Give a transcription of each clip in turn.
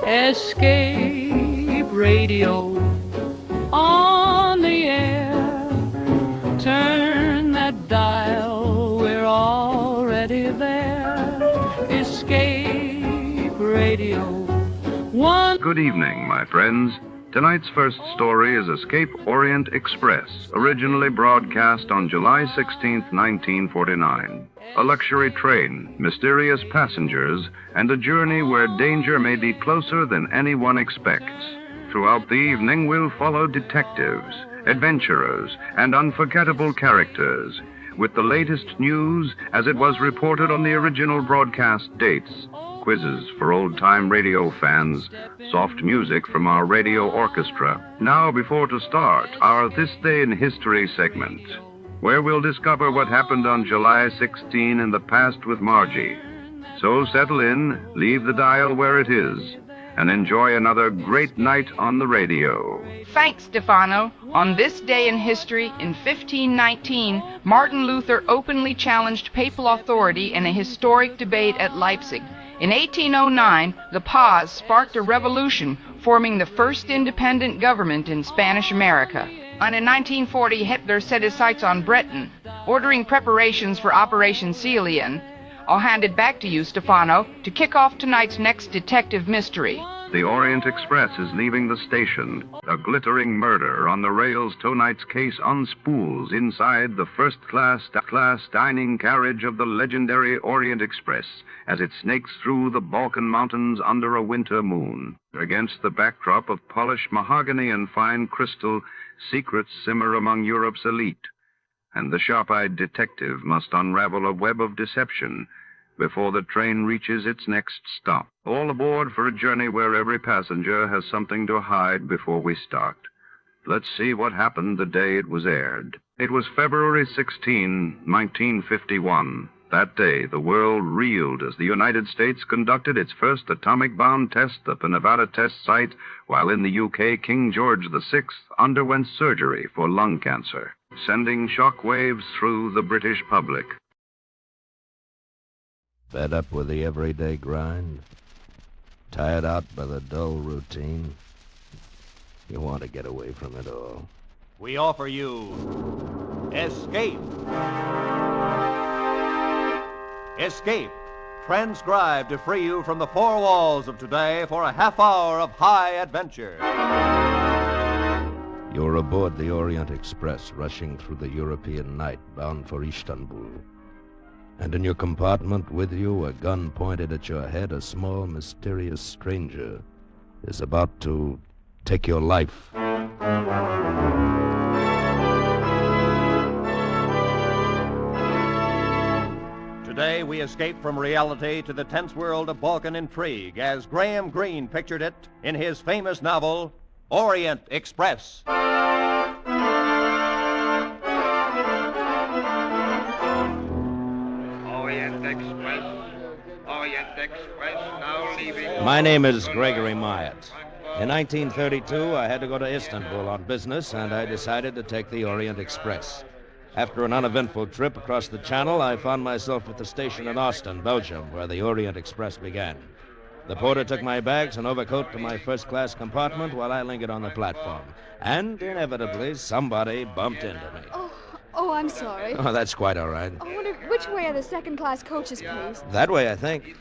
Escape radio on the air. Turn that dial, we're already there. Escape radio. Good evening, my friends. Tonight's first story is Escape Orient Express, originally broadcast on July 16, 1949. A luxury train, mysterious passengers, and a journey where danger may be closer than anyone expects. Throughout the evening, we'll follow detectives, adventurers, and unforgettable characters, with the latest news as it was reported on the original broadcast dates, quizzes for old-time radio fans, soft music from our radio orchestra. Now, before to start, our This Day in History segment, where we'll discover what happened on July 16 in the past with Margie. So settle in, leave the dial where it is, and enjoy another great night on the radio. Thanks, Stefano. On this day in history, in 1519, Martin Luther openly challenged papal authority in a historic debate at Leipzig. In 1809, the Paz sparked a revolution, forming the first independent government in Spanish America. And in 1940, Hitler set his sights on Britain, ordering preparations for Operation Fleur. I'll hand it back to you, Stefano, to kick off tonight's next detective mystery. The Orient Express is leaving the station. A glittering murder on the rails tonight's case unspools inside the first-class dining carriage of the legendary Orient Express as it snakes through the Balkan Mountains under a winter moon. Against the backdrop of polished mahogany and fine crystal, secrets simmer among Europe's elite, and the sharp-eyed detective must unravel a web of deception before the train reaches its next stop. All aboard for a journey where every passenger has something to hide before we start. Let's see what happened the day it was aired. It was February 16, 1951. That day, the world reeled as the United States conducted its first atomic bomb test at the Nevada test site, while in the UK, King George VI underwent surgery for lung cancer, sending shock waves through the British public. Fed up with the everyday grind? Tired out by the dull routine? You want to get away from it all. We offer you Escape. Escape, transcribed to free you from the four walls of today for a half hour of high adventure. You're aboard the Orient Express, rushing through the European night, bound for Istanbul. And in your compartment with you, a gun pointed at your head, a small, mysterious stranger is about to take your life. Today, we escape from reality to the tense world of Balkan intrigue as Graham Greene pictured it in his famous novel, Orient Express. Orient Express now leaving. My name is Gregory Myatt. In 1932, I had to go to Istanbul on business, and I decided to take the Orient Express. After an uneventful trip across the Channel, I found myself at the station in Ostend, Belgium, where the Orient Express began. The porter took my bags and overcoat to my first-class compartment while I lingered on the platform. And, inevitably, somebody bumped into me. Oh, I'm sorry. Oh, that's quite all right. I wonder which way are the second-class coaches, please? That way, I think.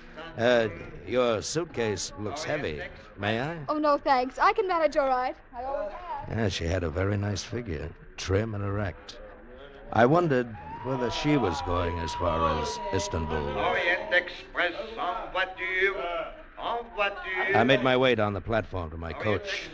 Your suitcase looks heavy. May I? Oh, no, thanks. I can manage all right. I always have. Yeah, she had a very nice figure, trim and erect. I wondered whether she was going as far as Istanbul. Orient Express en voiture. En voiture. I made my way down the platform to my coach.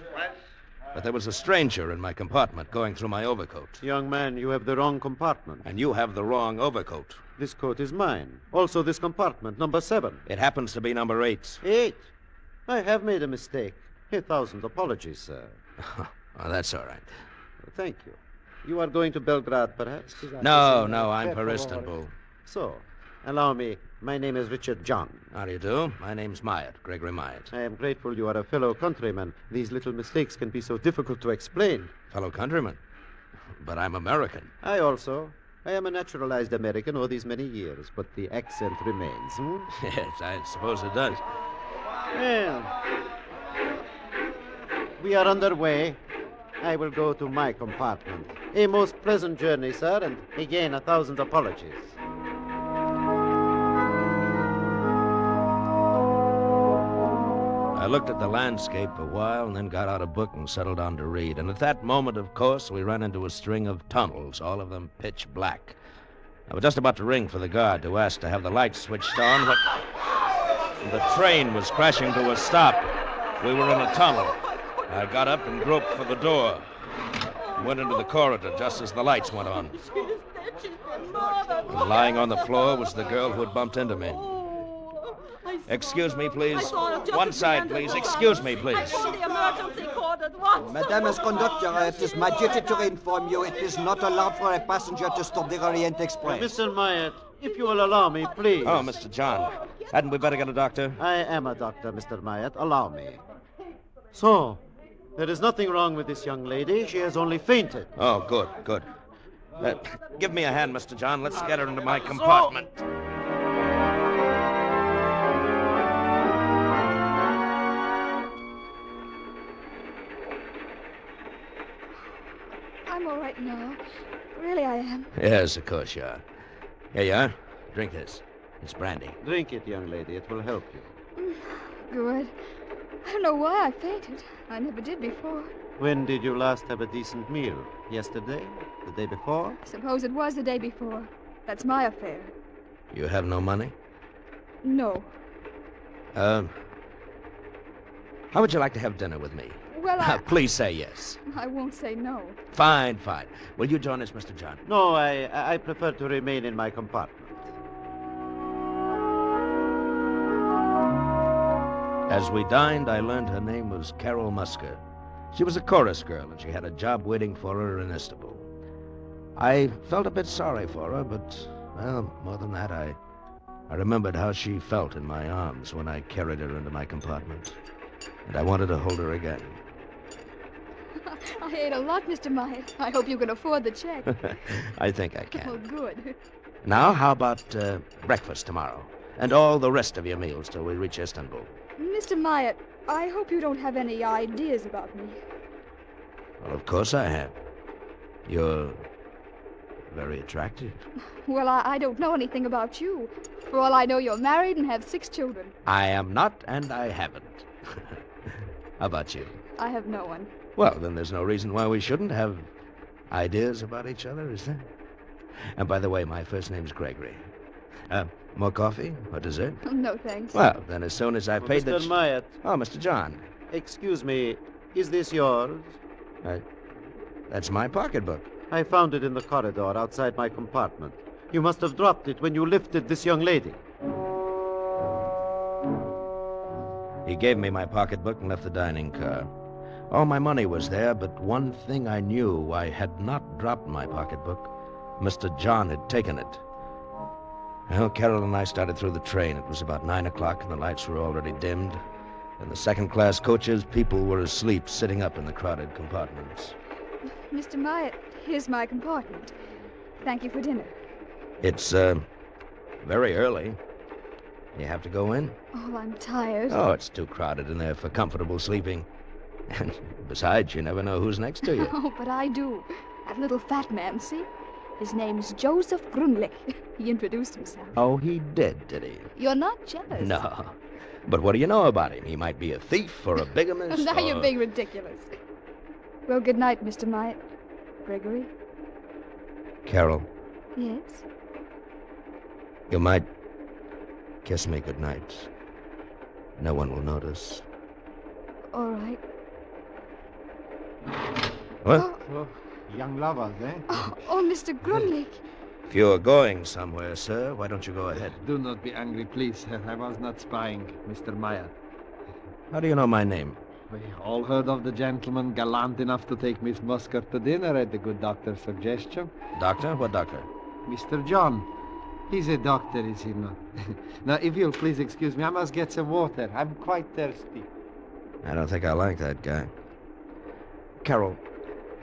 But there was a stranger in my compartment going through my overcoat. Young man, you have the wrong compartment. And you have the wrong overcoat. This coat is mine. Also this compartment, number 7. It happens to be number 8. 8? I have made a mistake. 1,000 apologies, sir. Oh, that's all right. Thank you. You are going to Belgrade, perhaps? No, I'm for Istanbul. So, allow me. My name is Richard John. How do you do? My name's Myatt, Gregory Myatt. I am grateful you are a fellow countryman. These little mistakes can be so difficult to explain. Fellow countryman? But I'm American. I also. I am a naturalized American all these many years, but the accent remains. Yes, I suppose it does. Well, we are underway. I will go to my compartment. A most pleasant journey, sir, and again 1,000 apologies. I looked at the landscape a while and then got out a book and settled down to read. And at that moment, of course, we ran into a string of tunnels, all of them pitch black. I was just about to ring for the guard to ask to have the lights switched on when the train was crashing to a stop. We were in a tunnel. I got up and groped for the door. Went into the corridor just as the lights went on. And lying on the floor was the girl who had bumped into me. Excuse me, please. One side, please. Excuse me, please. Madame as conductor, it is my duty to inform you it is not allowed for a passenger to stop the Orient Express. Mr. Myatt, if you will allow me, please. Oh, Mr. John. Hadn't we better get a doctor? I am a doctor, Mr. Myatt. Allow me. So, there is nothing wrong with this young lady. She has only fainted. Oh, good, good. Give me a hand, Mr. John. Let's get her into my compartment. I'm all right now. Really, I am. Yes, of course you are. Here you are. Drink this. It's brandy. Drink it, young lady. It will help you. Good. I don't know why I fainted. I never did before. When did you last have a decent meal? Yesterday? The day before? Suppose it was the day before. That's my affair. You have no money? No. How would you like to have dinner with me? Well, Please say yes. I won't say no. Fine, fine. Will you join us, Mr. John? No, I prefer to remain in my compartment. As we dined, I learned her name was Carol Musker. She was a chorus girl, and she had a job waiting for her in Istanbul. I felt a bit sorry for her, but, well, more than that, I remembered how she felt in my arms when I carried her into my compartment. And I wanted to hold her again. I ate a lot, Mr. Myatt. I hope you can afford the check. I think I can. Oh, good. Now, how about breakfast tomorrow? And all the rest of your meals till we reach Istanbul. Mr. Myatt, I hope you don't have any ideas about me. Well, of course I have. You're very attractive. Well, I don't know anything about you. For all I know, you're married and have 6 children. I am not, and I haven't. How about you? I have no one. Well, then there's no reason why we shouldn't have ideas about each other, is there? And by the way, my first name's Gregory. More coffee or dessert? No, thanks. Well, then as soon as I've paid Mr. Myatt. Oh, Mr. John. Excuse me, is this yours? That's my pocketbook. I found it in the corridor outside my compartment. You must have dropped it when you lifted this young lady. He gave me my pocketbook and left the dining car. All my money was there, but one thing I knew, I had not dropped my pocketbook. Mr. John had taken it. Well, Carol and I started through the train. It was about 9 o'clock, and the lights were already dimmed. In the second-class coaches, people were asleep, sitting up in the crowded compartments. Mr. Myatt, here's my compartment. Thank you for dinner. It's, very early. You have to go in? Oh, I'm tired. Oh, it's too crowded in there for comfortable sleeping. And besides, you never know who's next to you. Oh, but I do. That little fat man, see? His name's Joseph Grunlich. He introduced himself. Oh, he did he? You're not jealous. No. But what do you know about him? He might be a thief or a bigamist. Now you're being ridiculous. Well, good night, Mr. Myatt. Gregory? Carol, Yes? you might kiss me good night. No one will notice. All right. What? Oh, young lovers, eh? Oh, Mr. Grunlich. If you're going somewhere, sir, why don't you go ahead? Do not be angry, please. I was not spying, Mr. Meyer. How do you know my name? We all heard of the gentleman gallant enough to take Miss Musker to dinner at the good doctor's suggestion. Doctor? What doctor? Mr. John. He's a doctor, is he not? Now, if you'll please excuse me, I must get some water. I'm quite thirsty. I don't think I like that guy. Carol,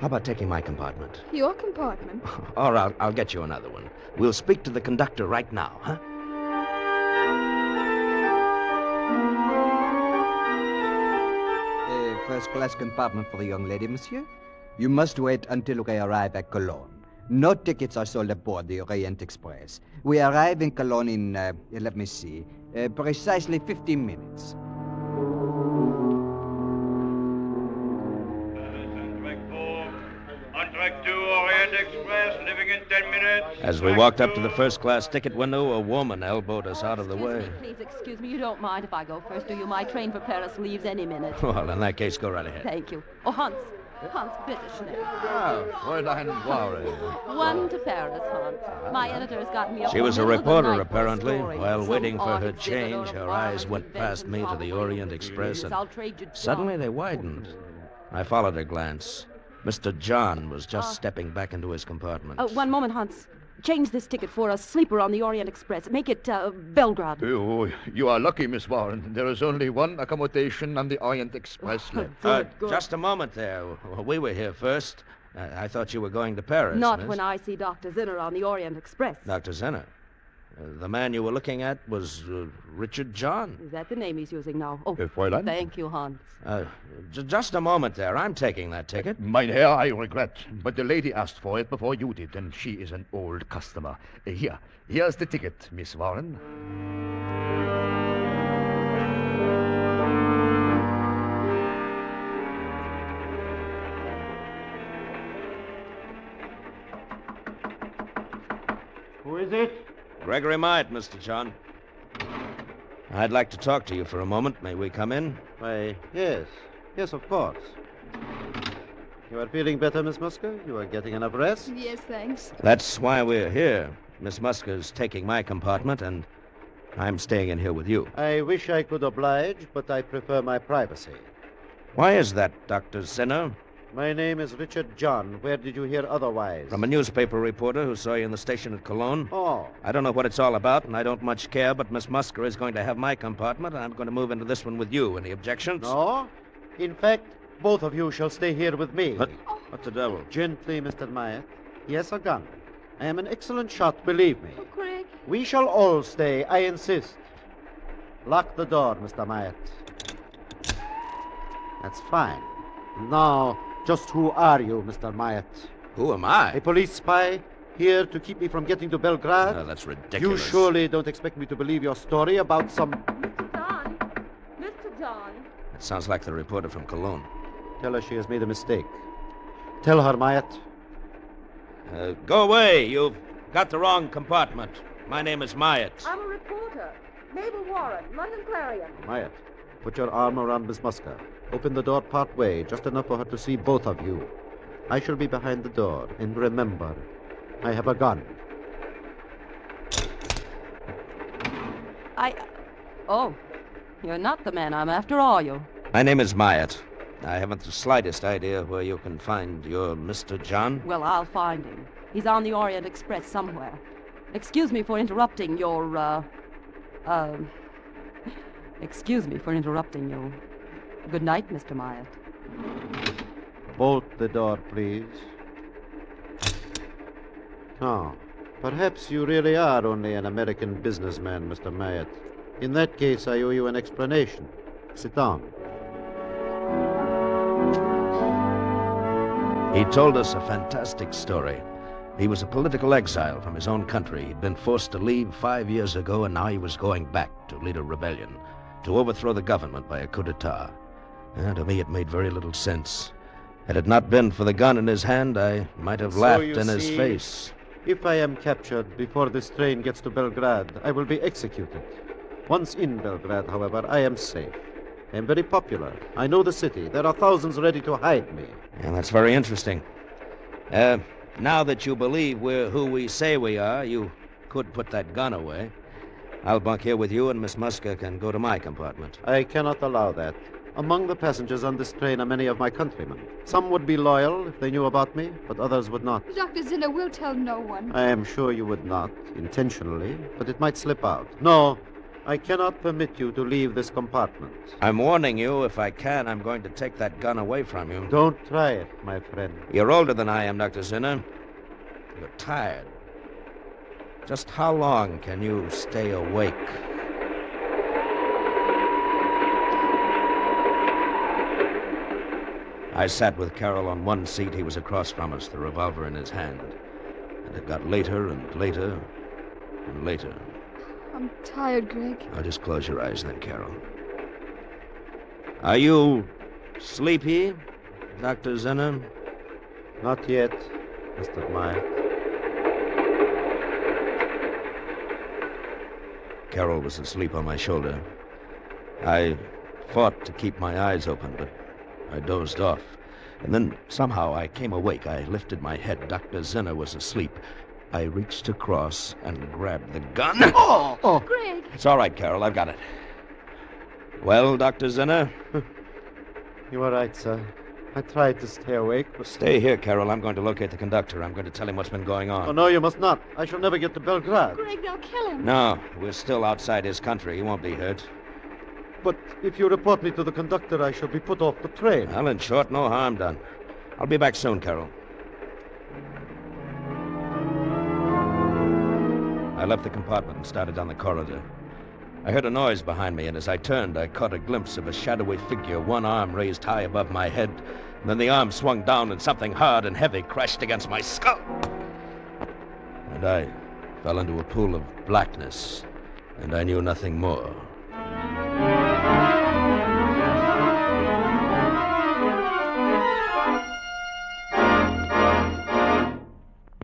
How about taking my compartment? Your compartment? Or I'll get you another one. We'll speak to the conductor right now, huh? First-class compartment for the young lady, monsieur. You must wait until we arrive at Cologne. No tickets are sold aboard the Orient Express. We arrive in Cologne in, let me see, precisely 15 minutes. On track 2, Orient Express, leaving in 10 minutes. As we walked up to the first-class ticket window, a woman elbowed us out of the way. Please excuse me. You don't mind if I go first, do you? My train for Paris leaves any minute. Well, in that case, go right ahead. Thank you. Oh, Hans, bitte schnell. Ah, Fräulein Ware. One to Paris, Hans. My editor's got me up. She was a in the middle of the reporter, night apparently. for a story. While Some waiting for her art change, exhibit her on eyes foreign went past me to the inventions, Orient Express, and I'll trade you suddenly John. they widened. I followed her glance. Mr. John was just stepping back into his compartment. One moment, Hans. Change this ticket for a sleeper on the Orient Express. Make it Belgrade. Oh, you are lucky, Miss Warren. There is only one accommodation on the Orient Express left. Just a moment there. We were here first. I thought you were going to Paris, Not miss. when I see Dr. Zinner on the Orient Express. Dr. Zinner. The man you were looking at was Richard John. Is that the name he's using now? Oh, Fräulein? thank you, Hans. Just a moment there. I'm taking that ticket. Mein Herr, I regret, but the lady asked for it before you did, and she is an old customer. Here's the ticket, Miss Warren. Who is it? Gregory Myatt, Mr. John. I'd like to talk to you for a moment. May we come in? Why, yes. Yes, of course. You are feeling better, Miss Musker? You are getting enough rest? Yes, thanks. That's why we're here. Miss Musker's taking my compartment, and I'm staying in here with you. I wish I could oblige, but I prefer my privacy. Why is that, Dr. Zinner? My name is Richard John. Where did you hear otherwise? From a newspaper reporter who saw you in the station at Cologne. Oh. I don't know what it's all about, and I don't much care, but Miss Musker is going to have my compartment, and I'm going to move into this one with you. Any objections? No. In fact, both of you shall stay here with me. What the devil? Gently, Mr. Myatt. He has a gun. I am an excellent shot, believe me. Oh, Craig. We shall all stay, I insist. Lock the door, Mr. Myatt. That's fine. Now, just who are you, Mr. Myatt? Who am I? A police spy? Here to keep me from getting to Belgrade? Oh, that's ridiculous. You surely don't expect me to believe your story about some... Mr. John. Mr. John. That sounds like the reporter from Cologne. Tell her she has made a mistake. Tell her, Myatt. Go away. You've got the wrong compartment. My name is Myatt. I'm a reporter. Mabel Warren, London Clarion. Myatt, put your arm around Miss Musker. Open the door part way, just enough for her to see both of you. I shall be behind the door. And remember, I have a gun. Oh, you're not the man I'm after, are you? My name is Myatt. I haven't the slightest idea where you can find your Mr. John. Well, I'll find him. He's on the Orient Express somewhere. Excuse me for interrupting your, Excuse me for interrupting you. Good night, Mr. Myatt. Bolt the door, please. Oh, perhaps you really are only an American businessman, Mr. Myatt. In that case, I owe you an explanation. Sit down. He told us a fantastic story. He was a political exile from his own country. He'd been forced to leave 5 years ago, and now he was going back to lead a rebellion, to overthrow the government by a coup d'etat. And to me, it made very little sense. Had it not been for the gun in his hand, I might have laughed in his face. If I am captured before this train gets to Belgrade, I will be executed. Once in Belgrade, however, I am safe. I am very popular. I know the city. There are thousands ready to hide me. And that's very interesting. Now that you believe we're who we say we are, you could put that gun away. I'll bunk here with you, and Miss Musker can go to my compartment. I cannot allow that. Among the passengers on this train are many of my countrymen. Some would be loyal if they knew about me, but others would not. Dr. Zinner will tell no one. I am sure you would not, intentionally, but it might slip out. No, I cannot permit you to leave this compartment. I'm warning you, if I can, I'm going to take that gun away from you. Don't try it, my friend. You're older than I am, Dr. Zinner. You're tired. Just how long can you stay awake? I sat with Carroll on one seat. He was across from us, the revolver in his hand. And it got later and later and later. I'm tired, Greg. Now just close your eyes then, Carroll. Are you sleepy, Dr. Zinner? Not yet, Mr. Myatt. Carroll was asleep on my shoulder. I fought to keep my eyes open, but I dozed off. And then somehow I came awake. I lifted my head. Dr. Zinner was asleep. I reached across and grabbed the gun. Oh! Greg! It's all right, Carroll. I've got it. Well, Dr. Zinner? You are right, sir. I tried to stay awake, but... Stay here, Carroll. I'm going to locate the conductor. I'm going to tell him what's been going on. Oh, no, you must not. I shall never get to Belgrade. Greg, they'll kill him. No, we're still outside his country. He won't be hurt. But if you report me to the conductor, I shall be put off the train. Well, in short, no harm done. I'll be back soon, Carroll. I left the compartment and started down the corridor. I heard a noise behind me, and as I turned, I caught a glimpse of a shadowy figure, one arm raised high above my head. And then the arm swung down, and something hard and heavy crashed against my skull. And I fell into a pool of blackness, and I knew nothing more.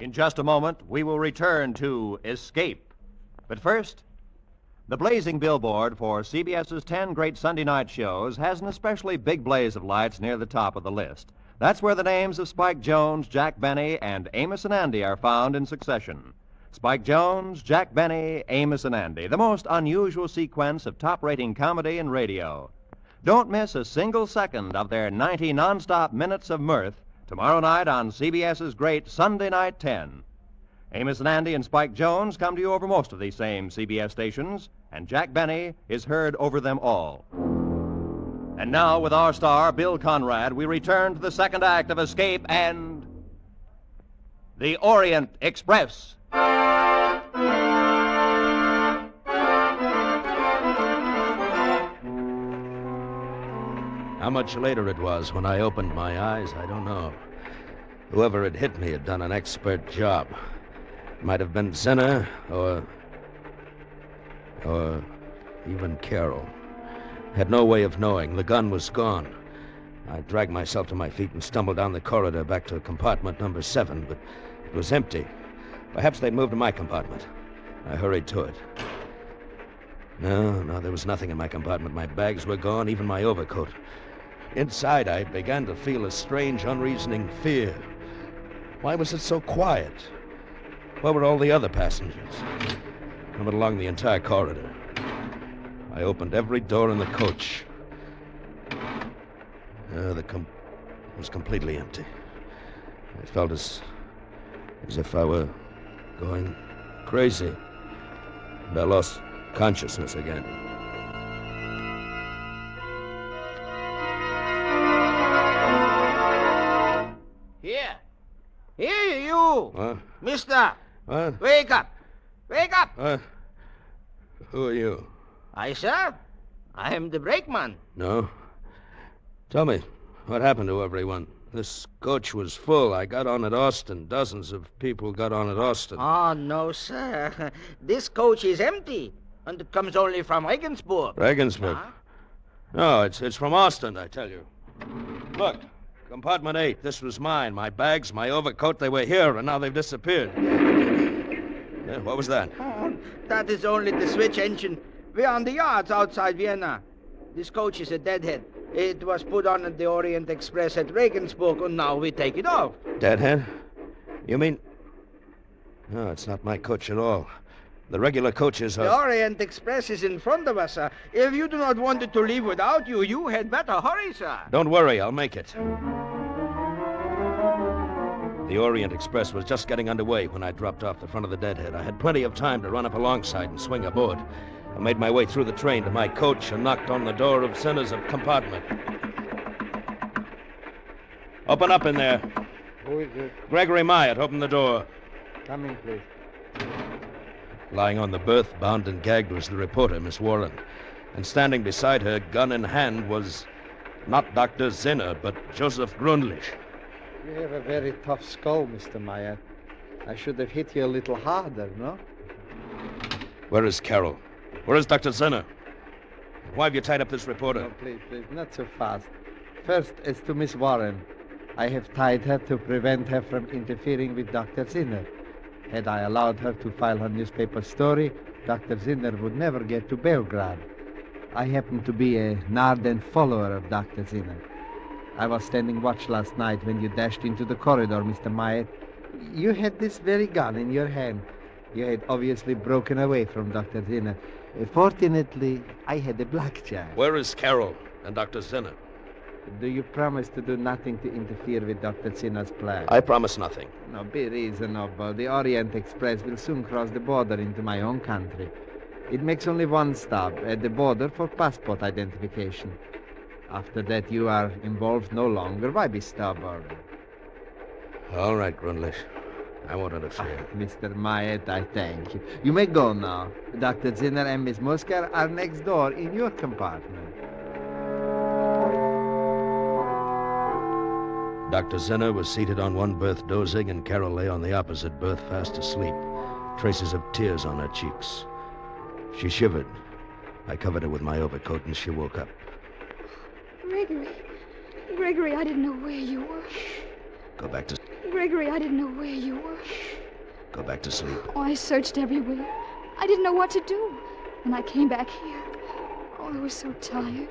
In just a moment, we will return to Escape. But first, the blazing billboard for CBS's 10 great Sunday night shows has an especially big blaze of lights near the top of the list. That's where the names of Spike Jones, Jack Benny, and Amos and Andy are found in succession. Spike Jones, Jack Benny, Amos and Andy, the most unusual sequence of top-rating comedy in radio. Don't miss a single second of their 90 non-stop minutes of mirth tomorrow night on CBS's great Sunday Night 10. Amos and Andy and Spike Jones come to you over most of these same CBS stations, and Jack Benny is heard over them all. And now, with our star, Bill Conrad, we return to the second act of Escape and the Orient Express. How much later it was when I opened my eyes, I don't know. Whoever had hit me had done an expert job. Might have been Zinner or even Carroll. Had no way of knowing. The gun was gone. I dragged myself to my feet and stumbled down the corridor back to compartment number 7, but it was empty. Perhaps they'd moved to my compartment. I hurried to it. No, there was nothing in my compartment. My bags were gone, even my overcoat. Inside, I began to feel a strange, unreasoning fear. Why was it so quiet? Where were all the other passengers? I went along the entire corridor. I opened every door in the coach. It was completely empty. I felt as if I were going crazy. And I lost consciousness again. Here, you! What? Mister! What? Wake up! Wake up! Who are you? I, sir? I am the brakeman. No. Tell me, what happened to everyone? This coach was full. I got on at Austin. Dozens of people got on at Austin. Oh, no, sir. This coach is empty, and it comes only from Regensburg. Regensburg? Huh? No, it's from Austin, I tell you. Look, compartment 8. This was mine. My bags, my overcoat, they were here, and now they've disappeared. Yeah, what was that? Oh, that is only the switch engine. We're on the yards outside Vienna. This coach is a deadhead. It was put on at the Orient Express at Regensburg, and now we take it off. Deadhead? You mean... No, it's not my coach at all. The regular coaches are... The Orient Express is in front of us, sir. If you do not want it to leave without you, you had better hurry, sir. Don't worry, I'll make it. The Orient Express was just getting underway when I dropped off the front of the deadhead. I had plenty of time to run up alongside and swing aboard. I made my way through the train to my coach and knocked on the door of Zinner's compartment. Open up in there. Who is it? Gregory Myatt, open the door. Come in, please. Lying on the berth, bound and gagged, was the reporter, Miss Warren. And standing beside her, gun in hand, was not Dr. Zinner, but Joseph Grundlich. You have a very tough skull, Mr. Myatt. I should have hit you a little harder, no? Where is Carroll? Where is Dr. Zinner? Why have you tied up this reporter? No, please, not so fast. First, as to Miss Warren. I have tied her to prevent her from interfering with Dr. Zinner. Had I allowed her to file her newspaper story, Dr. Zinner would never get to Belgrade. I happen to be an ardent follower of Dr. Zinner. I was standing watch last night when you dashed into the corridor, Mr. Myatt. You had this very gun in your hand. You had obviously broken away from Dr. Zinner. Fortunately, I had a blackjack. Where is Carroll and Dr. Zinner? Do you promise to do nothing to interfere with Dr. Zinner's plan? I promise nothing. No, be reasonable. The Orient Express will soon cross the border into my own country. It makes only one stop at the border for passport identification. After that, you are involved no longer. Why be stubborn? All right, Grundlich. I won't interfere. Mr. Myatt, I thank you. You may go now. Dr. Zinner and Miss Musker are next door in your compartment. Dr. Zinner was seated on one berth dozing, and Carroll lay on the opposite berth fast asleep, traces of tears on her cheeks. She shivered. I covered her with my overcoat, and she woke up. Gregory, I didn't know where you were. Go back to... Gregory, I didn't know where you were. Go back to sleep. Oh, I searched everywhere. I didn't know what to do. And I came back here. Oh, I was so tired.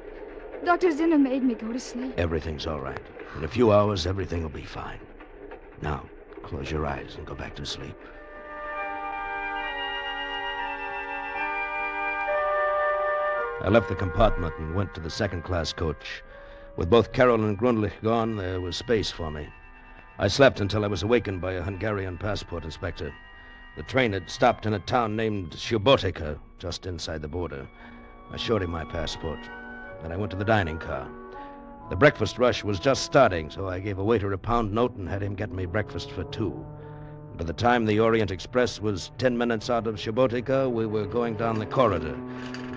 Dr. Zinner made me go to sleep. Everything's all right. In a few hours, everything will be fine. Now, close your eyes and go back to sleep. I left the compartment and went to the second-class coach. With both Carroll and Grundlich gone, there was space for me. I slept until I was awakened by a Hungarian passport inspector. The train had stopped in a town named Subotica, just inside the border. I showed him my passport. Then I went to the dining car. The breakfast rush was just starting, so I gave a waiter a pound note and had him get me breakfast for two. By the time the Orient Express was 10 minutes out of Subotica, we were going down the corridor,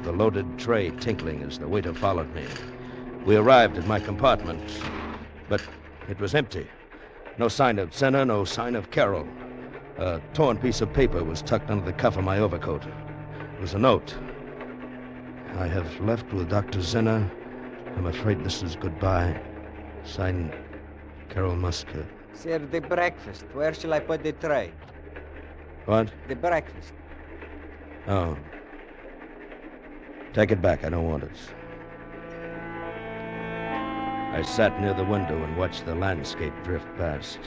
the loaded tray tinkling as the waiter followed me. We arrived at my compartment, but it was empty. No sign of Zinner, no sign of Carroll. A torn piece of paper was tucked under the cuff of my overcoat. It was a note. I have left with Dr. Zinner. I'm afraid this is goodbye. Signed, Carroll Musker. Sir, the breakfast. Where shall I put the tray? What? The breakfast. Oh. Take it back. I don't want it. I sat near the window and watched the landscape drift past.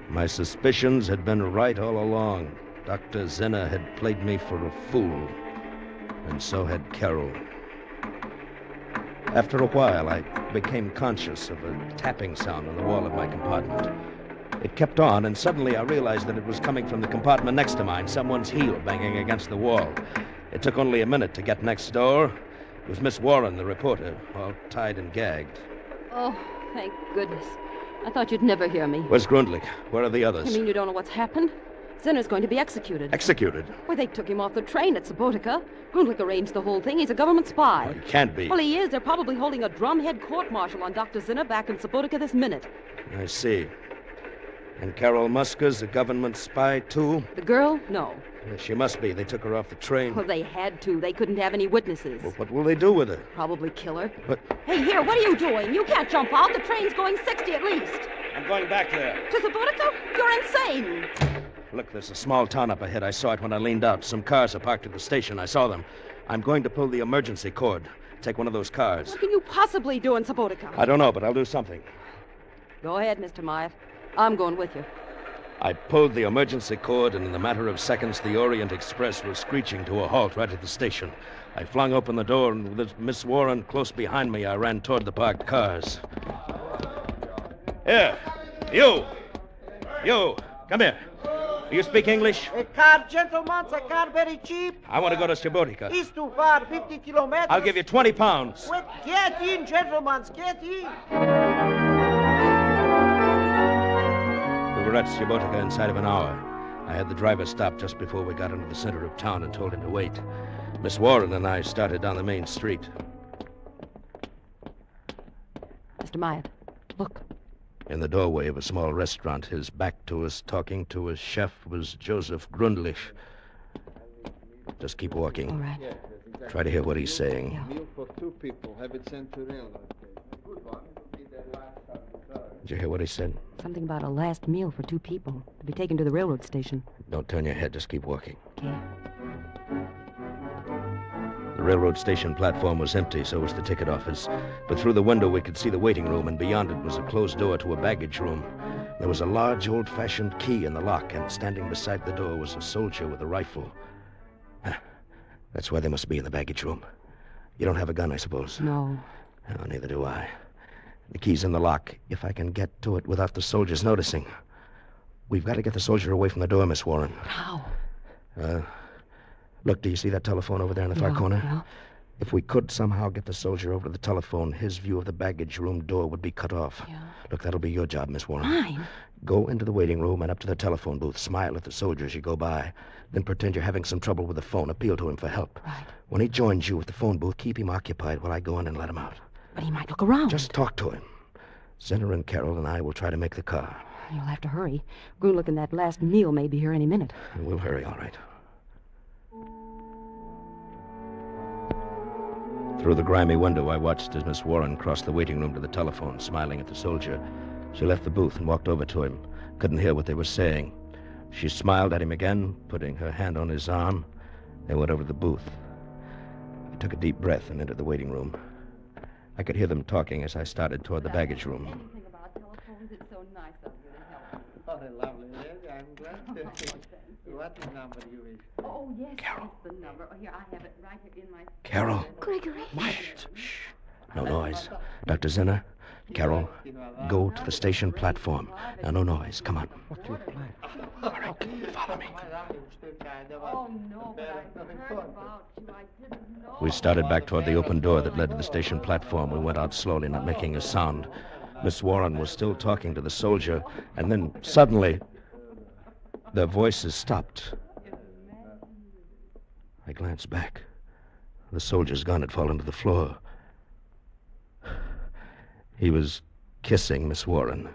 My suspicions had been right all along. Dr. Zinner had played me for a fool, and so had Carroll. After a while, I became conscious of a tapping sound on the wall of my compartment. It kept on, and suddenly I realized that it was coming from the compartment next to mine, someone's heel banging against the wall. It took only a minute to get next door. It was Miss Warren, the reporter, all tied and gagged. Oh, thank goodness. I thought you'd never hear me. Where's Grundlich? Where are the others? You mean you don't know what's happened? Zinner's going to be executed. Executed? Why, they took him off the train at Subotica. Grundlich arranged the whole thing. He's a government spy. Oh, he can't be. Well, he is. They're probably holding a drumhead court-martial on Dr. Zinner back in Subotica this minute. I see. And Carol Musker's a government spy, too? The girl? No. Yes, she must be. They took her off the train. Well, they had to. They couldn't have any witnesses. Well, what will they do with her? Probably kill her. But... Hey, here, what are you doing? You can't jump out. The train's going 60 at least. I'm going back there. To Subotica? You're insane. Look, there's a small town up ahead. I saw it when I leaned out. Some cars are parked at the station. I saw them. I'm going to pull the emergency cord. Take one of those cars. What can you possibly do in Subotica? I don't know, but I'll do something. Go ahead, Mr. Myatt. I'm going with you. I pulled the emergency cord, and in a matter of seconds, the Orient Express was screeching to a halt right at the station. I flung open the door, and with Miss Warren close behind me, I ran toward the parked cars. Here! You! Come here. Do you speak English? A car, gentlemen, a car very cheap. I want to go to Subotica. It's too far, 50 kilometers. I'll give you 20 pounds. Wait, get in, gentlemen, get in. We were at Subotica inside of an hour. I had the driver stop just before we got into the center of town and told him to wait. Miss Warren and I started down the main street. Mr. Myatt, look. In the doorway of a small restaurant, his back to us, talking to a chef, was Joseph Grundlich. Just keep walking. All right. Try to hear what he's saying. Meal for 2 people. Have it sent to railroad. Good one. Did you hear what he said? Something about a last meal for 2 people to be taken to the railroad station. Don't turn your head. Just keep walking. Okay. The railroad station platform was empty, so was the ticket office. But through the window, we could see the waiting room, and beyond it was a closed door to a baggage room. There was a large, old-fashioned key in the lock, and standing beside the door was a soldier with a rifle. That's why they must be in the baggage room. You don't have a gun, I suppose? No. Oh, neither do I. The key's in the lock, if I can get to it without the soldiers noticing. We've got to get the soldier away from the door, Miss Warren. How? Look, do you see that telephone over there in the far corner? Yeah. If we could somehow get the soldier over to the telephone, his view of the baggage room door would be cut off. Yeah. Look, that'll be your job, Miss Warren. Mine? Go into the waiting room and up to the telephone booth. Smile at the soldier as you go by. Then pretend you're having some trouble with the phone. Appeal to him for help. Right. When he joins you at the phone booth, keep him occupied while I go in and let him out. But he might look around. Just talk to him. Zinner and Carol and I will try to make the car. You'll have to hurry. Grundlich and that last meal may be here any minute. We'll hurry, all right. Through the grimy window, I watched as Miss Warren crossed the waiting room to the telephone, smiling at the soldier. She left the booth and walked over to him. Couldn't hear what they were saying. She smiled at him again, putting her hand on his arm. They went over to the booth. I took a deep breath and entered the waiting room. I could hear them talking as I started toward the baggage room. Anything about telephones, it's so nice of you to help. Oh, lovely. Yes, I'm glad to. What number you wish? Oh, yes, Carol. that's the number. Oh, here, I have it right here in my... Carol. Gregory. Shh. No noise. Dr. Zinner, Carol, go to the station platform. Now, no noise. Come on. What do you plan? All right, follow me. Oh, no, but I heard about you. I didn't know. We started back toward the open door that led to the station platform. We went out slowly, not making a sound. Miss Warren was still talking to the soldier, and then suddenly their voices stopped. I glanced back. The soldier's gun had fallen to the floor. He was kissing Miss Warren.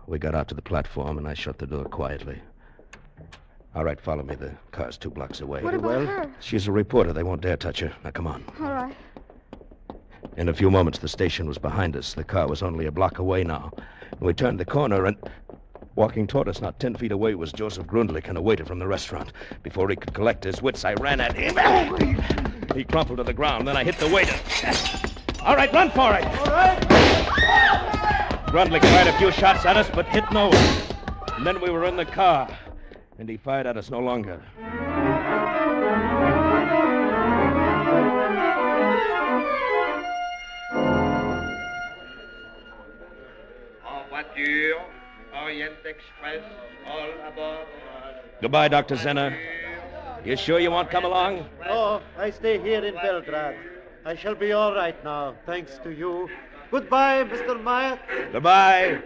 We got out to the platform, and I shut the door quietly. All right, follow me. The car's 2 blocks away. What about her? She's a reporter. They won't dare touch her. Now, come on. All right. In a few moments, the station was behind us. The car was only a block away now. We turned the corner, and walking toward us, not 10 feet away, was Joseph Grundlich and a waiter from the restaurant. Before he could collect his wits, I ran at him. He crumpled to the ground. Then I hit the waiter. All right, run for it. All right. Grundlich fired a few shots at us, but hit no one. And then we were in the car, and he fired at us no longer. En voiture, Orient Express, all aboard. Goodbye, Dr. Zinner. You sure you won't come along? Oh, I stay here in Belgrade. I shall be all right now, thanks to you. Goodbye, Mr. Myatt. Goodbye.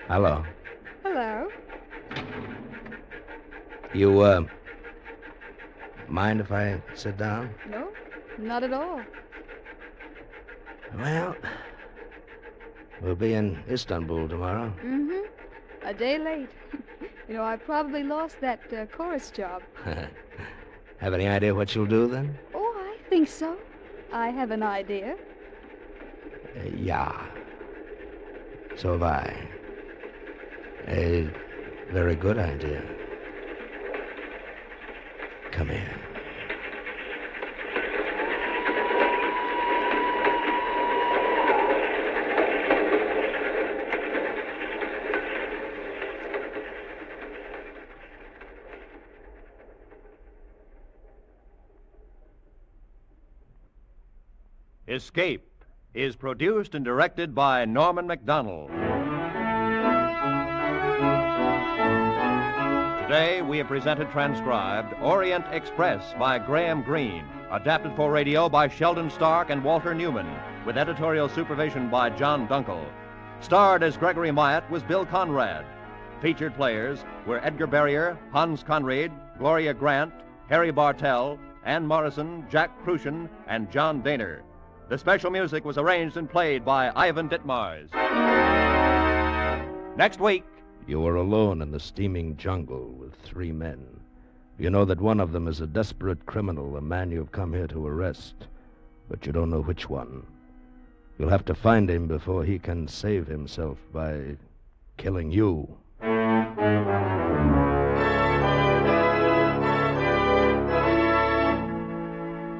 Hello. Hello. You, mind if I sit down? No, not at all. Well, we'll be in Istanbul tomorrow. Mm-hmm. A day late. You know, I probably lost that chorus job. Have any idea what you'll do then? Oh, I think so. I have an idea. Yeah. So have I. A very good idea. Come here. Escape is produced and directed by Norman MacDonald. Today, we have presented transcribed Orient Express by Graham Greene, adapted for radio by Sheldon Stark and Walter Newman, with editorial supervision by John Dunkel. Starred as Gregory Myatt was Bill Conrad. Featured players were Edgar Barrier, Hans Conried, Gloria Grant, Harry Bartell, Ann Morrison, Jack Crucian, and John Daner. The special music was arranged and played by Ivan Ditmars. Next week, you are alone in the steaming jungle with 3 men. You know that one of them is a desperate criminal, a man you've come here to arrest, but you don't know which one. You'll have to find him before he can save himself by killing you.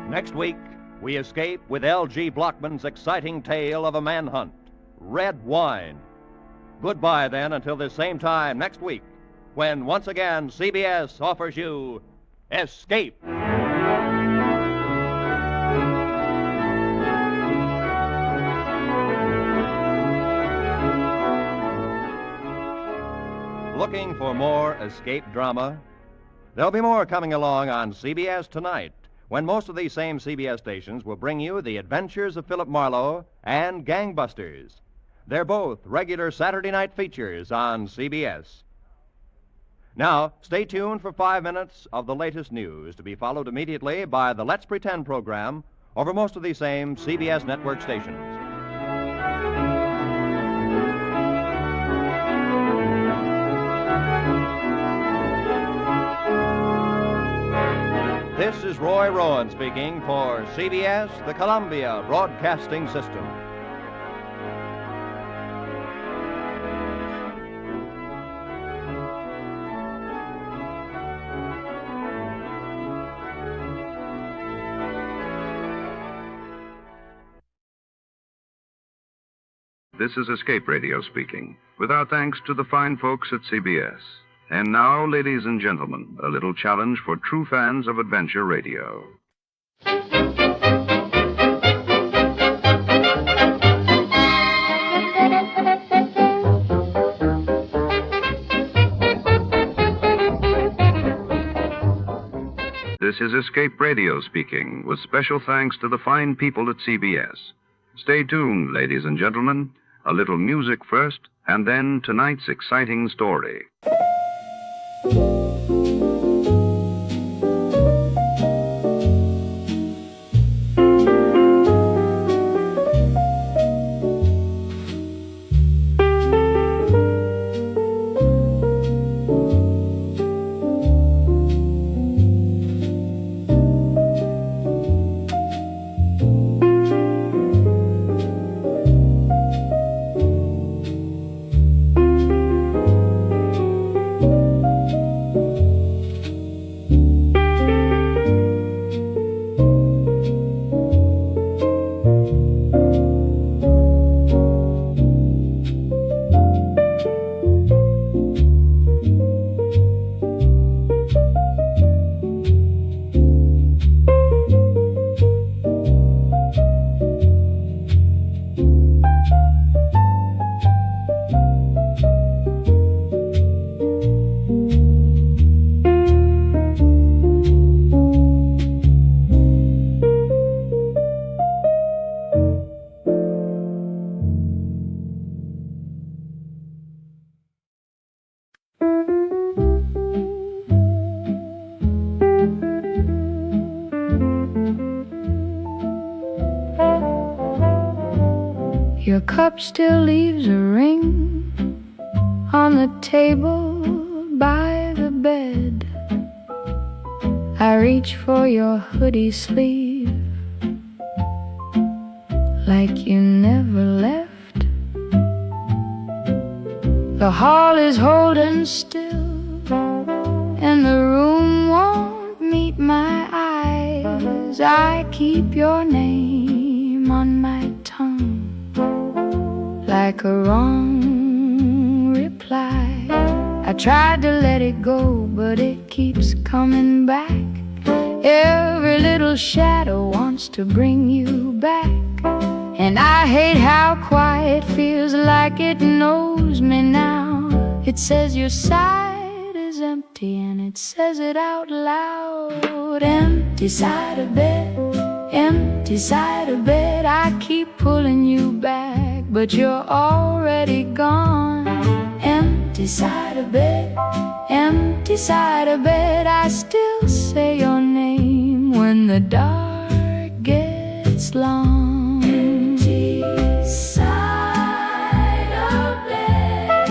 Next week, we escape with L.G. Blockman's exciting tale of a manhunt, Red Wine. Goodbye, then, until this same time next week, when once again CBS offers you Escape. Looking for more escape drama? There'll be more coming along on CBS tonight, when most of these same CBS stations will bring you The Adventures of Philip Marlowe and Gangbusters. They're both regular Saturday night features on CBS. Now, stay tuned for 5 minutes of the latest news, to be followed immediately by the Let's Pretend program over most of these same CBS network stations. This is Roy Rowan speaking for CBS, the Columbia Broadcasting System. This is Escape Radio speaking, with our thanks to the fine folks at CBS. And now, ladies and gentlemen, a little challenge for true fans of adventure radio. This is Escape Radio speaking, with special thanks to the fine people at CBS. Stay tuned, ladies and gentlemen. A little music first, and then tonight's exciting story. Your cup still leaves a ring on the table by the bed. I reach for your hoodie sleeve like you never left. The hall is holding still and the room won't meet my eyes. I keep your name on my tongue like a wrong reply. I tried to let it go, but it keeps coming back. Every little shadow wants to bring you back. And I hate how quiet feels like it knows me now. It says your side is empty, and it says it out loud. Empty side of bed, empty side of bed. I keep pulling you back, but you're already gone. Empty side of bed, empty side of bed. I still say your name when the dark gets long. Empty side of bed,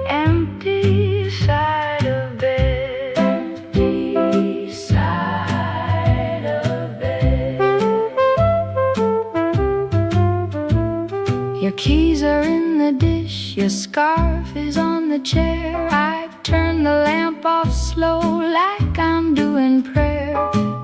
empty side of bed, empty side of bed. Your keys are in the dish, your scarf is on the chair. I've turned the lamp off slow like I'm doing prayer.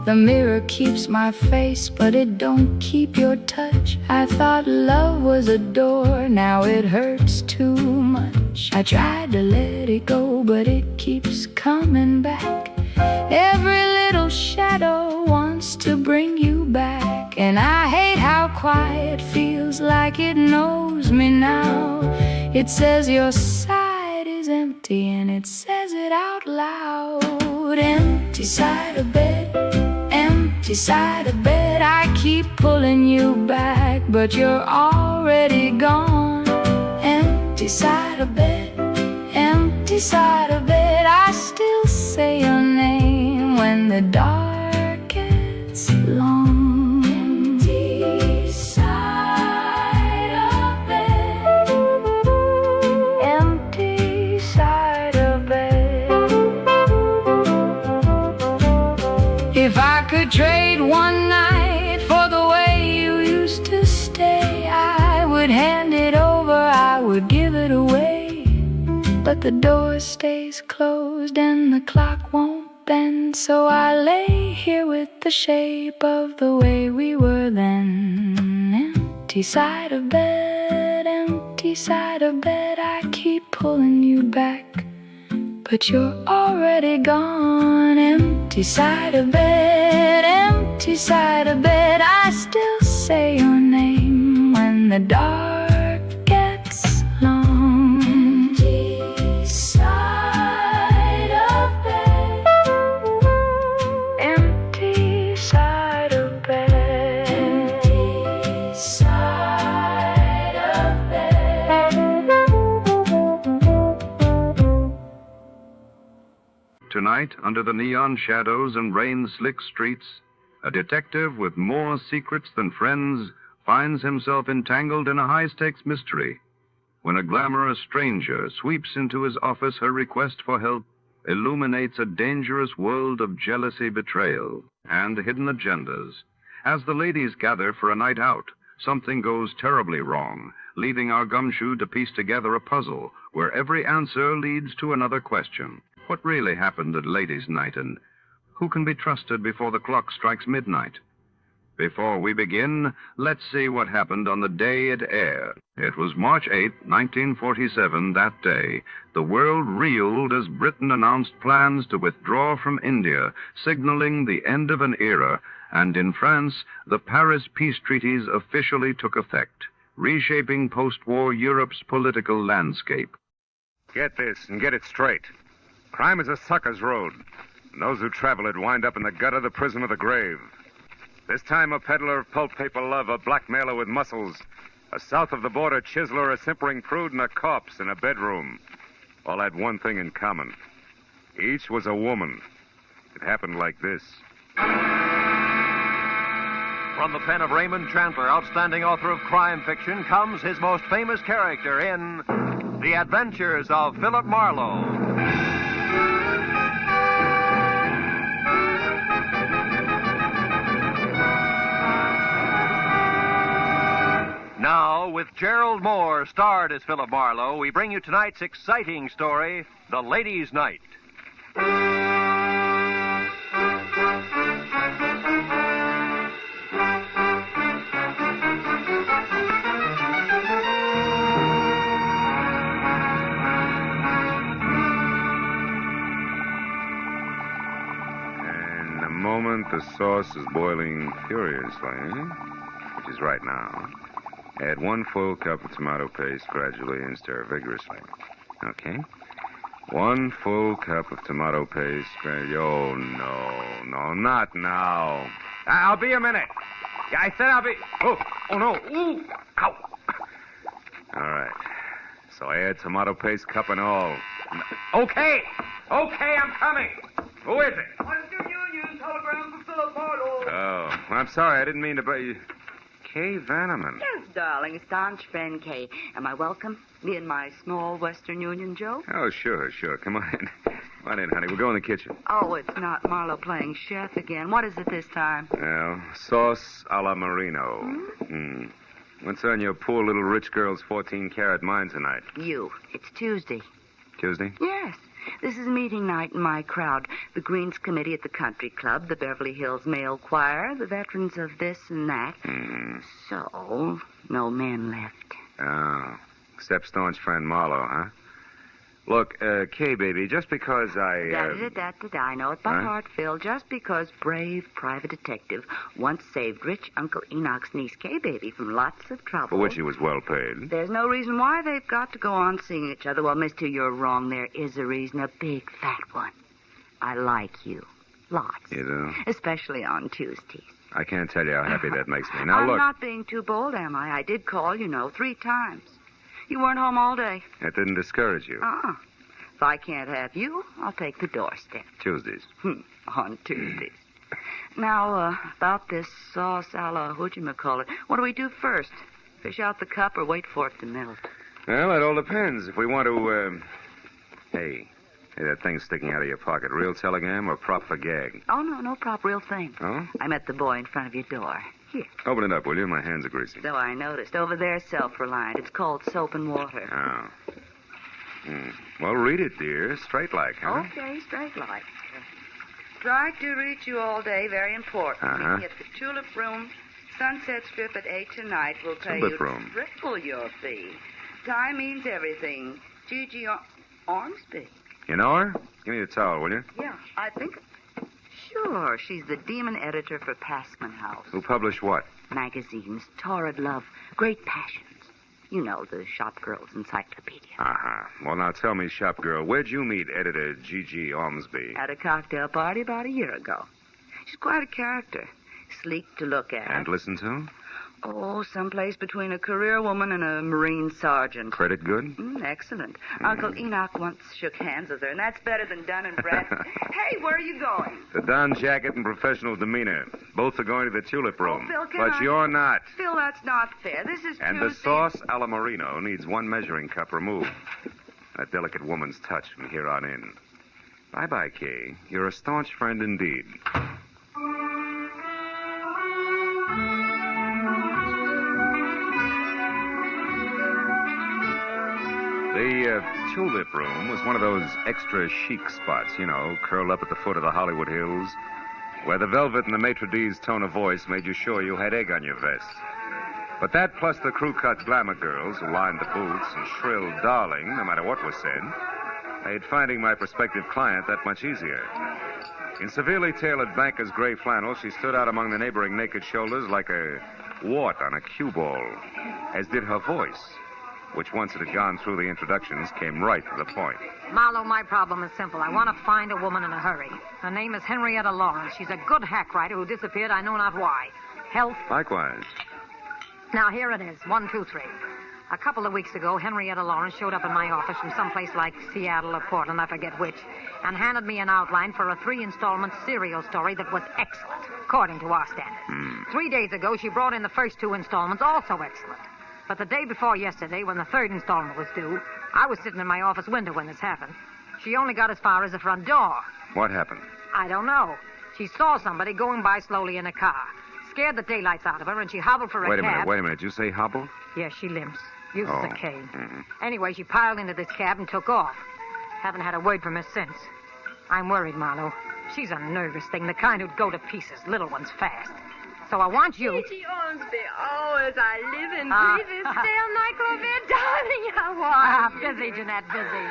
The mirror keeps my face, but it don't keep your touch. I thought love was a door, now it hurts too much. I tried to let it go, but it keeps coming back. Every little shadow wants to bring you back. And I hate how quiet feels like it knows me now. It says your side is empty, and it says it out loud. Empty side of bed, empty side of bed. I keep pulling you back, but you're already gone. Empty side of bed, empty side of bed. I still say your name when the dark gets long. Empty side of bed, empty side of bed. If I could trade one night for the way you used to stay, I would hand it over, I would give it away. But the door stays closed and the clock won't bend, so I lay here with the shape of the way we were then. Empty side of bed, empty side of bed. I keep pulling you back, but you're already gone. Empty side of bed, empty side of bed. I still say your name when the dark gets long. Empty side of bed, empty side of bed, empty side of bed. Tonight, under the neon shadows and rain-slick streets, a detective with more secrets than friends finds himself entangled in a high-stakes mystery. When a glamorous stranger sweeps into his office, her request for help illuminates a dangerous world of jealousy, betrayal, and hidden agendas. As the ladies gather for a night out, something goes terribly wrong, leaving our gumshoe to piece together a puzzle where every answer leads to another question. What really happened at Ladies' Night, and who can be trusted before the clock strikes midnight? Before we begin, let's see what happened on the day it aired. It was March 8, 1947. That day, the world reeled as Britain announced plans to withdraw from India, signaling the end of an era, and in France, the Paris peace treaties officially took effect, reshaping post-war Europe's political landscape. Get this and get it straight. Crime is a sucker's road, and those who travel it wind up in the gutter, the prison, or the grave. This time a peddler of pulp paper love, a blackmailer with muscles, a south-of-the-border chiseler, a simpering prude, and a corpse in a bedroom. All had one thing in common. Each was a woman. It happened like this. From the pen of Raymond Chandler, outstanding author of crime fiction, comes his most famous character in The Adventures of Philip Marlowe. Now, with Gerald Moore starred as Philip Marlowe, we bring you tonight's exciting story, The Ladies' Night. And the moment the sauce is boiling furiously, is right now. Add 1 full cup of tomato paste gradually and stir vigorously. Okay. 1 full cup of tomato paste. Oh, no, not now. I'll be a minute. Yeah, I said I'll be... Oh, no. Ooh, ow. All right. So add tomato paste, cup and all. Okay, I'm coming. Who is it? Western Union, telegram for Philip Marlowe. Oh, I'm sorry. I didn't mean to... Kay Vanneman. Yes, darling. Staunch friend Kay. Am I welcome? Me and my small Western Union Joe? Oh, sure. Come on in. Come on in, honey. We'll go in the kitchen. Oh, it's not Marlowe playing chef again. What is it this time? Well, sauce a la Marino. What's on your poor little rich girl's 14-carat mind tonight? You. It's Tuesday. Tuesday? Yes. This is meeting night in my crowd. The Greens Committee at the Country Club, the Beverly Hills Male Choir, the veterans of this and that. So, no men left. Oh, except staunch friend Marlowe, huh? Look, Kay, baby, just because I... I know it by heart, Phil. Just because brave private detective once saved rich Uncle Enoch's niece, Kay, baby, from lots of trouble. For which he was well paid. There's no reason why they've got to go on seeing each other. Well, mister, you're wrong. There is a reason, a big fat one. I like you. Lots. You do? Especially on Tuesdays. I can't tell you how happy that makes me. Now, I'm look... not being too bold, am I? I did call, 3 times. You weren't home all day. That didn't discourage you. If I can't have you, I'll take the doorstep. Tuesdays. On Tuesdays. Now, about this sauce a la whatchamacallit. What do we do first? Fish out the cup or wait for it to melt? Well, it all depends. If we want to, Hey, that thing sticking out of your pocket, real telegram or prop for gag? Oh, no prop, real thing. Oh? I met the boy in front of your door. Here. Open it up, will you? My hands are greasy. So I noticed. Over there, self-reliant. It's called soap and water. Oh. Well, read it, dear. Straight like, huh? Okay, straight like. Tried to reach you all day. Very important. Meet me at the Tulip Room, Sunset Strip at 8 tonight. We'll pay you triple your fee. Time means everything. Gigi Ormsby. You know her? Give me the towel, will you? Yeah, I think... Sure, she's the demon editor for Passman House. Who published what? Magazines, Torrid Love, Great Passions. You know, the shop girl's encyclopedia. Well, now tell me, shop girl, where'd you meet editor Gigi Ormsby? At a cocktail party about a year ago. She's quite a character. Sleek to look at. And listen to? Oh, someplace between a career woman and a Marine sergeant. Credit good? Excellent. Uncle Enoch once shook hands with her, and that's better than Dun and Bradstreet. Hey, where are you going? The Don jacket and professional demeanor. Both are going to the Tulip Room. Oh, Phil, but you're not. Phil, that's not fair. This is And Tuesday. the sauce a la Marino needs 1 measuring cup removed. That delicate woman's touch from here on in. Bye-bye, Kay. You're a staunch friend indeed. The Tulip Room was one of those extra chic spots, curled up at the foot of the Hollywood Hills, where the velvet and the maitre d's tone of voice made you sure you had egg on your vest. But that plus the crew-cut glamour girls who lined the booths and shrilled darling, no matter what was said, made finding my prospective client that much easier. In severely tailored banker's gray flannel, she stood out among the neighboring naked shoulders like a wart on a cue ball, as did her voice, which once it had gone through the introductions, came right to the point. Marlowe, my problem is simple. I want to find a woman in a hurry. Her name is Henrietta Lawrence. She's a good hack writer who disappeared, I know not why. Health? Likewise. Now, here it is. 1, 2, 3. A couple of weeks ago, Henrietta Lawrence showed up in my office from someplace like Seattle or Portland, I forget which, and handed me an outline for a 3-installment serial story that was excellent, according to our standards. 3 days ago, she brought in the first 2 installments, also excellent. But the day before yesterday, when the 3rd installment was due, I was sitting in my office window when this happened. She only got as far as the front door. What happened? I don't know. She saw somebody going by slowly in a car. Scared the daylights out of her, and she hobbled for a cab. Wait a minute. Did you say hobble? Yes, she limps. Uses a cane. Mm-hmm. Anyway, she piled into this cab and took off. Haven't had a word from her since. I'm worried, Marlowe. She's a nervous thing, the kind who'd go to pieces, little ones fast. So I want you... Gigi Ormsby, as I live and breathe this damn nightclub bed, darling, I want busy, Jeanette, busy.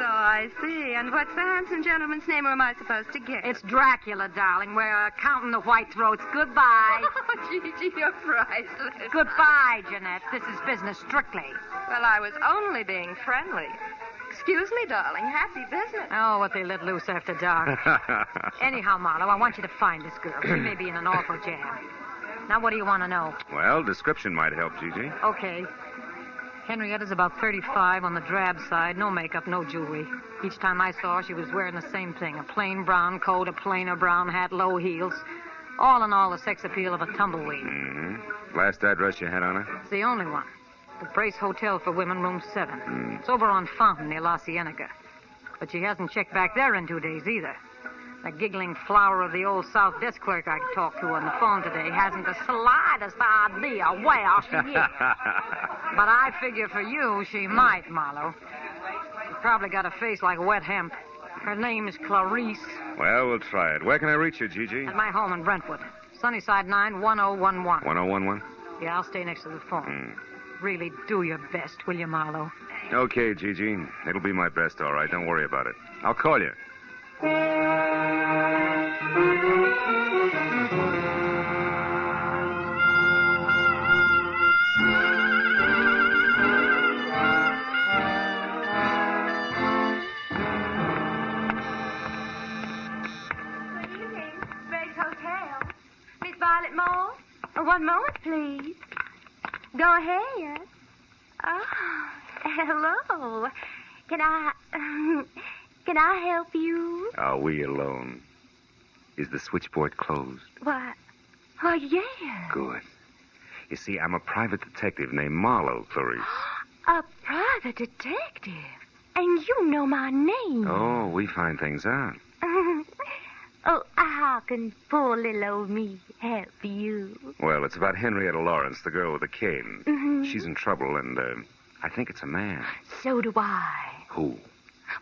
So I see. And what's the handsome gentleman's name, or am I supposed to guess? It's Dracula, darling. We're counting the white throats. Goodbye. Oh, Gigi, you're priceless. Goodbye, Jeanette. This is business strictly. Well, I was only being friendly. Excuse me, darling. Happy business. Oh, what they let loose after dark. Anyhow, Marlowe, I want you to find this girl. She may be in an awful jam. Now, what do you want to know? Well, description might help, Gigi. Okay. Henrietta's about 35 on the drab side. No makeup, no jewelry. Each time I saw her, she was wearing the same thing. A plain brown coat, a plainer brown hat, low heels. All in all, the sex appeal of a tumbleweed. Mm-hmm. Last address you had on her? It's the only one. The Brace Hotel for Women, room 7. It's over on Fountain near La Cienega. But she hasn't checked back there in 2 days either. The giggling flower of the old South desk clerk I talked to on the phone today hasn't the slightest idea where she is. But I figure for you, she might, Marlowe. She's probably got a face like wet hemp. Her name is Clarice. Well, we'll try it. Where can I reach you, Gigi? At my home in Brentwood. Sunnyside 9, 1011. 1011? Yeah, I'll stay next to the phone. Really do your best, will you, Marlowe? Okay, Gigi. It'll be my best, all right. Don't worry about it. I'll call you. Violet Moore? One moment, please. Go ahead. Oh, hello. Can I help you? Are we alone? Is the switchboard closed? Why, yeah. Good. You see, I'm a private detective named Marlowe, Clarice. A private detective? And you know my name. Oh, we find things out. Oh, how can poor little old me help you? Well, it's about Henrietta Lawrence, the girl with the cane. Mm-hmm. She's in trouble, and I think it's a man. So do I. Who?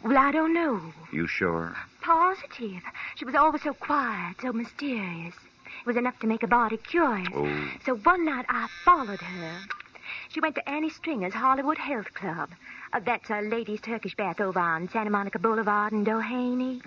Well, I don't know. You sure? Positive. She was always so quiet, so mysterious. It was enough to make a body curious. Oh. So one night I followed her. She went to Annie Stringer's Hollywood Health Club. That's a ladies' Turkish bath over on Santa Monica Boulevard in Doheny.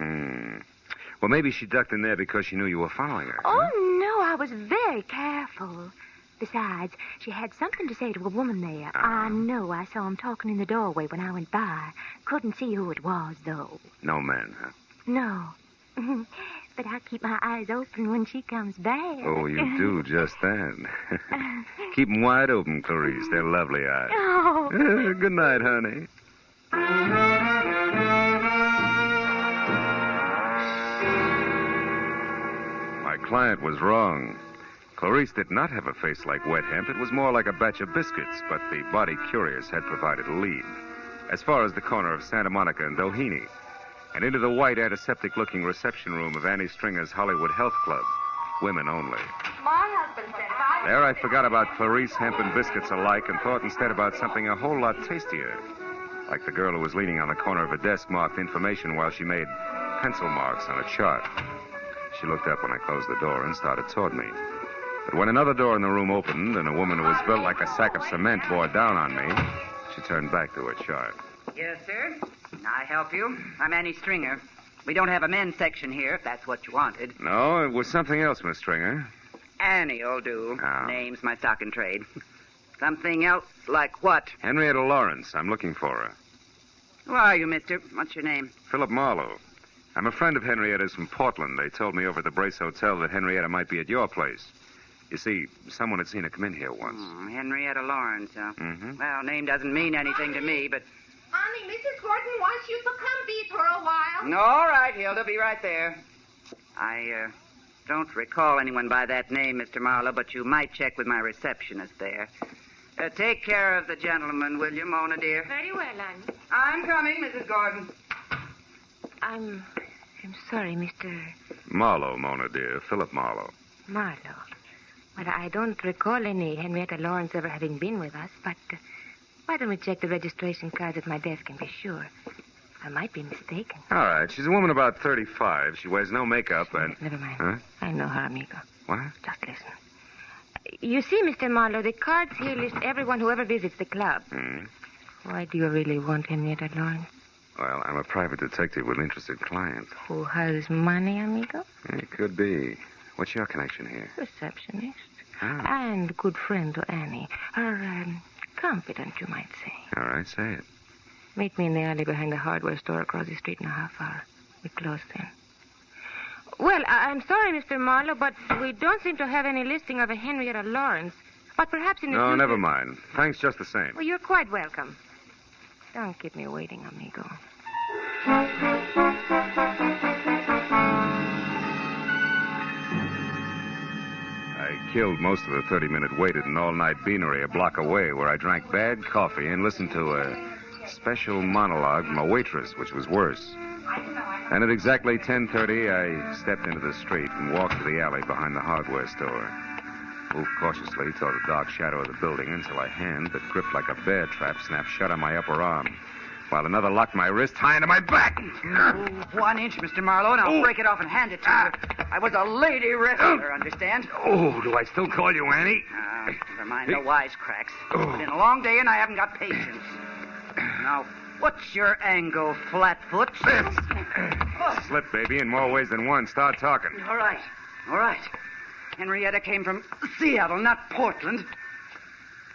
Well, maybe she ducked in there because she knew you were following her. Oh, no, I was very careful. Besides, she had something to say to a woman there. I know. I saw him talking in the doorway when I went by. Couldn't see who it was, though. No man, huh? No. But I keep my eyes open when she comes back. Oh, you do just that. Keep them wide open, Clarice. They're lovely eyes. Oh. Good night, honey. My client was wrong. Clarice did not have a face like wet hemp. It was more like a batch of biscuits, but the body curious had provided a lead. As far as the corner of Santa Monica and Doheny, and into the white, antiseptic-looking reception room of Annie Stringer's Hollywood Health Club. Women only. My husband said There I forgot about Clarice, hemp, and biscuits alike and thought instead about something a whole lot tastier. Like the girl who was leaning on the corner of a desk marked information while she made pencil marks on a chart. She looked up when I closed the door and started toward me. But when another door in the room opened and a woman who was built like a sack of cement bore down on me, she turned back to her chart. Yes, sir. Can I help you? I'm Annie Stringer. We don't have a men's section here, if that's what you wanted. No, it was something else, Miss Stringer. Annie'll do. Oh. Name's my stock and trade. Something else like what? Henrietta Lawrence. I'm looking for her. Who are you, mister? What's your name? Philip Marlowe. I'm a friend of Henrietta's from Portland. They told me over at the Brace Hotel that Henrietta might be at your place. You see, someone had seen her come in here once. Henrietta Lawrence, huh? Mm-hmm. Well, name doesn't mean anything to me, but... Honey, Mrs. Gordon wants you to come be for a while. All right, Hilda, be right there. I don't recall anyone by that name, Mr. Marlowe, but you might check with my receptionist there. Take care of the gentleman, will you, Mona, dear? Very well, Annie. I'm coming, Mrs. Gordon. I'm sorry, Mr. Marlowe, Mona, dear. Philip Marlowe. Marlowe. Well, I don't recall any Henrietta Lawrence ever having been with us, but why don't we check the registration cards at my desk and be sure? I might be mistaken. All right. She's a woman about 35. She wears no makeup and... Never mind. Huh? I know her, amigo. What? Just listen. You see, Mr. Marlowe, the cards here list everyone who ever visits the club. Why do you really want Henrietta Lawrence? Well, I'm a private detective with interested clients. Who has money, amigo? It could be. What's your connection here? Receptionist. Ah. And good friend to Annie. Her confidant, you might say. All right, say it. Meet me in the alley behind the hardware store across the street in a half hour. We close then. Well, I'm sorry, Mr. Marlowe, but we don't seem to have any listing of a Henrietta Lawrence. But perhaps in the No, future... never mind. Thanks just the same. Well, you're quite welcome. Don't keep me waiting, amigo. I killed most of the 30-minute wait at an all-night beanery a block away where I drank bad coffee and listened to a special monologue from a waitress, which was worse. And at exactly 10:30, I stepped into the street and walked to the alley behind the hardware store. Moved cautiously toward the dark shadow of the building until a hand that gripped like a bear trap snapped shut on my upper arm, while another locked my wrist high into my back. 1 inch, Mr. Marlowe, and I'll break it off and hand it to you. I was a lady wrestler, understand? Oh, do I still call you Annie? Never mind the wisecracks. It's been a long day, and I haven't got patience. Now, what's your angle, Flatfoot? Slip, baby, in more ways than one. Start talking. All right. Henrietta came from Seattle, not Portland.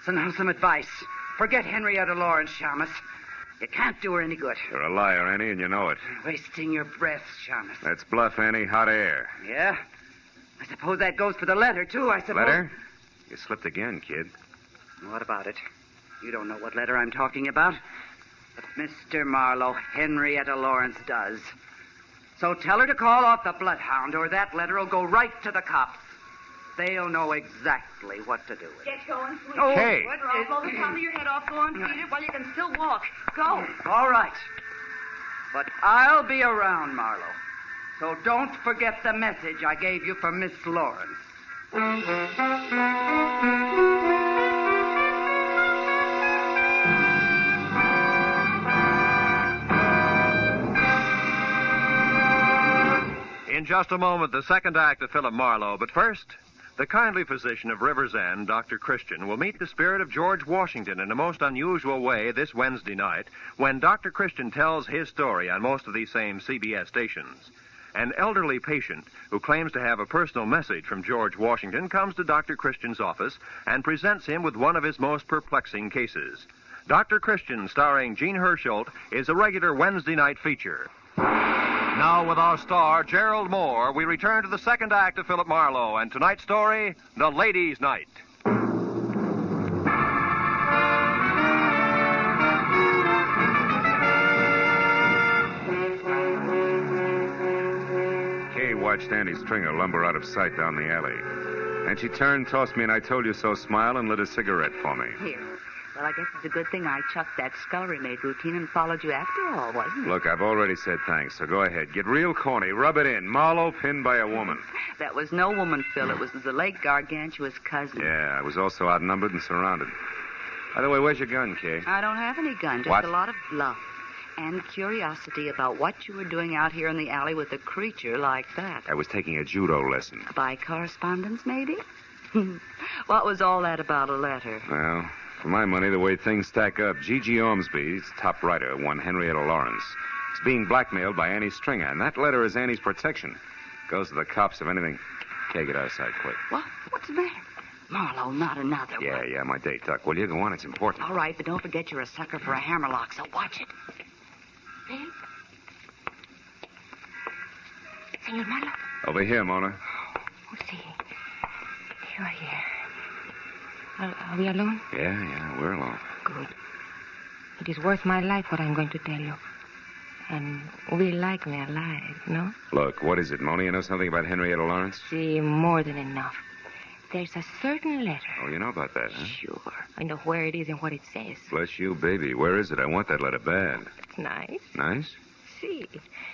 So now some advice. Forget Henrietta Lawrence, Shamus. You can't do her any good. You're a liar, Annie, and you know it. Wasting your breath, Shamus. That's bluff, Annie. Hot air. Yeah? I suppose that goes for the letter, too, I suppose. Letter? You slipped again, kid. What about it? You don't know what letter I'm talking about. But Mr. Marlowe, Henrietta Lawrence does. So tell her to call off the bloodhound, or that letter will go right to the cops. They'll know exactly what to do with it. Get going, sweetie. Oh, hey. What? Blow the top of your head off. Go on, feed it while you can still walk. Go. All right. But I'll be around, Marlowe. So don't forget the message I gave you for Miss Lawrence. In just a moment, the second act of Philip Marlowe. But first, the kindly physician of River's End, Dr. Christian, will meet the spirit of George Washington in a most unusual way this Wednesday night when Dr. Christian tells his story on most of these same CBS stations. An elderly patient who claims to have a personal message from George Washington comes to Dr. Christian's office and presents him with one of his most perplexing cases. Dr. Christian, starring Jean Hersholt, is a regular Wednesday night feature. Now, with our star, Gerald Moore, we return to the second act of Philip Marlowe and tonight's story, The Ladies' Night. Kay watched Annie Stringer lumber out of sight down the alley. And she turned, tossed me an I told you so smile, and lit a cigarette for me. Here. Well, I guess it's a good thing I chucked that scullery maid routine and followed you after all, wasn't it? Look, I've already said thanks, so go ahead. Get real corny. Rub it in. Marlowe pinned by a woman. That was no woman, Phil. It was the late gargantuous cousin. Yeah, I was also outnumbered and surrounded. By the way, where's your gun, Kay? I don't have any gun, just What? a lot of bluff and curiosity about what you were doing out here in the alley with a creature like that. I was taking a judo lesson. By correspondence, maybe? What was all that about a letter? Well, for my money, the way things stack up, Gigi Ormsby's top writer, one Henrietta Lawrence, is being blackmailed by Annie Stringer, and that letter is Annie's protection. Goes to the cops if anything. Kay, get outside quick. What? What's the matter? Marlowe, not another one. Yeah, my date, Duck. Will you go on? It's important. All right, but don't forget you're a sucker for a hammerlock, so watch it. Phil? Senor Marlowe? Over here, Mona. Oh, see. You are here. Are we alone? Yeah, we're alone. Good. It is worth my life what I'm going to tell you. And we like me alive, no? Look, what is it, Mona? You know something about Henrietta Lawrence? See, more than enough. There's a certain letter. Oh, you know about that, huh? Sure. I know where it is and what it says. Bless you, baby. Where is it? I want that letter bad. It's nice. Nice? See,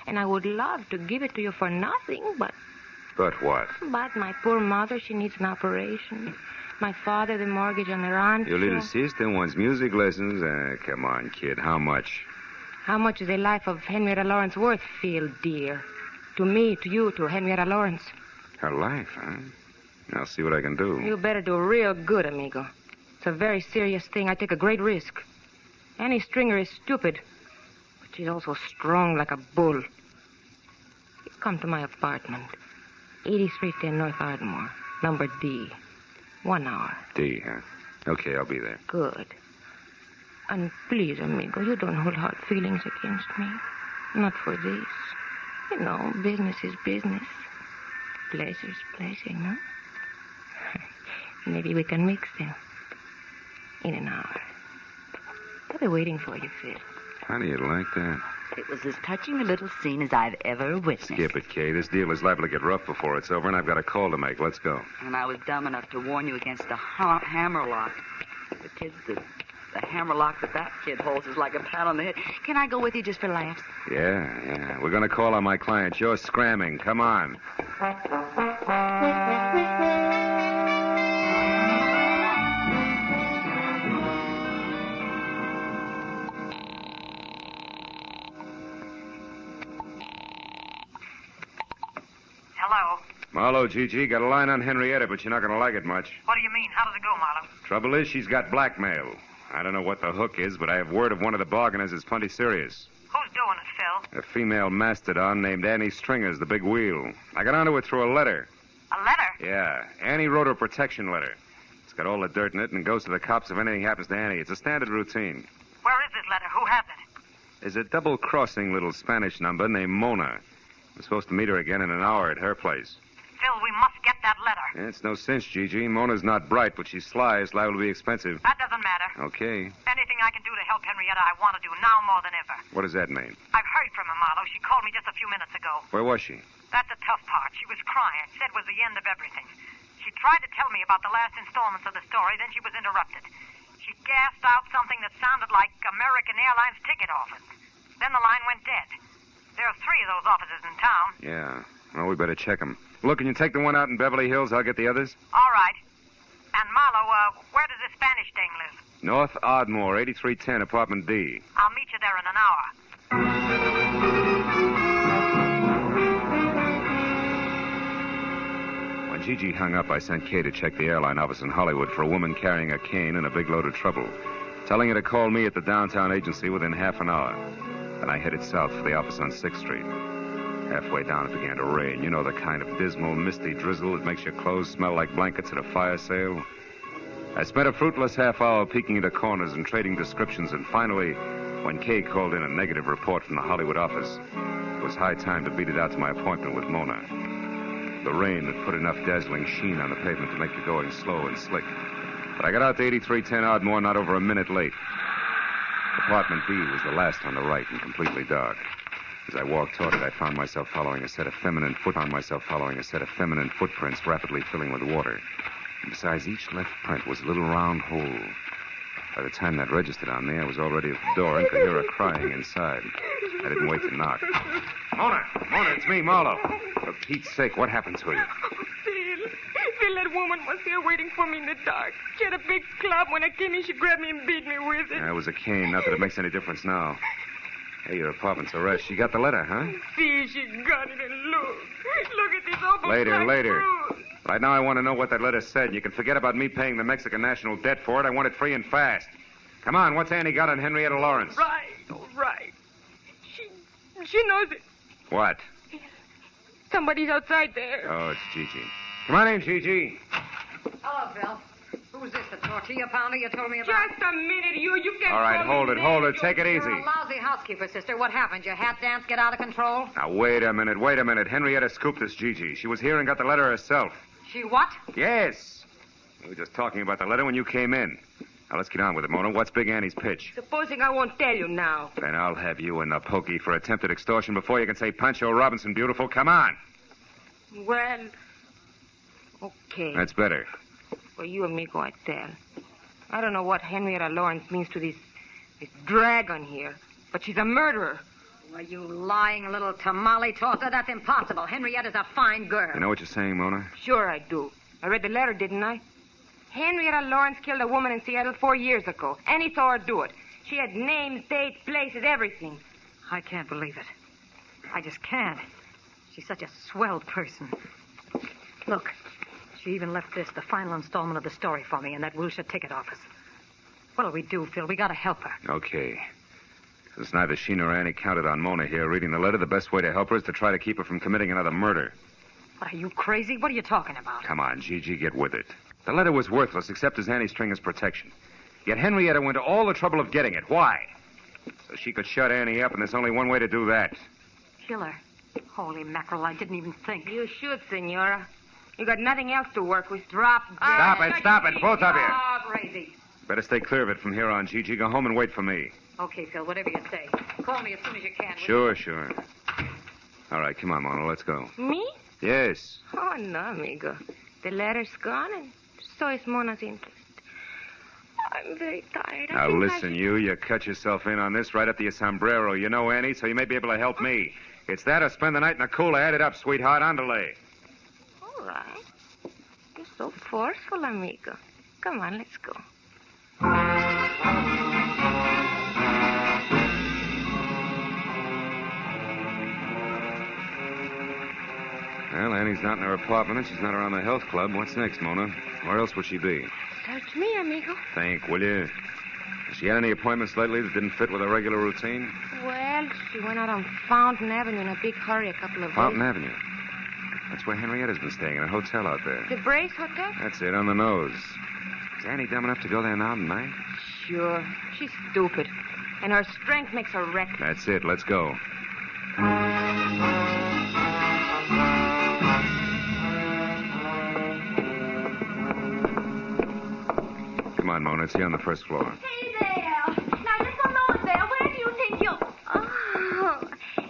and I would love to give it to you for nothing, but... But what? But my poor mother, she needs an operation. My father, the mortgage on their aunt. Your little sister wants music lessons? Come on, kid. How much? How much is the life of Henrietta Lawrence worth, Phil, dear? To me, to you, to Henrietta Lawrence. Her life, huh? I'll see what I can do. You better do real good, amigo. It's a very serious thing. I take a great risk. Annie Stringer is stupid. But She's also strong like a bull. You come to my apartment, 8310 North Ardmore, number D. 1 hour. D, huh? Okay, I'll be there. Good. And please, amigo, you don't hold hard feelings against me. Not for this. You know, business is business. Pleasure's pleasure, no? Maybe we can mix them. In an hour. I'll be waiting for you, Phil. How do you like that? It was as touching a little scene as I've ever witnessed. Skip it, Kay. This deal is liable to get rough before it's over, and I've got a call to make. Let's go. And I was dumb enough to warn you against the hammerlock. The hammerlock that kid holds is like a pat on the head. Can I go with you just for laughs? Yeah. We're going to call on my client. You're scramming. Come on. Hello? Marlowe, Gigi, got a line on Henrietta, but you're not going to like it much. What do you mean? How does it go, Marlowe? Trouble is, she's got blackmail. I don't know what the hook is, but I have word of one of the bargainers is plenty serious. Who's doing it, Phil? A female mastodon named Annie Stringer's the big wheel. I got onto it through a letter. A letter? Yeah. Annie wrote her protection letter. It's got all the dirt in it and goes to the cops if anything happens to Annie. It's a standard routine. Where is this letter? Who has it? There's a double-crossing little Spanish number named Mona. I'm supposed to meet her again in an hour at her place. Phil, we must get that letter. Yeah, it's no cinch, Gigi. Mona's not bright, but she's sly. It's liable to be expensive. That doesn't matter. Okay. Anything I can do to help Henrietta, I want to do now more than ever. What does that mean? I've heard from her, Marlowe. She called me just a few minutes ago. Where was she? That's the tough part. She was crying. Said it was the end of everything. She tried to tell me about the last installments of the story, then she was interrupted. She gasped out something that sounded like American Airlines ticket office. Then the line went dead. There are 3 of those offices in town. Yeah. Well, we better check them. Look, can you take the one out in Beverly Hills? I'll get the others. All right. And Marlowe, where does this Spanish dame live? North Ardmore, 8310, apartment D. I'll meet you there in an hour. When Gigi hung up, I sent Kay to check the airline office in Hollywood for a woman carrying a cane and a big load of trouble, telling her to call me at the downtown agency within half an hour. Then I headed south for the office on 6th Street. Halfway down, it began to rain. You know, the kind of dismal, misty drizzle that makes your clothes smell like blankets at a fire sale. I spent a fruitless half hour peeking into corners and trading descriptions, and finally, when Kay called in a negative report from the Hollywood office, it was high time to beat it out to my appointment with Mona. The rain had put enough dazzling sheen on the pavement to make the going slow and slick. But I got out to 8310 Ardmore not over a minute late. Apartment B was the last on the right and completely dark. As I walked toward it, I found myself following a set of feminine footprints rapidly filling with water. And besides each left print was a little round hole. By the time that registered on me, I was already at the door and could hear her crying inside. I didn't wait to knock. Mona, it's me, Marlowe. For Pete's sake, what happened to you? Phil, that woman was here waiting for me in the dark. She had a big club. When I came in, she grabbed me and beat me with it. It was a cane. Not that it makes any difference now. Hey, your apartment's a rest. She got the letter, huh? See, she got it, and look. Look at this awful Later. bruise. Right now I want to know what that letter said. You can forget about me paying the Mexican national debt for it. I want it free and fast. Come on, what's Annie got on Henrietta Lawrence? Right. She knows it. What? Somebody's outside there. Oh, it's Gigi. Come on in, Gigi. Hello, Phil. Who's this, the tortilla pounder you told me about? Just a minute, you can't... All right, hold it. Take it easy. You're a lousy housekeeper, sister. What happened? Your hat dance get out of control? Now, wait a minute. Henrietta scooped this Gigi. She was here and got the letter herself. She what? Yes. We were just talking about the letter when you came in. Now, let's get on with it, Mona. What's Big Annie's pitch? Supposing I won't tell you now. Then I'll have you in the pokey for attempted extortion before you can say Pancho Robinson beautiful. Come on. Well, okay. That's better. For you, amigo, I tell. I don't know what Henrietta Lawrence means to this dragon here, but she's a murderer. Well, you lying little tamale tosser. That's impossible. Henrietta's a fine girl. You know what you're saying, Mona? Sure I do. I read the letter, didn't I? Henrietta Lawrence killed a woman in Seattle 4 years ago. Annie saw her do it. She had names, dates, places, everything. I can't believe it. I just can't. She's such a swell person. Look, she even left this, the final installment of the story, for me in that Wilshire ticket office. What'll we do, Phil? We gotta help her. Okay. Since neither she nor Annie counted on Mona here reading the letter, the best way to help her is to try to keep her from committing another murder. What, are you crazy? What are you talking about? Come on, Gigi, get with it. The letter was worthless except as Annie Stringer's protection. Yet Henrietta went to all the trouble of getting it. Why? So she could shut Annie up, and there's only one way to do that. Kill her. Holy mackerel, I didn't even think. You should, Senora. You got nothing else to work with. Drop dead. Stop it, both of you. Oh, crazy. Better stay clear of it from here on, Gigi. Go home and wait for me. Okay, Phil, whatever you say. Call me as soon as you can. Sure. All right, come on, Mona, let's go. Me? Yes. Oh, no, amigo. The letter's gone, and so is Mona's interest. I'm very tired. Now, listen, you cut yourself in on this right up to your sombrero. You know, Annie, so you may be able to help me. It's that or spend the night in a cooler. Add it up, sweetheart. Andale. All right. You're so forceful, amigo. Come on, let's go. Well, Annie's not in her apartment, and she's not around the health club. What's next, Mona? Where else would she be? Search me, amigo. Think, will you? Has she had any appointments lately that didn't fit with her regular routine? Well, she went out on Fountain Avenue in a big hurry a couple of days. Fountain Avenue. That's where Henrietta's been staying, in a hotel out there. The Brace Hotel? That's it, on the nose. Is Annie dumb enough to go there now tonight? Sure. She's stupid. And her strength makes her reckless. That's it. Let's go. Come on, Mona. It's here on the first floor. Hey there. Now, just a moment there. Where do you think you'll... Oh,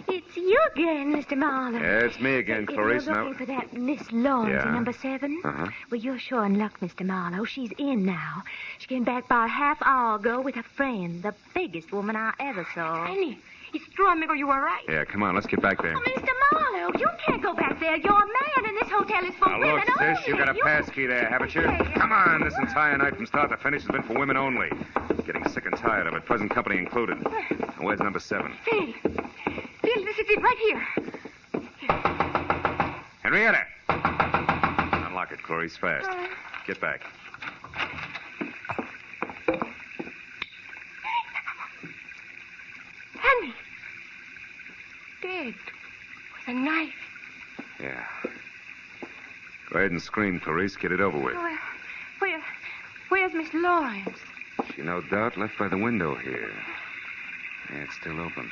it's you again, Mr. Marlowe. Yeah, it's me again, Clarice. You're looking for that Miss Lawrence in number 7? Uh-huh. Well, you're sure in luck, Mr. Marlowe. She's in now. She came back about a half hour ago with a friend, the biggest woman I ever saw. Annie, it's true, amigo. You were right. Yeah, come on. Let's get back there. Oh, Mr. Marlowe, you can't go back there. You're a man, and this hotel is for Now, women look, only. sis, you got a pass key there, haven't you? Come on. This entire night from start to finish has been for women only. Getting sick and tired of it, present company included. Now, where's number 7? Phil, this is it right here. Henrietta! Unlock it, Clarice, fast. Get back. Henry. Dead. With a knife. Yeah. Go ahead and scream, Clarice. Get it over with. Where's Miss Lawrence? She no doubt left by the window here. Yeah, it's still open.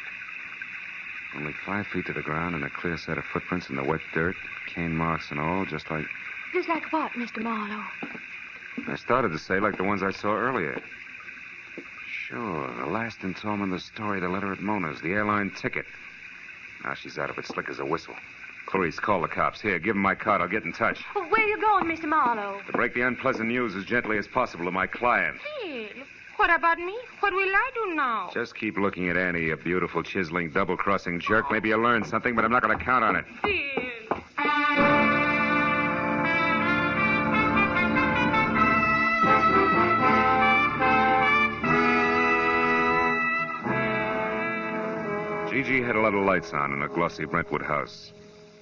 Only 5 feet to the ground and a clear set of footprints in the wet dirt, cane marks and all, just like... Just like what, Mr. Marlowe? I started to say like the ones I saw earlier. Sure, the last installment of the story, the letter at Mona's, the airline ticket. Now she's out of it slick as a whistle. Clarice, call the cops. Here, give them my card. I'll get in touch. Well, where are you going, Mr. Marlowe? To break the unpleasant news as gently as possible to my client. Phil, what about me? What will I do now? Just keep looking at Annie, you beautiful, chiseling, double-crossing jerk. Maybe you'll learn something, but I'm not going to count on it. Phil. Gigi had a lot of lights on in a glossy Brentwood house.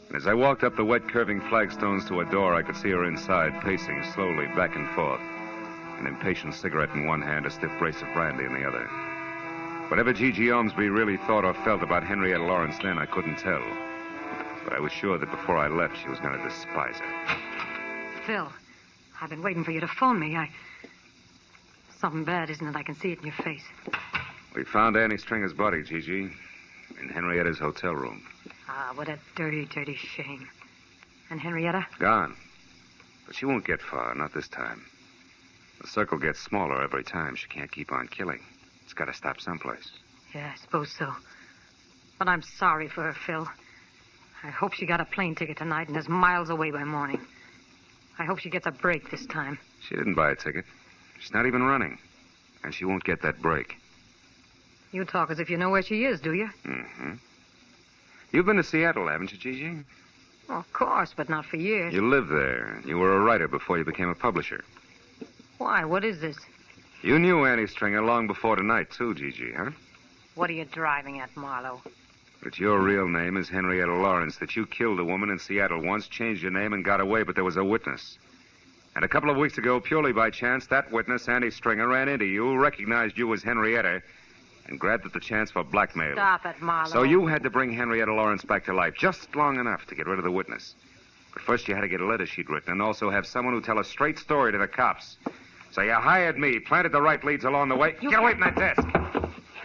And as I walked up the wet, curving flagstones to a door, I could see her inside, pacing slowly back and forth. An impatient cigarette in one hand, a stiff brace of brandy in the other. Whatever Gigi Ormsby really thought or felt about Henrietta Lawrence then, I couldn't tell. But I was sure that before I left, she was going to despise her. Phil, I've been waiting for you to phone me. Something bad, isn't it? I can see it in your face. We found Annie Stringer's body, Gigi, in Henrietta's hotel room. Ah, what a dirty, dirty shame. And Henrietta? Gone. But she won't get far, not this time. The circle gets smaller every time. She can't keep on killing. It's got to stop someplace. Yeah, I suppose so. But I'm sorry for her, Phil. I hope she got a plane ticket tonight and is miles away by morning. I hope she gets a break this time. She didn't buy a ticket. She's not even running. And she won't get that break. You talk as if you know where she is, do you? Mm-hmm. You've been to Seattle, haven't you, Gigi? Well, of course, but not for years. You lived there. You were a writer before you became a publisher. Why? What is this? You knew Annie Stringer long before tonight, too, Gigi, huh? What are you driving at, Marlowe? That your real name is Henrietta Lawrence, that you killed a woman in Seattle once, changed your name, and got away, but there was a witness. And a couple of weeks ago, purely by chance, that witness, Annie Stringer, ran into you, recognized you as Henrietta, and grabbed at the chance for blackmail. Stop it, Marlowe. So you had to bring Henrietta Lawrence back to life just long enough to get rid of the witness. But first you had to get a letter she'd written and also have someone who tell a straight story to the cops. So you hired me, planted the right leads along the way. Get away from that desk.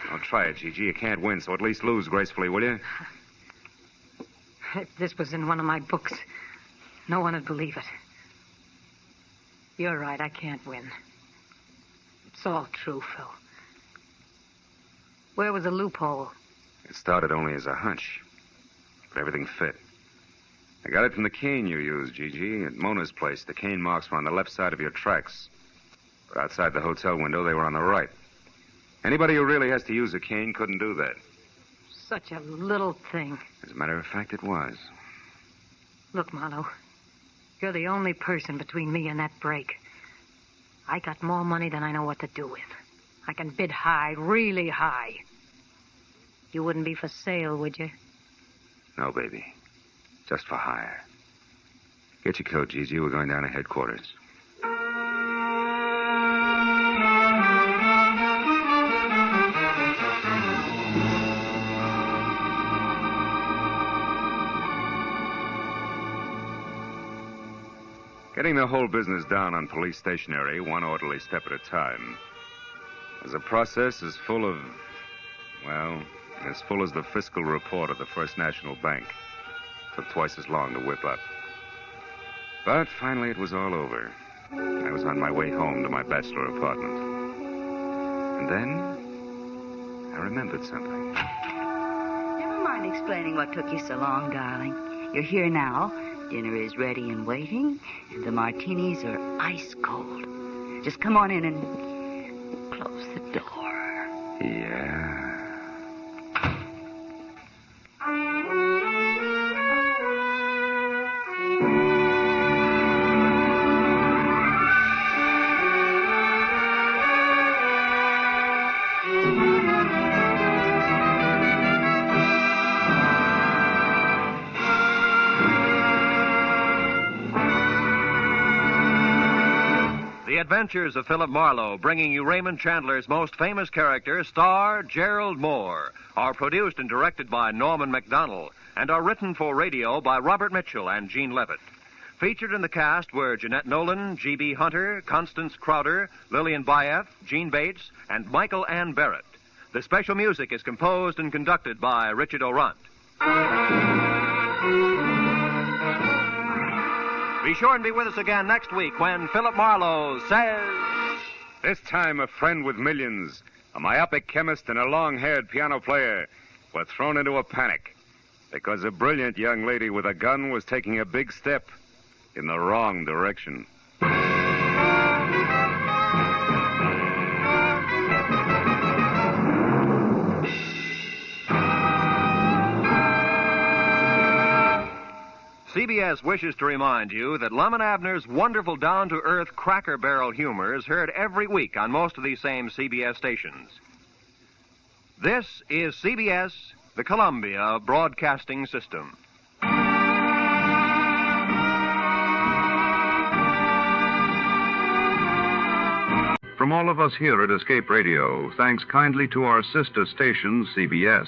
Don't try it, Gigi. You can't win, so at least lose gracefully, will you? If this was in one of my books, no one would believe it. You're right, I can't win. It's all true, Phil. Where was the loophole? It started only as a hunch, but everything fit. I got it from the cane you used, Gigi, at Mona's place. The cane marks were on the left side of your tracks. But outside the hotel window, they were on the right. Anybody who really has to use a cane couldn't do that. Such a little thing. As a matter of fact, it was. Look, Marlowe, you're the only person between me and that break. I got more money than I know what to do with. I can bid high, really high. You wouldn't be for sale, would you? No, baby. Just for hire. Get your coat, Gigi. We're going down to headquarters. Getting the whole business down on police stationery, one orderly step at a time, is a process as full of, well, as full as the fiscal report of the First National Bank. Took twice as long to whip up. But finally it was all over. I was on my way home to my bachelor apartment. And then I remembered something. Never mind explaining what took you so long, darling. You're here now. Dinner is ready and waiting, and the martinis are ice cold. Just come on in and close the door. Yeah. The Adventures of Philip Marlowe, bringing you Raymond Chandler's most famous character, star Gerald Moore, are produced and directed by Norman MacDonald and are written for radio by Robert Mitchell and Gene Levitt. Featured in the cast were Jeanette Nolan, G.B. Hunter, Constance Crowder, Lillian Bayef, Gene Bates, and Michael Ann Barrett. The special music is composed and conducted by Richard O'Runt. Be sure and be with us again next week when Philip Marlowe says... This time a friend with millions, a myopic chemist and a long-haired piano player were thrown into a panic because a brilliant young lady with a gun was taking a big step in the wrong direction. CBS wishes to remind you that Lum and Abner's wonderful down-to-earth Cracker Barrel humor is heard every week on most of these same CBS stations. This is CBS, the Columbia Broadcasting System. From all of us here at Escape Radio, thanks kindly to our sister station, CBS.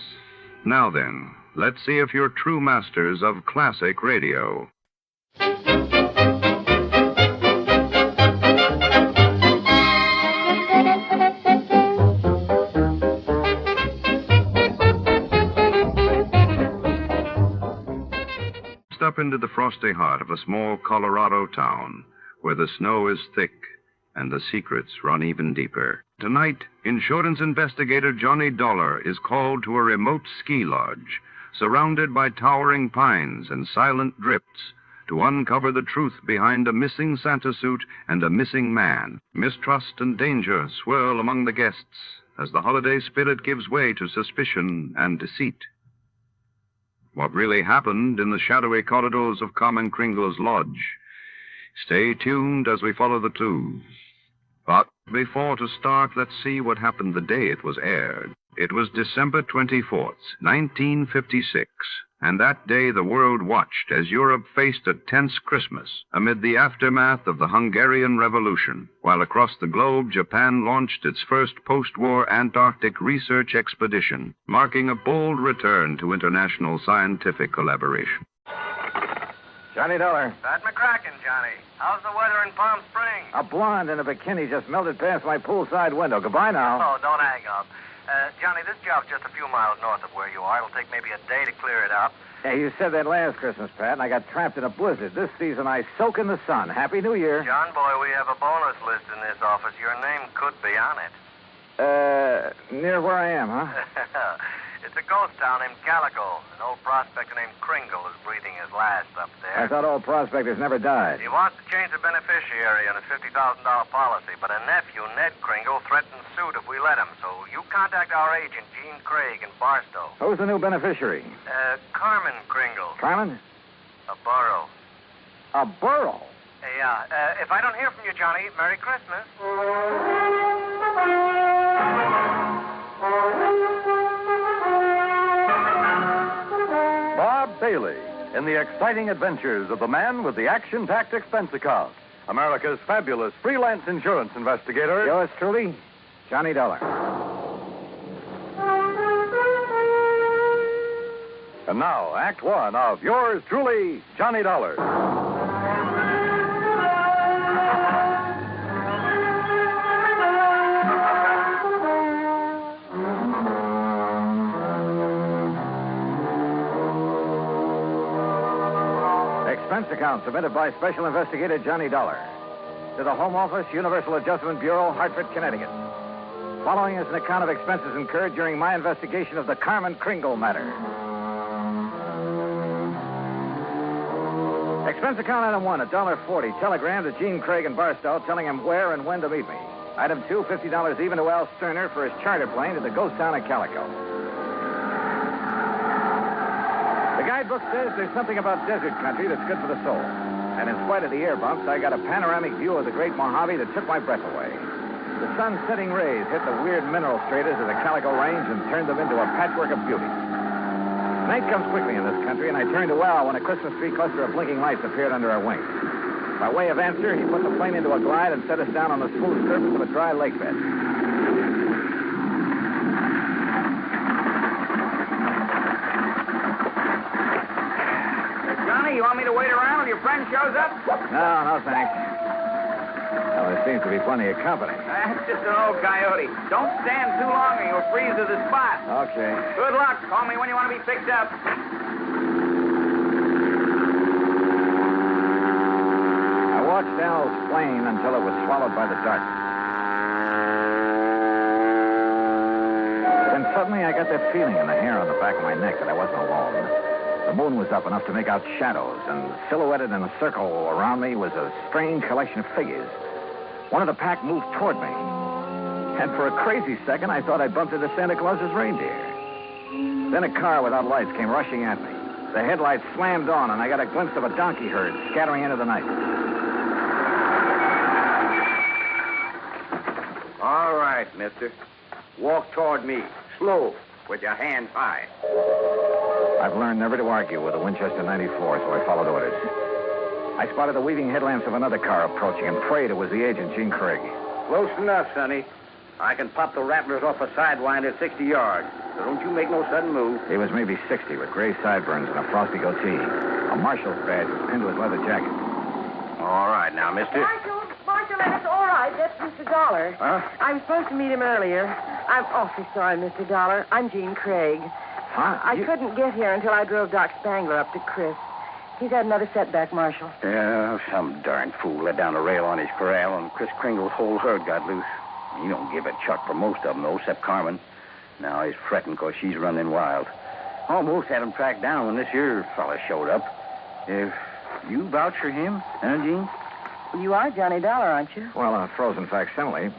Now then, let's see if you're true masters of classic radio. Step into the frosty heart of a small Colorado town where the snow is thick and the secrets run even deeper. Tonight, insurance investigator Johnny Dolar is called to a remote ski lodge surrounded by towering pines and silent drifts to uncover the truth behind a missing Santa suit and a missing man. Mistrust and danger swirl among the guests as the holiday spirit gives way to suspicion and deceit. What really happened in the shadowy corridors of Carmen Kringle's lodge? Stay tuned as we follow the clues. But before to start, let's see what happened the day it was aired. It was December 24th, 1956. And that day the world watched as Europe faced a tense Christmas amid the aftermath of the Hungarian Revolution, while across the globe Japan launched its first post-war Antarctic research expedition, marking a bold return to international scientific collaboration. Johnny Dolar. Pat McCracken, Johnny. How's the weather in Palm Springs? A blonde in a bikini just melted past my poolside window. Goodbye now. Oh, don't hang up. Johnny, this job's just a few miles north of where you are. It'll take maybe a day to clear it up. Yeah, you said that last Christmas, Pat, and I got trapped in a blizzard. This season I soak in the sun. Happy New Year. John boy, we have a bonus list in this office. Your name could be on it. Near where I am, huh? It's a ghost town named Calico. An old prospector named Kringle is breathing his last up there. I thought old prospectors never died. He wants to change the beneficiary on his $50,000 policy, but a nephew, Ned Kringle, threatens suit if we let him. So you contact our agent, Gene Craig, in Barstow. Who's the new beneficiary? Carmen Kringle. Carmen? A borough. A borough? Yeah. If I don't hear from you, Johnny, Merry Christmas. Bob Bailey in the exciting adventures of the man with the action-packed expense account, America's fabulous freelance insurance investigator. Yours truly, Johnny Dolar. And now, Act One of yours truly, Johnny Dolar. Expense account submitted by Special Investigator Johnny Dolar to the Home Office, Universal Adjustment Bureau, Hartford, Connecticut. Following is an account of expenses incurred during my investigation of the Carmen Kringle matter. Expense account item 1, $1.40. Telegram to Gene Craig in Barstow telling him where and when to meet me. Item 2, $50 even to Al Sterner for his charter plane to the ghost town of Calico. The guidebook says there's something about desert country that's good for the soul. And in spite of the air bumps, I got a panoramic view of the great Mojave that took my breath away. The sun's setting rays hit the weird mineral stratas of the Calico Range and turned them into a patchwork of beauty. Night comes quickly in this country, and I turned to Al when a Christmas tree cluster of blinking lights appeared under our wings. By way of answer, he put the plane into a glide and set us down on the smooth surface of a dry lake bed. Johnny, you want me to wait around till your friend shows up? No, thanks. Well, there seems to be plenty of company. That's just an old coyote. Don't stand too long or you'll freeze to the spot. Okay. Good luck. Call me when you want to be picked up. I watched Al's plane until it was swallowed by the darkness. Then suddenly I got that feeling in the hair on the back of my neck that I wasn't alone. The moon was up enough to make out shadows, and silhouetted in a circle around me was a strange collection of figures. One of the pack moved toward me. And for a crazy second, I thought I'd bumped into Santa Claus's reindeer. Then a car without lights came rushing at me. The headlights slammed on, and I got a glimpse of a donkey herd scattering into the night. All right, mister. Walk toward me. Slow, with your hands high. I've learned never to argue with a Winchester 94, so I followed orders. I spotted the weaving headlamps of another car approaching and prayed it was the agent, Gene Craig. Close enough, Sonny. I can pop the rattlers off a sidewinder at 60 yards. So don't you make no sudden move. He was maybe 60 with gray sideburns and a frosty goatee. A marshal's badge was pinned to his leather jacket. All right, now, mister. Marshal, it's all right. That's Mr. Dolar. Huh? I'm supposed to meet him earlier. I'm awfully sorry, Mr. Dolar. I'm Gene Craig. Huh? I couldn't get here until I drove Doc Spangler up to Chris. He's had another setback, Marshal. Yeah, some darn fool let down a rail on his corral, and Chris Kringle's whole herd got loose. He don't give a chuck for most of them, though, except Carmen. Now he's fretting because she's running wild. Almost had him tracked down when this here fella showed up. If you vouch for him, huh, Gene? You are Johnny Dolar, aren't you? Well, a frozen facsimile.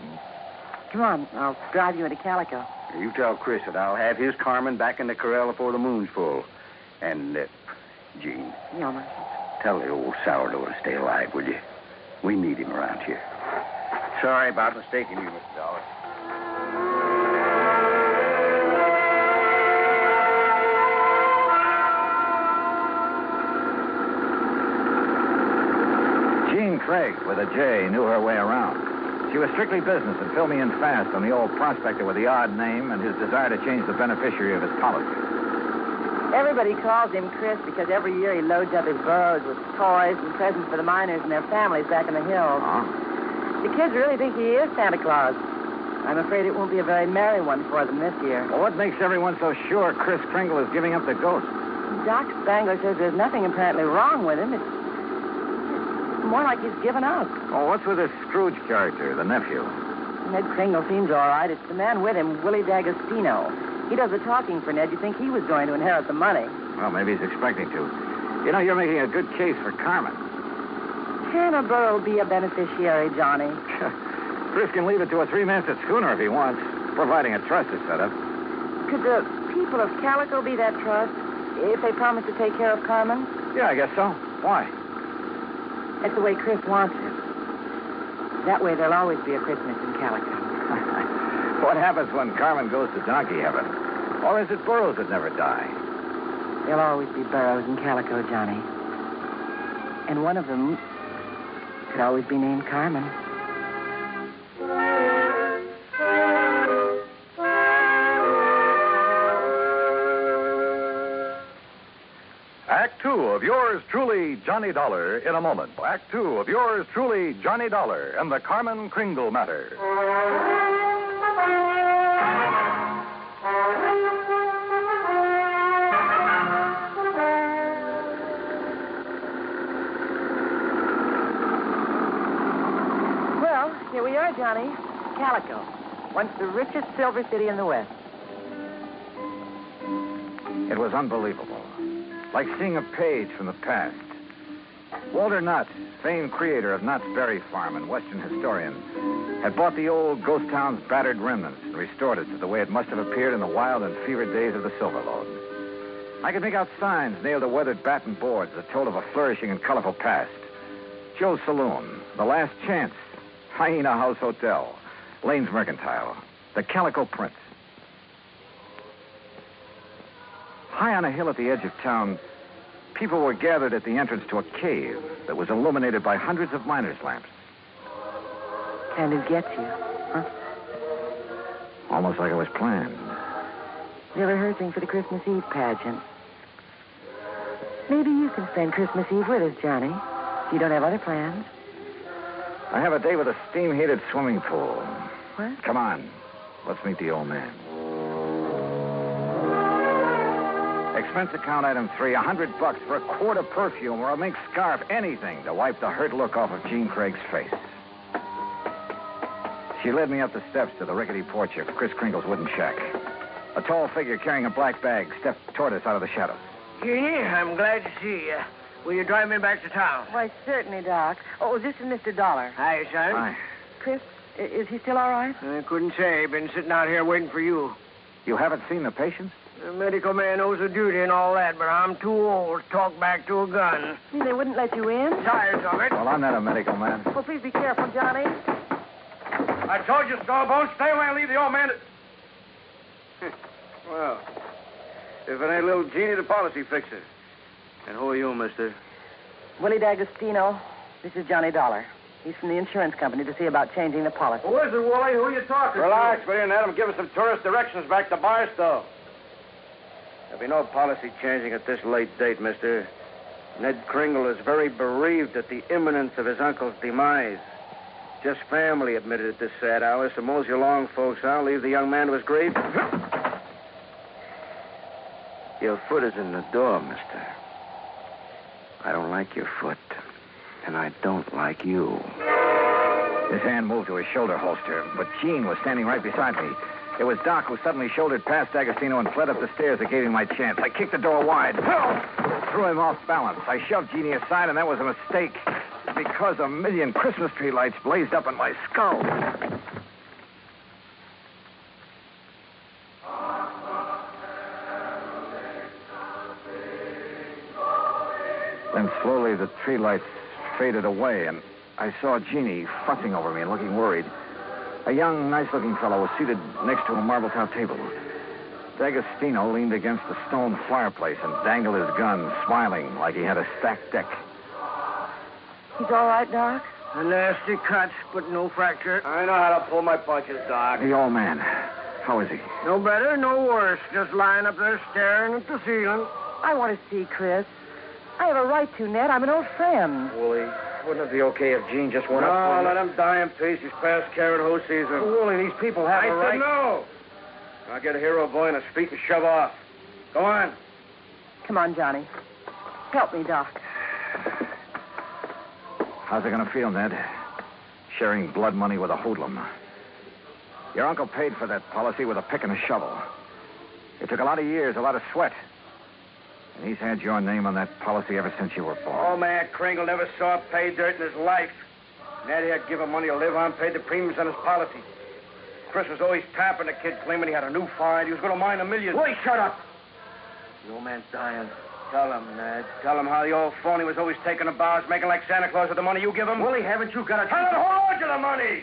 Come on, I'll drive you into Calico. You tell Chris that I'll have his Carmen back in the corral before the moon's full. And, Gene. Yeah, Marshal. Tell the old sourdough to stay alive, will you? We need him around here. Sorry about mistaking you, Mr. Dolar. Jean Craig, with a J, knew her way around. She was strictly business and filled me in fast on the old prospector with the odd name and his desire to change the beneficiary of his policy. Everybody calls him Chris because every year he loads up his burros with toys and presents for the miners and their families back in the hills. The kids really think he is Santa Claus. I'm afraid it won't be a very merry one for them this year. Well, what makes everyone so sure Chris Kringle is giving up the ghost? Doc Spangler says there's nothing apparently wrong with him. It's more like he's given up. Oh, what's with this Scrooge character, the nephew? Ned Kringle seems all right. It's the man with him, Willie D'Agostino. He does the talking for Ned. You'd think he was going to inherit the money. Well, maybe he's expecting to. You know, you're making a good case for Carmen. Hannibal will be a beneficiary, Johnny. Chris can leave it to a three-masted schooner if he wants, providing a trust is set up. Could the people of Calico be that trust if they promise to take care of Carmen? Yeah, I guess so. Why? That's the way Chris wants it. That way there'll always be a Christmas in Calico. What happens when Carmen goes to donkey heaven? Or is it burros that never die? There'll always be burros in Calico, Johnny. And one of them could always be named Carmen. Act two of yours truly, Johnny Dollar, in a moment. Act two of yours truly, Johnny Dollar, and the Carmen Kringle matter. Well, here we are, Johnny. Calico, once the richest silver city in the West. It was unbelievable. Like seeing a page from the past. Walter Nutt, famed creator of Nutt's Berry Farm and Western historian, had bought the old ghost town's battered remnants and restored it to the way it must have appeared in the wild and fevered days of the Silver Lode. I could make out signs nailed to weathered batten boards that told of a flourishing and colorful past. Joe's Saloon, The Last Chance, Hyena House Hotel, Lane's Mercantile, the Calico Prince. High on a hill at the edge of town, people were gathered at the entrance to a cave that was illuminated by hundreds of miners' lamps. Kind of gets you, huh? Almost like it was planned. They're rehearsing for the Christmas Eve pageant. Maybe you can spend Christmas Eve with us, Johnny, if you don't have other plans. I have a day with a steam-heated swimming pool. What? Come on. Let's meet the old man. Expense account item 3, $100 for a quart of perfume or a mink scarf, anything to wipe the hurt look off of Jean Craig's face. She led me up the steps to the rickety porch of Chris Kringle's wooden shack. A tall figure carrying a black bag stepped toward us out of the shadows. Jeannie, I'm glad to see you. Will you drive me back to town? Why, certainly, Doc. Oh, this is Mr. Dolar. Hi, son. Hi. Chris, is he still all right? I couldn't say. Been sitting out here waiting for you. You haven't seen the patient? The medical man knows the duty and all that, but I'm too old to talk back to a gun. They wouldn't let you in? Tired of it. Well, I'm not a medical man. Oh, please be careful, Johnny. I told you, Stallbone, stay away and leave the old man. Well, if it ain't little Jeannie, the policy fixer. And who are you, mister? Willie D'Agostino. This is Johnny Dollar. He's from the insurance company to see about changing the policy. Who is it, Wooly? Who are you talking Relax, will you, and let him give us some tourist directions back to Barstow. There'll be no policy changing at this late date, mister. Ned Kringle is very bereaved at the imminence of his uncle's demise. Just family admitted at this sad hour, so mosey along, folks. I'll leave the young man to his grief. Your foot is in the door, mister. I don't like your foot, and I don't like you. His hand moved to his shoulder holster, but Jean was standing right beside me. It was Doc who suddenly shouldered past D'Agostino and fled up the stairs that gave him my chance. I kicked the door wide. Threw him off balance. I shoved Jeannie aside, and that was a mistake because a million Christmas tree lights blazed up in my skull. Then slowly the tree lights faded away, and I saw Jeannie fussing over me and looking worried. A young, nice-looking fellow was seated next to a marble-top table. D'Agostino leaned against the stone fireplace and dangled his gun, smiling like he had a stacked deck. He's all right, Doc? A nasty cut, but no fracture. I know how to pull my punches, Doc. The old man. How is he? No better, no worse. Just lying up there staring at the ceiling. I want to see Chris. I have a right to, Ned. I'm an old friend. Wooly, wouldn't it be okay if Gene just went up? No, let him die in peace. He's past carrot hoe season. Wooly, these people have a right. I said no. I'll get a hero boy in his feet and shove off. Go on. Come on, Johnny. Help me, Doc. How's it going to feel, Ned? Sharing blood money with a hoodlum. Your uncle paid for that policy with a pick and a shovel. It took a lot of years, a lot of sweat. And he's had your name on that policy ever since you were born. Old man Kringle never saw pay dirt in his life. Ned had given money to live on, paid the premiums on his policy. Chris was always tapping the kid, claiming he had a new find. He was going to mine $1 million. Wait, shut up. The old man's dying. Tell him, Ned. Tell him how the old phony was always taking the bows, making like Santa Claus with the money you give him. Willie, haven't you got a... Tell him to hold on to the money!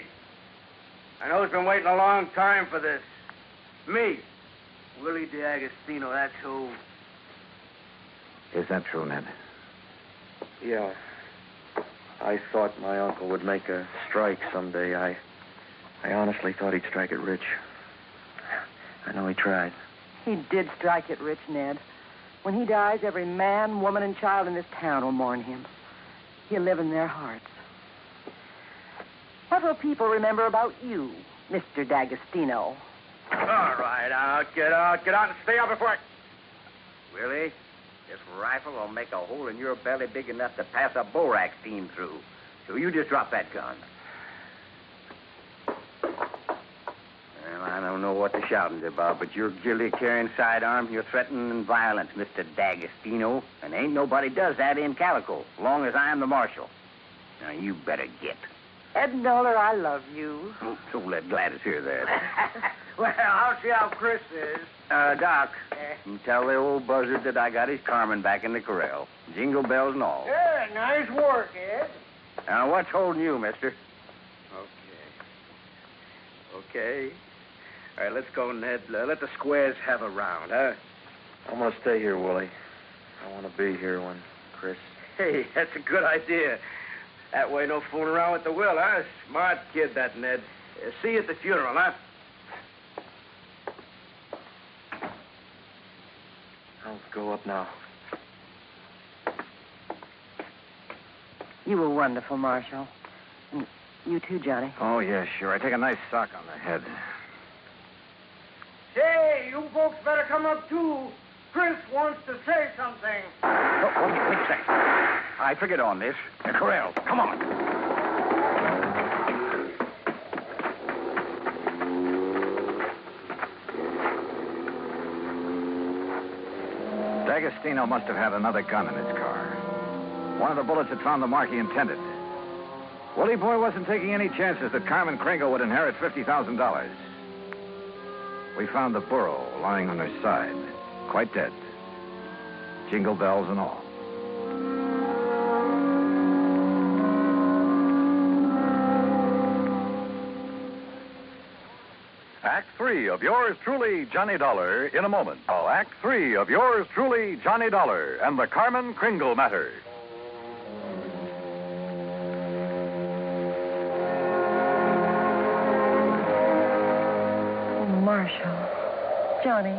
I know he's been waiting a long time for this. Me, Willie D'Agostino, that's who. Is that true, Ned? Yeah. I thought my uncle would make a strike someday. I honestly thought he'd strike it rich. I know he tried. He did strike it rich, Ned. When he dies, every man, woman, and child in this town will mourn him. He'll live in their hearts. What will people remember about you, Mr. D'Agostino? All right, get out and stay out before I... Willie, this rifle will make a hole in your belly big enough to pass a borax steam through. So you just drop that gun. Well, I don't know what the shouting's about, but you're guilty of carrying sidearms. You're threatening violence, Mr. D'Agostino. And ain't nobody does that in Calico, long as I'm the marshal. Now, you better get. Ed Dolar, I love you. Oh, so let Gladys hear that. Well, I'll see how Chris is. Doc, you tell the old buzzard that I got his Carmen back in the corral. Jingle bells and all. Yeah, nice work, Ed. Now, what's holding you, mister? Okay. All right, let's go, Ned. Let the squares have a round, huh? I'm going to stay here, Willie. I want to be here when Chris... Hey, that's a good idea. That way, no fooling around with the will, huh? Smart kid, that Ned. See you at the funeral, huh? I'll go up now. You were wonderful, Marshal. And you too, Johnny. Oh, yeah, sure. I take a nice sock on the head. Say, you folks better come up, too. Chris wants to say something. Oh, wait a second. I figured on this. The corral. Come on. D'Agostino must have had another gun in his car. One of the bullets had found the mark he intended. Willie Boy wasn't taking any chances that Carmen Kringle would inherit $50,000. We found the burro lying on her side, quite dead. Jingle bells and all. Act 3 of yours truly, Johnny Dollar, in a moment. Act 3 of yours truly, Johnny Dollar, and the Carmen Kringle matter. Oh, Marshal. Johnny,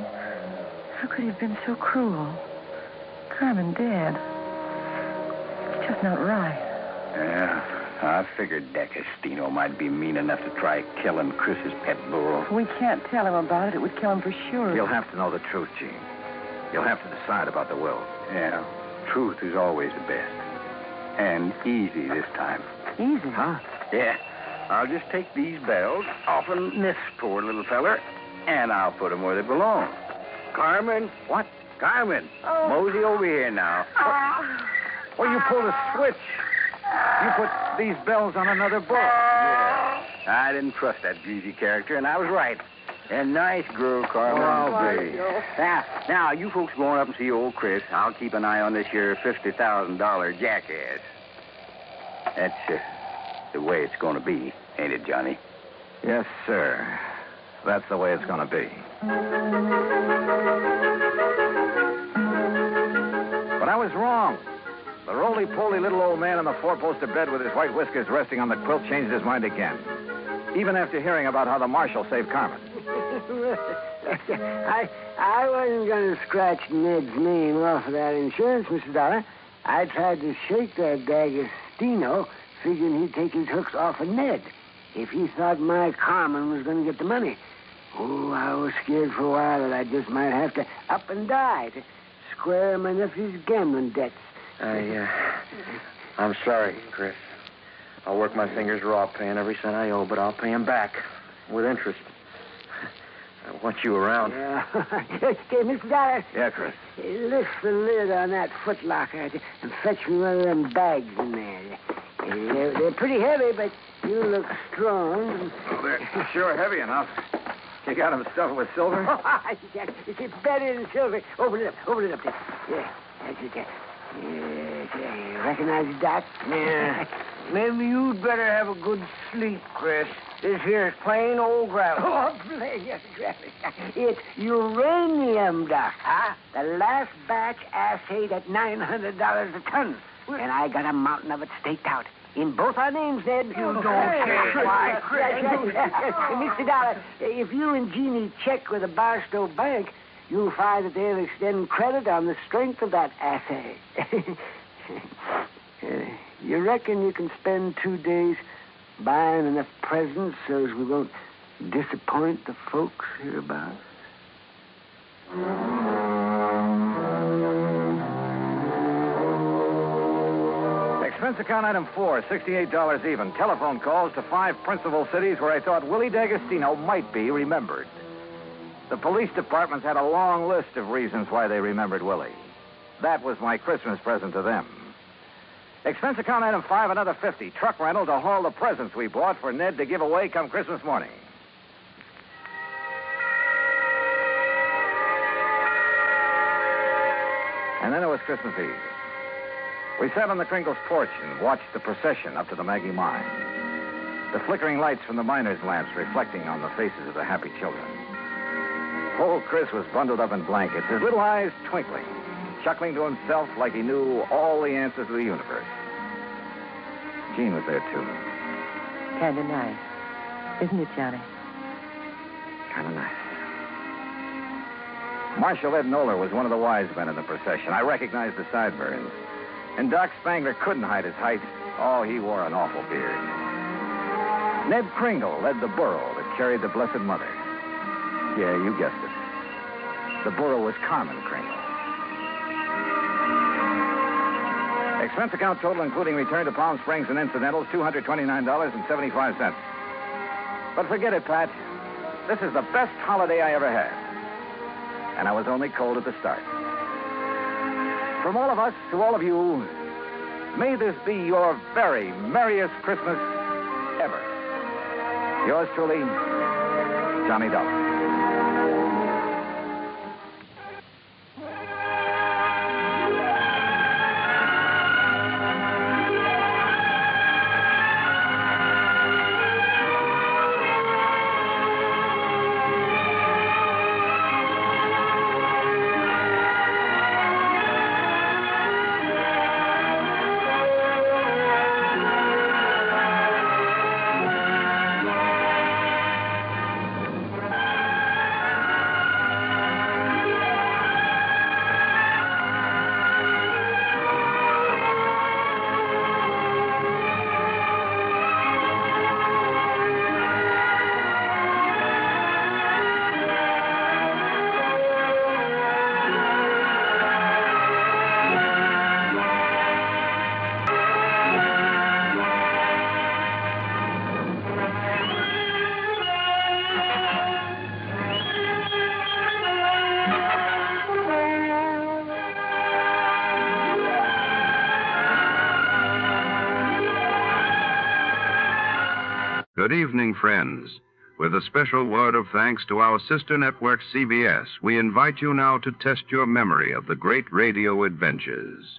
how could he have been so cruel? Carmen dead. It's just not right. Yeah, I figured D'Agostino might be mean enough to try killing Chris's pet burro. We can't tell him about it. It would kill him for sure. You'll have to know the truth, Gene. You'll have to decide about the will. Yeah, truth is always the best. And easy this time. Easy? Huh? Yeah. I'll just take these bells off of this poor little feller, and I'll put them where they belong. Carmen? What? Carmen? Oh. Mosey over here now. Well, you pulled a switch. You put these bells on another book. Yeah. I didn't trust that greasy character, and I was right. And nice girl, Carmen. I'll be. Now, you folks going up and see old Chris. I'll keep an eye on this here $50,000 jackass. That's the way it's going to be, ain't it, Johnny? Yes, sir. That's the way it's going to be. But I was wrong. The roly-poly little old man on the four-poster bed with his white whiskers resting on the quilt changed his mind again, even after hearing about how the marshal saved Carmen. I wasn't going to scratch Ned's name off of that insurance, Mr. Dollar. I tried to shake that D'Agostino, figuring he'd take his hooks off of Ned if he thought my Carmen was going to get the money. Oh, I was scared for a while that I just might have to up and die to square my nephew's gambling debts. I'm sorry, Chris. I'll work my fingers raw paying every cent I owe, but I'll pay him back with interest. I want you around. Okay, Mr. Dollar. Yeah, Chris. Lift the lid on that footlocker and fetch me one of them bags in there. They're pretty heavy, but you look strong. Well, they're sure heavy enough. You got them stuffed with silver? It's better than silver. Open it up there. Yeah, that's it there. You recognize the dot? Yeah. Maybe you'd better have a good sleep, Chris. This here's plain old gravel. Oh, plain gravel. It's uranium, Doc. Huh? The last batch assayed at $900 a ton. And I got a mountain of it staked out. In both our names, Ned. You don't care. Why, Chris? Mr. Dollar, if you and Jeannie check with the Barstow Bank, you'll find that they'll extend credit on the strength of that assay. You reckon you can spend 2 days buying enough presents so as we won't disappoint the folks hereabouts? Expense account item 4, $68 even. Telephone calls to 5 principal cities where I thought Willie D'Agostino might be remembered. The police departments had a long list of reasons why they remembered Willie. That was my Christmas present to them. Expense account item 5, another $50. Truck rental to haul the presents we bought for Ned to give away come Christmas morning. And then it was Christmas Eve. We sat on the Kringle's porch and watched the procession up to the Maggie mine. The flickering lights from the miners' lamps reflecting on the faces of the happy children. Old Chris was bundled up in blankets, his little eyes twinkling, chuckling to himself like he knew all the answers to the universe. Jean was there, too. Kind of nice. Isn't it, Johnny? Kind of nice. Marshal Ed Nolar was one of the wise men in the procession. I recognized the sideburns. And Doc Spangler couldn't hide his height. Oh, he wore an awful beard. Ned Kringle led the burro that carried the Blessed Mother. Yeah, you guessed it. The burro was Carmen Kringle. Expense account total, including return to Palm Springs and incidentals, $229.75. But forget it, Pat. This is the best holiday I ever had. And I was only cold at the start. From all of us to all of you, may this be your very merriest Christmas ever. Yours truly, Johnny Dollar. Good evening, friends. With a special word of thanks to our sister network, CBS, we invite you now to test your memory of the great radio adventures.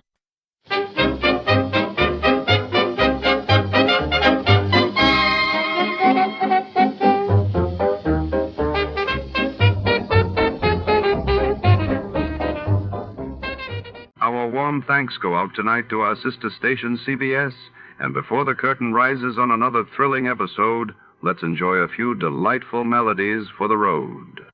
Our warm thanks go out tonight to our sister station, CBS. And before the curtain rises on another thrilling episode, let's enjoy a few delightful melodies for the road.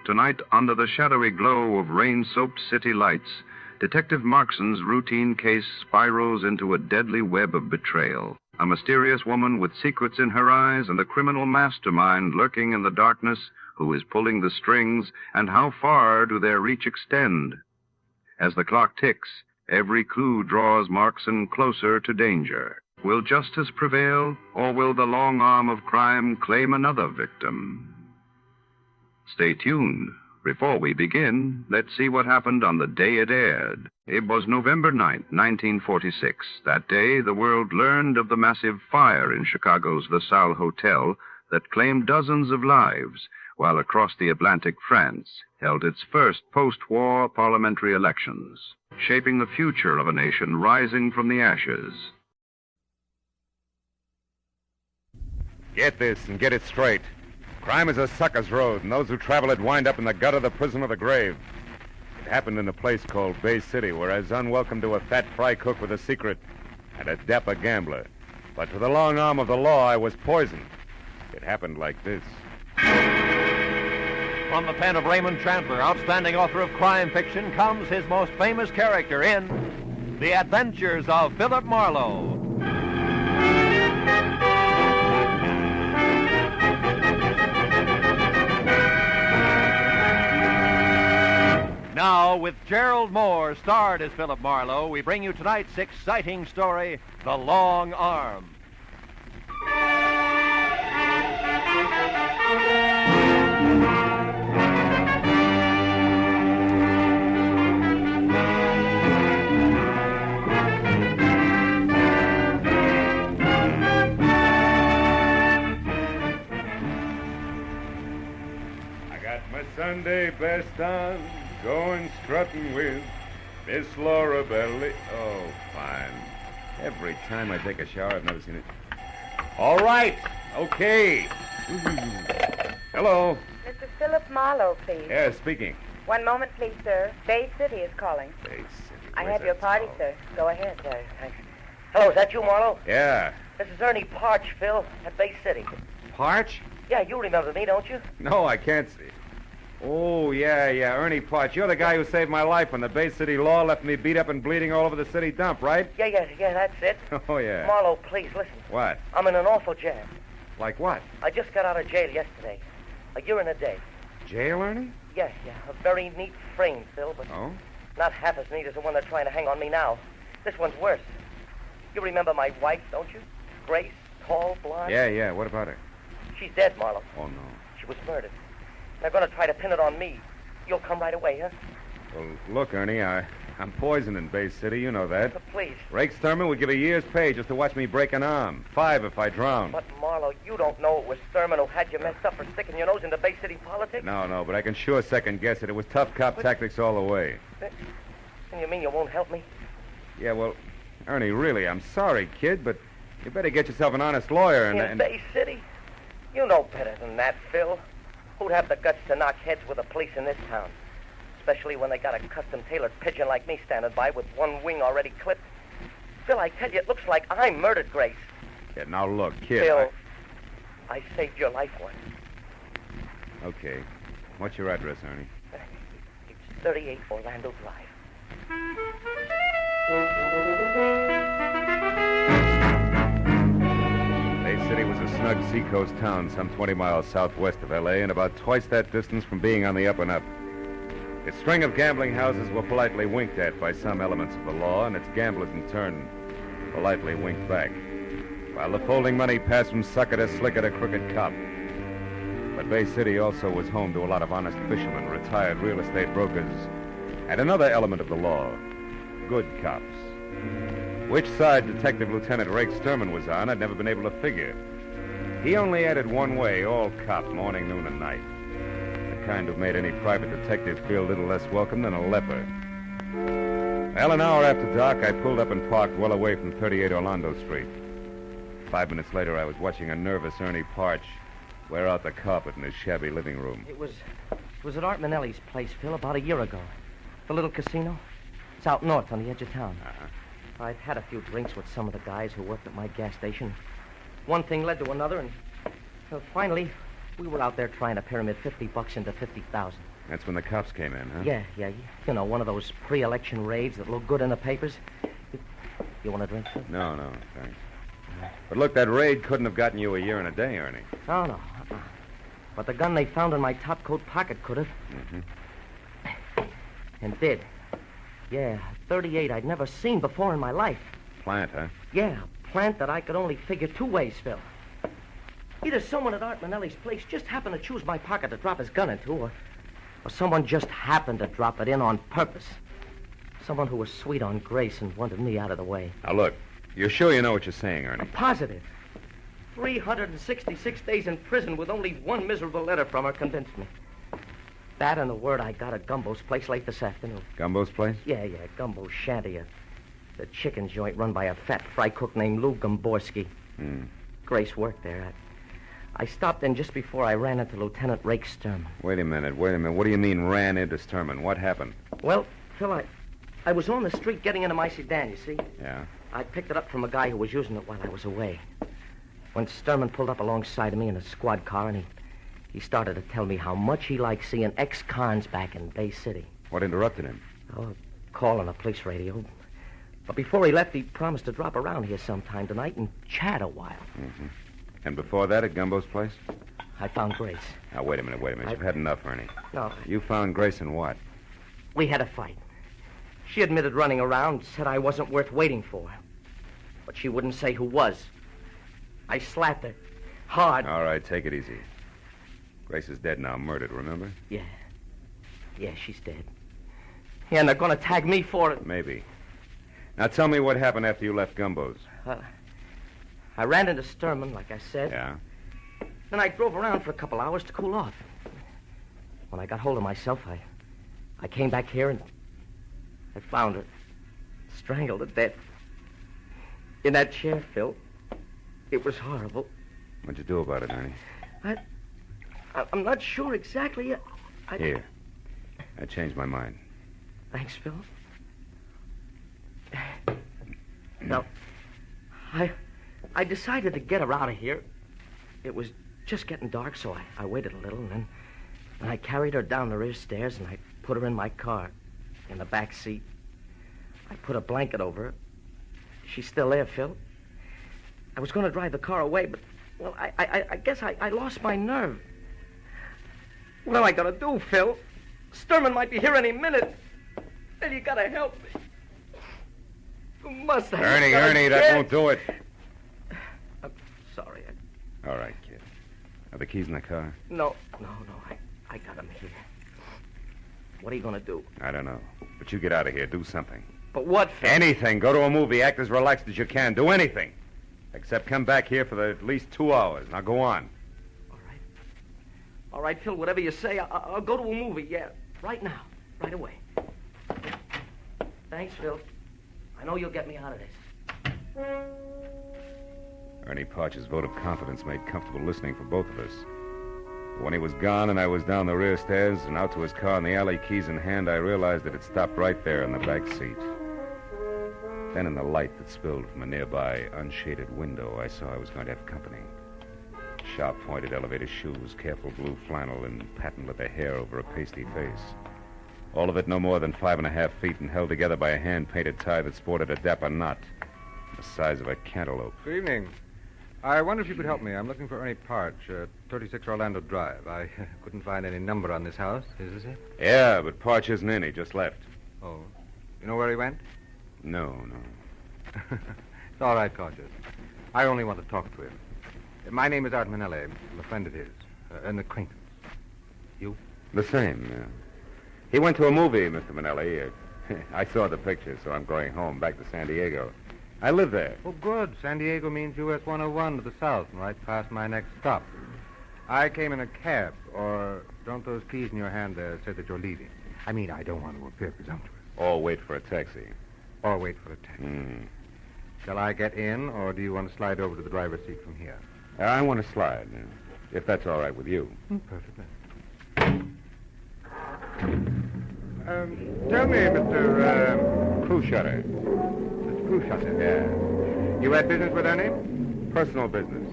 Tonight, under the shadowy glow of rain-soaked city lights, Detective Markson's routine case spirals into a deadly web of betrayal. A mysterious woman with secrets in her eyes and a criminal mastermind lurking in the darkness who is pulling the strings, and how far do their reach extend? As the clock ticks, every clue draws Markson closer to danger. Will justice prevail, or will the long arm of crime claim another victim? Stay tuned. Before we begin, let's see what happened on the day it aired. It was November 9th, 1946. That day, the world learned of the massive fire in Chicago's The Salle Hotel that claimed dozens of lives, while across the Atlantic, France held its first post-war parliamentary elections, shaping the future of a nation rising from the ashes. Get this and get it straight. Crime is a sucker's road, and those who travel it wind up in the gut of the prison or the grave. It happened in a place called Bay City, where I was unwelcome to a fat fry cook with a secret and a dapper gambler. But to the long arm of the law, I was poisoned. It happened like this. From the pen of Raymond Chandler, outstanding author of crime fiction, comes his most famous character in The Adventures of Philip Marlowe. Now, with Gerald Moore starred as Philip Marlowe, we bring you tonight's exciting story, The Long Arm. I got my Sunday best on, going strutting with Miss Laura Belly. Oh, fine. Every time I take a shower, I've never seen it. All right. Okay. Hello. Mr. Philip Marlowe, please. Yeah, speaking. One moment, please, sir. Bay City is calling. Bay City. I Where's have your that party, town? sir. Go ahead. Hello, is that you, Marlowe? Yeah. This is Ernie Parch, Phil, at Bay City. Parch? Yeah, you remember me, don't you? No, I can't see. Oh, yeah, Ernie Parch. You're the guy who saved my life when the Bay City law left me beat up and bleeding all over the city dump, right? Yeah, that's it. Oh, yeah. Marlowe, please, listen. What? I'm in an awful jam. Like what? I just got out of jail yesterday. A year and a day. Jail, Ernie? Yeah. A very neat frame, Phil, but Oh? not half as neat as the one they're trying to hang on me now. This one's worse. You remember my wife, don't you? Grace, tall, blonde. Yeah. What about her? She's dead, Marlowe. Oh, no. She was murdered. They're going to try to pin it on me. You'll come right away, huh? Well, look, Ernie, I'm poisoned in Bay City. You know that. Please. Rake Thurman would give a year's pay just to watch me break an arm. 5 if I drown. But, Marlowe, you don't know it was Thurman who had you messed up for sticking your nose into Bay City politics? No, but I can sure second guess it. It was tough cop tactics all the way. And you mean you won't help me? Yeah, well, Ernie, really, I'm sorry, kid, but you better get yourself an honest lawyer In Bay City? You know better than that, Phil. Who'd have the guts to knock heads with the police in this town? Especially when they got a custom-tailored pigeon like me standing by with one wing already clipped. Phil, I tell you, it looks like I murdered Grace. Yeah, now look, kid. Phil, I saved your life once. Okay. What's your address, Ernie? It's 38 Orlando Drive. Bay City was a snug seacoast town some 20 miles southwest of L.A. and about twice that distance from being on the up and up. Its string of gambling houses were politely winked at by some elements of the law, and its gamblers, in turn, politely winked back, while the folding money passed from sucker to slicker to crooked cop. But Bay City also was home to a lot of honest fishermen, retired real estate brokers, and another element of the law, good cops. Which side Detective Lieutenant Rake Sturman was on, I'd never been able to figure. He only added one way, all cop, morning, noon, and night. The kind who made any private detective feel a little less welcome than a leper. Well, an hour after dark, I pulled up and parked well away from 38 Orlando Street. 5 minutes later, I was watching a nervous Ernie Parch wear out the carpet in his shabby living room. It was at Art Manelli's place, Phil, about a year ago. The little casino. It's out north on the edge of town. I'd had a few drinks with some of the guys who worked at my gas station. One thing led to another, and finally, we were out there trying to pyramid $50 into $50,000. That's when the cops came in, huh? Yeah. You know, one of those pre-election raids that look good in the papers. You want a drink, Phil? No, thanks. But look, that raid couldn't have gotten you a year and a day, Ernie. Oh, no. But the gun they found in my top coat pocket could have. Mm-hmm. And did. Yeah, 38 I'd never seen before in my life. Plant, huh? Yeah, a plant that I could only figure two ways, Phil. Either someone at Art Manelli's place just happened to choose my pocket to drop his gun into, or someone just happened to drop it in on purpose. Someone who was sweet on Grace and wanted me out of the way. Now, look, you're sure you know what you're saying, Ernie? I'm positive. 366 days in prison with only one miserable letter from her convinced me. That and the word I got at Gumbo's place late this afternoon. Gumbo's place? Yeah, Gumbo's shanty. The chicken joint run by a fat fry cook named Lou Gomborski. Grace worked there. I stopped in just before I ran into Lieutenant Rake Sturman. Wait a minute. What do you mean ran into Sturman? What happened? Well, Phil, I was on the street getting into my sedan, you see? Yeah. I picked it up from a guy who was using it while I was away. When Sturman pulled up alongside of me in a squad car, and He started to tell me how much he liked seeing ex-cons back in Bay City. What interrupted him? Oh, a call on the police radio. But before he left, he promised to drop around here sometime tonight and chat a while. Mm-hmm. And before that, at Gumbo's place? I found Grace. Now, wait a minute. You've had enough, Ernie. No. You found Grace in what? We had a fight. She admitted running around, said I wasn't worth waiting for. But she wouldn't say who was. I slapped her. Hard. All right, take it easy. Grace is dead now, murdered, remember? Yeah. Yeah, she's dead. Yeah, and they're going to tag me for it. Maybe. Now, tell me what happened after you left Gumbo's. I ran into Sturman, like I said. Yeah? Then I drove around for a couple hours to cool off. When I got hold of myself, I came back here and I found her strangled to death. In that chair, Phil. It was horrible. What'd you do about it, Ernie? I'm not sure exactly. Here. I changed my mind. Thanks, Phil. No. I decided to get her out of here. It was just getting dark, so I waited a little, and then I carried her down the rear stairs, and I put her in my car, in the back seat. I put a blanket over her. She's still there, Phil. I was going to drive the car away, but, well, I guess I lost my nerve. What am I going to do, Phil? Sturman might be here any minute. And you got to help me. You must have. Ernie, that won't do it. I'm sorry. All right, kid. Are the keys in the car? No. I got them here. What are you going to do? I don't know. But you get out of here. Do something. But what, Phil? Anything. Go to a movie. Act as relaxed as you can. Do anything. Except come back here for at least 2 hours. Now go on. All right, Phil, whatever you say, I'll go to a movie, yeah. Right now. Right away. Thanks, Phil. I know you'll get me out of this. Ernie Parch's vote of confidence made comfortable listening for both of us. But when he was gone and I was down the rear stairs and out to his car in the alley, keys in hand, I realized that it stopped right there in the back seat. Then in the light that spilled from a nearby unshaded window, I saw I was going to have company. Sharp-pointed elevator shoes, careful blue flannel, and patent leather hair over a pasty face. All of it no more than 5.5 feet and held together by a hand-painted tie that sported a dapper knot the size of a cantaloupe. Good evening. I wonder if you could help me. I'm looking for Ernie Parch, 36 Orlando Drive. I couldn't find any number on this house. Is this it? Yeah, but Parch isn't in. He just left. Oh. You know where he went? No. It's all right, Cautious. I only want to talk to him. My name is Art Manelli. I'm a friend of his. An acquaintance. You? The same, yeah. He went to a movie, Mr. Manelli. I saw the picture, so I'm going home, back to San Diego. I live there. Oh, good. San Diego means US 101 to the south, and right past my next stop. I came in a cab, or don't those keys in your hand there say that you're leaving? I mean, I don't want to appear presumptuous. Or wait for a taxi. Or wait for a taxi. Shall I get in, or do you want to slide over to the driver's seat from here? I want to slide, if that's all right with you. Perfectly. Tell me, Mr. Cruishutter. Mr. Cruishutter? Yeah. You had business with Ernie? Personal business.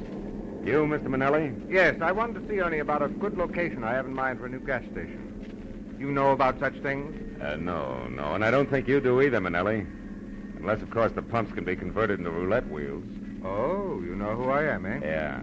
You, Mr. Manelli? Yes, I wanted to see Ernie about a good location I have in mind for a new gas station. You know about such things? No, and I don't think you do either, Manelli. Unless, of course, the pumps can be converted into roulette wheels. Oh, you know who I am, eh? Yeah.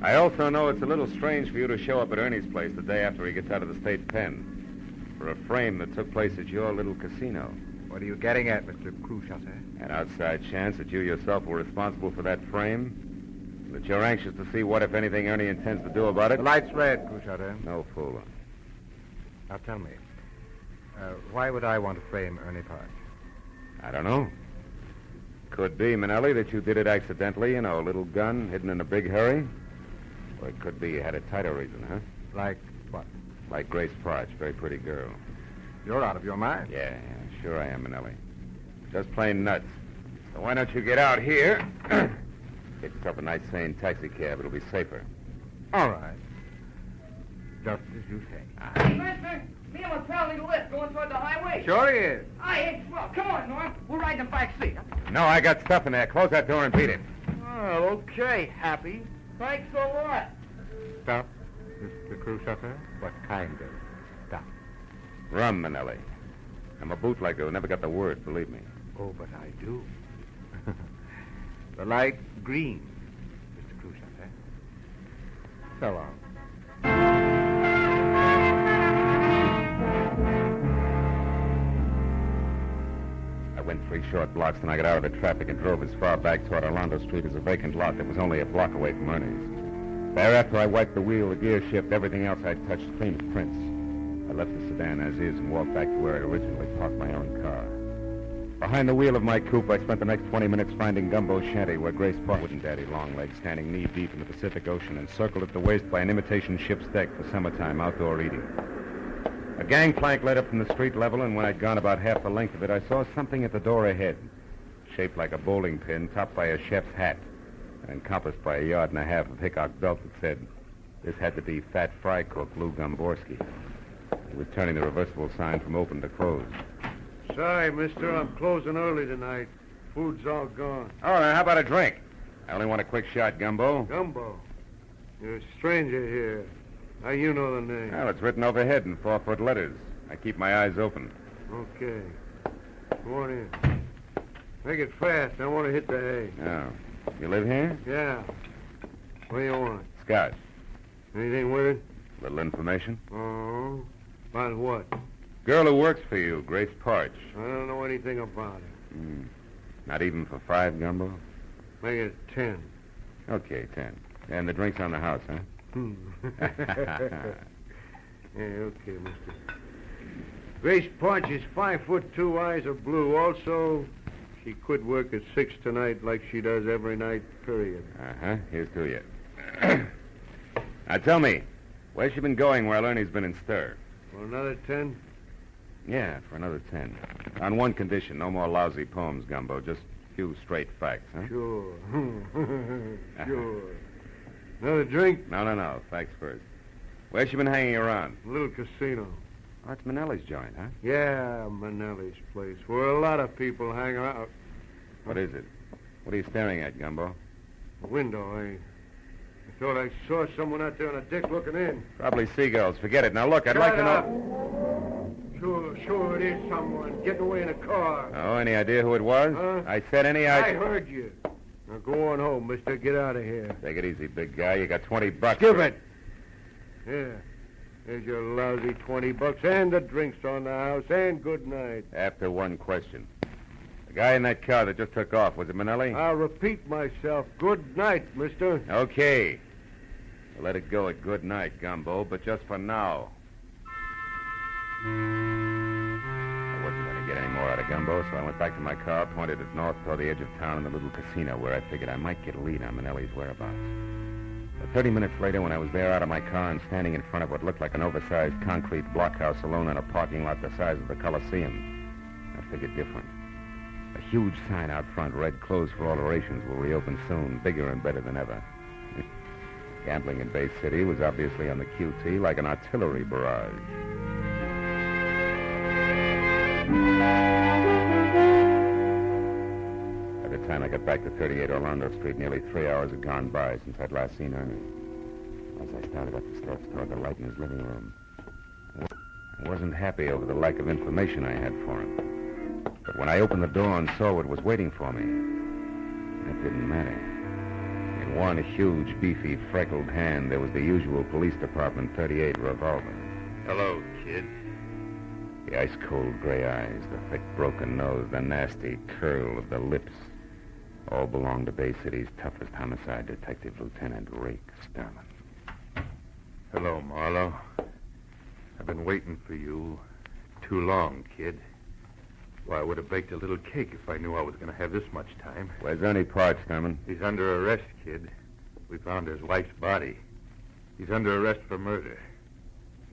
I also know it's a little strange for you to show up at Ernie's place the day after he gets out of the state pen for a frame that took place at your little casino. What are you getting at, Mr. Cruishutter? An outside chance that you yourself were responsible for that frame? That you're anxious to see what, if anything, Ernie intends to do about it? The light's red, Cruishutter. No fooling. Now tell me, why would I want to frame Ernie Parch? I don't know. Could be, Manelli, that you did it accidentally, a little gun hidden in a big hurry. Or it could be you had a tighter reason, huh? Like what? Like Grace Parch, very pretty girl. You're out of your mind. Yeah, sure I am, Manelli. Just plain nuts. So why don't you get out here? Get yourself a nice, sane taxi cab. It'll be safer. All right. Just as you say. Mister, me and my pal need a lift going toward the highway. Sure he is. Aye, well, come on, Norm. We'll ride in the back seat. No, I got stuff in there. Close that door and beat it. Oh, okay, Happy. Thanks a lot. Stop. Mr. Crusoe, what kind of stuff? Rum, Manelli. I'm a bootlegger who never got the word, believe me. Oh, but I do. The light green, Mr. Crusoe. So long. I went 3 short blocks, then I got out of the traffic and drove as far back toward Orlando Street as a vacant lot that was only a block away from Ernie's. Thereafter, I wiped the wheel, the gear shift, everything else I'd touched clean as prints. I left the sedan as is and walked back to where I originally parked my own car. Behind the wheel of my coupe, I spent the next 20 minutes finding Gumbo's shanty where Grace Barton and Daddy Longlegs, standing knee-deep in the Pacific Ocean, encircled at the waist by an imitation ship's deck for summertime outdoor eating. A gangplank led up from the street level, and when I'd gone about half the length of it, I saw something at the door ahead, shaped like a bowling pin, topped by a chef's hat, and encompassed by a yard and a half of Hickok belt that said, this had to be Fat Fry Cook Lou Gomborski. He was turning the reversible sign from open to close. Sorry, mister, I'm closing early tonight. Food's all gone. Oh, now how about a drink? I only want a quick shot, Gumbo. Gumbo? You're a stranger here. How you know the name? Well, it's written overhead in 4-foot letters. I keep my eyes open. Okay. Go on in. Make it fast. I want to hit the hay. Oh. You live here? Yeah. What do you want? Scotch. Anything with it? Little information. Oh. About what? Girl who works for you, Grace Parch. I don't know anything about it. Not even for 5, Gumbo? Make it 10. Okay, 10. And the drink's on the house, huh? Yeah, okay, mister. Grace Parch is 5'2", eyes are blue. Also, she quit work at 6 tonight like she does every night, period. Uh-huh. Here's to you. Now, tell me, where's she been going while Ernie's been in stir? For another 10? Yeah, for another 10. On one condition, no more lousy poems, Gumbo. Just a few straight facts, huh? Sure. Sure. Another drink? No. Facts first. Where's she been hanging around? A little casino. Oh, it's Manelli's joint, huh? Yeah, Manelli's place, where a lot of people hang out. What is it? What are you staring at, Gumbo? A window, I thought I saw someone out there on a deck looking in. Probably seagulls. Forget it. Now, look, I'd like to know... Sure, it is someone getting away in a car. Oh, any idea who it was? Huh? I said any I idea... heard you. Now, go on home, mister. Get out of here. Take it easy, big guy. You got $20. Give it. Yeah. There's your lousy $20 and the drinks on the house, and good night. After one question. The guy in that car that just took off, was it Manelli? I'll repeat myself. Good night, mister. Okay. We'll let it go at good night, Gumbo, but just for now. I wasn't going to get any more out of Gumbo, so I went back to my car, pointed it north toward the edge of town in the little casino where I figured I might get a lead on Manelli's whereabouts. But 30 minutes later, when I was there out of my car and standing in front of what looked like an oversized concrete blockhouse alone in a parking lot the size of the Coliseum, I figured different. A huge sign out front read, "Closed for alterations, will reopen soon, bigger and better than ever." Gambling in Bay City was obviously on the QT like an artillery barrage. By the time I got back to 38 Orlando Street, nearly 3 hours had gone by since I'd last seen Ernie. As I started up the steps toward the light in his living room, I wasn't happy over the lack of information I had for him. But when I opened the door and saw what was waiting for me, it didn't matter. In one huge, beefy, freckled hand, there was the usual police department .38 revolver. Hello, kid. The ice-cold gray eyes, the thick, broken nose, the nasty curl of the lips, all belonged to Bay City's toughest homicide detective, Lieutenant Rake Sterling. Hello, Marlowe. I've been waiting for you too long, kid. Why, I would have baked a little cake if I knew I was going to have this much time. Where's Ernie Parch, Carmen? He's under arrest, kid. We found his wife's body. He's under arrest for murder.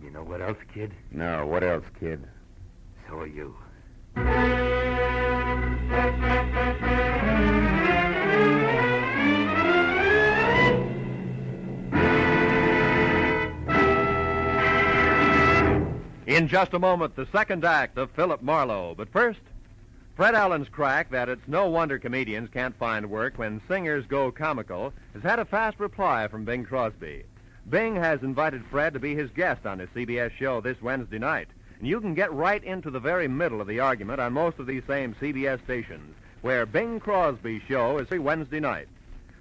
You know what else, kid? No, what else, kid? So are you. In just a moment, the second act of Philip Marlowe. But first, Fred Allen's crack that it's no wonder comedians can't find work when singers go comical has had a fast reply from Bing Crosby. Bing has invited Fred to be his guest on his CBS show this Wednesday night. And you can get right into the very middle of the argument on most of these same CBS stations, where Bing Crosby's show is every Wednesday night.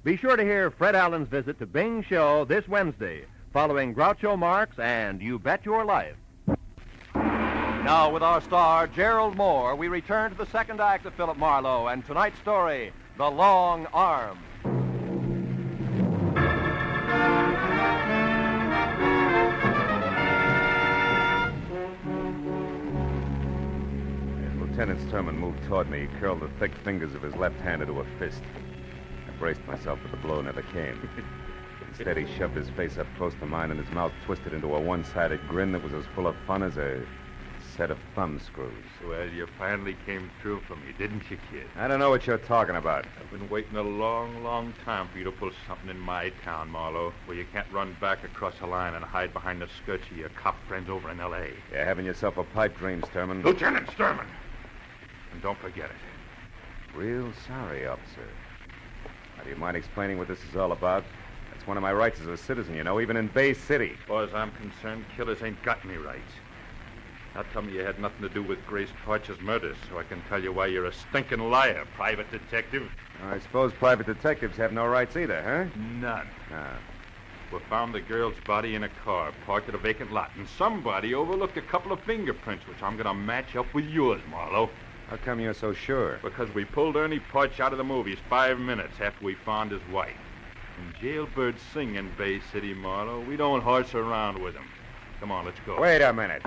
Be sure to hear Fred Allen's visit to Bing's show this Wednesday, following Groucho Marx and You Bet Your Life. Now, with our star, Gerald Moore, we return to the second act of Philip Marlowe and tonight's story, The Long Arm. Lieutenant Sturman moved toward me. He curled the thick fingers of his left hand into a fist. I braced myself, but the blow never came. Instead, he shoved his face up close to mine, and his mouth twisted into a one-sided grin that was as full of fun as a set of thumb screws. Well, you finally came through for me, didn't you, kid? I don't know what you're talking about. I've been waiting a long, long time for you to pull something in my town, Marlowe, where you can't run back across the line and hide behind the skirts of your cop friends over in L.A. You're having yourself a pipe dream, Sturman. Lieutenant Sturman! And don't forget it. Real sorry, officer. Now, do you mind explaining what this is all about? That's one of my rights as a citizen, you know, even in Bay City. As far as I'm concerned, killers ain't got any rights. Now tell me you had nothing to do with Grace Parch's murder, so I can tell you why you're a stinking liar, private detective. I suppose private detectives have no rights either, huh? None. Ah. We found the girl's body in a car parked at a vacant lot, and somebody overlooked a couple of fingerprints, which I'm going to match up with yours, Marlowe. How come you're so sure? Because we pulled Ernie Parch out of the movies 5 minutes after we found his wife. And jailbirds sing in Bay City, Marlowe. We don't horse around with them. Come on, let's go. Wait a minute.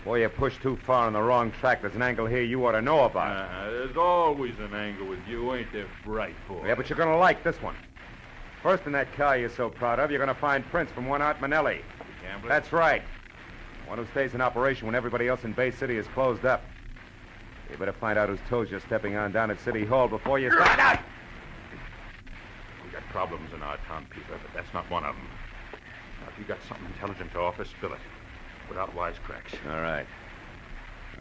Boy, you pushed too far on the wrong track. There's an angle here you ought to know about. There's always an angle with you, ain't there, bright boy? Yeah, but you're going to like this one. First in that car you're so proud of, you're going to find prints from one Art Manelli. Gambler? That's right. One who stays in operation when everybody else in Bay City is closed up. You better find out whose toes you're stepping on down at City Hall before you start. We got problems in our town, Peter, but that's not one of them. Now, if you got something intelligent to offer, spill it. Without wisecracks. All right.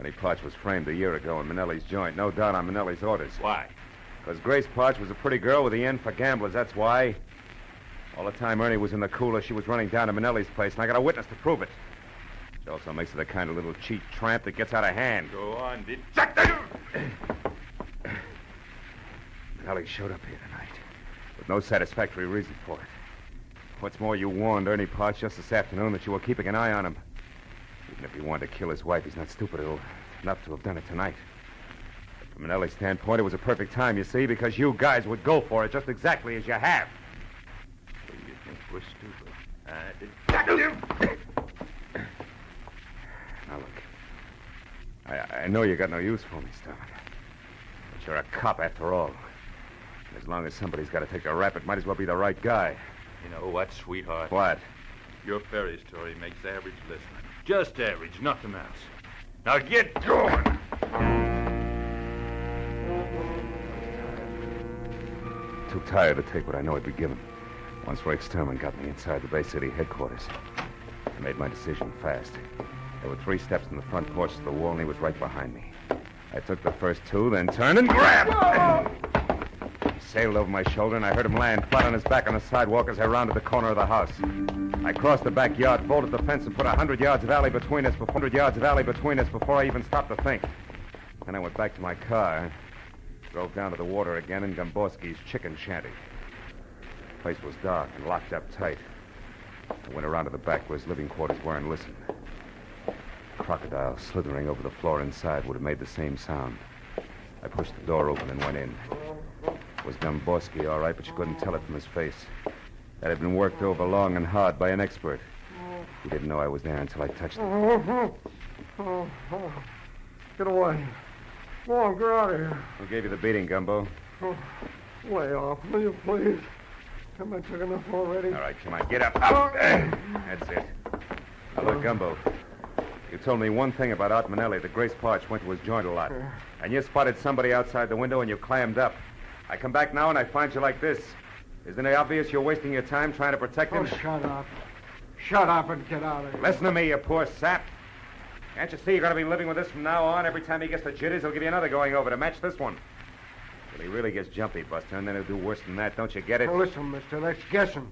Ernie Parch was framed a year ago in Manelli's joint. No doubt on Manelli's orders. Why? Because Grace Parch was a pretty girl with the end for gamblers, that's why. All the time Ernie was in the cooler, she was running down to Manelli's place, and I got a witness to prove it. She also makes her the kind of little cheat tramp that gets out of hand. Go on, did... Manelli showed up here tonight with no satisfactory reason for it. What's more, you warned Ernie Parch just this afternoon that you were keeping an eye on him. Even if he wanted to kill his wife, he's not stupid enough to have done it tonight. But from Manelli's standpoint, it was a perfect time, you see, because you guys would go for it just exactly as you have. So you think we're stupid? Now, look. I know you got no use for me, Stefano. But you're a cop after all. And as long as somebody's got to take a rap, it might as well be the right guy. You know what, sweetheart? What? Your fairy story makes average listening. Just average, nothing else. Now get going! Too tired to take what I know I'd be given. Once Rick Sturman got me inside the Bay City headquarters, I made my decision fast. There were 3 steps in the front porch to the wall, and he was right behind me. I took the first 2, then turned and grabbed. He sailed over my shoulder, and I heard him land flat on his back on the sidewalk as I rounded the corner of the house. I crossed the backyard, vaulted the fence, and put 100 yards of alley between us before I even stopped to think. Then I went back to my car, drove down to the water again in Gomborski's chicken shanty. The place was dark and locked up tight. I went around to the back where his living quarters were and listened. A crocodile slithering over the floor inside would have made the same sound. I pushed the door open and went in. It was Gomborski, all right, but you couldn't tell it from his face. That had been worked over long and hard by an expert. He didn't know I was there until I touched him. Get away. Come on, get out of here. Who gave you the beating, Gumbo? Lay off, will you, please? Haven't I took enough already? All right, come on, get up. Up. That's it. Now, look, Gumbo. You told me one thing about Art Manelli, that Grace Parch went to his joint a lot. And you spotted somebody outside the window and you clammed up. I come back now and I find you like this. Isn't it obvious you're wasting your time trying to protect him? Oh, shut up. Shut up and get out of here. Listen to me, you poor sap. Can't you see you're going to be living with this from now on? Every time he gets the jitters, he'll give you another going over to match this one. Till he really gets jumpy, Buster, and then he'll do worse than that. Don't you get it? Now, listen, mister, that's guessing.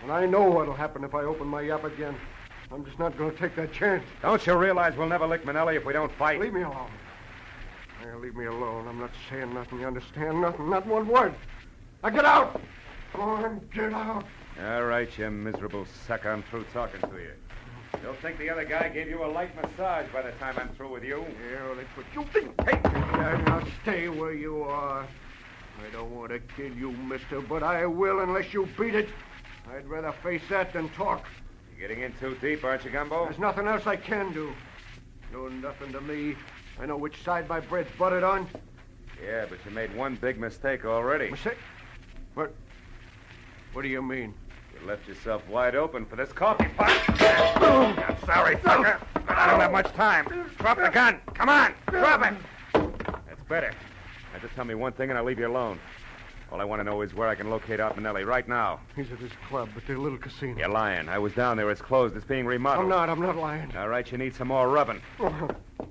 And I know what'll happen if I open my yap again. I'm just not going to take that chance. Don't you realize we'll never lick Manelli if we don't fight? Leave me alone. Leave me alone. I'm not saying nothing. You understand? Nothing. Not one word. Now get out. Go on, get out. All right, you miserable sucker. I'm through talking to you. You'll think the other guy gave you a light massage by the time I'm through with you. Yeah, well, that's what you think. Hey, now stay where you are. I don't want to kill you, mister, but I will unless you beat it. I'd rather face that than talk. You're getting in too deep, aren't you, Gumbo? There's nothing else I can do. You're nothing to me. I know which side my bread's buttered on. Yeah, but you made one big mistake already. Mistake? What do you mean? You left yourself wide open for this coffee pot. I'm sorry, sucker, but I don't have much time. Drop the gun. Come on, drop it. That's better. Now just tell me one thing and I'll leave you alone. All I want to know is where I can locate out Manelli right now. He's at his club, at the little casino. You're lying. I was down there. It's closed. It's being remodeled. I'm not lying. All right, you need some more rubbing.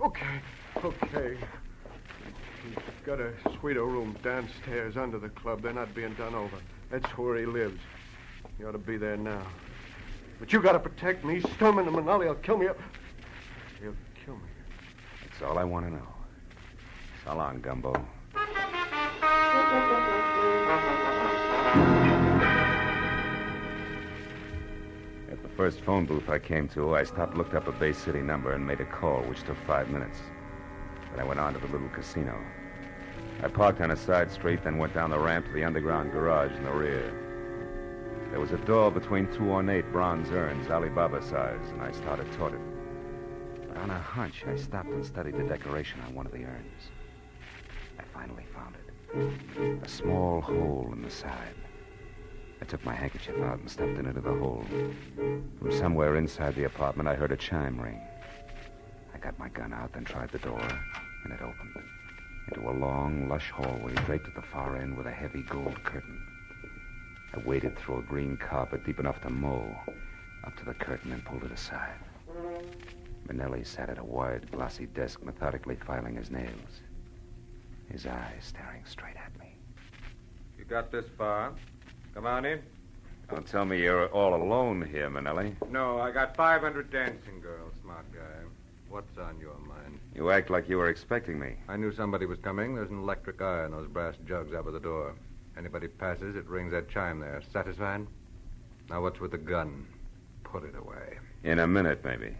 Okay. He's got a suite room downstairs under the club. They're not being done over. That's where he lives. He ought to be there now. But you got to protect me. He's storming the Manelli. He'll kill me. He'll kill me. That's all I want to know. So long, Gumbo. At the first phone booth I came to, I stopped, looked up a Bay City number, and made a call, which took 5 minutes. Then I went on to the little casino. I parked on a side street, then went down the ramp to the underground garage in the rear. There was a door between two ornate bronze urns, Alibaba size, and I started toward it. But on a hunch, I stopped and studied the decoration on one of the urns. I finally found it. A small hole in the side. I took my handkerchief out and stuffed it into the hole. From somewhere inside the apartment, I heard a chime ring. I got my gun out, then tried the door, and it opened. Into a long, lush hallway draped at the far end with a heavy gold curtain. I waded through a green carpet deep enough to mow, up to the curtain and pulled it aside. Manelli sat at a wide, glossy desk, methodically filing his nails. His eyes staring straight at me. You got this far. Come on in. Don't tell me you're all alone here, Manelli. No, I got 500 dancing girls, smart guy. What's on your mind? You act like you were expecting me. I knew somebody was coming. There's an electric eye on those brass jugs over the door. Anybody passes, it rings that chime there. Satisfied? Now what's with the gun? Put it away. In a minute, maybe.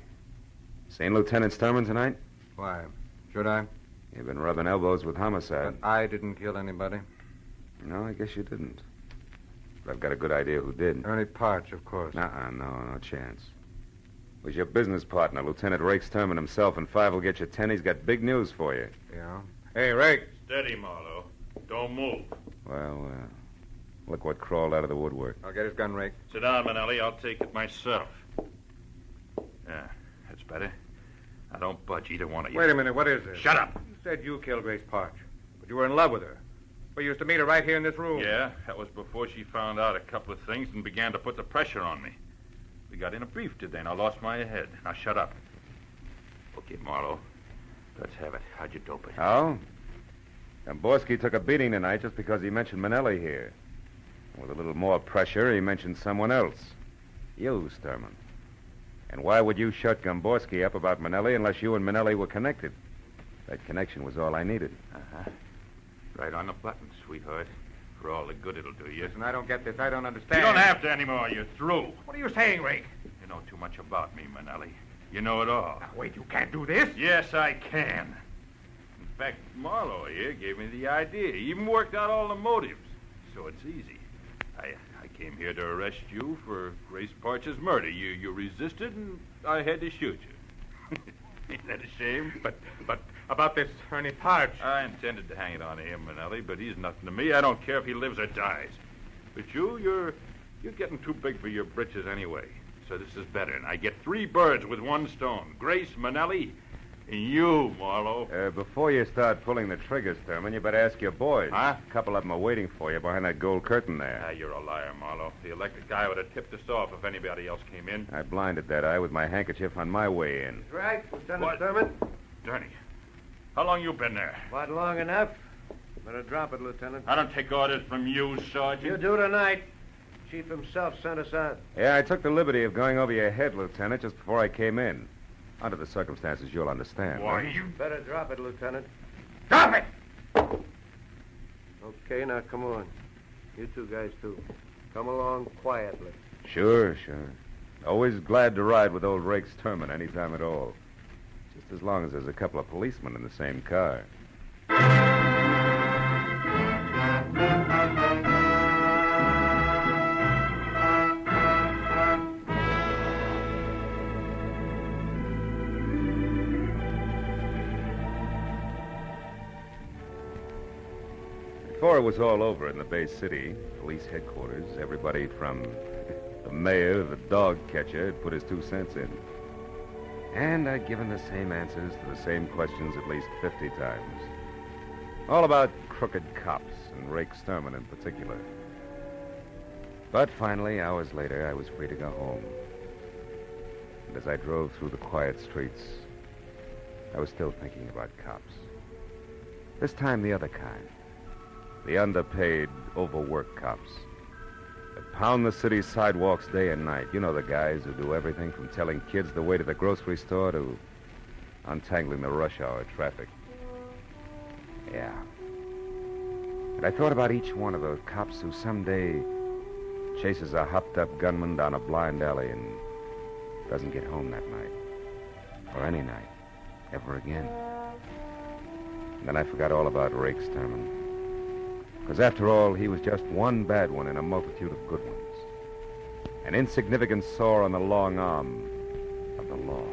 Seen Lieutenant Sturman tonight? Why? Should I? You've been rubbing elbows with homicide. But I didn't kill anybody. No, I guess you didn't. But I've got a good idea who did. Ernie Parch, of course. No chance. It was your business partner, Lieutenant Rake Sturman himself, and 5 will get you 10. He's got big news for you. Yeah? Hey, Rake. Steady, Marlowe. Don't move. Well, look what crawled out of the woodwork. I'll get his gun, Rake. Sit down, Manelli. I'll take it myself. Yeah, that's better. Now, don't budge, either one of you. Wait a minute. What is this? Shut up. You said you killed Grace Parch, but you were in love with her. We used to meet her right here in this room. Yeah, that was before she found out a couple of things and began to put the pressure on me. We got in a beef today, and I lost my head. Now, shut up. Okay, Marlowe. Let's have it. How'd you dope it? Oh? Gamborski took a beating tonight just because he mentioned Manelli here. With a little more pressure, he mentioned someone else. You, Sturman. And why would you shut Gamborski up about Manelli unless you and Manelli were connected? That connection was all I needed. Uh-huh. Right on the button, sweetheart. For all the good it'll do you. Listen, I don't get this. I don't understand. You don't have to anymore. You're through. What are you saying, Rake? You know too much about me, Manelli. You know it all. Now, wait, you can't do this? Yes, I can. In fact, Marlowe here gave me the idea. He even worked out all the motives. So it's easy. I came here to arrest you for Grace Parch's murder. You resisted, and I had to shoot you. Ain't that a shame? But about this Ernie Parch. I intended to hang it on him, Manelli, but he's nothing to me. I don't care if he lives or dies. But you're getting too big for your britches anyway. So this is better, and I get 3 birds with 1 stone. Grace, Manelli, and you, Marlowe. Before you start pulling the trigger, Sturman, you better ask your boys. Huh? A couple of them are waiting for you behind that gold curtain there. Ah, you're a liar, Marlowe. The electric guy would have tipped us off if anybody else came in. I blinded that eye with my handkerchief on my way in. That's right, Lieutenant What? Sturman. Dirty. How long you been there? About long enough. Better drop it, Lieutenant. I don't take orders from you, Sergeant. You do tonight. Chief himself sent us out. Yeah, I took the liberty of going over your head, Lieutenant, just before I came in. Under the circumstances, you'll understand. Why, right? you better drop it, Lieutenant. Drop it! Okay, now come on. You two guys, too. Come along quietly. Sure. Always glad to ride with old Rake's Terman any time at all. Just as long as there's a couple of policemen in the same car. Before it was all over in the Bay City, police headquarters, everybody from the mayor to the dog catcher had put his 2 cents in. And I'd given the same answers to the same questions at least 50 times. All about crooked cops, and Rake Sturman in particular. But finally, hours later, I was free to go home. And as I drove through the quiet streets, I was still thinking about cops. This time, the other kind. The underpaid, overworked cops that pound the city's sidewalks day and night. You know the guys who do everything from telling kids the way to the grocery store to untangling the rush hour traffic. Yeah. And I thought about each one of those cops who someday chases a hopped-up gunman down a blind alley and doesn't get home that night. Or any night. Ever again. And then I forgot all about Rake Sturman. Because after all, he was just one bad one in a multitude of good ones. An insignificant sore on the long arm of the law.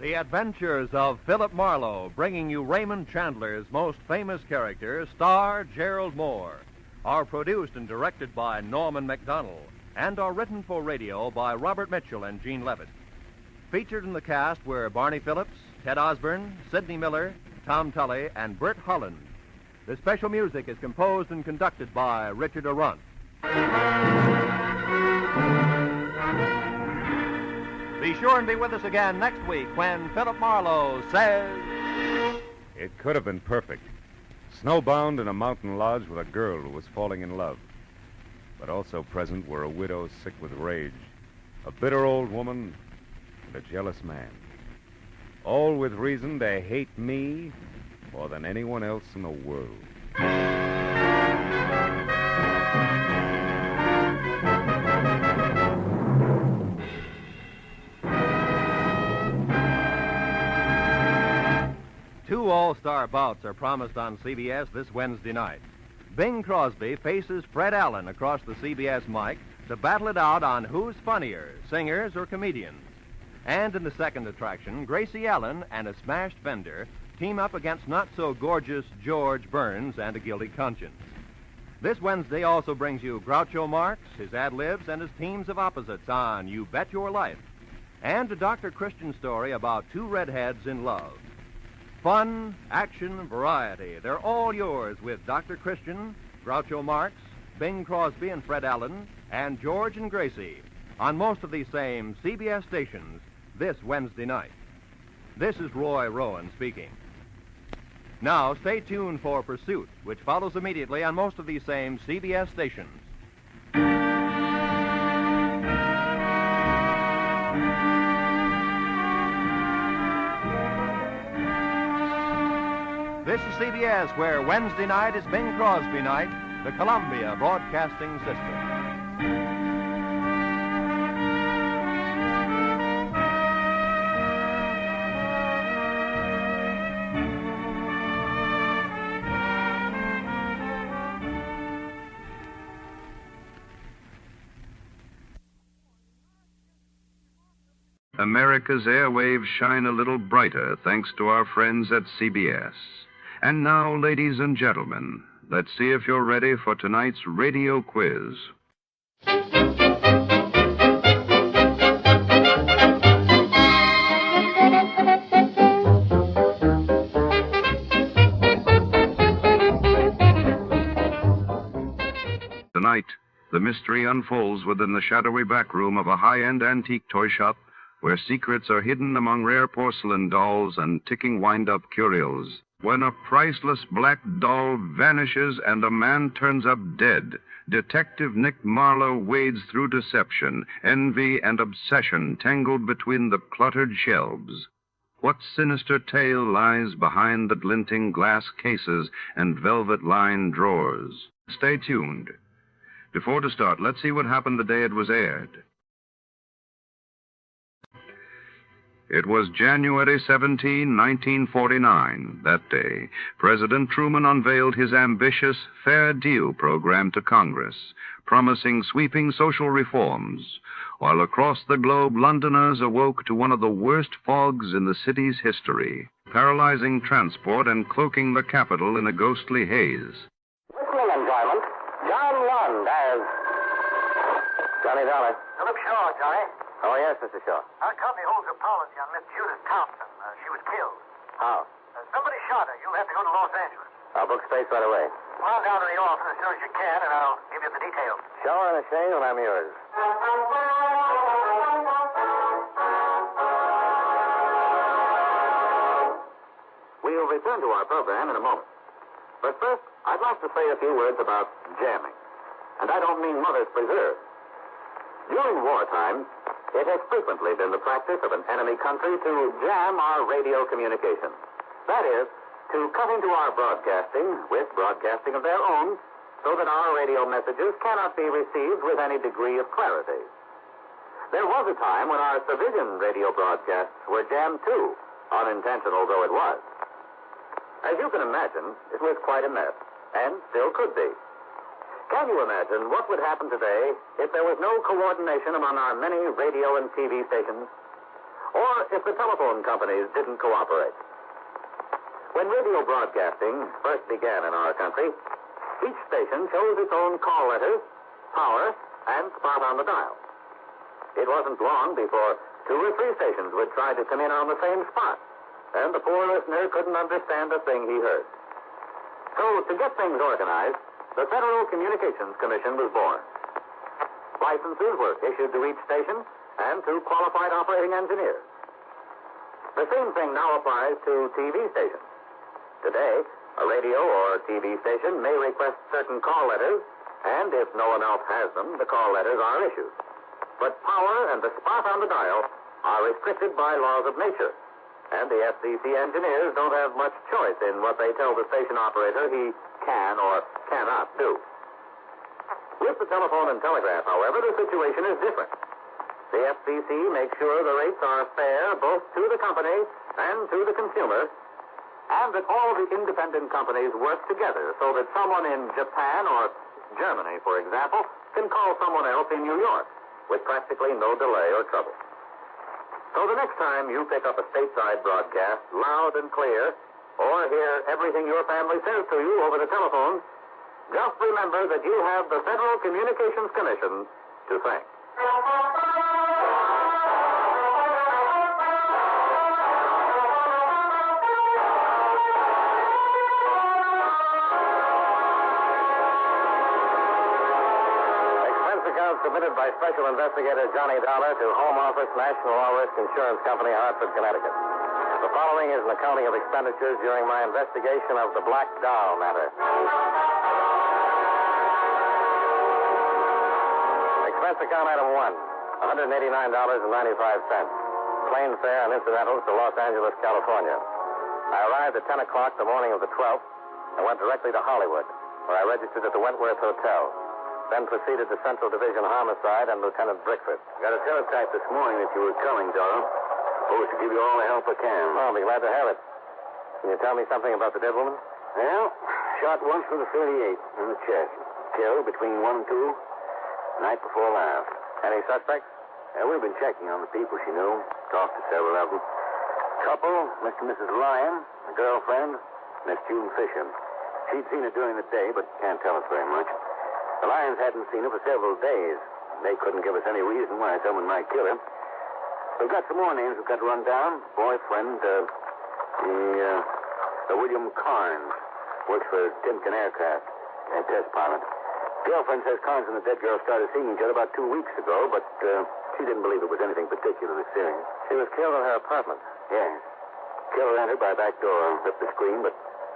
The Adventures of Philip Marlowe, bringing you Raymond Chandler's most famous character, star Gerald Moore, are produced and directed by Norman MacDonald and are written for radio by Robert Mitchell and Gene Levitt. Featured in the cast were Barney Phillips, Ted Osborne, Sidney Miller, Tom Tully, and Bert Holland. The special music is composed and conducted by Richard Arant. Be sure and be with us again next week when Philip Marlowe says... It could have been perfect. Snowbound in a mountain lodge with a girl who was falling in love. But also present were a widow sick with rage, a bitter old woman, and a jealous man. All with reason to hate me more than anyone else in the world. Two all-star bouts are promised on CBS this Wednesday night. Bing Crosby faces Fred Allen across the CBS mic to battle it out on who's funnier, singers or comedians. And in the second attraction, Gracie Allen and a smashed fender team up against not-so-gorgeous George Burns and a guilty conscience. This Wednesday also brings you Groucho Marx, his ad-libs, and his teams of opposites on You Bet Your Life, and a Dr. Christian story about two redheads in love. Fun, action, variety, they're all yours with Dr. Christian, Groucho Marx, Bing Crosby and Fred Allen, and George and Gracie on most of these same CBS stations this Wednesday night. This is Roy Rowan speaking. Now, stay tuned for Pursuit, which follows immediately on most of these same CBS stations. This is CBS, where Wednesday night is Bing Crosby night, the Columbia Broadcasting System. America's airwaves shine a little brighter thanks to our friends at CBS. And now, ladies and gentlemen, let's see if you're ready for tonight's radio quiz. Tonight, The mystery unfolds within the shadowy back room of a high-end antique toy shop where secrets are hidden among rare porcelain dolls and ticking wind-up curios. When a priceless black doll vanishes and a man turns up dead, Detective Nick Marlowe wades through deception, envy, and obsession tangled between the cluttered shelves. What sinister tale lies behind the glinting glass cases and velvet-lined drawers? Stay tuned. Before to start, let's see what happened the day it was aired. It was January 17, 1949. That day, President Truman unveiled his ambitious Fair Deal program to Congress, promising sweeping social reforms, while across the globe, Londoners awoke to one of the worst fogs in the city's history, paralyzing transport and cloaking the capital in a ghostly haze. Listening enjoyment, John Lund as Johnny Dollar. Philip Shaw, Johnny. Oh, yes, Mr. Shaw. Our company holds a policy on Miss Judith Thompson. She was killed. How? Somebody shot her. You'll have to go to Los Angeles. I'll book space right away. Come on down to the office as soon as you can, and I'll give you the details. Shower and a shave, and I'm yours. We'll return to our program in a moment. But first, I'd like to say a few words about jamming. And I don't mean Mother's Preserve. During wartime, it has frequently been the practice of an enemy country to jam our radio communications. That is, to cut into our broadcasting with broadcasting of their own so that our radio messages cannot be received with any degree of clarity. There was a time when our civilian radio broadcasts were jammed too, unintentional though it was. As you can imagine, it was quite a mess, and still could be. Can you imagine what would happen today if there was no coordination among our many radio and TV stations? Or if the telephone companies didn't cooperate? When radio broadcasting first began in our country, each station chose its own call letters, power, and spot on the dial. It wasn't long before 2 or 3 stations would try to come in on the same spot, and the poor listener couldn't understand a thing he heard. So, to get things organized, the Federal Communications Commission was born. Licenses were issued to each station and to qualified operating engineers. The same thing now applies to TV stations. Today, a radio or TV station may request certain call letters, and if no one else has them, the call letters are issued. But power and the spot on the dial are restricted by laws of nature, and the FCC engineers don't have much choice in what they tell the station operator he can or cannot do. With the telephone and telegraph, however, the situation is different. The FCC makes sure the rates are fair both to the company and to the consumer, and that all the independent companies work together so that someone in Japan or Germany, for example, can call someone else in New York with practically no delay or trouble. So the next time you pick up a stateside broadcast loud and clear, or hear everything your family says to you over the telephone, just remember that you have the Federal Communications Commission to thank. Expense account submitted by Special Investigator Johnny Dollar to Home Office, National All Risk Insurance Company, Hartford, Connecticut. The following is an accounting of expenditures during my investigation of the Black Doll matter. Expense account item 1, $189.95. Plane fare and incidentals to Los Angeles, California. I arrived at 10 o'clock the morning of the 12th and went directly to Hollywood, where I registered at the Wentworth Hotel. Then proceeded to Central Division Homicide and Lieutenant Brickford. Got a teletype this morning that you were coming, Dolar. Supposed to give you all the help I can. I'll be glad to have it. Can you tell me something about the dead woman? Well, shot once with a 38 in the chest. Killed between 1 and 2, night before last. Any suspects? We've been checking on the people she knew. Talked to several of them. Couple, Mr. and Mrs. Lyon, a girlfriend, Miss June Fisher. She'd seen her during the day, but can't tell us very much. The Lyons hadn't seen her for several days. They couldn't give us any reason why someone might kill her. We've got some more names we've got to run down. Boyfriend, William Carnes. Works for Timken Aircraft. A test pilot. Girlfriend says Carnes and the dead girl started seeing each other about 2 weeks ago, but she didn't believe it was anything particularly serious. She was killed in her apartment. Yes. Killer entered by back door and ripped the screen, but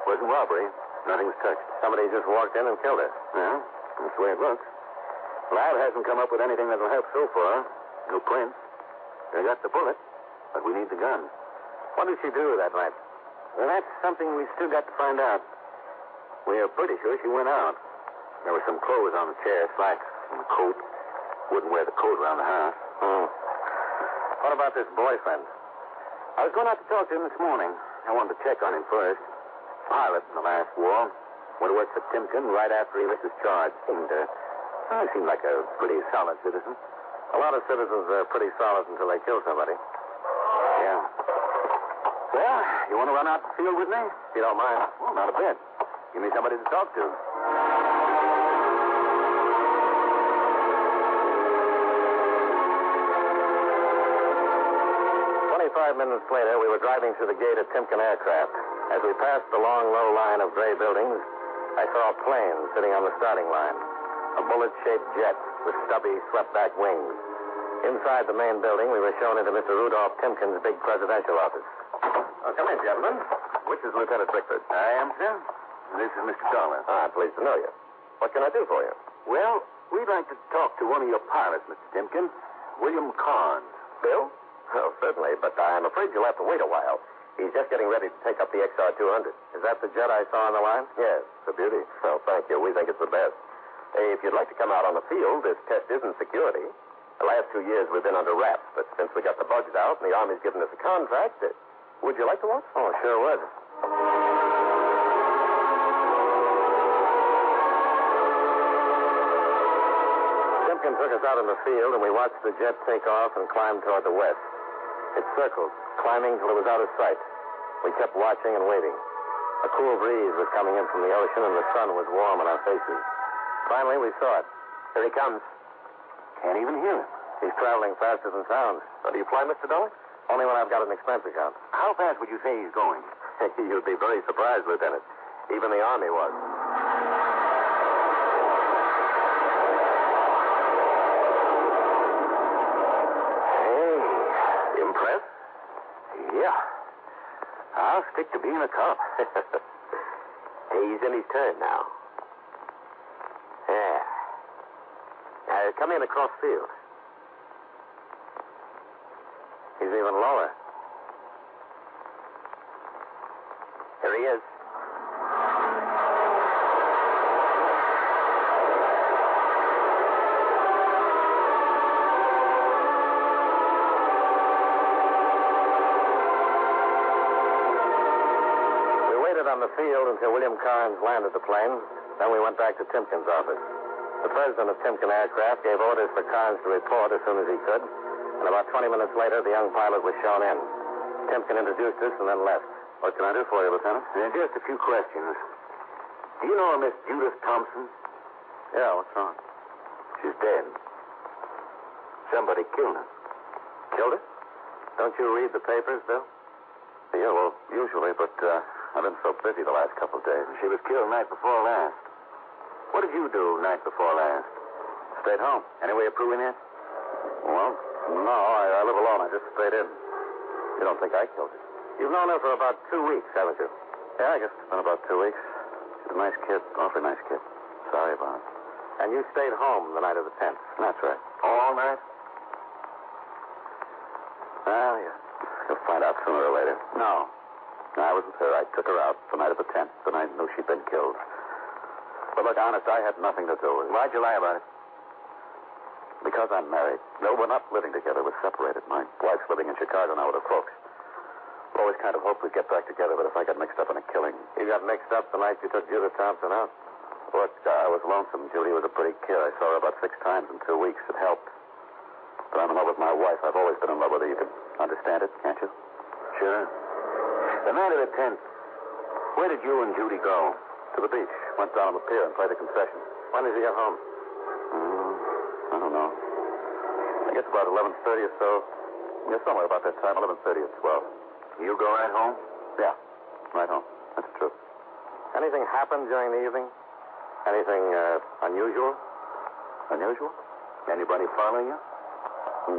wasn't robbery. Nothing was touched. Somebody just walked in and killed her. Yeah, that's the way it looks. Lab hasn't come up with anything that'll help so far. No prints. They got the bullet, but we need the gun. What did she do with that light? Well, that's something we still got to find out. We're pretty sure she went out. There were some clothes on the chair, slacks and a coat. Wouldn't wear the coat around the house. What about this boyfriend? I was going out to talk to him this morning. I wanted to check on him first. Pilot in the last war. Went to work for Timken right after he was discharged. Seemed like a pretty solid citizen. A lot of citizens are pretty solid until they kill somebody. Yeah. Well, you want to run out the field with me? If you don't mind. Well, not a bit. Give me somebody to talk to. 25 minutes later, we were driving through the gate at Timken Aircraft. As we passed the long, low line of gray buildings, I saw a plane sitting on the starting line. A bullet-shaped jet with stubby, swept-back wings. Inside the main building, we were shown into Mr. Rudolph Timken's big presidential office. Come in, gentlemen. Which is Lieutenant Bickford? I am, sir. This is Mr. Dolar. Pleased to know you. What can I do for you? Well, we'd like to talk to one of your pilots, Mr. Timken. William Carnes. Bill? Oh, certainly, but I'm afraid you'll have to wait a while. He's just getting ready to take up the XR-200. Is that the jet I saw on the line? Yes, it's a beauty. Well, thank you. We think it's the best. If you'd like to come out on the field, this test isn't security. The last 2 years we've been under wraps, but since we got the bugs out and the Army's given us a contract, would you like to watch? Oh, sure would. Timken took us out in the field, and we watched the jet take off and climb toward the west. It circled, climbing till it was out of sight. We kept watching and waiting. A cool breeze was coming in from the ocean, and the sun was warm on our faces. Finally, we saw it. Here he comes. Can't even hear him. He's traveling faster than sound. Do you fly, Mr. Dolar? Only when I've got an expense account. How fast would you say he's going? You'd be very surprised, Lieutenant. Even the Army was. Hey, impressed? Yeah. I'll stick to being a cop. He's in his turn now. Yeah. Come in across field. He's even lower. Here he is. We waited on the field until William Carnes landed the plane. Then we went back to Timken's office. The president of Timken Aircraft gave orders for Carnes to report as soon as he could. And about 20 minutes later, the young pilot was shown in. Timken introduced us and then left. What can I do for you, Lieutenant? Just a few questions. Do you know a Miss Judith Thompson? Yeah, what's wrong? She's dead. Somebody killed her. Killed her? Don't you read the papers, Bill? Yeah, well, usually, but I've been so busy the last couple of days. She was killed night before last. What did you do night before last? Stayed home. Any way of proving that? Well, no, I live alone. I just stayed in. You don't think I killed her? You've known her for about 2 weeks, haven't you? Yeah, I guess it's been about 2 weeks. She's a nice kid. Awfully nice kid. Sorry about it. And you stayed home the night of the 10th. That's right. All night? Well, you'll find out sooner or later. No, I wasn't there. I took her out the night of the 10th, the night I knew she'd been killed. But look, honest, I had nothing to do with it. Why'd you lie about it? Because I'm married. No, we're not living together. We're separated. My wife's living in Chicago now with her folks. Always kind of hoped we'd get back together, but if I got mixed up in a killing... You got mixed up the night you took Judith Thompson out? Look, I was lonesome. Judy was a pretty kid. I saw her about 6 times in 2 weeks. It helped. But I'm in love with my wife. I've always been in love with her. You can understand it, can't you? Sure. The night of the 10th, where did you and Judy go? To the beach. Went down on the pier and played a concession. When did you get home? I don't know. I guess about 11:30 or so. Yeah, somewhere about that time, 11:30 or 12. You go right home? Yeah, right home. That's true. Anything happened during the evening? Anything unusual? Unusual? Anybody following you?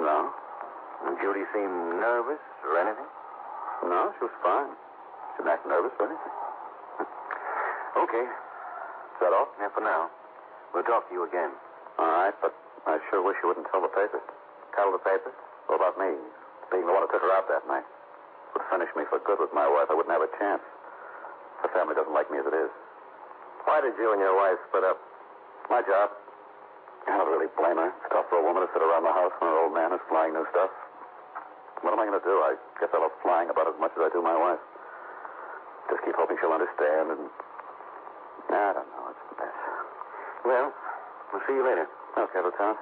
No. Did Judy seem nervous or anything? No, she was fine. She didn't act nervous or anything. Okay. Is that all? Yeah, for now. We'll talk to you again. All right, but I sure wish you wouldn't tell the papers. Tell the papers? What about me? Being the one who took her out that night. Would finish me for good with my wife. I wouldn't have a chance. The family doesn't like me as it is. Why did you and your wife split up? My job. I don't really blame her. It's tough for a woman to sit around the house when her old man is flying new stuff. What am I going to do? I guess I love flying about as much as I do my wife. Just keep hoping she'll understand and... I don't know. It's a mess. Well, we'll see you later. Okay, Lieutenant.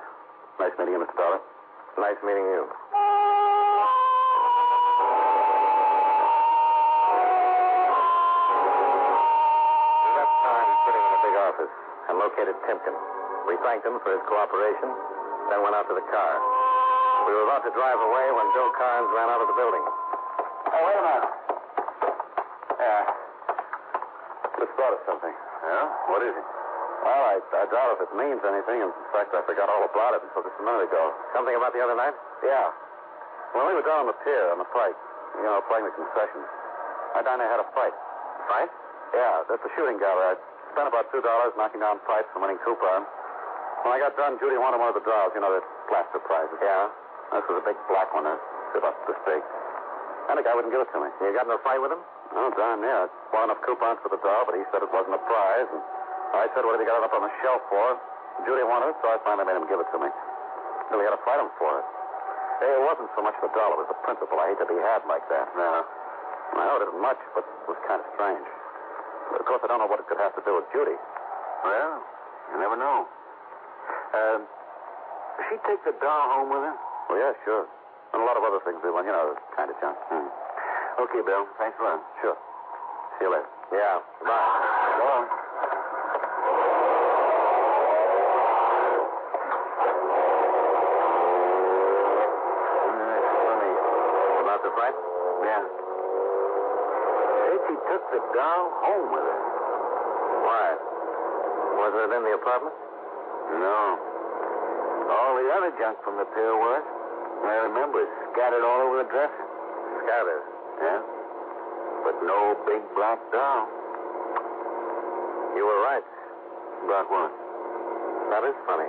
Nice meeting you, Mr. Dolar. Nice meeting you. We left time sitting in the big office and located Timken. We thanked him for his cooperation, then went out to the car. We were about to drive away when Bill Carnes ran out of the building. Oh, wait a minute. Yeah. Just thought of something. Yeah? What is it? Well, I doubt if it means anything. In fact, I forgot all about it until just a minute ago. Something about the other night? Yeah. When we were down on the pier on the fight, playing the concessions, I down there had a fight. Fight? Yeah, that's a shooting gallery. I spent about $2 knocking down pipes and winning coupons. When I got done, Judy wanted one of the dolls, the plaster prizes. Yeah. This was a big black one, about this big. And the guy wouldn't give it to me. You got in a fight with him? Oh, darn near. I bought enough coupons for the doll, but he said it wasn't a prize. And I said, what did he got it up on the shelf for? Judy wanted it, so I finally made him give it to me. Then we had to fight him for it. Hey, it wasn't so much the doll, it was the principle. I hate to be had like that. No. I owed it much, but it was kind of strange. Of course, I don't know what it could have to do with Judy. Well, you never know. Did she take the doll home with her? Well, yeah, sure. And a lot of other things, the kind of junk. Okay, Bill. Thanks a lot. Sure. See you later. Yeah. Bye. Go on. Funny. About the fight? Yeah. Said she took the doll home with her. Why? Wasn't it in the apartment? No. All the other junk from the pier was. I remember it scattered all over the dresser. Scattered? Yeah. But no big black doll. You were right. About what? That is funny.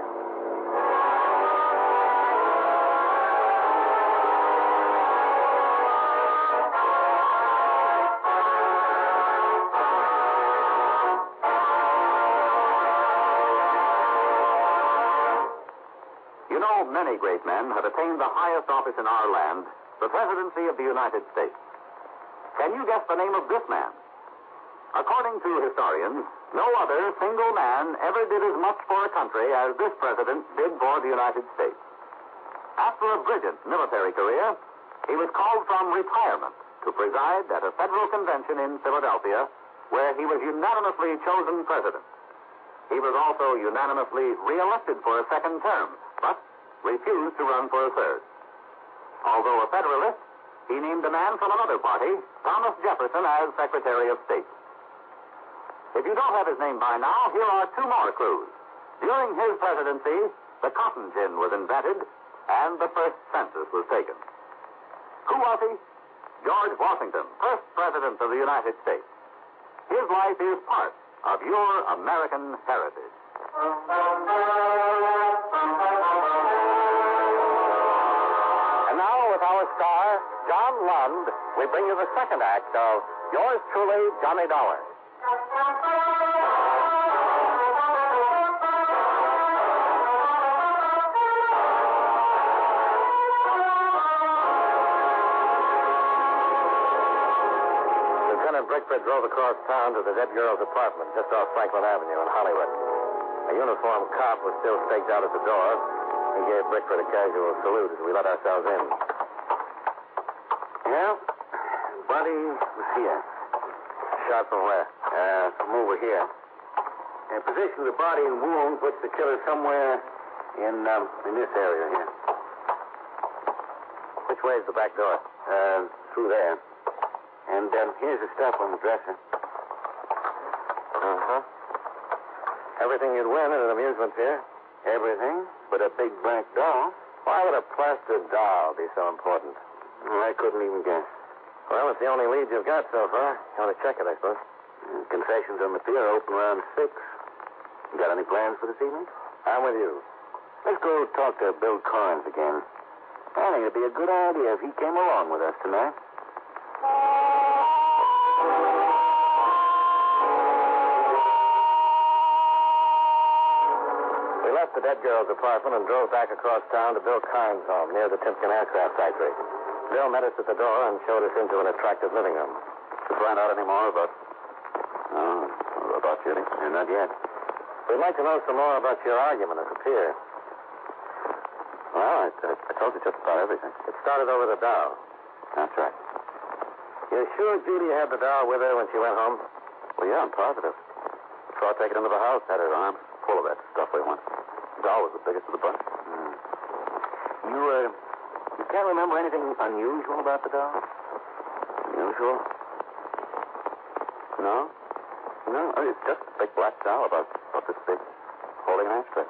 Many great men have attained the highest office in our land, the presidency of the United States. Can you guess the name of this man? According to historians, no other single man ever did as much for a country as this president did for the United States. After a brilliant military career, he was called from retirement to preside at a federal convention in Philadelphia, where he was unanimously chosen president. He was also unanimously reelected for a second term, but refused to run for a third. Although a Federalist, he named a man from another party, Thomas Jefferson, as Secretary of State. If you don't have his name by now, here are two more clues. During his presidency, the cotton gin was invented, and the first census was taken. Who was he? George Washington, first president of the United States. His life is part of your American heritage. And now, with our star, John Lund, we bring you the second act of yours truly, Johnny Dollar. Lieutenant Brickford drove across town to the dead girl's apartment just off Franklin Avenue in Hollywood. A uniformed cop was still staked out at the door. He gave Brickford a casual salute as we let ourselves in. Yeah, body was here. Shot from where? From over here. And position of the body and wound puts the killer somewhere in this area here. Which way is the back door? Through there. And here's the stuff on the dresser. Uh-huh. Everything you'd win at an amusement fair. Everything but a big black doll. Why would a plaster doll be so important? I couldn't even guess. Well, it's the only lead you've got so far. You want to check it, I suppose. Concessions on the pier open around 6. You got any plans for this evening? I'm with you. Let's go talk to Bill Carnes again. I think it'd be a good idea if he came along with us tonight. We left the dead girl's apartment and drove back across town to Bill Carnes' home near the Timpkin aircraft factory. Bill met us at the door and showed us into an attractive living room. Did you find out any more about... about Judy? Not yet. We'd like to know some more about your argument at the pier. Well, I told you just about everything. It started over the doll. That's right. You're sure Judy had the doll with her when she went home? Well, yeah, I'm positive. Saw her take it into the house, had her arms full of that stuff we want. The doll was the biggest of the bunch. You can't remember anything unusual about the doll? Unusual? No? No, it's just a big black doll about this big, holding an ashtray.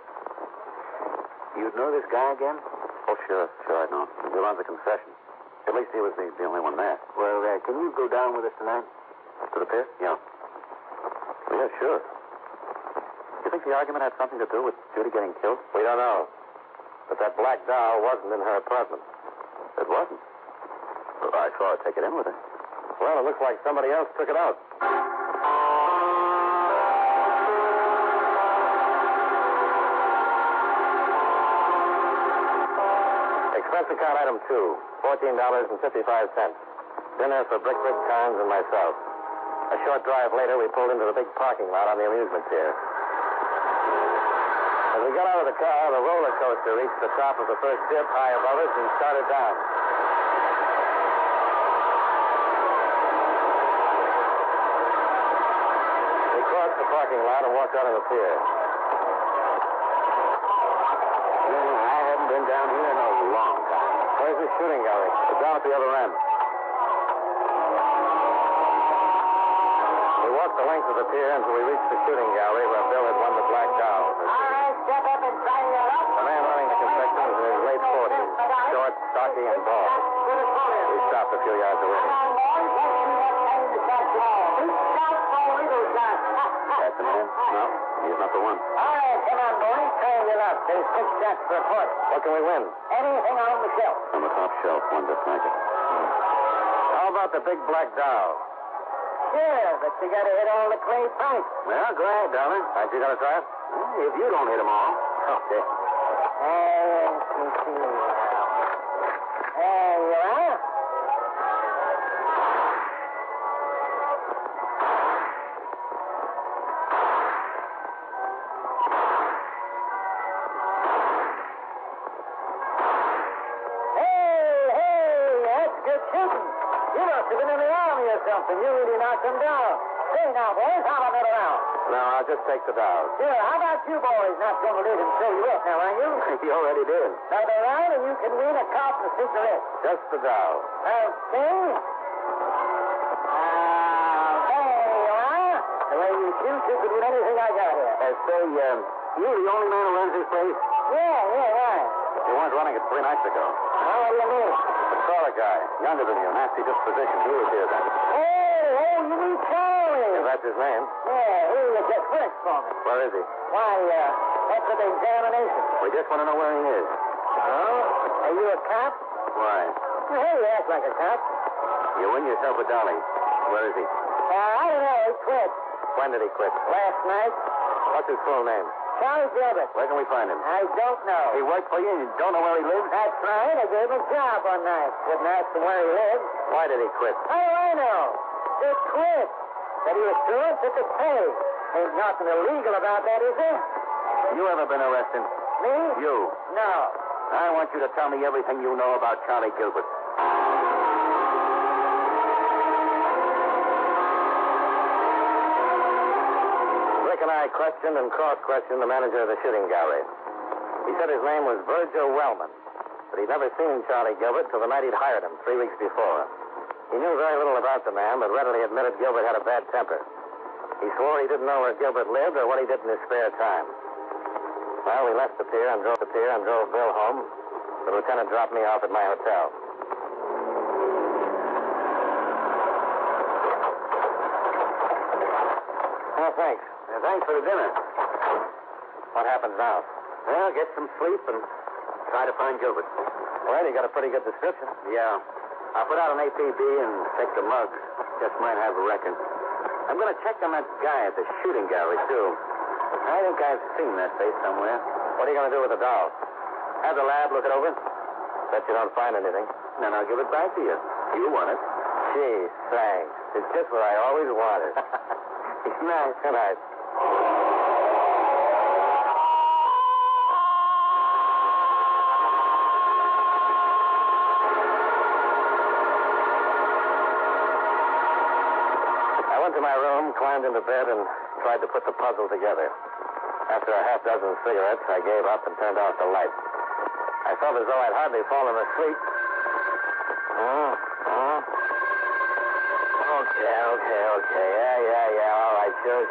You'd know this guy again? Oh, sure, I'd know. He runs a concession. At least he was the only one there. Well, can you go down with us tonight? To the pier? Yeah. Yeah, sure. You think the argument had something to do with Judy getting killed? We don't know. But that black doll wasn't in her apartment. It wasn't? Well, I saw her take it in with her. Well, it looks like somebody else took it out. Expense account item 2, $14.55. Dinner for Brickford, Carnes, and myself. A short drive later, we pulled into the big parking lot on the amusement pier. As we got out of the car, the roller coaster reached the top of the first dip high above us and started down. We crossed the parking lot and walked out on the pier. I haven't been down here in a long time. Where's the shooting gallery? It's down at the other end. We walked the length of the pier until we reached the shooting gallery where Bill had won the black doll. All right, step up and try it up. The man running the concession was in his late 40s, short, stocky, and bald. We stopped a few yards away. That's the man? No, he's not the one. All right, come on, boys. Try your luck. There's 6 shots for a quart. What can we win? Anything on the shelf. On the top shelf, one just like it. How about the big black doll? Sure, but you gotta hit all the clay pipes. Well, go ahead, darling. Aren't you gonna try it? If you don't hit them all. Okay. Let's see. There you are. Something. You really knocked them down. Say now, boys, how about another round? No, I'll just take the doll. Sure, how about you boys not going to let him show you up now, are you? He already did. Another round and you can win a cup and a cigarette. Just the doll. Okay. There you are. The way you shoot, you could win anything I got here. Say, you're the only man who runs this place? Yeah, right. You weren't running it 3 nights ago. How do you mean? The taller guy, younger than you, nasty disposition. He was here then. Oh, you mean Charlie? If that's his name. Yeah, he just works for me. Where is he? Why, that's an examination. We just want to know where he is. Oh? Are you a cop? Why? Well, you act like a cop. You win yourself a dolly. Where is he? I don't know. He quit. When did he quit? Last night. What's his full name? Charlie Gilbert. Where can we find him? I don't know. He worked for you and you don't know where he lives? That's right. I gave him a job one night. Didn't ask him where he lives. Why did he quit? How do I know? Just quit. Said he was through and took his pay. Ain't nothing illegal about that, is there? You ever been arrested? Me? You? No. I want you to tell me everything you know about Charlie Gilbert. Rick and I questioned and cross-questioned the manager of the shooting gallery. He said his name was Virgil Wellman, but he'd never seen Charlie Gilbert till the night he'd hired him 3 weeks before. He knew very little about the man, but readily admitted Gilbert had a bad temper. He He swore he didn't know where Gilbert lived or what he did in his spare time. Well, we left the pier and drove Bill home. The lieutenant dropped me off at my hotel. Oh, thanks. Thanks for the dinner. What happens now? Well, get some sleep and try to find Gilbert. Well, you got a pretty good description. Yeah. I'll put out an APB and check the mugs. Just might have a record. I'm going to check on that guy at the shooting gallery, too. I think I've seen that face somewhere. What are you going to do with the doll? Have the lab look it over? Bet you don't find anything. Then I'll give it back to you. You want it. Gee, thanks. It's just what I always wanted. Good night. Good night. I went to my room, climbed into bed, and tried to put the puzzle together. After a half dozen cigarettes, I gave up and turned off the light. I felt as though I'd hardly fallen asleep. Okay. Yeah. All right, sure.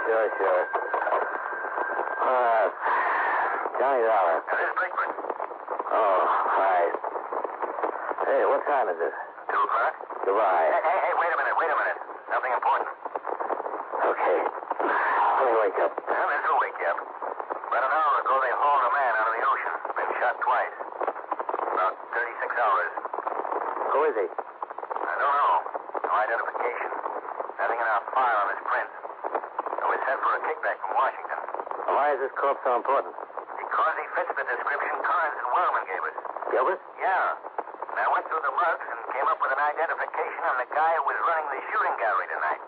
Johnny Dollar. Oh, hi. Hey, what time is it? 2 o'clock? Goodbye. Hey, wait a minute. Something important. Okay. Let me wake up. Well, this will wake you up. About an hour ago, they hauled a man out of the ocean. Been shot twice. About 36 hours. Who is he? I don't know. No identification. Nothing in our file on his prints. So we sent for a kickback from Washington. Why is this corpse so important? Because he fits the description Carnes and Wellman gave us. Gilbert? Yeah. And I went through the mugs and came up with an identification on the guy who was running the shooting gallery tonight.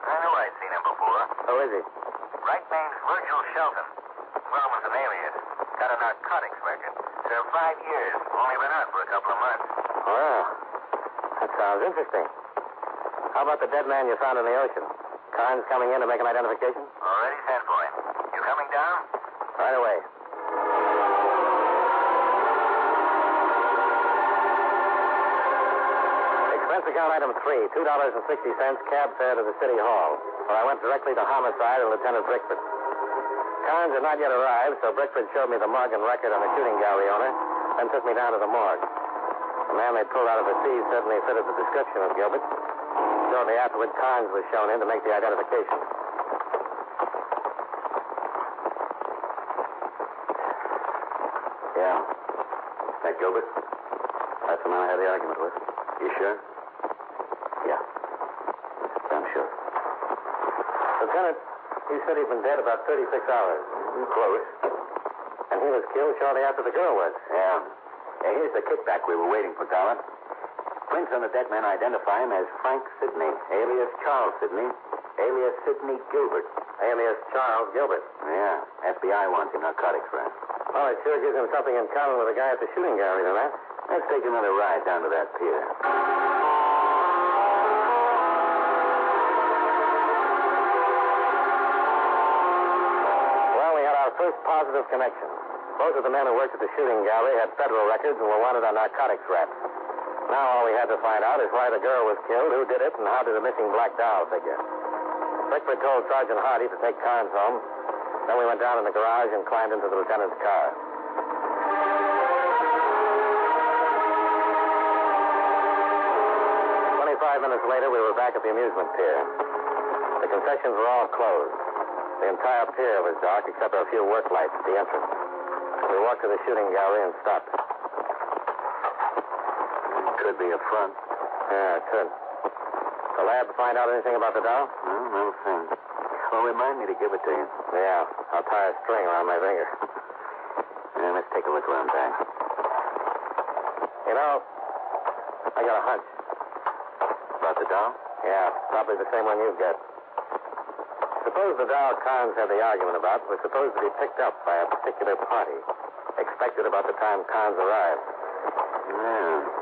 I knew I'd seen him before. Who is he? Right name's Virgil Shelton. Wellman's an alias. Got a narcotics record. Served 5 years. Only been out for a couple of months. Well, that sounds interesting. How about the dead man you found in the ocean? Carnes coming in to make an identification? Already sent for him. You coming down? Right away. Expense account item 3, $2.60 cab fare to the city hall. But I went directly to homicide and Lieutenant Brickford. Carnes had not yet arrived, so Brickford showed me the mug and record on the shooting gallery owner, then took me down to the morgue. The man they pulled out of the sea certainly fitted the description of Gilbert. Shortly afterward, Carnes was shown in to make the identification. Yeah. That Gilbert? That's the man I had the argument with. You sure? Yeah. I'm sure. Lieutenant, he said he'd been dead about 36 hours. Close. And he was killed shortly after the girl was. Yeah. Here's the kickback we were waiting for, Darwin. Prints on the dead man identify him as Frank Sidney, alias Charles Sidney, alias Sidney Gilbert. Alias Charles Gilbert. Yeah. FBI wants him, narcotics for him. Well, it sure gives him something in common with the guy at the shooting gallery tonight. Let's take another ride down to that pier. Well, we had our first positive connection. Both of the men who worked at the shooting gallery had federal records and were wanted on narcotics raps. Now all we had to find out is why the girl was killed, who did it, and how did the missing black doll figure. Brickford told Sergeant Hardy to take Carnes home. Then we went down in the garage and climbed into the lieutenant's car. 25 minutes later, we were back at the amusement pier. The concessions were all closed. The entire pier was dark except for a few work lights at the entrance. We walked to the shooting gallery and stopped. Could be a front. Yeah, it could. The lab find out anything about the doll? No thing. Well, remind me to give it to you. Yeah, I'll tie a string around my finger. Yeah, let's take a look around back. You know, I got a hunch. About the doll? Yeah, probably the same one you've got. Suppose the doll Carnes had the argument about was supposed to be picked up by a particular party, expected about the time Carnes arrived. Yeah.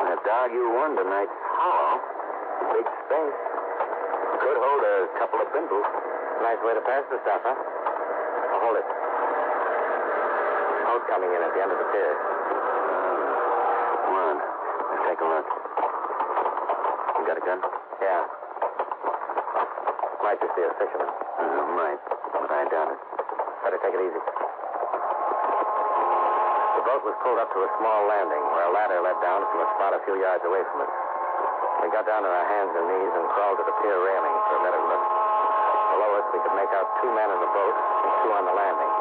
That doll you won tonight's hollow. Big space. Could hold a couple of bindles. Nice way to pass the stuff, huh? Oh, hold it. Boat coming in at the end of the pier. Come on. Let's take a look. You got a gun? Yeah. might just be a fisherman. Might, but I doubt it. Better take it easy. The boat was pulled up to a small landing where a ladder led down from a spot a few yards away from us. We got down on our hands and knees and crawled to the pier railing for a better look. Below us, we could make out 2 men in the boat and 2 on the landing.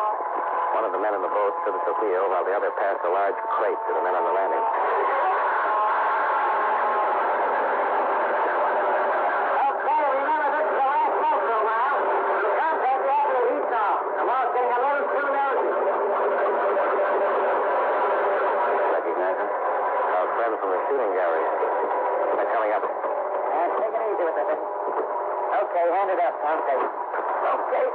One of the men in the boat stood at the wheel while the other passed a large crate to the men on the landing. Okay, remember this is the last boat for a while. Contact the admiral he's off. The wall's getting a little too nosy. Recognize him? Our friend from the shooting gallery. They're coming up. Take it easy with it. Okay, hand it up. I'll take it. Okay.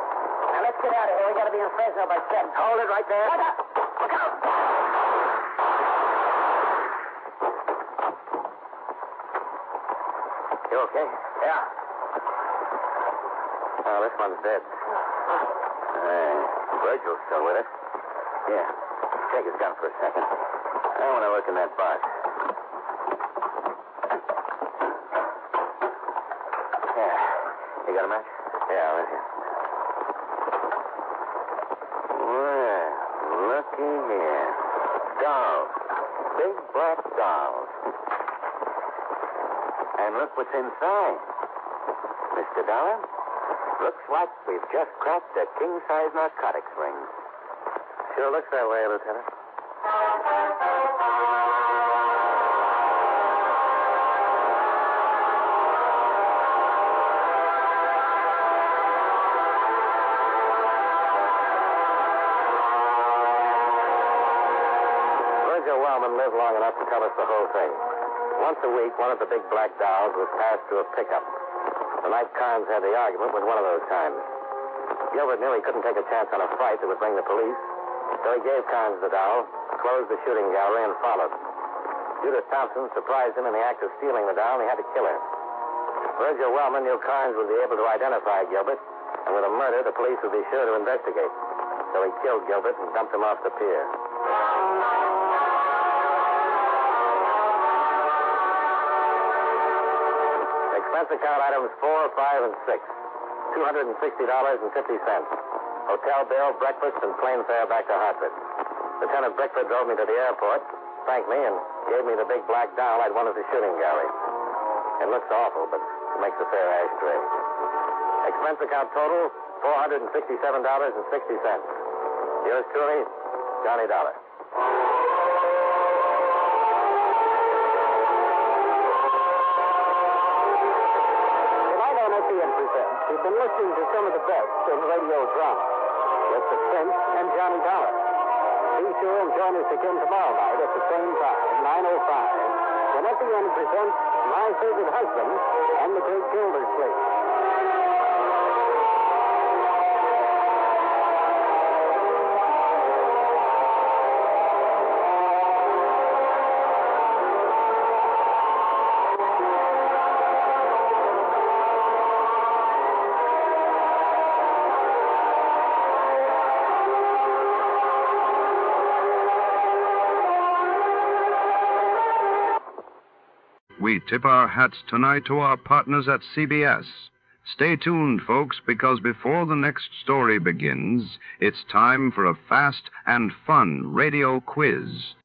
Now let's get out of here. We gotta be in Fresno by 7. Hold it right there. Look up. Look out. You okay? Yeah. Oh, this one's dead. Virgil's still with us. Yeah. Take his gun for a second. I want to look in that box. Yeah. You got a match? Yeah, right here. Well, looky here. Dolls. Big black dolls. And look what's inside. Mr. Dolar, looks like we've just cracked a king-size narcotics ring. Sure looks that way, Lieutenant. Lived long enough to tell us the whole thing. Once a week, one of the big black dolls was passed through a pickup. The night Carnes had the argument was one of those times. Gilbert knew he couldn't take a chance on a fight that would bring the police, so he gave Carnes the doll, closed the shooting gallery, and followed. Judith Thompson surprised him in the act of stealing the doll, and he had to kill her. Virgil Wellman knew Carnes would be able to identify Gilbert, and with a murder, the police would be sure to investigate. So he killed Gilbert and dumped him off the pier. Expense account items 4, 5, and 6. $260.50. Hotel bill, breakfast, and plane fare back to Hartford. Lieutenant Brickford drove me to the airport, thanked me, and gave me the big black doll I'd won at the shooting gallery. It looks awful, but it makes a fair ashtray. Expense account total, $467.60. Yours truly, Johnny Dollar. We've been listening to some of the best in radio drama with Suspense and Johnny Dollar. Be sure and join us again tomorrow night at the same time, 9:05, when at the end presents My Favorite Husband and the Great Gildersleeve. We tip our hats tonight to our partners at CBS. Stay tuned, folks, because before the next story begins, it's time for a fast and fun radio quiz.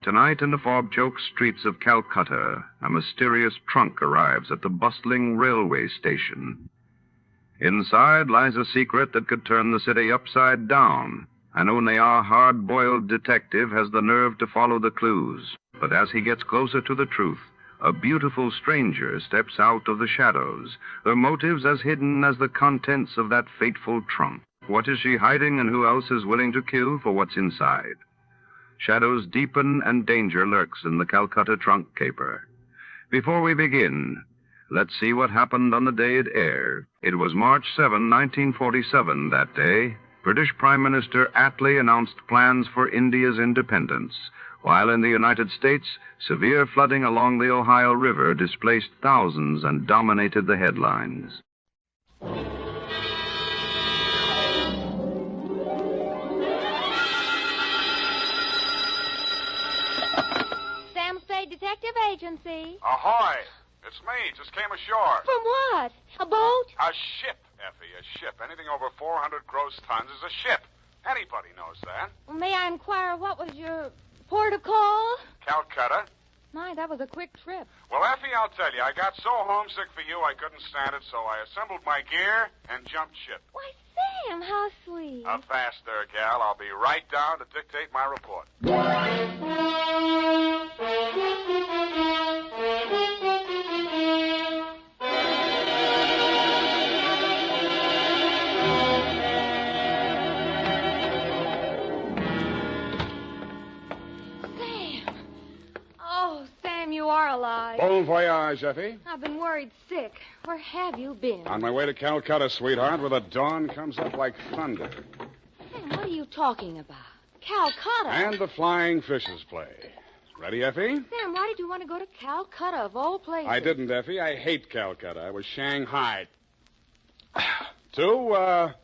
Tonight in the fob-choked streets of Calcutta, a mysterious trunk arrives at the bustling railway station. Inside lies a secret that could turn the city upside down, and only our hard-boiled detective has the nerve to follow the clues. But as he gets closer to the truth, a beautiful stranger steps out of the shadows, her motives as hidden as the contents of that fateful trunk. What is she hiding, and who else is willing to kill for what's inside? Shadows deepen and danger lurks in the Calcutta trunk caper. Before we begin, let's see what happened on the day it aired. It was March 7, 1947, that day. British Prime Minister Attlee announced plans for India's independence, while in the United States, severe flooding along the Ohio River displaced thousands and dominated the headlines. Spade Detective Agency. Ahoy! It's me. Just came ashore. From what? A boat? A ship, Effie, a ship. Anything over 400 gross tons is a ship. Anybody knows that. Well, may I inquire what was your port of call? Calcutta. My, that was a quick trip. Well, Effie, I'll tell you, I got so homesick for you I couldn't stand it, so I assembled my gear and jumped ship. Why, Sam, how sweet. Fast there, gal. I'll be right down to dictate my report. You are alive. Bon voyage, Effie. I've been worried sick. Where have you been? On my way to Calcutta, sweetheart, where the dawn comes up like thunder. Sam, what are you talking about? Calcutta? And the flying fishes play. Ready, Effie? Sam, why did you want to go to Calcutta, of all places? I didn't, Effie. I hate Calcutta. I was Shanghai. To,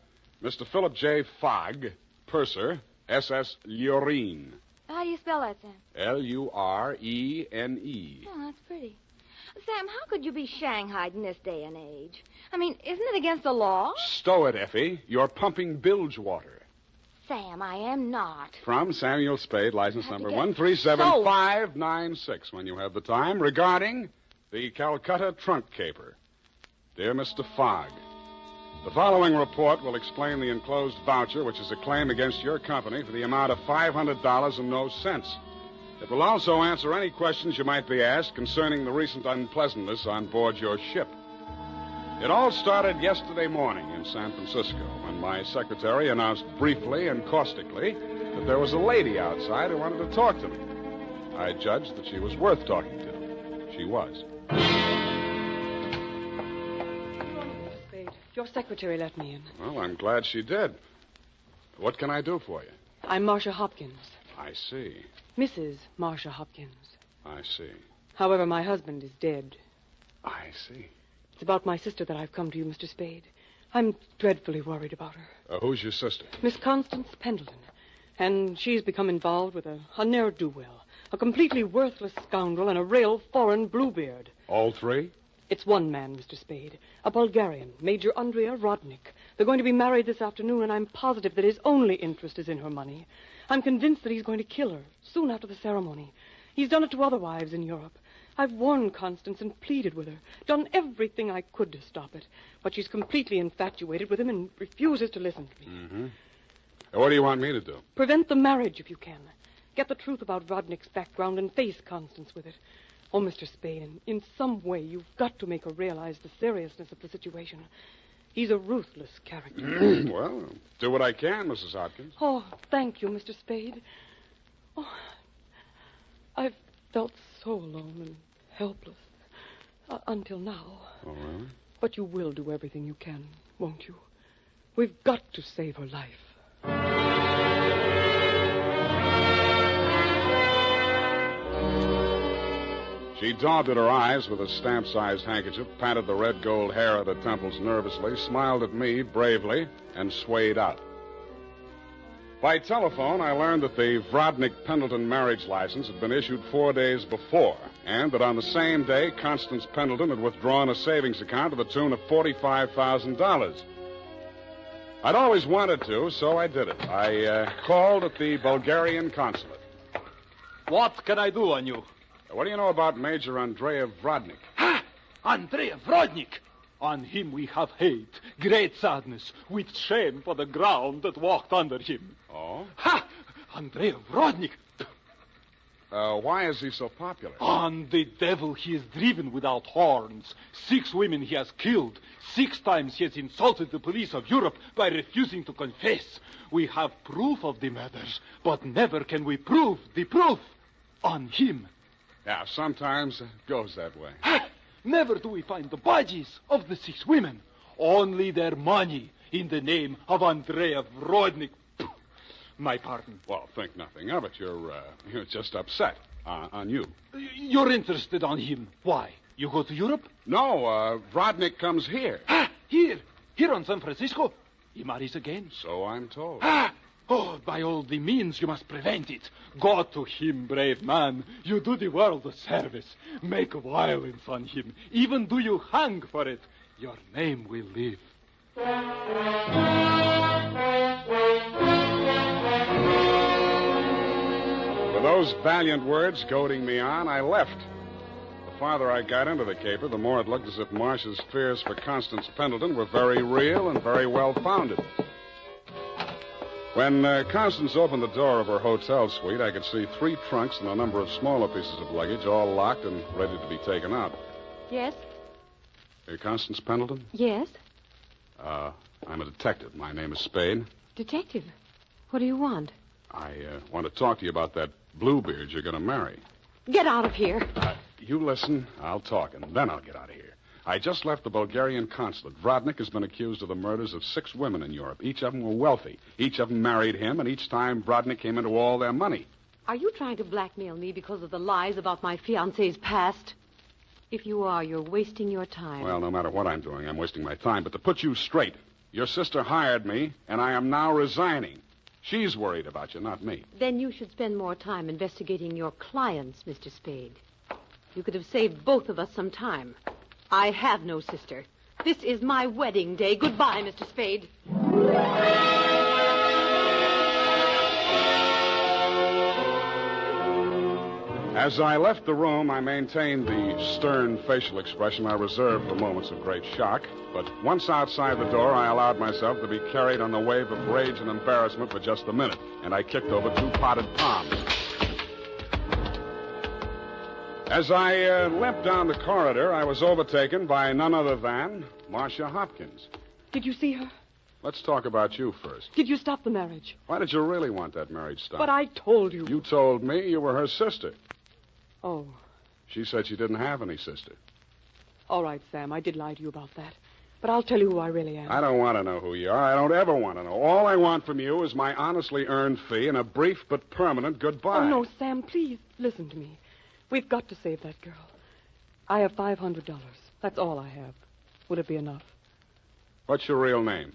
Mr. Philip J. Fogg, purser, SS Lurene. How do you spell that, Sam? Lurene. Oh, that's pretty. Sam, how could you be shanghaied in this day and age? I mean, isn't it against the law? Stow it, Effie. You're pumping bilge water. Sam, I am not. From Samuel Spade, license number 137596, when you have the time, regarding the Calcutta trunk caper. Dear Mr. Fogg, the following report will explain the enclosed voucher, which is a claim against your company for the amount of $500 and no cents. It will also answer any questions you might be asked concerning the recent unpleasantness on board your ship. It all started yesterday morning in San Francisco when my secretary announced briefly and caustically that there was a lady outside who wanted to talk to me. I judged that she was worth talking to. She was. Your secretary let me in. Well, I'm glad she did. What can I do for you? I'm Marcia Hopkins. I see. Mrs. Marcia Hopkins. I see. However, my husband is dead. I see. It's about my sister that I've come to you, Mr. Spade. I'm dreadfully worried about her. Who's your sister? Miss Constance Pendleton. And she's become involved with a ne'er-do-well, a completely worthless scoundrel, and a real foreign bluebeard. All three? It's one man, Mr. Spade. A Bulgarian, Major Andrea Rodnik. They're going to be married this afternoon, and I'm positive that his only interest is in her money. I'm convinced that he's going to kill her soon after the ceremony. He's done it to other wives in Europe. I've warned Constance and pleaded with her, done everything I could to stop it. But she's completely infatuated with him and refuses to listen to me. Mm-hmm. What do you want me to do? Prevent the marriage if you can. Get the truth about Rodnik's background and face Constance with it. Oh, Mr. Spade, in some way, you've got to make her realize the seriousness of the situation. He's a ruthless character. Well, do what I can, Mrs. Hopkins. Oh, thank you, Mr. Spade. Oh, I've felt so alone and helpless until now. Oh, really? But you will do everything you can, won't you? We've got to save her life. She daubed at her eyes with a stamp-sized handkerchief, patted the red gold hair at her temples nervously, smiled at me bravely, and swayed out. By telephone, I learned that the Vrodnik-Pendleton marriage license had been issued 4 days before, and that on the same day, Constance Pendleton had withdrawn a savings account to the tune of $45,000. I'd always wanted to, so I did it. I called at the Bulgarian consulate. What can I do on you? What do you know about Major Andrea Vrodnik? Ha! Andrea Vrodnik! On him we have hate, great sadness, with shame for the ground that walked under him. Oh? Ha! Andrea Vrodnik! Why is he so popular? On the devil he is driven without horns. 6 women he has killed. 6 times he has insulted the police of Europe by refusing to confess. We have proof of the murders, but never can we prove the proof on him. Yeah, sometimes it goes that way. Ha! Never do we find the bodies of the 6 women. Only their money in the name of Andrea Vrodnik. My pardon. Well, think nothing of it. You're just upset on you. You're interested on him. Why? You go to Europe? No, Vrodnik comes here. Ah, here on San Francisco. He marries again. So I'm told. Ah, Oh, by all the means, you must prevent it. Go to him, brave man. You do the world a service. Make violence on him. Even do you hang for it. Your name will live. With those valiant words goading me on, I left. The farther I got into the caper, the more it looked as if Marcia's fears for Constance Pendleton were very real and very well-founded. When Constance opened the door of her hotel suite, I could see 3 trunks and a number of smaller pieces of luggage, all locked and ready to be taken out. Yes? Hey, Constance Pendleton? Yes? I'm a detective. My name is Spade. Detective? What do you want? I want to talk to you about that Bluebeard you're going to marry. Get out of here. You listen, I'll talk, and then I'll get out of here. I just left the Bulgarian consulate. Vrodnik has been accused of the murders of 6 women in Europe. Each of them were wealthy. Each of them married him, and each time Vrodnik came into all their money. Are you trying to blackmail me because of the lies about my fiancé's past? If you are, you're wasting your time. Well, no matter what I'm doing, I'm wasting my time. But to put you straight, your sister hired me, and I am now resigning. She's worried about you, not me. Then you should spend more time investigating your clients, Mr. Spade. You could have saved both of us some time. I have no sister. This is my wedding day. Goodbye, Mr. Spade. As I left the room, I maintained the stern facial expression I reserve for moments of great shock. But once outside the door, I allowed myself to be carried on the wave of rage and embarrassment for just a minute, and I kicked over 2 potted palms. As I limped down the corridor, I was overtaken by none other than Marcia Hopkins. Did you see her? Let's talk about you first. Did you stop the marriage? Why did you really want that marriage stopped? But I told you. You told me you were her sister. Oh. She said she didn't have any sister. All right, Sam, I did lie to you about that. But I'll tell you who I really am. I don't want to know who you are. I don't ever want to know. All I want from you is my honestly earned fee and a brief but permanent goodbye. Oh, no, Sam, please, listen to me. We've got to save that girl. I have $500. That's all I have. Would it be enough? What's your real name?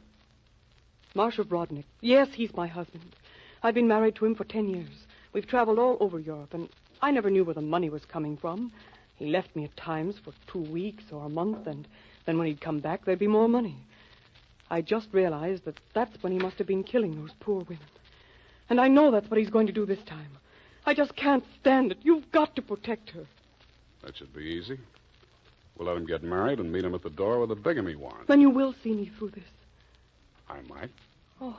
Marshal Brodnick. Yes, he's my husband. I've been married to him for 10 years. We've traveled all over Europe, and I never knew where the money was coming from. He left me at times for 2 weeks or a month, and then when he'd come back, there'd be more money. I just realized that that's when he must have been killing those poor women. And I know that's what he's going to do this time. I just can't stand it. You've got to protect her. That should be easy. We'll let him get married and meet him at the door with a bigamy warrant. Then you will see me through this. I might. Oh.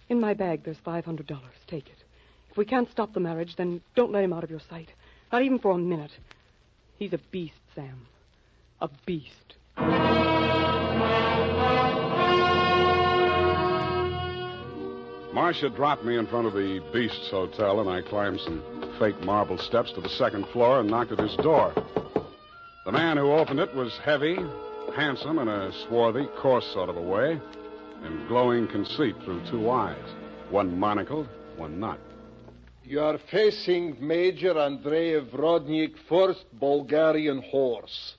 In my bag, there's $500. Take it. If we can't stop the marriage, then don't let him out of your sight. Not even for a minute. He's a beast, Sam. A beast. Marcia dropped me in front of the Beast's Hotel, and I climbed some fake marble steps to the 2nd floor and knocked at his door. The man who opened it was heavy, handsome in a swarthy, coarse sort of a way, and glowing conceit through 2 eyes, one monocled, one not. You are facing Major Andrei Vrodnik, 1st Bulgarian Horse.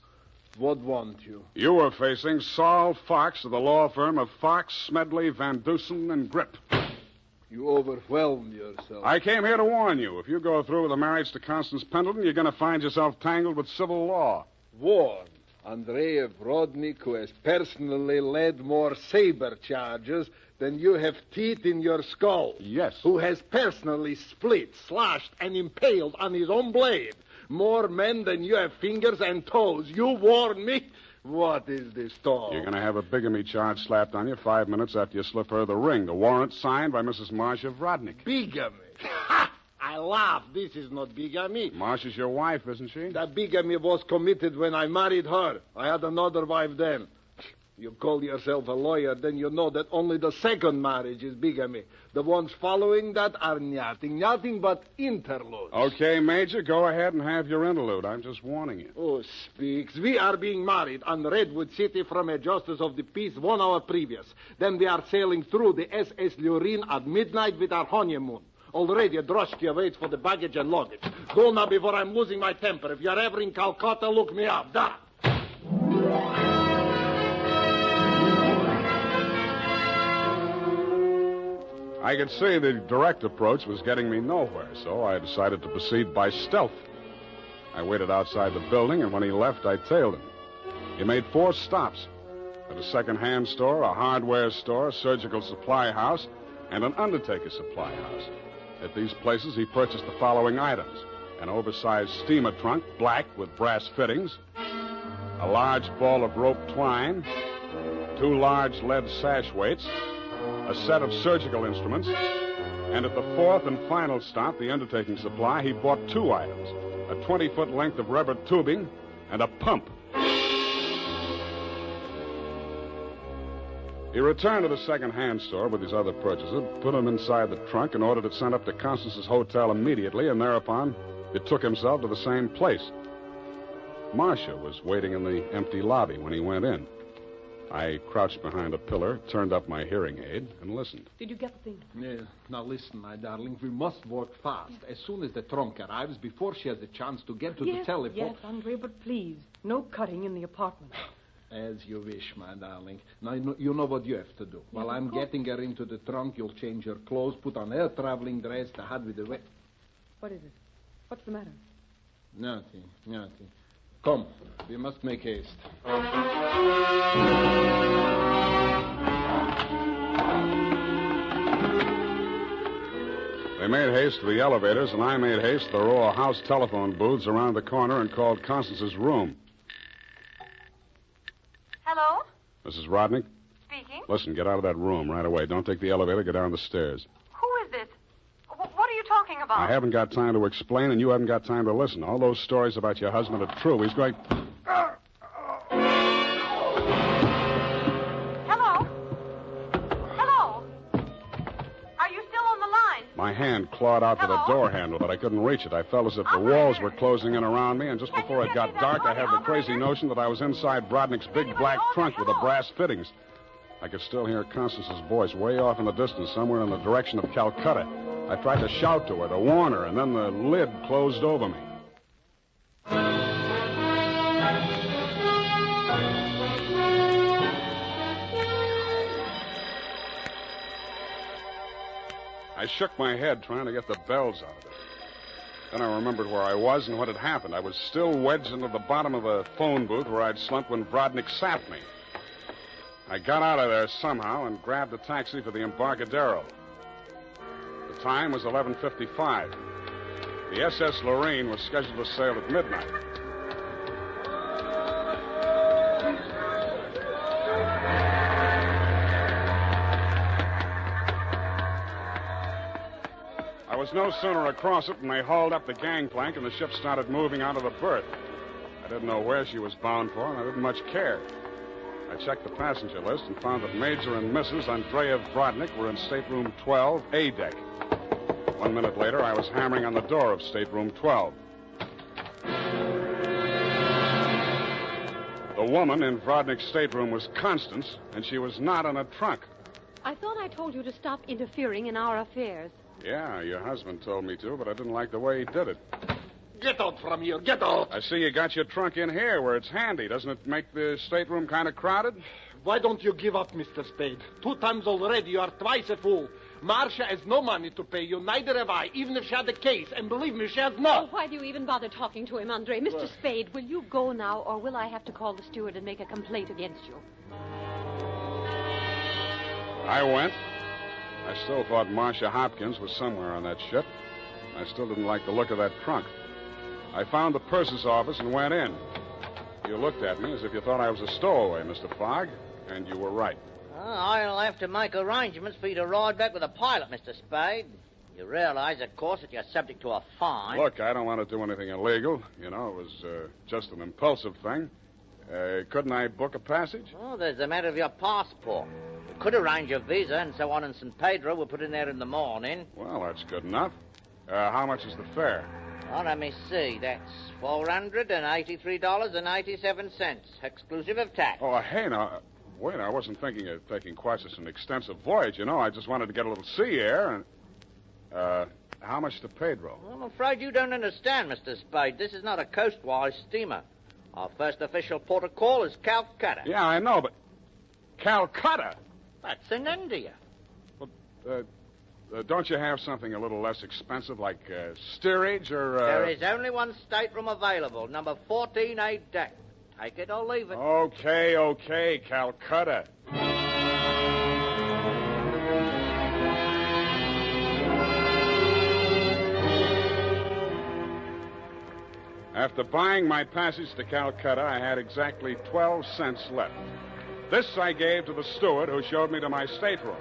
What want you? You were facing Saul Fox of the law firm of Fox, Smedley, Van Dusen, and Grip. You overwhelmed yourself. I came here to warn you. If you go through with the marriage to Constance Pendleton, you're going to find yourself tangled with civil law. Warn Andrei Vrodnik, who has personally led more saber charges than you have teeth in your skull. Yes. Who has personally split, slashed, and impaled on his own blade more men than you have fingers and toes. You warn me? What is this talk? You're going to have a bigamy charge slapped on you 5 minutes after you slip her the ring. The warrant signed by Mrs. Marcia Vrodnik. Bigamy? Ha! I laugh. This is not bigamy. Marcia's your wife, isn't she? That bigamy was committed when I married her. I had another wife then. You call yourself a lawyer, then you know that only the 2nd marriage is bigamy. The ones following that are nothing but interludes. Okay, Major, go ahead and have your interlude. I'm just warning you. Oh, speaks. We are being married on Redwood City from a justice of the peace 1 hour previous. Then we are sailing through the SS Lurin at midnight with our honeymoon. Already a droshky waits for the baggage and luggage. Go now before I'm losing my temper. If you're ever in Calcutta, look me up. Da! I could see the direct approach was getting me nowhere, so I decided to proceed by stealth. I waited outside the building, and when he left, I tailed him. He made 4 stops at a second-hand store, a hardware store, a surgical supply house, and an undertaker supply house. At these places, he purchased the following items: an oversized steamer trunk, black with brass fittings, a large ball of rope twine, 2 large lead sash weights, a set of surgical instruments, and at the 4th and final stop, the undertaking supply, he bought 2 items: a 20-foot length of rubber tubing and a pump. He returned to the second-hand store with his other purchases, put them inside the trunk, and ordered it sent up to Constance's hotel immediately, and thereupon it took himself to the same place. Marcia was waiting in the empty lobby when he went in. I crouched behind a pillar, turned up my hearing aid, and listened. Did you get the thing? Yeah. Now listen, my darling. We must work fast. As soon as the trunk arrives, before she has the chance to get to the telephone. Yes, Andrea, but please, no cutting in the apartment. As you wish, my darling. Now, you know what you have to do. While I'm getting her into the trunk, you'll change her clothes, put on her traveling dress, the hat with the wet... What is it? What's the matter? Nothing. Come, we must make haste. They made haste to the elevators, and I made haste to the row of house telephone booths around the corner and called Constance's room. Hello? Mrs. Rodnick? Speaking. Listen, get out of that room right away. Don't take the elevator. Get down the stairs. Who is this? What are you talking about? I haven't got time to explain, and you haven't got time to listen. All those stories about your husband are true. He's going... Hello? Are you still on the line? My hand clawed out for the door handle, but I couldn't reach it. I felt as if the walls were closing in around me, and just before it got dark, I had the crazy notion that I was inside Brodnick's big black trunk with the brass fittings. I could still hear Constance's voice way off in the distance, somewhere in the direction of Calcutta. I tried to shout to her, to warn her, and then the lid closed over me. I shook my head trying to get the bells out of it. Then I remembered where I was and what had happened. I was still wedged into the bottom of a phone booth where I'd slumped when Brodnick sapped me. I got out of there somehow and grabbed a taxi for the Embarcadero. The time was 11:55. The SS Lorraine was scheduled to sail at midnight. I was no sooner across it than they hauled up the gangplank and the ship started moving out of the berth. I didn't know where she was bound for, and I didn't much care. I checked the passenger list and found that Major and Mrs. Andrea Brodnick were in stateroom 12, A deck. 1 minute later, I was hammering on the door of stateroom 12. The woman in Brodnick's stateroom was Constance, and she was not in a trunk. I thought I told you to stop interfering in our affairs. Yeah, your husband told me to, but I didn't like the way he did it. Get out from here. Get out. I see you got your trunk in here where it's handy. Doesn't it make the stateroom kind of crowded? Why don't you give up, Mr. Spade? 2 times already, you are twice a fool. Marcia has no money to pay you, neither have I, even if she had the case. And believe me, she has not. Oh, why do you even bother talking to him, Andre? Mr. Spade, will you go now, or will I have to call the steward and make a complaint against you? I went. I still thought Marcia Hopkins was somewhere on that ship. I still didn't like the look of that trunk. I found the purser's office and went in. You looked at me as if you thought I was a stowaway, Mr. Fogg, and you were right. I'll have to make arrangements for you to ride back with a pilot, Mr. Spade. You realize, of course, that you're subject to a fine. Look, I don't want to do anything illegal. You know, it was just an impulsive thing. Couldn't I book a passage? Oh, there's the matter of your passport. We could arrange your visa and so on in San Pedro. We'll put in there in the morning. Well, that's good enough. How much is the fare? Oh, let me see. That's $483.87, exclusive of tax. Oh, hey, now, wait, I wasn't thinking of taking quite such an extensive voyage, you know. I just wanted to get a little sea air and... how much to Pedro? I'm afraid you don't understand, Mr. Spade. This is not a coastwise steamer. Our first official port of call is Calcutta. Yeah, I know, but... Calcutta? That's in India. Well, don't you have something a little less expensive, like steerage or... There is only one stateroom available, number 14A deck. Take it or leave it. Okay, Calcutta. After buying my passage to Calcutta, I had exactly 12 cents left. This I gave to the steward who showed me to my stateroom.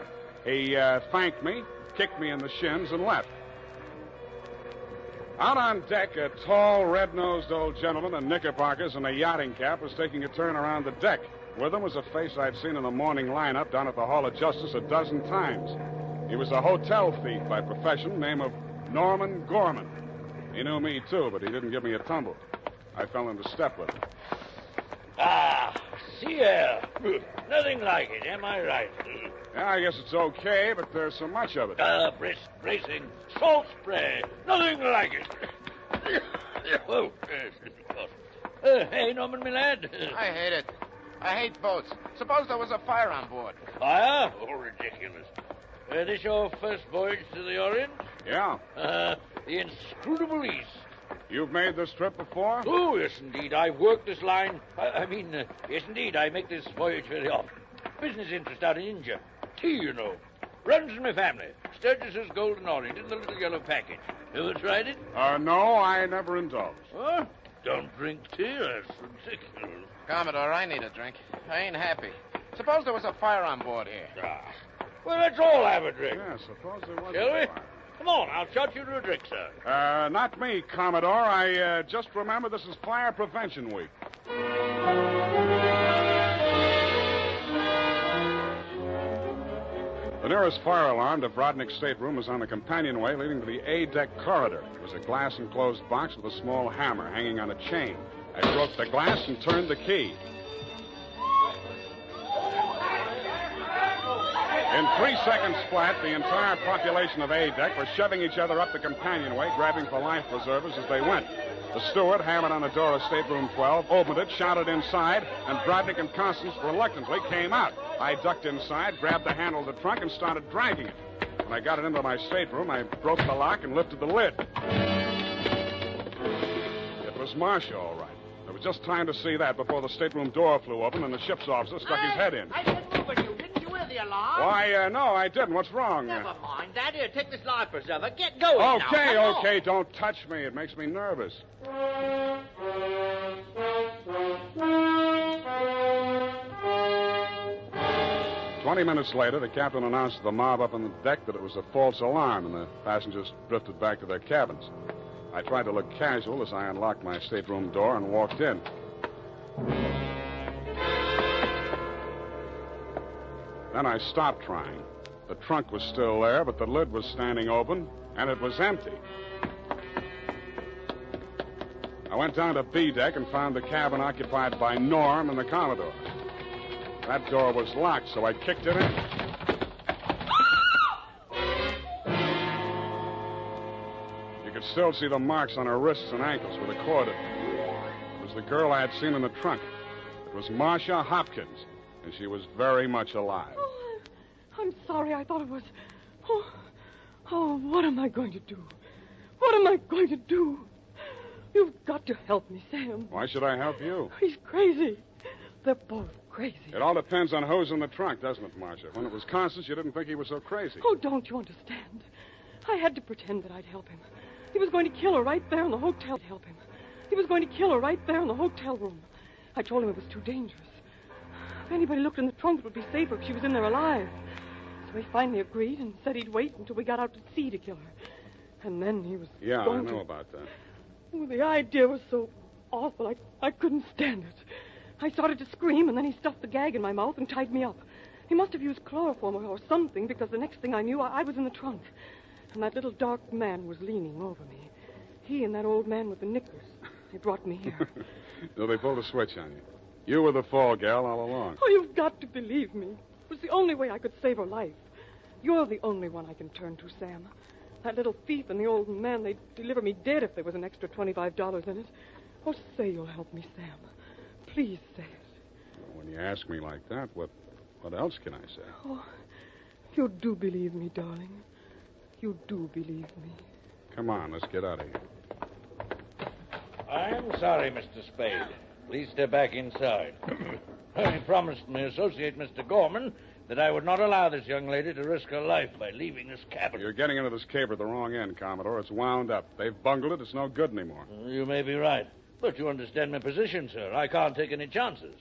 He thanked me, kicked me in the shins, and left. Out on deck, a tall, red-nosed old gentleman in knickerbockers and a yachting cap was taking a turn around the deck. With him was a face I'd seen in the morning lineup down at the Hall of Justice a dozen times. He was a hotel thief by profession, name of Norman Gorman. He knew me, too, but he didn't give me a tumble. I fell into step with him. Ah, sea air. Nothing like it, am I right? Yeah, I guess it's okay, but there's so much of it. Brisk bracing, salt spray. Nothing like it. Oh, hey, Norman, my lad. I hate it. I hate boats. Suppose there was a fire on board. Fire? Oh, ridiculous. This your first voyage to the Orient? Yeah. The inscrutable East. You've made this trip before? Oh, yes, indeed. I've worked this line. Yes, indeed. I make this voyage very often. Business interest out in India. Tea, you know. Runs in my family. Sturgis's Golden Orient in the little yellow package. Ever tried it? No, I never indulged. Huh? Don't drink tea. That's ridiculous. Commodore, I need a drink. I ain't happy. Suppose there was a fire on board here. Well, let's all have a drink. Yeah, suppose there was Shall a we? fire. Come on, I'll shot you to a drink, sir. Not me, Commodore. I just remember this is Fire Prevention Week. The nearest fire alarm to Brodnick's stateroom was on the companionway leading to the A-deck corridor. It was a glass-enclosed box with a small hammer hanging on a chain. I broke the glass and turned the key. In 3 seconds flat, the entire population of A-deck were shoving each other up the companionway, grabbing for life preservers as they went. The steward hammered on the door of stateroom 12, opened it, shouted inside, and Brodnick and Constance reluctantly came out. I ducked inside, grabbed the handle of the trunk, and started dragging it. When I got it into my stateroom, I broke the lock and lifted the lid. It was Marcia, all right. There was just time to see that before the stateroom door flew open and the ship's officer stuck his head in. I said move it, you. Didn't you hear the alarm? Why, no, I didn't. What's wrong? Never mind that. Here, take this life preserver. Get going now. Okay, Come on. okay, don't touch me. It makes me nervous. 20 minutes later, the captain announced to the mob up on the deck that it was a false alarm, and the passengers drifted back to their cabins. I tried to look casual as I unlocked my stateroom door and walked in. Then I stopped trying. The trunk was still there, but the lid was standing open, and it was empty. I went down to B deck and found the cabin occupied by Norm and the Commodore. That door was locked, so I kicked it in. You could still see the marks on her wrists and ankles where the cord had been. It was the girl I had seen in the trunk. It was Marcia Hopkins, and she was very much alive. Oh, I'm sorry. I thought it was... Oh, what am I going to do? What am I going to do? You've got to help me, Sam. Why should I help you? He's crazy. They're both crazy. It all depends on who's in the trunk, doesn't it, Marcia? When it was Constance, you didn't think he was so crazy. Oh, don't you understand? I had to pretend that I'd help him. He was going to kill her right there in the hotel. Help him. He was going to kill her right there in the hotel room. I told him it was too dangerous. If anybody looked in the trunk, it would be safer if she was in there alive. So he finally agreed and said he'd wait until we got out to sea to kill her. And then he was Yeah, going I know about that. Oh, the idea was so awful, I couldn't stand it. I started to scream, and then he stuffed the gag in my mouth and tied me up. He must have used chloroform or something, because the next thing I knew, I was in the trunk. And that little dark man was leaning over me. He and that old man with the knickers. They brought me here. So they pulled a switch on you. You were the fall gal all along. Oh, you've got to believe me. It was the only way I could save her life. You're the only one I can turn to, Sam. That little thief and the old man, they'd deliver me dead if there was an extra $25 in it. Oh, say you'll help me, Sam. Please say it. Well, when you ask me like that, what else can I say? Oh, you do believe me, darling. You do believe me. Come on, let's get out of here. I'm sorry, Mr. Spade. Please step back inside. I promised my associate, Mr. Gorman, that I would not allow this young lady to risk her life by leaving this cabin. You're getting into this caper at the wrong end, Commodore. It's wound up. They've bungled it. It's no good anymore. You may be right. But you understand my position, sir. I can't take any chances.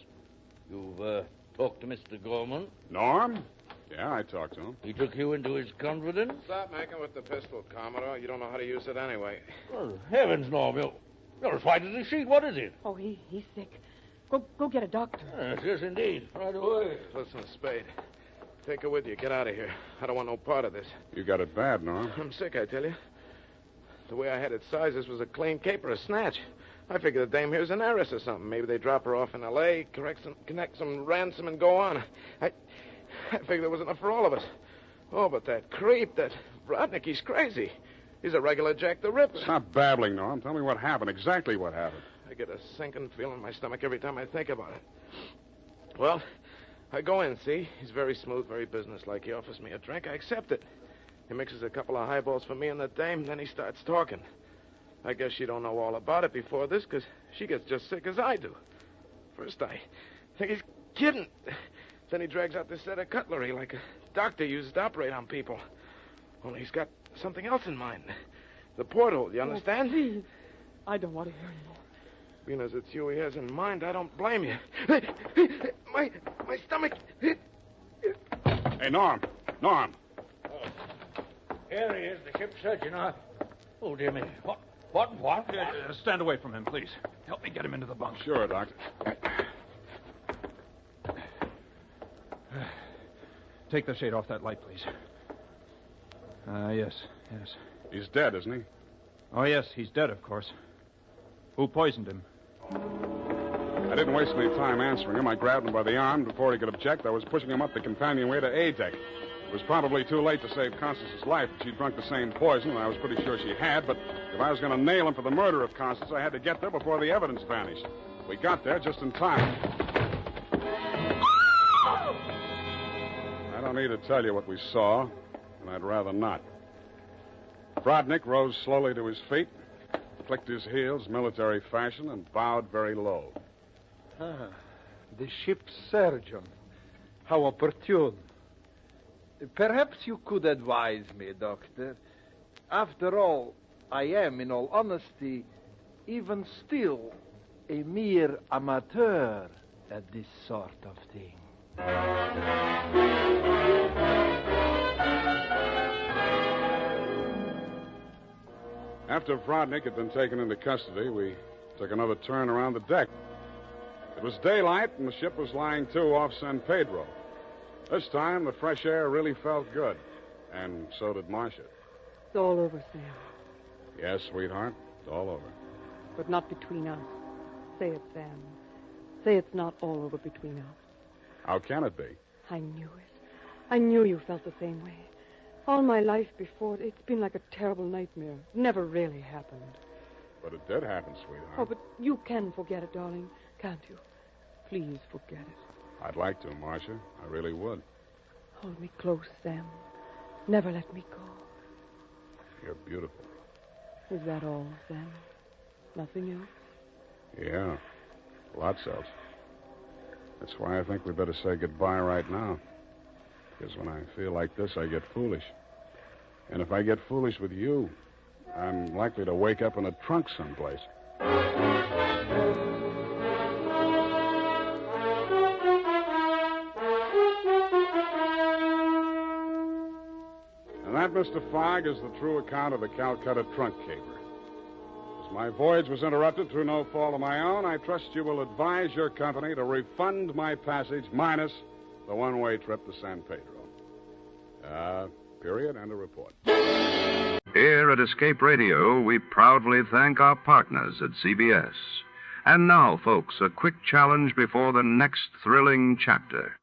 You've talked to Mr. Gorman? Norm? Yeah, I talked to him. He took you into his confidence? Stop making with the pistol, Commodore. You don't know how to use it anyway. Oh, heavens, Norm. You're as white as a sheet. What is it? Oh, he's sick. Go get a doctor. Yes, indeed. Right away. Listen, Spade. Take her with you. Get out of here. I don't want no part of this. You got it bad, Norm. I'm sick, I tell you. The way I had it sized, this was a clean caper, a snatch. I figure the dame here's an heiress or something. Maybe they drop her off in L.A., connect some ransom, and go on. I figured there was enough for all of us. Oh, but that creep, that Rodnick, he's crazy. He's a regular Jack the Ripper. Stop babbling, Norm. Tell me what happened, exactly what happened. I get a sinking feeling in my stomach every time I think about it. Well, I go in, see? He's very smooth, very businesslike. He offers me a drink. I accept it. He mixes a couple of highballs for me and the dame, then he starts talking. I guess she don't know all about it before this, because she gets just sick as I do. First, I think he's kidding. Then he drags out this set of cutlery like a doctor uses to operate on people. Only he's got something else in mind. The porthole, you understand? Oh, please. I don't want to hear anymore. Being as it's you he has in mind, I don't blame you. My stomach. Hey, Norm. Norm. Here he is, the ship's surgeon. Oh, dear me. What? Stand away from him, please. Help me get him into the bunk. Sure, Doctor. Take the shade off that light, please. Yes. He's dead, isn't he? Oh, yes, he's dead, of course. Who poisoned him? I didn't waste any time answering him. I grabbed him by the arm. Before he could object, I was pushing him up the companionway to A deck. It was probably too late to save Constance's life. She'd drunk the same poison, and I was pretty sure she had, but if I was going to nail him for the murder of Constance, I had to get there before the evidence vanished. We got there just in time. I don't need to tell you what we saw, and I'd rather not. Rodnick rose slowly to his feet, clicked his heels military fashion, and bowed very low. The ship's surgeon. How opportune. Perhaps you could advise me, Doctor. After all, I am, in all honesty, even still a mere amateur at this sort of thing. After Rodnick had been taken into custody, we took another turn around the deck. It was daylight, and the ship was lying to off San Pedro. This time, the fresh air really felt good, and so did Marcia. It's all over, Sam. Yes, sweetheart, it's all over. But not between us. Say it, Sam. Say it's not all over between us. How can it be? I knew it. I knew you felt the same way. All my life before, it's been like a terrible nightmare. It never really happened. But it did happen, sweetheart. Oh, but you can forget it, darling, can't you? Please forget it. I'd like to, Marcia. I really would. Hold me close, Sam. Never let me go. You're beautiful. Is that all, Sam? Nothing else? Yeah, lots else. That's why I think we better say goodbye right now. Because when I feel like this, I get foolish. And if I get foolish with you, I'm likely to wake up in a trunk someplace. And that, Mr. Fogg, is the true account of the Calcutta trunk caper. As my voyage was interrupted through no fault of my own, I trust you will advise your company to refund my passage minus the one-way trip to San Pedro. Period, and a report. Here at Escape Radio, we proudly thank our partners at CBS. And now, folks, a quick challenge before the next thrilling chapter.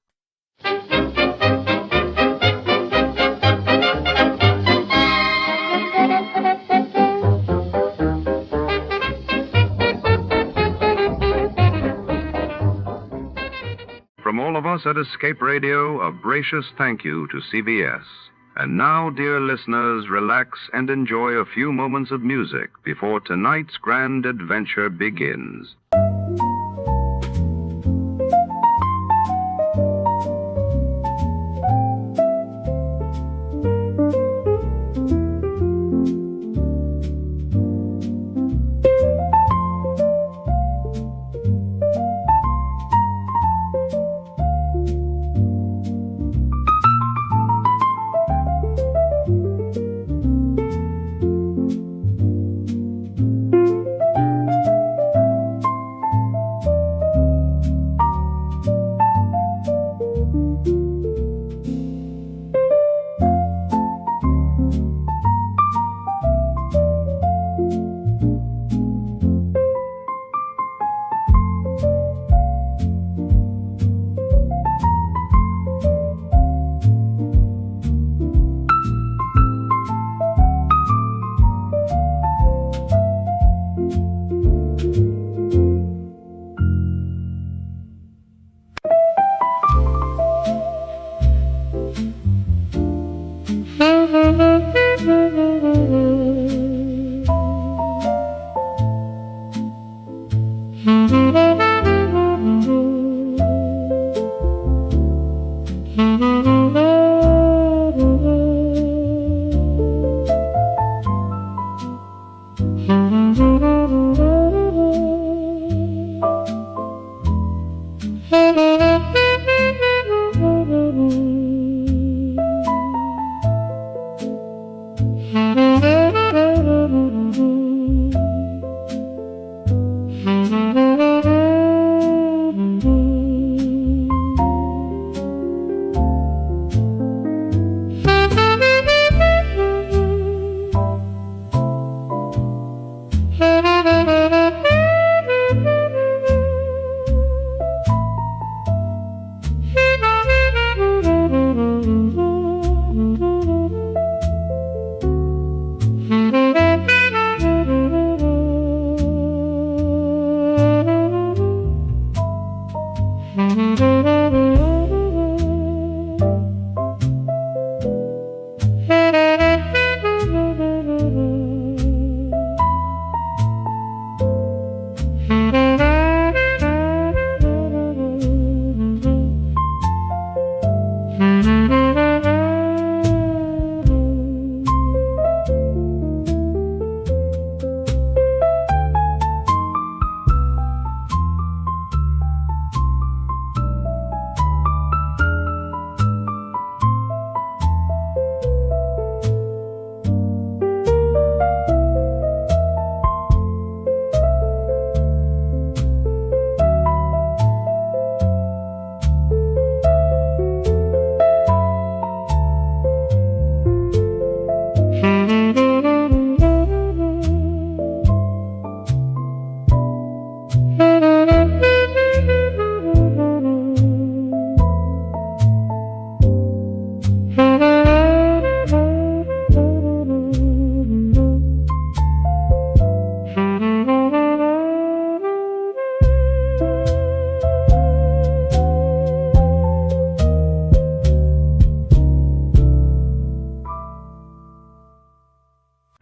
From all of us at Escape Radio, a gracious thank you to CBS. And now, dear listeners, relax and enjoy a few moments of music before tonight's grand adventure begins.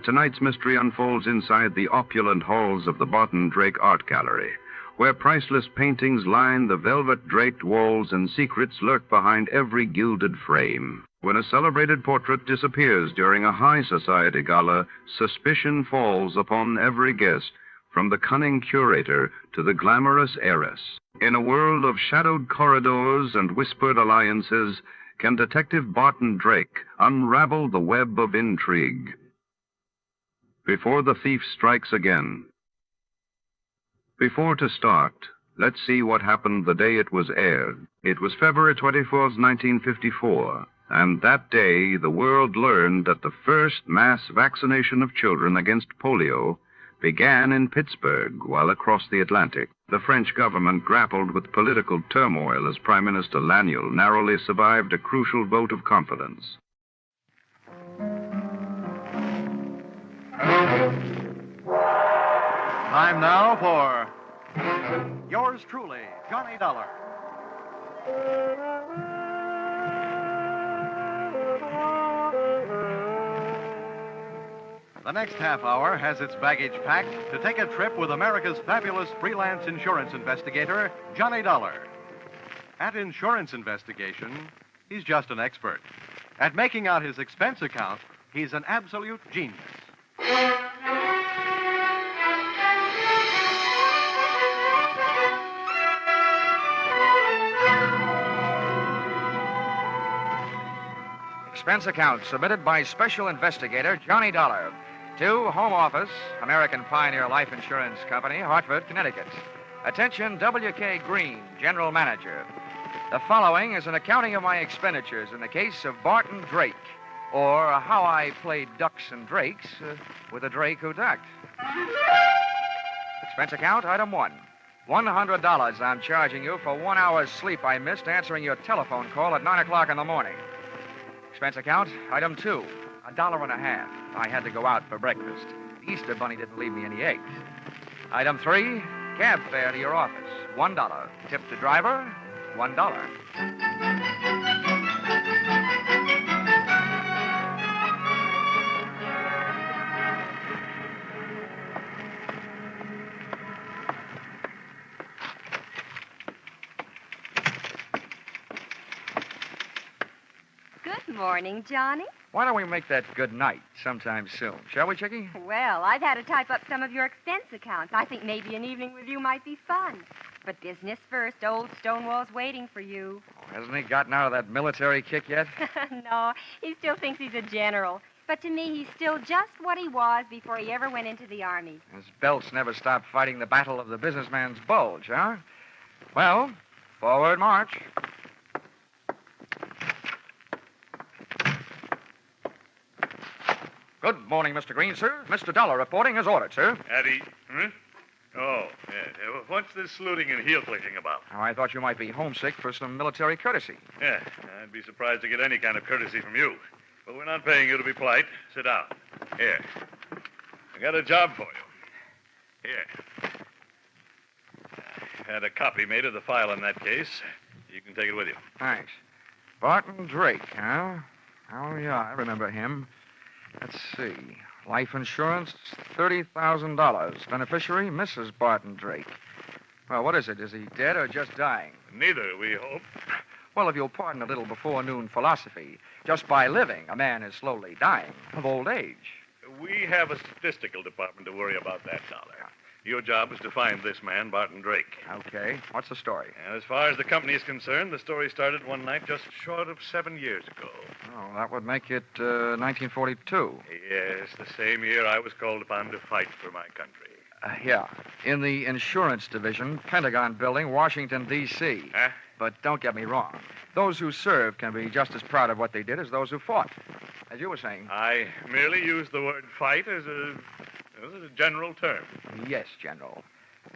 Tonight's mystery unfolds inside the opulent halls of the Barton Drake Art Gallery, where priceless paintings line the velvet-draped walls and secrets lurk behind every gilded frame. When a celebrated portrait disappears during a high society gala, suspicion falls upon every guest, from the cunning curator to the glamorous heiress. In a world of shadowed corridors and whispered alliances, can Detective Barton Drake unravel the web of intrigue? Before the thief strikes again. Before to start, let's see what happened the day it was aired. It was February 24th, 1954, and that day the world learned that the first mass vaccination of children against polio began in Pittsburgh, while across the Atlantic, the French government grappled with political turmoil as Prime Minister Laniel narrowly survived a crucial vote of confidence. Time now for yours truly, Johnny Dollar. The next half hour has its baggage packed to take a trip with America's fabulous freelance insurance investigator, Johnny Dolar. At insurance investigation, he's just an expert. At making out his expense account, he's an absolute genius. Expense account submitted by Special Investigator Johnny Dolar to Home Office, American Pioneer Life Insurance Company, Hartford, Connecticut. Attention, W.K. Green, General Manager. The following is an accounting of my expenditures in the case of Barton Drake, or how I played ducks and drakes with a drake who ducked. Expense account, item 1. $100 I'm charging you for 1 hour's sleep I missed answering your telephone call at 9 o'clock in the morning. Expense account, item 2. $1.50. I had to go out for breakfast. The Easter Bunny didn't leave me any eggs. Item 3, cab fare to your office, $1. Tip the driver, $1. Good morning, Johnny. Why don't we make that good night sometime soon? Shall we, Chickie? Well, I've had to type up some of your expense accounts. I think maybe an evening with you might be fun. But business first. Old Stonewall's waiting for you. Oh, hasn't he gotten out of that military kick yet? No, he still thinks he's a general. But to me, he's still just what he was before he ever went into the Army. His belts never stopped fighting the battle of the businessman's bulge, huh? Well, forward march. Good morning, Mr. Green, sir. Mr. Dollar reporting as ordered, sir. Eddie? Huh? Oh, yeah. What's this saluting and heel-clicking about? Oh, I thought you might be homesick for some military courtesy. Yeah, I'd be surprised to get any kind of courtesy from you. But we're not paying you to be polite. Sit down. Here. I got a job for you. Here. I had a copy made of the file in that case. You can take it with you. Thanks. Barton Drake, huh? Oh, yeah, I remember him. Let's see. Life insurance, $30,000. Beneficiary, Mrs. Barton Drake. Well, what is it? Is he dead or just dying? Neither, we hope. Well, if you'll pardon a little before-noon philosophy, just by living, a man is slowly dying of old age. We have a statistical department to worry about that, Dollar. Your job is to find this man, Barton Drake. Okay. What's the story? And as far as the company is concerned, the story started one night just short of 7 years ago. Oh, that would make it 1942. Yes, the same year I was called upon to fight for my country. Yeah. In the insurance division, Pentagon Building, Washington, D.C. Huh? But don't get me wrong. Those who served can be just as proud of what they did as those who fought. As you were saying. I merely used the word fight as a general term. Yes, General.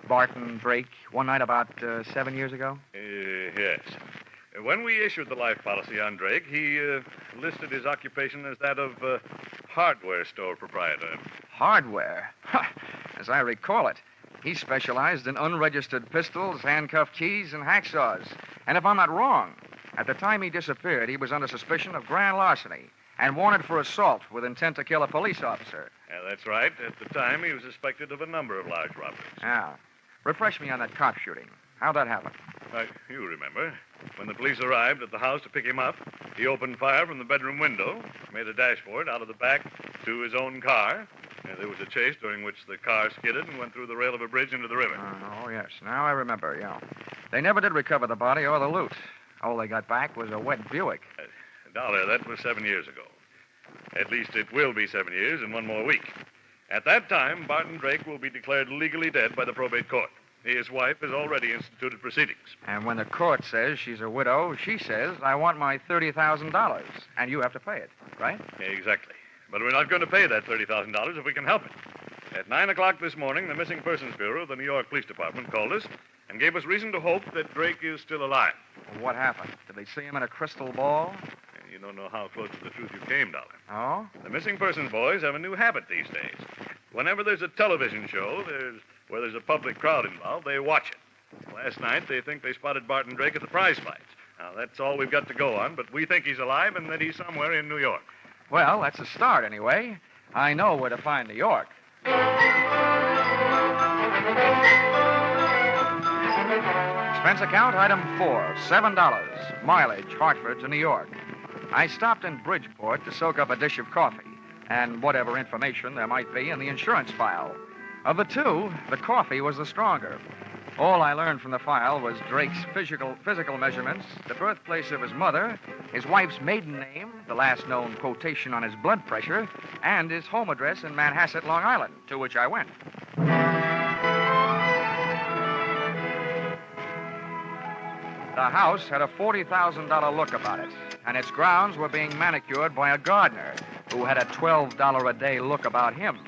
Barton Drake, one night about 7 years ago? Yes. When we issued the life policy on Drake, he listed his occupation as that of hardware store proprietor. Hardware? As I recall it, he specialized in unregistered pistols, handcuff keys, and hacksaws. And if I'm not wrong, at the time he disappeared, he was under suspicion of grand larceny and wanted for assault with intent to kill a police officer. Yeah, that's right. At the time, he was suspected of a number of large robberies. Yeah. Refresh me on that cop shooting. How'd that happen? You remember. When the police arrived at the house to pick him up, he opened fire from the bedroom window, made a dash for it out of the back to his own car. There was a chase during which the car skidded and went through the rail of a bridge into the river. Oh, yes. Now I remember, yeah. They never did recover the body or the loot. All they got back was a wet Buick. Dollar, that was 7 years ago. At least it will be 7 years in 1 more week. At that time, Barton Drake will be declared legally dead by the probate court. His wife has already instituted proceedings. And when the court says she's a widow, she says, I want my $30,000, and you have to pay it, right? Exactly. But we're not going to pay that $30,000 if we can help it. At 9 o'clock this morning, the Missing Persons Bureau of the New York Police Department called us and gave us reason to hope that Drake is still alive. What happened? Did they see him in a crystal ball? You don't know how close to the truth you came, Dollar. Oh? The Missing Persons boys have a new habit these days. Whenever there's a television show where there's a public crowd involved, they watch it. Last night, they think they spotted Barton Drake at the prize fights. Now, that's all we've got to go on, but we think he's alive and that he's somewhere in New York. Well, that's a start, anyway. I know where to find New York. Expense account, item 4, $7. Mileage, Hartford to New York. I stopped in Bridgeport to soak up a dish of coffee and whatever information there might be in the insurance file. Of the two, the coffee was the stronger. All I learned from the file was Drake's physical measurements, the birthplace of his mother, his wife's maiden name, the last known quotation on his blood pressure, and his home address in Manhasset, Long Island, to which I went. The house had a $40,000 look about it, and its grounds were being manicured by a gardener who had a $12 a day look about him.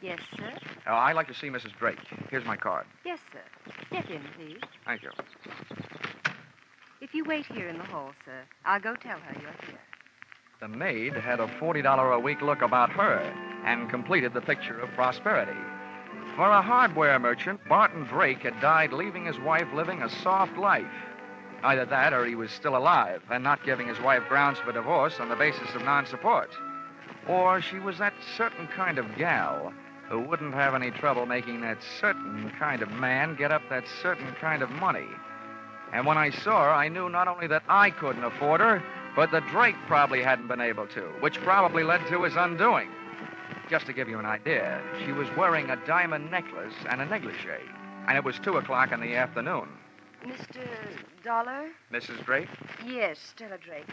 Yes, sir? I'd like to see Mrs. Drake. Here's my card. Yes, sir. Step in, please. Thank you. If you wait here in the hall, sir, I'll go tell her you're here. The maid had a $40 a week look about her and completed the picture of prosperity. For a hardware merchant, Barton Drake had died leaving his wife living a soft life. Either that or he was still alive and not giving his wife grounds for divorce on the basis of non-support. Or she was that certain kind of gal who wouldn't have any trouble making that certain kind of man get up that certain kind of money. And when I saw her, I knew not only that I couldn't afford her, but that Drake probably hadn't been able to, which probably led to his undoing. Just to give you an idea, she was wearing a diamond necklace and a negligee, and it was 2 o'clock in the afternoon. Mr. Dolar? Mrs. Drake? Yes, Stella Drake.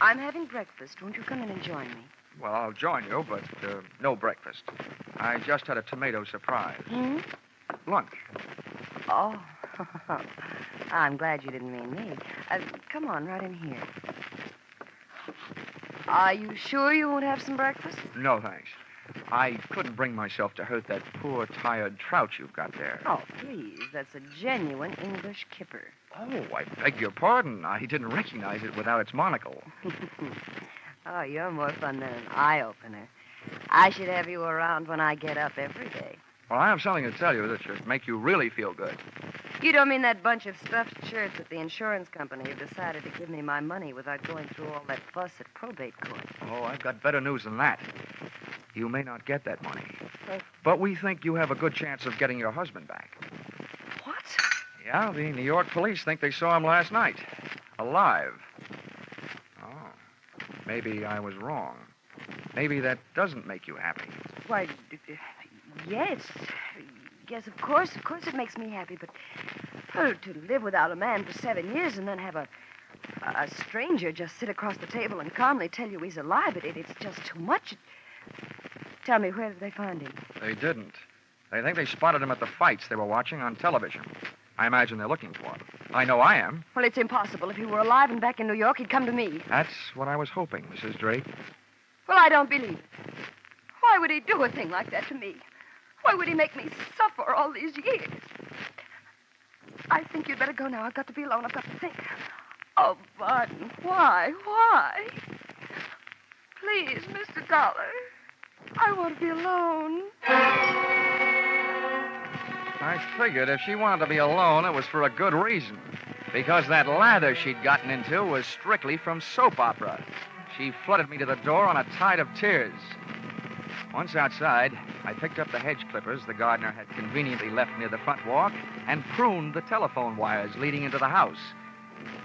I'm having breakfast. Won't you come in and join me? Well, I'll join you, but no breakfast. I just had a tomato surprise. Hmm? Lunch. Oh, I'm glad you didn't mean me. Come on, right in here. Are you sure you won't have some breakfast? No, thanks. I couldn't bring myself to hurt that poor, tired trout you've got there. Oh, please. That's a genuine English kipper. Oh, I beg your pardon. I didn't recognize it without its monocle. Oh, you're more fun than an eye-opener. I should have you around when I get up every day. Well, I have something to tell you that should make you really feel good. You don't mean that bunch of stuffed shirts at the insurance company have decided to give me my money without going through all that fuss at probate court? Oh, I've got better news than that. You may not get that money. But we think you have a good chance of getting your husband back. What? Yeah, the New York police think they saw him last night. Alive. Oh, maybe I was wrong. Maybe that doesn't make you happy. Why, yes. Yes, of course it makes me happy, but to live without a man for 7 years and then have a stranger just sit across the table and calmly tell you he's alive, it's just too much. Tell me, where did they find him? They didn't. They think they spotted him at the fights they were watching on television. I imagine they're looking for him. I know I am. Well, it's impossible. If he were alive and back in New York, he'd come to me. That's what I was hoping, Mrs. Drake. Well, I don't believe it. Why would he do a thing like that to me? Why would he make me suffer all these years? I think you'd better go now. I've got to be alone. I've got to think. Oh, Barton, why? Please, Mr. Dollar. I want to be alone. I figured if she wanted to be alone, it was for a good reason. Because that lather she'd gotten into was strictly from soap opera. She flooded me to the door on a tide of tears. Once outside, I picked up the hedge clippers the gardener had conveniently left near the front walk and pruned the telephone wires leading into the house.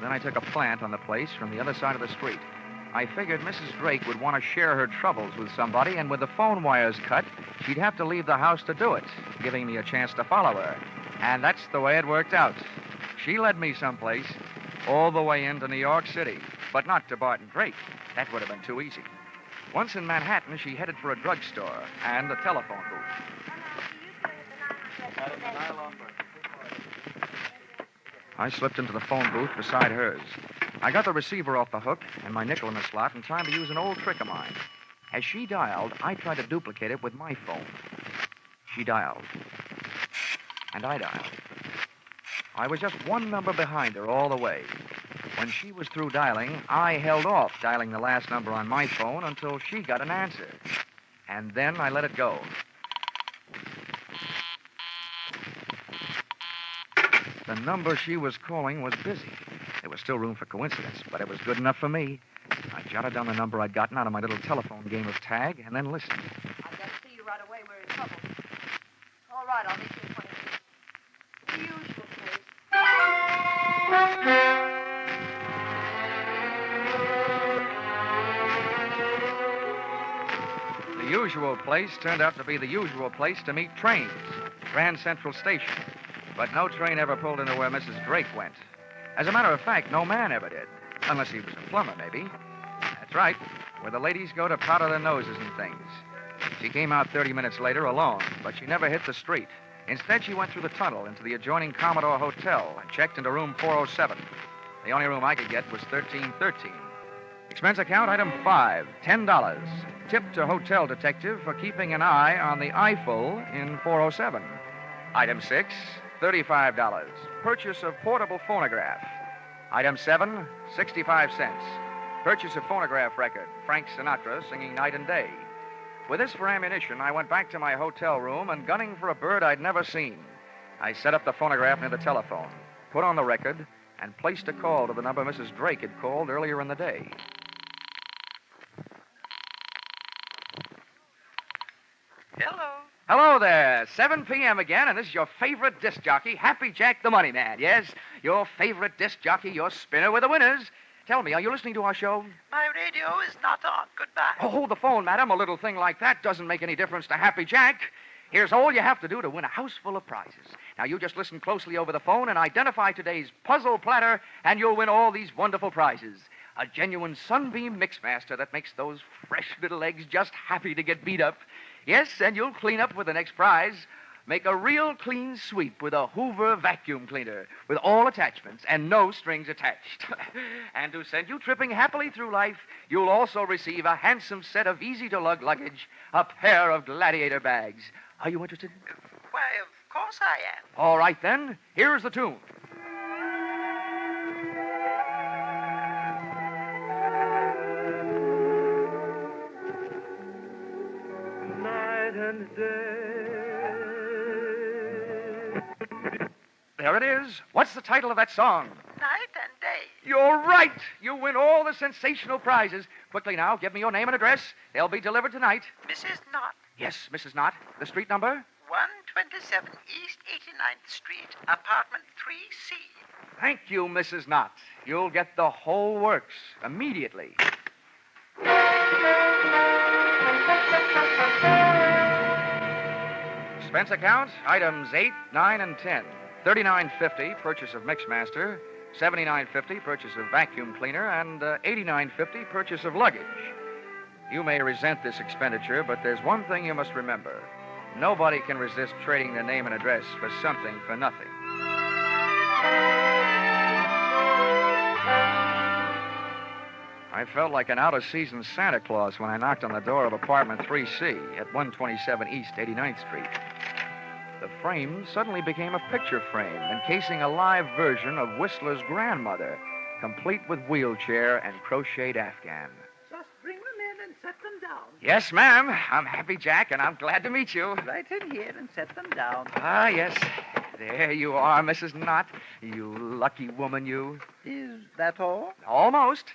Then I took a plant on the place from the other side of the street. I figured Mrs. Drake would want to share her troubles with somebody, and with the phone wires cut, she'd have to leave the house to do it, giving me a chance to follow her. And that's the way it worked out. She led me someplace, all the way into New York City, but not to Barton Drake. That would have been too easy. Once in Manhattan, she headed for a drugstore and a telephone booth. I slipped into the phone booth beside hers. I got the receiver off the hook and my nickel in the slot in time to use an old trick of mine. As she dialed, I tried to duplicate it with my phone. She dialed. And I dialed. I was just one number behind her all the way. When she was through dialing, I held off dialing the last number on my phone until she got an answer. And then I let it go. The number she was calling was busy. There was still room for coincidence, but it was good enough for me. I jotted down the number I'd gotten out of my little telephone game of tag and then listened. I've got to see you right away. We're in trouble. All right, I'll meet you in 20 minutes. The usual place. The usual place turned out to be the usual place to meet trains, Grand Central Station. But no train ever pulled into where Mrs. Drake went. As a matter of fact, no man ever did. Unless he was a plumber, maybe. That's right, where the ladies go to powder their noses and things. She came out 30 minutes later alone, but she never hit the street. Instead, she went through the tunnel into the adjoining Commodore Hotel and checked into room 407. The only room I could get was 1313. Expense account item 5, $10. Tip to hotel detective for keeping an eye on the Eiffel in 407. Item 6, $35. Purchase of portable phonograph. Item 7, 65 cents. Purchase of phonograph record, Frank Sinatra singing night and day. With this for ammunition, I went back to my hotel room and, gunning for a bird I'd never seen, I set up the phonograph near the telephone, put on the record, and placed a call to the number Mrs. Drake had called earlier in the day. Hello. Hello there. 7 p.m. again, and this is your favorite disc jockey, Happy Jack the Money Man. Yes, your favorite disc jockey, your spinner with the winners. Tell me, are you listening to our show? My radio is not on. Goodbye. Oh, hold the phone, madam. A little thing like that doesn't make any difference to Happy Jack. Here's all you have to do to win a house full of prizes. Now, you just listen closely over the phone and identify today's puzzle platter, and you'll win all these wonderful prizes. A genuine Sunbeam Mixmaster that makes those fresh little eggs just happy to get beat up. Yes, and you'll clean up with the next prize. Make a real clean sweep with a Hoover vacuum cleaner with all attachments and no strings attached. And to send you tripping happily through life, you'll also receive a handsome set of easy-to-lug luggage, a pair of Gladiator bags. Are you interested? Why, of course I am. All right, then. Here's the tune. Night and day. There it is. What's the title of that song? Night and day. You're right. You win all the sensational prizes. Quickly now, give me your name and address. They'll be delivered tonight. Mrs. Knott, Yes, Mrs. Knott. The street number? 127 East 89th Street, apartment 3C. Thank you, Mrs. Knott. You'll get the whole works immediately. Expense account, items 8, 9, and 10. $39.50 purchase of Mixmaster, $79.50 purchase of vacuum cleaner, and $89.50 purchase of luggage. You may resent this expenditure, but there's one thing you must remember. Nobody can resist trading their name and address for something for nothing. I felt like an out-of-season Santa Claus when I knocked on the door of apartment 3C at 127 East 89th Street. The frame suddenly became a picture frame encasing a live version of Whistler's grandmother, complete with wheelchair and crocheted afghan. Just bring them in and set them down. Yes, ma'am. I'm Happy Jack, and I'm glad to meet you. Right in here and set them down. Ah, yes. There you are, Mrs. Knott. You lucky woman, you. Is that all? Almost.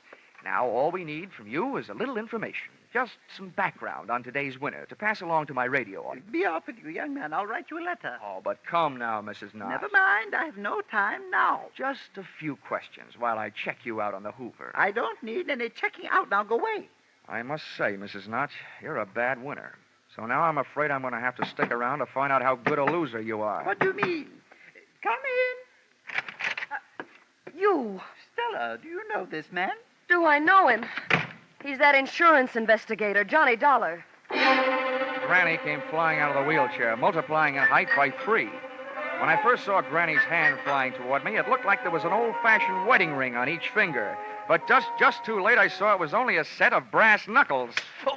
Now, all we need from you is a little information. Just some background on today's winner to pass along to my radio audience. Be off with you, young man. I'll write you a letter. Oh, but come now, Mrs. Knott. Never mind. I have no time now. Just a few questions while I check you out on the Hoover. I don't need any checking out. Now go away. I must say, Mrs. Knott, you're a bad winner. So now I'm afraid I'm going to have to stick around to find out how good a loser you are. What do you mean? Come in. You. Stella, do you know this man? Do I know him? He's that insurance investigator, Johnny Dolar. Granny came flying out of the wheelchair, multiplying in height by 3. When I first saw Granny's hand flying toward me, it looked like there was an old-fashioned wedding ring on each finger. But just too late, I saw it was only a set of brass knuckles. Oh.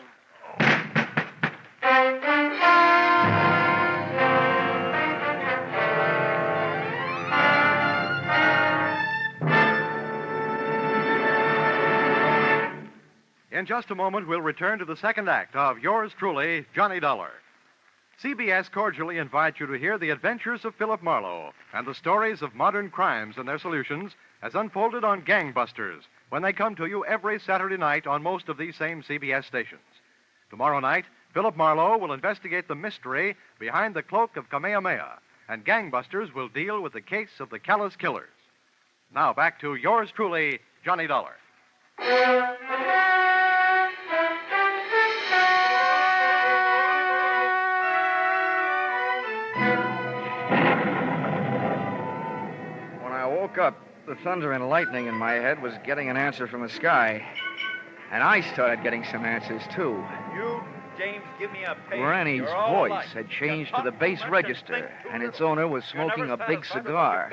In just a moment, we'll return to the second act of yours truly, Johnny Dollar. CBS cordially invites you to hear the adventures of Philip Marlowe and the stories of modern crimes and their solutions as unfolded on Gangbusters when they come to you every Saturday night on most of these same CBS stations. Tomorrow night, Philip Marlowe will investigate the mystery behind the cloak of Kamehameha, and Gangbusters will deal with the case of the callous killers. Now back to yours truly, Johnny Dollar. When I woke up, the thunder and lightning in my head was getting an answer from the sky. And I started getting some answers, too. You, James, give me a page. Granny's voice had changed to the bass register, and its owner was smoking a big cigar.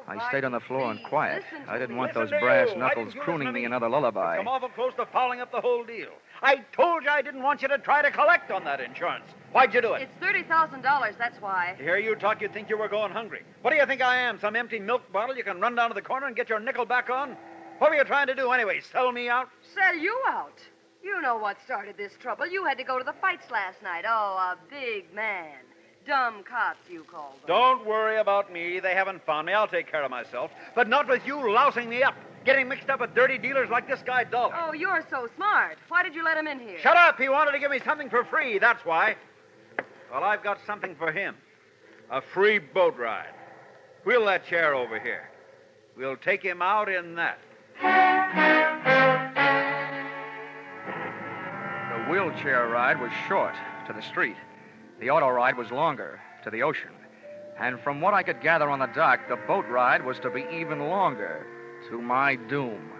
I stayed on the floor and quiet. I didn't want those brass knuckles crooning me another lullaby. Come awful close to fouling up the whole deal. I told you I didn't want you to try to collect on that insurance. Why'd you do it? It's $30,000, that's why. To hear you talk, you'd think you were going hungry. What do you think I am, some empty milk bottle you can run down to the corner and get your nickel back on? What were you trying to do anyway, sell me out? Sell you out? You know what started this trouble. You had to go to the fights last night. Oh, a big man. Dumb cops, you call them. Don't worry about me. They haven't found me. I'll take care of myself. But not with you lousing me up, getting mixed up with dirty dealers like this guy Dolar. Oh, you're so smart. Why did you let him in here? Shut up! He wanted to give me something for free, that's why. Well, I've got something for him. A free boat ride. Wheel that chair over here. We'll take him out in that. The wheelchair ride was short, to the street. The auto ride was longer, to the ocean. And from what I could gather on the dock, the boat ride was to be even longer, to my doom.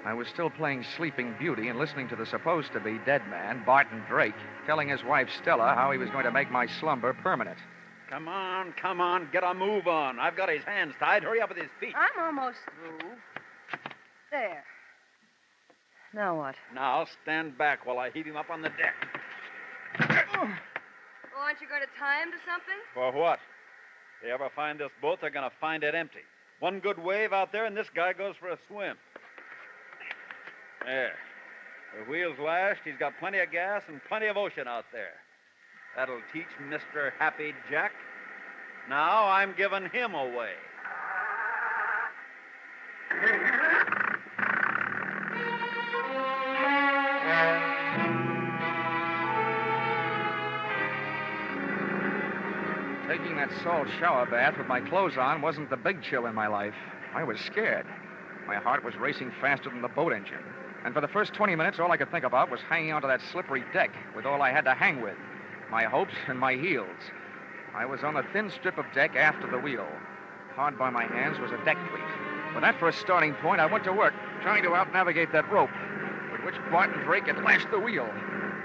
I was still playing Sleeping Beauty and listening to the supposed-to-be dead man, Barton Drake, telling his wife Stella how he was going to make my slumber permanent. Come on, get a move on. I've got his hands tied. Hurry up with his feet. I'm almost through. There. Now what? Now stand back while I heave him up on the deck. Well, aren't you going to tie him to something? For what? If they ever find this boat, they're going to find it empty. One good wave out there, and this guy goes for a swim. There. The wheel's lashed. He's got plenty of gas and plenty of ocean out there. That'll teach Mr. Happy Jack. Now I'm giving him away. Taking that salt shower bath with my clothes on wasn't the big chill in my life. I was scared. My heart was racing faster than the boat engine. And for the first 20 minutes, all I could think about was hanging onto that slippery deck with all I had to hang with, my hopes and my heels. I was on a thin strip of deck after the wheel. Hard by my hands was a deck cleat. With that for a starting point, I went to work, trying to out-navigate that rope, with which Barton Drake had lashed the wheel.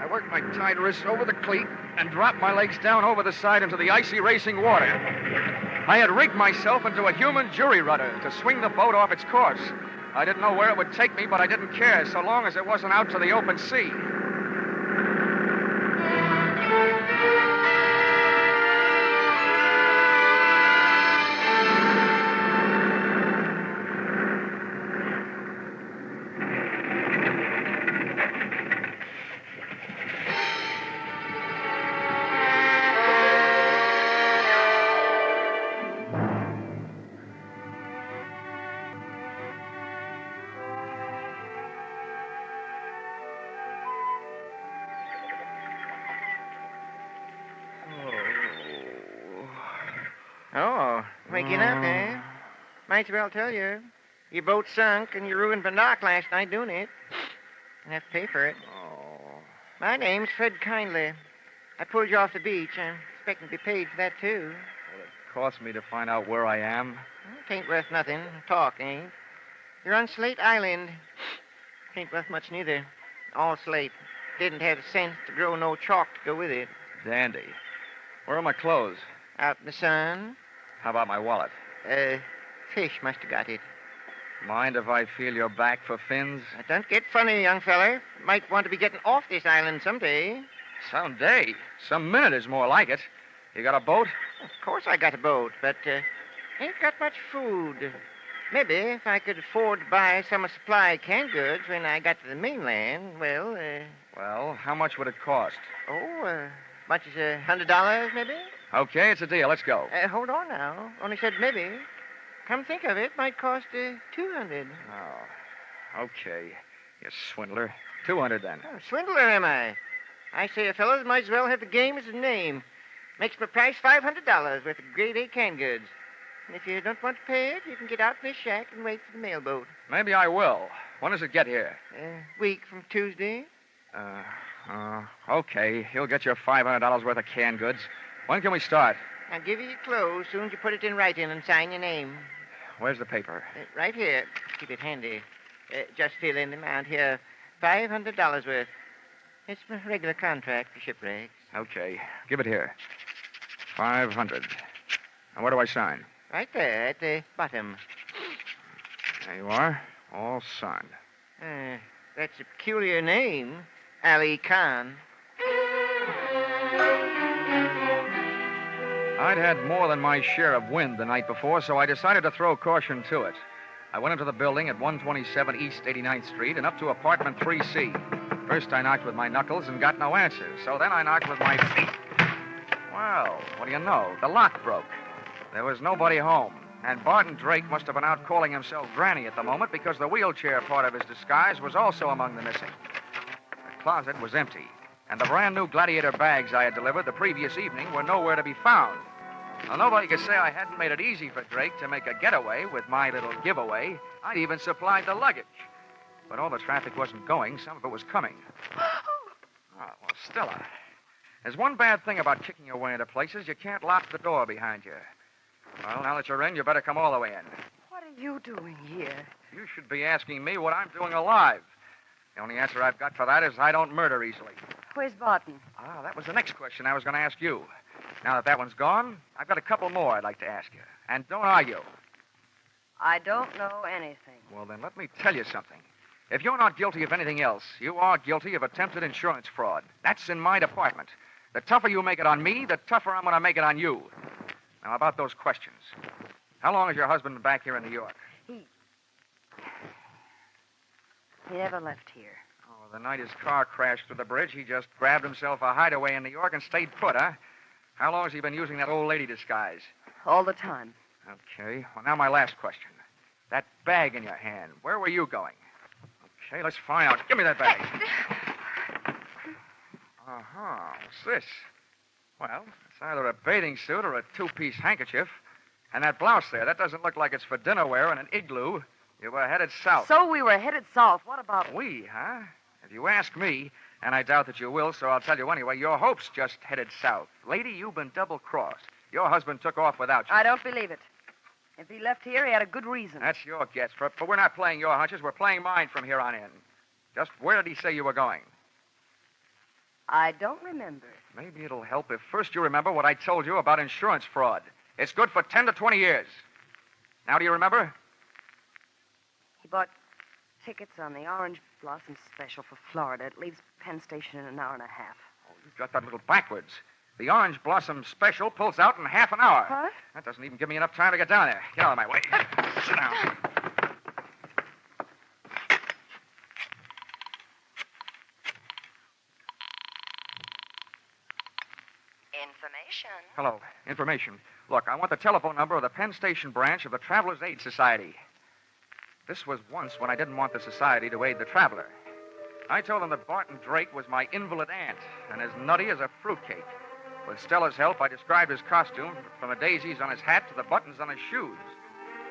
I worked my tied wrists over the cleat and dropped my legs down over the side into the icy racing water. I had rigged myself into a human jury rudder to swing the boat off its course. I didn't know where it would take me, but I didn't care, so long as it wasn't out to the open sea. Oh, waking up, eh? Might as well tell you. Your boat sunk and you ruined my dock last night doing it. I have to pay for it. Oh. My name's Fred Kindly. I pulled you off the beach. I'm expecting to be paid for that, too. Will it cost me to find out where I am? It ain't worth nothing. Talk ain't. You're on Slate Island. Ain't worth much neither. All slate. Didn't have sense to grow no chalk to go with it. Dandy. Where are my clothes? Out in the sun. How about my wallet? Fish must have got it. Mind if I feel your back for fins? Don't get funny, young feller. Might want to be getting off this island someday. Someday? Some minute is more like it. You got a boat? Of course I got a boat, but ain't got much food. Maybe if I could afford to buy some of supply canned goods when I got to the mainland, well... Well, how much would it cost? Much as $100, maybe? Okay, it's a deal. Let's go. Hold on now. Only said maybe. Come think of it, might cost $200. Oh, okay. You swindler. 200 then. Oh, swindler, am I? I say, fellows might as well have the game as a name. Makes my price $500 worth of grade A canned goods. And if you don't want to pay it, you can get out in this shack and wait for the mailboat. Maybe I will. When does it get here? Week from Tuesday. Okay. You'll get your $500 worth of canned goods. When can we start? I'll give you your clothes soon as you put it in writing and sign your name. Where's the paper? Right here. Keep it handy. Just fill in the amount here. $500 worth. It's my regular contract for shipwrecks. Okay. Give it here. 500. And where do I sign? Right there at the bottom. There you are. All signed. That's a peculiar name. Ali Khan. I'd had more than my share of wind the night before, so I decided to throw caution to it. I went into the building at 127 East 89th Street and up to apartment 3C. First, I knocked with my knuckles and got no answers, so then I knocked with my feet. Well, what do you know? The lock broke. There was nobody home, and Barton Drake must have been out calling himself Granny at the moment because the wheelchair part of his disguise was also among the missing. The closet was empty, and the brand-new Gladiator bags I had delivered the previous evening were nowhere to be found. Now, nobody could say I hadn't made it easy for Drake to make a getaway with my little giveaway. I'd even supplied the luggage. But all the traffic wasn't going. Some of it was coming. Oh, well, Stella, there's one bad thing about kicking your way into places. You can't lock the door behind you. Well, now that you're in, you better come all the way in. What are you doing here? You should be asking me what I'm doing alive. The only answer I've got for that is I don't murder easily. Where's Barton? Ah, that was the next question I was going to ask you. Now that one's gone, I've got a couple more I'd like to ask you. And don't argue. I don't know anything. Well, then let me tell you something. If you're not guilty of anything else, you are guilty of attempted insurance fraud. That's in my department. The tougher you make it on me, the tougher I'm going to make it on you. Now, about those questions. How long has your husband been back here in New York? He never left here. Oh, the night his car crashed through the bridge, he just grabbed himself a hideaway in New York and stayed put, huh? How long has he been using that old lady disguise? All the time. Okay. Well, now my last question. That bag in your hand, where were you going? Okay, let's find out. Give me that bag. Uh-huh. What's this? Well, it's either a bathing suit or a two-piece handkerchief. And that blouse there, that doesn't look like it's for dinner wear in an igloo. You were headed south. So we were headed south. What about... We, huh? If you ask me, and I doubt that you will, so I'll tell you anyway, your hope's just headed south. Lady, you've been double-crossed. Your husband took off without you. I don't believe it. If he left here, he had a good reason. That's your guess, but we're not playing your hunches. We're playing mine from here on in. Just where did he say you were going? I don't remember. Maybe it'll help if first you remember what I told you about insurance fraud. It's good for 10 to 20 years. Now, do you remember? He bought tickets on the Orange Blossom Special for Florida. It leaves Penn Station in an hour and a half. Oh, you've got that a little backwards. The Orange Blossom Special pulls out in half an hour. What? That doesn't even give me enough time to get down there. Get out of my way. Sit down. Information. Hello. Information. Look, I want the telephone number of the Penn Station branch of the Travelers' Aid Society. This was once when I didn't want the society to aid the traveler. I told them that Barton Drake was my invalid aunt and as nutty as a fruitcake. With Stella's help, I described his costume from the daisies on his hat to the buttons on his shoes.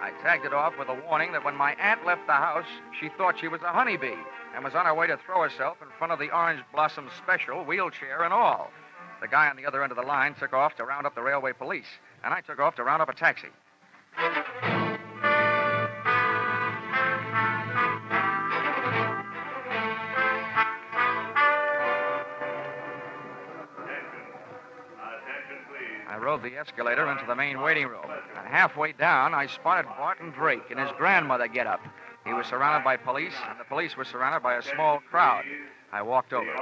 I tagged it off with a warning that when my aunt left the house, she thought she was a honeybee and was on her way to throw herself in front of the Orange Blossom Special, wheelchair and all. The guy on the other end of the line took off to round up the railway police, and I took off to round up a taxi. I rode the escalator into the main waiting room. And halfway down, I spotted Barton Drake in his grandmother get-up. He was surrounded by police, and the police were surrounded by a small crowd. I walked over.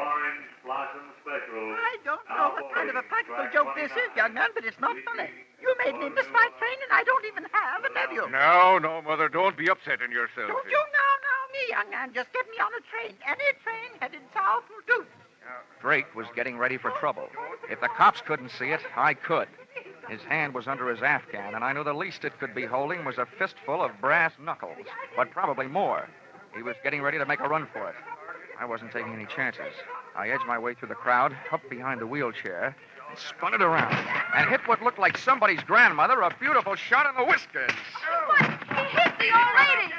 I don't know what kind of a practical joke this is, young man, but it's not funny. You made me miss my train, and I don't even have a nephew. No, Mother, don't be upsetting yourself. Don't you now, me, young man. Just get me on a train. Any train headed south will do. Drake was getting ready for trouble. If the cops couldn't see it, I could. His hand was under his Afghan, and I knew the least it could be holding was a fistful of brass knuckles, but probably more. He was getting ready to make a run for it. I wasn't taking any chances. I edged my way through the crowd, up behind the wheelchair, and spun it around, and hit what looked like somebody's grandmother a beautiful shot in the whiskers. He hit the old lady.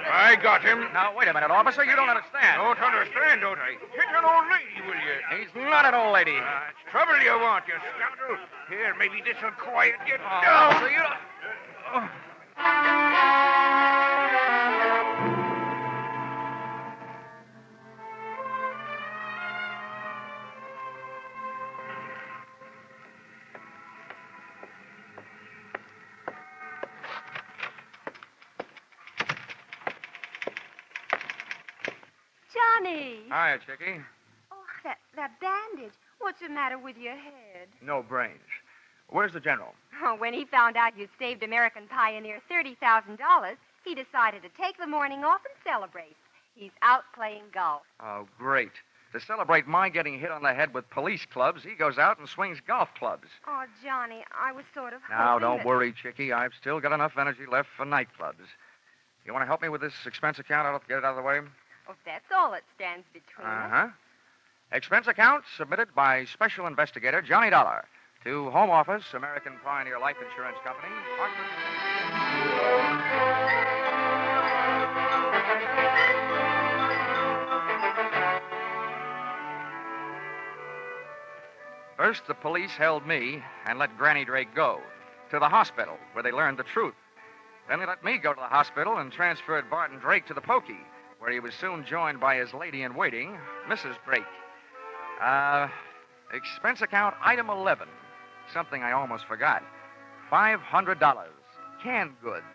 I got him. Now, wait a minute, officer. You don't understand. Don't understand, don't I? Hit an old lady, will you? He's not an old lady. It's trouble you want, you scoundrel. Here, maybe this'll quiet you Oh, down. so you don't... Oh. Johnny. Hiya, Chickie. Oh, that bandage. What's the matter with your head? No brains. Where's the general? Oh, when he found out you'd saved American Pioneer $30,000, he decided to take the morning off and celebrate. He's out playing golf. Oh, great. To celebrate my getting hit on the head with police clubs, he goes out and swings golf clubs. Oh, Johnny, I was sort of Now, hoping don't that... worry, Chickie. I've still got enough energy left for nightclubs. You want to help me with this expense account? I'll get it out of the way. Oh, that's all that stands between us. Uh-huh. Expense account submitted by Special Investigator Johnny Dolar to Home Office, American Pioneer Life Insurance Company. First, the police held me and let Granny Drake go to the hospital, where they learned the truth. Then they let me go to the hospital and transferred Barton Drake to the pokey, where he was soon joined by his lady-in-waiting, Mrs. Drake. Expense account item 11. Something I almost forgot. $500. Canned goods.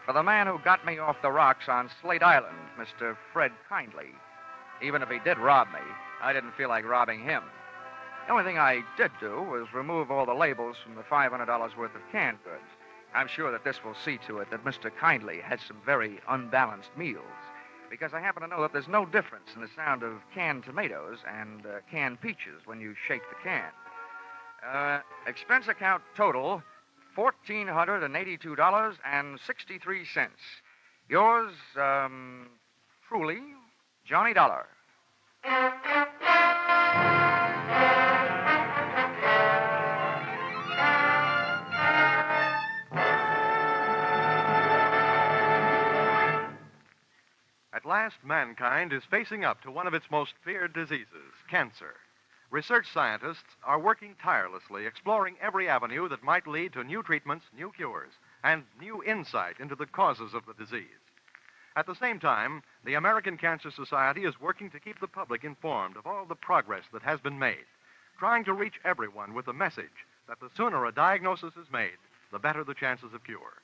For the man who got me off the rocks on Slate Island, Mr. Fred Kindly. Even if he did rob me, I didn't feel like robbing him. The only thing I did do was remove all the labels from the $500 worth of canned goods. I'm sure that this will see to it that Mr. Kindly had some very unbalanced meals, because I happen to know that there's no difference in the sound of canned tomatoes and canned peaches when you shake the can. Expense account total, $1,482.63. Yours, truly, Johnny Dollar. At last, mankind is facing up to one of its most feared diseases, cancer. Research scientists are working tirelessly, exploring every avenue that might lead to new treatments, new cures, and new insight into the causes of the disease. At the same time, the American Cancer Society is working to keep the public informed of all the progress that has been made, trying to reach everyone with the message that the sooner a diagnosis is made, the better the chances of cure.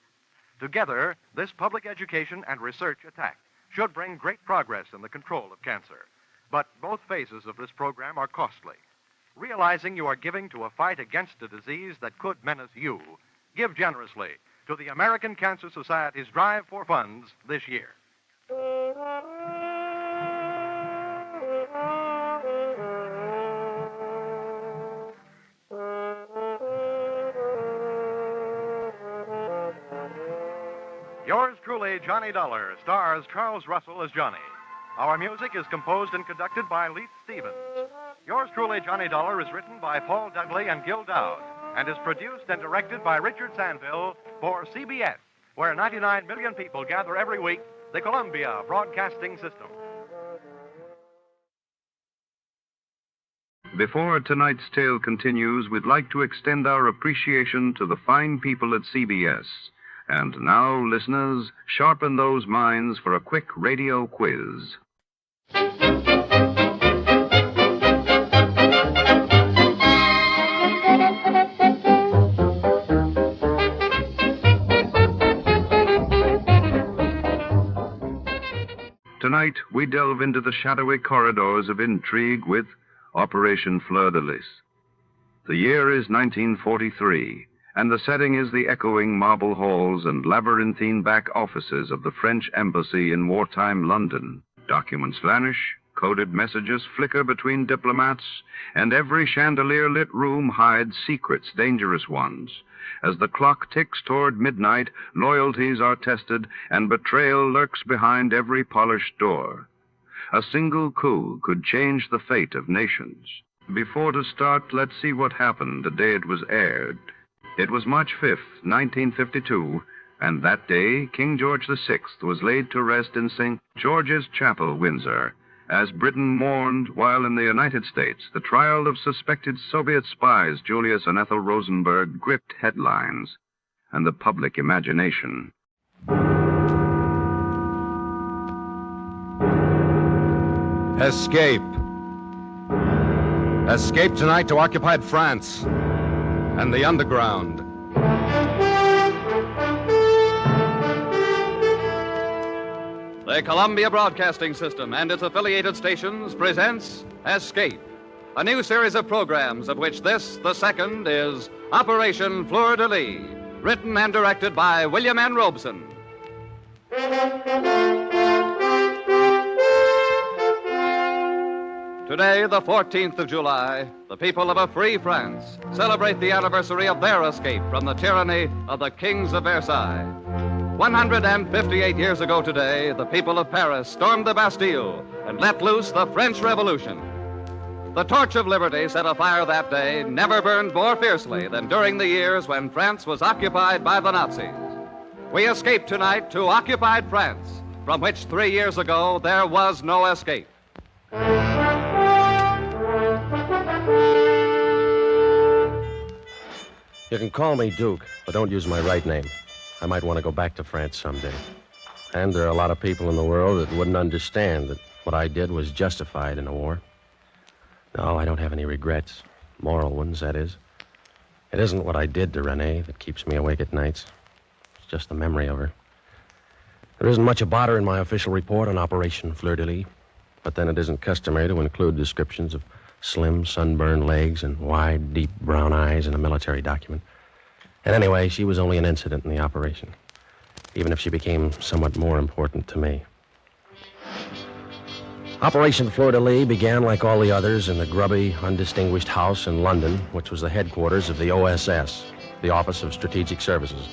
Together, this public education and research attack should bring great progress in the control of cancer. But both phases of this program are costly. Realizing you are giving to a fight against a disease that could menace you, give generously to the American Cancer Society's drive for funds this year. Yours truly, Johnny Dollar, stars Charles Russell as Johnny. Our music is composed and conducted by Leith Stevens. Yours truly, Johnny Dollar, is written by Paul Dudley and Gil Dowd and is produced and directed by Richard Sanville for CBS, where 99 million people gather every week, the Columbia Broadcasting System. Before tonight's tale continues, we'd like to extend our appreciation to the fine people at CBS. And now, listeners, sharpen those minds for a quick radio quiz. Tonight, we delve into the shadowy corridors of intrigue with Operation Fleur De Lys. The year is 1943, and the setting is the echoing marble halls and labyrinthine back offices of the French embassy in wartime London. Documents vanish, Coded messages flicker between diplomats, and every chandelier-lit room hides secrets, dangerous ones. As the clock ticks toward midnight, loyalties are tested, and betrayal lurks behind every polished door. A single coup could change the fate of nations. Before to start, let's see what happened the day it was aired. It was March 5th, 1952, and that day, King George VI was laid to rest in St. George's Chapel, Windsor, as Britain mourned while in the United States the trial of suspected Soviet spies Julius and Ethel Rosenberg gripped headlines and the public imagination. Escape. Escape tonight to occupied France and the underground. The Columbia Broadcasting System and its affiliated stations presents Escape, a new series of programs of which this, the second, is Operation Fleur De Lys, written and directed by William N. Robeson. Today, the 14th of July, the people of a free France celebrate the anniversary of their escape from the tyranny of the kings of Versailles. 158 years ago today, the people of Paris stormed the Bastille and let loose the French Revolution. The torch of liberty set afire that day never burned more fiercely than during the years when France was occupied by the Nazis. We escape tonight to occupied France, from which 3 years ago there was no escape. You can call me Duke, but don't use my right name. I might want to go back to France someday. And there are a lot of people in the world that wouldn't understand that what I did was justified in a war. No, I don't have any regrets. Moral ones, that is. It isn't what I did to Renee that keeps me awake at nights. It's just the memory of her. There isn't much about her in my official report on Operation Fleur De Lys, but then it isn't customary to include descriptions of slim, sunburned legs and wide, deep brown eyes in a military document. And anyway, she was only an incident in the operation, even if she became somewhat more important to me. Operation Fleur De Lys began, like all the others, in the grubby, undistinguished house in London, which was the headquarters of the OSS, the Office of Strategic Services,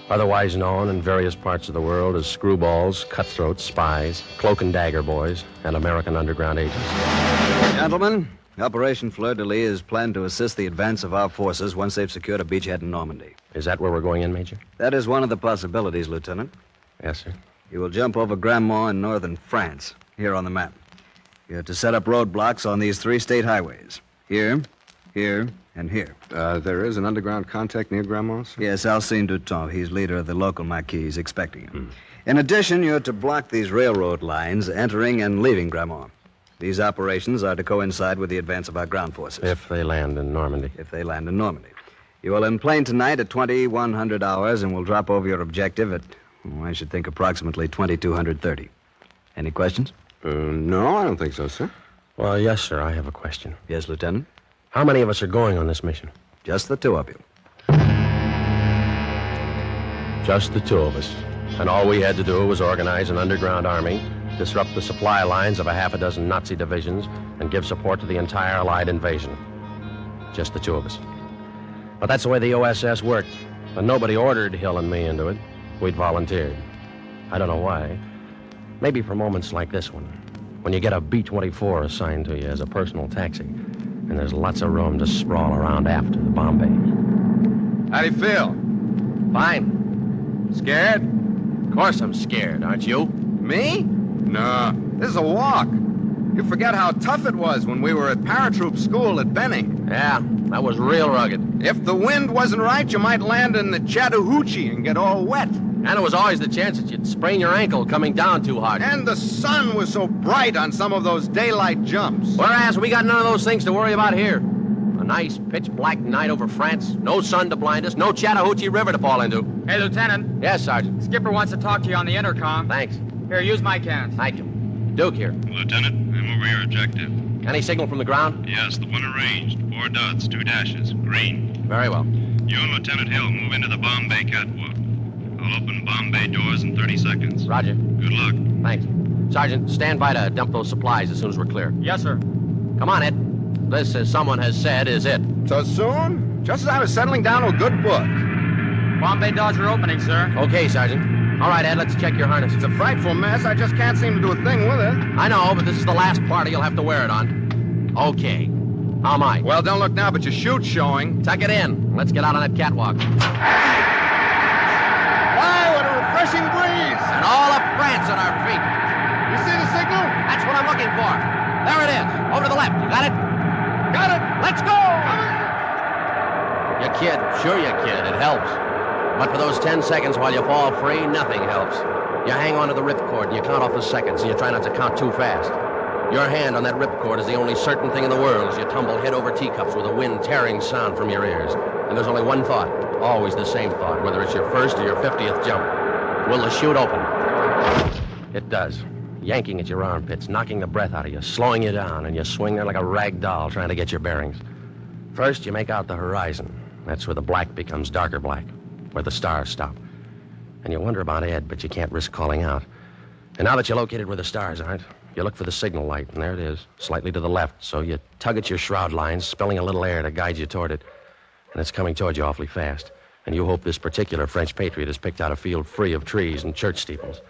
otherwise known in various parts of the world as screwballs, cutthroats, spies, cloak and dagger boys, and American underground agents. Gentlemen, Operation Fleur De Lys is planned to assist the advance of our forces once they've secured a beachhead in Normandy. Is that where we're going in, Major? That is one of the possibilities, Lieutenant. Yes, sir. You will jump over Grandmont in northern France, here on the map. You're to set up roadblocks on these 3 state highways. Here, here, and here. There is an underground contact near Grandmont's? Yes, Alcine Duton. He's leader of the local Maquis, expecting him. In addition, you're to block these railroad lines entering and leaving Grandmont. These operations are to coincide with the advance of our ground forces. If they land in Normandy. If they land in Normandy. You will enplane tonight at 2100 hours and will drop over your objective at, I should think, approximately 2230. Any questions? No, I don't think so, sir. Well, yes, sir, I have a question. Yes, Lieutenant? How many of us are going on this mission? Just the 2 of you. Just the 2 of us. And all we had to do was organize an underground army, disrupt the supply lines of a half a dozen Nazi divisions, and give support to the entire Allied invasion. Just the 2 of us. But that's the way the OSS worked. And nobody ordered Hill and me into it. We'd volunteered. I don't know why. Maybe for moments like this one, when you get a B-24 assigned to you as a personal taxi, and there's lots of room to sprawl around after the Bombay. How do you feel? Fine. Scared? Of course I'm scared, aren't you? Me? No, this is a walk. You forget how tough it was when we were at paratroop school at Benning. Yeah, that was real rugged. If the wind wasn't right, you might land in the Chattahoochee and get all wet. And there was always the chance that you'd sprain your ankle coming down too hard. And the sun was so bright on some of those daylight jumps. Whereas we got none of those things to worry about here. A nice pitch-black night over France, no sun to blind us, no Chattahoochee River to fall into. Hey, Lieutenant. Yes, Sergeant. Skipper wants to talk to you on the intercom. Thanks. Here, use my cans. Thank you. Duke here. Lieutenant, I'm over your objective. Any signal from the ground? Yes, the one arranged. 4 dots, 2 dashes. Green. Very well. You and Lieutenant Hill move into the Bombay catwalk. I'll open Bombay doors in 30 seconds. Roger. Good luck. Thanks. Sergeant, stand by to dump those supplies as soon as we're clear. Yes, sir. Come on, Ed. This, as someone has said, is it. So soon? Just as I was settling down to a good book. Bombay doors are opening, sir. Okay, Sergeant. All right, Ed, let's check your harness. It's a frightful mess. I just can't seem to do a thing with it. I know, but this is the last party you'll have to wear it on. Okay. How am I? Well, don't look now, but your chute's showing. Tuck it in. Let's get out on that catwalk. Why, what a refreshing breeze! And all of France at our feet. You see the signal? That's what I'm looking for. There it is. Over to the left. You got it? Got it! Let's go! You kid. Sure you kid. It helps. But for those 10 seconds while you fall free, nothing helps. You hang on to the ripcord and you count off the seconds, and you try not to count too fast. Your hand on that ripcord is the only certain thing in the world as you tumble head over teacups with the wind tearing sound from your ears. And there's only one thought, always the same thought, whether it's your first or your 50th jump. Will the chute open? It does. Yanking at your armpits, knocking the breath out of you, slowing you down, and you swing there like a rag doll trying to get your bearings. First, you make out the horizon. That's where the black becomes darker black, where the stars stop. And you wonder about Ed, but you can't risk calling out. And now that you're located where the stars aren't, you look for the signal light, and there it is, slightly to the left. So you tug at your shroud lines, spilling a little air to guide you toward it. And it's coming toward you awfully fast. And you hope this particular French patriot has picked out a field free of trees and church steeples.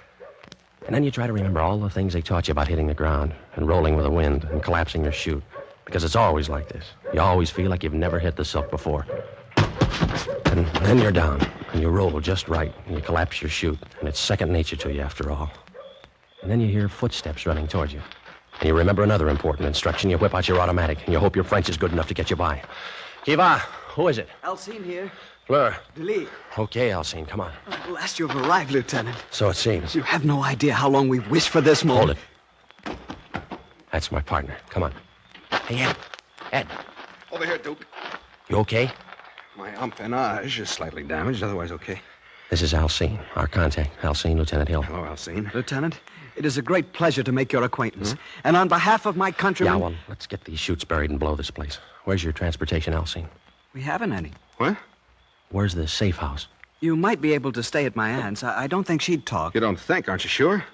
And then you try to remember all the things they taught you about hitting the ground and rolling with the wind and collapsing your chute. Because it's always like this. You always feel like you've never hit the silk before. And then you're down, and you roll just right, and you collapse your chute, and it's second nature to you after all. And then you hear footsteps running towards you. And you remember another important instruction. You whip out your automatic, and you hope your French is good enough to get you by. Qui va? Who is it? Alcine here. Fleur. De Lys. Okay, Alcine, come on. At last you've arrived, Lieutenant. So it seems. You have no idea how long we've wished for this moment. Hold it. That's my partner. Come on. Hey, Ed. Ed. Over here, Duke. You okay? My empennage is slightly damaged, otherwise okay. This is Alcine, our contact. Alcine, Lieutenant Hill. Hello, Alcine. Lieutenant, it is a great pleasure to make your acquaintance. And on behalf of my countrymen... Yeah, well, let's get these chutes buried and blow this place. Where's your transportation, Alcine? We haven't any. What? Where's the safe house? You might be able to stay at my aunt's. I don't think she'd talk. You don't think, aren't you sure?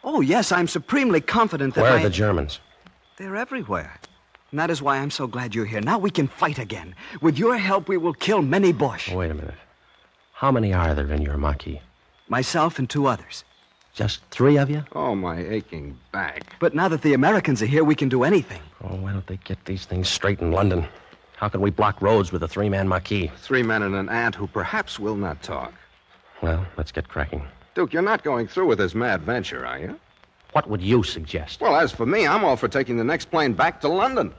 Oh, yes, I'm supremely confident that Where are the Germans? They're everywhere. And that is why I'm so glad you're here. Now we can fight again. With your help, we will kill many Boche. Oh, wait a minute. How many are there in your Maquis? Myself and 2 others. Just 3 of you? Oh, my aching back. But now that the Americans are here, we can do anything. Oh, why don't they get these things straight in London? How can we block roads with a 3-man Maquis? 3 men and an aunt who perhaps will not talk. Well, let's get cracking. Duke, you're not going through with this mad venture, are you? What would you suggest? Well, as for me, I'm all for taking the next plane back to London.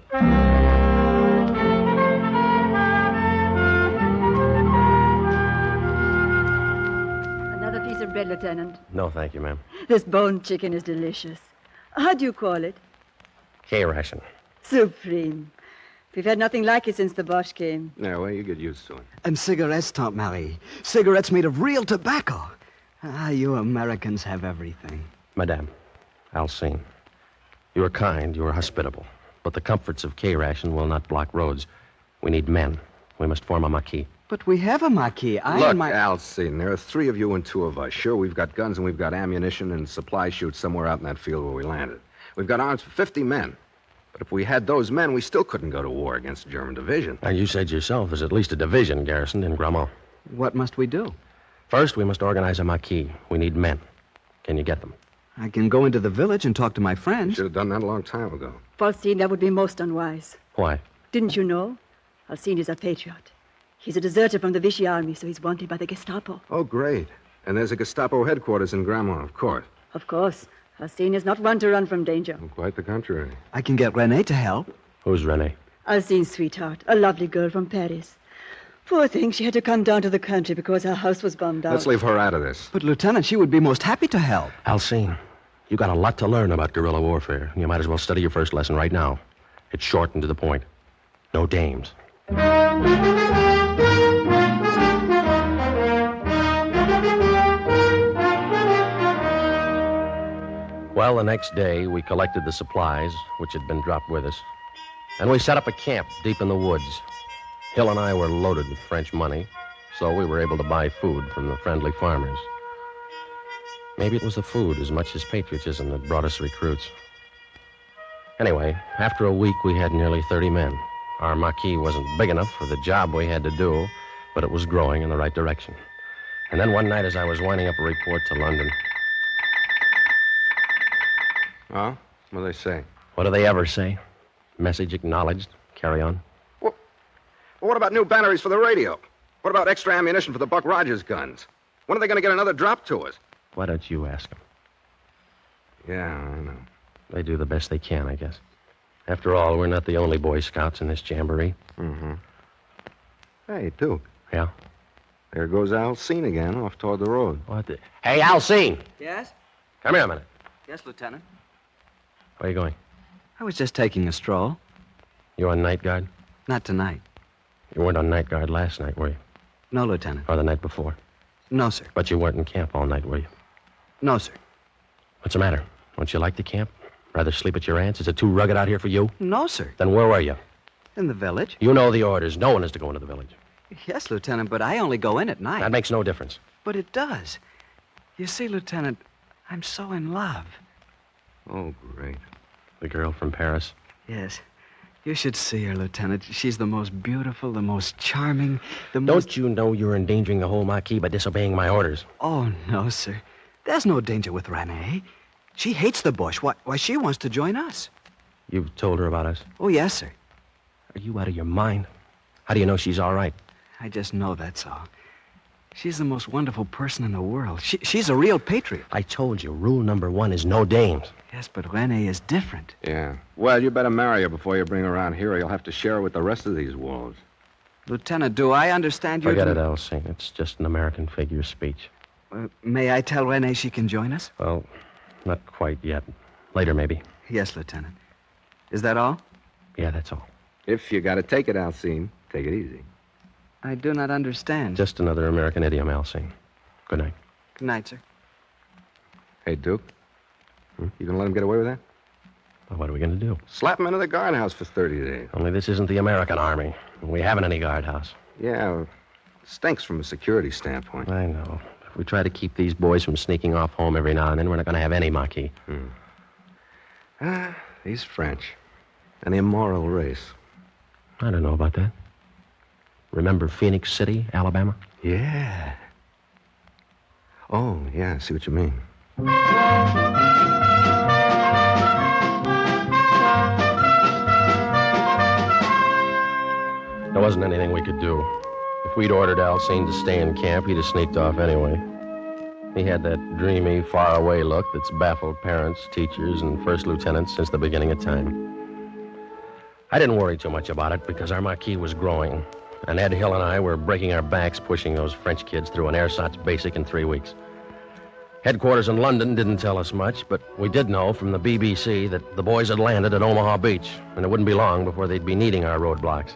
Another piece of bread, Lieutenant. No, thank you, ma'am. This bone chicken is delicious. How do you call it? K-ration. Supreme. We've had nothing like it since the Boche came. Yeah, well, you get used to it. And cigarettes, Tante Marie. Cigarettes made of real tobacco. Ah, you Americans have everything. Madame, Alcine, you are kind, you are hospitable, but the comforts of K-ration will not block roads. We need men. We must form a Maquis. But we have a Maquis. Look, Alcine, there are 3 of you and 2 of us. Sure, we've got guns and we've got ammunition and supply chutes somewhere out in that field where we landed. We've got arms for 50 men. But if we had those men, we still couldn't go to war against the German division. And you said yourself there's at least a division garrisoned in Grammont. What must we do? First, we must organize a Maquis. We need men. Can you get them? I can go into the village and talk to my friends. You should have done that a long time ago. Alcine, that would be most unwise. Why? Didn't you know? Alcine is a patriot. He's a deserter from the Vichy army, so he's wanted by the Gestapo. Oh, great. And there's a Gestapo headquarters in Grammont, of course. Of course. Alcine is not one to run from danger. Well, quite the contrary. I can get Renee to help. Who's Renee? Alcine's sweetheart, a lovely girl from Paris. Poor thing, she had to come down to the country because her house was bombed out. Let's leave her out of this. But, Lieutenant, she would be most happy to help. Alcine, you got a lot to learn about guerrilla warfare. You might as well study your first lesson right now. It's short and to the point. No dames. Well, the next day, we collected the supplies, which had been dropped with us, and we set up a camp deep in the woods. Hill and I were loaded with French money, so we were able to buy food from the friendly farmers. Maybe it was the food as much as patriotism that brought us recruits. Anyway, after a week, we had nearly 30 men. Our marquee wasn't big enough for the job we had to do, but it was growing in the right direction. And then one night, as I was winding up a report to London... Oh? What do they say? What do they ever say? Message acknowledged. Carry on. Well, what about new batteries for the radio? What about extra ammunition for the Buck Rogers guns? When are they going to get another drop to us? Why don't you ask them? Yeah, I know. They do the best they can, I guess. After all, we're not the only Boy Scouts in this jamboree. Mm-hmm. Hey, Duke. Yeah? There goes Alcine again, off toward the road. What the... Hey, Alcine! Yes? Come here a minute. Yes, Lieutenant. Where are you going? I was just taking a stroll. You on night guard? Not tonight. You weren't on night guard last night, were you? No, Lieutenant. Or the night before? No, sir. But you weren't in camp all night, were you? No, sir. What's the matter? Don't you like the camp? Rather sleep at your aunt's? Is it too rugged out here for you? No, sir. Then where were you? In the village. You know the orders. No one is to go into the village. Yes, Lieutenant, but I only go in at night. That makes no difference. But it does. You see, Lieutenant, I'm so in love. Oh, great. The girl from Paris? Yes. You should see her, Lieutenant. She's the most beautiful, the most charming, Don't you know you're endangering the whole marquee by disobeying my orders? Oh, no, sir. There's no danger with Renee. She hates the bush. Why, she wants to join us. You've told her about us? Oh, yes, sir. Are you out of your mind? How do you know she's all right? I just know that's all. She's the most wonderful person in the world. She's a real patriot. I told you, rule number 1 is no dames. Yes, but Renee is different. Yeah. Well, you better marry her before you bring her around here, or you'll have to share her with the rest of these wolves. Lieutenant, do I understand you? Forget it, Elsie. It's just an American figure of speech. May I tell Renee she can join us? Well, not quite yet. Later, maybe. Yes, Lieutenant. Is that all? Yeah, that's all. If you got to take it, Alcine, take it easy. I do not understand. Just another American idiom, Elsie. Good night. Good night, sir. Hey, Duke. You gonna let him get away with that? Well, what are we going to do? Slap him into the guardhouse for 30 days. Only this isn't the American Army. We haven't any guardhouse. Yeah, stinks from a security standpoint. I know. If we try to keep these boys from sneaking off home every now and then, we're not going to have any marquee. These French. An immoral race. I don't know about that. Remember Phoenix City, Alabama? Yeah. Oh, yeah, I see what you mean. There wasn't anything we could do. If we'd ordered Alcine to stay in camp, he'd have sneaked off anyway. He had that dreamy, faraway look that's baffled parents, teachers, and first lieutenants since the beginning of time. I didn't worry too much about it because our marquee was growing, and Ed Hill and I were breaking our backs pushing those French kids through an ersatz basic in 3 weeks. Headquarters in London didn't tell us much, but we did know from the BBC that the boys had landed at Omaha Beach, and it wouldn't be long before they'd be needing our roadblocks.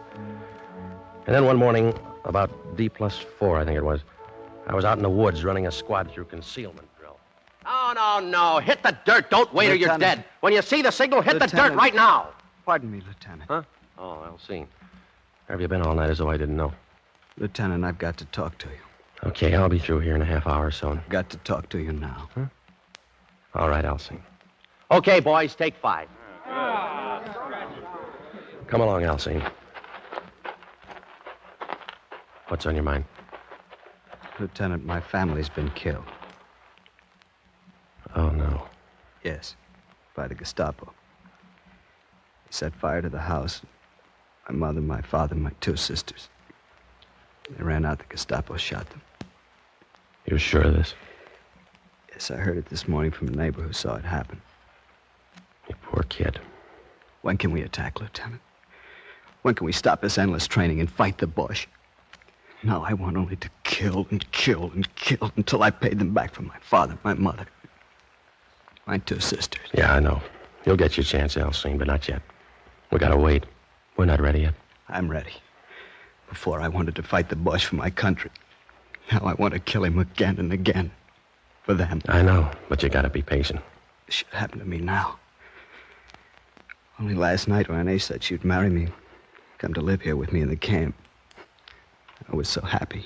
And then one morning, about D+4, I think it was, I was out in the woods running a squad through concealment drill. No. Hit the dirt. Don't wait or you're dead. When you see the signal, hit the dirt right now. Pardon me, Lieutenant. Huh? Oh, I'll see. Where have you been all night as though I didn't know? Lieutenant, I've got to talk to you. Okay, I'll be through here in a half hour or so. I've got to talk to you now. Huh? All right, I'll see. Okay, boys, take 5. Come along, Alcine. What's on your mind? Lieutenant, my family's been killed. Oh, no. Yes, by the Gestapo. They set fire to the house. My mother, my father, my 2 sisters. They ran out. The Gestapo shot them. You're sure of this? Yes, I heard it this morning from a neighbor who saw it happen. You poor kid. When can we attack, Lieutenant? When can we stop this endless training and fight the bush? No, I want only to kill and kill and kill until I pay them back for my father, my mother, my 2 sisters. Yeah, I know. You'll get your chance, Alcine, but not yet. We gotta wait. We're not ready yet. I'm ready. Before I wanted to fight the bush for my country. Now I want to kill him again and again. For them. I know, but you gotta be patient. This should happen to me now. Only last night Renee said she'd marry me. Come to live here with me in the camp. I was so happy.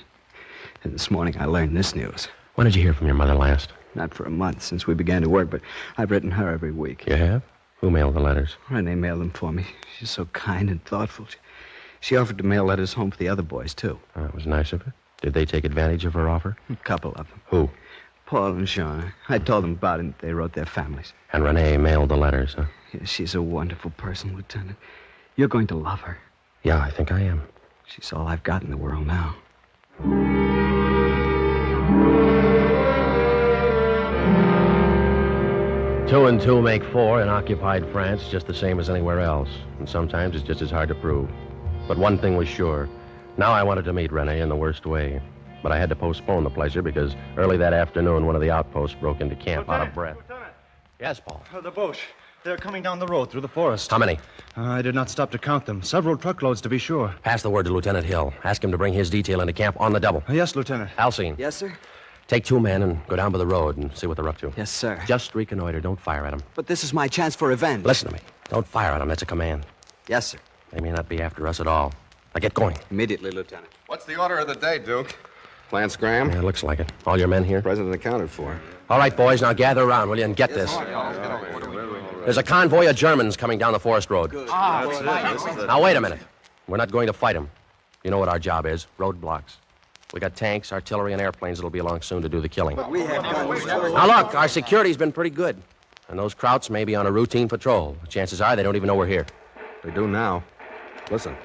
And this morning I learned this news. When did you hear from your mother last? Not for a month since we began to work, but I've written her every week. You have? Who mailed the letters? Renee mailed them for me. She's so kind and thoughtful. She offered to mail letters home for the other boys, too. Oh, that was nice of her. Did they take advantage of her offer? A couple of them. Who? Paul and Jean. I told them about it, and they wrote their families. And Renee mailed the letters, huh? Yeah, she's a wonderful person, Lieutenant. You're going to love her. Yeah, I think I am. She's all I've got in the world now. 2 and 2 make 4 in occupied France, just the same as anywhere else. And sometimes it's just as hard to prove. But one thing was sure. Now I wanted to meet Renee in the worst way. But I had to postpone the pleasure because early that afternoon, one of the outposts broke into camp out of breath. Lieutenant. Yes, Paul. The Boche. They're coming down the road through the forest. How many? I did not stop to count them. Several truckloads, to be sure. Pass the word to Lieutenant Hill. Ask him to bring his detail into camp on the double. Yes, Lieutenant. Alcine. Yes, sir? Take 2 men and go down by the road and see what they're up to. Yes, sir. Just reconnoiter. Don't fire at them. But this is my chance for revenge. Listen to me. Don't fire at them. That's a command. Yes, sir. They may not be after us at all. Now get going. Immediately, Lieutenant. What's the order of the day, Duke? Plan scram? Yeah, it looks like it. All your men here? President accounted for. All right, boys, now gather around, will you, and get this. There's a convoy of Germans coming down the forest road. Now, wait a minute. We're not going to fight them. You know what our job is, roadblocks. We got tanks, artillery, and airplanes that'll be along soon to do the killing. But we have guns. Now, look, our security's been pretty good. And those Krauts may be on a routine patrol. Chances are they don't even know we're here. They do now. Listen.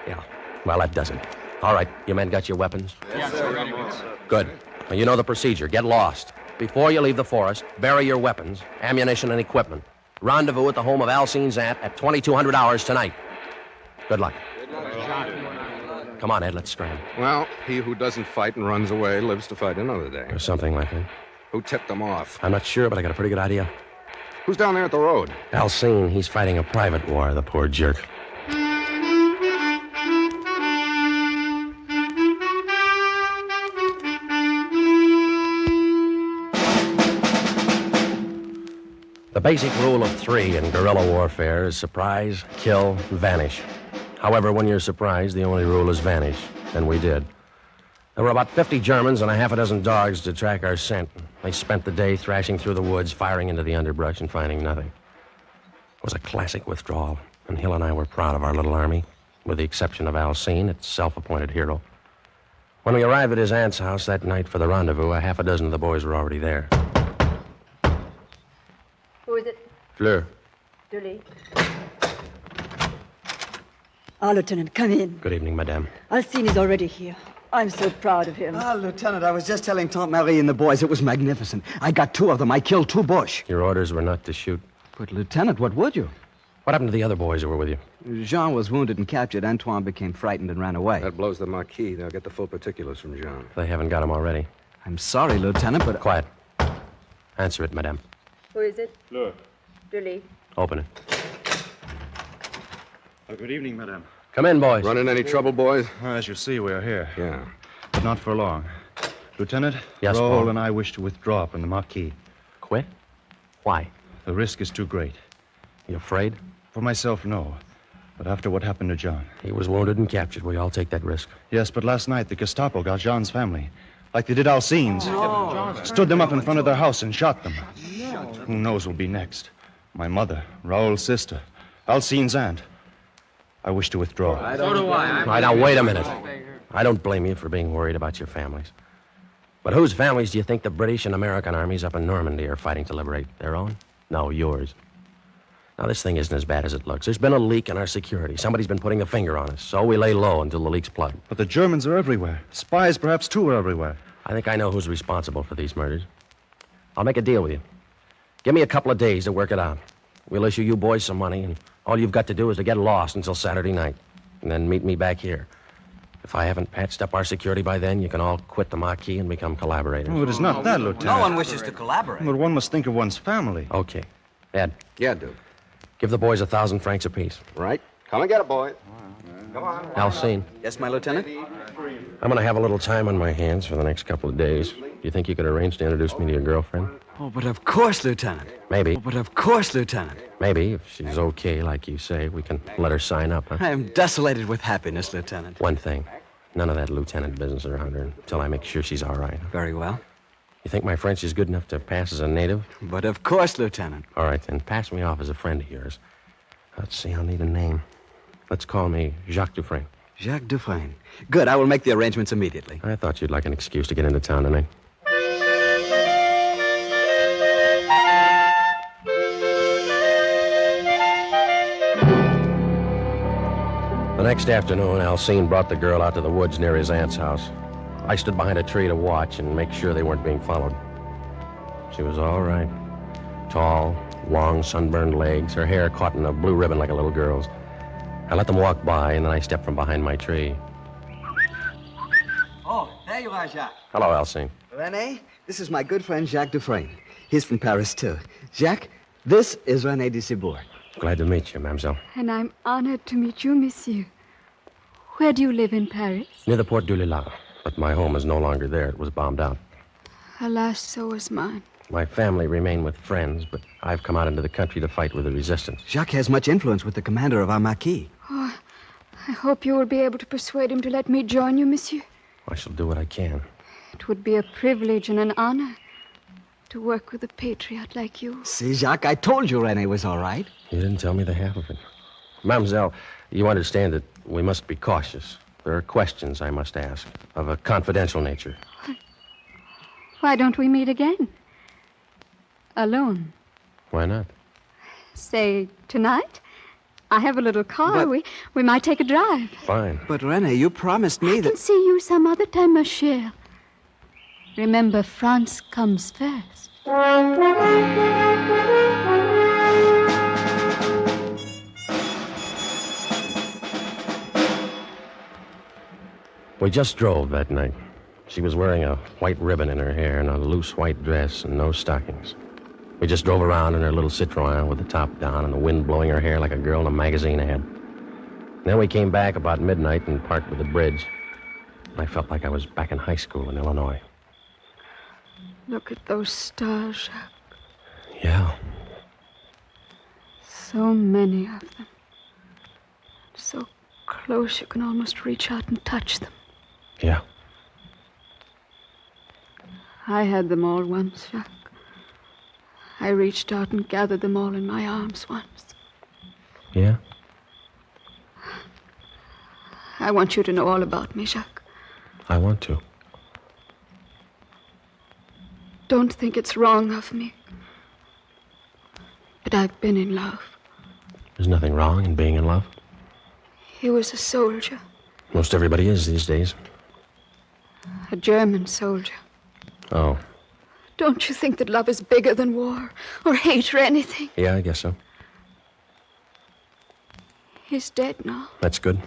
Yeah, well, that does it. All right, you men got your weapons? Yes, sir. Good. Well, you know the procedure. Get lost. Before you leave the forest, bury your weapons, ammunition, and equipment. Rendezvous at the home of Alcine's aunt at 2200 hours tonight. Good luck. Come on, Ed, let's scram. Well, he who doesn't fight and runs away lives to fight another day. Or something like that. Who tipped them off? I'm not sure, but I got a pretty good idea. Who's down there at the road? Alcine. He's fighting a private war, the poor jerk. The basic rule of 3 in guerrilla warfare is surprise, kill, vanish. However, when you're surprised, the only rule is vanish, and we did. There were about 50 Germans and a half a dozen dogs to track our scent. They spent the day thrashing through the woods, firing into the underbrush, and finding nothing. It was a classic withdrawal, and Hill and I were proud of our little army, with the exception of Alcine, its self-appointed hero. When we arrived at his aunt's house that night for the rendezvous, a half a dozen of the boys were already there. Who is it? Fleur. De Lys. Ah, Lieutenant, come in. Good evening, madame. Alcine is already here. I'm so proud of him. Ah, Lieutenant, I was just telling Tante Marie and the boys it was magnificent. I got 2 of them. I killed 2 Boche. Your orders were not to shoot. But, Lieutenant, what would you? What happened to the other boys who were with you? Jean was wounded and captured. Antoine became frightened and ran away. That blows the Marquis. They'll get the full particulars from Jean. They haven't got him already. I'm sorry, Lieutenant, but... Quiet. Answer it, madame. Who is it? Fleur. De Lys. Open it. Good evening, madame. Come in, boys. Running any trouble, boys? As you see, we're here. Yeah. But not for long. Lieutenant, Yes, Raoul Paul. and I wish to withdraw from the Marquis. Quit? Why? The risk is too great. You afraid? For myself, no. But after what happened to John. He was wounded and captured. We all take that risk. Yes, but last night the Gestapo got John's family. Like they did Alcine's. Stood them up in front of their house and shot them. Who knows who'll be next? My mother, Raoul's sister, Alcine's aunt. I wish to withdraw. So do I. All right, now, wait a minute. I don't blame you for being worried about your families. But whose families do you think the British and American armies up in Normandy are fighting to liberate? Their own? No, yours. Now, this thing isn't as bad as it looks. There's been a leak in our security. Somebody's been putting a finger on us, so we lay low until the leak's plugged. But the Germans are everywhere. Spies, perhaps, too, are everywhere. I think I know who's responsible for these murders. I'll make a deal with you. Give me a couple of days to work it out. We'll issue you boys some money, and all you've got to do is to get lost until Saturday night, and then meet me back here. If I haven't patched up our security by then, you can all quit the Marquis and become collaborators. Oh, it is not that, Lieutenant. No one wishes to collaborate. But one must think of one's family. Okay. Ed. Yeah, Duke. Give the boys 1,000 francs apiece. Right. Come and get it, boy. Come on. Alcine. Yes, my lieutenant? I'm going to have a little time on my hands for the next couple of days. Do you think you could arrange to introduce me to your girlfriend? Oh, but of course, Lieutenant. Maybe. Oh, but of course, Lieutenant. Maybe, if she's okay, like you say, we can let her sign up, huh? I am desolated with happiness, Lieutenant. One thing. None of that lieutenant business around her until I make sure she's all right. Very well. You think my French is good enough to pass as a native? But of course, Lieutenant. All right, then pass me off as a friend of yours. Let's see, I'll need a name. Let's call me Jacques Dufresne. Jacques Dufresne. Good, I will make the arrangements immediately. I thought you'd like an excuse to get into town tonight. The next afternoon, Alcine brought the girl out to the woods near his aunt's house. I stood behind a tree to watch and make sure they weren't being followed. She was all right. Tall, long, sunburned legs, her hair caught in a blue ribbon like a little girl's. I let them walk by, and then I stepped from behind my tree. Oh, there you are, Jacques. Hello, Alcine. René, this is my good friend Jacques Dufresne. He's from Paris, too. Jacques, this is René de Cibourg. Glad to meet you, mademoiselle. And I'm honored to meet you, monsieur. Where do you live in Paris? Near the Porte du Lilas. But my home is no longer there. It was bombed out. Alas, so was mine. My family remain with friends, but I've come out into the country to fight with the resistance. Jacques has much influence with the commander of our Maquis. Oh, I hope you will be able to persuade him to let me join you, monsieur. I shall do what I can. It would be a privilege and an honor to work with a patriot like you. See, Jacques, I told you René was all right. You didn't tell me the half of it. Mademoiselle, you understand that we must be cautious. There are questions I must ask of a confidential nature. Why don't we meet again? Alone. Why not? Say, tonight? I have a little car. But- We might take a drive. Fine. But, René, you promised me I that... can see you some other time, ma chère. Remember, France comes first. We just drove that night. She was wearing a white ribbon in her hair and a loose white dress and no stockings. We just drove around in her little Citroën with the top down and the wind blowing her hair like a girl in a magazine ad. Then we came back about midnight and parked by the bridge. I felt like I was back in high school in Illinois. Look at those stars, Jacques. Yeah. So many of them. So close you can almost reach out and touch them. Yeah. I had them all once, Jacques. I reached out and gathered them all in my arms once. Yeah? I want you to know all about me, Jacques. I want to. Don't think it's wrong of me. But I've been in love. There's nothing wrong in being in love. He was a soldier, Most everybody is these days. a German soldier. Oh, Don't you think that love is bigger than war or hate or anything? yeah, I guess so. He's dead now. That's good.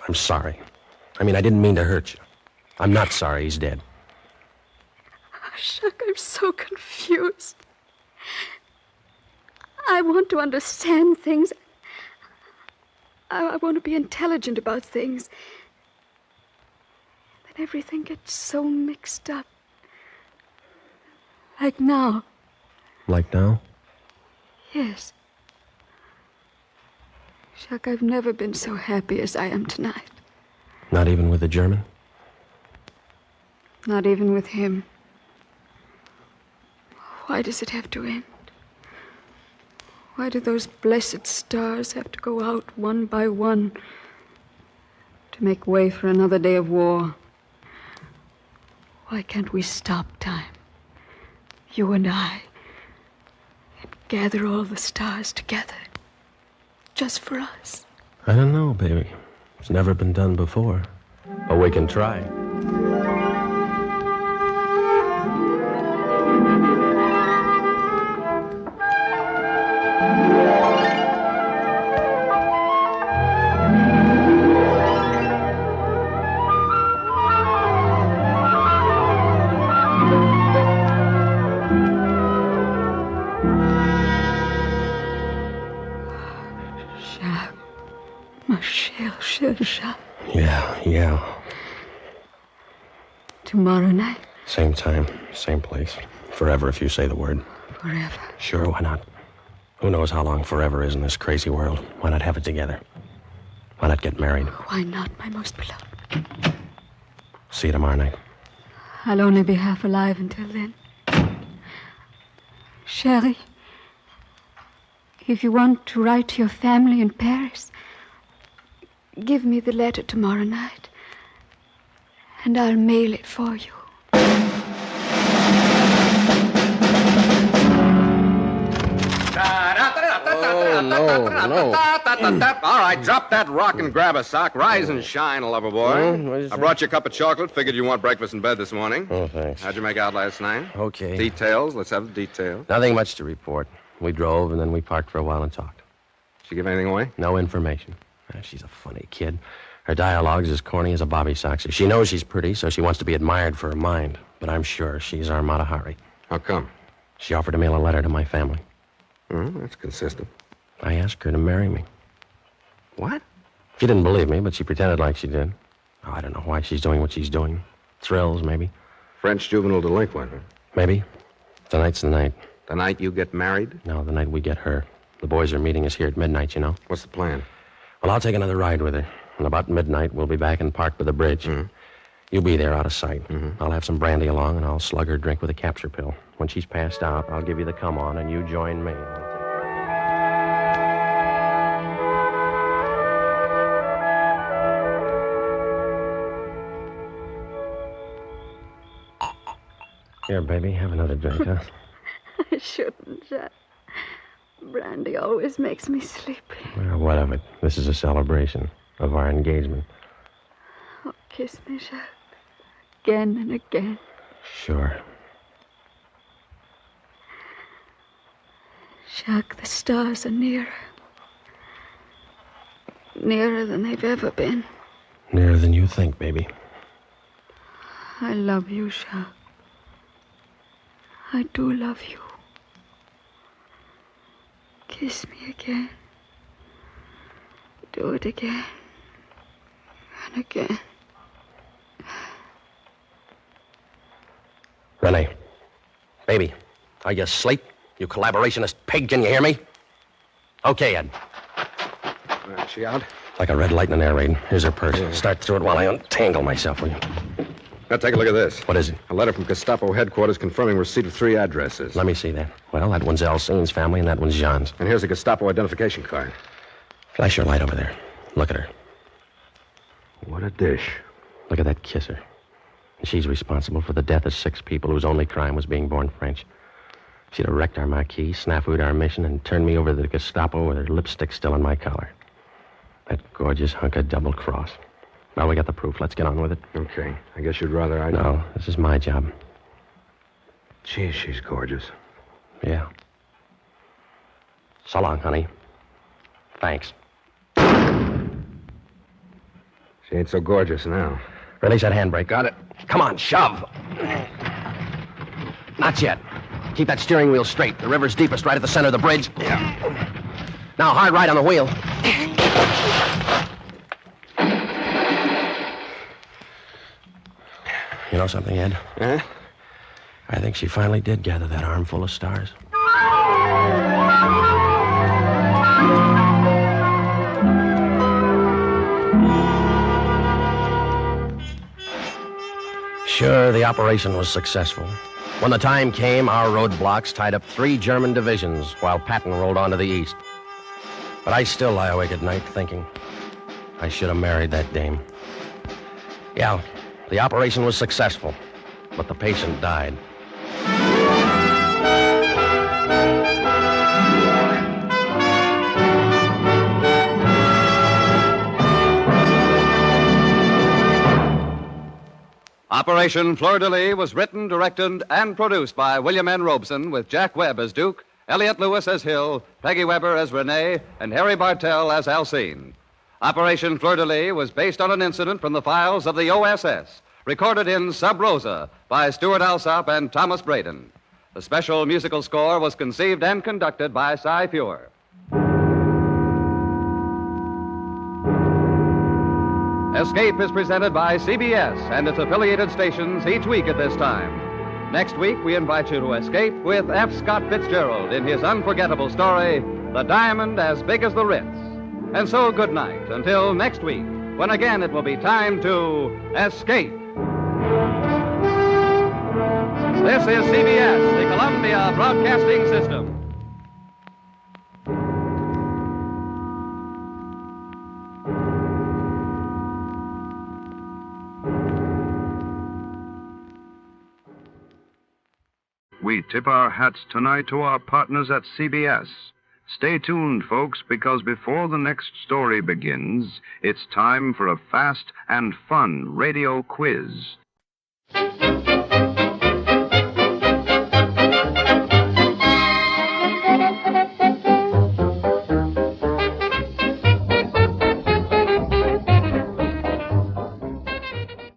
I'm sorry. I mean, I didn't mean to hurt you. I'm not sorry he's dead. Jacques, I'm so confused. I want to understand things. I want to be intelligent about things. But everything gets so mixed up. Like now. Like now? Yes. Jacques, I've never been so happy as I am tonight. Not even with the German? Not even with him. Why does it have to end? Why do those blessed stars have to go out one by one to make way for another day of war? Why can't we stop time, you and I, and gather all the stars together, just for us? I don't know, baby. It's never been done before. But we can try. Jacques. Yeah. Tomorrow night, Same time, same place. Forever, if you say the word. forever. Sure, why not? Who knows how long forever is in this crazy world? Why not have it together? Why not get married? Why not, my most beloved? See you tomorrow night. I'll only be half alive until then. Sherry, if you want to write to your family in Paris, give me the letter tomorrow night, and I'll mail it for you. Oh, no. All right, drop that rock and grab a sock. Rise and shine, lover boy. I brought you a cup of chocolate. Figured you want breakfast in bed this morning. Oh, thanks. How'd you make out last night? Okay. Details. Let's have the details. Nothing much to report. We drove, and then we parked for a while and talked. She give anything away? No information. She's a funny kid. Her dialogue's as corny as a bobby soxer. She knows she's pretty, so she wants to be admired for her mind. But I'm sure she's Armada Hari. How come? She offered to mail a letter to my family. That's consistent. I asked her to marry me. What? She didn't believe me, but she pretended like she did. Oh, I don't know why she's doing what she's doing. Thrills, maybe. French juvenile delinquent, huh? Maybe. Tonight's the night. The night you get married? No, the night we get her. The boys are meeting us here at midnight, you know. What's the plan? Well, I'll take another ride with her. And about midnight, we'll be back and parked by the bridge. You'll be there out of sight. I'll have some brandy along, and I'll slug her drink with a capture pill. When she's passed out, I'll give you the come-on, and you join me. Here, baby, have another drink, huh? I shouldn't, Jack. Brandy always makes me sleepy. Well, what of it? This is a celebration of our engagement. Oh, kiss me, Jack. Again and again. Sure. Jack, the stars are nearer. Nearer than they've ever been. Nearer than you think, baby. I love you, Jack. I do love you. Kiss me again. Do it again. And again. Renee. Baby. Are you asleep? You collaborationist pig, can you hear me? Okay, Ed. Is she out? Like a red light in an air raid. Here's her purse. Start through it while I untangle myself, will you? Now, take a look at this. What is it? A letter from Gestapo headquarters confirming receipt of 3 addresses. Let me see that. Well, that one's Alcine's family, and that one's Jean's. And here's a Gestapo identification card. Flash your light over there. Look at her. What a dish. Look at that kisser. And she's responsible for the death of 6 people whose only crime was being born French. She'd have wrecked our marquee, snafu'd our mission, and turned me over to the Gestapo with her lipstick still on my collar. That gorgeous hunk of double cross. Well, we got the proof. Let's get on with it. Okay. I guess you'd rather I... No, this is my job. Gee, she's gorgeous. Yeah. So long, honey. Thanks. She ain't so gorgeous now. Release that handbrake. Got it. Come on, shove. Not yet. Keep that steering wheel straight. The river's deepest right at the center of the bridge. Yeah. Now, hard right on the wheel. You know something, Ed? Huh? I think she finally did gather that armful of stars. Sure, the operation was successful. When the time came, our roadblocks tied up 3 German divisions while Patton rolled on to the east. But I still lie awake at night thinking I should have married that dame. Yeah, the operation was successful, but the patient died. Operation Fleur De Lys was written, directed, and produced by William N. Robeson with Jack Webb as Duke, Elliot Lewis as Hill, Peggy Weber as Renee, and Harry Bartell as Alcine. Operation Fleur De Lys was based on an incident from the files of the OSS, recorded in Sub Rosa by Stuart Alsop and Thomas Braden. The special musical score was conceived and conducted by Cy Feuer. Escape is presented by CBS and its affiliated stations each week at this time. Next week, we invite you to escape with F. Scott Fitzgerald in his unforgettable story, The Diamond as Big as the Ritz. And so, good night, until next week, when again it will be time to escape. This is CBS, the Columbia Broadcasting System. We tip our hats tonight to our partners at CBS. Stay tuned, folks, because before the next story begins, it's time for a fast and fun radio quiz.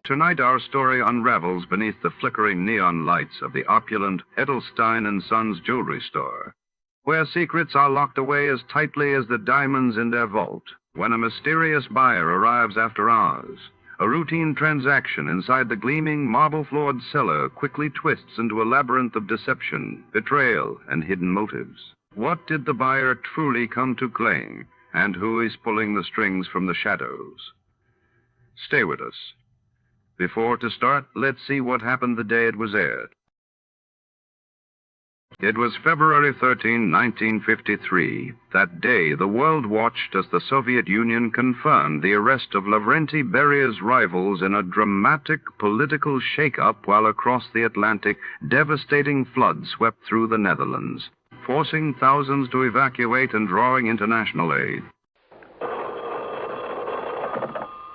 Tonight, our story unravels beneath the flickering neon lights of the opulent Edelstein & Sons jewelry store, where secrets are locked away as tightly as the diamonds in their vault. When a mysterious buyer arrives after hours, a routine transaction inside the gleaming marble-floored cellar quickly twists into a labyrinth of deception, betrayal, and hidden motives. What did the buyer truly come to claim, and who is pulling the strings from the shadows? Stay with us. Before to start, let's see what happened the day it was aired. It was February 13, 1953. That day, the world watched as the Soviet Union confirmed the arrest of Lavrenti Beria's rivals in a dramatic political shake-up while across the Atlantic, devastating floods swept through the Netherlands, forcing thousands to evacuate and drawing international aid.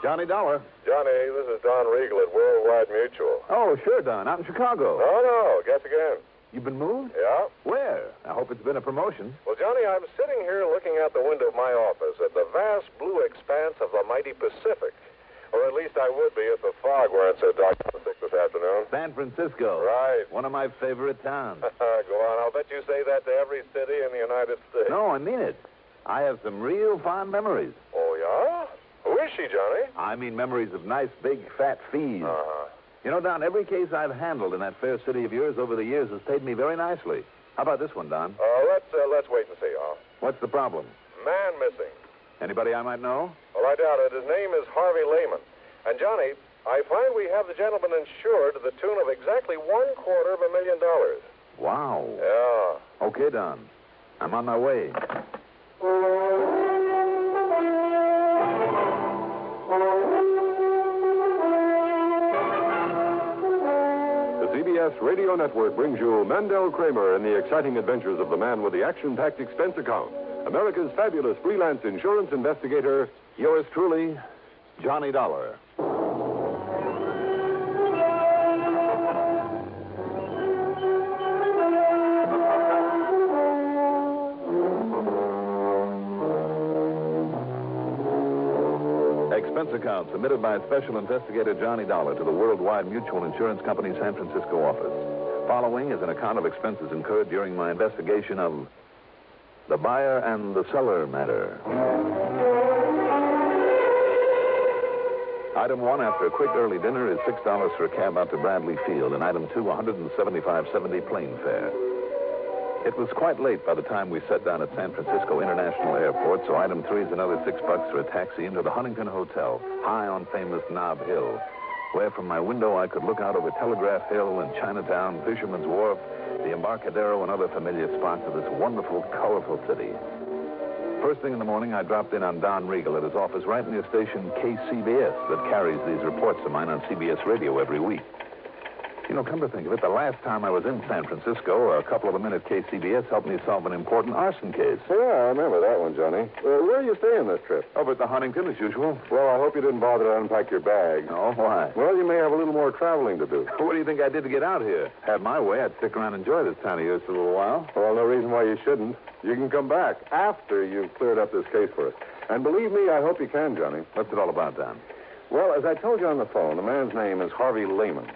Johnny Dollar. Johnny, this is Don Riegel at Worldwide Mutual. Oh, sure, Don. Out in Chicago. No, guess again. You've been moved? Yeah. Where? I hope it's been a promotion. Well, Johnny, I'm sitting here looking out the window of my office at the vast blue expanse of the mighty Pacific. Or at least I would be if the fog weren't so dark and thick this afternoon. San Francisco. Right. One of my favorite towns. Go on. I'll bet you say that to every city in the United States. No, I mean it. I have some real fond memories. Oh, yeah? Who is she, Johnny? I mean memories of nice, big, fat fees. You know, Don, every case I've handled in that fair city of yours over the years has paid me very nicely. How about this one, Don? Let's wait and see, huh? What's the problem? Man missing. Anybody I might know? Well, I doubt it. His name is Harvey Lehman. And, Johnny, I find we have the gentleman insured to the tune of exactly $250,000. Wow. Yeah. Okay, Don. I'm on my way. CBS Radio Network brings you Mandel Kramer and the exciting adventures of the man with the action-packed expense account. America's fabulous freelance insurance investigator, yours truly, Johnny Dollar. Expense account submitted by Special Investigator Johnny Dollar to the Worldwide Mutual Insurance Company San Francisco office. Following is an account of expenses incurred during my investigation of the buyer and the cellar matter. Item 1, after a quick early dinner, is $6 for a cab out to Bradley Field, and item 2, $175.70 plane fare. It was quite late by the time we set down at San Francisco International Airport, so item 3 is another $6 for a taxi into the Huntington Hotel, high on famous Nob Hill, where from my window I could look out over Telegraph Hill and Chinatown, Fisherman's Wharf, the Embarcadero, and other familiar spots of this wonderful, colorful city. First thing in the morning, I dropped in on Don Riegel at his office right near station KCBS that carries these reports of mine on CBS Radio every week. You know, come to think of it, the last time I was in San Francisco, a couple of them in at KCBS helped me solve an important arson case. Yeah, I remember that one, Johnny. Where are you staying this trip? Over at the Huntington, as usual. Well, I hope you didn't bother to unpack your bag. No, why? Well, you may have a little more traveling to do. What do you think I did to get out here? Had my way, I'd stick around and enjoy this town of yours for a little while. Well, no reason why you shouldn't. You can come back after you've cleared up this case for us. And believe me, I hope you can, Johnny. What's it all about, Don? Well, as I told you on the phone, the man's name is Harvey Lehman.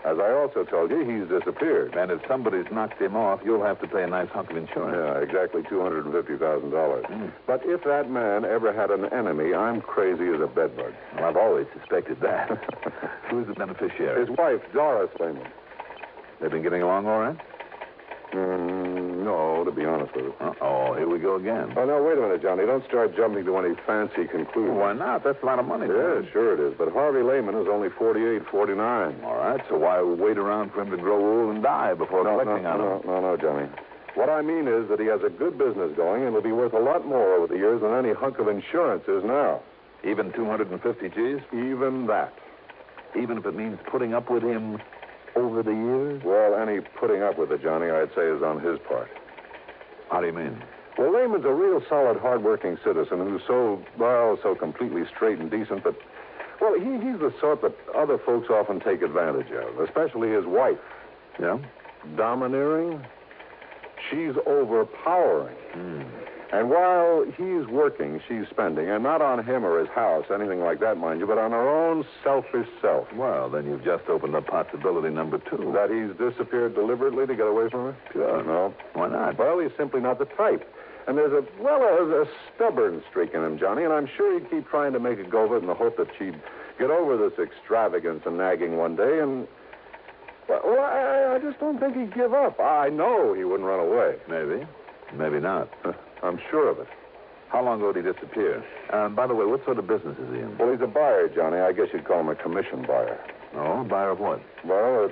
As I also told you, he's disappeared. And if somebody's knocked him off, you'll have to pay a nice hunk of insurance. Yeah, exactly $250,000. But if that man ever had an enemy, I'm crazy as a bedbug. Well, I've always suspected that. Who's the beneficiary? His wife, Doris Lehman. They've been getting along all right? No, to be honest with you. Uh-oh, here we go again. Oh, no, wait a minute, Johnny. Don't start jumping to any fancy conclusions. Why not? That's a lot of money. Yeah, sure it is. But Harvey Lehman is only 48, 49. All right, so why wait around for him to grow old and die before collecting on him? No, Johnny. What I mean is that he has a good business going and will be worth a lot more over the years than any hunk of insurance is now. Even 250 G's? Even that. Even if it means putting up with him over the years? Well, any putting up with it, Johnny, I'd say is on his part. How do you mean? Well, Lehman's a real solid, hard-working citizen who's so completely straight and decent that, well, he's the sort that other folks often take advantage of, especially his wife. Yeah? Domineering. She's overpowering. And while he's working, she's spending, and not on him or his house, anything like that, mind you, but on her own selfish self. Well, then you've just opened up possibility number 2. That he's disappeared deliberately to get away from her? Sure. No. Why not? Well, he's simply not the type. And there's a stubborn streak in him, Johnny, and I'm sure he'd keep trying to make a go of it in the hope that she'd get over this extravagance and nagging one day, and... Well, I just don't think he'd give up. I know he wouldn't run away. Maybe. Maybe not. I'm sure of it. How long ago did he disappear? By the way, what sort of business is he in? Well, he's a buyer, Johnny. I guess you'd call him a commission buyer. Oh, buyer of what? Well,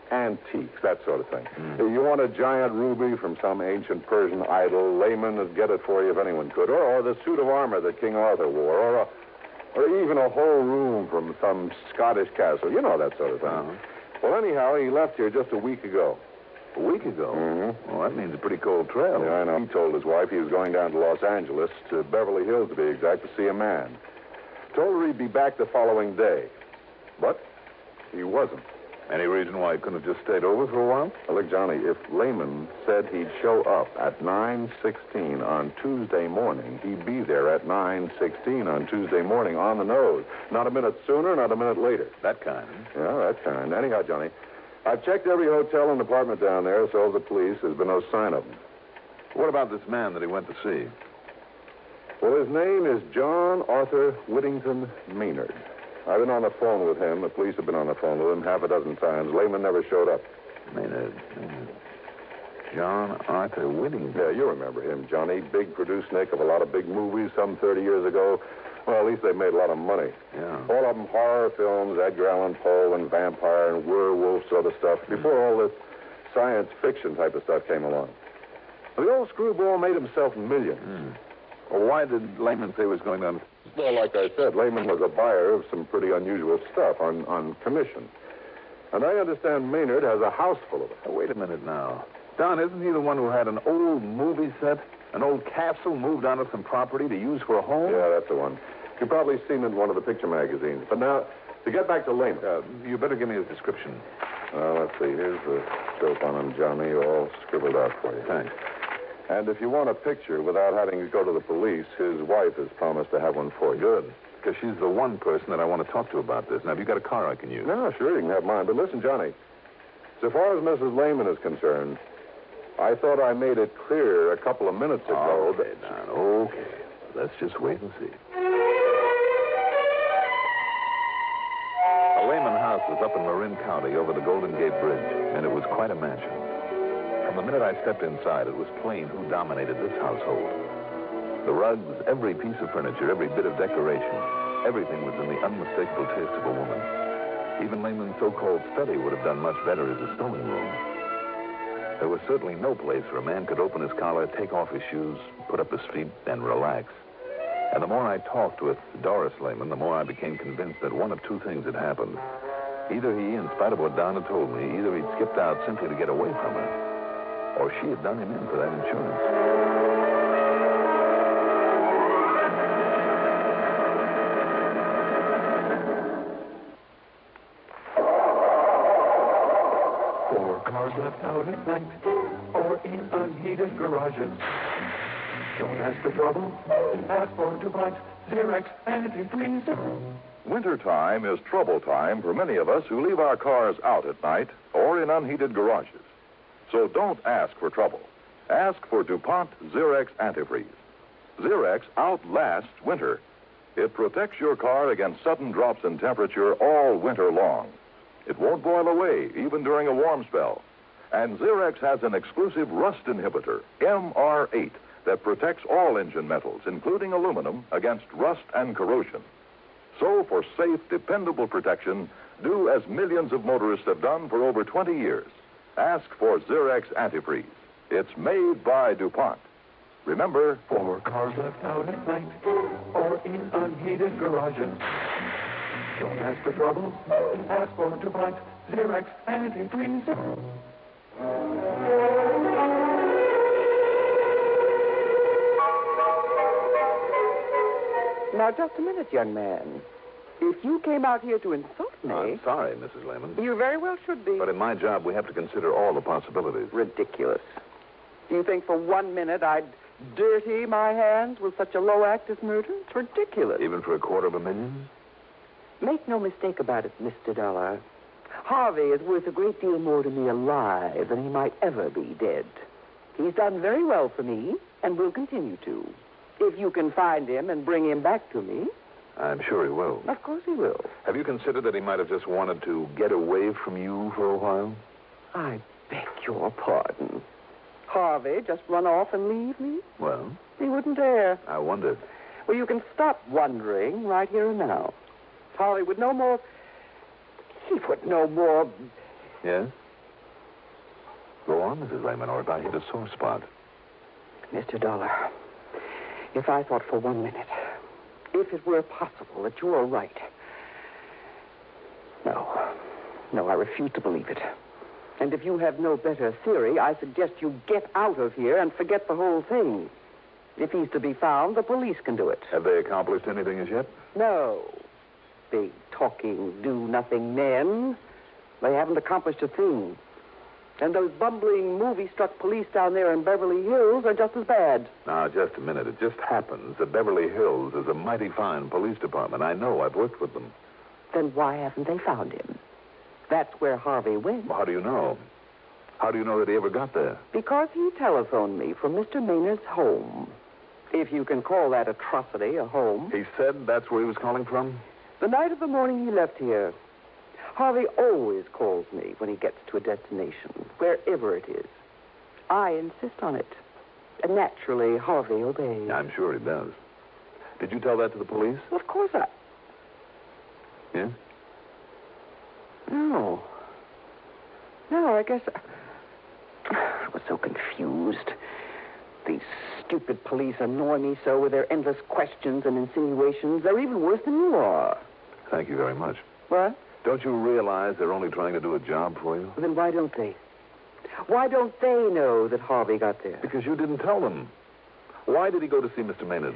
antiques, that sort of thing. You want a giant ruby from some ancient Persian idol, Lehman would get it for you if anyone could. Or the suit of armor that King Arthur wore. Or even a whole room from some Scottish castle. You know that sort of thing. Well, anyhow, he left here just a week ago. A week ago? Mm-hmm. Well, that means a pretty cold trail. Yeah, I know. He told his wife he was going down to Los Angeles, to Beverly Hills to be exact, to see a man. Told her he'd be back the following day. But he wasn't. Any reason why he couldn't have just stayed over for a while? Well, look, Johnny, if Lehman said he'd show up at 9:16 on Tuesday morning, he'd be there at 9:16 on Tuesday morning on the nose. Not a minute sooner, not a minute later. That kind. Yeah, that kind. Anyhow, Johnny, I've checked every hotel and apartment down there, so the police. There's been no sign of him. What about this man that he went to see? Well, his name is John Arthur Whittington Maynard. I've been on the phone with him. The police have been on the phone with him half a dozen times. Lehman never showed up. Maynard. John Arthur Whittington. Yeah, you remember him, Johnny. Big producer-nick of a lot of big movies some 30 years ago. Well, at least they made a lot of money. Yeah. All of them horror films, Edgar Allan Poe and vampire and werewolf sort of stuff, before all this science fiction type of stuff came along. Well, the old screwball made himself millions. Well, why did Lehman say he was going down? Well, like I said, Lehman was a buyer of some pretty unusual stuff on commission. And I understand Maynard has a house full of it. Oh, wait a minute now. Don, isn't he the one who had an old movie set, an old castle moved onto some property to use for a home? Yeah, that's the one. You've probably seen it in one of the picture magazines. But now, to get back to Lehman. You better give me his description. Let's see. Here's the dope on him, Johnny, all scribbled out for you. Thanks. And if you want a picture without having to go to the police, his wife has promised to have one for you. Good, because she's the one person that I want to talk to about this. Now, have you got a car I can use? No, sure, you can have mine. But listen, Johnny, so far as Mrs. Lehman is concerned, I thought I made it clear a couple of minutes ago Okay, Don, okay. Let's just wait and see. The Lehman house was up in Marin County over the Golden Gate Bridge, and it was quite a mansion. From the minute I stepped inside, it was plain who dominated this household. The rugs, every piece of furniture, every bit of decoration, everything was in the unmistakable taste of a woman. Even Lehman's so-called study would have done much better as a sewing room. There was certainly no place where a man could open his collar, take off his shoes, put up his feet, and relax. And the more I talked with Doris Lehman, the more I became convinced that one of two things had happened. Either he, in spite of what Don had told me, either he'd skipped out simply to get away from her, or she had done him in for that insurance. Or cars left out at night, or in unheated garages. Don't ask for trouble, ask for DuPont, Xerox, antifreeze. Wintertime is trouble time for many of us who leave our cars out at night or in unheated garages. So don't ask for trouble. Ask for DuPont Xerox Antifreeze. Xerox outlasts winter. It protects your car against sudden drops in temperature all winter long. It won't boil away, even during a warm spell. And Xerox has an exclusive rust inhibitor, MR8, that protects all engine metals, including aluminum, against rust and corrosion. So, for safe, dependable protection, do as millions of motorists have done for over 20 years. Ask for Xerox Antifreeze. It's made by DuPont. Remember, For cars left out at night or in unheated garages. Don't ask for trouble. Ask for DuPont Xerox Antifreeze. Now, just a minute, young man. If you came out here to insult me... I'm sorry, Mrs. Lehman. You very well should be. But in my job, we have to consider all the possibilities. Ridiculous. Do you think for 1 minute I'd dirty my hands with such a low act as murder? It's ridiculous. Even for $250,000? Make no mistake about it, Mr. Dolar. Harvey is worth a great deal more to me alive than he might ever be dead. He's done very well for me and will continue to. If you can find him and bring him back to me... I'm sure he will. Of course he will. Have you considered that he might have just wanted to get away from you for a while? I beg your pardon. Harvey just run off and leave me? Well? He wouldn't dare. I wondered. Well, you can stop wondering right here and now. Harvey would no more... He would no more... Yes? Go on, Mrs. Lehman, or if I hit a sore spot. Mr. Dolar, if I thought for 1 minute, if it were possible that you were right... No, I refuse to believe it. And if you have no better theory, I suggest you get out of here and forget the whole thing. If he's to be found, the police can do it. Have they accomplished anything as yet? No. Big, talking, do-nothing men. They haven't accomplished a thing. And those bumbling, movie-struck police down there in Beverly Hills are just as bad. Now, just a minute. It just happens that Beverly Hills is a mighty fine police department. I know. I've worked with them. Then why haven't they found him? That's where Harvey went. Well, how do you know? How do you know that he ever got there? Because he telephoned me from Mr. Maynard's home. If you can call that atrocity a home. He said that's where he was calling from? The night of the morning he left here. Harvey always calls me when he gets to a destination, wherever it is. I insist on it. And naturally, Harvey obeys. I'm sure he does. Did you tell that to the police? Of course I... Yeah? No, I guess I was so confused. These stupid police annoy me so with their endless questions and insinuations. They're even worse than you are. Thank you very much. What? Don't you realize they're only trying to do a job for you? Well, then why don't they? Why don't they know that Harvey got there? Because you didn't tell them. Why did he go to see Mr. Maynard?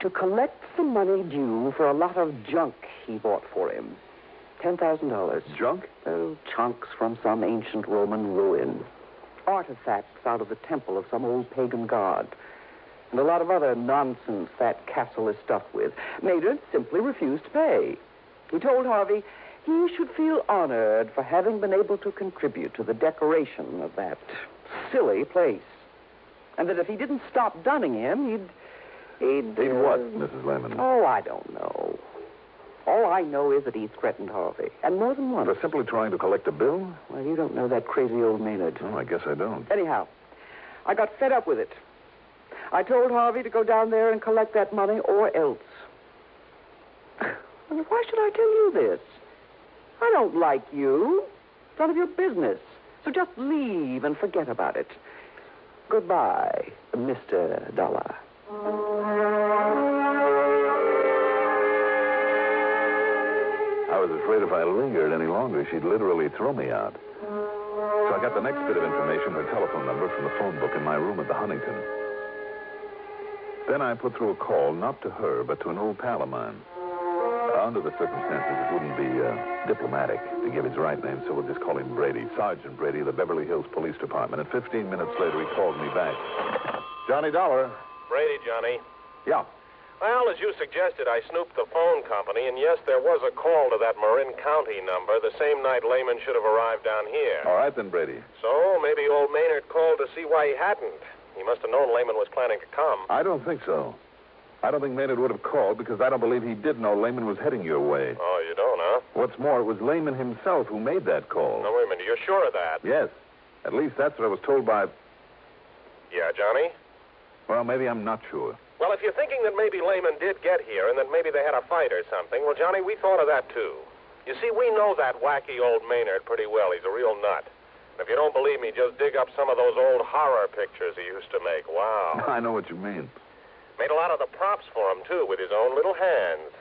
To collect the money due for a lot of junk he bought for him. $10,000. Junk? Oh, chunks from some ancient Roman ruin. Artifacts out of the temple of some old pagan god. And a lot of other nonsense that castle is stuffed with. Maynard simply refused to pay. He told Harvey he should feel honored for having been able to contribute to the decoration of that silly place. And that if he didn't stop dunning him, he'd what, Mrs. Lehman? Oh, I don't know. All I know is that he threatened Harvey, and more than once. For simply trying to collect a bill? Well, you don't know that crazy old Maynard. Oh, I guess I don't. Anyhow, I got fed up with it. I told Harvey to go down there and collect that money or else. Why should I tell you this? I don't like you. It's none of your business. So just leave and forget about it. Goodbye, Mr. Dolar. I was afraid if I lingered any longer, she'd literally throw me out. So I got the next bit of information, her telephone number, from the phone book in my room at the Huntington. Then I put through a call, not to her, but to an old pal of mine. Under the circumstances, it wouldn't be diplomatic to give his right name, so we'll just call him Brady. Sergeant Brady, the Beverly Hills Police Department. And 15 minutes later, he called me back. Johnny Dollar. Brady, Johnny. Yeah. Well, as you suggested, I snooped the phone company, and yes, there was a call to that Marin County number the same night Lehman should have arrived down here. All right, then, Brady. So maybe old Maynard called to see why he hadn't. He must have known Lehman was planning to come. I don't think so. I don't think Maynard would have called because I don't believe he did know Lehman was heading your way. Oh, you don't, huh? What's more, it was Lehman himself who made that call. Now, wait a minute. You're sure of that? Yes. At least that's what I was told by... Yeah, Johnny? Well, maybe I'm not sure. Well, if you're thinking that maybe Lehman did get here and that maybe they had a fight or something, well, Johnny, we thought of that, too. You see, we know that wacky old Maynard pretty well. He's a real nut. And if you don't believe me, just dig up some of those old horror pictures he used to make. Wow. I know what you mean. Made a lot of the props for him, too, with his own little hands.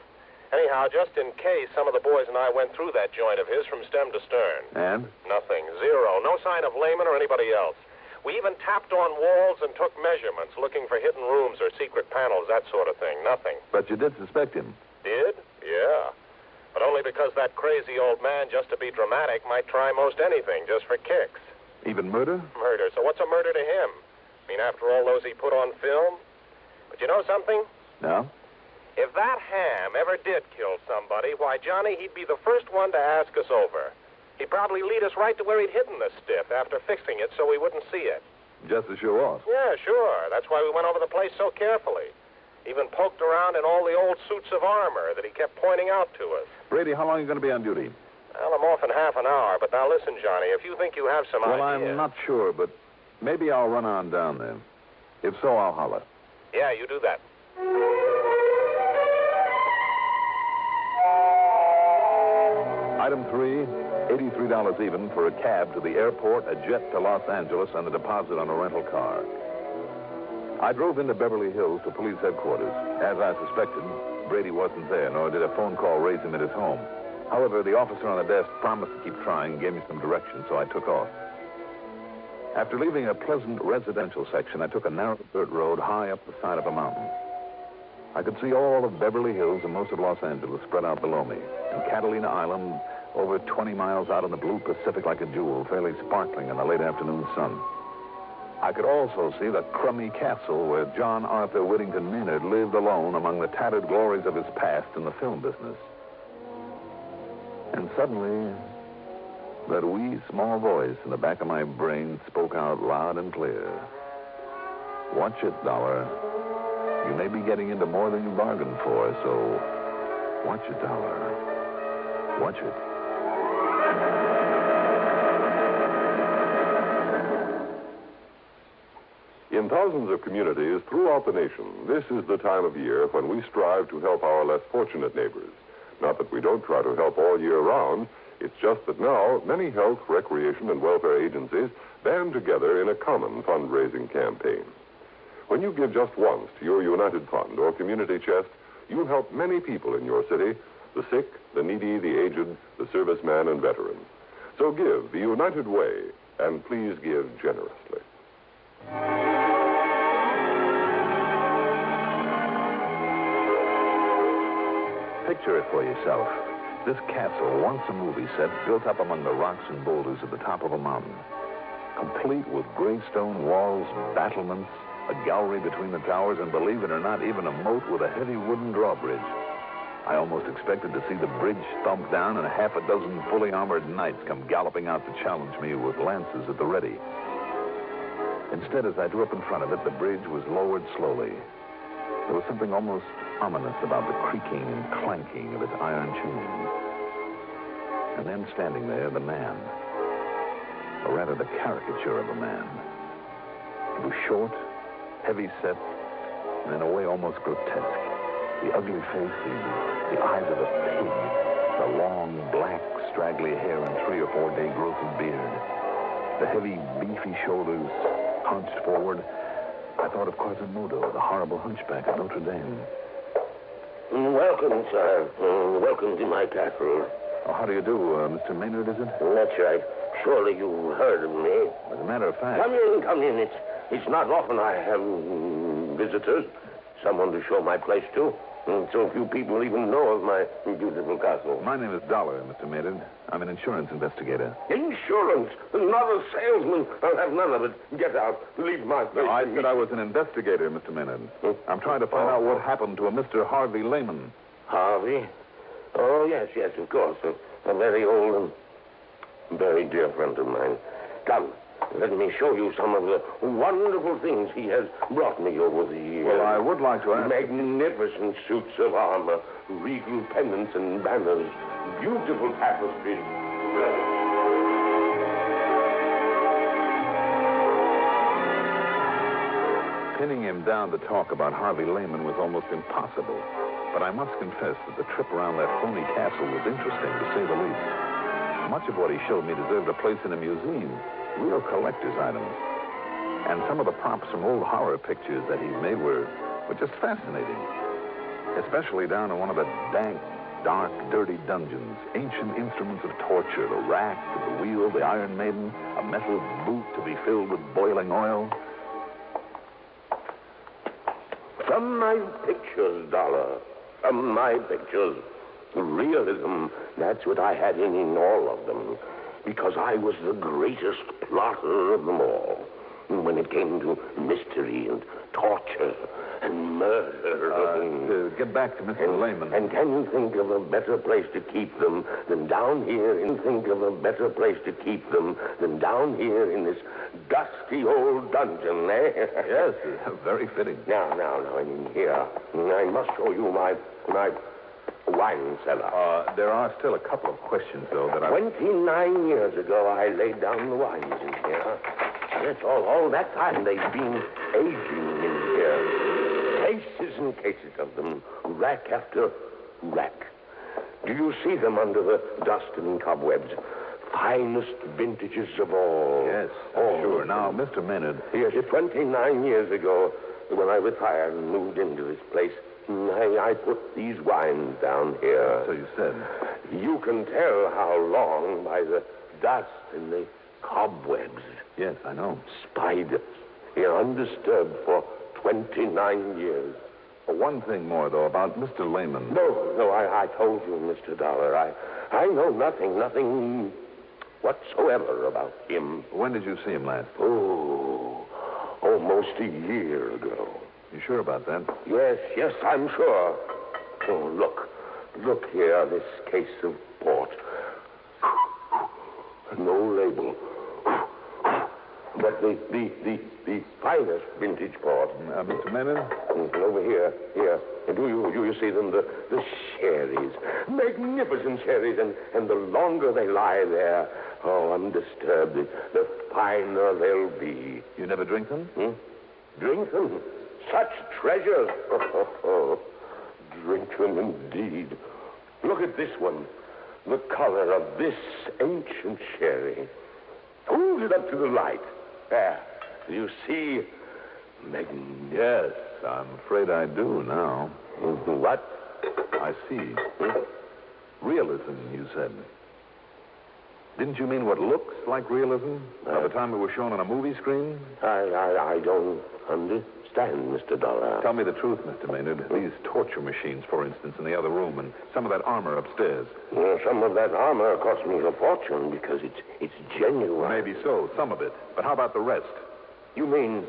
Anyhow, just in case, some of the boys and I went through that joint of his from stem to stern. And? Nothing. Zero. No sign of Lehman or anybody else. We even tapped on walls and took measurements, looking for hidden rooms or secret panels, that sort of thing. Nothing. But you did suspect him. Did? Yeah. But only because that crazy old man, just to be dramatic, might try most anything, just for kicks. Even murder? Murder. So what's a murder to him? I mean, after all those he put on film? But you know something? No? If that ham ever did kill somebody, why, Johnny, he'd be the first one to ask us over. He'd probably lead us right to where he'd hidden the stiff after fixing it so we wouldn't see it. Just to show off. Yeah, sure. That's why we went over the place so carefully. Even poked around in all the old suits of armor that he kept pointing out to us. Brady, how long are you going to be on duty? Well, I'm off in half an hour, but now listen, Johnny, if you think you have some Well, ideas... I'm not sure, but maybe I'll run on down there. If so, I'll holler. Yeah, you do that. Item 3, $83 even for a cab to the airport, a jet to Los Angeles, and a deposit on a rental car. I drove into Beverly Hills to police headquarters. As I suspected, Brady wasn't there, nor did a phone call raise him at his home. However, the officer on the desk promised to keep trying and gave me some directions, so I took off. After leaving a pleasant residential section, I took a narrow dirt road high up the side of a mountain. I could see all of Beverly Hills and most of Los Angeles spread out below me, and Catalina Island over 20 miles out in the blue Pacific like a jewel, fairly sparkling in the late afternoon sun. I could also see the crummy castle where John Arthur Whittington Maynard lived alone among the tattered glories of his past in the film business. And suddenly, that wee small voice in the back of my brain spoke out loud and clear. Watch it, Dolar. You may be getting into more than you bargained for, so watch it, Dolar. Watch it. In thousands of communities throughout the nation, this is the time of year when we strive to help our less fortunate neighbors. Not that we don't try to help all year round. It's just that now many health, recreation, and welfare agencies band together in a common fundraising campaign. When you give just once to your United Fund or community chest, you'll help many people in your city, the sick, the needy, the aged, the serviceman, and veteran. So give the United Way, and please give generously. Picture it for yourself. This castle, once a movie set, built up among the rocks and boulders at the top of a mountain. Complete with gray stone walls, battlements, a gallery between the towers, and believe it or not, even a moat with a heavy wooden drawbridge. I almost expected to see the bridge thumped down and half a dozen fully armored knights come galloping out to challenge me with lances at the ready. Instead, as I drew up in front of it, the bridge was lowered slowly. There was something almost ominous about the creaking and clanking of its iron chains. And then standing there, the man. Or rather, the caricature of a man. He was short, heavy-set, and in a way almost grotesque. The ugly face, the eyes of a pig, the long, black, straggly hair and 3 or 4 day growth of beard, the heavy, beefy shoulders hunched forward. I thought of Quasimodo, the horrible hunchback of Notre Dame. Welcome, sir. Welcome to my castle. Oh, how do you do, Mr. Maynard, is it? That's right. Surely you heard of me. As a matter of fact... Come in. It's not often I have visitors. Someone to show my place to. So few people even know of my beautiful castle. My name is Dolar, Mr. Maynard. I'm an insurance investigator. Insurance? Not a salesman. I'll have none of it. Get out. Leave my place. No, I said I was an investigator, Mr. Maynard. I'm trying to find out what happened to a Mr. Harvey Lehman. Harvey? Oh, yes, of course. A very old and very dear friend of mine. Come, Let me show you some of the wonderful things he has brought me over the years. Well, I would like to ask... Magnificent suits of armor, regal pennants and banners, beautiful tapestries. Pinning him down to talk about Harvey Lehman was almost impossible. But I must confess that the trip around that phony castle was interesting, to say the least. Much of what he showed me deserved a place in a museum. Real collector's items. And some of the props from old horror pictures that he's made were just fascinating. Especially down in one of the dank, dark, dirty dungeons. Ancient instruments of torture, the rack, the wheel, the Iron Maiden, a metal boot to be filled with boiling oil. From my pictures, Dolar. From my pictures. Realism, that's what I had in all of them. Because I was the greatest plotter of them all. When it came to mystery and torture and murder. To get back to Mr. Lehman. And can you think of a better place to keep them than down here? And think of a better place to keep them than down here in this dusty old dungeon, eh? Yes, very fitting. Now, in here, I must show you my wine cellar. There are still a couple of questions, though, that 29 years ago, I laid down the wines in here. Yes, all that time they've been aging in here. Cases and cases of them, rack after rack. Do you see them under the dust and cobwebs? Finest vintages of all. Yes, sure. Now, Mr. Maynard... Yes, 29 years ago, when I retired and moved into this place, I put these wines down here. So you said. You can tell how long by the dust and the cobwebs. Yes, I know. Spiders. Here undisturbed for 29 years. One thing more, though, about Mr. Lehman. No, I told you, Mr. Dolar. I know nothing whatsoever about him. When did you see him last? Oh, almost a year ago. You sure about that? Yes, I'm sure. Oh, look here, this case of port. No label. But the finest vintage port. Mr. Maynard? Over here. Do you see them? The sherries. Magnificent sherries. And the longer they lie there, undisturbed, the finer they'll be. You never drink them? Drink them? Such treasures. Drink them indeed. Look at this one. The color of this ancient sherry. Hold it up to the light. There. Do you see? Yes, I'm afraid I do now. What? I see. Realism, you said. Didn't you mean what looks like realism? By the time it was shown on a movie screen? I don't understand, Mr. Dolar. Tell me the truth, Mr. Maynard. These torture machines, for instance, in the other room, and some of that armor upstairs. Some of that armor cost me a fortune because it's genuine. Maybe so, some of it. But how about the rest? You mean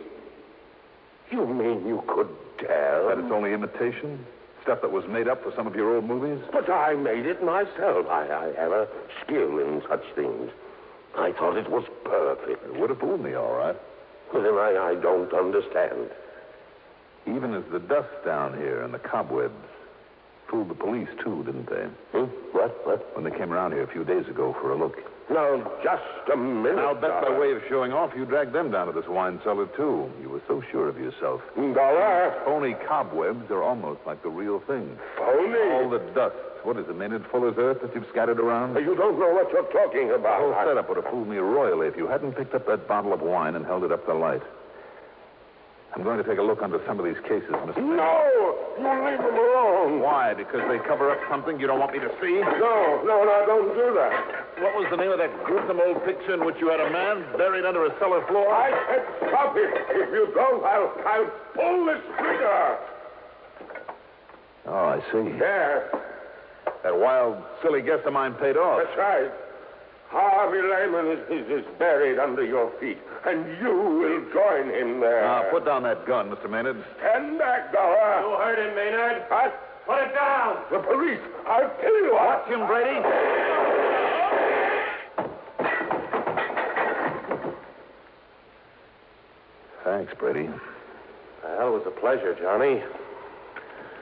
you could tell? That it's only imitation? Stuff that was made up for some of your old movies? But I made it myself. I have a skill in such things. I thought it was perfect. It would have fooled me, all right. Well, then I don't understand. Even as the dust down here and the cobwebs fooled the police, too, didn't they? What? When they came around here a few days ago for a look. Now, just a minute. I'll bet by way of showing off, you dragged them down to this wine cellar, too. You were so sure of yourself. Dolar. Phony cobwebs are almost like the real thing. Phony? All the dust. What is it, Maynard? Fuller's earth that you've scattered around? You don't know what you're talking about. The whole setup would have fooled me royally if you hadn't picked up that bottle of wine and held it up to the light. I'm going to take a look under some of these cases, Mr. No! You leave them alone. Why? Because they cover up something you don't want me to see? No, don't do that. What was the name of that gruesome old picture in which you had a man buried under a cellar floor? I said stop it. If you don't, I'll pull this trigger. Oh, I see. There. That wild, silly guess of mine paid off. That's right. Harvey Lehman is buried under your feet, and you will join him there. Now, put down that gun, Mr. Maynard. Stand back, Dolar. You heard him, Maynard. What? Put it down. The police. I'll kill you. Watch him, Brady. Thanks, Brady. Well, it was a pleasure, Johnny.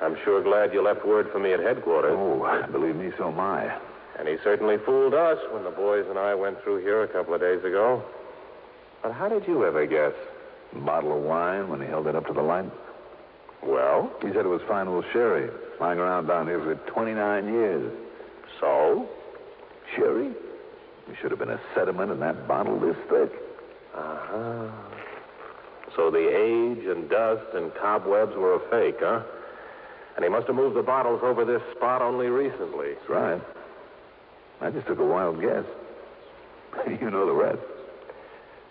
I'm sure glad you left word for me at headquarters. Oh, believe me, so am I. And he certainly fooled us when the boys and I went through here a couple of days ago. But how did you ever guess? A bottle of wine when he held it up to the light. Well? He said it was fine old sherry, lying around down here for 29 years. So? Sherry? There should have been a sediment in that bottle this thick. Uh-huh. So the age and dust and cobwebs were a fake, huh? And he must have moved the bottles over this spot only recently. That's right. I just took a wild guess. You know the rest.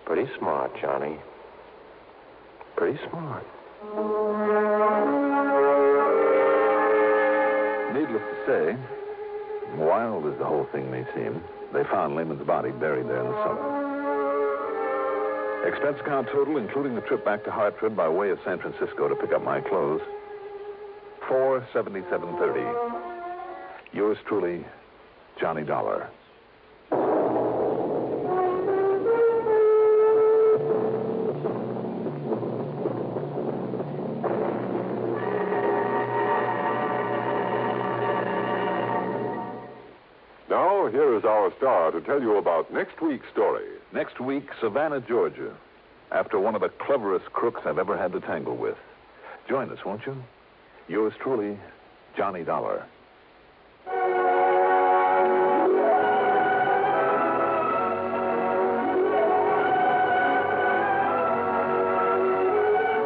Pretty smart, Johnny. Pretty smart. Needless to say, wild as the whole thing may seem, they found Lehman's body buried there in the cellar. Expense account total, including the trip back to Hartford by way of San Francisco to pick up my clothes, $477.30. Yours truly, Johnny Dolar. Now, here is our star to tell you about next week's story. Next week, Savannah, Georgia. After one of the cleverest crooks I've ever had to tangle with. Join us, won't you? Yours truly, Johnny Dolar.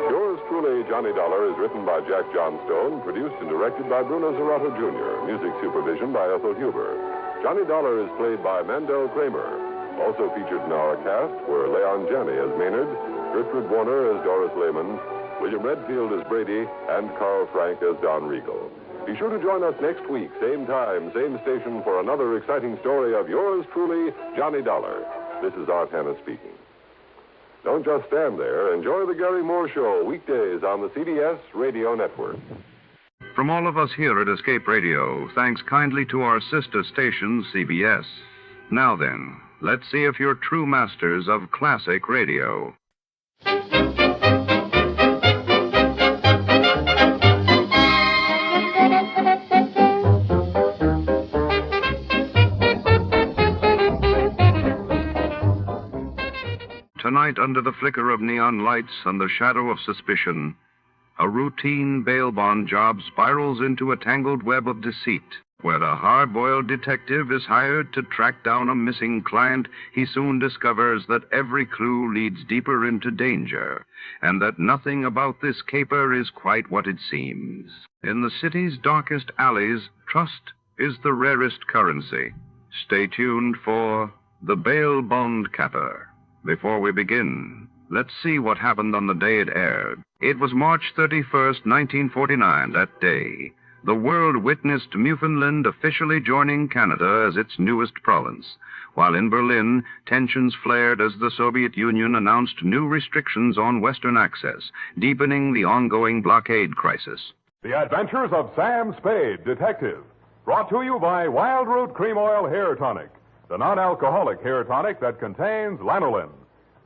Yours truly, Johnny Dolar, is written by Jack Johnstone, produced and directed by Bruno Zerato Jr., music supervision by Ethel Huber. Johnny Dolar is played by Mandel Kramer. Also featured in our cast were Leon Janney as Maynard, Gertrude Warner as Doris Lehman, William Redfield as Brady, and Carl Frank as Don Riegel. Be sure to join us next week, same time, same station, for another exciting story of yours truly, Johnny Dolar. This is Art Hanna speaking. Don't just stand there. Enjoy the Gary Moore Show weekdays on the CBS Radio Network. From all of us here at Escape Radio, thanks kindly to our sister station, CBS. Now then, let's see if you're true masters of classic radio. Tonight, under the flicker of neon lights and the shadow of suspicion, a routine bail bond job spirals into a tangled web of deceit. Where a hard-boiled detective is hired to track down a missing client, he soon discovers that every clue leads deeper into danger, and that nothing about this caper is quite what it seems. In the city's darkest alleys, trust is the rarest currency. Stay tuned for The Bail Bond Capper. Before we begin, let's see what happened on the day it aired. It was March 31st, 1949, that day. The world witnessed Newfoundland officially joining Canada as its newest province, while in Berlin, tensions flared as the Soviet Union announced new restrictions on Western access, deepening the ongoing blockade crisis. The Adventures of Sam Spade, Detective. Brought to you by Wild Root Cream Oil Hair Tonic, the non-alcoholic hair tonic that contains lanolin.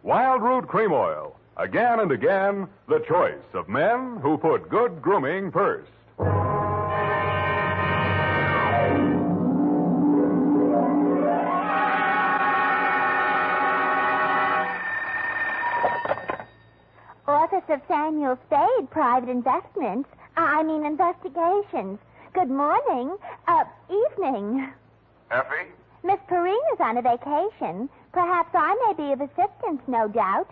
Wild Root Cream Oil. Again and again, the choice of men who put good grooming first. Office of Samuel Spade, Private Investigations. Good morning. Evening. Effie? Miss Perrina's on a vacation. Perhaps I may be of assistance, no doubt.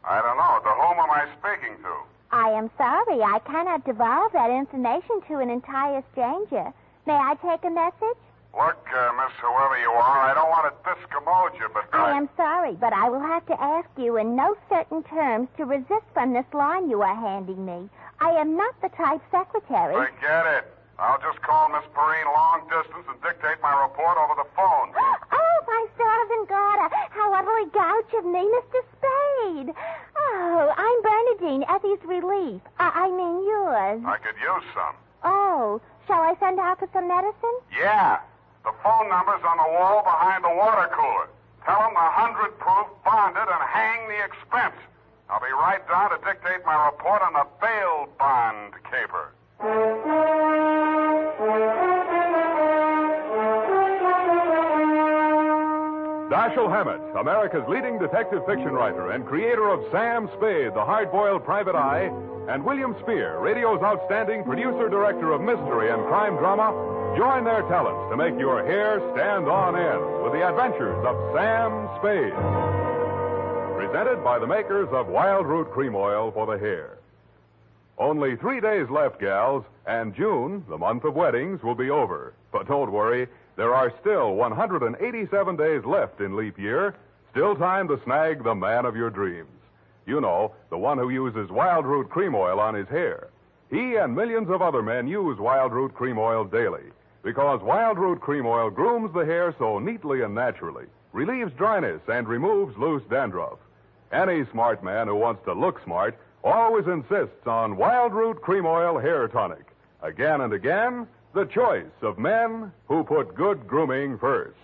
I don't know. To whom am I speaking to? I am sorry. I cannot divulge that information to an entire stranger. May I take a message? Look, Miss Whoever you are, I don't want to discommode you, but I am sorry, but I will have to ask you in no certain terms to resist from this line you are handing me. I am not the type secretary. Forget it. I'll just call Miss Perrine long distance and dictate my report over the phone. Oh, my stars and garter. How utterly gouch of me, Mr. Spade. Oh, I'm Bernadine, Effie's relief. I mean yours. I could use some. Oh, shall I send out for some medicine? Yeah. The phone number's on the wall behind the water cooler. Tell them the 100 proof bonded and hang the expense. I'll be right down to dictate my report on the bail bond caper. Dashiell Hammett, America's leading detective fiction writer and creator of Sam Spade, the hard-boiled private eye, and William Spear, radio's outstanding producer-director of mystery and crime drama, join their talents to make your hair stand on end with the adventures of Sam Spade. Presented by the makers of Wild Root Cream Oil for the hair. Only 3 days left, gals, and June, the month of weddings, will be over. But don't worry, there are still 187 days left in leap year, still time to snag the man of your dreams. You know, the one who uses Wild Root Cream Oil on his hair. He and millions of other men use Wild Root Cream Oil daily because Wild Root Cream Oil grooms the hair so neatly and naturally, relieves dryness, and removes loose dandruff. Any smart man who wants to look smart always insists on Wild Root Cream Oil Hair Tonic. Again and again, the choice of men who put good grooming first.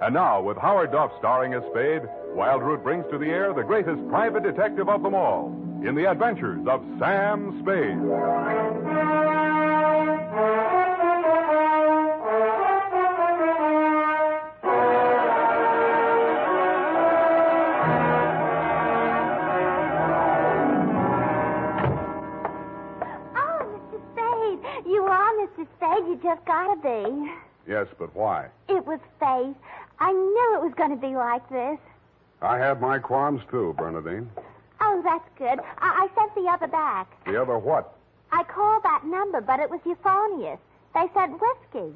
And now, with Howard Duff starring as Spade, Wild Root brings to the air the greatest private detective of them all in the adventures of Sam Spade. You just gotta be. Yes, but why? It was fate. I knew it was going to be like this. I had my qualms, too, Bernadine. Oh, that's good. I sent the other back. The other what? I called that number, but it was euphonious. They said whiskey.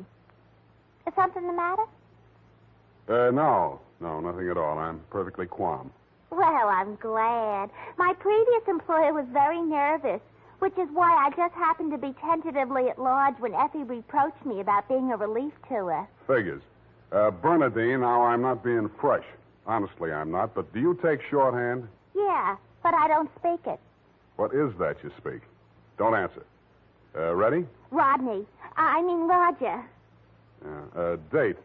Is something the matter? No, nothing at all. I'm perfectly calm. Well, I'm glad. My previous employer was very nervous, which is why I just happened to be tentatively at large when Effie reproached me about being a relief to her. Figures. Bernadine, now I'm not being fresh. Honestly, I'm not. But do you take shorthand? Yeah, but I don't speak it. What is that you speak? Don't answer. Ready? Rodney. I mean Roger. Date.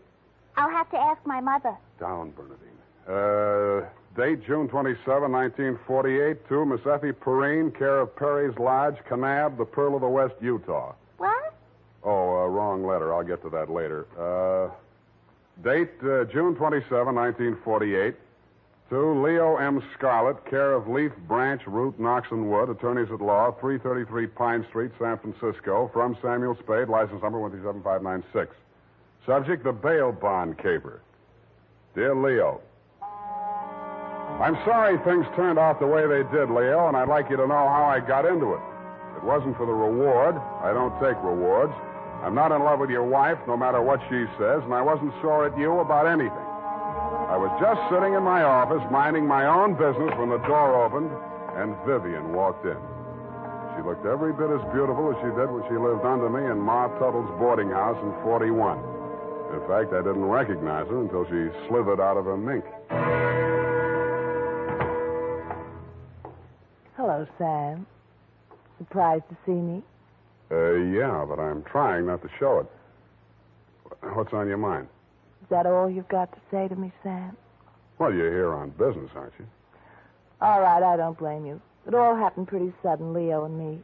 I'll have to ask my mother. Down, Bernadine. Date, June 27, 1948, to Miss Effie Perrine, care of Perry's Lodge, Kanab, the Pearl of the West, Utah. What? Oh, wrong letter. I'll get to that later. Date, June 27, 1948, to Leo M. Scarlett, care of Leaf Branch, Root, Knox and Wood, attorneys at law, 333 Pine Street, San Francisco, from Samuel Spade, license number 137596. Subject, the bail bond caper. Dear Leo, I'm sorry things turned out the way they did, Leo, and I'd like you to know how I got into it. It wasn't for the reward. I don't take rewards. I'm not in love with your wife, no matter what she says, and I wasn't sore at you about anything. I was just sitting in my office, minding my own business, when the door opened, and Vivian walked in. She looked every bit as beautiful as she did when she lived under me in Ma Tuttle's boarding house in 41. In fact, I didn't recognize her until she slithered out of her mink. Hello, Sam. Surprised to see me? Yeah, but I'm trying not to show it. What's on your mind? Is that all you've got to say to me, Sam? Well, you're here on business, aren't you? All right, I don't blame you. It all happened pretty sudden, Leo and me.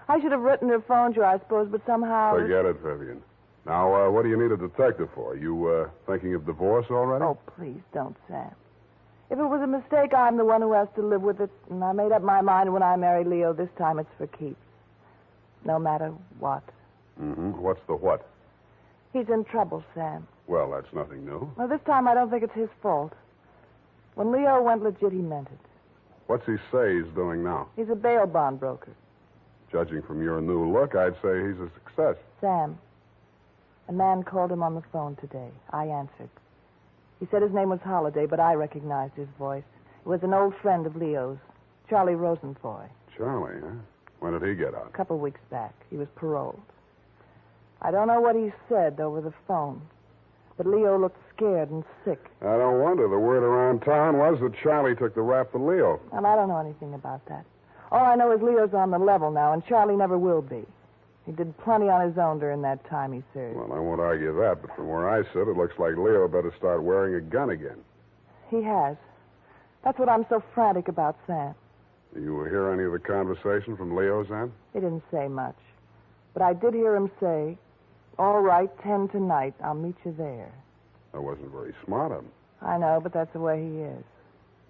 I should have written or phoned you, I suppose, but somehow... Forget it, Vivian. Now, what do you need a detective for? You, thinking of divorce already? Oh, please don't, Sam. If it was a mistake, I'm the one who has to live with it, and I made up my mind when I married Leo. This time it's for keeps. No matter what. Mm-hmm. What's the what? He's in trouble, Sam. Well, that's nothing new. Well, this time I don't think it's his fault. When Leo went legit, he meant it. What's he say he's doing now? He's a bail bond broker. Judging from your new look, I'd say he's a success. Sam, a man called him on the phone today. I answered. He said his name was Holliday, but I recognized his voice. It was an old friend of Leo's, Charlie Rosenfoy. Charlie, huh? When did he get out? A couple weeks back. He was paroled. I don't know what he said over the phone, but Leo looked scared and sick. I don't wonder. The word around town was that Charlie took the rap for Leo. Well, I don't know anything about that. All I know is Leo's on the level now, and Charlie never will be. He did plenty on his own during that time he served. Well, I won't argue that, but from where I sit, it looks like Leo better start wearing a gun again. He has. That's what I'm so frantic about, Sam. You hear any of the conversation from Leo's end? He didn't say much. But I did hear him say, all right, 10 tonight. I'll meet you there. That wasn't very smart of him. I know, but that's the way he is.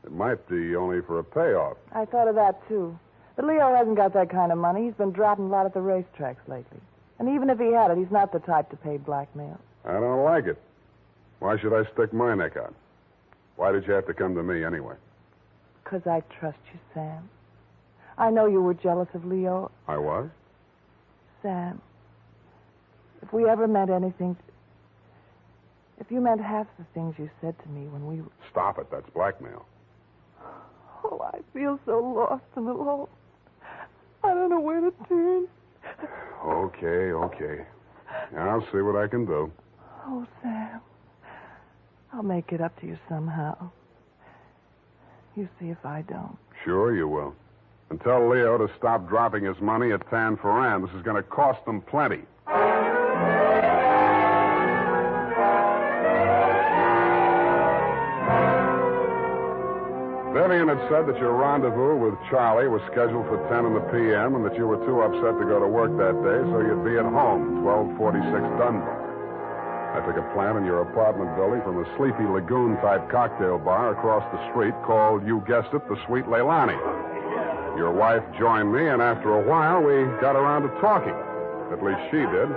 It might be only for a payoff. I thought of that, too. But Leo hasn't got that kind of money. He's been dropping a lot at the racetracks lately. And even if he had it, he's not the type to pay blackmail. I don't like it. Why should I stick my neck out? Why did you have to come to me anyway? Because I trust you, Sam. I know you were jealous of Leo. I was? Sam, if we ever meant anything... If you meant half the things you said to me when we... Stop it. That's blackmail. Oh, I feel so lost and alone. I don't know where to turn. Okay. I'll see what I can do. Oh, Sam. I'll make it up to you somehow. You see if I don't. Sure you will. And tell Leo to stop dropping his money at Tan Ferran. This is going to cost them plenty. Vivian had said that your rendezvous with Charlie was scheduled for 10 in the p.m. and that you were too upset to go to work that day, so you'd be at home, 1246 Dunbar. I took a plant in your apartment building from a sleepy lagoon-type cocktail bar across the street called, you guessed it, the Sweet Leilani. Your wife joined me, and after a while, we got around to talking. At least she did.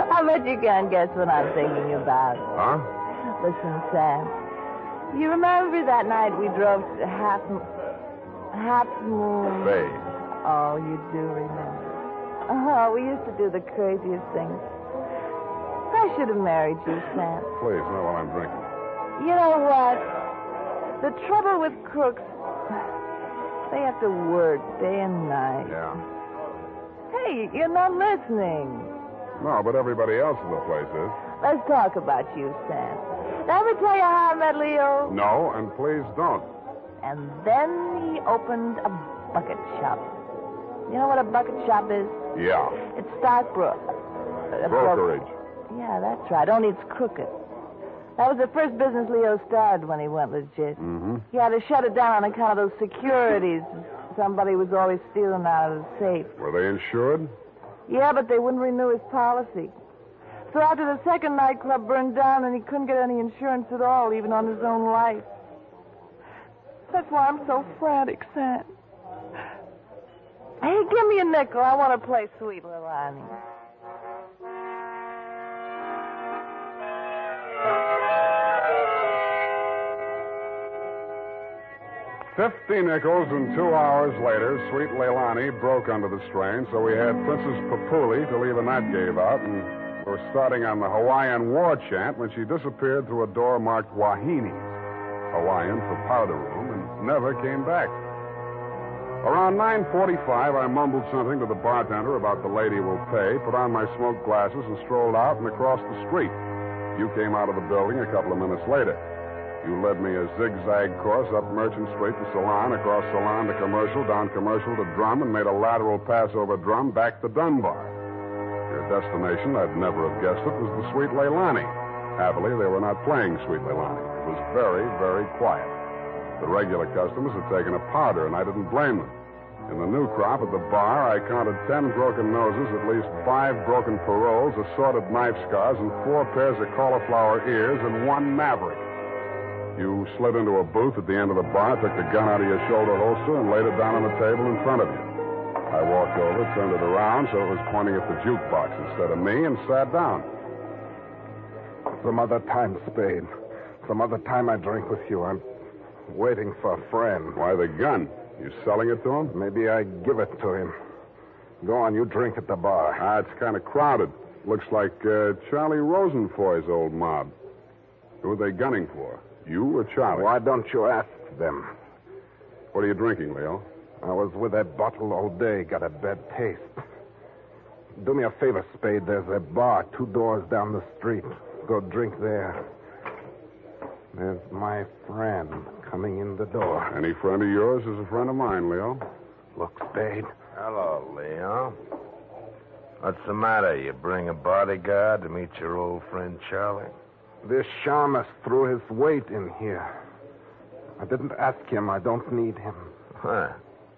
I bet you can't guess what I'm thinking about. Huh? Listen, Sam. You remember that night we drove to Half Moon? Bay. Oh, you do remember. Oh, we used to do the craziest things. I should have married you, Sam. Please, not while I'm drinking. You know what? The trouble with crooks, they have to work day and night. Yeah. Hey, you're not listening. No, but everybody else in the place is. Let's talk about you, Sam. Did I ever tell you how I met Leo? No, and please don't. And then he opened a bucket shop. You know what a bucket shop is? Yeah. It's stockbrokerage. Yeah, that's right. Only it's crooked. That was the first business Leo started when he went legit. Mm-hmm. He had to shut it down on account of those securities. Somebody was always stealing out of the safe. Were they insured? Yeah, but they wouldn't renew his policy. So after the second nightclub burned down and he couldn't get any insurance at all, even on his own life. That's why I'm so frantic, Sam. Hey, give me a nickel. I want to play Sweet Leilani. $50 nickels, and 2 hours later, Sweet Leilani broke under the strain, so we had Princess Papuli to leave a night gave out, and we're starting on the Hawaiian war chant when she disappeared through a door marked Wahine, Hawaiian for powder room, and never came back. Around 9:45, I mumbled something to the bartender about the lady will pay, put on my smoke glasses, and strolled out and across the street. You came out of the building a couple of minutes later. You led me a zigzag course up Merchant Street to Salon, across Salon to Commercial, down Commercial to Drum, and made a lateral pass over Drum back to Dunbar. Your destination, I'd never have guessed it, was the Sweet Leilani. Happily, they were not playing Sweet Leilani. It was very, very quiet. The regular customers had taken a powder, and I didn't blame them. In the new crop at the bar, I counted 10 broken noses, at least 5 broken paroles, assorted knife scars, and 4 pairs of cauliflower ears, and 1 maverick. You slid into a booth at the end of the bar, took the gun out of your shoulder holster, and laid it down on the table in front of you. I walked over, turned it around so it was pointing at the jukebox instead of me, and sat down. Some other time, Spade. Some other time I drink with you. I'm waiting for a friend. Why the gun? You selling it to him? Maybe I give it to him. Go on, you drink at the bar. It's kind of crowded. Looks like Charlie Rosenfoy's old mob. Who are they gunning for? You or Charlie? Why don't you ask them? What are you drinking, Leo? I was with that bottle all day. Got a bad taste. Do me a favor, Spade. There's a bar 2 doors down the street. Go drink there. There's my friend coming in the door. Any friend of yours is a friend of mine, Leo. Look, Spade. Hello, Leo. What's the matter? You bring a bodyguard to meet your old friend Charlie? This Shamus threw his weight in here. I didn't ask him. I don't need him. Huh.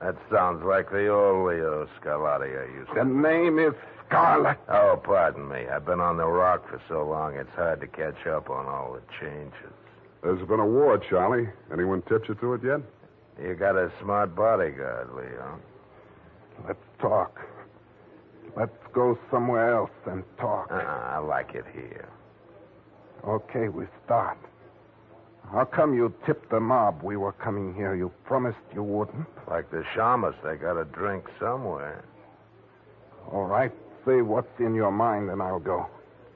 That sounds like the old Leo Scarlatti I used to... The name is Scarlet. Oh, pardon me. I've been on the rock for so long, it's hard to catch up on all the changes. There's been a war, Charlie. Anyone tipped you to it yet? You got a smart bodyguard, Leo. Let's talk. Let's go somewhere else and talk. I like it here. Okay, we start. How come you tipped the mob we were coming here? You promised you wouldn't. Like the Shamas, they got to drink somewhere. All right, say what's in your mind and I'll go.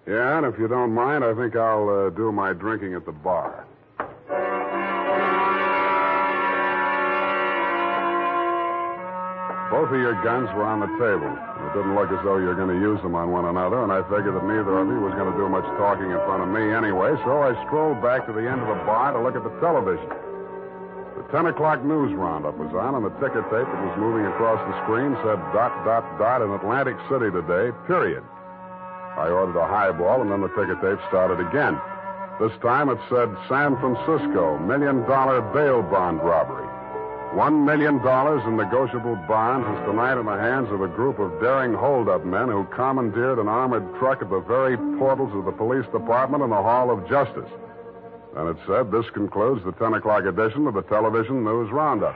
Yeah, and if you don't mind, I think I'll do my drinking at the bar. Both of your guns were on the table. It didn't look as though you were going to use them on one another, and I figured that neither of you was going to do much talking in front of me anyway, so I strolled back to the end of the bar to look at the television. The 10 o'clock news roundup was on, and the ticker tape that was moving across the screen said ... in Atlantic City today, period. I ordered a highball, and then the ticker tape started again. This time it said San Francisco, $1 million bail bond robbery. $1 million in negotiable bonds is tonight in the hands of a group of daring hold-up men who commandeered an armored truck at the very portals of the police department in the Hall of Justice. And it said, this concludes the 10 o'clock edition of the television news roundup.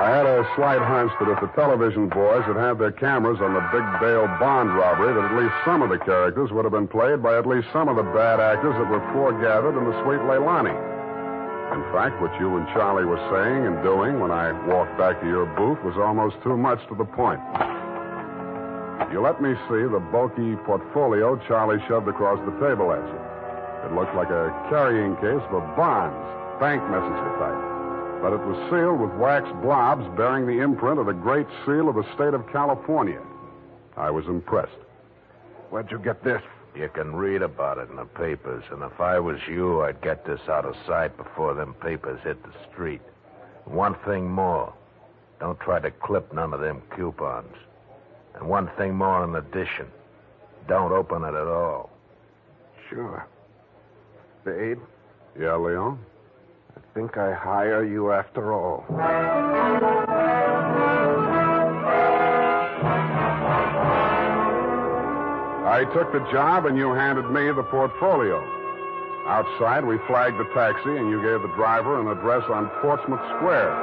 I had a slight hunch that if the television boys had had their cameras on the big bail bond robbery, that at least some of the characters would have been played by at least some of the bad actors that were foregathered in the Sweet Leilani. In fact, what you and Charlie were saying and doing when I walked back to your booth was almost too much to the point. You let me see the bulky portfolio Charlie shoved across the table at you. It looked like a carrying case for bonds, bank messenger type. But it was sealed with wax blobs bearing the imprint of the Great Seal of the state of California. I was impressed. Where'd you get this? You can read about it in the papers, and if I was you, I'd get this out of sight before them papers hit the street. One thing more. Don't try to clip none of them coupons. And one thing more in addition. Don't open it at all. Sure. Spade? Yeah, Leon? I think I hire you after all. I took the job, and you handed me the portfolio. Outside, we flagged the taxi, and you gave the driver an address on Portsmouth Square.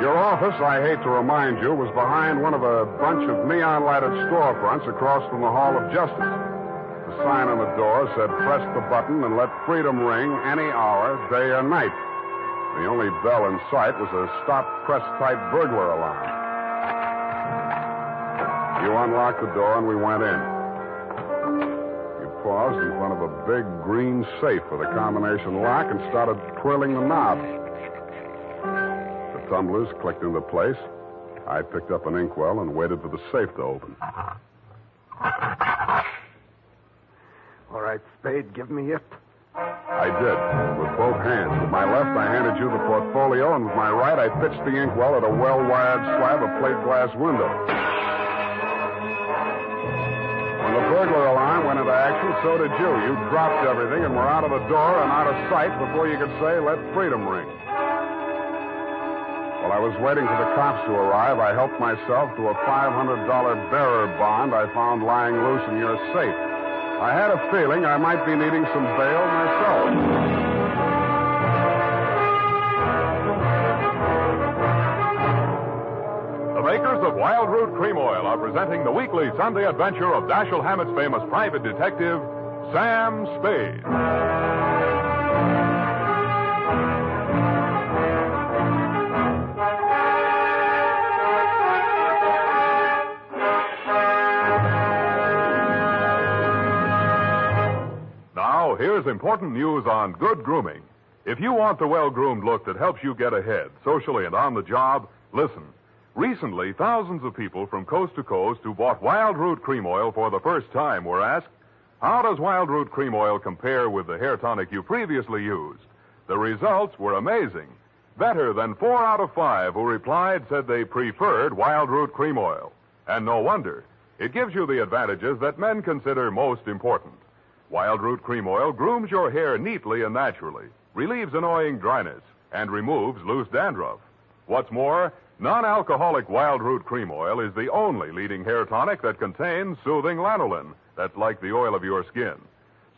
Your office, I hate to remind you, was behind one of a bunch of neon-lighted storefronts across from the Hall of Justice. The sign on the door said, press the button and let freedom ring any hour, day or night. The only bell in sight was a stop-press-type burglar alarm. You unlocked the door and we went in. You paused in front of a big green safe with a combination lock and started twirling the knob. The tumblers clicked into place. I picked up an inkwell and waited for the safe to open. All right, Spade, give me it. I did, with both hands. With my left, I handed you the portfolio, and with my right, I pitched the inkwell at a well-wired slab of plate glass window. When the burglar alarm went into action, so did you. You dropped everything and were out of the door and out of sight before you could say, let freedom ring. While I was waiting for the cops to arrive, I helped myself to a $500 bearer bond I found lying loose in your safe. I had a feeling I might be needing some bail myself. The makers of Wild Root Cream Oil are presenting the weekly Sunday adventure of Dashiell Hammett's famous private detective, Sam Spade. Now, here's important news on good grooming. If you want the well-groomed look that helps you get ahead, socially and on the job, listen. Recently, thousands of people from coast to coast who bought Wild Root Cream Oil for the first time were asked, how does Wild Root Cream Oil compare with the hair tonic you previously used? The results were amazing. Better than 4 out of 5 who replied said they preferred Wild Root Cream Oil. And no wonder. It gives you the advantages that men consider most important. Wild Root Cream Oil grooms your hair neatly and naturally, relieves annoying dryness, and removes loose dandruff. What's more, non-alcoholic Wild Root Cream Oil is the only leading hair tonic that contains soothing lanolin. That's like the oil of your skin.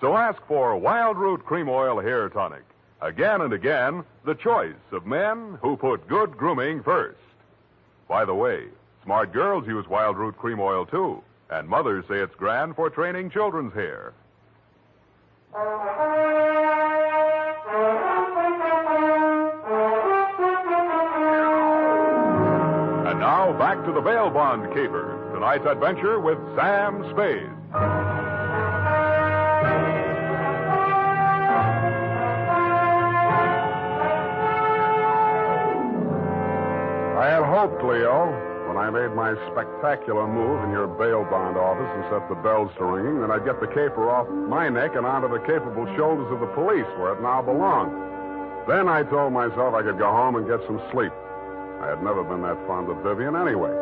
So ask for Wild Root Cream Oil Hair Tonic. Again and again, the choice of men who put good grooming first. By the way, smart girls use Wild Root Cream Oil, too. And mothers say it's grand for training children's hair. And now, back to the bail bond caper. Tonight's adventure with Sam Spade. I had hoped, Leo, when I made my spectacular move in your bail bond office and set the bells to ringing, that I'd get the caper off my neck and onto the capable shoulders of the police, where it now belonged. Then I told myself I could go home and get some sleep. I had never been that fond of Vivian anyway.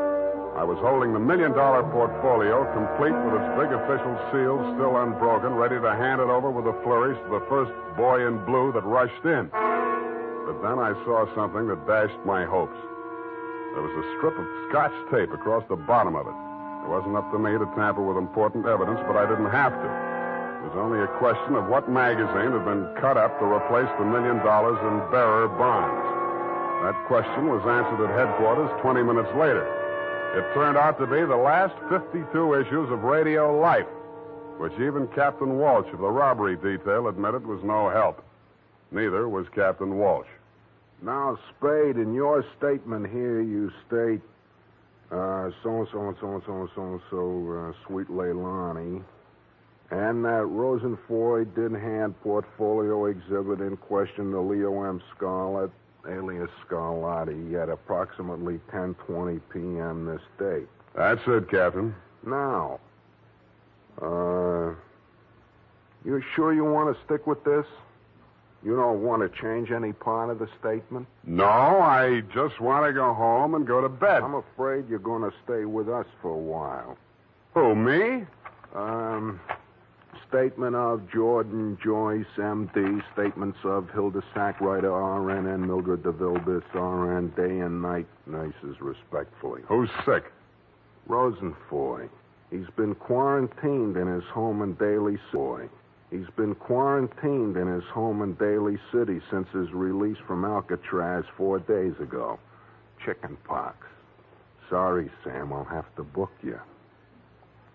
I was holding the $1 million portfolio, complete with its big official seal still unbroken, ready to hand it over with a flourish to the first boy in blue that rushed in. But then I saw something that dashed my hopes. There was a strip of Scotch tape across the bottom of it. It wasn't up to me to tamper with important evidence, but I didn't have to. It was only a question of what magazine had been cut up to replace the $1 million in bearer bonds. That question was answered at headquarters 20 minutes later. It turned out to be the last 52 issues of Radio Life, which even Captain Walsh of the robbery detail admitted was no help. Neither was Captain Walsh. Now, Spade, in your statement here, you state, so-and-so, Sweet Leilani, and that Rosenfoy did hand portfolio exhibit in question to Leo M. Scarlett, alias Scarlatti, at approximately 10:20 p.m. this date. That's it, Captain. Now, you sure you want to stick with this? You don't want to change any part of the statement? No, I just want to go home and go to bed. I'm afraid you're going to stay with us for a while. Who, me? Statement of Jordan Joyce, M.D. Statements of Hilda Sackwriter, R.N. and Mildred DeVille, Bis, R.N. Day and night nurses, respectfully. Who's sick? Rosenfoy. He's been quarantined in his home in Daly City. He's been quarantined in his home in Daly City since his release from Alcatraz 4 days ago. Chicken pox. Sorry, Sam, I'll have to book you.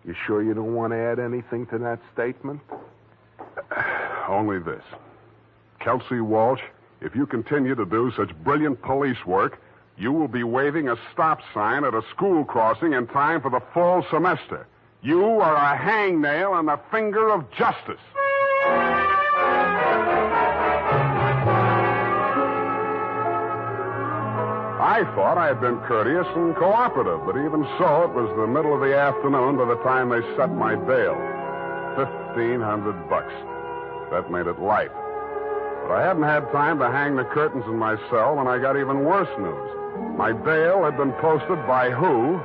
You sure you don't want to add anything to that statement? Only this. Kelsey Walsh, if you continue to do such brilliant police work, you will be waving a stop sign at a school crossing in time for the fall semester. You are a hangnail on the finger of justice. I thought I had been courteous and cooperative, but even so, it was the middle of the afternoon by the time they set my bail. $1,500. That made it light. But I hadn't had time to hang the curtains in my cell when I got even worse news. My bail had been posted by who?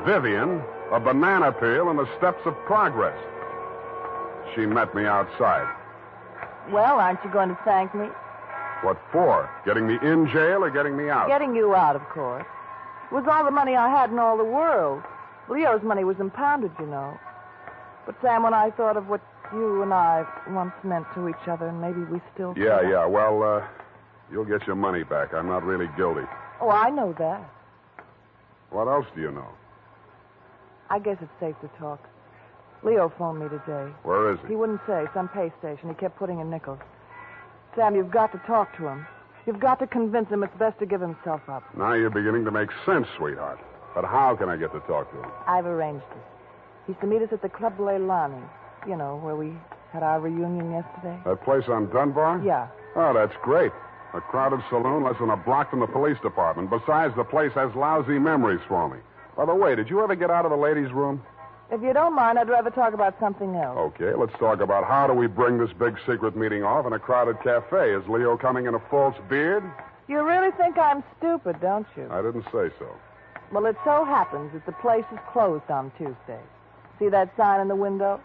Vivian, a banana peel in the steps of progress. She met me outside. Well, aren't you going to thank me? What for? Getting me in jail or getting me out? Getting you out, of course. It was all the money I had in all the world. Leo's money was impounded, you know. But, Sam, when I thought of what you and I once meant to each other, and maybe we still... Yeah. Well, you'll get your money back. I'm not really guilty. Oh, I know that. What else do you know? I guess it's safe to talk. Leo phoned me today. Where is he? He wouldn't say. Some pay station. He kept putting in nickels. Sam, you've got to talk to him. You've got to convince him it's best to give himself up. Now you're beginning to make sense, sweetheart. But how can I get to talk to him? I've arranged it. He's to meet us at the Club Leilani. You know, where we had our reunion yesterday. That place on Dunbar? Yeah. Oh, that's great. A crowded saloon less than a block from the police department. Besides, the place has lousy memories for me. By the way, did you ever get out of the ladies' room? If you don't mind, I'd rather talk about something else. Okay, let's talk about how do we bring this big secret meeting off in a crowded cafe. Is Leo coming in a false beard? You really think I'm stupid, don't you? I didn't say so. Well, it so happens that the place is closed on Tuesday. See that sign in the window?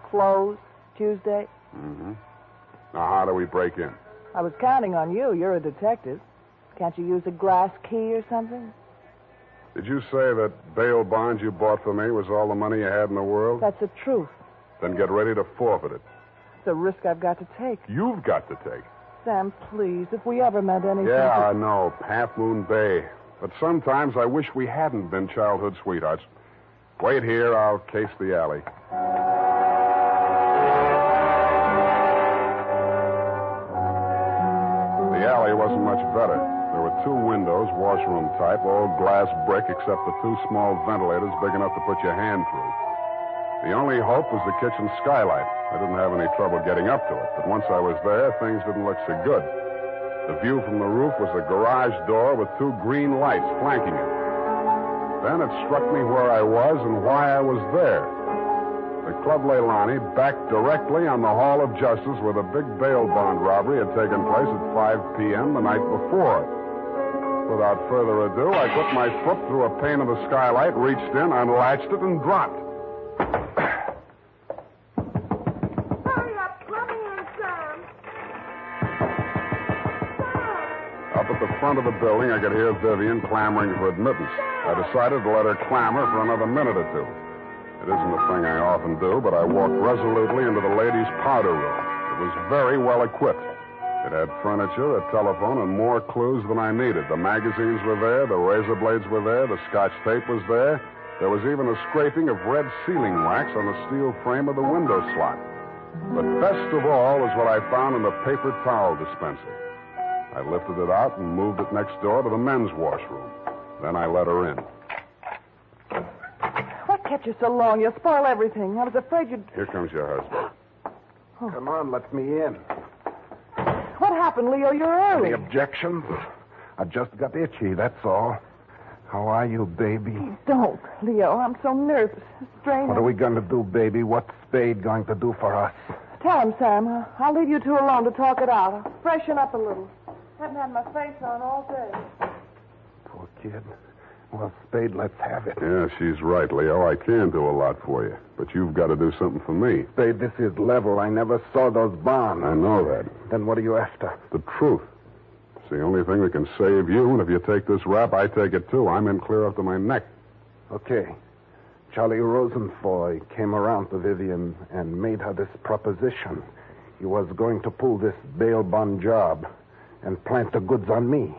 Closed. Tuesday? Mm-hmm. Now, how do we break in? I was counting on you. You're a detective. Can't you use a glass key or something? Did you say that bail bond you bought for me was all the money you had in the world? That's the truth. Then get ready to forfeit it. It's a risk I've got to take. You've got to take. Sam, please, if we ever meant anything... Yeah, I know. Half Moon Bay. But sometimes I wish we hadn't been childhood sweethearts. Wait here. I'll case the alley. The alley wasn't much better. There were 2 windows, washroom type, all glass brick except the 2 small ventilators big enough to put your hand through. The only hope was the kitchen skylight. I didn't have any trouble getting up to it, but once I was there, things didn't look so good. The view from the roof was a garage door with 2 green lights flanking it. Then it struck me where I was and why I was there. The Club Leilani backed directly on the Hall of Justice where the big bail bond robbery had taken place at 5 p.m. the night before. Without further ado, I put my foot through a pane of the skylight, reached in, unlatched it, and dropped. Hurry up, let me in, Sam. Up at the front of the building, I could hear Vivian clamoring for admittance. I decided to let her clamor for another minute or 2. It isn't a thing I often do, but I walked resolutely into the ladies' powder room. It was very well equipped. It had furniture, a telephone, and more clues than I needed. The magazines were there, the razor blades were there, the Scotch tape was there. There was even a scraping of red sealing wax on the steel frame of the window slot. But best of all was what I found in the paper towel dispenser. I lifted it out and moved it next door to the men's washroom. Then I let her in. What kept you so long? You'll spoil everything. I was afraid you'd... Here comes your husband. Oh. Come on, let me in. What happened, Leo? You're early. Any objections? I just got itchy, that's all. How are you, baby? Don't, Leo. I'm so nervous. Straining. What are we going to do, baby? What's Spade going to do for us? Tell him, Sam. I'll leave you 2 alone to talk it out. I'll freshen up a little. Haven't had my face on all day. Poor kid. Well, Spade, let's have it. Yeah, she's right, Leo. I can do a lot for you. But you've got to do something for me. Spade, this is level. I never saw those bonds. I know that. Then what are you after? The truth. It's the only thing that can save you, and if you take this rap, I take it too. I'm in clear up to my neck. Okay. Charlie Rosenfoy came around to Vivian and made her this proposition. He was going to pull this bail bond job and plant the goods on me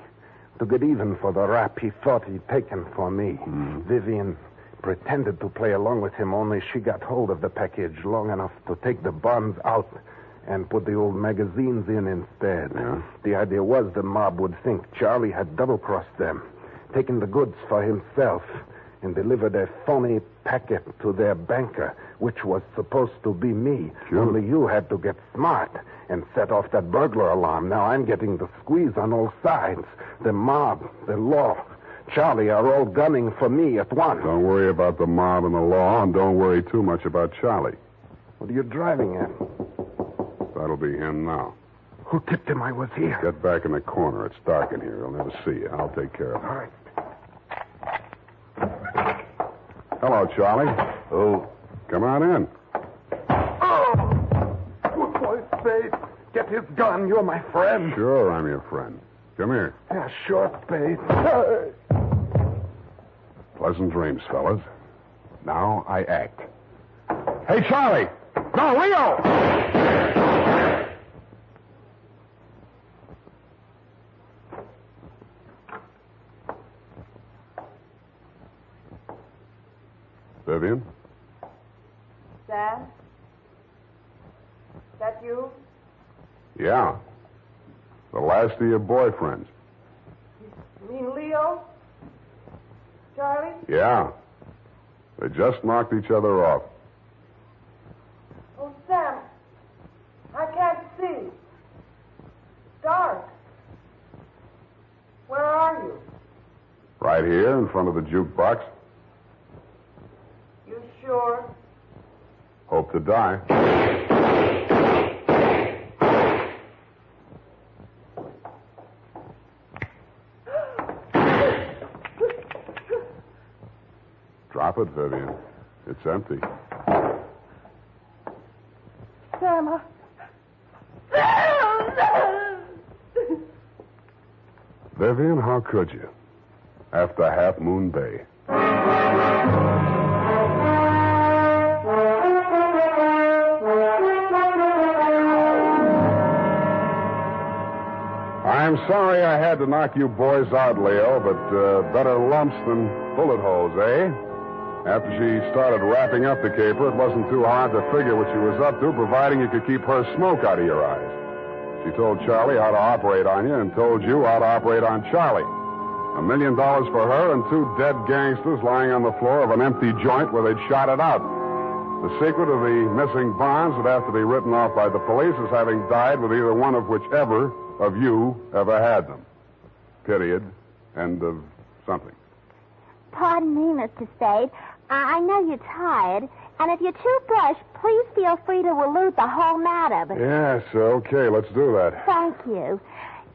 to get even for the rap he thought he'd taken for me. Vivian pretended to play along with him, only she got hold of the package long enough to take the bonds out and put the old magazines in instead. Yeah. The idea was the mob would think Charlie had double-crossed them, taken the goods for himself, and delivered a phony packet to their banker, which was supposed to be me. Sure. Only you had to get smart and set off that burglar alarm. Now I'm getting the squeeze on all sides. The mob, the law, Charlie are all gunning for me at once. Don't worry about the mob and the law, and don't worry too much about Charlie. What are you driving at? That'll be him now. Who tipped him I was here? Get back in the corner. It's dark in here. He'll never see you. I'll take care of him. All right. Hello, Charlie. Oh. Come on in. Oh! Good boy, Spade. Get his gun. You're my friend. Sure, I'm your friend. Come here. Yeah, sure, Spade. Pleasant dreams, fellas. Now I act. Hey, Charlie! No, Leo! Vivian? Sam? That you? Yeah. The last of your boyfriends. You mean Leo? Charlie? Yeah. They just knocked each other off. Oh, Sam. I can't see. Dark. Where are you? Right here in front of the jukebox. You sure? Hope to die. Drop it, Vivian. It's empty. Sam. Grandma. Vivian, how could you? After Half Moon Bay. I'm sorry I had to knock you boys out, Leo, but better lumps than bullet holes, eh? After she started wrapping up the caper, it wasn't too hard to figure what she was up to, providing you could keep her smoke out of your eyes. She told Charlie how to operate on you and told you how to operate on Charlie. $1 million for her and 2 dead gangsters lying on the floor of an empty joint where they'd shot it out. The secret of the missing bonds would have to be written off by the police as having died with either one of whichever of you ever had them. Period. End of something. Pardon me, Mr. Spade. I know you're tired, and if you're too brushed, please feel free to allude the whole matter. But Yes, okay, let's do that. thank you.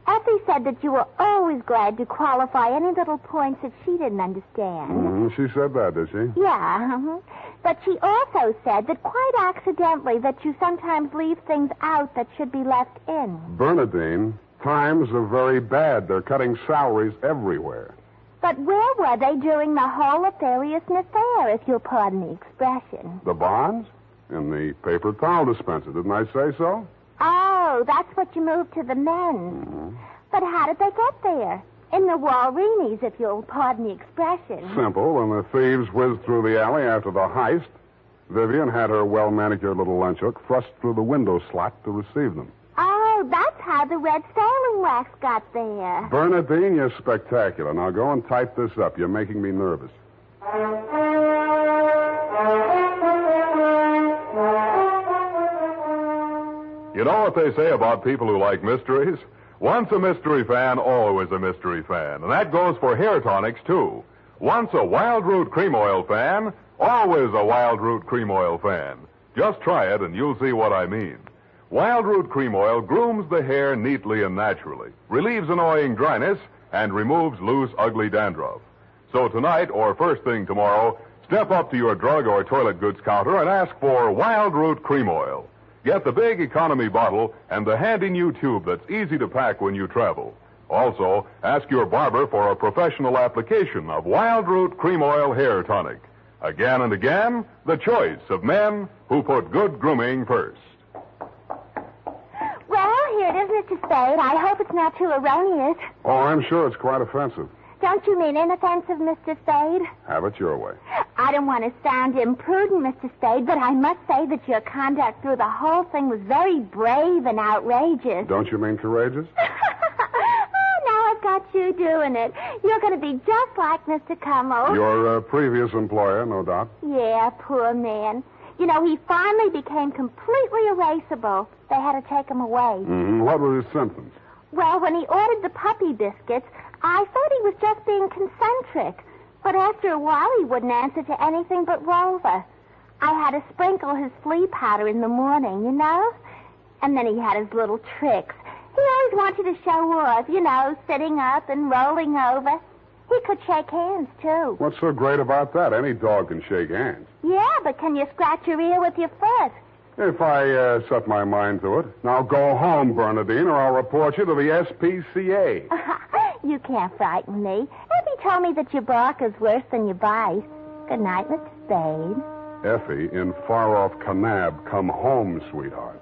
Effie said that you were always glad to qualify any little points that she didn't understand. She said that, did she? Yeah, but she also said that quite accidentally that you sometimes leave things out that should be left in. Bernadine, times are very bad. They're cutting salaries everywhere. But where were they during the whole afariousness affair, if you'll pardon the expression? The bonds? In the paper towel dispenser, didn't I say so? Oh, that's what you moved to the men's. But how did they get there? In the Walreenies, if you'll pardon the expression. Simple. When the thieves whizzed through the alley after the heist, Vivian had her well-manicured little lunch hook thrust through the window slot to receive them. Oh, that's how the red sailing wax got there. Bernadine, you're spectacular. Now go and type this up. You're making me nervous. You know what they say about people who like mysteries? Once a mystery fan, always a mystery fan. And that goes for hair tonics, too. Once a Wild Root Cream Oil fan, always a Wild Root Cream Oil fan. Just try it and you'll see what I mean. Wild Root Cream Oil grooms the hair neatly and naturally, relieves annoying dryness, and removes loose, ugly dandruff. So tonight, or first thing tomorrow, step up to your drug or toilet goods counter and ask for Wild Root Cream Oil. Get the big economy bottle and the handy new tube that's easy to pack when you travel. Also, ask your barber for a professional application of Wild Root Cream Oil Hair Tonic. Again and again, the choice of men who put good grooming first. Well, here it is, Mr. Spade. I hope it's not too erroneous. Oh, I'm sure it's quite offensive. Don't you mean inoffensive, Mr. Spade? Have it your way. I don't want to sound imprudent, Mr. Spade, but I must say that your conduct through the whole thing was very brave and outrageous. Don't you mean courageous? Now I've got you doing it. You're going to be just like Mr. Cummel. Your previous employer, no doubt. Yeah, poor man. You know, he finally became completely erasable. They had to take him away. What were his symptoms? Well, when he ordered the puppy biscuits, I thought he was just being concentric. But after a while, he wouldn't answer to anything but Rover. I had to sprinkle his flea powder in the morning, you know? And then he had his little tricks. He always wanted to show off, you know, sitting up and rolling over. He could shake hands, too. What's so great about that? Any dog can shake hands. Yeah, but can you scratch your ear with your foot? If I set my mind to it. Now go home, Bernadine, or I'll report you to the SPCA. You can't frighten me. Effie told me that your bark is worse than your bite. Good night, Mr. Spade. Effie, in far-off Kanab, come home, sweetheart.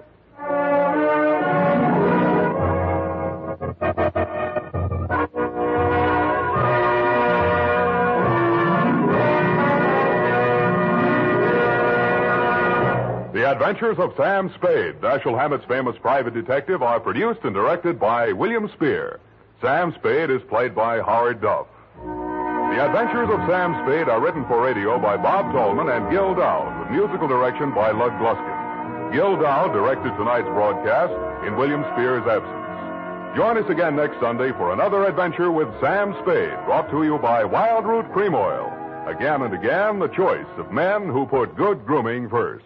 The Adventures of Sam Spade, Dashiell Hammett's famous private detective, are produced and directed by William Spear. Sam Spade is played by Howard Duff. The Adventures of Sam Spade are written for radio by Bob Tolman and Gil Dowd, with musical direction by Lud Gluskin. Gil Dowd directed tonight's broadcast in William Spear's absence. Join us again next Sunday for another adventure with Sam Spade, brought to you by Wild Root Cream Oil. Again and again, the choice of men who put good grooming first.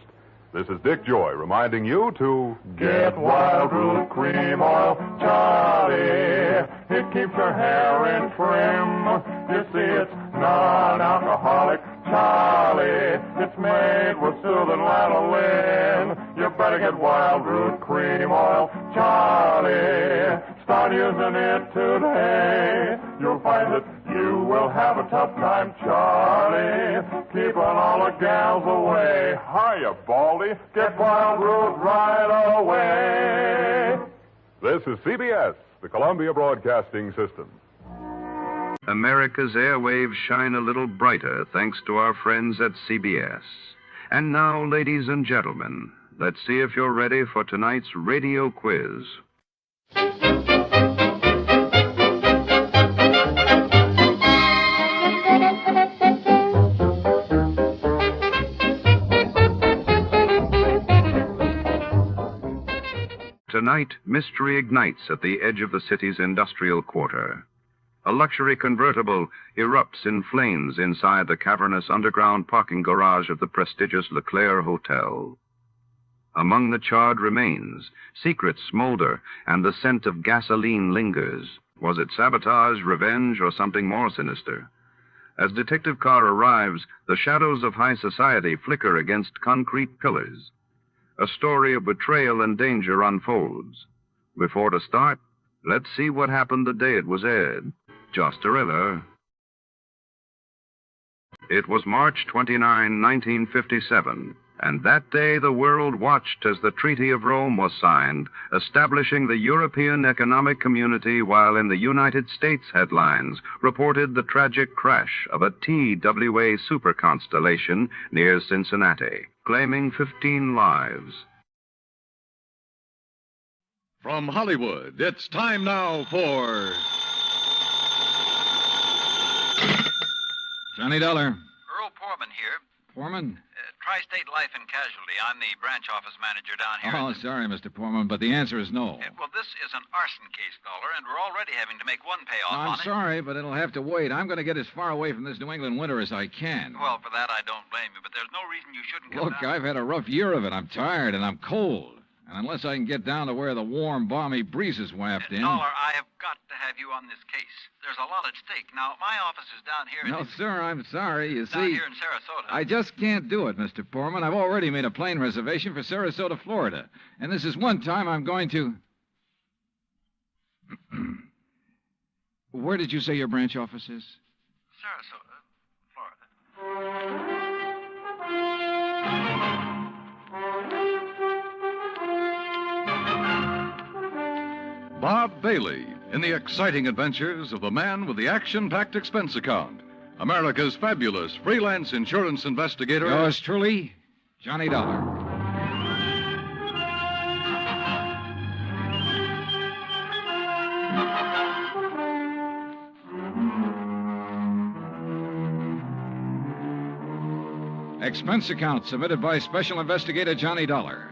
This is Dick Joy reminding you to get Wild Root Cream Oil, Charlie. It keeps your hair in trim. You see, it's non-alcoholic, Charlie. It's made with soothing lanolin. Your better get Wild Root Cream Oil. Charlie, start using it today. You'll find that you will have a tough time, Charlie. Keeping all the gals away. Hiya, Baldy. Get Wild Root right away. This is CBS, the Columbia Broadcasting System. America's airwaves shine a little brighter thanks to our friends at CBS. And now, ladies and gentlemen, let's see if you're ready for tonight's radio quiz. Tonight, mystery ignites at the edge of the city's industrial quarter. A luxury convertible erupts in flames inside the cavernous underground parking garage of the prestigious Leclerc Hotel. Among the charred remains, secrets smolder and the scent of gasoline lingers. Was it sabotage, revenge, or something more sinister? As Detective Carr arrives, the shadows of high society flicker against concrete pillars. A story of betrayal and danger unfolds. Before to start, let's see what happened the day it was aired. Just a thriller. It was March 29, 1957, and that day the world watched as the Treaty of Rome was signed, establishing the European Economic Community, while in the United States headlines reported the tragic crash of a TWA superconstellation near Cincinnati, claiming 15 lives. From Hollywood, it's time now for Johnny Dollar. Earl Poorman here. Poorman? Tri-State Life and Casualty. I'm the branch office manager down here. Oh, sorry, Mr. Poorman, but the answer is no. Well, this is an arson case, Dollar, and we're already having to make one payoff on I'm sorry, but it'll have to wait. I'm going to get as far away from this New England winter as I can. Well, for that, I don't blame you, but there's no reason you shouldn't come Look, down. I've had a rough year of it. I'm tired, and I'm cold. And unless I can get down to where the warm, balmy breezes waft in... Dollar, I have got to have you on this case. There's a lot at stake. Now, my office is down here... No, sir, I'm sorry. You down see... here in Sarasota. I just can't do it, Mr. Poorman. I've already made a plane reservation for Sarasota, Florida. And this is one time I'm going to... Where did you say your branch office is? Sarasota, Florida. Bob Bailey in the exciting adventures of the man with the action-packed expense account. America's fabulous freelance insurance investigator. Yours truly, Johnny Dollar. Expense account submitted by Special Investigator Johnny Dollar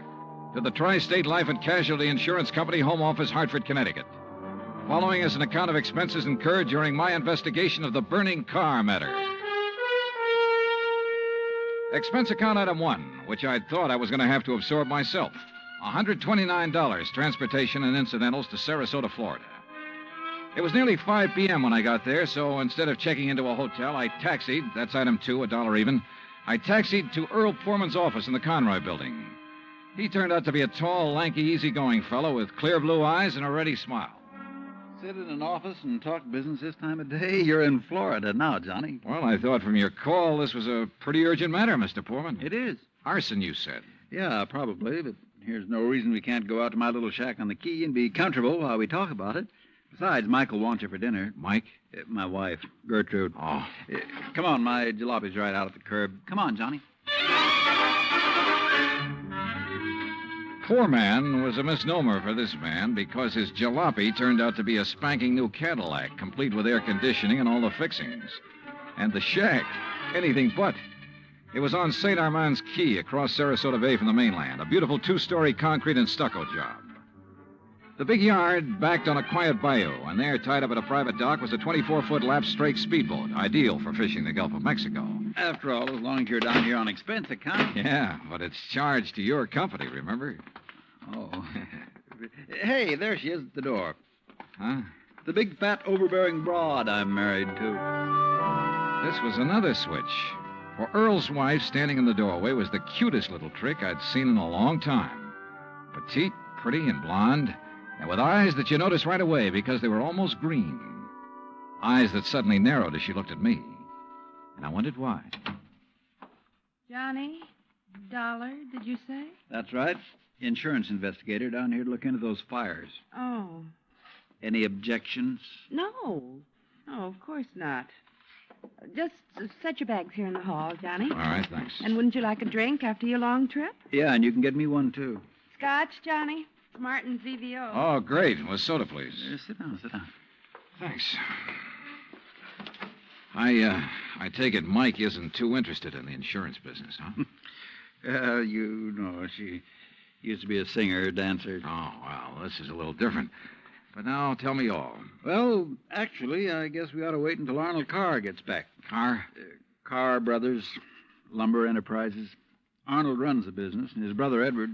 to the Tri-State Life and Casualty Insurance Company, Home Office, Hartford, Connecticut. Following is an account of expenses incurred during my investigation of the burning Carr matter. Expense account item 1, which I thought I was going to have to absorb myself. $129, transportation and incidentals to Sarasota, Florida. It was nearly 5 p.m. when I got there, so instead of checking into a hotel, I taxied, that's item 2, $1 even, I taxied to Earl Poorman's office in the Conroy building. He turned out to be a tall, lanky, easygoing fellow with clear blue eyes and a ready smile. Sit in an office and talk business this time of day? You're in Florida now, Johnny. Well, I thought from your call this was a pretty urgent matter, Mr. Poorman. It is. Arson, you said. Yeah, probably, but here's no reason we can't go out to my little shack on the quay and be comfortable while we talk about it. Besides, Michael wants you for dinner. Mike? My wife, Gertrude. Oh. Come on, my jalopy's right out at the curb. Come on, Johnny. Poor man was a misnomer for this man because his jalopy turned out to be a spanking new Cadillac, complete with air conditioning and all the fixings. And the shack, anything but. It was on St. Armand's Key across Sarasota Bay from the mainland, a beautiful 2-story concrete and stucco job. The big yard backed on a quiet bayou, and there, tied up at a private dock, was a 24-foot lap-strake speedboat, ideal for fishing the Gulf of Mexico. After all, as long as you're down here on expense account. Yeah, but it's charged to your company, remember? Oh. Hey, there she is at the door. Huh? The big, fat, overbearing broad I'm married to. This was another switch. For Earl's wife standing in the doorway was the cutest little trick I'd seen in a long time. Petite, pretty, and blonde, and with eyes that you noticed right away because they were almost green. Eyes that suddenly narrowed as she looked at me. And I wondered why. Johnny? Dolar, did you say? That's right. Insurance investigator down here to look into those fires. Oh. Any objections? No. No, of course not. Just set your bags here in the hall, Johnny. All right, thanks. And wouldn't you like a drink after your long trip? Yeah, and you can get me one, too. Scotch, Johnny? Martin's EVO. Oh, great. With soda, please. Sit down, sit down. Thanks. I take it Mike isn't too interested in the insurance business, huh? You know, she used to be a singer, dancer. Oh, well, this is a little different. But now, tell me all. Well, actually, I guess we ought to wait until Arnold Carr gets back. Carr? Carr Brothers, Lumber Enterprises. Arnold runs the business, and his brother Edward,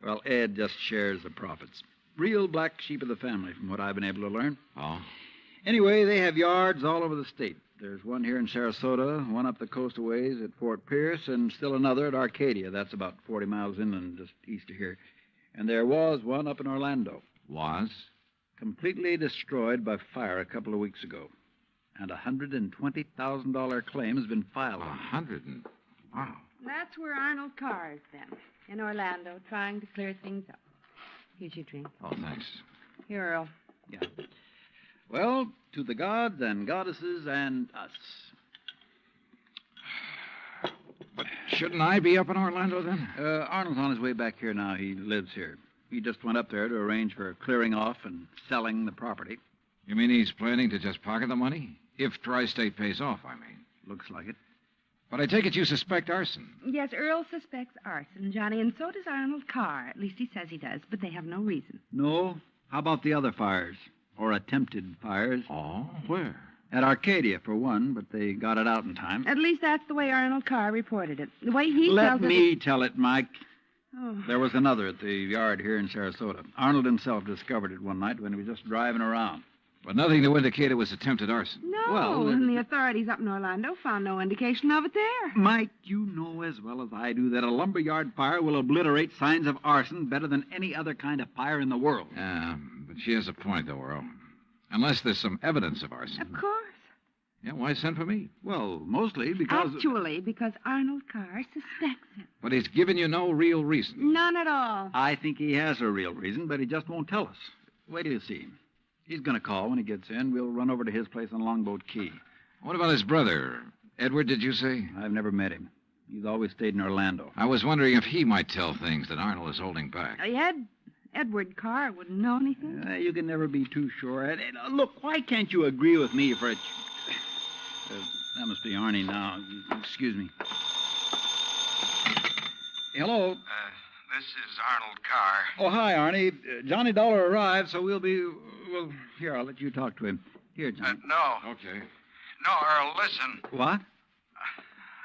well, Ed just shares the profits. Real black sheep of the family, from what I've been able to learn. Oh? Anyway, they have yards all over the state. There's one here in Sarasota, one up the coast a ways at Fort Pierce, and still another at Arcadia. That's about 40 miles inland, just east of here. And there was one up in Orlando. Was? Completely destroyed by fire a couple of weeks ago. And a $120,000 claim has been filed. Wow. That's where Arnold Carr is then, in Orlando, trying to clear things up. Here's your drink. Oh, thanks. Here, Earl. Yeah. Well, to the gods and goddesses and us. But shouldn't I be up in Orlando then? Arnold's on his way back here now. He lives here. He just went up there to arrange for clearing off and selling the property. You mean he's planning to just pocket the money? If Tri-State pays off, I mean. Looks like it. But I take it you suspect arson. Yes, Earl suspects arson, Johnny, and so does Arnold Carr. At least he says he does, but they have no reason. No? How about the other fires? Or attempted fires? Oh, where? At Arcadia, for one, but they got it out in time. At least that's the way Arnold Carr reported it. The way he Let me tell it, Mike. Oh. There was another at the yard here in Sarasota. Arnold himself discovered it one night when he was just driving around. But nothing to indicate it was attempted arson. No, Well, and the authorities up in Orlando found no indication of it there. Mike, you know as well as I do that a lumberyard fire will obliterate signs of arson better than any other kind of fire in the world. Yeah, but she has a point, though, Earl. Unless there's some evidence of arson. Of course. Yeah, why send for me? Well, mostly because... Actually, because Arnold Carr suspects him. But he's given you no real reason. None at all. I think he has a real reason, but he just won't tell us. Wait till you see him. He's going to call when he gets in. We'll run over to his place on Longboat Key. What about his brother? Edward, did you say? I've never met him. He's always stayed in Orlando. I was wondering if he might tell things that Arnold is holding back. Edward Carr wouldn't know anything. You can never be too sure. Look, why can't you agree with me for a... that must be Arnie now. Excuse me. Hello. This is Arnold Carr. Oh, hi, Arnie. Johnny Dolar arrived, so we'll be... Well, here, I'll let you talk to him. Here, Johnny. No. Okay. No, Earl, listen. What?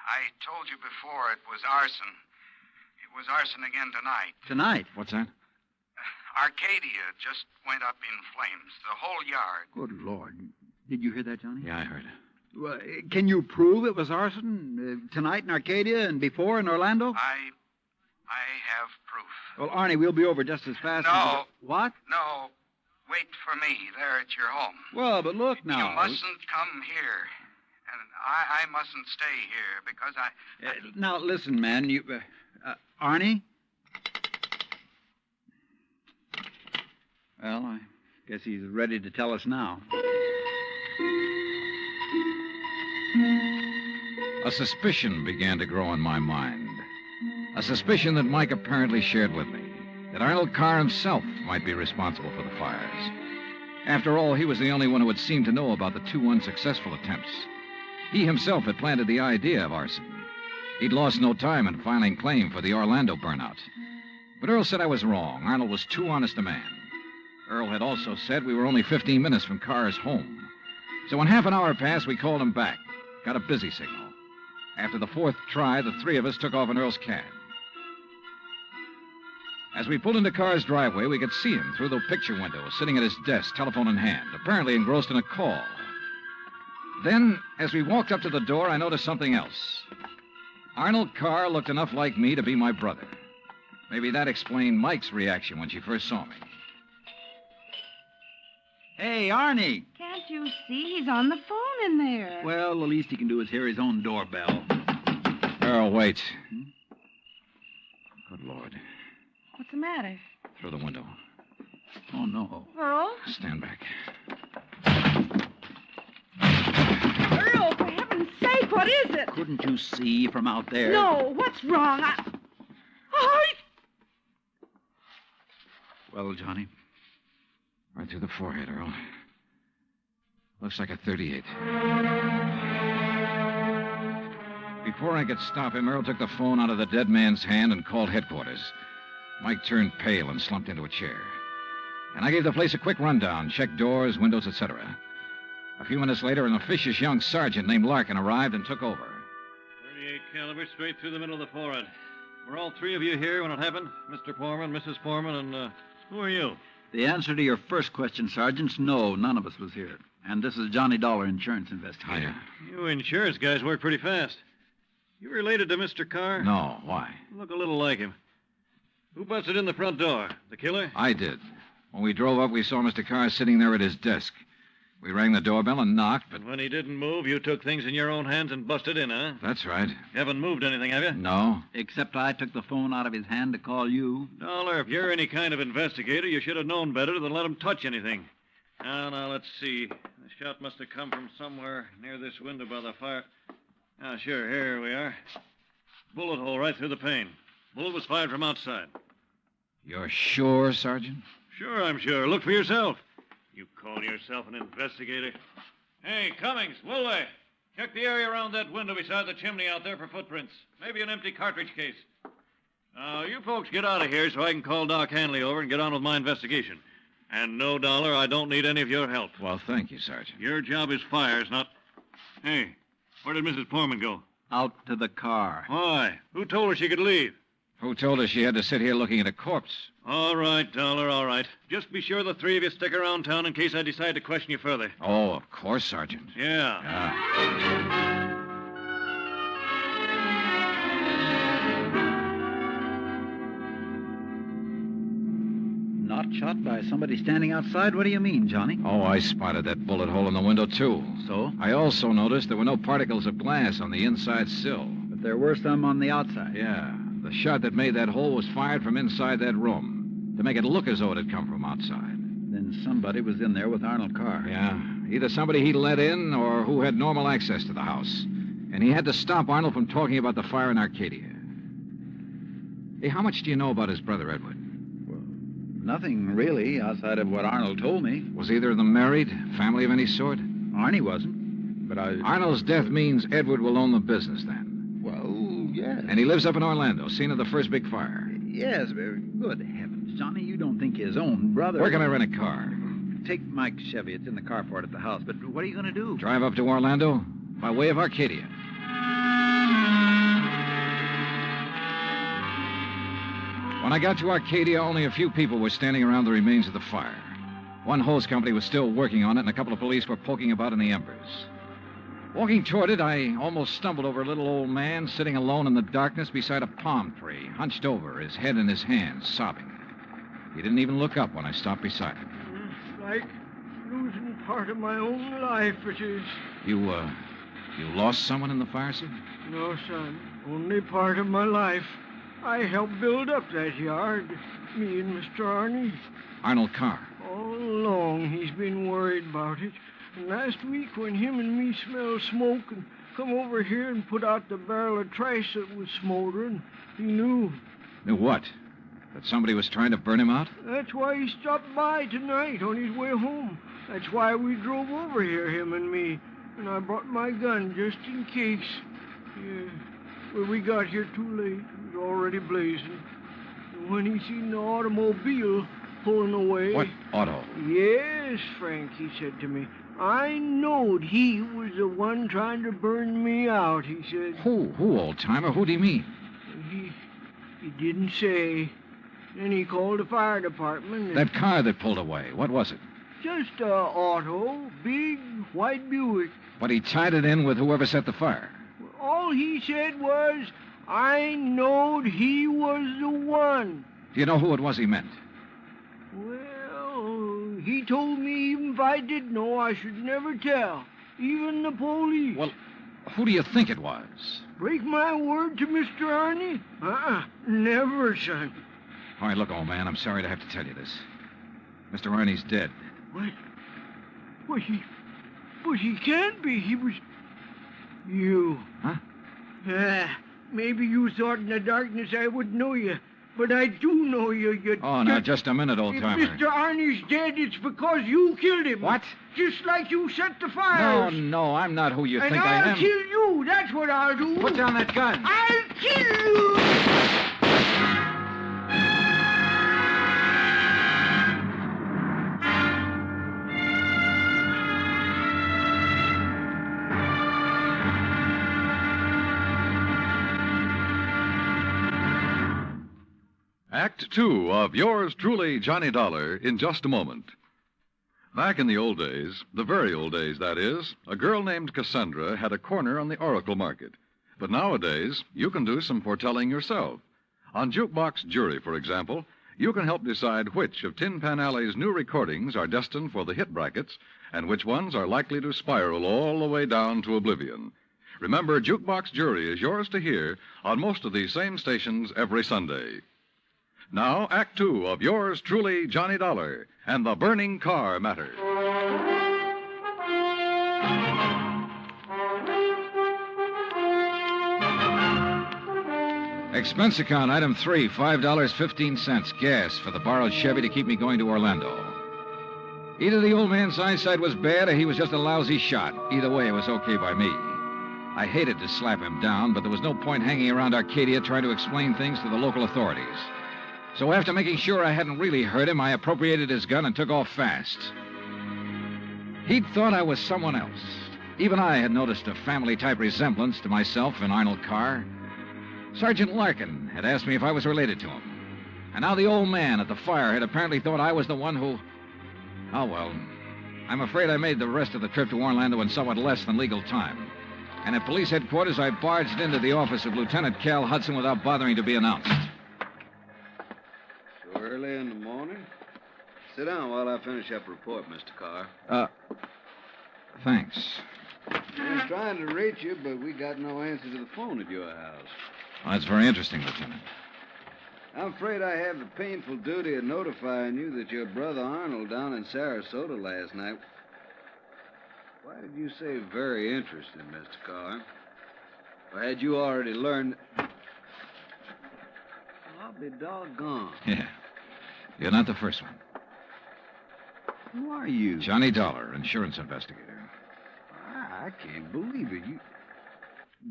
I told you before it was arson. It was arson again tonight. Tonight? What's that? Arcadia just went up in flames. The whole yard. Good Lord. Did you hear that, Johnny? Yeah, I heard it. Well, can you prove it was arson tonight in Arcadia and before in Orlando? I have proof. Well, Arnie, we'll be over just as fast No. as... What? No. Wait for me there at your home. Well, but look now. You mustn't come here. And I mustn't stay here because I... Now, listen, man. You... Arnie? Well, I guess he's ready to tell us now. A suspicion began to grow in my mind. A suspicion that Mike apparently shared with me. That Arnold Carr himself might be responsible for the fires. After all, he was the only one who had seemed to know about the two unsuccessful attempts. He himself had planted the idea of arson. He'd lost no time in filing claim for the Orlando burnout. But Earl said I was wrong. Arnold was too honest a man. Earl had also said we were only 15 minutes from Carr's home. So when half an hour passed, we called him back. Got a busy signal. After the fourth try, the three of us took off in Earl's cab. As we pulled into Carr's driveway, we could see him through the picture window, sitting at his desk, telephone in hand, apparently engrossed in a call. Then, as we walked up to the door, I noticed something else. Arnold Carr looked enough like me to be my brother. Maybe that explained Mike's reaction when she first saw me. Hey, Arnie. Can't you see? He's on the phone in there. Well, the least he can do is hear his own doorbell. Earl, wait. Good Lord. What's the matter? Through the window. Oh, no. Earl? Stand back. Earl, for heaven's sake, what is it? Couldn't you see from out there? No, what's wrong? Oh, Well, Johnny? Right through the forehead, Earl. Looks like a 38. Before I could stop him, Earl took the phone out of the dead man's hand and called headquarters. Mike turned pale and slumped into a chair. And I gave the place a quick rundown, checked doors, windows, etc. A few minutes later, an officious young sergeant named Larkin arrived and took over. 38 caliber straight through the middle of the forehead. Were all three of you here when it happened? Mr. Foreman, Mrs. Foreman, and who are you? The answer to your first question, Sergeant, no, none of us was here. And this is Johnny Dollar, insurance investigator. You insurance guys work pretty fast. You related to Mr. Carr? No, why? Look a little like him. Who busted in the front door? The killer? I did. When we drove up, we saw Mr. Carr sitting there at his desk. We rang the doorbell and knocked, but... And when he didn't move, you took things in your own hands and busted in, huh? That's right. You haven't moved anything, have you? No. Except I took the phone out of his hand to call you. Dollar, if you're any kind of investigator, you should have known better than let him touch anything. Now, let's see. The shot must have come from somewhere near this window by the fire. Ah, sure, here we are. Bullet hole right through the pane. Bullet was fired from outside. You're sure, Sergeant? Sure, I'm sure. Look for yourself. You call yourself an investigator? Hey, Cummings, Woolway, check the area around that window beside the chimney out there for footprints. Maybe an empty cartridge case. Now, you folks get out of here so I can call Doc Hanley over and get on with my investigation. And no, Dollar, I don't need any of your help. Well, thank you, Sergeant. Your job is fires, not... Hey, where did Mrs. Foreman go? Out to the car. Why? Who told her she could leave? Who told her she had to sit here looking at a corpse? All right, Dollar, all right. Just be sure the three of you stick around town in case I decide to question you further. Oh, of course, Sergeant. Yeah. Not shot by somebody standing outside? What do you mean, Johnny? Oh, I spotted that bullet hole in the window, too. So? I also noticed there were no particles of glass on the inside sill. But there were some on the outside. Yeah. The shot that made that hole was fired from inside that room to make it look as though it had come from outside. Then somebody was in there with Arnold Carr. Yeah. Either somebody he let in or who had normal access to the house. And he had to stop Arnold from talking about the fire in Arcadia. Hey, how much do you know about his brother, Edward? Well, nothing really, outside of what Arnold told me. Was either of them married? Family of any sort? Arnie wasn't. But Arnold's death means Edward will own the business then. Well, yes. And he lives up in Orlando, scene of the first big fire. Yes, very good heavens. Johnny, you don't think his own brother... Where can I rent a car? Take Mike's Chevy. It's in the carport at the house. But what are you going to do? Drive up to Orlando by way of Arcadia. When I got to Arcadia, only a few people were standing around the remains of the fire. One hose company was still working on it, and a couple of police were poking about in the embers. Walking toward it, I almost stumbled over a little old man sitting alone in the darkness beside a palm tree, hunched over, his head in his hands, sobbing. He didn't even look up when I stopped beside him. It's like losing part of my own life, it is. You lost someone in the fire, sir? No, son. Only part of my life. I helped build up that yard. Me and Mr. Arnie. Arnold Carr. All along, he's been worried about it. And last week, when him and me smelled smoke and come over here and put out the barrel of trash that was smoldering, he knew. Knew what? That somebody was trying to burn him out? That's why he stopped by tonight on his way home. That's why we drove over here, him and me. And I brought my gun just in case. Yeah. Well, we got here too late. It was already blazing. And when he seen the automobile pulling away... What auto? Yes, Frank, he said to me. I knowed he was the one trying to burn me out, he said. Who, old-timer? Who do you mean? He didn't say. Then he called the fire department. That car that pulled away, what was it? Just a auto, big white Buick. But he tied it in with whoever set the fire. All he said was, I knowed he was the one. Do you know who it was he meant? Well, he told me even if I did know, I should never tell. Even the police. Well, who do you think it was? Break my word to Mr. Arnie? Never, son. All right, look, old man, I'm sorry to have to tell you this. Mr. Arnie's dead. What? But he can't be. He was... You. Huh? Maybe you thought in the darkness I would know you. But I do know you. Oh, now, just a minute, old-timer. If Mr. Arnie's dead, it's because you killed him. What? Just like you set the fires. No, I'm not who you think I am. And I'll kill you. That's what I'll do. Put down that gun. I'll kill you. Act 2 of yours truly, Johnny Dollar, in just a moment. Back in the old days, the very old days, that is, a girl named Cassandra had a corner on the oracle market. But nowadays, you can do some foretelling yourself. On Jukebox Jury, for example, you can help decide which of Tin Pan Alley's new recordings are destined for the hit brackets and which ones are likely to spiral all the way down to oblivion. Remember, Jukebox Jury is yours to hear on most of these same stations every Sunday. Now, Act 2 of yours truly, Johnny Dollar, and the burning car matter. Expense account, item 3, $5.15, gas for the borrowed Chevy to keep me going to Orlando. Either the old man's eyesight was bad or he was just a lousy shot. Either way, it was okay by me. I hated to slap him down, but there was no point hanging around Arcadia trying to explain things to the local authorities. So after making sure I hadn't really hurt him, I appropriated his gun and took off fast. He'd thought I was someone else. Even I had noticed a family-type resemblance to myself and Arnold Carr. Sergeant Larkin had asked me if I was related to him. And now the old man at the fire had apparently thought I was the one who... Oh, well, I'm afraid I made the rest of the trip to Orlando in somewhat less than legal time. And at police headquarters, I barged into the office of Lieutenant Cal Hudson without bothering to be announced. Early in the morning? Sit down while I finish up a report, Mr. Carr. Thanks. I was trying to reach you, but we got no answer to the phone at your house. Well, that's very interesting, Lieutenant. I'm afraid I have the painful duty of notifying you that your brother Arnold down in Sarasota last night... Why did you say very interesting, Mr. Carr? Or had you already learned... I'll be doggone. Yeah. You're not the first one. Who are you? Johnny Dollar, insurance investigator. I can't believe it.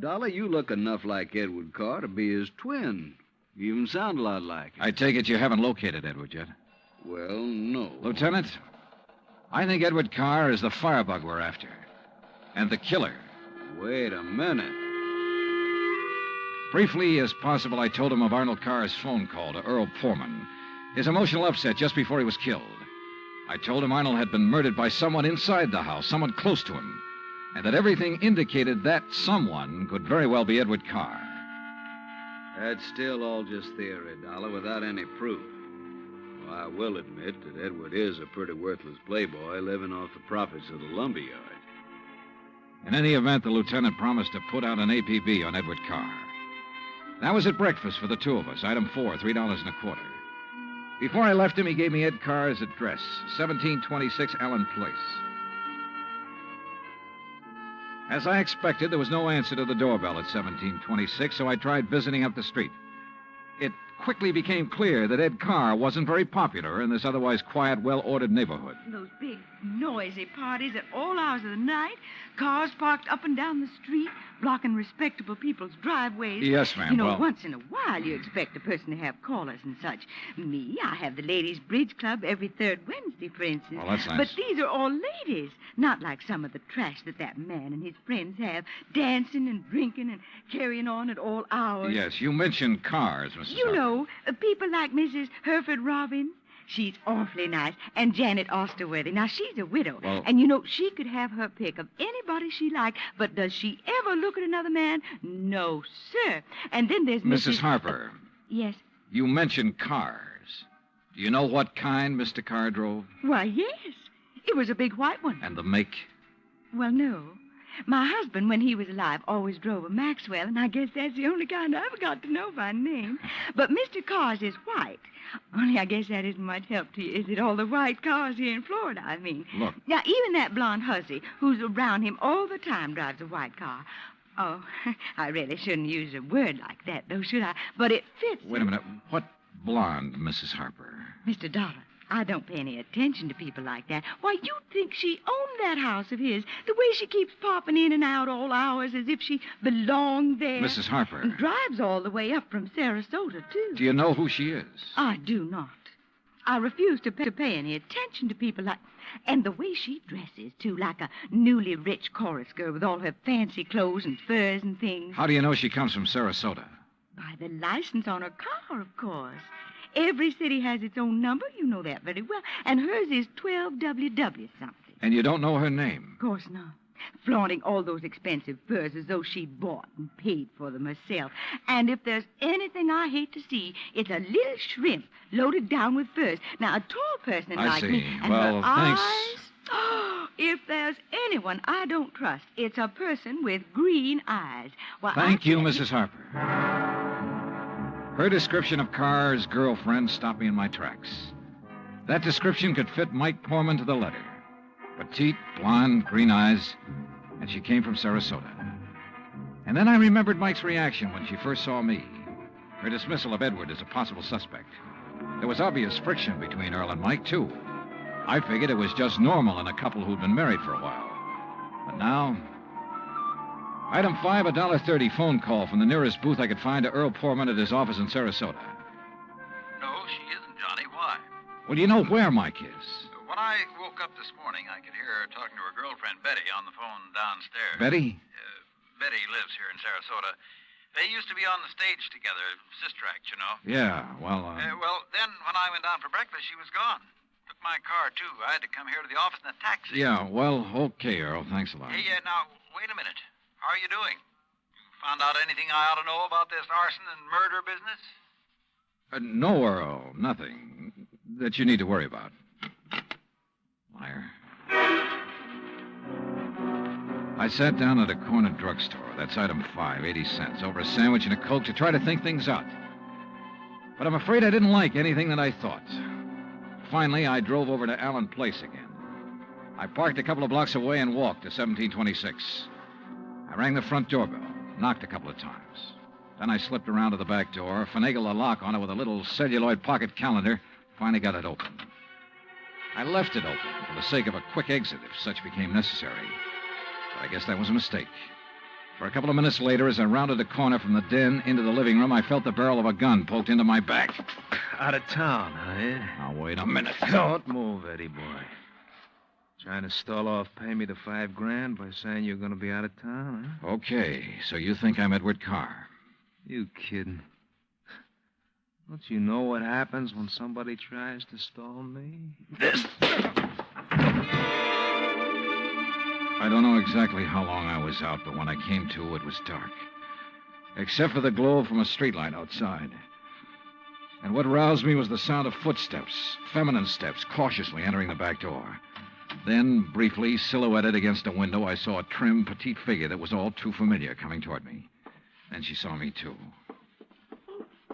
Dollar, you look enough like Edward Carr to be his twin. You even sound a lot like him. I take it you haven't located Edward yet? Well, no. Lieutenant, I think Edward Carr is the firebug we're after. And the killer. Wait a minute. Briefly as possible, I told him of Arnold Carr's phone call to Earl Foreman, his emotional upset just before he was killed. I told him Arnold had been murdered by someone inside the house, someone close to him, and that everything indicated that someone could very well be Edward Carr. That's still all just theory, Dollar, without any proof. Well, I will admit that Edward is a pretty worthless playboy living off the profits of the lumberyard. In any event, the lieutenant promised to put out an APB on Edward Carr. That was at breakfast for the two of us. Item 4, $3.25. Before I left him, he gave me Ed Carr's address, 1726 Allen Place. As I expected, there was no answer to the doorbell at 1726, so I tried visiting up the street. It quickly became clear that Ed Carr wasn't very popular in this otherwise quiet, well-ordered neighborhood. Those big, noisy parties at all hours of the night, cars parked up and down the street, blocking respectable people's driveways. Yes, ma'am. You know, well... once in a while you expect a person to have callers and such. Me, I have the Ladies' Bridge Club every third Wednesday, for instance. Well, that's nice. But these are all ladies, not like some of the trash that man and his friends have, dancing and drinking and carrying on at all hours. Yes, you mentioned cars, Mrs. You know, people like Mrs. Hereford Robbins. She's awfully nice. And Janet Osterworthy. Now, she's a widow. Well... And, you know, she could have her pick of anybody she liked, but does she ever look at another man? No, sir. And then there's Mrs. Harper, Yes. you mentioned cars. Do you know what kind Mr. Carr drove? Why, yes. It was a big white one. And the make? Well, no. My husband, when he was alive, always drove a Maxwell, and I guess that's the only kind I ever got to know by name. But Mr. Carr's is white. Only I guess that isn't much help to you, is it? All the white cars here in Florida, I mean. Look. Now, even that blonde hussy who's around him all the time drives a white car. Oh, I really shouldn't use a word like that, though, should I? But it fits. Wait a minute. What blonde, Mrs. Harper? Mr. Dolar, I don't pay any attention to people like that. Why, you'd think she owned that house of his, the way she keeps popping in and out all hours as if she belonged there. Mrs. Harper. And drives all the way up from Sarasota, too. Do you know who she is? I do not. I refuse to pay any attention to people like... And the way she dresses, too, like a newly rich chorus girl with all her fancy clothes and furs and things. How do you know she comes from Sarasota? By the license on her car, of course. Every city has its own number. You know that very well. And hers is 12WW something. And you don't know her name? Of course not. Flaunting all those expensive furs as though she bought and paid for them herself. And if there's anything I hate to see, it's a little shrimp loaded down with furs. Now, a tall person I like see. me... And Well, her thanks. Eyes, oh, if there's anyone I don't trust, it's a person with green eyes. Why, Thank you, Mrs. Harper. Her description of Carr's girlfriend stopped me in my tracks. That description could fit Mike Poorman to the letter. Petite, blonde, green eyes, and she came from Sarasota. And then I remembered Mike's reaction when she first saw me. Her dismissal of Edward as a possible suspect. There was obvious friction between Earl and Mike, too. I figured it was just normal in a couple who'd been married for a while. But now... Item 5, a $1.30 phone call from the nearest booth I could find to Earl Poorman at his office in Sarasota. No, she isn't, Johnny. Why? Well, do you know where Mike is? When I woke up this morning, I could hear her talking to her girlfriend, Betty, on the phone downstairs. Betty? Betty lives here in Sarasota. They used to be on the stage together, sister act, you know. Yeah, well, Well, then when I went down for breakfast, she was gone. Took my car, too. I had to come here to the office in a taxi. Yeah, well, okay, Earl. Thanks a lot. Hey, now, wait a minute. How are you doing? You found out anything I ought to know about this arson and murder business? No, Earl. Nothing that you need to worry about. Liar. I sat down at a corner drugstore. That's item 5, 80 cents, over a sandwich and a Coke to try to think things out. But I'm afraid I didn't like anything that I thought. Finally, I drove over to Allen Place again. I parked a couple of blocks away and walked to 1726. I rang the front doorbell, knocked a couple of times. Then I slipped around to the back door, finagled a lock on it with a little celluloid pocket calendar, finally got it open. I left it open for the sake of a quick exit if such became necessary. But I guess that was a mistake. For a couple of minutes later, as I rounded a corner from the den into the living room, I felt the barrel of a gun poked into my back. Out of town, huh? Now, wait a minute. Don't move, Eddie boy. Trying to stall off pay me the $5,000 by saying you're going to be out of town, huh? Okay, so you think I'm Edward Carr? You kidding? Don't you know what happens when somebody tries to stall me? I don't know exactly how long I was out, but when I came to, it was dark. Except for the glow from a streetlight outside. And what roused me was the sound of footsteps, feminine steps, cautiously entering the back door. Then, briefly, silhouetted against a window, I saw a trim, petite figure that was all too familiar coming toward me. Then she saw me, too.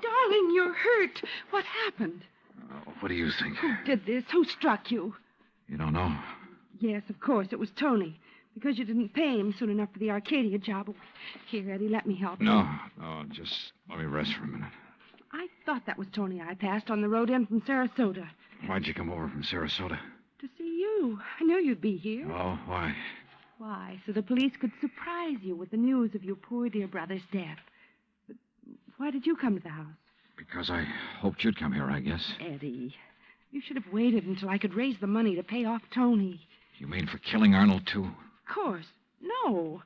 Darling, you're hurt. What happened? What do you think? Who did this? Who struck you? You don't know? Yes, of course, it was Tony. Because you didn't pay him soon enough for the Arcadia job. Here, Eddie, let me help you. No, just let me rest for a minute. I thought that was Tony I passed on the road in from Sarasota. Why'd you come over from Sarasota? To see you. I knew you'd be here. Oh, why? Why, so the police could surprise you with the news of your poor dear brother's death. But why did you come to the house? Because I hoped you'd come here, I guess. Eddie, you should have waited until I could raise the money to pay off Tony. You mean for killing Arnold, too? Of course. No.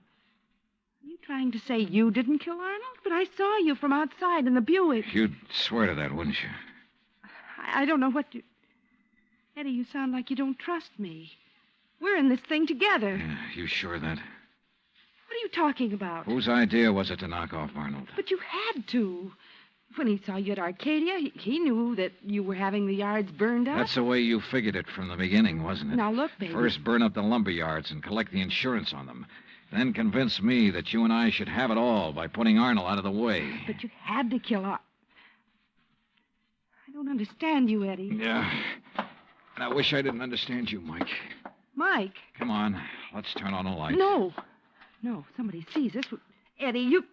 Are you trying to say you didn't kill Arnold? But I saw you from outside in the Buick. You'd swear to that, wouldn't you? I don't know what you... Eddie, you sound like you don't trust me. We're in this thing together. Yeah, you sure of that? What do you talking about? Whose idea was it to knock off Arnold? But you had to. When he saw you at Arcadia, he knew that you were having the yards burned up. That's the way you figured it from the beginning, wasn't it? Now, look, baby. First burn up the lumber yards and collect the insurance on them. Then convince me that you and I should have it all by putting Arnold out of the way. But you had to kill Arnold. I don't understand you, Eddie. Yeah. And I wish I didn't understand you, Mike. Mike? Come on. Let's turn on the light. No. No, somebody sees us. Eddie, you...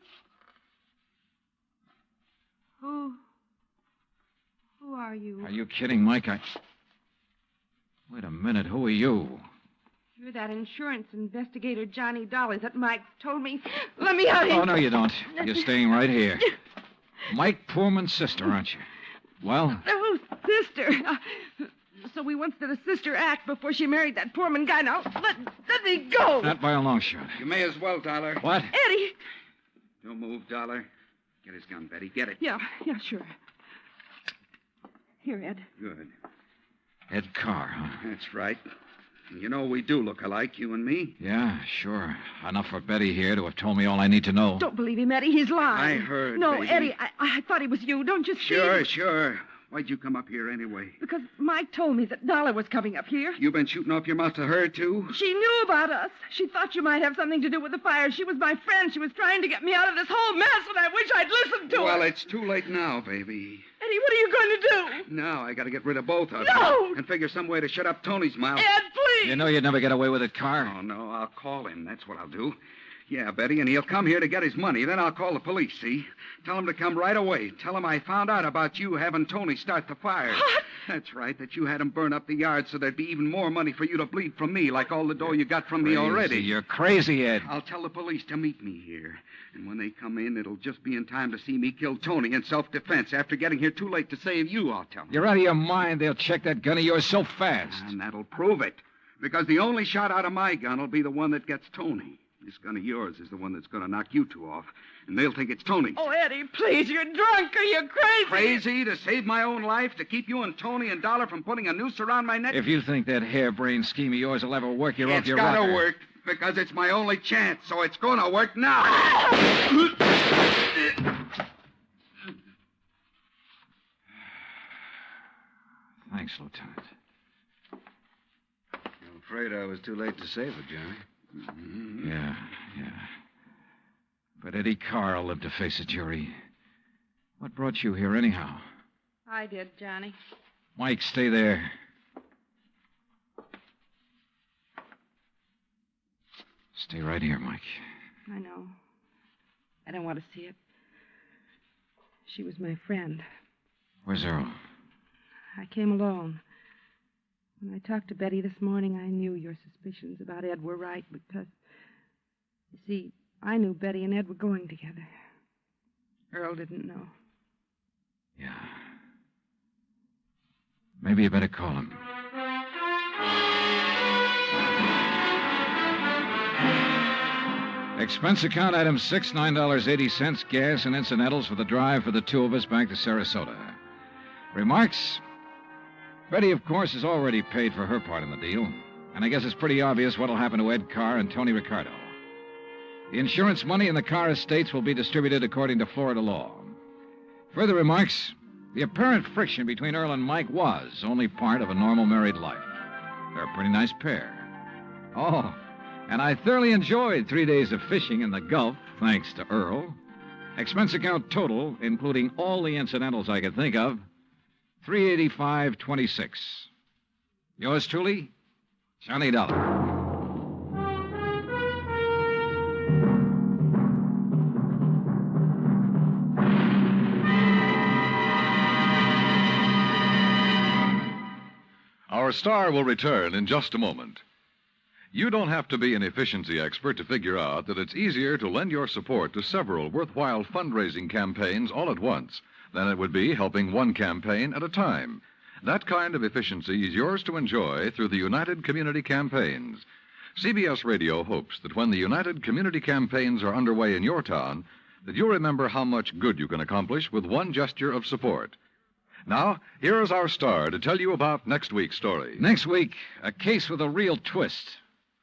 Who are you? Are you kidding, Mike? Wait a minute. Who are you? You're that insurance investigator, Johnny Dollar, that Mike told me. Let me out here. Oh, no, you don't. You're staying right here. Mike Poorman's sister, aren't you? Well? Oh, sister. So we once did a sister act before she married that Poorman guy. Now, let me go. Not by a long shot. You may as well, Dollar. What? Eddie. Don't move, Dollar. Get his gun, Betty. Get it. Yeah, sure. Here, Ed. Good. Ed Carr, huh? That's right. You know we do look alike, you and me. Yeah, sure. Enough for Betty here to have told me all I need to know. Don't believe him, Eddie. He's lying. I heard, No, baby. Eddie, I thought he was you. Don't you see? Sure. Why'd you come up here anyway? Because Mike told me that Dollar was coming up here. You been shooting off your mouth to her, too? She knew about us. She thought you might have something to do with the fire. She was my friend. She was trying to get me out of this whole mess, and I wish I'd listened to her. Well, it's too late now, baby. Eddie, what are you going to do? Now I got to get rid of both of No! them. And figure some way to shut up Tony's mouth. Ed, please! You know you'd never get away with it, Carr. Oh, no, I'll call him. That's what I'll do. Yeah, Betty, and he'll come here to get his money. Then I'll call the police, see? Tell him to come right away. Tell him I found out about you having Tony start the fire. What? That's right, that you had him burn up the yard so there'd be even more money for you to bleed from me, like all the dough you got from me already. You're crazy, Ed. I'll tell the police to meet me here. And when they come in, it'll just be in time to see me kill Tony in self-defense. After getting here too late to save you, I'll tell them. You're out of your mind. They'll check that gun of yours so fast. And that'll prove it. Because the only shot out of my gun will be the one that gets Tony. This gun of yours is the one that's going to knock you two off. And they'll think it's Tony's. Oh, Eddie, please, you're drunk. Are you crazy? Crazy? To save my own life? To keep you and Tony and Dollar from putting a noose around my neck? If you think that harebrained scheme of yours will ever work, you're off your rocker. It's got to work, because it's my only chance, so it's going to work now. Thanks, Lieutenant. I'm afraid I was too late to save it, Johnny. Mm-hmm. Yeah. But Eddie Carr will live to face a jury. What brought you here, anyhow? I did, Johnny. Mike, stay there. Stay right here, Mike. I know. I don't want to see it. She was my friend. Where's Earl? I came alone. When I talked to Betty this morning, I knew your suspicions about Ed were right because, you see, I knew Betty and Ed were going together. Earl didn't know. Yeah. Maybe you better call him. Expense account item 6, $9.80, gas and incidentals for the drive for the two of us back to Sarasota. Remarks? Betty, of course, has already paid for her part in the deal, and I guess it's pretty obvious what'll happen to Ed Carr and Tony Ricardo. The insurance money in the Carr estates will be distributed according to Florida law. Further remarks? The apparent friction between Earl and Mike was only part of a normal married life. They're a pretty nice pair. Oh, and I thoroughly enjoyed 3 days of fishing in the Gulf, thanks to Earl. Expense account total, including all the incidentals I could think of, $385.26. Yours truly, Johnny Dollar. Our star will return in just a moment. You don't have to be an efficiency expert to figure out that it's easier to lend your support to several worthwhile fundraising campaigns all at once than it would be helping one campaign at a time. That kind of efficiency is yours to enjoy through the United Community Campaigns. CBS Radio hopes that when the United Community Campaigns are underway in your town, that you'll remember how much good you can accomplish with one gesture of support. Now, here is our star to tell you about next week's story. Next week, a case with a real twist.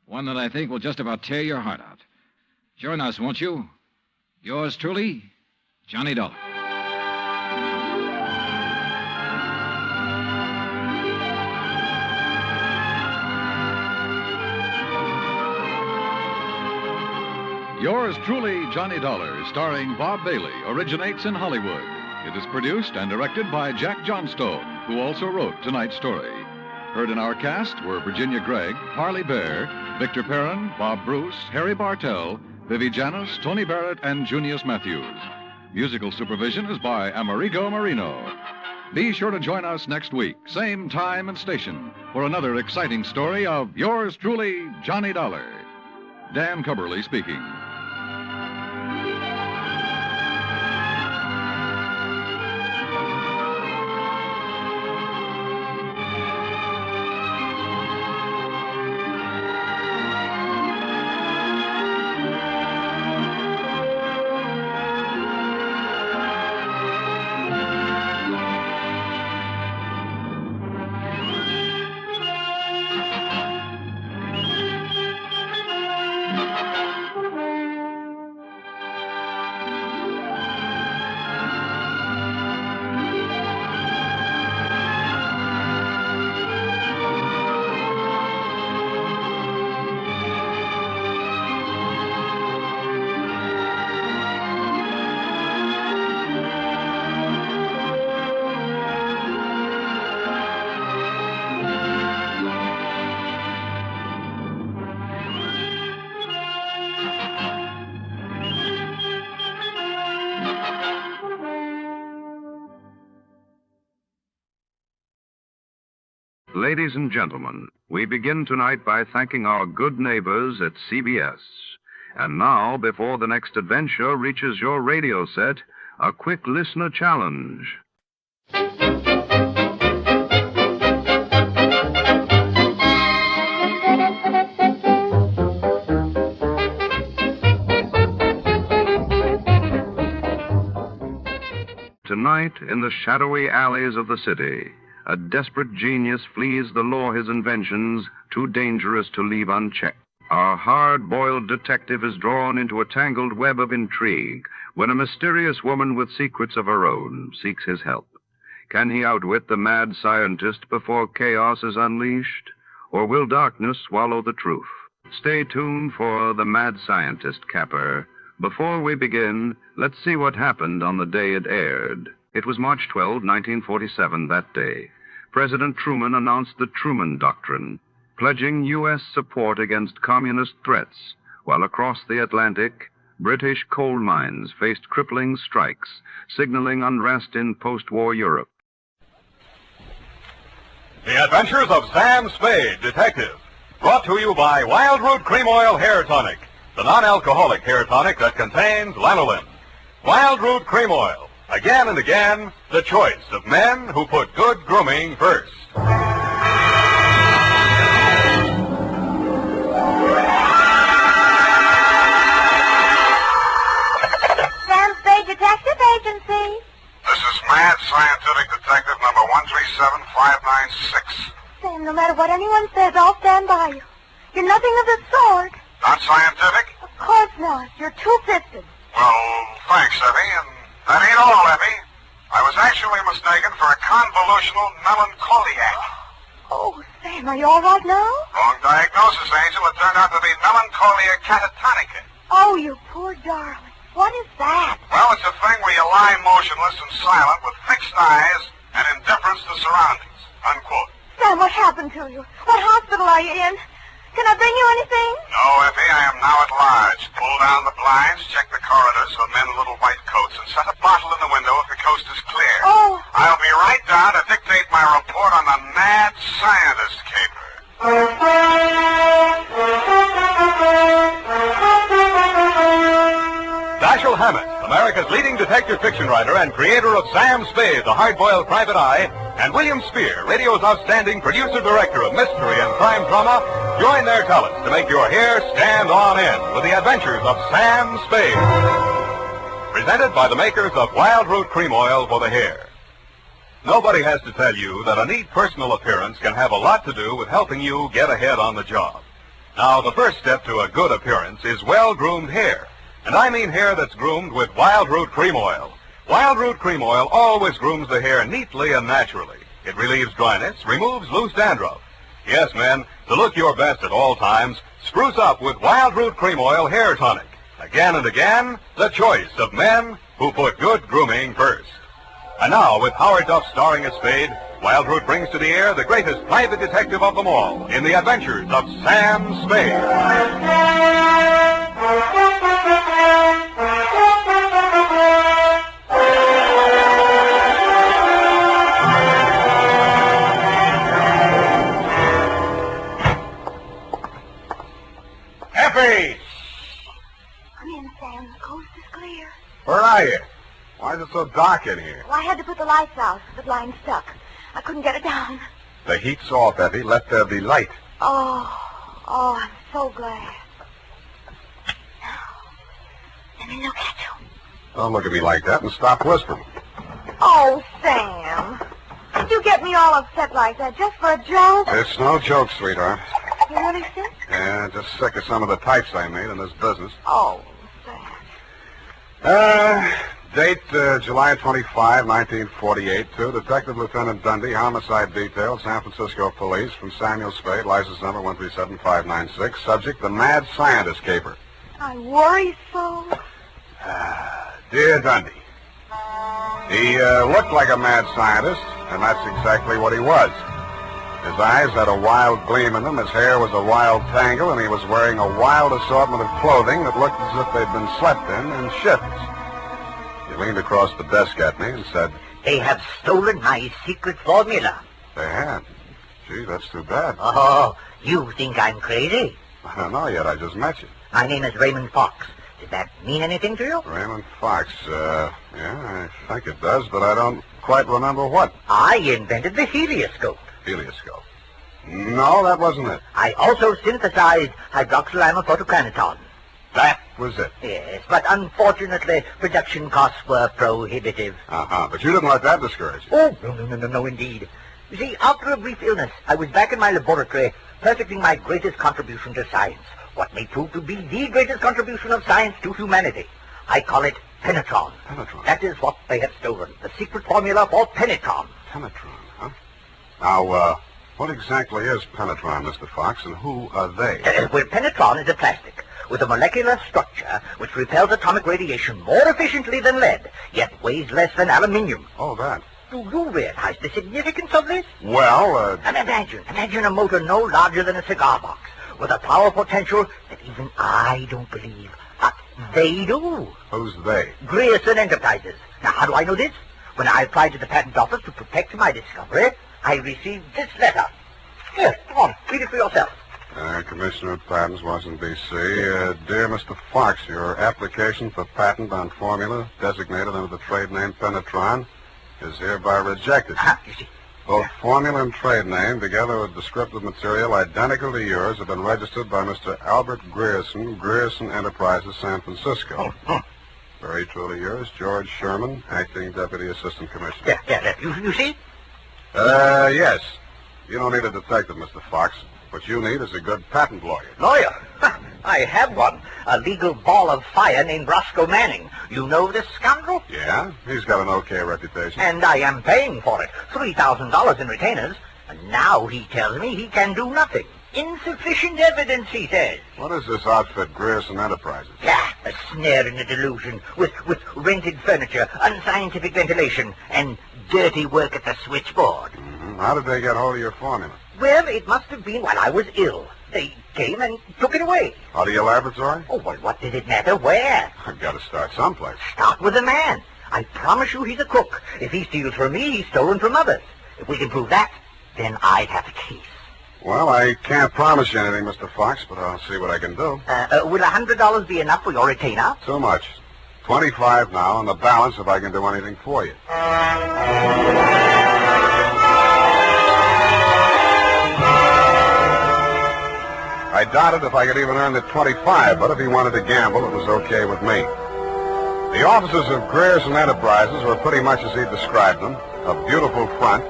One that I think will just about tear your heart out. Join us, won't you? Yours truly, Johnny Dollar. Yours truly, Johnny Dollar, starring Bob Bailey, originates in Hollywood. It is produced and directed by Jack Johnstone, who also wrote tonight's story. Heard in our cast were Virginia Gregg, Harley Bear, Victor Perrin, Bob Bruce, Harry Bartell, Vivi Janis, Tony Barrett, and Junius Matthews. Musical supervision is by Amerigo Marino. Be sure to join us next week, same time and station, for another exciting story of yours truly, Johnny Dollar. Dan Cubberly speaking. Ladies and gentlemen, we begin tonight by thanking our good neighbors at CBS. And now, before the next adventure reaches your radio set, a quick listener challenge. Tonight, in the shadowy alleys of the city, a desperate genius flees the law his inventions, too dangerous to leave unchecked. Our hard-boiled detective is drawn into a tangled web of intrigue when a mysterious woman with secrets of her own seeks his help. Can he outwit the mad scientist before chaos is unleashed? Or will darkness swallow the truth? Stay tuned for The Mad Scientist Capper. Before we begin, let's see what happened on the day it aired. It was March 12, 1947, that day. President Truman announced the Truman Doctrine, pledging U.S. support against communist threats, while across the Atlantic, British coal mines faced crippling strikes, signaling unrest in post-war Europe. The Adventures of Sam Spade, Detective, brought to you by Wild Root Cream Oil Hair Tonic, the non-alcoholic hair tonic that contains lanolin. Wild Root Cream Oil. Again and again, the choice of men who put good grooming first. Sam Spade Detective Agency. This is Mad Scientific Detective number 137596. Sam, no matter what anyone says, I'll stand by you. You're nothing of the sort. Not scientific? Of course not. You're two-fisted. Well, thanks, Effie, and that ain't all, Effie. I was actually mistaken for a convolutional melancholiac. Oh, Sam, are you all right now? Wrong diagnosis, Angel. It turned out to be melancholia catatonica. Oh, you poor darling. What is that? Well, it's a thing where you lie motionless and silent with fixed eyes and indifference to surroundings. Unquote. Sam, what happened to you? What hospital are you in? Can I bring you anything? No, Effie, I am now at large. Pull down the blinds, check the corridors for men in little white coats, and set a bottle in the window if the coast is clear. Oh. I'll be right down to dictate my report on the Mad Scientist caper. Dashiell Hammett, America's leading detective fiction writer and creator of Sam Spade, the hard-boiled private eye, and William Spear, radio's outstanding producer-director of mystery and crime drama, join their talents to make your hair stand on end with the adventures of Sam Spade. Presented by the makers of Wild Root Cream Oil for the hair. Nobody has to tell you that a neat personal appearance can have a lot to do with helping you get ahead on the job. Now, the first step to a good appearance is well-groomed hair. And I mean hair that's groomed with Wild Root Cream Oil. Wild Root Cream Oil always grooms the hair neatly and naturally. It relieves dryness, removes loose dandruff. Yes, men, to look your best at all times, spruce up with Wild Root Cream Oil Hair Tonic. Again and again, the choice of men who put good grooming first. And now, with Howard Duff starring as Spade, Wild Root brings to the air the greatest private detective of them all in the adventures of Sam Spade. Effie! Come in, Sam. The coast is clear. Where are you? Why is it so dark in here? Well, I had to put the lights out. The blind stuck. I couldn't get it down. The heat's off, Effie. Let there be light. Oh, I'm so glad. Let me look at you. Don't look at me like that and stop whispering. Oh, Sam. Did you get me all upset like that just for a joke? It's no joke, sweetheart. You really sick? Yeah, just sick of some of the types I made in this business. Oh, Sam. Date July 25, 1948, to Detective Lieutenant Dundee, Homicide Detail, San Francisco Police, from Samuel Spade, license number 137596. Subject, the Mad Scientist Caper. I worry so. Dear Dundee, he looked like a mad scientist, and that's exactly what he was. His eyes had a wild gleam in them, his hair was a wild tangle, and he was wearing a wild assortment of clothing that looked as if they'd been slept in shifts. He leaned across the desk at me and said, "They have stolen my secret formula." They had? Gee, that's too bad. Oh, you think I'm crazy? I don't know yet, I just met you. My name is Raymond Fox. Does that mean anything to you? Raymond Fox, yeah, I think it does, but I don't quite remember what. I invented the helioscope. Helioscope? No, that wasn't it. I also synthesized hydroxylamophotochronaton. That was it? Yes, but unfortunately, production costs were prohibitive. But you didn't let that discourage you. Oh, no, indeed. You see, after a brief illness, I was back in my laboratory, perfecting my greatest contribution to science. What may prove to be the greatest contribution of science to humanity. I call it penetron. Penetron? That is what they have stolen. The secret formula for penetron. Penetron, huh? Now, what exactly is penetron, Mr. Fox, and who are they? Well, penetron is a plastic with a molecular structure which repels atomic radiation more efficiently than lead, yet weighs less than aluminium. Oh, that. Do you realize the significance of this? Well, And imagine a motor no larger than a cigar box, with a power potential that even I don't believe, but they do. Who's they? Grierson Enterprises. Now, how do I know this? When I applied to the patent office to protect my discovery, I received this letter. Here, come on, read it for yourself. Commissioner of Patents, Washington, D.C. Dear Mr. Fox, your application for patent on formula designated under the trade name penetron is hereby rejected. You see. Both formula and trade name, together with descriptive material identical to yours, have been registered by Mr. Albert Grierson, Grierson Enterprises, San Francisco. Very truly yours, George Sherman, Acting Deputy Assistant Commissioner. Yeah. You see? Yes. You don't need a detective, Mr. Fox. What you need is a good patent lawyer. Lawyer? I have one. A legal ball of fire named Roscoe Manning. You know this scoundrel? Yeah? He's got an okay reputation. And I am paying for it. $3,000 in retainers. And now he tells me he can do nothing. Insufficient evidence, he says. What is this outfit, Grierson Enterprises? Yeah, a snare in a delusion, with rented furniture, unscientific ventilation, and dirty work at the switchboard. Mm-hmm. How did they get hold of your formula? Well, it must have been while I was ill. They came and took it away. Out of your laboratory? Oh, well, what did it matter where? I've got to start someplace. Start with the man. I promise you he's a crook. If he steals from me, he's stolen from others. If we can prove that, then I have a case. Well, I can't promise you anything, Mr. Fox, but I'll see what I can do. Will $100 be enough for your retainer? Too much. 25 now, and the balance if I can do anything for you. I doubted if I could even earn the 25, but if he wanted to gamble, it was okay with me. The offices of Grierson Enterprises were pretty much as he described them, a beautiful front,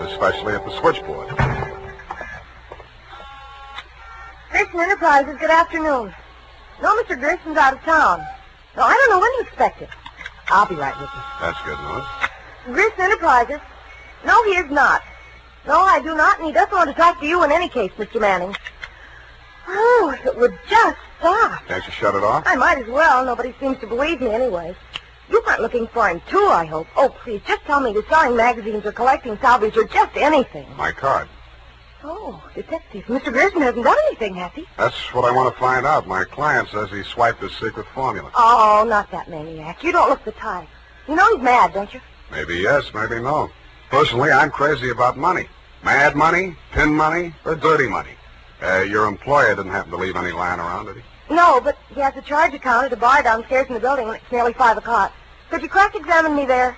especially at the switchboard. Hey, Grayson Enterprises, good afternoon. No, Mr. Grayson's out of town. No, I don't know when to expect it. I'll be right with you. That's good news. Grayson Enterprises? No, he is not. No, I do not, and he doesn't want to talk to you in any case, Mr. Manning. Oh, if it would just stop. Can't you shut it off? I might as well. Nobody seems to believe me anyway. You weren't looking for him, too, I hope. Oh, please, just tell me you're selling magazines or collecting salvage or just anything. My card. Oh, detective. Mr. Grayson hasn't done anything, has he? That's what I want to find out. My client says he swiped his secret formula. Oh, not that maniac. You don't look the type. You know he's mad, don't you? Maybe yes, maybe no. Personally, I'm crazy about money. Mad money, pin money, or dirty money. Your employer didn't happen to leave any lying around, did he? No, but he has a charge account at a bar downstairs in the building, and it's nearly 5 o'clock. Could you cross-examine me there?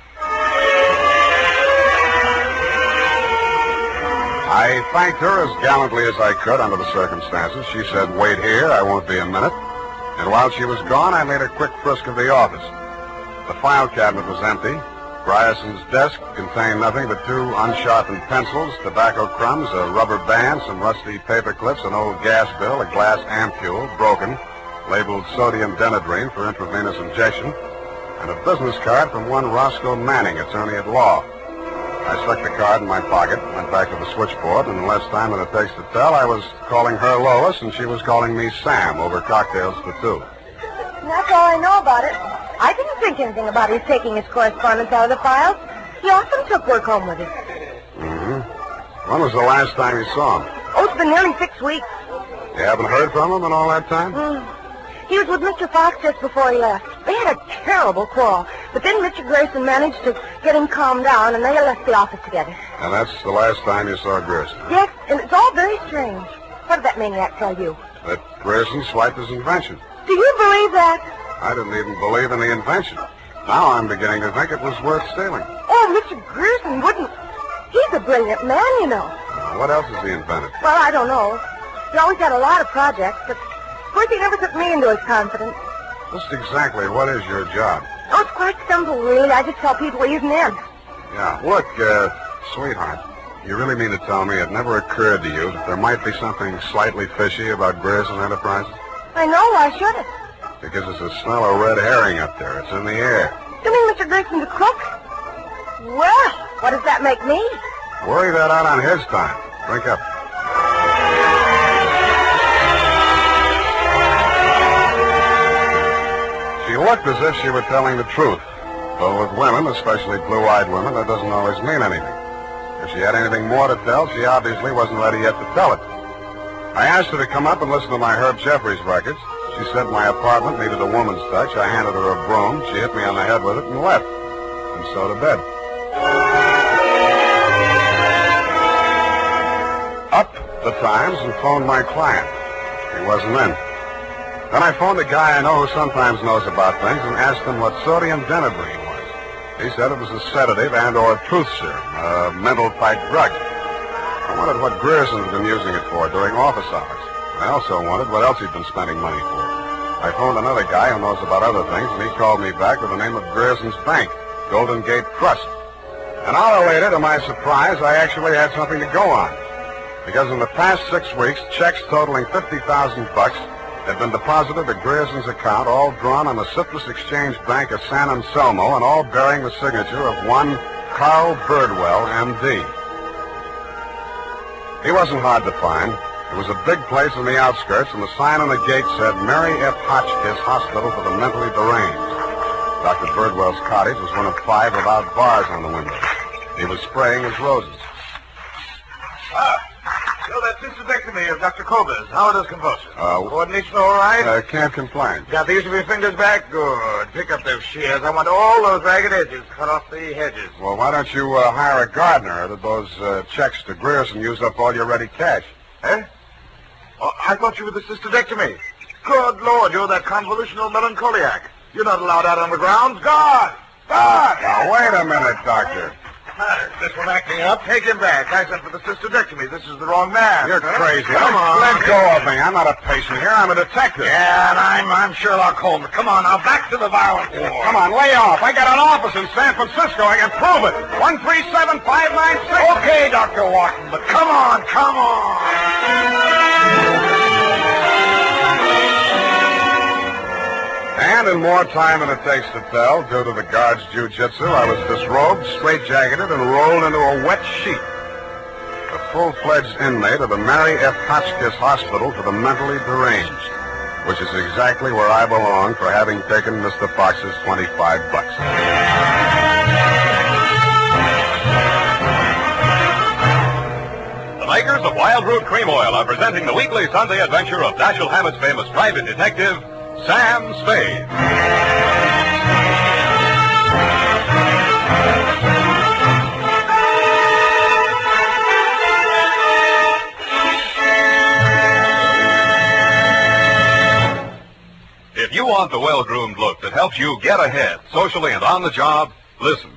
I thanked her as gallantly as I could under the circumstances. She said, wait here, I won't be a minute. And while she was gone, I made a quick frisk of the office. The file cabinet was empty. Ryerson's desk contained nothing but 2 unsharpened pencils, tobacco crumbs, a rubber band, some rusty paper clips, an old gas bill, a glass ampule, broken, labeled sodium denadrine for intravenous injection, and a business card from one Roscoe Manning, attorney at law. I stuck the card in my pocket, went back to the switchboard, and in less time than it takes to tell, I was calling her Lois, and she was calling me Sam over cocktails for 2. That's all I know about it. I didn't think anything about his taking his correspondence out of the files. He often took work home with him. Mm-hmm. When was the last time you saw him? Oh, it's been nearly 6 weeks. You haven't heard from him in all that time? He was with Mr. Fox just before he left. They had a terrible quarrel, but then Mr. Grayson managed to get him calmed down, and they left the office together. And that's the last time you saw Grayson? Yes, and it's all very strange. What did that maniac tell you? That Grayson swiped his invention. Do you believe that? I didn't even believe in the invention. Now I'm beginning to think it was worth stealing. Oh, Mr. Grayson wouldn't. He's a brilliant man, you know. What else has he invented? Well, I don't know. He always had a lot of projects, but of course he never took me into his confidence. Just exactly what is your job? Oh, it's quite simple, really. I just tell people he isn't in. Yeah. Look, sweetheart, you really mean to tell me it never occurred to you that there might be something slightly fishy about Grayson Enterprises? I know. Why should it? Because there's a smell of red herring up there. It's in the air. You mean Mr. Grayson's a crook? Well, what does that make me? Worry that out on his time. Drink up. She looked as if she were telling the truth. But with women, especially blue-eyed women, that doesn't always mean anything. If she had anything more to tell, she obviously wasn't ready yet to tell it. I asked her to come up and listen to my Herb Jeffries records. She said my apartment needed a woman's touch. I handed her a broom. She hit me on the head with it and left. And so to bed. Up the Times and phoned my client. He wasn't in. Then I phoned a guy I know who sometimes knows about things and asked him what sodium denadrine was. He said it was a sedative and or a truth serum, a mental-type drug. I wondered what Grierson had been using it for during office hours. I also wondered what else he'd been spending money for. I phoned another guy who knows about other things, and he called me back with the name of Grierson's Bank, Golden Gate Trust. An hour later, to my surprise, I actually had something to go on. Because in the past 6 weeks, checks totaling $50,000 had been deposited to Grierson's account, all drawn on the Citrus Exchange Bank of San Anselmo, and all bearing the signature of one Carl Birdwell, M.D. He wasn't hard to find. It was a big place in the outskirts, and the sign on the gate said, Mary F. Hotchkiss Hospital for the Mentally Deranged. Dr. Birdwell's cottage was one of 5 without bars on the windows. He was spraying his roses. So that cystectomy of Dr. Kober's, how it is convulsions? Coordination all right? Can't complain. Got the use of your fingers back? Good. Pick up those shears. I want all those ragged edges. Cut off the hedges. Well, why don't you hire a gardener? Or did those checks to Grierson use up all your ready cash? Eh? Oh, I thought you were the cystectomy. Good Lord, you're that convolutional melancholiac. You're not allowed out on the grounds. Guard! Guard! Now, wait a minute, Doctor. This one acting up. Take him back. I sent for the cystectomy. This is the wrong man. You're crazy. Come on. Let go of me. I'm not a patient here. I'm a detective. Yeah, and I'm Sherlock Holmes. Come on, now, back to the violent war. Come on, lay off. I got an office in San Francisco. I can prove it. 137596. Okay, Dr. Watson, but come on, come on. And in more time than it takes to tell, due to the guard's jiu-jitsu, I was disrobed, straitjacketed, and rolled into a wet sheet. A full-fledged inmate of the Mary F. Hotchkiss Hospital for the Mentally Deranged, which is exactly where I belong for having taken Mr. Fox's $25. The makers of Wild Root Cream Oil are presenting the weekly Sunday adventure of Dashiell Hammett's famous private detective, Sam Spade. If you want the well-groomed look that helps you get ahead, socially and on the job, listen.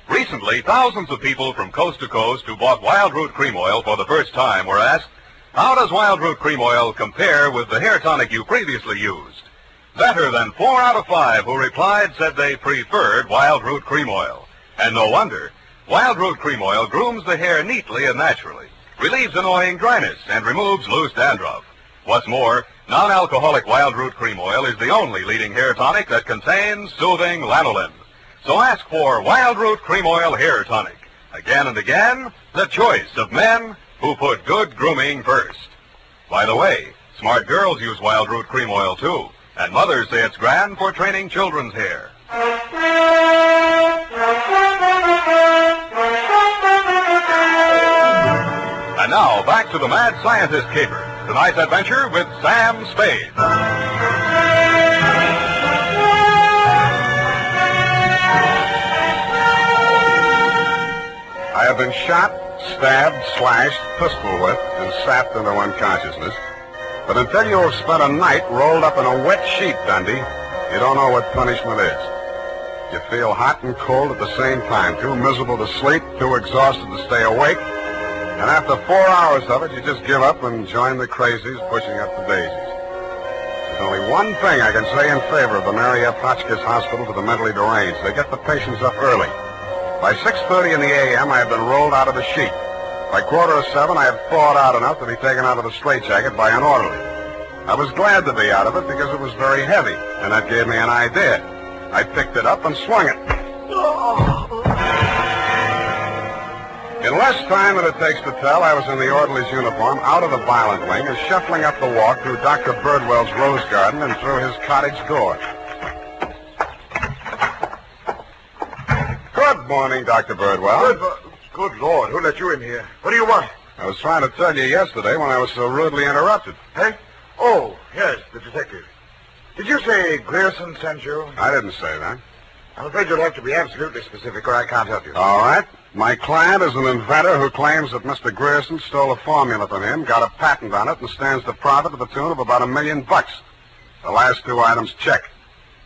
Recently, thousands of people from coast to coast who bought Wild Root Cream Oil for the first time were asked, how does Wild Root Cream Oil compare with the hair tonic you previously used? Better than 4 out of 5 who replied said they preferred Wild Root Cream Oil. And no wonder. Wild Root Cream Oil grooms the hair neatly and naturally, relieves annoying dryness, and removes loose dandruff. What's more, non-alcoholic Wild Root Cream Oil is the only leading hair tonic that contains soothing lanolin. So ask for Wild Root Cream Oil Hair Tonic. Again and again, the choice of men who put good grooming first. By the way, smart girls use Wild Root Cream Oil too, and mothers say it's grand for training children's hair. And now, back to the Mad Scientist Caper. Tonight's adventure with Sam Spade. I have been shot, stabbed, slashed, pistol whipped, and sapped into unconsciousness. But until you have spent a night rolled up in a wet sheet, Dundee, you don't know what punishment is. You feel hot and cold at the same time, too miserable to sleep, too exhausted to stay awake. And after 4 hours of it, you just give up and join the crazies pushing up the daisies. There's only one thing I can say in favor of the Mary F. Hotchkiss Hospital for the Mentally Deranged. They get the patients up early. By 6:30 in the a.m., I had been rolled out of the sheet. By 6:45, I had thawed out enough to be taken out of the straitjacket by an orderly. I was glad to be out of it because it was very heavy, and that gave me an idea. I picked it up and swung it. In less time than it takes to tell, I was in the orderly's uniform, out of the violent wing, and shuffling up the walk through Dr. Birdwell's rose garden and through his cottage door. Good morning, Dr. Birdwell. Good Lord, who let you in here? What do you want? I was trying to tell you yesterday when I was so rudely interrupted. Hey? Oh, yes, the detective. Did you say Grierson sent you? I didn't say that. I'm afraid you'll have to be absolutely specific or I can't help you. All right. My client is an inventor who claims that Mr. Grierson stole a formula from him, got a patent on it, and stands to profit to the tune of about $1 million. The last 2 items check.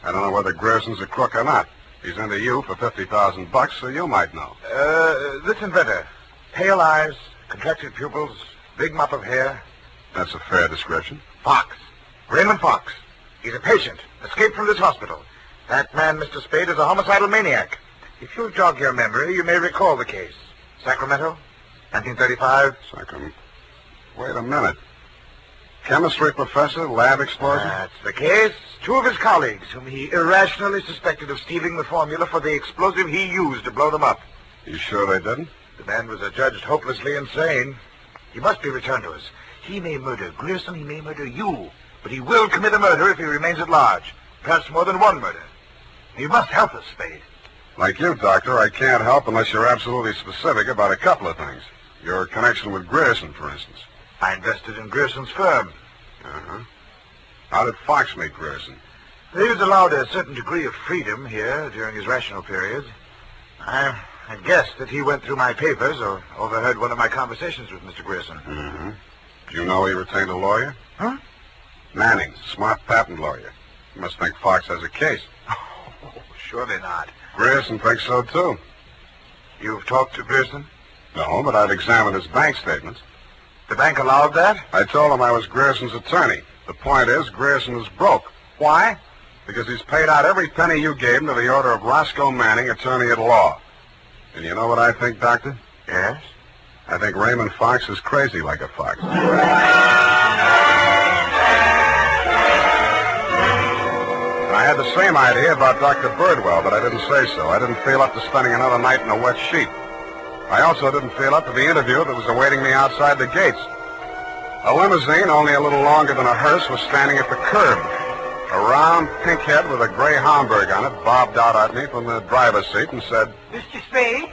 I don't know whether Grierson's a crook or not. He's into you for $50,000, so you might know. This inventor. Pale eyes, contracted pupils, big mop of hair. That's a fair description. Fox. Raymond Fox. He's a patient, escaped from this hospital. That man, Mr. Spade, is a homicidal maniac. If you'll jog your memory, you may recall the case. Sacramento, 1935. Sacramento. Wait a minute. Chemistry professor, lab explosion? That's the case. 2 of his colleagues, whom he irrationally suspected of stealing the formula for the explosive he used to blow them up. You sure they didn't? The man was adjudged hopelessly insane. He must be returned to us. He may murder Grierson, he may murder you, but he will commit a murder if he remains at large. Perhaps more than one murder. You must help us, Spade. Like you, Doctor, I can't help unless you're absolutely specific about a couple of things. Your connection with Grierson, for instance. I invested in Grierson's firm. Uh-huh. How did Fox meet Grierson? He was allowed a certain degree of freedom here during his rational periods. I guessed that he went through my papers or overheard one of my conversations with Mr. Grierson. Mm-hmm. Do you know he retained a lawyer? Huh? Manning, smart patent lawyer. You must think Fox has a case. Oh, surely not. Grierson thinks so, too. You've talked to Grierson? No, but I've examined his bank statements. The bank allowed that? I told him I was Grierson's attorney. The point is, Grierson is broke. Why? Because he's paid out every penny you gave him to the order of Roscoe Manning, attorney at law. And you know what I think, Doctor? Yes? I think Raymond Fox is crazy like a fox. I I had the same idea about Dr. Birdwell, but I didn't say so. I didn't feel up to spending another night in a wet sheet. I also didn't feel up to the interview that was awaiting me outside the gates. A limousine, only a little longer than a hearse, was standing at the curb. A round pink head with a gray Homburg on it bobbed out at me from the driver's seat and said, Mr. Spade?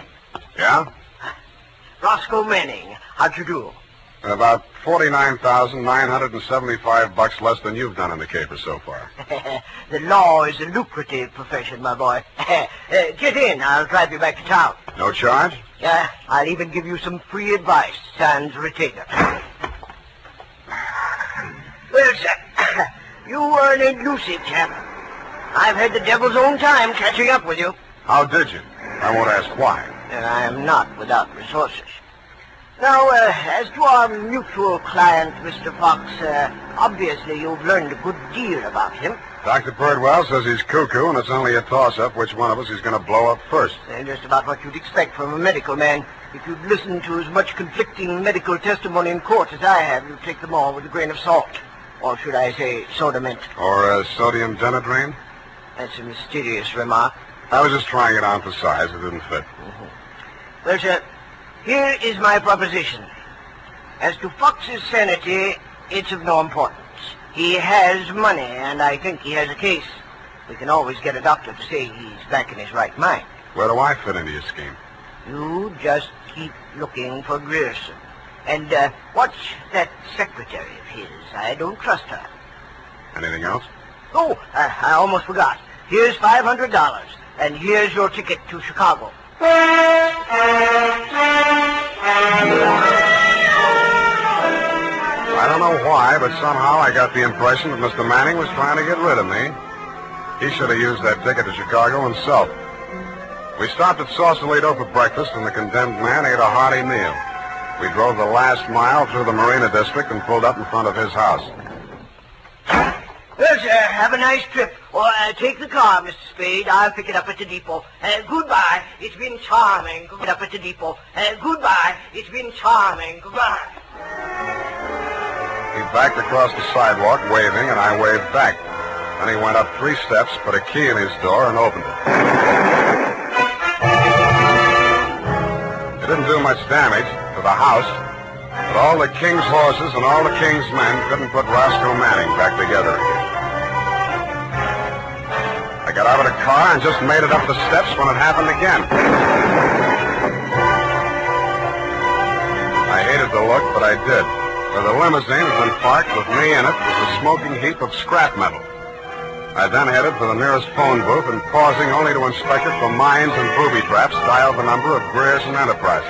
Yeah? Roscoe Manning. How'd you do? About $49,975 less than you've done in the caper so far. The law is a lucrative profession, my boy. Get in. I'll drive you back to town. No charge? Yeah, I'll even give you some free advice, sans retainer. Well, sir, you were an elusive chap. I've had the devil's own time catching up with you. How did you? I won't ask why. And I am not without resources. Now, as to our mutual client, Mr. Fox, obviously you've learned a good deal about him. Dr. Birdwell says he's cuckoo, and it's only a toss-up which one of us is going to blow up first. Just about what you'd expect from a medical man. If you'd listened to as much conflicting medical testimony in court as I have, you'd take them all with a grain of salt. Or should I say soda mint? Or sodium denidraine? That's a mysterious remark. I was just trying it on for size. It didn't fit. Well, sir, here is my proposition. As to Fox's sanity, it's of no importance. He has money, and I think he has a case. We can always get a doctor to say he's back in his right mind. Where do I fit into your scheme? You just keep looking for Grierson. And watch that secretary of his. I don't trust her. Anything else? Oh, I almost forgot. Here's $500, and here's your ticket to Chicago. I don't know why, but somehow I got the impression that Mr. Manning was trying to get rid of me. He should have used that ticket to Chicago himself. We stopped at Sausalito for breakfast, and the condemned man ate a hearty meal. We drove the last mile through the Marina District and pulled up in front of his house. Well, sir, have a nice trip. Or take the car, Mr. Spade. I'll pick it up at the depot. Goodbye. It's been charming. Pick it up at the depot. Goodbye. It's been charming. Goodbye. He backed across the sidewalk, waving, and I waved back. Then he went up 3 steps, put a key in his door, and opened it. It didn't do much damage to the house, but all the king's horses and all the king's men couldn't put Roscoe Manning back together again. I got out of the car and just made it up the steps when it happened again. I hated the look, but I did. For the limousine had been parked with me in it was a smoking heap of scrap metal. I then headed for the nearest phone booth and, pausing only to inspect it for mines and booby traps, dialed the number of Grierson Enterprises.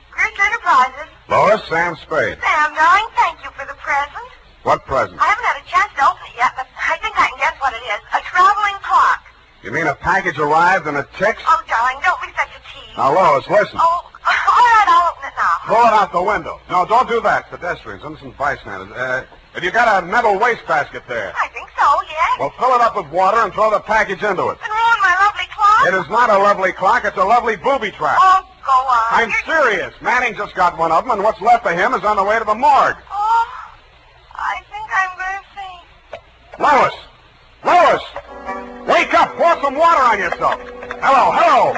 Grierson Enterprises? Lois, Sam Spade. Sam, darling, thank you for the present. What present? I haven't had a chance to open it yet, but I think I can guess what it is. A traveling clock. You mean a package arrived and it ticks? Oh, darling, don't be such a tease. Now, Lois, listen. Oh, all right, I'll open it now. Throw it out the window. No, don't do that. Pedestrians, innocent bystanders. Have you got a metal wastebasket there? I think so, yes. Well, fill it up with water and throw the package into it. And ruin my lovely clock? It is not a lovely clock. It's a lovely booby trap. Oh, go on. I'm serious. Manning just got one of them, and what's left of him is on the way to the morgue. Oh, I think I'm going to faint. Lois! Lois! Wake up! Pour some water on yourself. Hello, hello!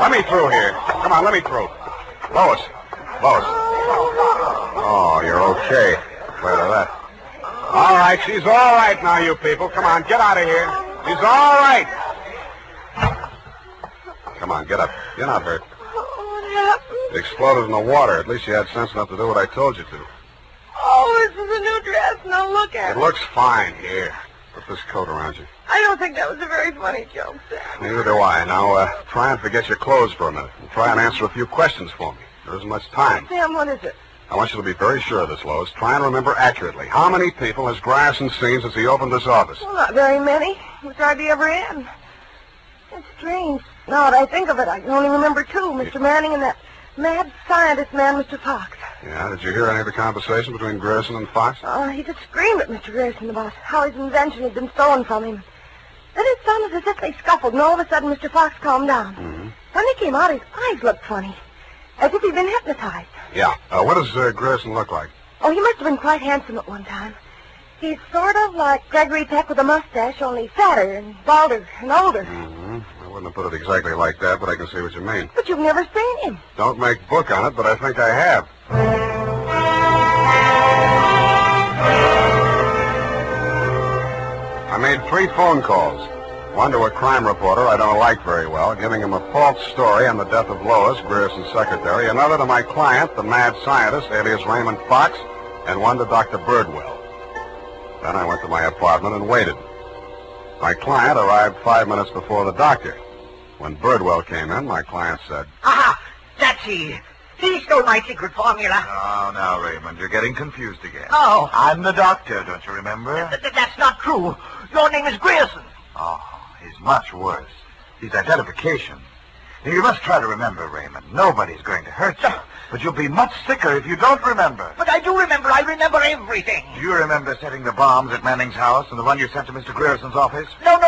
Let me through here. Come on, let me through. Lois. Lois. Oh, you're okay. Glad of that. All right, she's all right now, you people. Come on, get out of here. She's all right. Come on, get up. You're not hurt. What happened? It exploded in the water. At least you had sense enough to do what I told you to. Oh, this is a new dress. Now look at it. It looks fine. Here. Put this coat around you. I don't think that was a very funny joke, Sam. Neither do I. Now, try and forget your clothes for a minute. And try and answer a few questions for me. There isn't much time. Sam, what is it? I want you to be very sure of this, Lois. Try and remember accurately. How many people has Grierson seen since he opened this office? Well, not very many. It was hardly ever in. It's strange. Now that I think of it, I can only remember 2. Mr. Manning and that mad scientist man, Mr. Fox. Yeah, did you hear any of the conversation between Grierson and Fox? He just screamed at Mr. Grierson about how his invention had been stolen from him. Then it sounded as if they scuffled, and all of a sudden Mr. Fox calmed down. Mm-hmm. When they came out, his eyes looked funny, as if he'd been hypnotized. Yeah. What does Grierson look like? Oh, he must have been quite handsome at one time. He's sort of like Gregory Peck with a mustache, only fatter and balder and older. Mm-hmm. I wouldn't have put it exactly like that, but I can see what you mean. But you've never seen him. Don't make book on it, but I think I have. I made 3 phone calls. One to a crime reporter I don't like very well, giving him a false story on the death of Lois, Grierson's secretary. Another to my client, the mad scientist, alias Raymond Fox, and one to Dr. Birdwell. Then I went to my apartment and waited. My client arrived 5 minutes before the doctor. When Birdwell came in, my client said, Aha! That's he. He stole my secret formula. Oh, now, Raymond, you're getting confused again. Oh. I'm the doctor, don't you remember? That's not true. Your name is Grierson. Oh, he's much worse. His identification. Now, you must try to remember, Raymond. Nobody's going to hurt you. But you'll be much sicker if you don't remember. But I do remember. I remember everything. Do you remember setting the bombs at Manning's house and the one you sent to Mr. Grierson's office? No.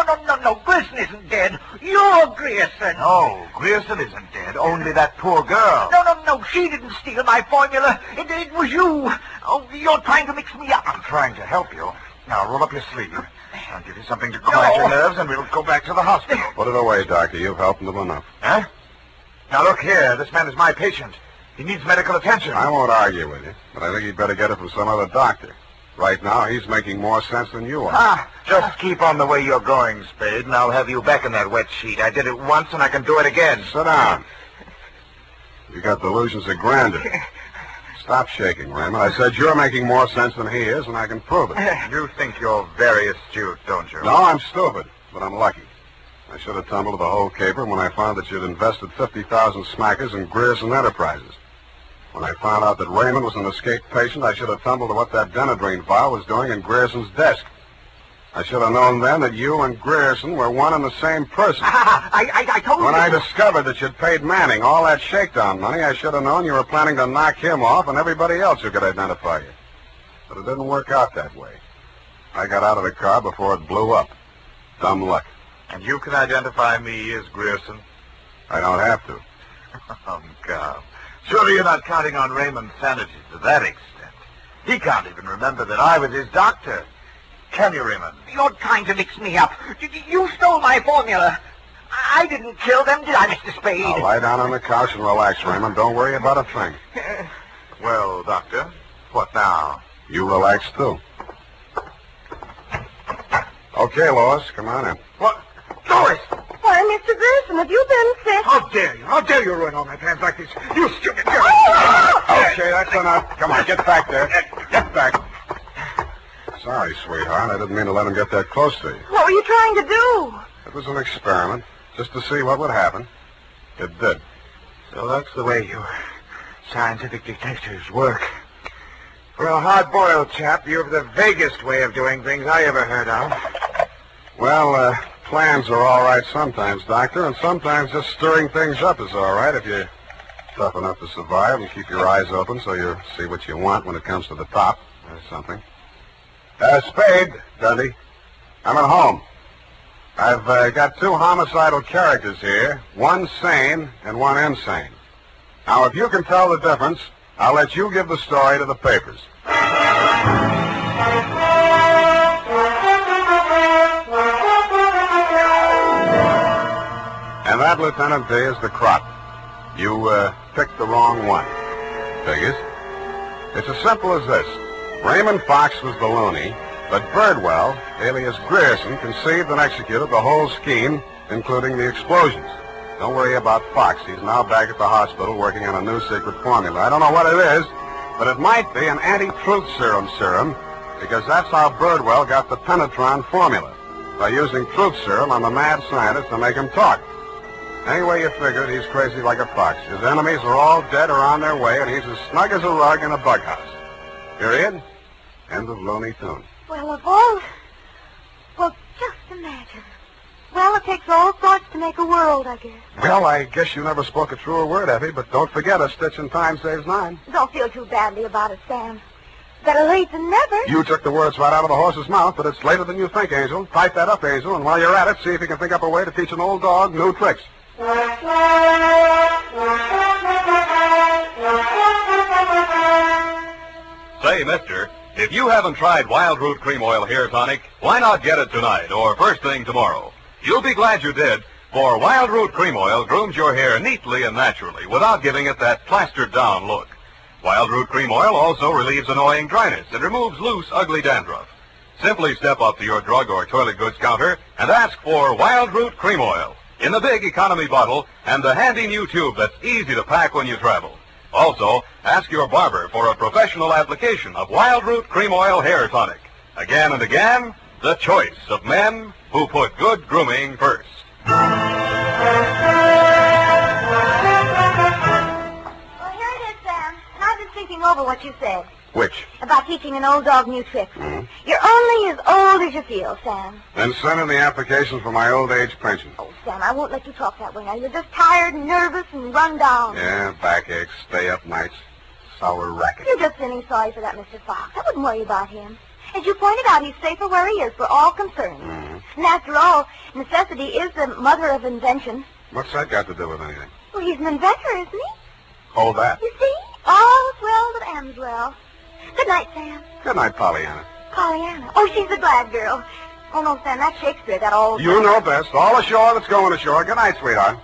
Grierson isn't dead. You're Grierson. No, Grierson isn't dead. Only that poor girl. No. She didn't steal my formula. It was you. Oh, you're trying to mix me up. I'm trying to help you. Now, roll up your sleeve. I'll give you something to quiet your nerves, and we'll go back to the hospital. Put it away, Doctor. You've helped him enough. Huh? Now, look here. This man is my patient. He needs medical attention. I won't argue with you, but I think you'd better get it from some other doctor. Right now, he's making more sense than you are. Just keep on the way you're going, Spade, and I'll have you back in that wet sheet. I did it once, and I can do it again. Sit down. You got delusions of grandeur. Stop shaking, Raymond. I said you're making more sense than he is, and I can prove it. You think you're very astute, don't you? No, I'm stupid, but I'm lucky. I should have tumbled to the whole caper when I found that you'd invested 50,000 smackers in Grierson Enterprises. When I found out that Raymond was an escaped patient, I should have tumbled to what that Denadrine vial was doing in Grierson's desk. I should have known then that you and Grierson were one and the same person. I told you. When I discovered that you'd paid Manning all that shakedown money, I should have known you were planning to knock him off and everybody else who could identify you. But it didn't work out that way. I got out of the car before it blew up. Dumb luck. And you can identify me as Grierson? I don't have to. Oh, God. Surely you're not counting on Raymond's sanity to that extent. He can't even remember that I was his doctor. Can you, Raymond? You're trying to mix me up. You stole my formula. I didn't kill them, did I, Mr. Spade? Now, lie down on the couch and relax, Raymond. Don't worry about a thing. Well, Doctor, what now? You relax, too. Okay, Lois, come on in. What? Lois! Why, Mr. Grierson, have you been sick? How dare you? How dare you ruin all my plans like this? You stupid girl! Okay, that's enough. Come on, get back there. Get back. Sorry, sweetheart. I didn't mean to let him get that close to you. What were you trying to do? It was an experiment, just to see what would happen. It did. So that's the way you scientific detectives work. For a hard-boiled chap, you have the vaguest way of doing things I ever heard of. Well, plans are all right sometimes, Doctor, and sometimes just stirring things up is all right if you're tough enough to survive and keep your eyes open so you see what you want when it comes to the top or something. Spade, Dundee. I'm at home. I've got 2 homicidal characters here, one sane and one insane. Now, if you can tell the difference, I'll let you give the story to the papers. And that, Lieutenant D, is the crop. You picked the wrong one. Figures. It's as simple as this. Raymond Fox was the loony, but Birdwell, alias Grierson, conceived and executed the whole scheme, including the explosions. Don't worry about Fox. He's now back at the hospital working on a new secret formula. I don't know what it is, but it might be an anti-truth serum, because that's how Birdwell got the Penetron formula, by using truth serum on the mad scientist to make him talk. Anyway you figure it, he's crazy like a fox. His enemies are all dead or on their way, and he's as snug as a rug in a bug house. Period. End of Looney Tunes. Well, of all... Well, just imagine. Well, it takes all sorts to make a world, I guess. Well, I guess you never spoke a truer word, Effie, but don't forget a stitch in time saves 9. Don't feel too badly about it, Sam. Better late than never. You took the words right out of the horse's mouth, but it's later than you think, Angel. Type that up, Angel, and while you're at it, see if you can think up a way to teach an old dog new tricks. Say, mister, if you haven't tried Wild Root Cream Oil Hair Tonic, why not get it tonight or first thing tomorrow? You'll be glad you did, for Wild Root Cream Oil grooms your hair neatly and naturally without giving it that plastered-down look. Wild Root Cream Oil also relieves annoying dryness and removes loose, ugly dandruff. Simply step up to your drug or toilet goods counter and ask for Wild Root Cream Oil in the big economy bottle and the handy new tube that's easy to pack when you travel. Also, ask your barber for a professional application of Wild Root Cream Oil Hair Tonic. Again and again, the choice of men who put good grooming first. Thinking over what you said. Which? About teaching an old dog new tricks. You're only as old as you feel, Sam. Then send in the application for my old age pension. Oh, Sam, I won't let you talk that way now. You're just tired and nervous and run down. Yeah, backaches, stay up nights, sour racket. You're just feeling sorry for that Mr. Fox. I wouldn't worry about him. As you pointed out, he's safer where he is for all concerned. And after all, necessity is the mother of invention. What's that got to do with anything? Well, he's an inventor, isn't he? Hold that. You see? All's well that ends well. Good night, Sam. Good night, Pollyanna. Pollyanna. Oh, she's a glad girl. Oh, no, Sam, that's Shakespeare, that old... You know best. All ashore that's going ashore. Good night, sweetheart.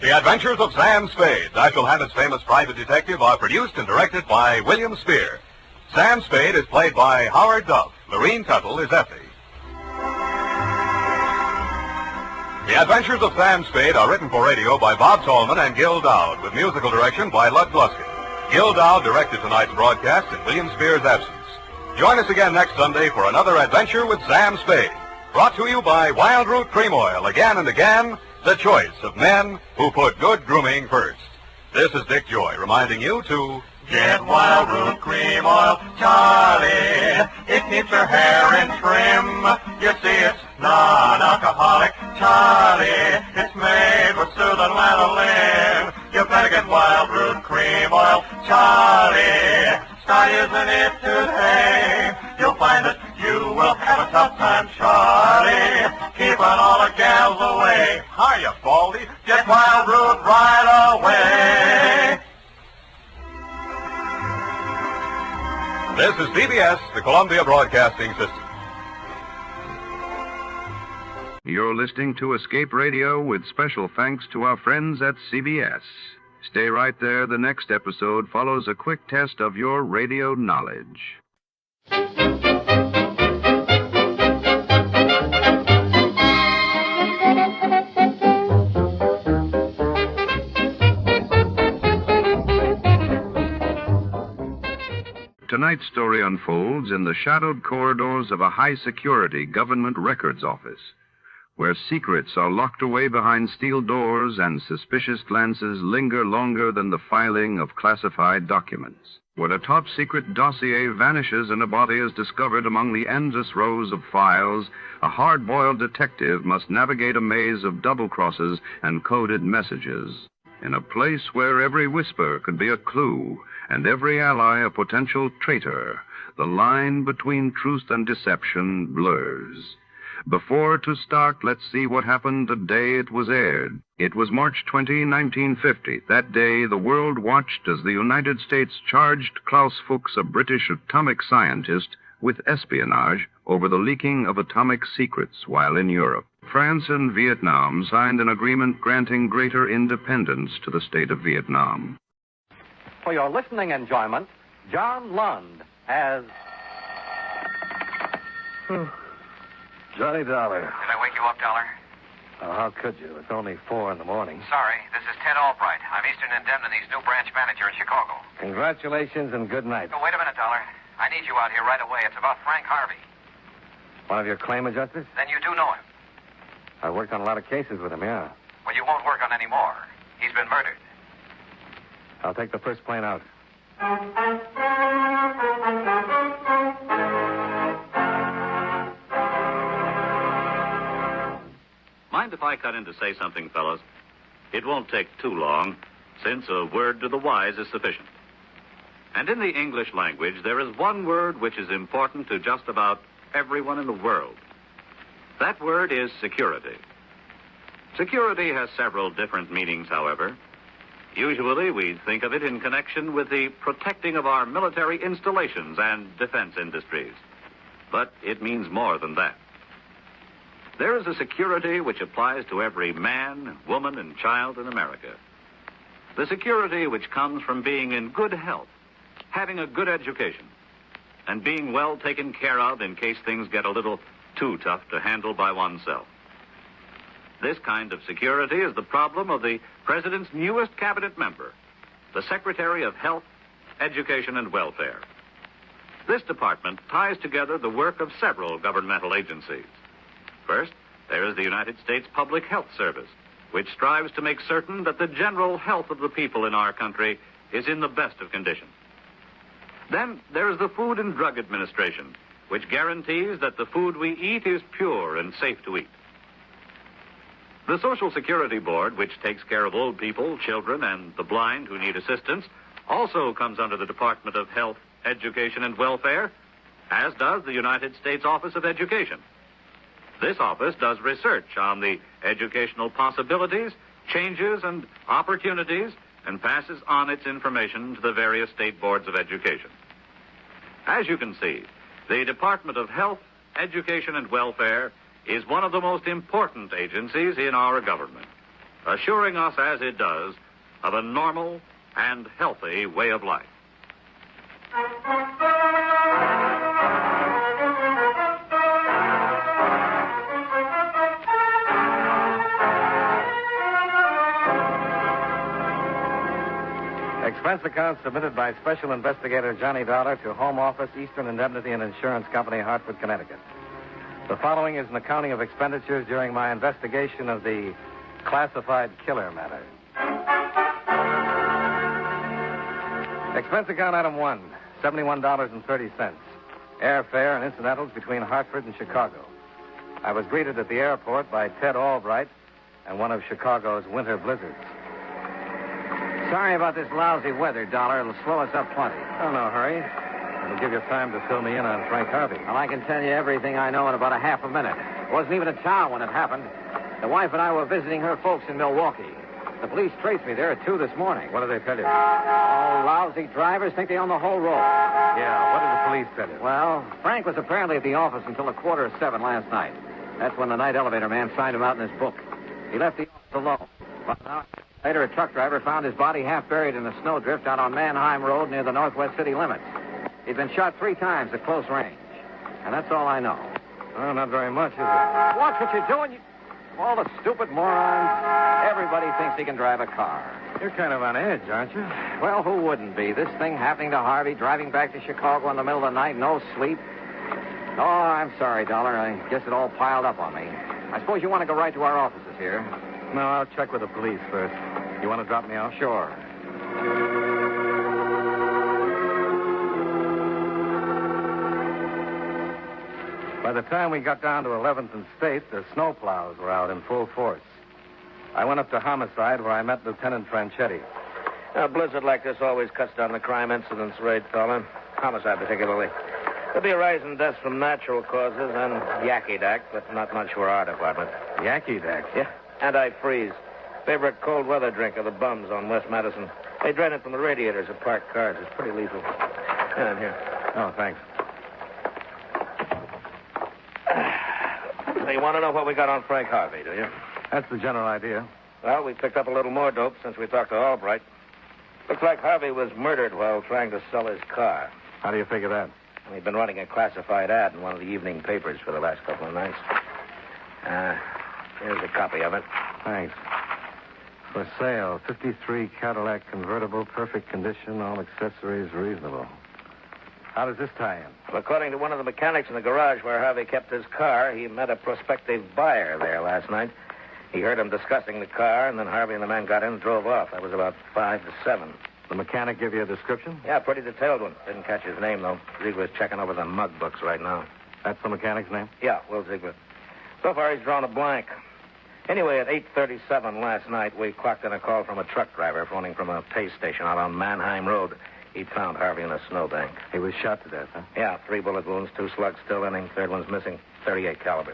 The Adventures of Sam Spade, Dashiell Hammett's famous private detective, are produced and directed by William Spear. Sam Spade is played by Howard Duff. Lorene Tuttle is Effie. The Adventures of Sam Spade are written for radio by Bob Tallman and Gil Dowd, with musical direction by Lud Gluskin. Gil Dowd directed tonight's broadcast in William Spear's absence. Join us again next Sunday for another adventure with Sam Spade. Brought to you by Wild Root Cream Oil, again and again, the choice of men who put good grooming first. This is Dick Joy reminding you to... Get Wild Root Cream Oil, Charlie. It keeps your hair in trim. You see, it's non-alcoholic, Charlie. It's made with soothing lanolin. You better get Wild Root Cream Oil, Charlie. Start using it today. You'll find that you will have a tough time, Charlie. Keeping all the gals away. Hiya, Baldy. Get Wild Root right away. This is CBS, the Columbia Broadcasting System. You're listening to Escape Radio with special thanks to our friends at CBS. Stay right there. The next episode follows a quick test of your radio knowledge. Tonight's story unfolds in the shadowed corridors of a high-security government records office, where secrets are locked away behind steel doors and suspicious glances linger longer than the filing of classified documents. When a top-secret dossier vanishes and a body is discovered among the endless rows of files, a hard-boiled detective must navigate a maze of double-crosses and coded messages. In a place where every whisper could be a clue and every ally a potential traitor, the line between truth and deception blurs. Before to start, let's see what happened the day it was aired. It was March 20, 1950. That day, the world watched as the United States charged Klaus Fuchs, a British atomic scientist, with espionage over the leaking of atomic secrets while in Europe. France and Vietnam signed an agreement granting greater independence to the state of Vietnam. For your listening enjoyment, John Lund as... Johnny Dollar. Did I wake you up, Dollar? Oh, how could you? It's only 4 in the morning. Sorry, this is Ted Albright. I'm Eastern Indemnity's new branch manager in Chicago. Congratulations and good night. Oh, wait a minute, Dollar. I need you out here right away. It's about Frank Harvey. One of your claim adjusters? Then you do know him. I worked on a lot of cases with him, yeah. Well, you won't work on any more. He's been murdered. I'll take the first plane out. Mind if I cut in to say something, fellas? It won't take too long, since a word to the wise is sufficient. And in the English language, there is one word which is important to just about everyone in the world. That word is security. Security has several different meanings, however. Usually, we think of it in connection with the protecting of our military installations and defense industries. But it means more than that. There is a security which applies to every man, woman, and child in America. The security which comes from being in good health, having a good education, and being well taken care of in case things get a little too tough to handle by oneself. This kind of security is the problem of the President's newest cabinet member, the Secretary of Health, Education, and Welfare. This department ties together the work of several governmental agencies. First, there is the United States Public Health Service, which strives to make certain that the general health of the people in our country is in the best of condition. Then there is the Food and Drug Administration, which guarantees that the food we eat is pure and safe to eat. The Social Security Board, which takes care of old people, children, and the blind who need assistance, also comes under the Department of Health, Education, and Welfare, as does the United States Office of Education. This office does research on the educational possibilities, changes, and opportunities, and passes on its information to the various state boards of education. As you can see, the Department of Health, Education, and Welfare is one of the most important agencies in our government, assuring us, as it does, of a normal and healthy way of life. Expense account submitted by Special Investigator Johnny Dolar to Home Office, Eastern Indemnity and Insurance Company, Hartford, Connecticut. The following is an accounting of expenditures during my investigation of the classified killer matter. Expense account item 1, $71.30. Airfare and incidentals between Hartford and Chicago. I was greeted at the airport by Ted Albright and one of Chicago's winter blizzards. Sorry about this lousy weather, Dollar. It'll slow us up plenty. Oh, no hurry. It'll give you time to fill me in on Frank Harvey. Well, I can tell you everything I know in about a half a minute. I wasn't even in town when it happened. The wife and I were visiting her folks in Milwaukee. The police traced me there at 2 this morning. What did they tell you? Oh, lousy drivers think they own the whole road. Yeah, what did the police tell you? Well, Frank was apparently at the office until 6:45 last night. That's when the night elevator man signed him out in his book. He left the office alone. But now, later, a truck driver found his body half buried in a snowdrift out on Mannheim Road near the Northwest City limits. He'd been shot 3 times at close range. And that's all I know. Well, not very much, is it? Watch what you're doing. All the stupid morons. Everybody thinks he can drive a car. You're kind of on edge, aren't you? Well, who wouldn't be? This thing happening to Harvey, driving back to Chicago in the middle of the night, no sleep. Oh, I'm sorry, Dollar. I guess it all piled up on me. I suppose you want to go right to our offices here. No, I'll check with the police first. You want to drop me off? Sure. By the time we got down to 11th and State, the snowplows were out in full force. I went up to Homicide, where I met Lieutenant Franchetti. A blizzard like this always cuts down the crime incidence rate, fella. Homicide particularly. There'll be a rise in deaths from natural causes and Yakky-Dack, but not much for our department. Yakky-Dack? Yeah, antifreeze. Favorite cold weather drink of the bums on West Madison. They drain it from the radiators of parked cars. It's pretty lethal. And here. Oh, thanks. So you want to know what we got on Frank Harvey, do you? That's the general idea. Well, we picked up a little more dope since we talked to Albright. Looks like Harvey was murdered while trying to sell his car. How do you figure that? We've been running a classified ad in one of the evening papers for the last couple of nights. Here's a copy of it. Thanks. For sale, 53 Cadillac convertible, perfect condition, all accessories reasonable. How does this tie in? Well, according to one of the mechanics in the garage where Harvey kept his car, he met a prospective buyer there last night. He heard him discussing the car, and then Harvey and the man got in and drove off. That was about 5 to 7. The mechanic give you a description? Yeah, pretty detailed one. Didn't catch his name, though. Ziegler's checking over the mug books right now. That's the mechanic's name? Yeah, Will Ziegler. So far, he's drawn a blank. Anyway, at 8:37 last night, we clocked in a call from a truck driver phoning from a pay station out on Mannheim Road. He'd found Harvey in a snowbank. He was shot to death, huh? Yeah, 3 bullet wounds, 2 slugs still in him. Third one's missing, .38 caliber.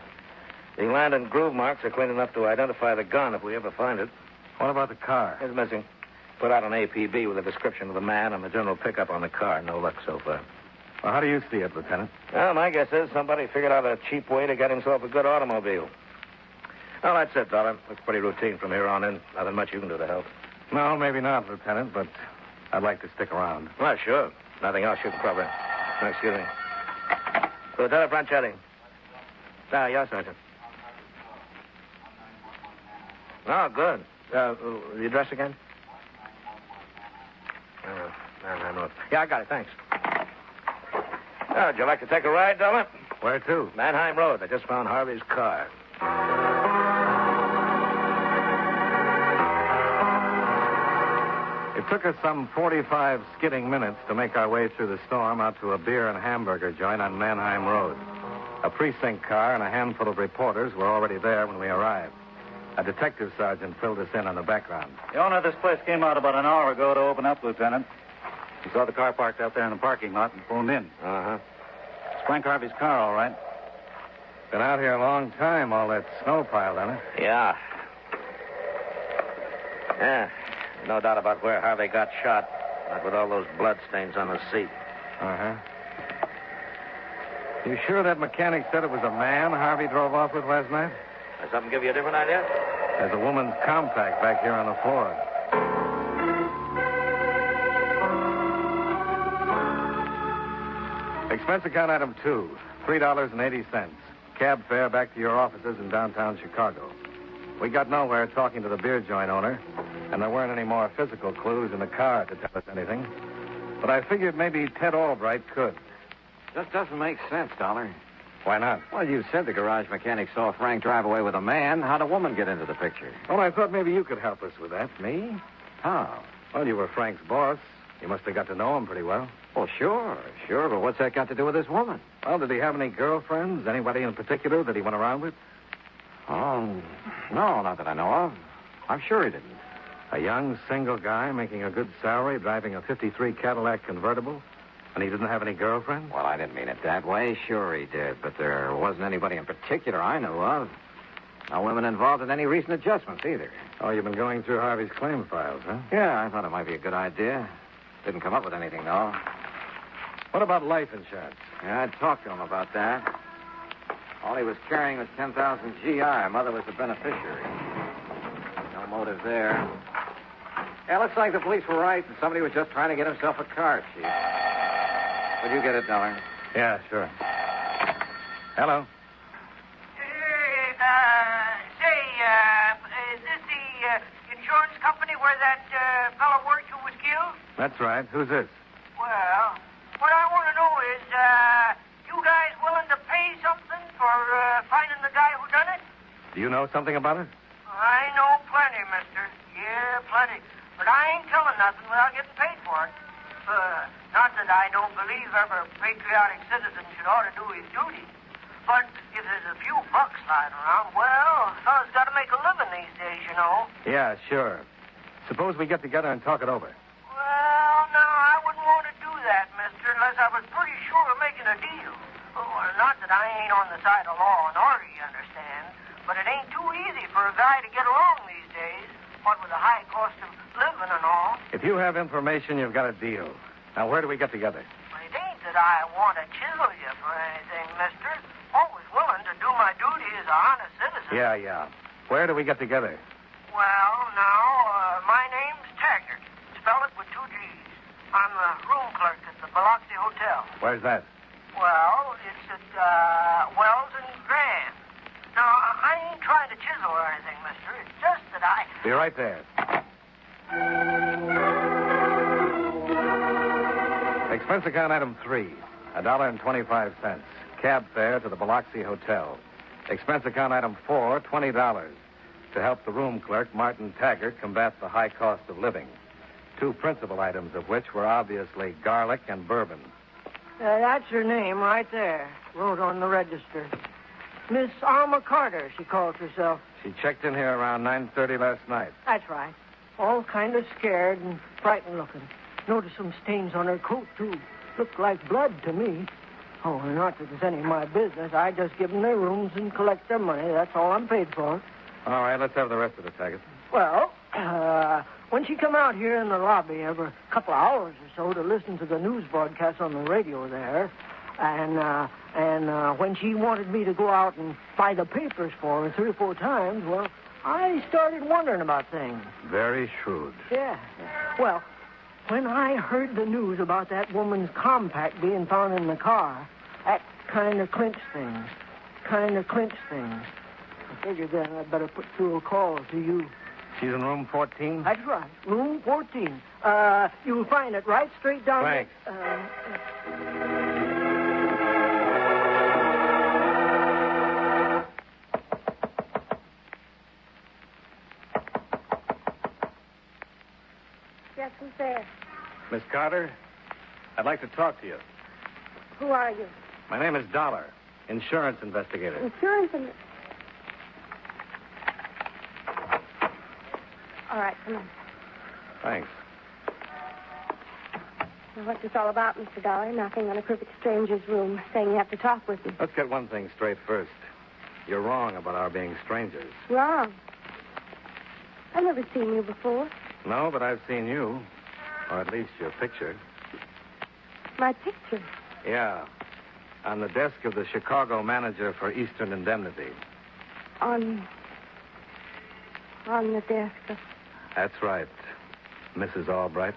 The land and groove marks are clean enough to identify the gun if we ever find it. What about the car? It's missing. Put out an APB with a description of the man and the general pickup on the car. No luck so far. Well, how do you see it, Lieutenant? Well, my guess is somebody figured out a cheap way to get himself a good automobile. Well, that's it, Dolar. Looks pretty routine from here on in. Nothing much you can do to help. No, maybe not, Lieutenant, but I'd like to stick around. Well, sure. Nothing else you can cover. Excuse me. Lieutenant Franchetti. Yes, Sergeant. Oh, good. The address again? No. Yeah, I got it. Thanks. Would you like to take a ride, Dolar? Where to? Mannheim Road. I just found Harvey's car. It took us some 45 skidding minutes to make our way through the storm out to a beer and hamburger joint on Mannheim Road. A precinct car and a handful of reporters were already there when we arrived. A detective sergeant filled us in on the background. The owner of this place came out about an hour ago to open up, Lieutenant. He saw the car parked out there in the parking lot and phoned in. Uh-huh. It's Frank Harvey's car, all right. Been out here a long time, all that snow piled on it. Yeah. No doubt about where Harvey got shot. Not with all those blood stains on the seat. Uh-huh. You sure that mechanic said it was a man Harvey drove off with last night? Does something give you a different idea? There's a woman's compact back here on the floor. Expense account item 2, $3.80. Cab fare back to your offices in downtown Chicago. We got nowhere talking to the beer joint owner, and there weren't any more physical clues in the car to tell us anything. But I figured maybe Ted Albright could. Just doesn't make sense, Dolar. Why not? Well, you said the garage mechanic saw Frank drive away with a man. How'd a woman get into the picture? Well, I thought maybe you could help us with that. Me? How? Well, you were Frank's boss. You must have got to know him pretty well. Well, sure. But what's that got to do with this woman? Well, did he have any girlfriends? Anybody in particular that he went around with? Oh, no, not that I know of. I'm sure he didn't. A young, single guy making a good salary, driving a 53 Cadillac convertible, and he didn't have any girlfriends? Well, I didn't mean it that way. Sure he did, but there wasn't anybody in particular I knew of. No women involved in any recent adjustments either. Oh, you've been going through Harvey's claim files, huh? Yeah, I thought it might be a good idea. Didn't come up with anything, though. What about life insurance? Yeah, I talked to him about that. All he was carrying was 10,000 GI. Mother was the beneficiary. No motive there. Yeah, looks like the police were right, and somebody was just trying to get himself a car, Chief. Would you get it, Dolar? Yeah, sure. Hello. Is this the insurance company where that fellow worked who was killed? That's right. Who's this? Well, what I want to know is, you guys willing to pay something for finding the guy who done it? Do you know something about it? I know plenty, mister. Yeah, plenty. But I ain't telling nothing without getting paid for it. Not that I don't believe every patriotic citizen should ought to do his duty. But if there's a few bucks lying around, well, a fella's got to make a living these days, you know. Yeah, sure. Suppose we get together and talk it over. Well, no, I wouldn't want to do that, mister, unless I was pretty sure of making a deal. Oh, not that I ain't on the side of law and order, you understand. But it ain't too easy for a guy to get along these days, what with the high cost of living and all. If you have information, you've got a deal. Now, where do we get together? Well, it ain't that I want to chisel you for anything, mister. Always willing to do my duty as a honest citizen. Yeah. Where do we get together? Well, now, my name's Taggart. Spell it with 2 G's. I'm the room clerk at the Biloxi Hotel. Where's that? Well, it's at Wells and Grand. Now, I ain't trying to chisel or anything, mister. It's just that I... Be right there. Expense account item 3, $1.25. Cab fare to the Biloxi Hotel. Expense account item 4, $20. To help the room clerk, Martin Taggart, combat the high cost of living. 2 principal items of which were obviously garlic and bourbon. That's her name right there. Wrote on the register. Miss Alma Carter, she calls herself. She checked in here around 9:30 last night. That's right. All kind of scared and frightened looking. Noticed some stains on her coat, too. Looked like blood to me. Oh, not that it's any of my business. I just give them their rooms and collect their money. That's all I'm paid for. All right, let's have the rest of the packet. Well, when she come out here in the lobby every couple of hours or so to listen to the news broadcast on the radio there, and when she wanted me to go out and buy the papers for her 3 or 4 times, well, I started wondering about things. Very shrewd. Yeah. Well, when I heard the news about that woman's compact being found in the car, that kind of clinched things. I figured then I'd better put through a call to you. She's in room 14? That's right, room 14. You'll find it right straight down Thanks. Yes, who's there? Miss Carter, I'd like to talk to you. Who are you? My name is Dolar, insurance investigator. Insurance and... All right, come on. Thanks. Now, what's this all about, Mr. Dollar? Knocking on a perfect stranger's room, saying you have to talk with me. Let's get one thing straight first. You're wrong about our being strangers. Wrong. I've never seen you before. No, but I've seen you. Or at least your picture. My picture? Yeah. On the desk of the Chicago manager for Eastern Indemnity. On the desk of... That's right. Mrs. Albright.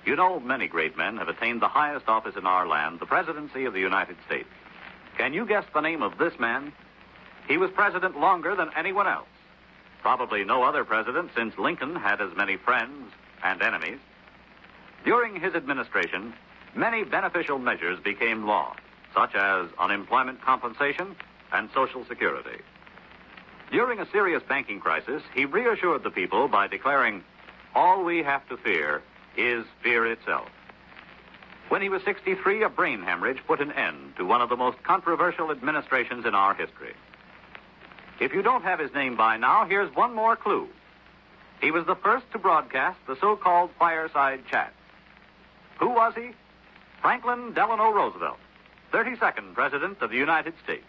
You know, many great men have attained the highest office in our land, the presidency of the United States. Can you guess the name of this man? He was president longer than anyone else. Probably no other president since Lincoln had as many friends and enemies. During his administration, many beneficial measures became law, such as unemployment compensation and Social Security. During a serious banking crisis, he reassured the people by declaring, "All we have to fear is fear itself." When he was 63, a brain hemorrhage put an end to one of the most controversial administrations in our history. If you don't have his name by now, here's one more clue. He was the first to broadcast the so-called fireside chat. Who was he? Franklin Delano Roosevelt, 32nd President of the United States.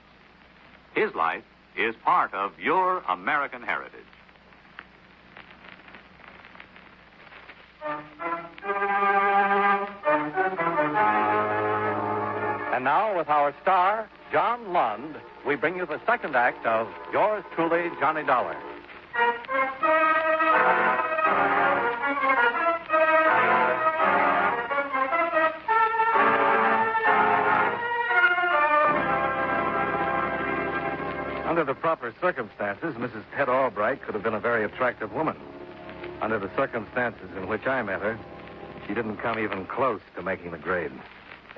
His life is part of your American heritage. And now, with our star, John Lund, we bring you the second act of Yours Truly, Johnny Dollar. Under the proper circumstances, Mrs. Ted Albright could have been a very attractive woman. Under the circumstances in which I met her, she didn't come even close to making the grade.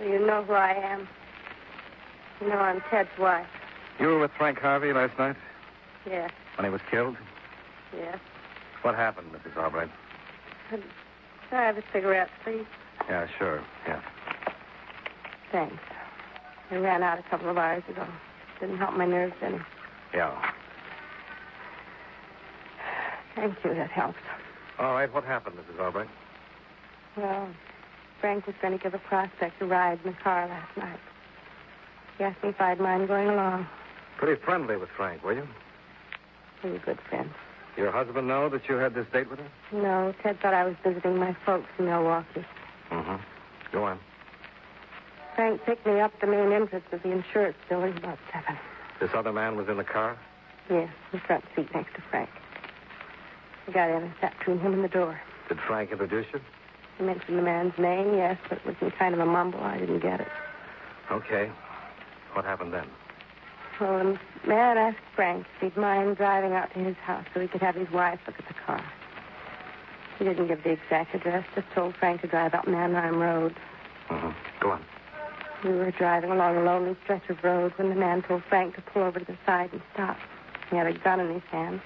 You know who I am. You know I'm Ted's wife. You were with Frank Harvey last night Yes, when he was killed? yes. What happened, Mrs. Albright? Can I have a cigarette, please? Yeah, sure. Yeah. Thanks. I ran out a couple of hours ago. Didn't help my nerves any. Yeah. Thank you, that helps. All right, what happened, Mrs. Albright? Well, Frank was going to give a prospect a ride in the car last night. He asked me if I'd mind going along. Pretty friendly with Frank, were you? We were good friends. Your husband know that you had this date with her? No, Ted thought I was visiting my folks in Milwaukee. Mm-hmm. Go on. Frank picked me up at the main entrance of the insurance building about 7. This other man was in the car? Yes, the front seat next to Frank. I got in and sat between him and the door. Did Frank introduce you? He mentioned the man's name, yes, but it was in kind of a mumble. I didn't get it. Okay. What happened then? Well, the man asked Frank if he'd mind driving out to his house so he could have his wife look at the car. He didn't give the exact address, just told Frank to drive up Manheim Road. Mm-hmm. Go on. We were driving along a lonely stretch of road when the man told Frank to pull over to the side and stop. He had a gun in his hand.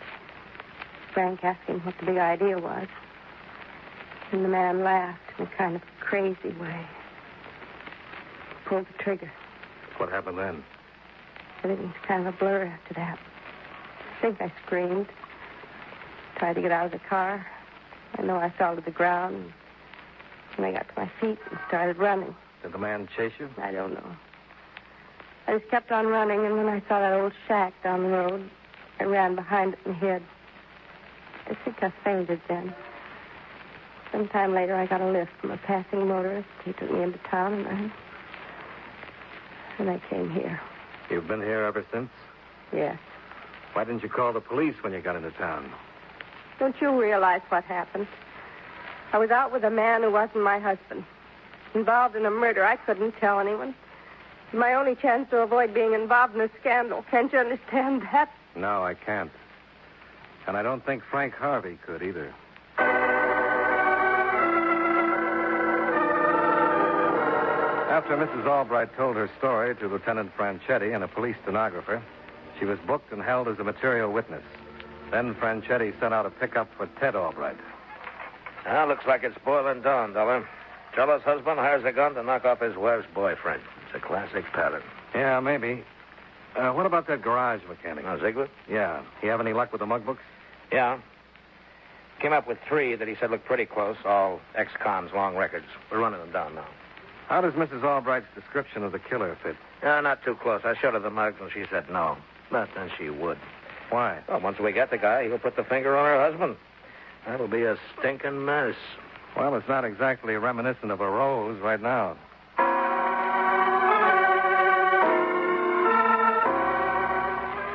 Frank asked him what the big idea was. And the man laughed in a kind of crazy way. Pulled the trigger. What happened then? Everything was kind of a blur after that. I think I screamed. Tried to get out of the car. I know I fell to the ground. And I got to my feet and started running. Did the man chase you? I don't know. I just kept on running, and when I saw that old shack down the road, I ran behind it and hid. I think I fainted then. Sometime later, I got a lift from a passing motorist. He took me into town, and I came here. You've been here ever since? Yes. Why didn't you call the police when you got into town? Don't you realize what happened? I was out with a man who wasn't my husband. Involved in a murder. I couldn't tell anyone. My only chance to avoid being involved in a scandal. Can't you understand that? No, I can't. And I don't think Frank Harvey could either. After Mrs. Albright told her story to Lieutenant Franchetti and a police stenographer, she was booked and held as a material witness. Then Franchetti sent out a pickup for Ted Albright. Now, looks like it's boiling down, Dolar. Fellow's husband hires a gun to knock off his wife's boyfriend. It's a classic pattern. Yeah, maybe. What about that garage mechanic? Ziegler? Yeah. You have any luck with the mug books? Yeah. Came up with 3 that he said looked pretty close, all ex-cons, long records. We're running them down now. How does Mrs. Albright's description of the killer fit? Not too close. I showed her the mugs, and she said no. But then she would. Why? Well, once we get the guy, he'll put the finger on her husband. That'll be a stinking mess. Well, it's not exactly reminiscent of a rose right now.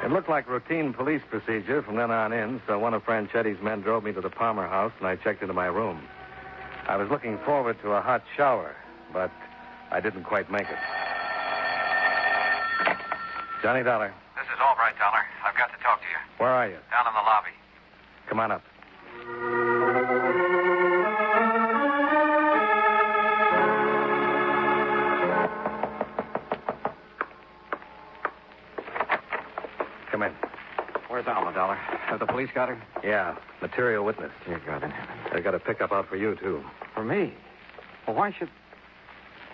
It looked like routine police procedure from then on in, so one of Franchetti's men drove me to the Palmer house, and I checked into my room. I was looking forward to a hot shower, but I didn't quite make it. Johnny Dollar. This is Albright, Dollar. I've got to talk to you. Where are you? Down in the lobby. Come on up. Come in. Where's Alma, Dollar? Have the police got her? Yeah, material witness. Dear God in heaven. They got a pickup out for you, too. For me? Well, why should...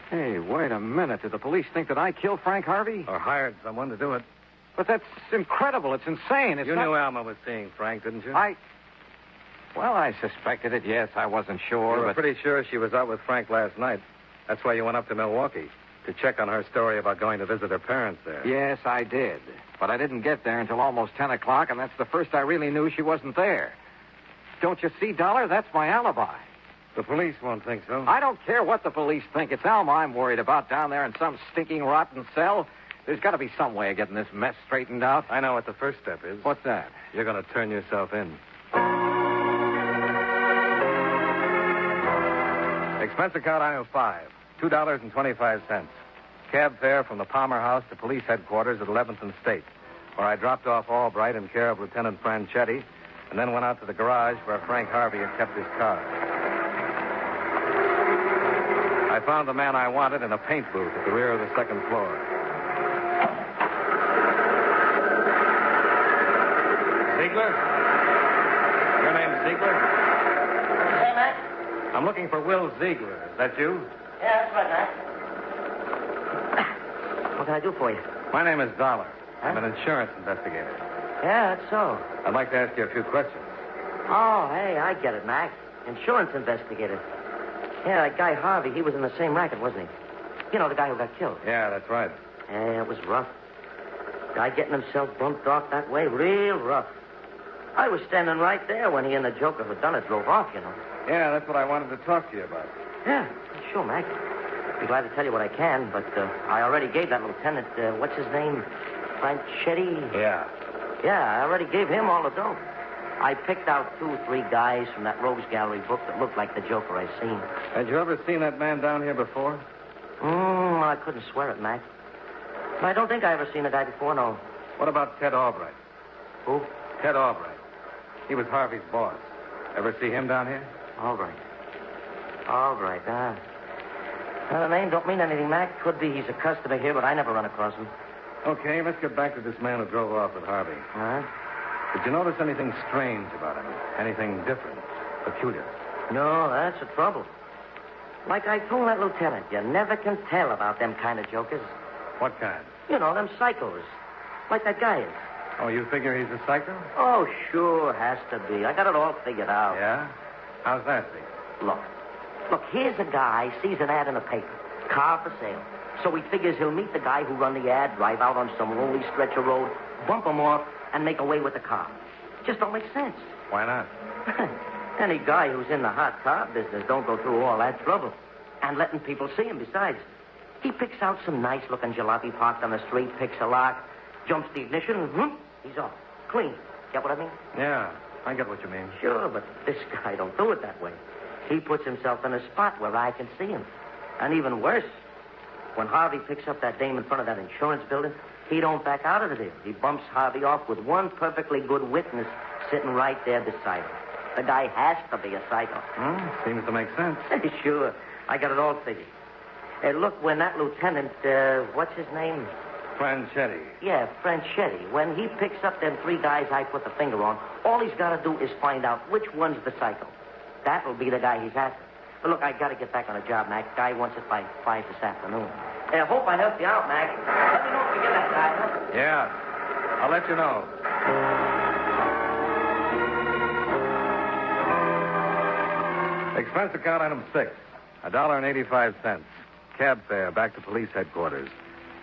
Hey, wait a minute. Did the police think that I killed Frank Harvey? Or hired someone to do it. But that's incredible. It's insane. You knew Alma was seeing Frank, didn't you? Well, I suspected it, yes. I wasn't sure, You were but... pretty sure she was out with Frank last night. That's why you went up to Milwaukee, to check on her story about going to visit her parents there. Yes, I did. But I didn't get there until almost 10 o'clock, and that's the first I really knew she wasn't there. Don't you see, Dollar? That's my alibi. The police won't think so. I don't care what the police think. It's Alma I'm worried about down there in some stinking, rotten cell. There's got to be some way of getting this mess straightened out. I know what the first step is. What's that? You're going to turn yourself in. Expense account aisle 5, $2.25. Cab fare from the Palmer house to police headquarters at 11th and State, where I dropped off Albright in care of Lieutenant Franchetti, and then went out to the garage where Frank Harvey had kept his car. I found the man I wanted in a paint booth at the rear of the second floor. Ziegler? Your name's Ziegler? Hey, Mac? I'm looking for Will Ziegler. Is that you? Yeah, that's right, Mac. What can I do for you? My name is Dolar. I'm an insurance investigator. Yeah, that's so. I'd like to ask you a few questions. Oh, hey, I get it, Mac. Insurance investigator. Yeah, that guy Harvey, he was in the same racket, wasn't he? You know, the guy who got killed. Yeah, that's right. Yeah, it was rough. Guy getting himself bumped off that way, real rough. I was standing right there when he and the joker who done it drove off, you know. Yeah, that's what I wanted to talk to you about. Yeah, sure, Mac. Be glad to tell you what I can, but I already gave that lieutenant, what's his name? Franchetti? Yeah. Yeah, I already gave him all the dough. I picked out 2 or 3 guys from that Rose Gallery book that looked like the Joker I seen. Had you ever seen that man down here before? I couldn't swear it, Mac. I don't think I ever seen the guy before, no. What about Ted Albright? Who? Ted Albright. He was Harvey's boss. Ever see him down here? Albright. Well, the name don't mean anything, Mac. Could be he's a customer here, but I never run across him. Okay, let's get back to this man who drove off with Harvey. Huh? Did you notice anything strange about him? Anything different? Peculiar? No, that's the trouble. Like I told that lieutenant, you never can tell about them kind of jokers. What kind? You know, them psychos. Like that guy is. Oh, you figure he's a psycho? Oh, sure, has to be. I got it all figured out. Yeah? How's that, Steve? Look, here's a guy, sees an ad in the paper. Car for sale. So he figures he'll meet the guy who run the ad, drive out on some lonely stretch of road, bump him off, and make away with the car. Just don't make sense. Why not? Any guy who's in the hot car business don't go through all that trouble. And letting people see him besides. He picks out some nice-looking jalopy parked on the street, picks a lock, jumps the ignition, and he's off. Clean. Get what I mean? Yeah, I get what you mean. Sure, but this guy don't do it that way. He puts himself in a spot where I can see him. And even worse, when Harvey picks up that dame in front of that insurance building, he don't back out of the deal. He bumps Harvey off with one perfectly good witness sitting right there beside him. The guy has to be a psycho. Seems to make sense. Sure. I got it all figured. Hey, look, when that lieutenant, what's his name? Franchetti. Yeah, Franchetti. When he picks up them three guys I put the finger on, all he's got to do is find out which one's the psycho. That'll be the guy he's after. But look, I got to get back on the job, Mac. Guy wants it by 5 this afternoon. Hey, I hope I helped you out, Mac. Let me know if you get that guy, huh? Yeah. I'll let you know. Expense account item 6. $1.85. Cab fare back to police headquarters,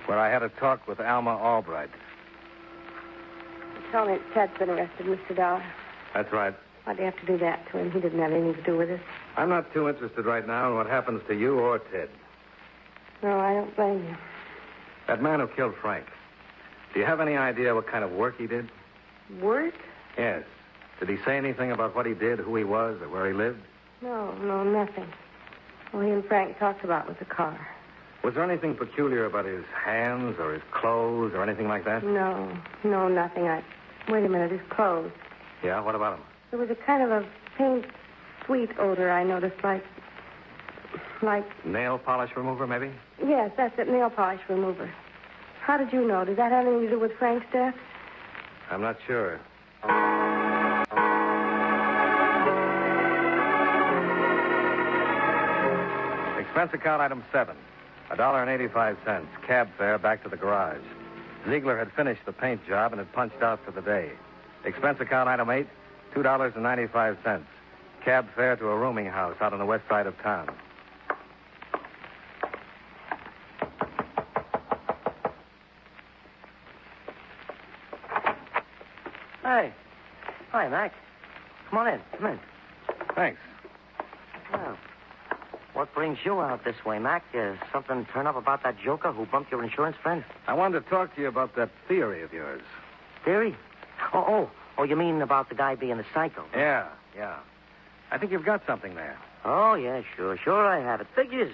where I had a talk with Alma Albright. Tell me Ted's been arrested, Mr. Dolar. That's right. Why'd you have to do that to him? He didn't have anything to do with it. I'm not too interested right now in what happens to you or Ted. No, I don't blame you. That man who killed Frank. Do you have any idea what kind of work he did? Work? Yes. Did he say anything about what he did, who he was, or where he lived? No, nothing. All he and Frank talked about was the car. Was there anything peculiar about his hands or his clothes or anything like that? No, nothing. Wait a minute, his clothes. Yeah, what about him? There was a kind of a faint, sweet odor I noticed, like... Nail polish remover, maybe? Yes, that's it, nail polish remover. How did you know? Did that have anything to do with Frank's death? I'm not sure. Expense account item 7. $1.85. Cab fare back to the garage. Ziegler had finished the paint job and had punched out for the day. Expense account item 8. $2.95. Cab fare to a rooming house out on the west side of town. Hey. Hi, Mac. Come on in. Come in. Thanks. Well, what brings you out this way, Mac? Something turn up about that joker who bumped your insurance friend? I wanted to talk to you about that theory of yours. Theory? Oh, you mean about the guy being a psycho? Yeah. I think you've got something there. Oh, yeah, sure I have. It figures.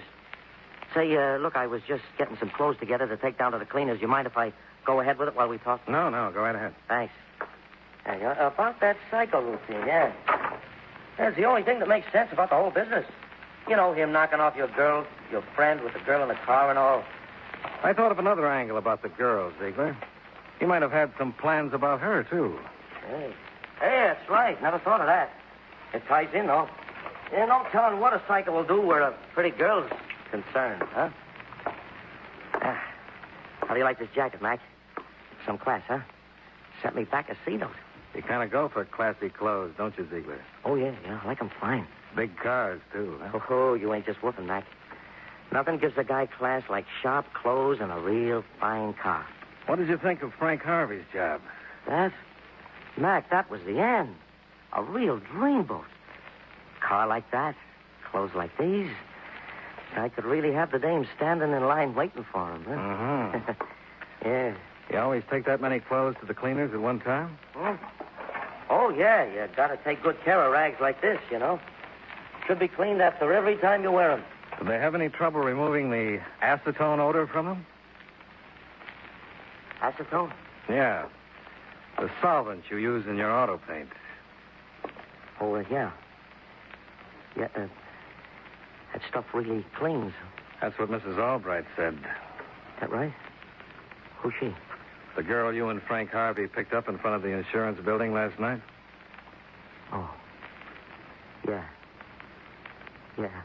Say, look, I was just getting some clothes together to take down to the cleaners. You mind if I go ahead with it while we talk? No, go right ahead. Thanks. Hey, about that psycho routine, yeah. That's the only thing that makes sense about the whole business. You know, him knocking off your friend with the girl in the car and all. I thought of another angle about the girl, Ziegler. He might have had some plans about her, too. Hey, that's right. Never thought of that. It ties in, though. Yeah, no telling what a psycho will do where a pretty girl's concerned, huh? How do you like this jacket, Mac? Some class, huh? Sent me back a C note. You kind of go for classy clothes, don't you, Ziegler? Oh, yeah, I like them fine. Big cars, too, huh? Oh, you ain't just whooping, Mac. Nothing gives a guy class like sharp clothes and a real fine car. What did you think of Frank Harvey's job? That? Mac, that was the end. A real dreamboat. Car like that, clothes like these. I could really have the dame standing in line waiting for him, huh? Mm-hmm. Yeah. You always take that many clothes to the cleaners at one time? Oh, yeah. You gotta take good care of rags like this, you know. Should be cleaned after every time you wear them. Did they have any trouble removing the acetone odor from them? Acetone? Yeah. The solvent you use in your auto paint. Oh, yeah. Yeah, that stuff really cleans. That's what Mrs. Albright said. That right? Who's she? The girl you and Frank Harvey picked up in front of the insurance building last night? Oh. Yeah. Yeah.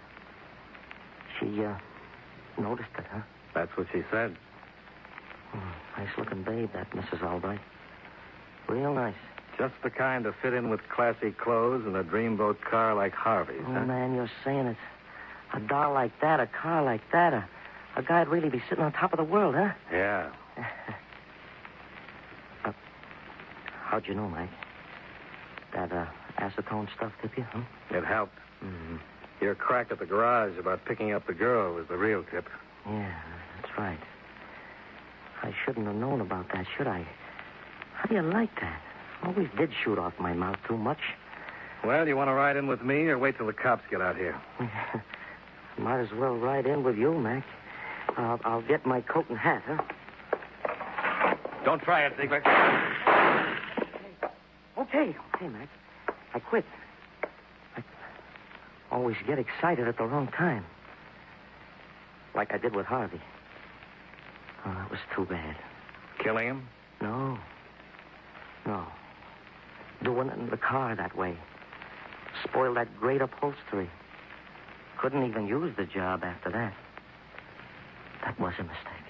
She, noticed it, huh? That's what she said. Nice-looking babe, that Mrs. Albright. Real nice. Just the kind to fit in with classy clothes and a dreamboat car like Harvey's, Oh, huh? man, you're saying it. A doll like that, a car like that, a guy'd really be sitting on top of the world, huh? Yeah. How'd you know, Mike? That, acetone stuff tip you, huh? It helped. Mm-hmm. Your crack at the garage about picking up the girl was the real tip. Yeah, that's right. I shouldn't have known about that, should I? How do you like that? Always did shoot off my mouth too much. Well, you want to ride in with me or wait till the cops get out here? Might as well ride in with you, Mac. I'll get my coat and hat, huh? Don't try it, Ziegler. Okay, Mac. I quit. I always get excited at the wrong time. Like I did with Harvey. Oh, that was too bad. Killing him? No. Doing it in the car that way. Spoiled that great upholstery. Couldn't even use the job after that. That was a mistake.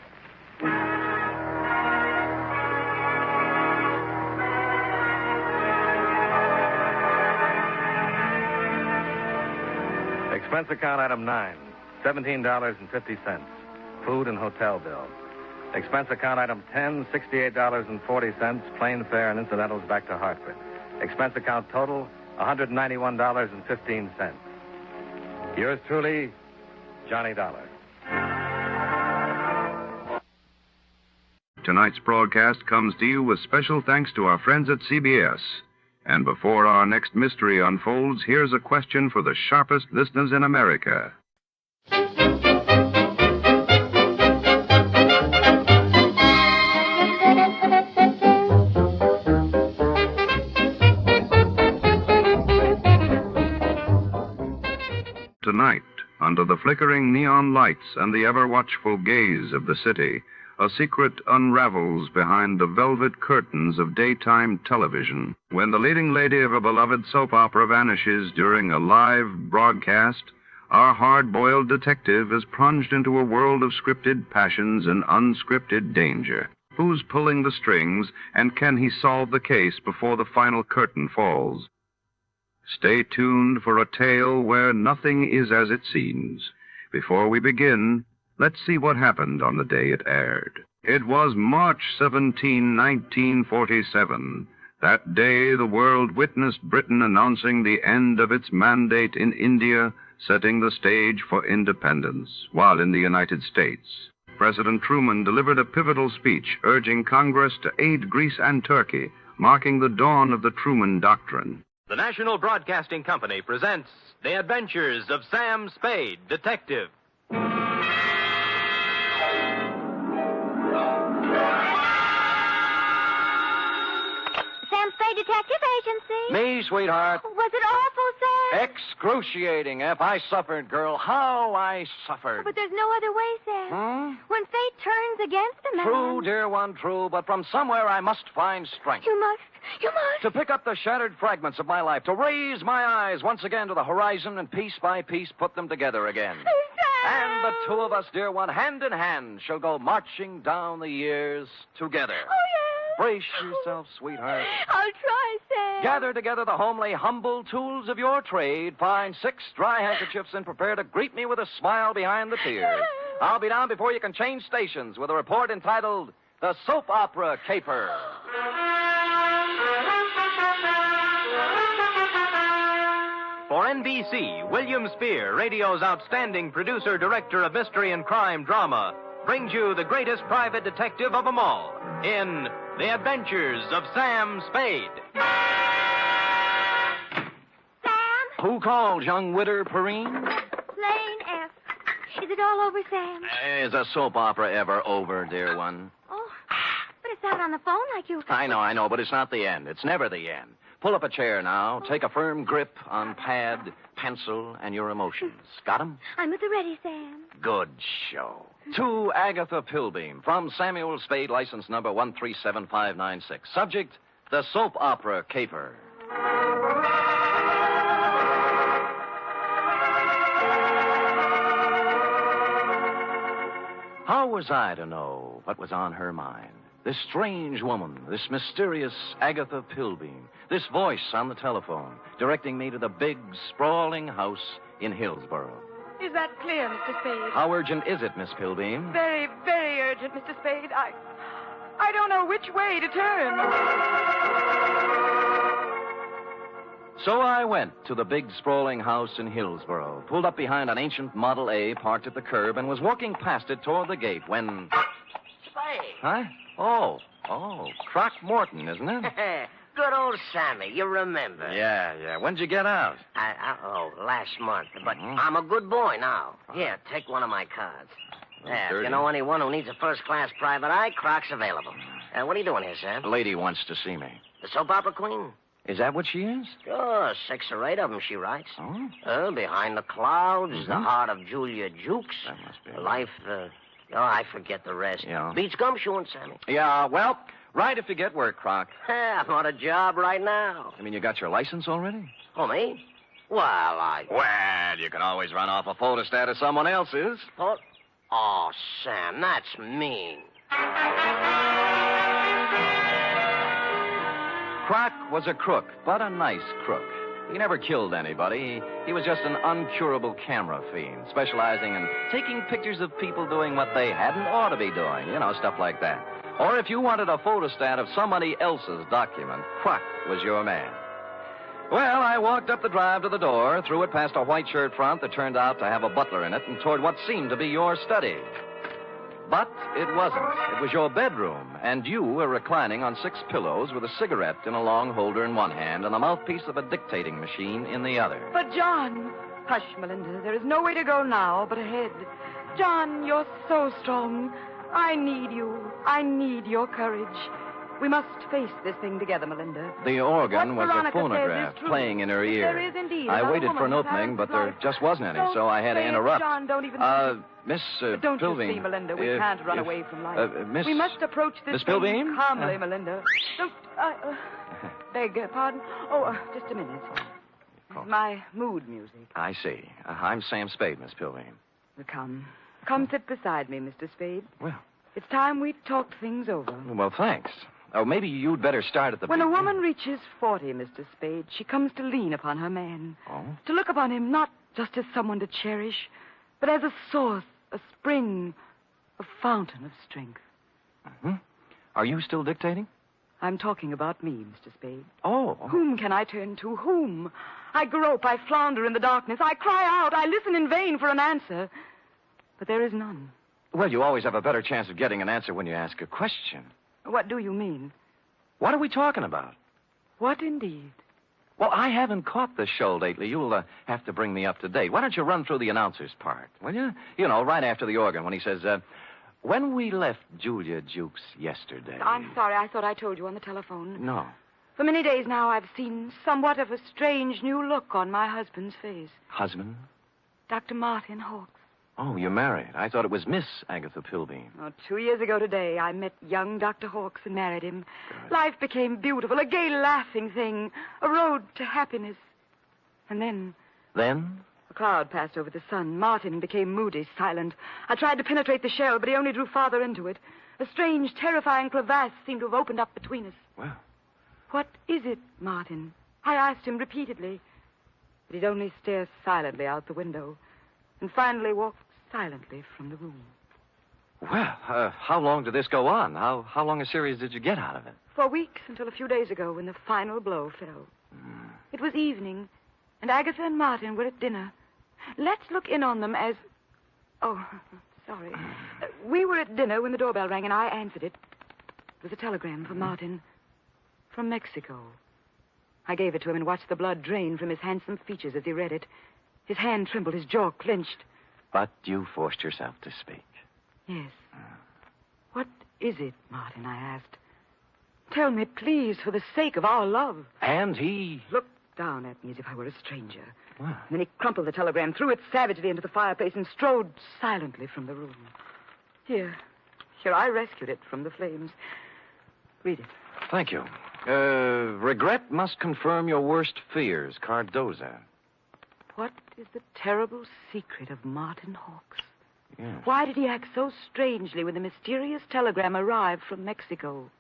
Expense account item 9, $17.50. Food and hotel bill. Expense account item 10, $68.40. Plane fare and incidentals back to Hartford. Expense account total, $191.15. Yours truly, Johnny Dollar. Tonight's broadcast comes to you with special thanks to our friends at CBS. And before our next mystery unfolds, here's a question for the sharpest listeners in America. Tonight, under the flickering neon lights and the ever-watchful gaze of the city, a secret unravels behind the velvet curtains of daytime television. When the leading lady of a beloved soap opera vanishes during a live broadcast, our hard-boiled detective is plunged into a world of scripted passions and unscripted danger. Who's pulling the strings, and can he solve the case before the final curtain falls? Stay tuned for a tale where nothing is as it seems. Before we begin, let's see what happened on the day it aired. It was March 17, 1947. That day, the world witnessed Britain announcing the end of its mandate in India, setting the stage for independence, while in the United States, President Truman delivered a pivotal speech urging Congress to aid Greece and Turkey, marking the dawn of the Truman Doctrine. The National Broadcasting Company presents The Adventures of Sam Spade, Detective. Sam Spade Detective Agency. Me, sweetheart. Was it awful, Sam? Excruciating, Ep. I suffered, girl. How I suffered. But there's no other way, Sam. When fate turns against a man. True, dear one, true. But from somewhere I must find strength. You must. To pick up the shattered fragments of my life, to raise my eyes once again to the horizon and piece by piece put them together again. Sam! And the two of us, dear one, hand in hand, shall go marching down the years together. Oh, yes. Brace yourself, sweetheart. I'll try, Sam. Gather together the homely, humble tools of your trade. Find 6 dry handkerchiefs and prepare to greet me with a smile behind the tears. I'll be down before you can change stations with a report entitled The Soap Opera Caper. For NBC, William Spear, radio's outstanding producer-director of mystery and crime drama, brings you the greatest private detective of them all in The Adventures of Sam Spade. Sam? Who called, young widder Perrine? Lane F. Is it all over, Sam? Is a soap opera ever over, dear one? Oh, but it's out on the phone like you... I know, but it's not the end. It's never the end. Pull up a chair now. Take a firm grip on pad, pencil, and your emotions. Got 'em? I'm at the ready, Sam. Good show. To Agatha Pilbeam from Samuel Spade, license number 137596. Subject, the soap opera caper. How was I to know what was on her mind? This strange woman, this mysterious Agatha Pilbeam, this voice on the telephone, directing me to the big, sprawling house in Hillsborough. Is that clear, Mr. Spade? How urgent is it, Miss Pilbeam? Very, very urgent, Mr. Spade. I don't know which way to turn. So I went to the big, sprawling house in Hillsborough, pulled up behind an ancient Model A parked at the curb, and was walking past it toward the gate when... Spade. Huh? Oh, Croc Morton, isn't it? Good old Sammy, you remember. Yeah. When'd you get out? Last month. But I'm a good boy now. Here, take one of my cards. If you know anyone who needs a first-class private eye, Croc's available. What are you doing here, Sam? A lady wants to see me. The soap opera queen? Is that what she is? Sure, 6 or 8 of them she writes. Oh? Behind the Clouds, The Heart of Julia Jukes. That must be Life, I forget the rest. Yeah. Beats gumshoeing, Sammy. Yeah, well, right if you get work, Croc. I'm on a job right now. I mean, you got your license already? Oh, me? Well, you can always run off a photostat of someone else's. Oh, Sam, that's mean. Croc was a crook, but a nice crook. He never killed anybody. He was just an uncurable camera fiend, specializing in taking pictures of people doing what they hadn't ought to be doing. Stuff like that. Or if you wanted a photostat of somebody else's document, Croc was your man. Well, I walked up the drive to the door, threw it past a white shirt front that turned out to have a butler in it, and toward what seemed to be your study. But it wasn't. It was your bedroom, and you were reclining on 6 pillows with a cigarette in a long holder in one hand and the mouthpiece of a dictating machine in the other. But, John... Hush, Melinda. There is no way to go now but ahead. John, you're so strong. I need you. I need your courage. We must face this thing together, Melinda. The organ What was a Veronica phonograph says is true. playing in her ear. There is indeed. I About a waited for an woman whose opening, but there life- just wasn't any, Don't so I had to say it, interrupt. John, don't even... Miss Don't Pilbeam. you see, Melinda? We can't run away from life. Miss... We must approach this Miss thing Pilbeam? calmly, Melinda. Don't... beg pardon? Just a minute. My mood music. I see. I'm Sam Spade, Miss Pilbeam. Come. Come sit beside me, Mr. Spade. Well. It's time we talked things over. Well, thanks. Oh, maybe you'd better start at the When a beginning. woman reaches 40, Mr. Spade, she comes to lean upon her man. Oh? To look upon him not just as someone to cherish, but as a source, a spring, a fountain of strength. Mm-hmm. Are you still dictating? I'm talking about me, Mr. Spade. Oh. Whom can I turn to? Whom? I grope, I flounder in the darkness. I cry out, I listen in vain for an answer. But there is none. Well, you always have a better chance of getting an answer when you ask a question. What do you mean? What are we talking about? What indeed? Well, I haven't caught the show lately. You'll have to bring me up to date. Why don't you run through the announcer's part, will you? Right after the organ when he says, when we left Julia Jukes yesterday... I'm sorry. I thought I told you on the telephone. No. For many days now, I've seen somewhat of a strange new look on my husband's face. Husband? Dr. Martin Hawkes. Oh, you're married. I thought it was Miss Agatha Pilbeam. 2 years ago today, I met young Dr. Hawkes and married him. Good. Life became beautiful, a gay, laughing thing, a road to happiness. And then... Then? A cloud passed over the sun. Martin became moody, silent. I tried to penetrate the shell, but he only drew farther into it. A strange, terrifying crevasse seemed to have opened up between us. Well... What is it, Martin? I asked him repeatedly. But he'd only stare silently out the window and finally walked silently from the room. Well, how long did this go on? How long a series did you get out of it? For weeks, until a few days ago when the final blow fell. It was evening, and Agatha and Martin were at dinner. Let's look in on them as... Oh, sorry. We were at dinner when the doorbell rang, and I answered it. It was a telegram from Martin. From Mexico. I gave it to him and watched the blood drain from his handsome features as he read it. His hand trembled, his jaw clenched. But you forced yourself to speak. Yes. What is it, Martin? I asked. Tell me, please, for the sake of our love. And he... Looked down at me as if I were a stranger. What? And then he crumpled the telegram, threw it savagely into the fireplace, and strode silently from the room. Here, I rescued it from the flames. Read it. Thank you. Regret must confirm your worst fears, Cardoza. What is the terrible secret of Martin Hawks? Yes. Why did he act so strangely when the mysterious telegram arrived from Mexico?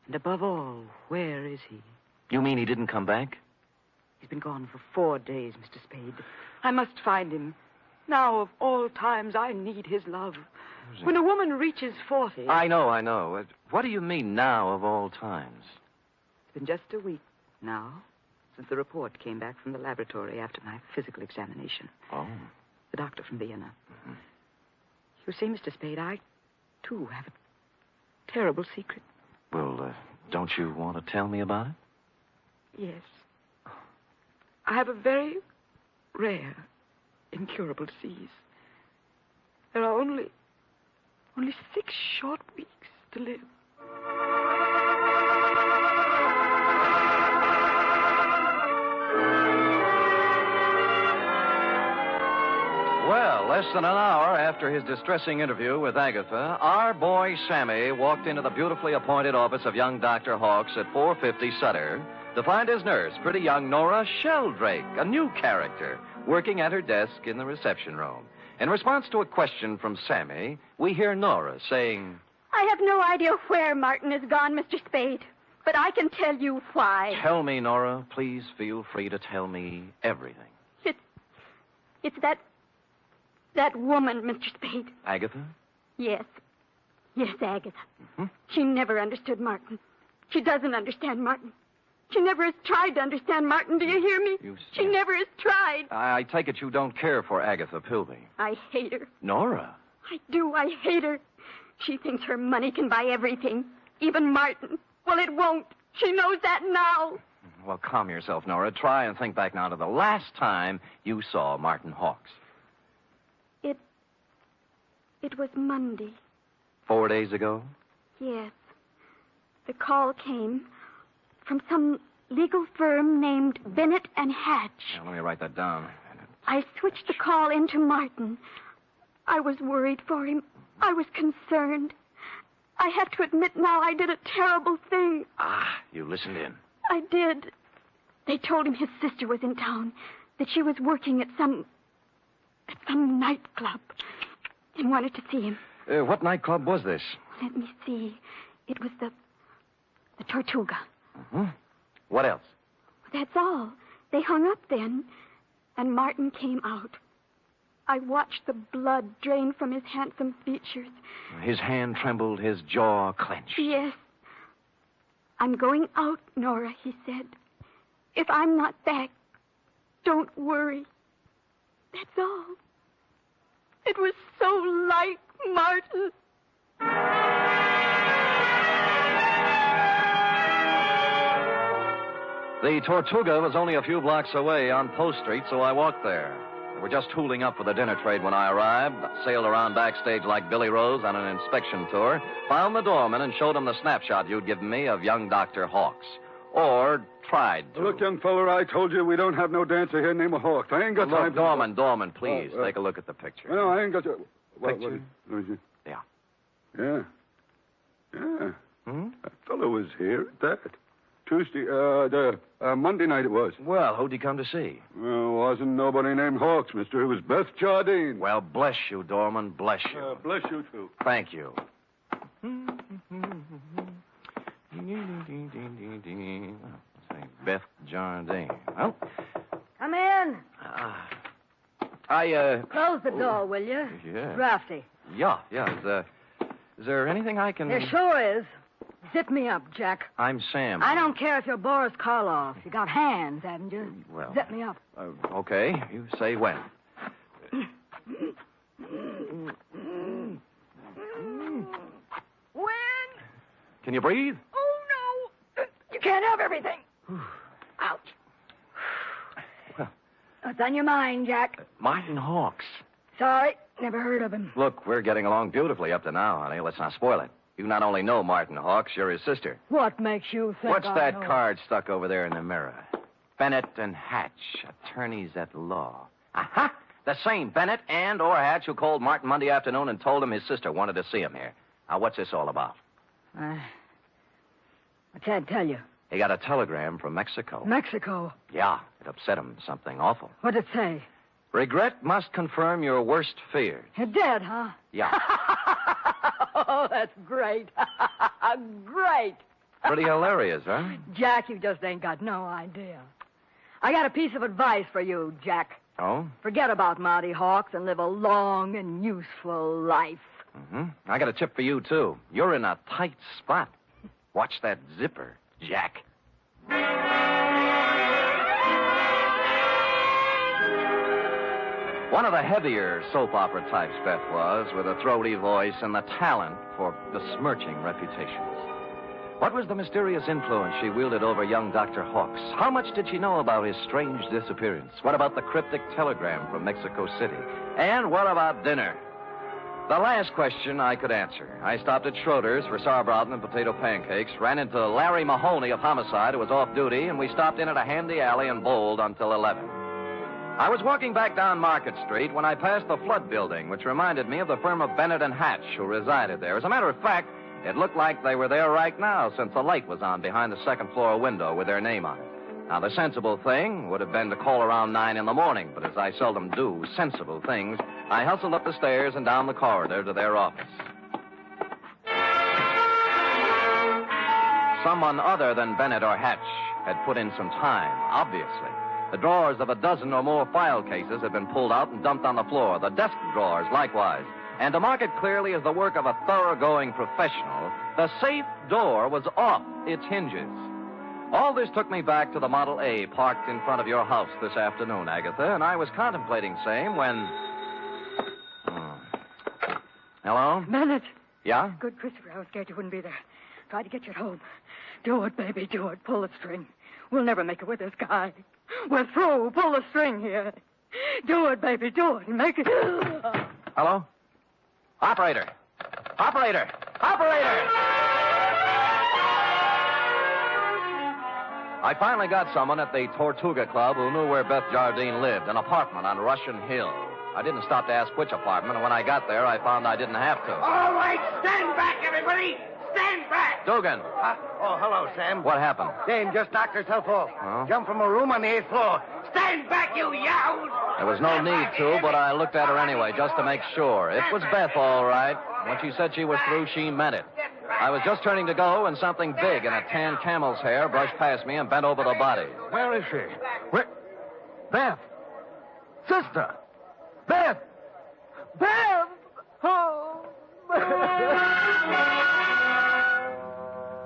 And above all, where is he? You mean he didn't come back? He's been gone for 4 days, Mr. Spade. I must find him. Now, of all times, I need his love. When a woman reaches 40... I know. What do you mean, now of all times? It's been just a week now since the report came back from the laboratory after my physical examination. Oh. The doctor from Vienna. Mm-hmm. You see, Mr. Spade, I, too, have a terrible secret. Well, don't you want to tell me about it? Yes. I have a very rare, incurable disease. There are only 6 short weeks to live. Well, less than an hour after his distressing interview with Agatha, our boy Sammy walked into the beautifully appointed office of young Dr. Hawks at 450 Sutter to find his nurse, pretty young Nora Sheldrake, a new character, working at her desk in the reception room. In response to a question from Sammy, we hear Nora saying, I have no idea where Martin has gone, Mr. Spade, but I can tell you why. Tell me, Nora. Please feel free to tell me everything. It's that woman, Mr. Spade. Agatha? Yes, Agatha. Mm-hmm. She never understood Martin. She doesn't understand Martin. She never has tried to understand Martin. Do you hear me? She never has tried. I take it you don't care for Agatha Pilby. I hate her. Nora? I do. I hate her. She thinks her money can buy everything, even Martin. Well, it won't. She knows that now. Well, calm yourself, Nora. Try and think back now to the last time you saw Martin Hawks. It was Monday. 4 days ago? Yes. The call came from some legal firm named Bennett and Hatch. Now, let me write that down. I switched the call into Martin. I was worried for him. I was concerned. I have to admit now I did a terrible thing. Ah, you listened in. I did. They told him his sister was in town, that she was working at some nightclub, and wanted to see him. What nightclub was this? Let me see. It was the Tortuga. Mm-hmm. What else? That's all. They hung up then, and Martin came out. I watched the blood drain from his handsome features. His hand trembled, his jaw clenched. Yes. I'm going out, Nora, he said. If I'm not back, don't worry. That's all. It was so like Martin. The Tortuga was only a few blocks away on Post Street, so I walked there. They were just tooling up for the dinner trade when I arrived, sailed around backstage like Billy Rose on an inspection tour, found the doorman and showed him the snapshot you'd given me of young Dr. Hawks. Or tried to. Look, young feller, I told you we don't have no dancer here named Hawks. I ain't got time for... Doorman, please, take a look at the picture. No, I ain't got to... Picture? What is it? Yeah. Yeah. Hmm? That fellow was here at that. Monday night it was. Well, who'd he come to see? Well, wasn't nobody named Hawks, mister. It was Beth Jardine. Well, bless you, Doorman, bless you. Bless you, too. Thank you. Beth Jardine. Well, Come in. Close the door, will you? Yeah. Drafty. Yeah. Is there anything I can... There sure is. Zip me up, Jack. I'm Sam. I don't care if you're Boris Karloff. You got hands, haven't you? Well... Zip me up. Okay. You say when. When? Can you breathe? Oh, no. You can't have everything. Ouch. Well... What's on your mind, Jack? Martin Hawks. Sorry, never heard of him. Look, we're getting along beautifully up to now, honey. Let's not spoil it. You not only know Martin Hawks, you're his sister. What makes you think What's I that know? card stuck over there in the mirror? Bennett and Hatch, attorneys at law. Aha! The same Bennett and or Hatch who called Martin Monday afternoon and told him his sister wanted to see him here. Now, what's this all about? I can't tell you. He got a telegram from Mexico. Mexico? Yeah, it upset him. Something awful. What'd it say? Regret must confirm your worst fears. You're dead, huh? Yeah. Oh, that's great. Great. Pretty hilarious, huh? Jack, you just ain't got no idea. I got a piece of advice for you, Jack. Oh? Forget about Monty Hawks and live a long and useful life. Mm-hmm. I got a tip for you, too. You're in a tight spot. Watch that zipper, Jack. One of the heavier soap opera types, Beth was, with a throaty voice and the talent for besmirching reputations. What was the mysterious influence she wielded over young Dr. Hawks? How much did she know about his strange disappearance? What about the cryptic telegram from Mexico City? And what about dinner? The last question I could answer. I stopped at Schroeder's for sauerbraten and potato pancakes, ran into Larry Mahoney of Homicide, who was off duty, and we stopped in at a handy alley and bowled until 11. I was walking back down Market Street when I passed the Flood Building, which reminded me of the firm of Bennett and Hatch, who resided there. As a matter of fact, it looked like they were there right now, since the light was on behind the second-floor window with their name on it. Now, the sensible thing would have been to call around 9 in the morning, but as I seldom do sensible things, I hustled up the stairs and down the corridor to their office. Someone other than Bennett or Hatch had put in some time, obviously. The drawers of a dozen or more file cases had been pulled out and dumped on the floor, the desk drawers likewise. And to mark it clearly as the work of a thoroughgoing professional, the safe door was off its hinges. All this took me back to the Model A parked in front of your house this afternoon, Agatha, and I was contemplating same when... Hello? Bennett. Yeah? Good, Christopher. I was scared you wouldn't be there. Tried to get you home. Do it, baby, do it. Pull the string. We'll never make it with this guy. We're through. Pull the string here. Do it, baby, do it. Make it... Hello? Operator! Operator! Operator! I finally got someone at the Tortuga Club who knew where Beth Jardine lived, an apartment on Russian Hill. I didn't stop to ask which apartment, and when I got there, I found I didn't have to. All right, stand back, everybody! Stand back! Dugan! Oh, hello, Sam. What happened? Dame just knocked herself off. Oh? Jumped from a room on the 8th floor. Stand back, you yahoos! There was no need to, but I looked at her anyway, just to make sure. It was Beth, all right. When she said she was through, she meant it. I was just turning to go, and something big in a tan camel's hair brushed past me and bent over the body. Where is she? Where? Beth! Sister! Beth! Beth! Oh!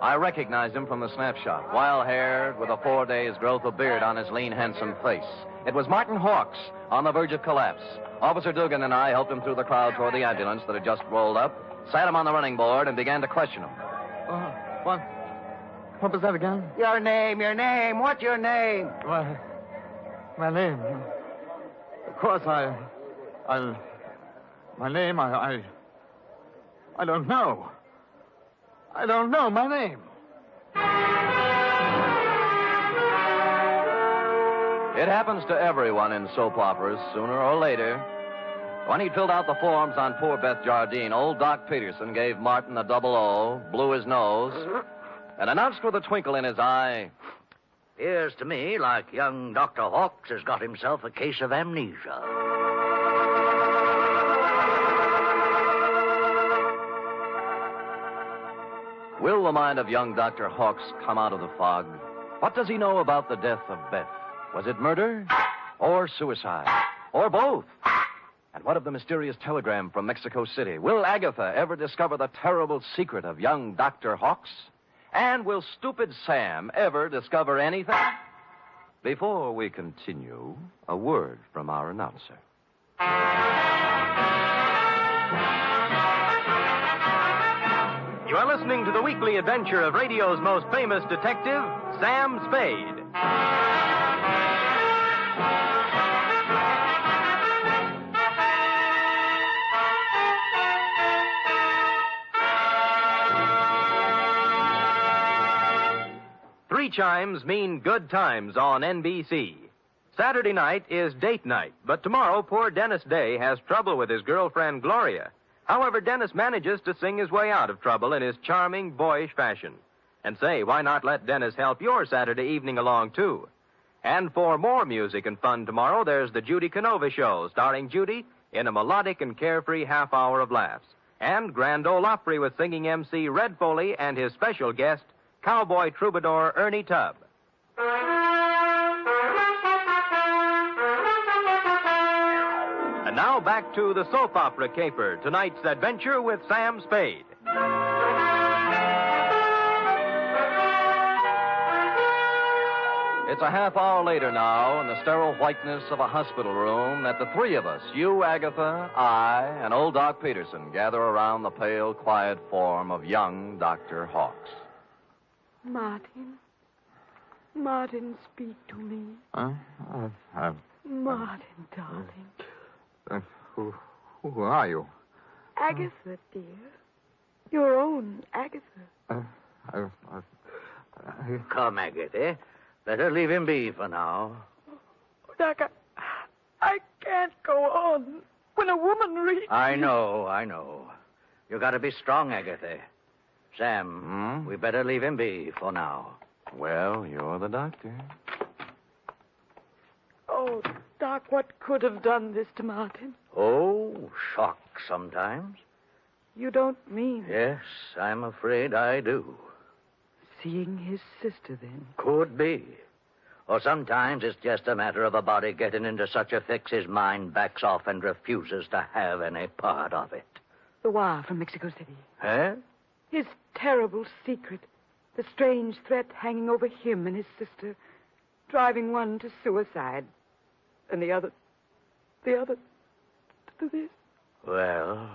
I recognized him from the snapshot. Wild-haired, with a 4 days' growth of beard on his lean, handsome face. It was Martin Hawks, on the verge of collapse. Officer Dugan and I helped him through the crowd toward the ambulance that had just rolled up, sat him on the running board, and began to question him. What was that again? Your name. What's your name? My name. Of course, my name, I don't know. I don't know my name. It happens to everyone in soap operas, sooner or later. When he filled out the forms on poor Beth Jardine, old Doc Peterson gave Martin a double O, blew his nose, and announced with a twinkle in his eye, Appears to me like young Dr. Hawks has got himself a case of amnesia. will the mind of young Dr. Hawks come out of the fog? What does he know about the death of Beth? Was it murder or suicide or both? And what of the mysterious telegram from Mexico City? Will Agatha ever discover the terrible secret of young Dr. Hawks? And will stupid Sam ever discover anything? Before we continue, a word from our announcer. You are listening to the weekly adventure of radio's most famous detective, Sam Spade. chimes mean good times on NBC. Saturday night is date night, but tomorrow poor Dennis Day has trouble with his girlfriend Gloria. However, Dennis manages to sing his way out of trouble in his charming, boyish fashion. And say, why not let Dennis help your Saturday evening along, too? And for more music and fun tomorrow, there's the Judy Canova Show, starring Judy in a melodic and carefree half hour of laughs. And Grand Ole Opry with singing MC Red Foley and his special guest, cowboy troubadour Ernie Tubb. And now back to the soap opera caper, tonight's adventure with Sam Spade. It's a half hour later now in the sterile whiteness of a hospital room that the three of us, you, Agatha, I, and old Doc Peterson, gather around the pale, quiet form of young Dr. Hawkes. Martin. Martin, speak to me. Martin, darling. Who are you? Agatha, dear. Your own Agatha. Come, Agatha. Better leave him be for now. Doc, I can't go on. When a woman reads... I know. You gotta be strong, Agatha. Sam, we better leave him be for now. Well, you're the doctor. Oh, Doc, what could have done this to Martin? Oh, shock sometimes. You don't mean... Yes, I'm afraid I do. Seeing his sister, then? Could be. Or sometimes it's just a matter of a body getting into such a fix his mind backs off and refuses to have any part of it. The wire from Mexico City. Eh? His terrible secret. The strange threat hanging over him and his sister. Driving one to suicide. And the other to this. Well...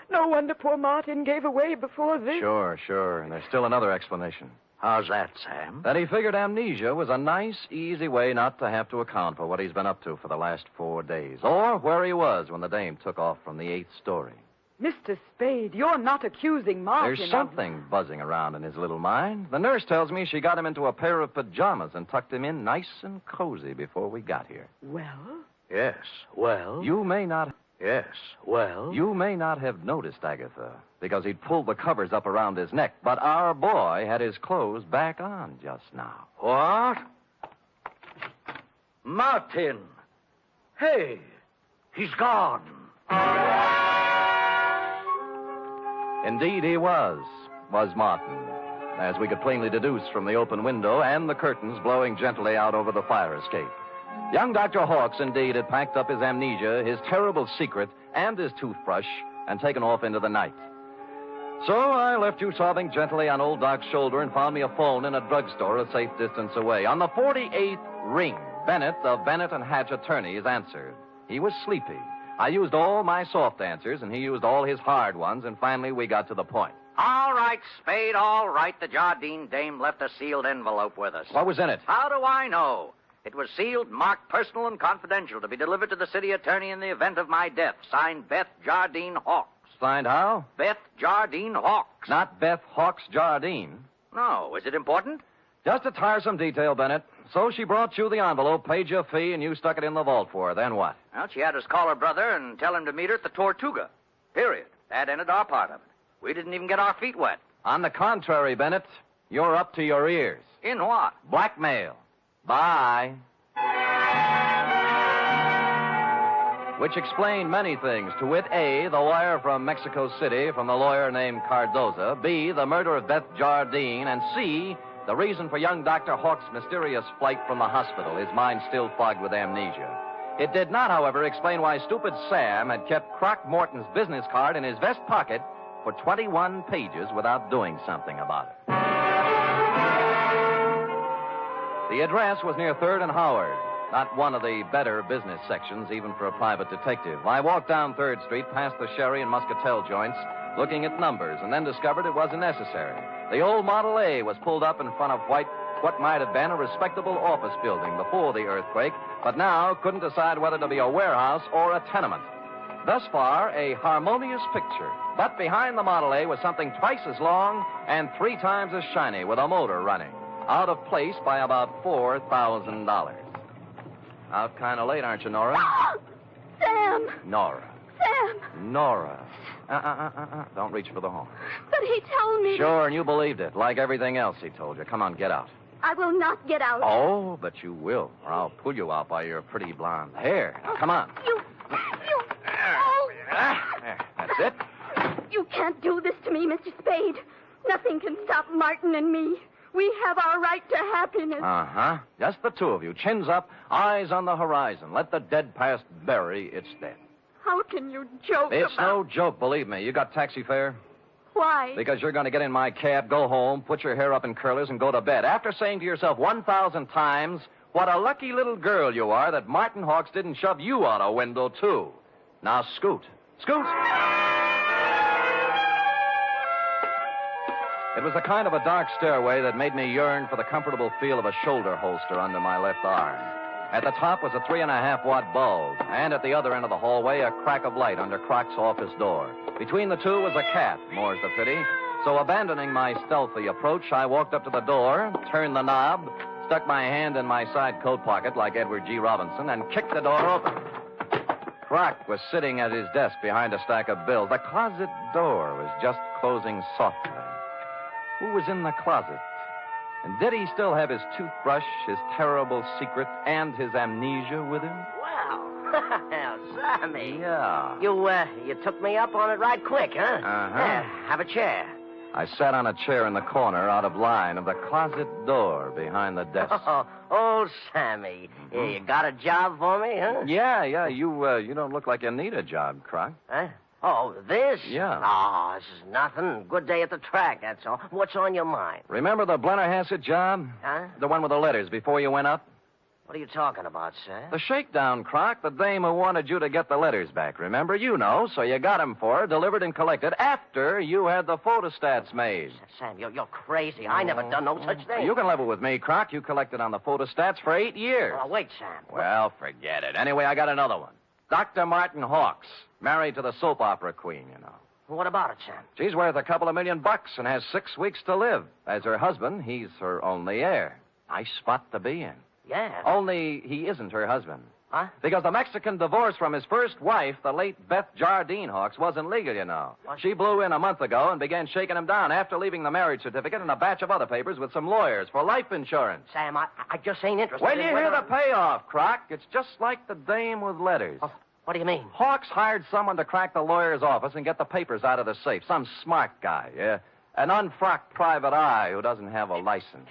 No wonder poor Martin gave away before this. Sure. And there's still another explanation. How's that, Sam? That he figured amnesia was a nice, easy way not to have to account for what he's been up to for the last 4 days. Or where he was when the dame took off from the 8th story. Mr. Spade, you're not accusing Martin. There's something buzzing around in his little mind. The nurse tells me she got him into a pair of pajamas and tucked him in nice and cozy before we got here. Well? Yes, well... You may not... Yes, well... You may not have noticed, Agatha, because he'd pulled the covers up around his neck, but our boy had his clothes back on just now. What? Martin! Hey, he's gone. Indeed he was Martin, as we could plainly deduce from the open window and the curtains blowing gently out over the fire escape. Young Dr. Hawkes, indeed, had packed up his amnesia, his terrible secret, and his toothbrush, and taken off into the night. So I left you sobbing gently on old Doc's shoulder and found me a phone in a drugstore a safe distance away. On the 48th ring, Bennett, of Bennett and Hatch attorneys, answered. He was sleepy. I used all my soft answers, and he used all his hard ones, and finally we got to the point. All right, Spade, all right. The Jardine dame left a sealed envelope with us. What was in it? How do I know? It was sealed, marked personal and confidential, to be delivered to the city attorney in the event of my death. Signed, Beth Jardine Hawkes. Signed how? Beth Jardine Hawkes. Not Beth Hawkes Jardine. No. Is it important? Just a tiresome detail, Bennett. So she brought you the envelope, paid you a fee, and you stuck it in the vault for her. Then what? Well, she had us call her brother and tell him to meet her at the Tortuga. Period. That ended our part of it. We didn't even get our feet wet. On the contrary, Bennett, you're up to your ears. In what? Blackmail. Bye. Which explained many things. To wit, A, the wire from Mexico City from the lawyer named Cardoza. B, the murder of Beth Jardine. And C, the reason for young Dr. Hawkes' mysterious flight from the hospital, his mind still fogged with amnesia. It did not, however, explain why stupid Sam had kept Croc Morton's business card in his vest pocket for 21 pages without doing something about it. The address was near 3rd and Howard, not one of the better business sections, even for a private detective. I walked down 3rd Street, past the sherry and muscatel joints, looking at numbers, and then discovered it wasn't necessary. The old Model A was pulled up in front of what might have been a respectable office building before the earthquake, but now couldn't decide whether to be a warehouse or a tenement. Thus far, a harmonious picture. But behind the Model A was something twice as long and 3 times as shiny, with a motor running. out of place by about $4,000. Out kind of late, aren't you, Nora? Sam! Nora. Sam! Nora. Don't reach for the horn. But he told me... Sure, and you believed it, like everything else he told you. Come on, get out. I will not get out. Oh, but you will, or I'll pull you out by your pretty blonde hair. Now, come on. You... There, that's it. You can't do this to me, Mr. Spade. Nothing can stop Martin and me. We have our right to happiness. Uh-huh. Just the two of you, chins up, eyes on the horizon. Let the dead past bury its dead. How can you joke It's about... no joke, believe me. You got taxi fare? Why? Because you're going to get in my cab, go home, put your hair up in curlers, and go to bed. After saying to yourself 1,000 times, what a lucky little girl you are that Martin Hawks didn't shove you out a window, too. Now, scoot. Scoot! It was a kind of a dark stairway that made me yearn for the comfortable feel of a shoulder holster under my left arm. At the top was a 3.5-watt bulb, and at the other end of the hallway, a crack of light under Croc's office door. Between the two was a cat, more's the pity. So abandoning my stealthy approach, I walked up to the door, turned the knob, stuck my hand in my side coat pocket like Edward G. Robinson, and kicked the door open. Croc was sitting at his desk behind a stack of bills. The closet door was just closing softly. Who was in the closet? And did he still have his toothbrush, his terrible secret, and his amnesia with him? Well, Sammy. Yeah. You took me up on it right quick, huh? Uh-huh. Yeah, have a chair. I sat on a chair in the corner out of line of the closet door behind the desk. Oh, Sammy. Mm-hmm. You got a job for me, huh? Yeah. You don't look like you need a job, Croc. Huh? Oh, this? Yeah. Oh, this is nothing. Good day at the track, that's all. What's on your mind? Remember the Blennerhassett job? Huh? The one with the letters before you went up? What are you talking about, Sam? The shakedown, Croc. The dame who wanted you to get the letters back. Remember? You know, so you got them for her, delivered and collected after you had the photostats made. Sam, you're crazy. I never done no such thing. You can level with me, Croc. You collected on the photostats for 8 years. Oh, wait, Sam. Well, forget it. Anyway, I got another one. Dr. Martin Hawks, married to the soap opera queen, you know. What about it, Sam? She's worth $2 million and has 6 weeks to live. As her husband, he's her only heir. Nice spot to be in. Yeah. Only he isn't her husband. Huh? Because the Mexican divorce from his first wife, the late Beth Jardine Hawks, wasn't legal, you know. What? She blew in a month ago and began shaking him down after leaving the marriage certificate and a batch of other papers with some lawyers for life insurance. Sam, I just ain't interested When in you whether... hear the payoff, Croc, it's just like the dame with letters. Oh, what do you mean? Hawks hired someone to crack the lawyer's office and get the papers out of the safe. Some smart guy, yeah. An unfrocked private eye who doesn't have a license.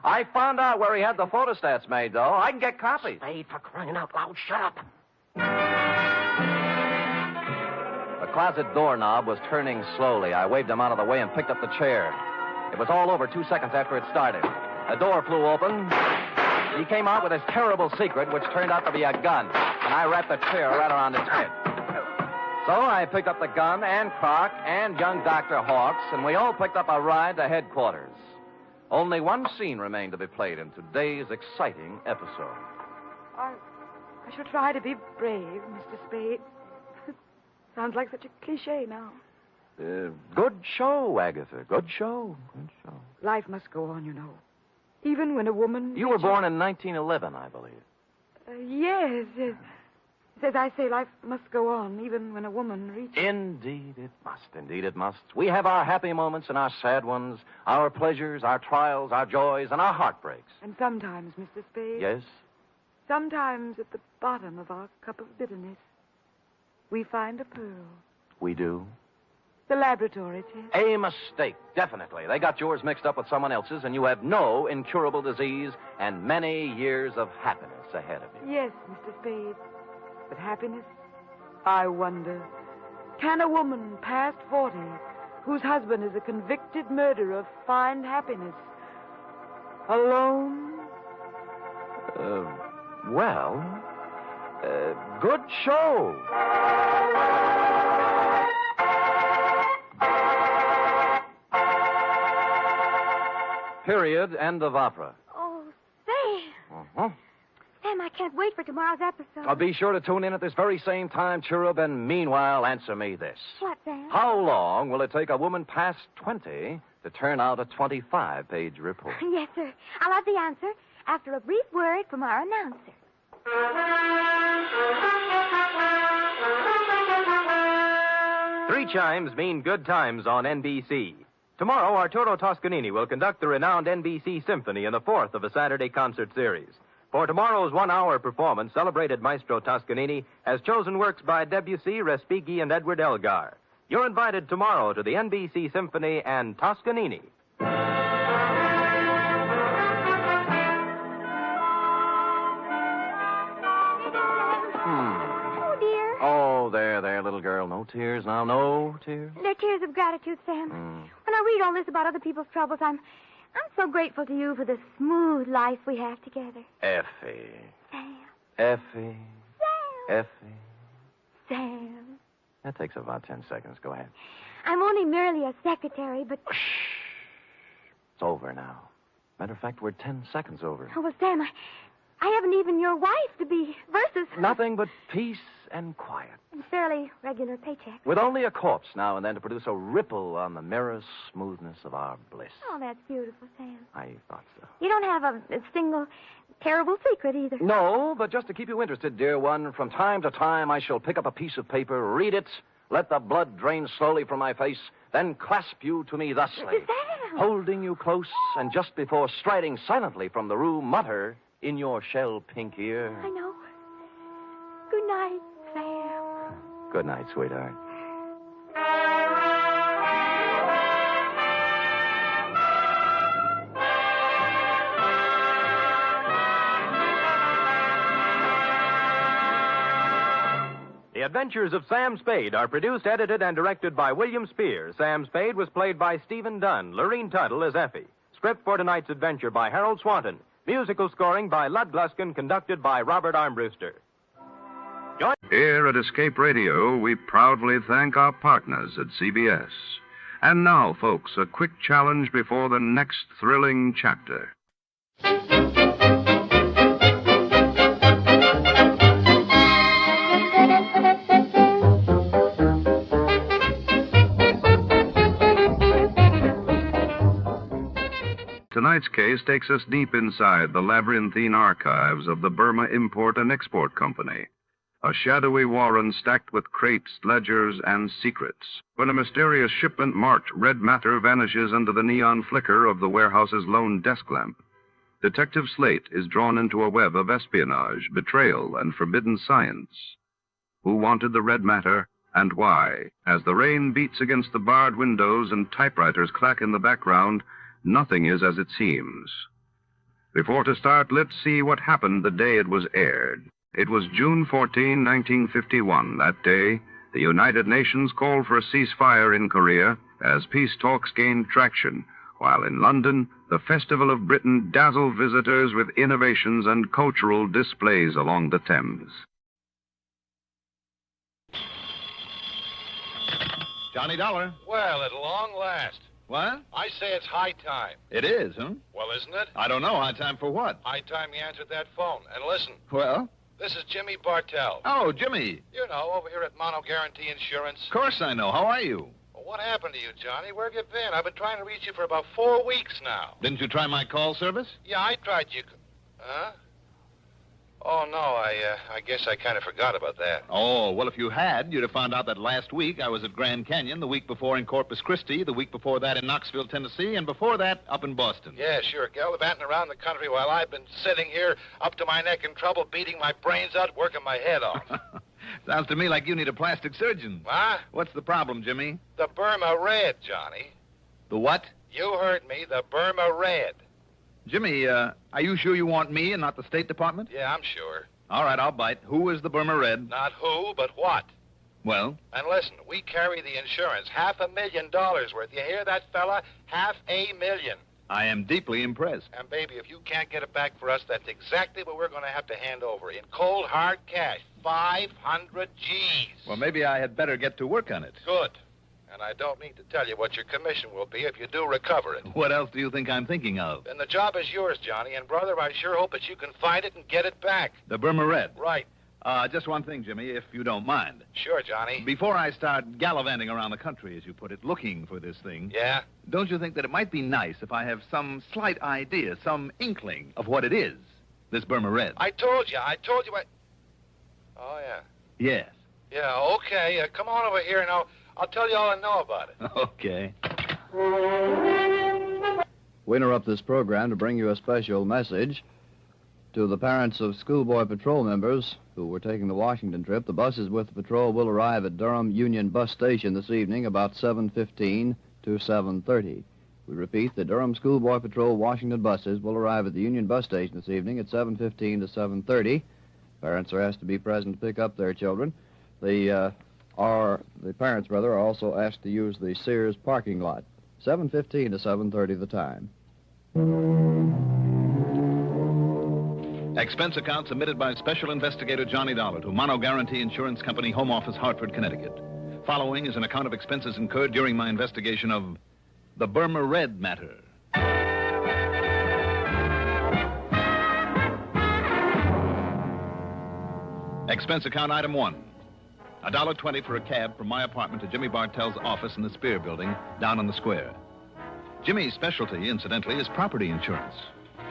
I found out where he had the photostats made, though. I can get copies. Spade, for crying out loud, shut up. The closet doorknob was turning slowly. I waved him out of the way and picked up the chair. It was all over 2 seconds after it started. The door flew open. He came out with his terrible secret, which turned out to be a gun. And I wrapped the chair right around his head. So I picked up the gun and Croc and young Dr. Hawks, and we all picked up a ride to headquarters. Only one scene remained to be played in today's exciting episode. I shall try to be brave, Mr. Spade. Sounds like such a cliche now. Good show, Agatha. Good show. Good show. Life must go on, you know. Even when a woman... You were born in 1911, I believe. Yes. As I say, life must go on, even when a woman reaches... Indeed it must. Indeed it must. We have our happy moments and our sad ones, our pleasures, our trials, our joys, and our heartbreaks. And sometimes, Mr. Spade... Yes? Sometimes at the bottom of our cup of bitterness, we find a pearl. We do? The laboratory test. A mistake, definitely. They got yours mixed up with someone else's, and you have no incurable disease and many years of happiness ahead of you. Yes, Mr. Spade. But happiness? I wonder. Can a woman past 40, whose husband is a convicted murderer, find happiness? Alone? Good show. Period. End of opera. Oh, Sam. Uh-huh. Sam, I can't wait for tomorrow's episode. Be sure to tune in at this very same time, Cherub, and meanwhile, answer me this. What, Sam? How long will it take a woman past 20 to turn out a 25-page report? Yes, sir. I'll have the answer after a brief word from our announcer. 3 chimes mean good times on NBC. Tomorrow, Arturo Toscanini will conduct the renowned NBC Symphony in the 4th of a Saturday concert series. For tomorrow's 1-hour performance, celebrated Maestro Toscanini has chosen works by Debussy, Respighi, and Edward Elgar. You're invited tomorrow to the NBC Symphony and Toscanini. Oh, dear. Oh, there, little girl. No tears now. No tears. They're tears of gratitude, Sam. When I read all this about other people's troubles, I'm so grateful to you for the smooth life we have together. Effie. Sam. Effie. Sam. Effie. Sam. That takes about 10 seconds. Go ahead. I'm only merely a secretary, but... It's over now. Matter of fact, we're 10 seconds over. Oh, well, Sam, I haven't even your wife to be versus... Nothing but peace and quiet. And fairly regular paycheck. With only a corpse now and then to produce a ripple on the mirror smoothness of our bliss. Oh, that's beautiful, Sam. I thought so. You don't have a single terrible secret either. No, but just to keep you interested, dear one, from time to time I shall pick up a piece of paper, read it, let the blood drain slowly from my face, then clasp you to me thusly, Sam! Holding you close, and just before striding silently from the room, mutter in your shell-pink ear. I know. Good night, Sam. Good night, sweetheart. The Adventures of Sam Spade are produced, edited, and directed by William Spear. Sam Spade was played by Stephen Dunn. Lorene Tuttle as Effie. Script for tonight's adventure by Harold Swanton. Musical scoring by Lud Gluskin, conducted by Robert Armbruster. Here at Escape Radio, we proudly thank our partners at CBS. And now, folks, a quick challenge before the next thrilling chapter. Tonight's case takes us deep inside the labyrinthine archives of the Burma Import and Export Company. A shadowy warren stacked with crates, ledgers, and secrets. When a mysterious shipment marked red matter vanishes under the neon flicker of the warehouse's lone desk lamp, Detective Slate is drawn into a web of espionage, betrayal, and forbidden science. Who wanted the red matter, and why? As the rain beats against the barred windows and typewriters clack in the background, nothing is as it seems. Before to start, let's see what happened the day it was aired. It was June 14, 1951. That day, the United Nations called for a ceasefire in Korea as peace talks gained traction, while in London, the Festival of Britain dazzled visitors with innovations and cultural displays along the Thames. Johnny Dollar. Well, at long last. What? I say it's high time. It is, huh? Well, isn't it? I don't know. High time for what? High time you answered that phone. And listen. Well? This is Jimmy Bartell. Oh, Jimmy. You know, over here at Mono Guarantee Insurance. Of course I know. How are you? Well, what happened to you, Johnny? Where have you been? I've been trying to reach you for about 4 weeks now. Didn't you try my call service? Yeah, I tried you. Huh? Oh, no, I guess I kind of forgot about that. Oh, well, if you had, you'd have found out that last week I was at Grand Canyon, the week before in Corpus Christi, the week before that in Knoxville, Tennessee, and before that up in Boston. Yeah, sure, gallivanting around the country while I've been sitting here up to my neck in trouble, beating my brains out, working my head off. Sounds to me like you need a plastic surgeon. Huh? What's the problem, Jimmy? The Burma Red, Johnny. The what? You heard me, the Burma Red. Jimmy, are you sure you want me and not the State Department? Yeah, I'm sure. All right, I'll bite. Who is the Burma Red? Not who, but what. Well? And listen, we carry the insurance, $500,000 worth. You hear that, fella? $500,000. I am deeply impressed. And, baby, if you can't get it back for us, that's exactly what we're going to have to hand over in cold, hard cash. 500 G's. Well, maybe I had better get to work on it. Good. And I don't need to tell you what your commission will be if you do recover it. What else do you think I'm thinking of? Then the job is yours, Johnny. And, brother, I sure hope that you can find it and get it back. The Burma Red? Right. Just one thing, Jimmy, if you don't mind. Sure, Johnny. Before I start gallivanting around the country, as you put it, looking for this thing... Yeah? Don't you think that it might be nice if I have some slight idea, some inkling of what it is, this Burma Red? I told you. Oh, yeah. Yes. Yeah, okay. Come on over here and I'll tell you all I know about it. Okay. We interrupt this program to bring you a special message. To the parents of schoolboy patrol members who were taking the Washington trip, the buses with the patrol will arrive at Durham Union Bus Station this evening about 7:15 to 7:30. We repeat, the Durham Schoolboy Patrol Washington buses will arrive at the Union Bus Station this evening at 7:15 to 7:30. Parents are asked to be present to pick up their children. The parents are also asked to use the Sears parking lot. 7:15 to 7:30 the time. Expense account submitted by Special Investigator Johnny Dolar to Mono Guarantee Insurance Company, Home Office, Hartford, Connecticut. Following is an account of expenses incurred during my investigation of the Burma Red matter. Expense account item 1. $1.20 for a cab from my apartment to Jimmy Bartell's office in the Spear Building down on the square. Jimmy's specialty, incidentally, is property insurance,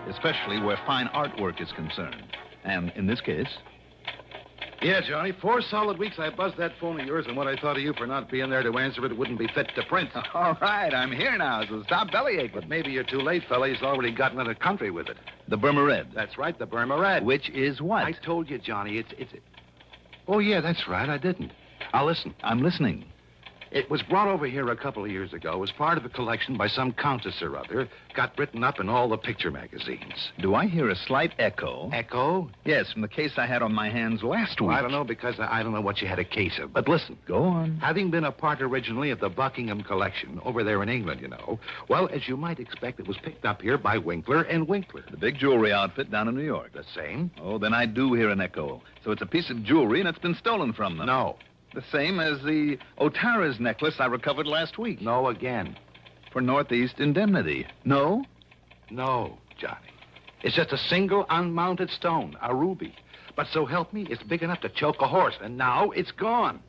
especially where fine artwork is concerned. And in this case... Yeah, Johnny, 4 solid weeks I buzzed that phone of yours, and what I thought of you for not being there to answer it wouldn't be fit to print. All right, I'm here now, so stop bellyaching. But maybe you're too late, fella. He's already gotten into the country with it. The Burma Red. That's right, the Burma Red. Which is what? I told you, Johnny, it's... Oh, yeah, that's right, I didn't. Now, listen. I'm listening. It was brought over here a couple of years ago as part of a collection by some countess or other. Got written up in all the picture magazines. Do I hear a slight echo? Echo? Yes, from the case I had on my hands last week. Well, I don't know, because I don't know what you had a case of. But listen. Go on. Having been a part originally of the Buckingham collection, over there in England, you know, well, as you might expect, it was picked up here by Winkler and Winkler. The big jewelry outfit down in New York. The same? Oh, then I do hear an echo. So it's a piece of jewelry and it's been stolen from them. No. The same as the Otara's necklace I recovered last week. No again. For Northeast indemnity. No? No, Johnny. It's just a single unmounted stone, a ruby. But so help me, it's big enough to choke a horse, and now it's gone.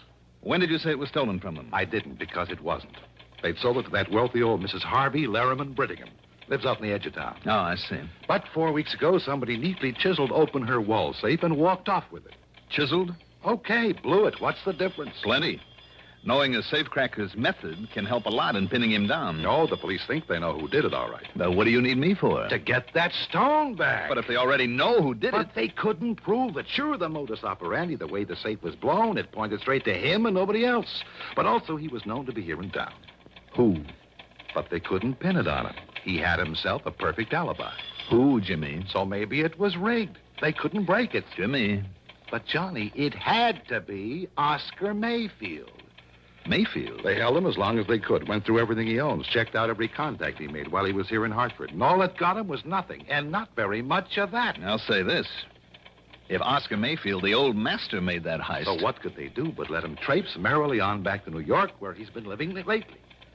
When did you say it was stolen from them? I didn't, because it wasn't. They'd sold it to that wealthy old Mrs. Harvey Larriman Brittingham. Lives out in the edge of town. Oh, I see. But 4 weeks ago, somebody neatly chiseled open her wall safe and walked off with it. Chiseled? Okay, blew it. What's the difference? Plenty. Knowing a safecracker's method can help a lot in pinning him down. No, the police think they know who did it, all right. But what do you need me for? To get that stone back. But if they already know who did it... But they couldn't prove it. Sure, the modus operandi, the way the safe was blown, it pointed straight to him and nobody else. But also he was known to be here in town. Who? But they couldn't pin it on him. He had himself a perfect alibi. Who, Jimmy? So maybe it was rigged. They couldn't break it. Jimmy... But, Johnny, it had to be Oscar Mayfield. Mayfield? They held him as long as they could, went through everything he owns, checked out every contact he made while he was here in Hartford. And all that got him was nothing, and not very much of that. I'll say this. If Oscar Mayfield, the old master, made that heist... So what could they do but let him traipse merrily on back to New York, where he's been living lately?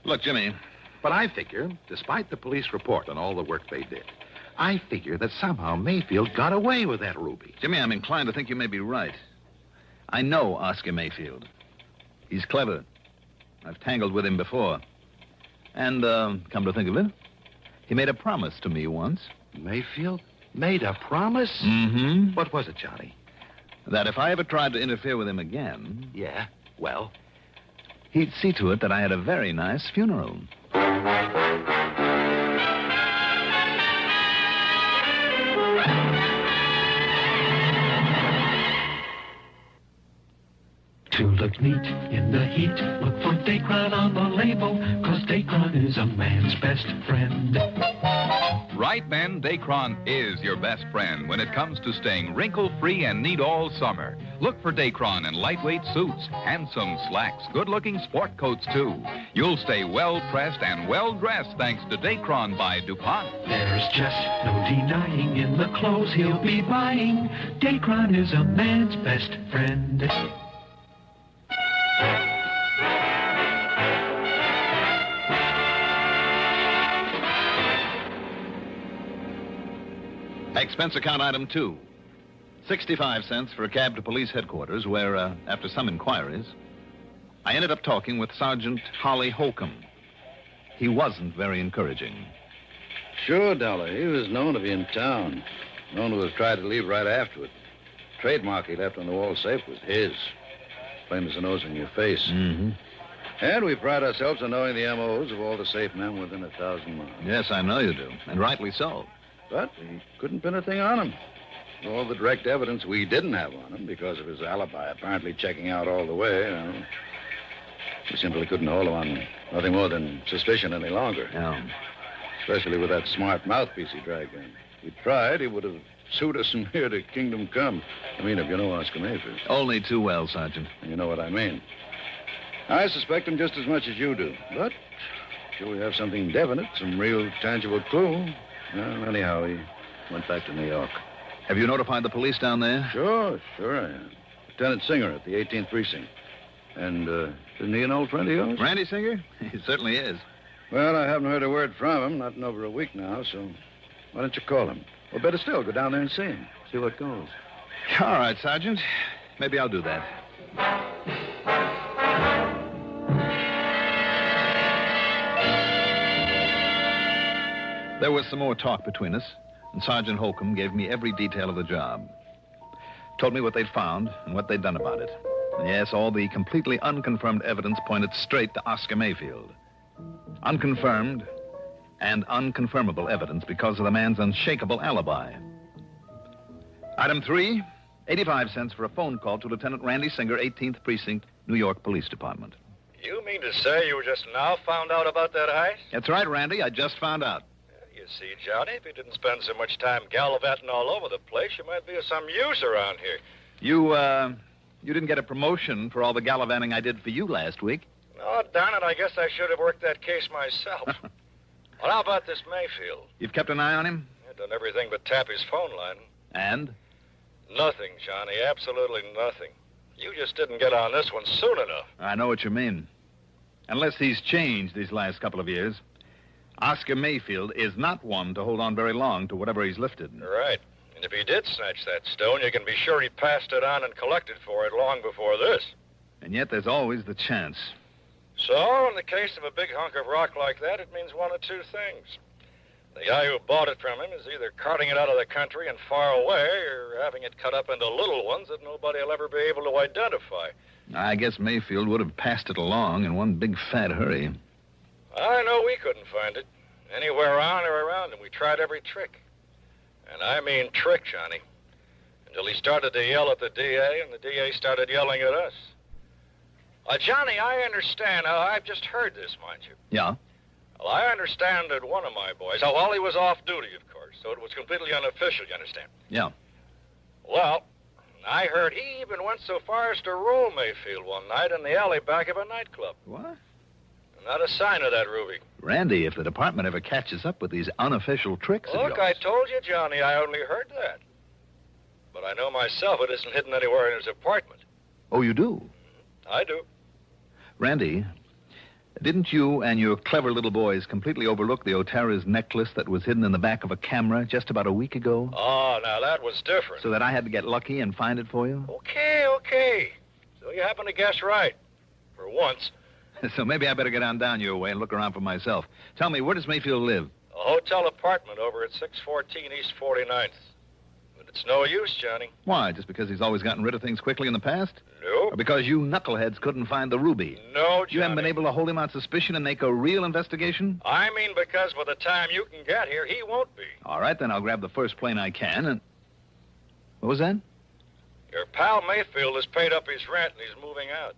Look, Jimmy... But I figure, despite the police report and all the work they did, I figure that somehow Mayfield got away with that ruby. Jimmy, I'm inclined to think you may be right. I know Oscar Mayfield. He's clever. I've tangled with him before. And, come to think of it, he made a promise to me once. Mayfield? Made a promise? Mm-hmm. What was it, Johnny? That if I ever tried to interfere with him again... Yeah? Well? He'd see to it that I had a very nice funeral. To look neat in the heat, look for Dacron on the label, 'cause Dacron is a man's best friend. Right, men, Dacron is your best friend when it comes to staying wrinkle-free and neat all summer. Look for Dacron in lightweight suits, handsome slacks, good-looking sport coats, too. You'll stay well-pressed and well-dressed thanks to Dacron by DuPont. There's just no denying in the clothes he'll be buying, Dacron is a man's best friend. Expense account item 2. 65 cents for a cab to police headquarters, where, after some inquiries, I ended up talking with Sergeant Holly Holcomb. He wasn't very encouraging. Sure, Dollar. He was known to be in town. Known to have tried to leave right afterward. Trademark he left on the wall safe was his. Plain as the nose on your face. Mm-hmm. And we pride ourselves on knowing the M.O.s of all the safe men within 1,000 miles. Yes, I know you do, and rightly so. But we couldn't pin a thing on him. All the direct evidence we didn't have on him because of his alibi apparently checking out all the way. We simply couldn't hold him on nothing more than suspicion any longer. No. Especially with that smart mouthpiece he dragged in. If we tried, he would have sued us from here to Kingdom Come. I mean, if you know Oscar Mayfield. Only too well, Sergeant. And you know what I mean. I suspect him just as much as you do. But till we have something definite, some real tangible clue. Well, anyhow, he went back to New York. Have you notified the police down there? Sure I am. Lieutenant Singer at the 18th Precinct. And, isn't he an old friend of yours? Randy Singer? He certainly is. Well, I haven't heard a word from him, not in over a week now, so why don't you call him? Or better still, go down there and see him. See what goes. All right, Sergeant. Maybe I'll do that. There was some more talk between us, and Sergeant Holcomb gave me every detail of the job. Told me what they'd found and what they'd done about it. And yes, all the completely unconfirmed evidence pointed straight to Oscar Mayfield. Unconfirmed and unconfirmable evidence because of the man's unshakable alibi. Item 3, 85 cents for a phone call to Lieutenant Randy Singer, 18th Precinct, New York Police Department. You mean to say you just now found out about that heist? That's right, Randy. I just found out. You see, Johnny, if you didn't spend so much time gallivanting all over the place, you might be of some use around here. You didn't get a promotion for all the gallivanting I did for you last week. Oh, darn it, I guess I should have worked that case myself. Well, how about this Mayfield? You've kept an eye on him? I've done everything but tap his phone line. And? Nothing, Johnny, absolutely nothing. You just didn't get on this one soon enough. I know what you mean. Unless he's changed these last couple of years. Oscar Mayfield is not one to hold on very long to whatever he's lifted. Right. And if he did snatch that stone, you can be sure he passed it on and collected for it long before this. And yet there's always the chance. So, in the case of a big hunk of rock like that, it means one of two things. The guy who bought it from him is either carting it out of the country and far away, or having it cut up into little ones that nobody will ever be able to identify. I guess Mayfield would have passed it along in one big fat hurry. I know we couldn't find it. Anywhere on or around him. We tried every trick. And I mean trick, Johnny. Until he started to yell at the DA, and the DA started yelling at us. Johnny, I understand. I've just heard this, mind you. Yeah? Well, I understand that one of my boys... Oh, well, he was off duty, of course, so it was completely unofficial, you understand? Yeah. Well, I heard he even went so far as to roll Mayfield one night in the alley back of a nightclub. What? Not a sign of that, Ruby. Randy, if the department ever catches up with these unofficial tricks of yours... Look, I told you, Johnny, I only heard that. But I know myself it isn't hidden anywhere in his apartment. Oh, you do? I do. Randy, didn't you and your clever little boys completely overlook the Otara's necklace that was hidden in the back of a camera just about a week ago? Oh, now that was different. So that I had to get lucky and find it for you? Okay. So you happen to guess right. For once. So maybe I better get on down your way and look around for myself. Tell me, where does Mayfield live? A hotel apartment over at 614 East 49th. But it's no use, Johnny. Why, just because he's always gotten rid of things quickly in the past? No. Or because you knuckleheads couldn't find the ruby? No, Johnny. You haven't been able to hold him on suspicion and make a real investigation? I mean because by the time you can get here, he won't be. All right, then I'll grab the first plane I can and... What was that? Your pal Mayfield has paid up his rent and he's moving out.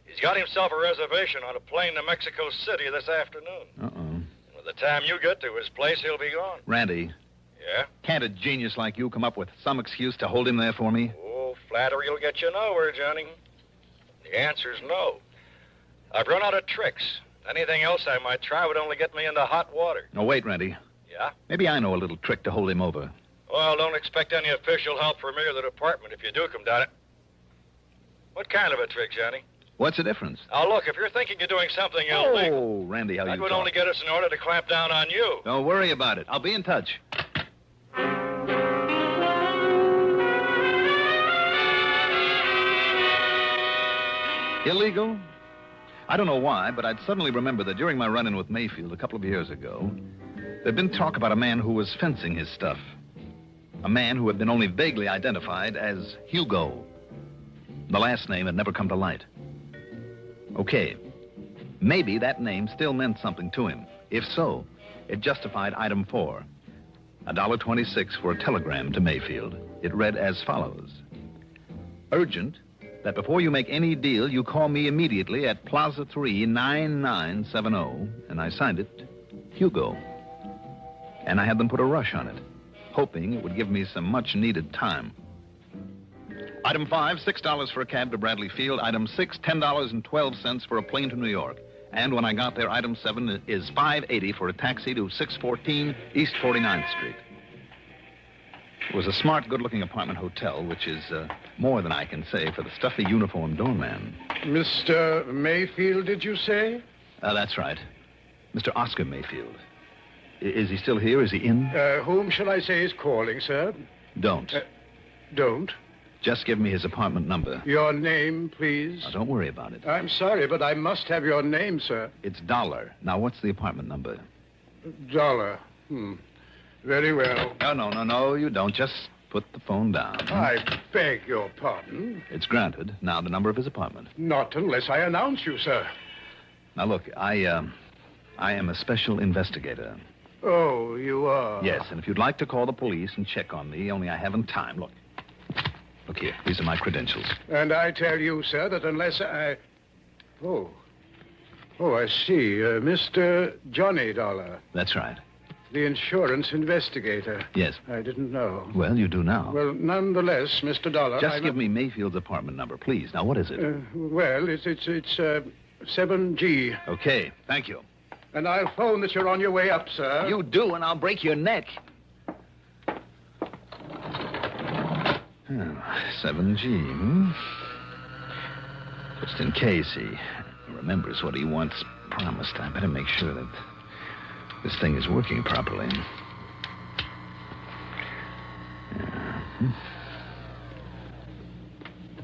He's got himself a reservation on a plane to Mexico City this afternoon. Uh-oh. And by the time you get to his place, he'll be gone. Randy. Yeah? Can't a genius like you come up with some excuse to hold him there for me? Oh, flattery will get you nowhere, Johnny. The answer's no. I've run out of tricks. Anything else I might try would only get me into hot water. Oh, wait, Randy. Yeah? Maybe I know a little trick to hold him over. Well, don't expect any official help from me or the department if you do come down it. What kind of a trick, Johnny? What's the difference? Now, look, if you're thinking you're doing something illegal... Oh, Randy, how that you would talk. only get us in order to clamp down on you. Don't worry about it. I'll be in touch. Illegal? I don't know why, but I'd suddenly remember that during my run-in with Mayfield a couple of years ago, there'd been talk about a man who was fencing his stuff. A man who had been only vaguely identified as Hugo. The last name had never come to light. Okay, maybe that name still meant something to him. If so, it justified item 4, $1.26 for a telegram to Mayfield. It read as follows. Urgent, that before you make any deal, you call me immediately at Plaza 3, 9970, and I signed it, Hugo. And I had them put a rush on it, hoping it would give me some much-needed time. Item 5, $6 for a cab to Bradley Field. Item 6, $10.12 for a plane to New York. And when I got there, item 7 is $5.80 for a taxi to 614 East 49th Street. It was a smart, good-looking apartment hotel, which is more than I can say for the stuffy uniformed doorman. Mr. Mayfield, did you say? That's right. Mr. Oscar Mayfield. Is he still here? Is he in? Whom shall I say is calling, sir? Don't. Don't? Just give me his apartment number. Your name, please? Now, don't worry about it. I'm sorry, but I must have your name, sir. It's Dolar. Now, what's the apartment number? Dolar. Very well. No, you don't. Just put the phone down. I beg your pardon. It's granted. Now, the number of his apartment. Not unless I announce you, sir. Now, look, I am a special investigator. Oh, you are? Yes, and if you'd like to call the police and check on me, only I haven't time. Look here. These are my credentials. And I tell you, sir, that unless I... Oh, I see. Mr. Johnny Dolar. That's right. The insurance investigator. Yes. I didn't know. Well, you do now. Well, nonetheless, Mr. Dolar... Just give me Mayfield's apartment number, please. Now, what is it? Well, it's 7G. Okay, thank you. And I'll phone that you're on your way up, sir. You do, and I'll break your neck. 7G, Just in case he remembers what he once promised, I better make sure that this thing is working properly.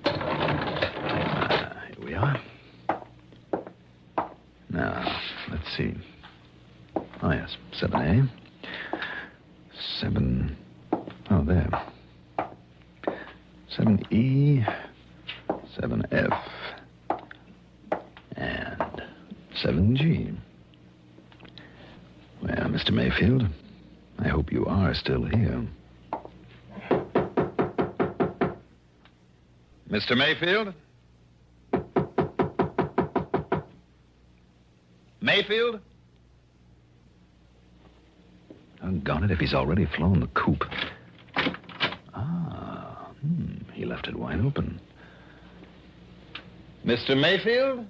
Here we are. Now, let's see. Oh, yes, 7A. 7... Oh, there. 7E, 7F, and 7G. Well, Mr. Mayfield, I hope you are still here. Mr. Mayfield? Mayfield? Doggone it, if he's already flown the coop. He left it wide open. Mr. Mayfield?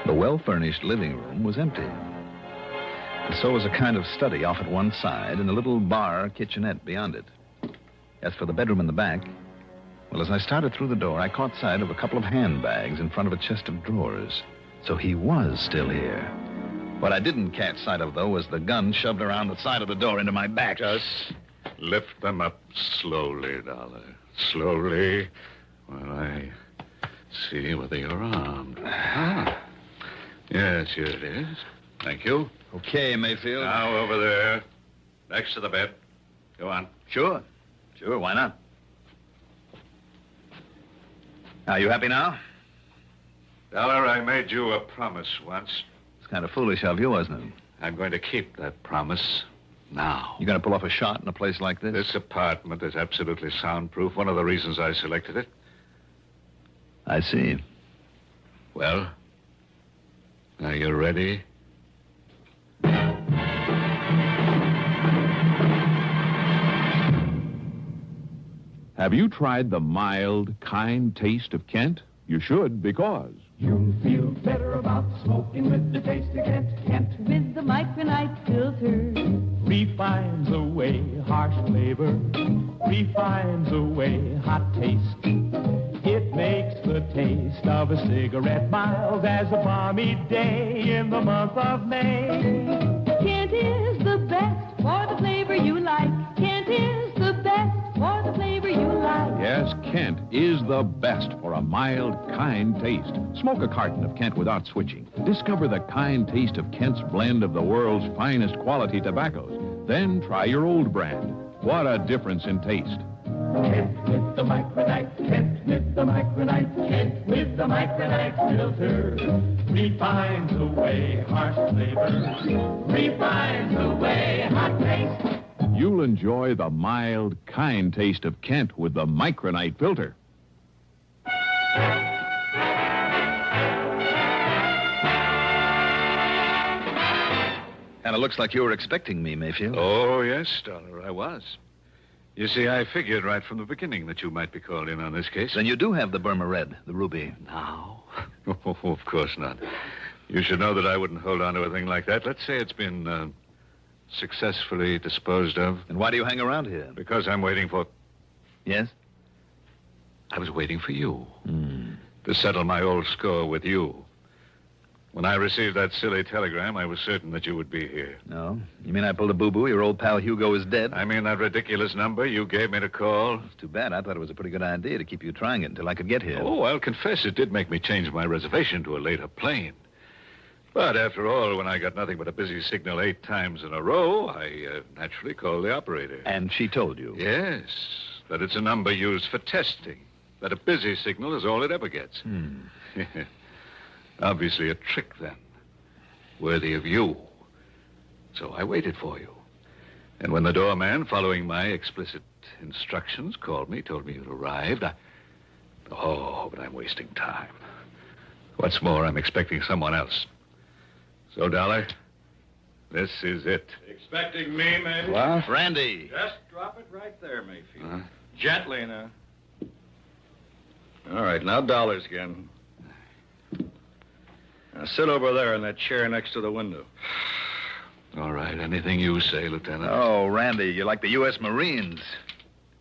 The well-furnished living room was empty. And so was a kind of study off at one side and a little bar kitchenette beyond it. As for the bedroom in the back, well, as I started through the door, I caught sight of a couple of handbags in front of a chest of drawers. So he was still here. What I didn't catch sight of, though, was the gun shoved around the side of the door into my back. Just lift them up slowly, Dollar. Slowly, while I see whether you're armed. Yes, here it is. Thank you. Okay, Mayfield. Now, over there, next to the bed. Go on. Sure, why not? Are you happy now? Dollar, I made you a promise once. Kind of foolish of you, wasn't it? I'm going to keep that promise now. You going to pull off a shot in a place like this? This apartment is absolutely soundproof. One of the reasons I selected it. I see. Well, are you ready? Have you tried the mild, kind taste of Kent? You should, because... You'll feel better about smoking with the taste of Kent. Kent with the micronite filter refines away harsh flavor, refines away hot taste. It makes the taste of a cigarette mild as a balmy day in the month of May. Kent is the best for the flavor you like. Kent is the best for the flavor you like. Yes, Kent is the best for a mild, kind taste. Smoke a carton of Kent without switching. Discover the kind taste of Kent's blend of the world's finest quality tobaccos. Then try your old brand. What a difference in taste. Kent with the micronite, Kent with the micronite, Kent with the micronite filter. Refines away harsh flavors, refines away hot taste. You'll enjoy the mild, kind taste of Kent with the micronite filter. And it looks like you were expecting me, Mayfield. Oh, yes, Dolar, I was. You see, I figured right from the beginning that you might be called in on this case. Then you do have the Burma Red, the ruby. Now? Oh, of course not. You should know that I wouldn't hold on to a thing like that. Let's say it's been successfully disposed of. And why do you hang around here? Because I'm waiting for... Yes? I was waiting for you. To settle my old score with you. When I received that silly telegram, I was certain that you would be here. No? You mean I pulled a boo-boo? Your old pal Hugo is dead? I mean that ridiculous number you gave me to call. It's too bad. I thought it was a pretty good idea to keep you trying it until I could get here. Oh, I'll confess it did make me change my reservation to a later plane. But after all, when I got nothing but a busy signal 8 times in a row, I naturally called the operator. And she told you? Yes, that it's a number used for testing. That a busy signal is all it ever gets. Obviously a trick, then. Worthy of you. So I waited for you. And when the doorman, following my explicit instructions, called me, told me you'd arrived, Oh, but I'm wasting time. What's more, I'm expecting someone else. So, Dollar, this is it. Expecting me, maybe? What? Randy. Just drop it right there, Mayfield. Gently now. All right, now dollars again. Now sit over there in that chair next to the window. All right, anything you say, Lieutenant. Oh, Randy, you're like the U.S. Marines.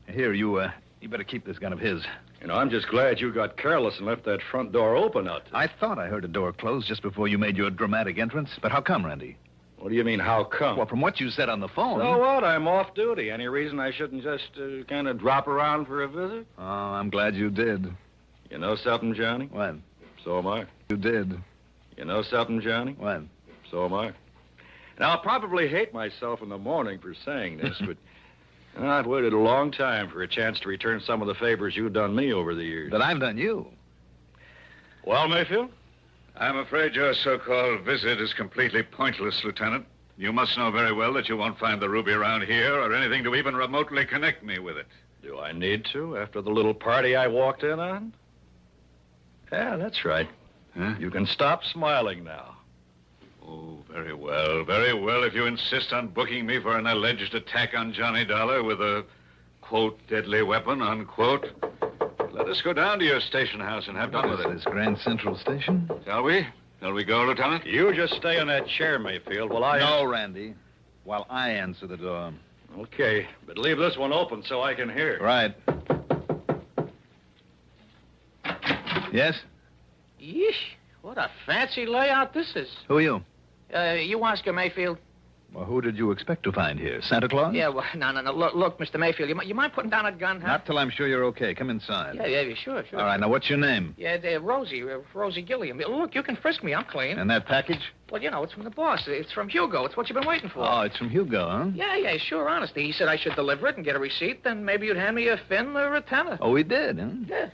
Here, you better keep this gun of his. You know, I'm just glad you got careless and left that front door open out there. I thought I heard a door close just before you made your dramatic entrance. But how come, Randy? What do you mean, how come? Well, from what you said on the phone... So what? I'm off duty. Any reason I shouldn't just kind of drop around for a visit? Oh, I'm glad you did. You know something, Johnny? What? So am I. You did. You know something, Johnny? What? So am I. Now, I'll probably hate myself in the morning for saying this, but I've waited a long time for a chance to return some of the favors you've done me over the years. That I've done you. Well, Mayfield? I'm afraid your so-called visit is completely pointless, Lieutenant. You must know very well that you won't find the ruby around here or anything to even remotely connect me with it. Do I need to, after the little party I walked in on? Yeah, that's right. Huh? You can stop smiling now. Oh, very well. Very well, if you insist on booking me for an alleged attack on Johnny Dollar with a, quote, deadly weapon, unquote. Let us go down to your station house and have done with it. This Grand Central Station? Shall we? Shall we go, Lieutenant? You just stay in that chair, Mayfield, while I... No, Randy. While I answer the door. Okay, but leave this one open so I can hear. Right. Yes? Yeesh, what a fancy layout this is. Who are you? You Oscar Mayfield. Well, who did you expect to find here? Santa Claus? Yeah, well, no. Look, Mr. Mayfield, you mind putting down that gun, huh? Not till I'm sure you're okay. Come inside. Yeah, sure. All right, now what's your name? Yeah, Rosie Gilliam. Look, you can frisk me. I'm clean. And that package? Well, you know, it's from the boss. It's from Hugo. It's what you've been waiting for. Oh, it's from Hugo, huh? Yeah, sure, honestly. He said I should deliver it and get a receipt, then maybe you'd hand me a fin or a tenner. Oh, he did, huh? Yeah.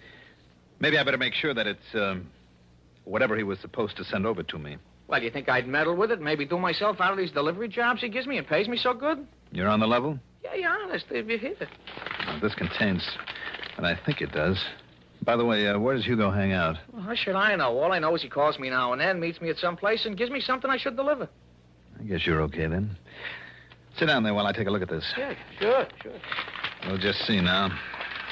Maybe I better make sure that it's, whatever he was supposed to send over to me. Well, you think I'd meddle with it, maybe do myself out of these delivery jobs he gives me and pays me so good? You're on the level? Yeah, honest, if you hit it. Well, this contains, and I think it does. By the way, where does Hugo hang out? Well, how should I know? All I know is he calls me now and then, meets me at some place, and gives me something I should deliver. I guess you're okay, then. Sit down there while I take a look at this. Yeah, sure. We'll just see now.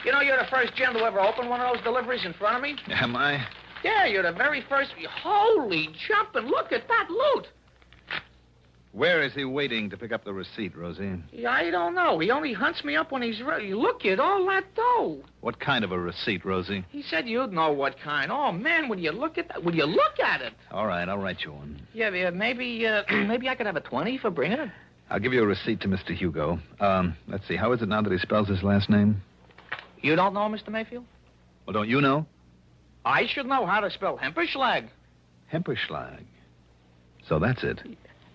You know, you're the first gent to ever open one of those deliveries in front of me. Am I? Yeah, you're the very first. Holy jumping, look at that loot. Where is he waiting to pick up the receipt, Rosie? Yeah, I don't know. He only hunts me up when he's ready. Look at all that dough. What kind of a receipt, Rosie? He said you'd know what kind. Oh, man, would you look at that? Would you look at it? All right, I'll write you one. Yeah, maybe I could have a 20 for bringing it. I'll give you a receipt to Mr. Hugo. Let's see, how is it now that he spells his last name? You don't know, Mr. Mayfield? Well, don't you know? I should know how to spell Hemperschlag. Hemperschlag. So that's it.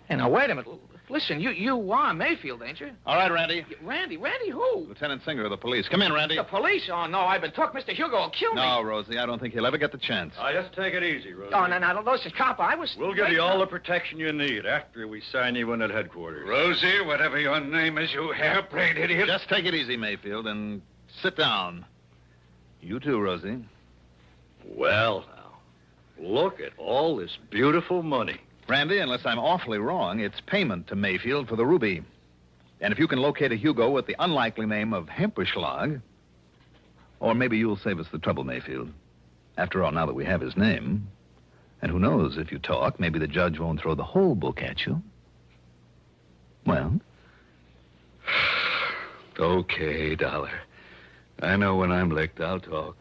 Hey, now, wait a minute. Listen, you are Mayfield, ain't you? All right, Randy. Randy who? Lieutenant Singer of the police. Come in, Randy. The police? Oh, no, I've been took. Mr. Hugo will kill me. No, Rosie, I don't think he'll ever get the chance. Just take it easy, Rosie. Oh, no, listen, cop, I was... We'll give you all the protection you need after we sign you in at headquarters. Rosie, whatever your name is, you hair-brained idiot. Just take it easy, Mayfield, and sit down. You too, Rosie. Well, now, look at all this beautiful money. Randy, unless I'm awfully wrong, it's payment to Mayfield for the ruby. And if you can locate a Hugo with the unlikely name of Hemperschlag, or maybe you'll save us the trouble, Mayfield. After all, now that we have his name, and who knows, if you talk, maybe the judge won't throw the whole book at you. Well? Okay, Dollar. I know when I'm licked, I'll talk.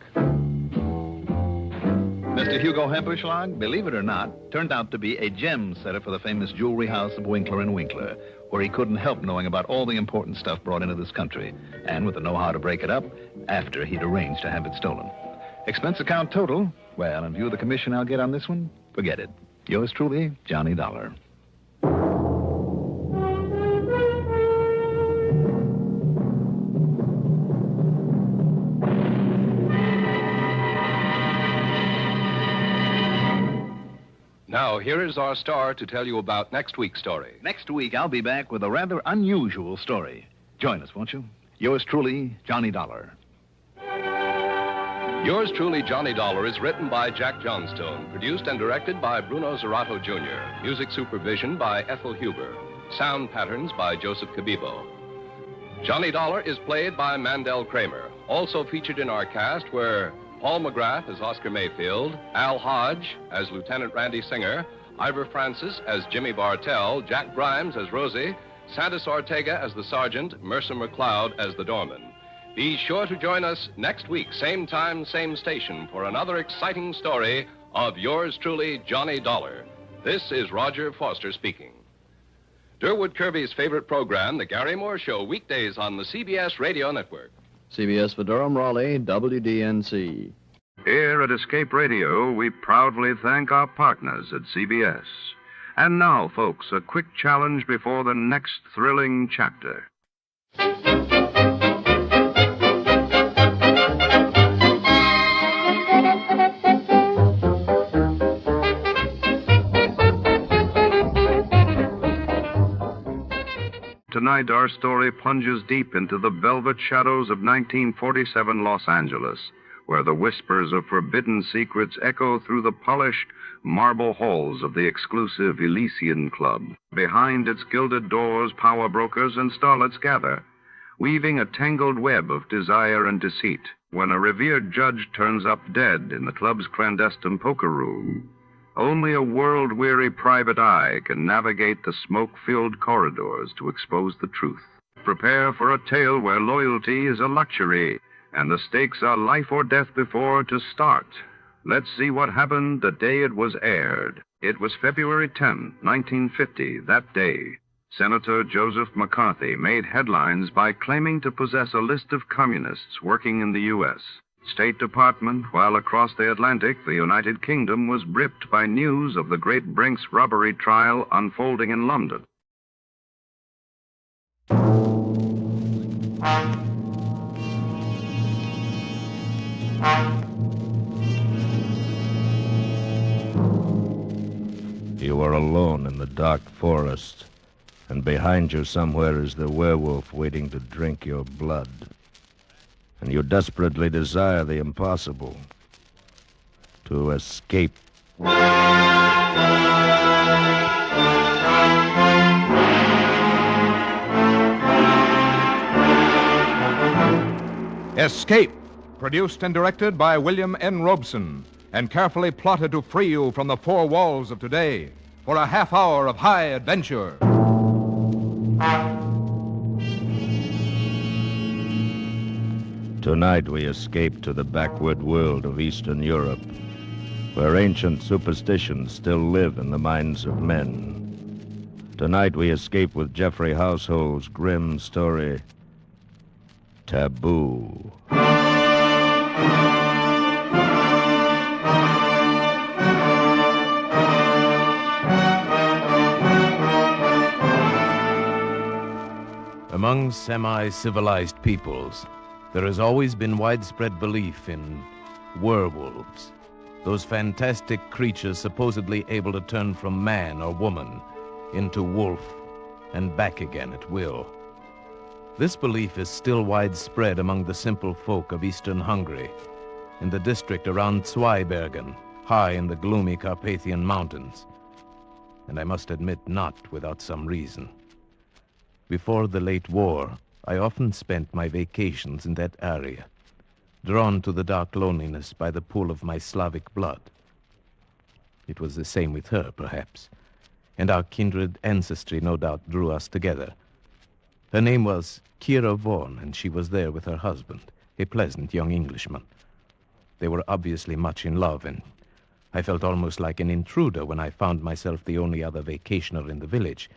Mr. Hugo Hemperschlag, believe it or not, turned out to be a gem setter for the famous jewelry house of Winkler & Winkler, where he couldn't help knowing about all the important stuff brought into this country, and with the know-how to break it up after he'd arranged to have it stolen. Expense account total, well, in view of the commission I'll get on this one, forget it. Yours truly, Johnny Dollar. Now, here is our star to tell you about next week's story. Next week, I'll be back with a rather unusual story. Join us, won't you? Yours truly, Johnny Dollar. Yours truly, Johnny Dollar, is written by Jack Johnstone, produced and directed by Bruno Zerato Jr., music supervision by Ethel Huber, sound patterns by Joseph Cabibo. Johnny Dollar is played by Mandel Kramer. Also featured in our cast were Paul McGrath as Oscar Mayfield, Al Hodge as Lieutenant Randy Singer, Ivor Francis as Jimmy Bartell, Jack Grimes as Rosie, Santos Ortega as the Sergeant, Mercer McLeod as the Doorman. Be sure to join us next week, same time, same station, for another exciting story of yours truly, Johnny Dollar. This is Roger Foster speaking. Durwood Kirby's favorite program, The Gary Moore Show, weekdays on the CBS Radio Network. CBS for Durham, Raleigh, WDNC. Here at Escape Radio, we proudly thank our partners at CBS. And now, folks, a quick challenge before the next thrilling chapter. Tonight, our story plunges deep into the velvet shadows of 1947 Los Angeles, where the whispers of forbidden secrets echo through the polished marble halls of the exclusive Elysian Club. Behind its gilded doors, power brokers and starlets gather, weaving a tangled web of desire and deceit. When a revered judge turns up dead in the club's clandestine poker room, only a world-weary private eye can navigate the smoke-filled corridors to expose the truth. Prepare for a tale where loyalty is a luxury and the stakes are life or death before to start. Let's see what happened the day it was aired. It was February 10, 1950. That day, Senator Joseph McCarthy made headlines by claiming to possess a list of communists working in the U.S. State Department, while across the Atlantic, the United Kingdom was gripped by news of the great Brinks robbery trial unfolding in London. You are alone in the dark forest, and behind you somewhere is the werewolf waiting to drink your blood. And you desperately desire the impossible, to escape. Escape, produced and directed by William N. Robeson, and carefully plotted to free you from the four walls of today for a half hour of high adventure. Tonight we escape to the backward world of Eastern Europe, where ancient superstitions still live in the minds of men. Tonight we escape with Jeffrey Household's grim story, Taboo. Among semi-civilized peoples, there has always been widespread belief in werewolves, those fantastic creatures supposedly able to turn from man or woman into wolf and back again at will. This belief is still widespread among the simple folk of eastern Hungary, in the district around Zweibergen, high in the gloomy Carpathian Mountains, and I must admit not without some reason. Before the late war, I often spent my vacations in that area, drawn to the dark loneliness by the pull of my Slavic blood. It was the same with her, perhaps, and our kindred ancestry no doubt drew us together. Her name was Kira Vaughan, and she was there with her husband, a pleasant young Englishman. They were obviously much in love, and I felt almost like an intruder when I found myself the only other vacationer in the village.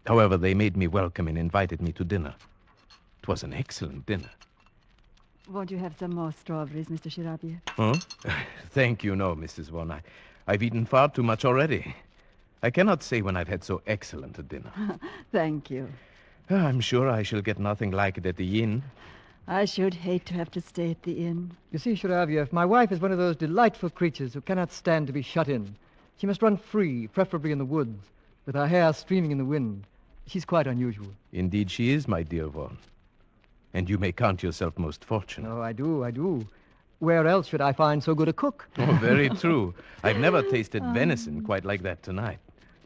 However, they made me welcome and invited me to dinner. It was an excellent dinner. Won't you have some more strawberries, Mr. Shirabiev? Huh? Thank you, no, Mrs. Vaughan. I've eaten far too much already. I cannot say when I've had so excellent a dinner. Thank you. I'm sure I shall get nothing like it at the inn. I should hate to have to stay at the inn. You see, Shirabiev, my wife is one of those delightful creatures who cannot stand to be shut in. She must run free, preferably in the woods, with her hair streaming in the wind. She's quite unusual. Indeed she is, my dear Vaughan. And you may count yourself most fortunate. Oh, I do. Where else should I find so good a cook? Oh, very true. I've never tasted venison quite like that tonight.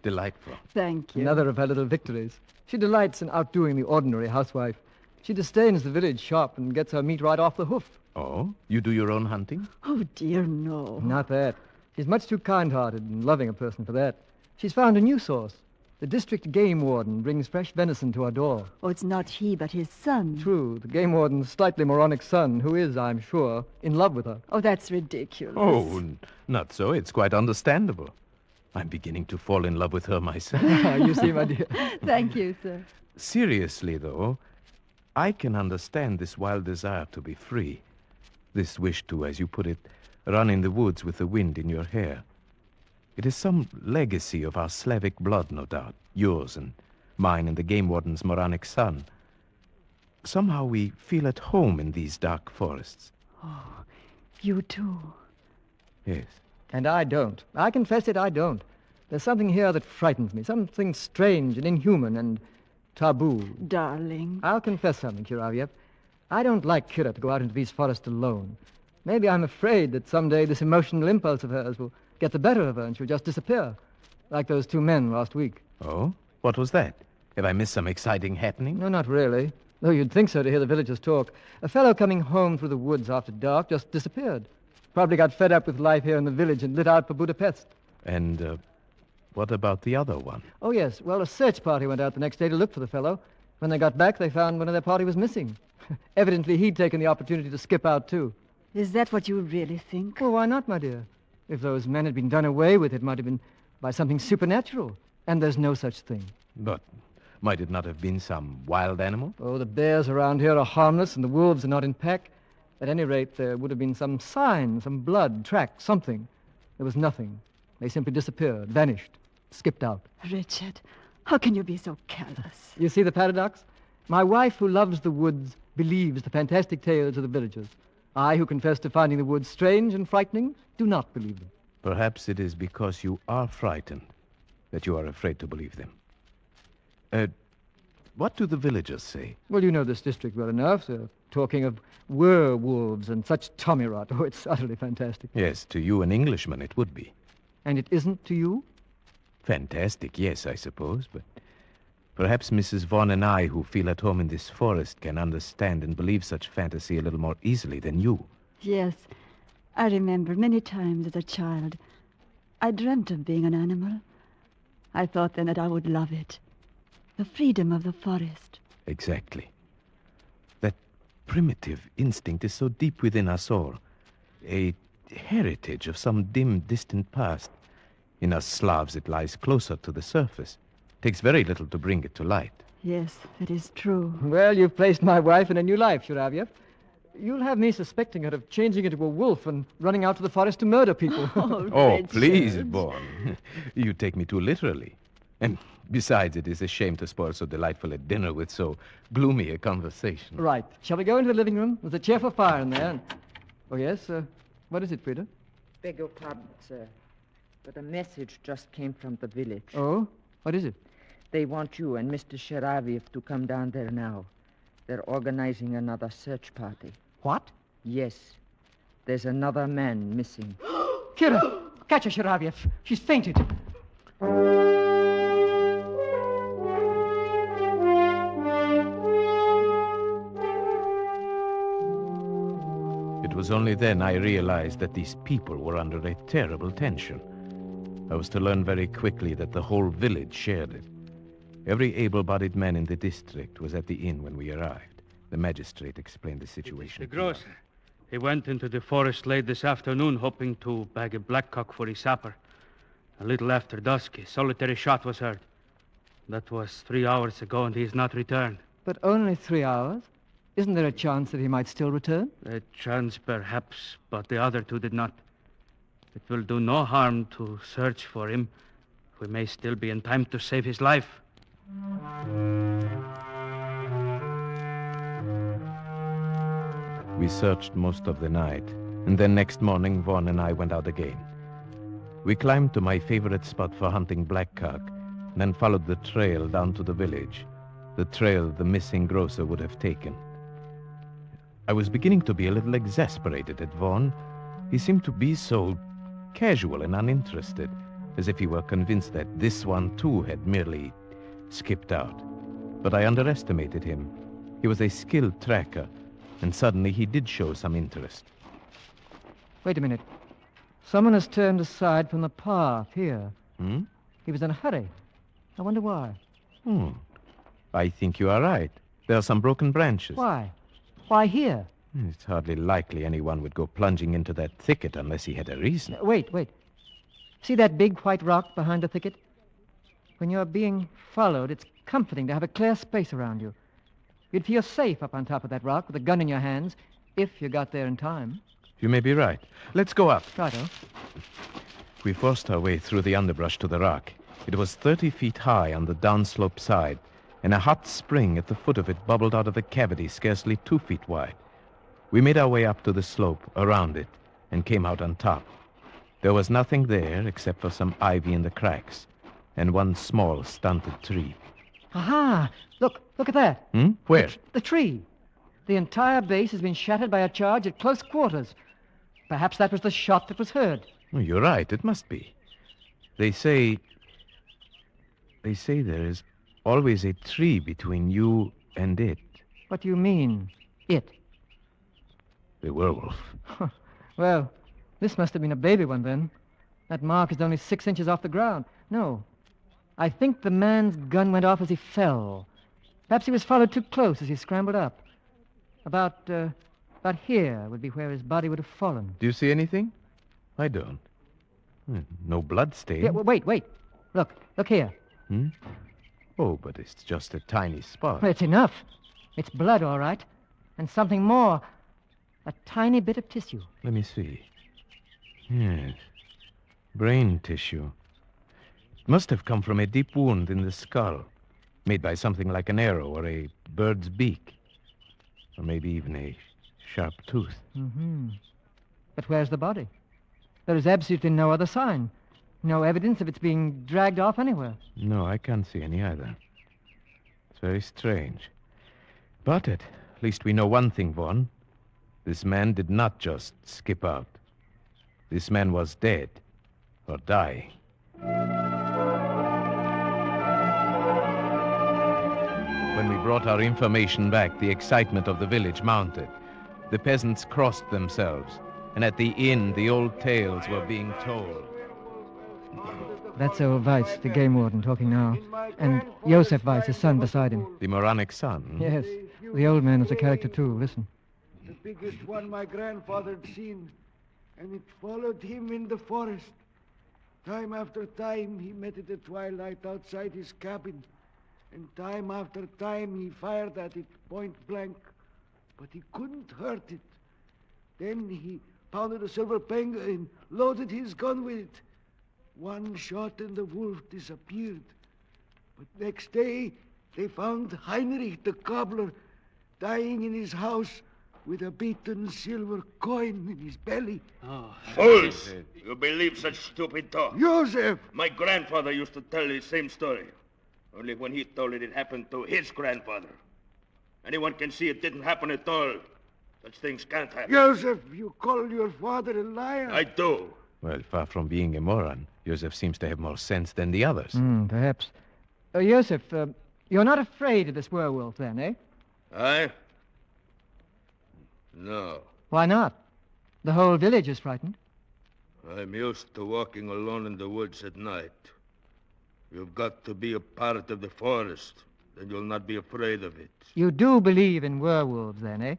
Delightful. Thank you. Another of her little victories. She delights in outdoing the ordinary housewife. She disdains the village shop and gets her meat right off the hoof. Oh? You do your own hunting? Oh, dear, no. Not that. She's much too kind-hearted and loving a person for that. She's found a new source. The district game warden brings fresh venison to our door. Oh, it's not he, but his son. True, the game warden's slightly moronic son, who is, I'm sure, in love with her. Oh, that's ridiculous. Oh, not so. It's quite understandable. I'm beginning to fall in love with her myself. You see, my dear. Thank you, sir. Seriously, though, I can understand this wild desire to be free. This wish to, as you put it, run in the woods with the wind in your hair. It is some legacy of our Slavic blood, no doubt. Yours and mine and the game warden's moronic son. Somehow we feel at home in these dark forests. Oh, you too. Yes. And I don't. I confess it, I don't. There's something here that frightens me. Something strange and inhuman and taboo. Darling. I'll confess something, Shirabiev. I don't like Kira to go out into these forests alone. Maybe I'm afraid that someday this emotional impulse of hers will get the better of her and she'll just disappear. Like those two men last week. Oh? What was that? Have I missed some exciting happening? No, not really. Though you'd think so to hear the villagers talk. A fellow coming home through the woods after dark just disappeared. Probably got fed up with life here in the village and lit out for Budapest. And, what about the other one? Oh, yes. Well, a search party went out the next day to look for the fellow. When they got back, they found one of their party was missing. Evidently, he'd taken the opportunity to skip out, too. Is that what you really think? Well, why not, my dear? If those men had been done away with, it might have been by something supernatural. And there's no such thing. But might it not have been some wild animal? Oh, the bears around here are harmless and the wolves are not in pack. At any rate, there would have been some sign, some blood, track, something. There was nothing. They simply disappeared, vanished, skipped out. Richard, how can you be so callous? You see the paradox? My wife, who loves the woods, believes the fantastic tales of the villagers. I, who confess to finding the woods strange and frightening, do not believe them. Perhaps it is because you are frightened that you are afraid to believe them. What do the villagers say? Well, you know this district well enough. They're talking of werewolves and such tommy rot. Oh, it's utterly fantastic. Yes, to you, an Englishman, it would be. And it isn't to you? Fantastic, yes, I suppose, but perhaps Mrs. Vaughan and I, who feel at home in this forest, can understand and believe such fantasy a little more easily than you. Yes, I remember many times as a child, I dreamt of being an animal. I thought then that I would love it. The freedom of the forest. Exactly. That primitive instinct is so deep within us all. A heritage of some dim, distant past. In us Slavs, it lies closer to the surface. Takes very little to bring it to light. Yes, that is true. Well, you've placed my wife in a new life, Shuravyev. You'll have me suspecting her of changing into a wolf and running out to the forest to murder people. Oh, please, Vaughn. You take me too literally. And besides, it is a shame to spoil so delightful a dinner with so gloomy a conversation. Right. Shall we go into the living room? There's a cheerful fire in there. Oh, yes? What is it, Frida? Beg your pardon, sir. But a message just came from the village. Oh? What is it? They want you and Mr. Sharaviev to come down there now. They're organizing another search party. What? Yes. There's another man missing. Kira! Catch her, Sharaviev. She's fainted. It was only then I realized that these people were under a terrible tension. I was to learn very quickly that the whole village shared it. Every able-bodied man in the district was at the inn when we arrived. The magistrate explained the situation. The grocer. He went into the forest late this afternoon hoping to bag a blackcock for his supper. A little after dusk, a solitary shot was heard. That was 3 hours ago, and he has not returned. But only 3 hours? Isn't there a chance that he might still return? A chance, perhaps, but the other two did not. It will do no harm to search for him. We may still be in time to save his life. We searched most of the night, and then next morning, Vaughn and I went out again. We climbed to my favorite spot for hunting blackcock, and then followed the trail down to the village, the trail the missing grocer would have taken. I was beginning to be a little exasperated at Vaughn. He seemed to be so casual and uninterested, as if he were convinced that this one, too, had merely skipped out. But I underestimated him. He was a skilled tracker, and suddenly he did show some interest. Wait a minute. Someone has turned aside from the path here. Hmm? He was in a hurry. I wonder why. I think you are right. There are some broken branches. Why? Why here? It's hardly likely anyone would go plunging into that thicket unless he had a reason. Wait. See that big white rock behind the thicket? When you're being followed, it's comforting to have a clear space around you. You'd feel safe up on top of that rock with a gun in your hands, if you got there in time. You may be right. Let's go up. Righto. We forced our way through the underbrush to the rock. It was 30 feet high on the downslope side, and a hot spring at the foot of it bubbled out of a cavity scarcely 2 feet wide. We made our way up to the slope, around it, and came out on top. There was nothing there except for some ivy in the cracks, and one small stunted tree. Aha! Look at that. Where? The tree. The entire base has been shattered by a charge at close quarters. Perhaps that was the shot that was heard. Oh, you're right, it must be. They say there is always a tree between you and it. What do you mean, it? The werewolf. Well, this must have been a baby one then. That mark is only 6 inches off the ground. No. I think the man's gun went off as he fell. Perhaps he was followed too close as he scrambled up. About here would be where his body would have fallen. Do you see anything? I don't. No blood stain. Yeah, wait. Look here. Oh, but it's just a tiny spot. Well, it's enough. It's blood, all right. And something more. A tiny bit of tissue. Let me see. Yes. Brain tissue. It must have come from a deep wound in the skull, made by something like an arrow or a bird's beak. Or maybe even a sharp tooth. But where's the body? There is absolutely no other sign. No evidence of its being dragged off anywhere. No, I can't see any either. It's very strange. But at least we know one thing, Vaughn. This man did not just skip out. This man was dead or dying. When we brought our information back, the excitement of the village mounted. The peasants crossed themselves, and at the inn, the old tales were being told. That's old Weiss, the game warden, talking now. And Josef Weiss, his son, beside him. The moronic son? Yes. The old man is a character, too. Listen. The biggest one my grandfather had seen, and it followed him in the forest. Time after time, he met at the twilight outside his cabin. And time after time, he fired at it point blank. But he couldn't hurt it. Then he pounded a silver panga and loaded his gun with it. One shot and the wolf disappeared. But next day, they found Heinrich the cobbler dying in his house with a beaten silver coin in his belly. Fools! You believe such stupid talk? Joseph! My grandfather used to tell the same story. Only when he told it happened to his grandfather. Anyone can see it didn't happen at all. Such things can't happen. Joseph, you call your father a liar? I do. Well, far from being a moron, Joseph seems to have more sense than the others. Perhaps. Joseph, you're not afraid of this werewolf then, eh? I? No. Why not? The whole village is frightened. I'm used to walking alone in the woods at night. You've got to be a part of the forest, then you'll not be afraid of it. You do believe in werewolves then, eh?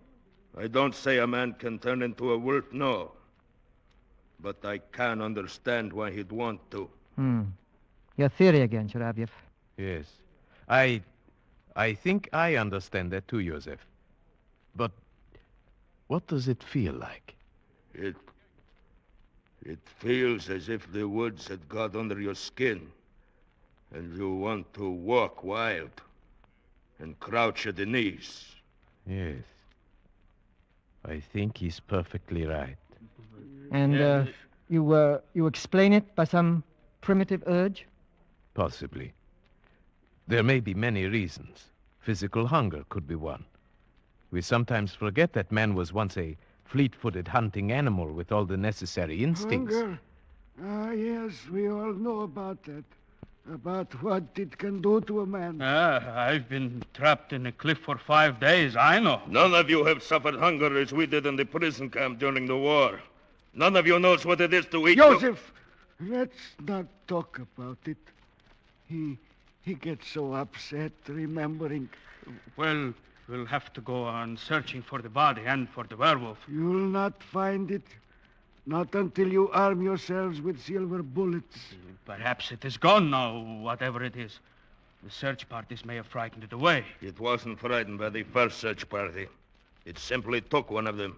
I don't say a man can turn into a wolf, no. But I can understand why he'd want to. Your theory again, Sharavyov. Yes. I think I understand that too, Joseph. But what does it feel like? It feels as if the woods had got under your skin, and you want to walk wild and crouch at the knees. Yes. I think he's perfectly right. And you explain it by some primitive urge? Possibly. There may be many reasons. Physical hunger could be one. We sometimes forget that man was once a fleet-footed hunting animal with all the necessary instincts. Hunger? Yes, we all know about that. About what it can do to a man. I've been trapped in a cliff for 5 days, I know. None of you have suffered hunger as we did in the prison camp during the war. None of you knows what it is to eat... Joseph, let's not talk about it. He gets so upset remembering. Well, we'll have to go on searching for the body and for the werewolf. You'll not find it. Not until you arm yourselves with silver bullets. Perhaps it is gone now, whatever it is. The search parties may have frightened it away. It wasn't frightened by the first search party. It simply took one of them.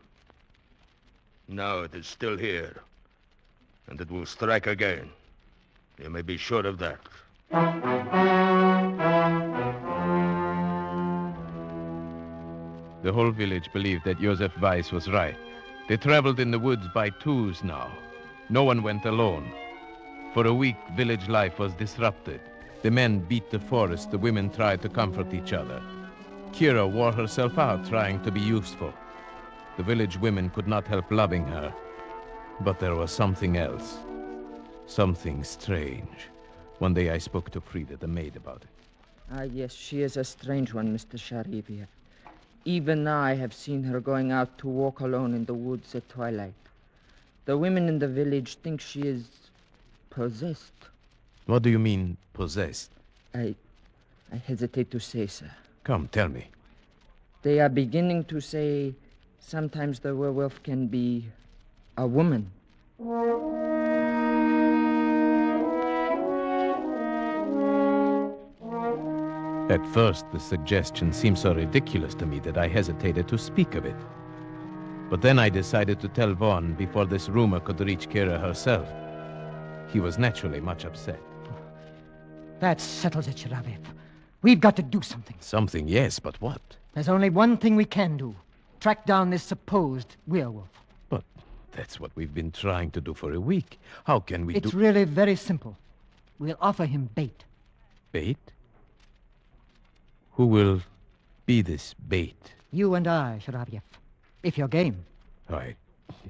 Now it is still here. And it will strike again. You may be sure of that. The whole village believed that Joseph Weiss was right. They traveled in the woods by twos now. No one went alone. For a week, village life was disrupted. The men beat the forest, the women tried to comfort each other. Kira wore herself out trying to be useful. The village women could not help loving her. But there was something else. Something strange. One day I spoke to Frida, the maid, about it. Yes, she is a strange one, Mr. Sharivia. Even now I have seen her going out to walk alone in the woods at twilight. The women in the village think she is possessed. What do you mean, possessed? I hesitate to say, sir. Come, tell me. They are beginning to say sometimes the werewolf can be a woman. At first, the suggestion seemed so ridiculous to me that I hesitated to speak of it. But then I decided to tell Vaughn before this rumor could reach Kira herself. He was naturally much upset. That settles it, Sharavev. We've got to do something. Something, yes, but what? There's only one thing we can do. Track down this supposed werewolf. But that's what we've been trying to do for a week. How can we It's really very simple. We'll offer him bait. Bait? Who will be this bait? You and I, Sharavyov. If you're game. Why,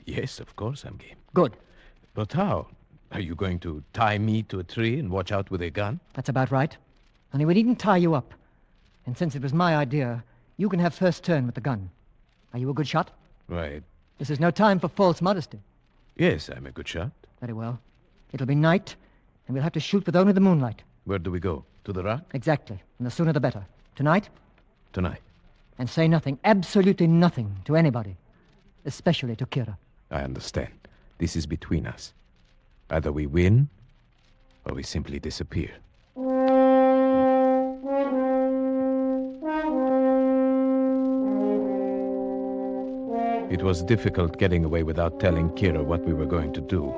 yes, of course I'm game. Good. But how? Are you going to tie me to a tree and watch out with a gun? That's about right. Only we needn't tie you up. And since it was my idea, you can have first turn with the gun. Are you a good shot? Right. This is no time for false modesty. Yes, I'm a good shot. Very well. It'll be night, and we'll have to shoot with only the moonlight. Where do we go? To the rock? Exactly. And the sooner the better. Tonight? Tonight. And say nothing, absolutely nothing, to anybody. Especially to Kira. I understand. This is between us. Either we win, or we simply disappear. It was difficult getting away without telling Kira what we were going to do.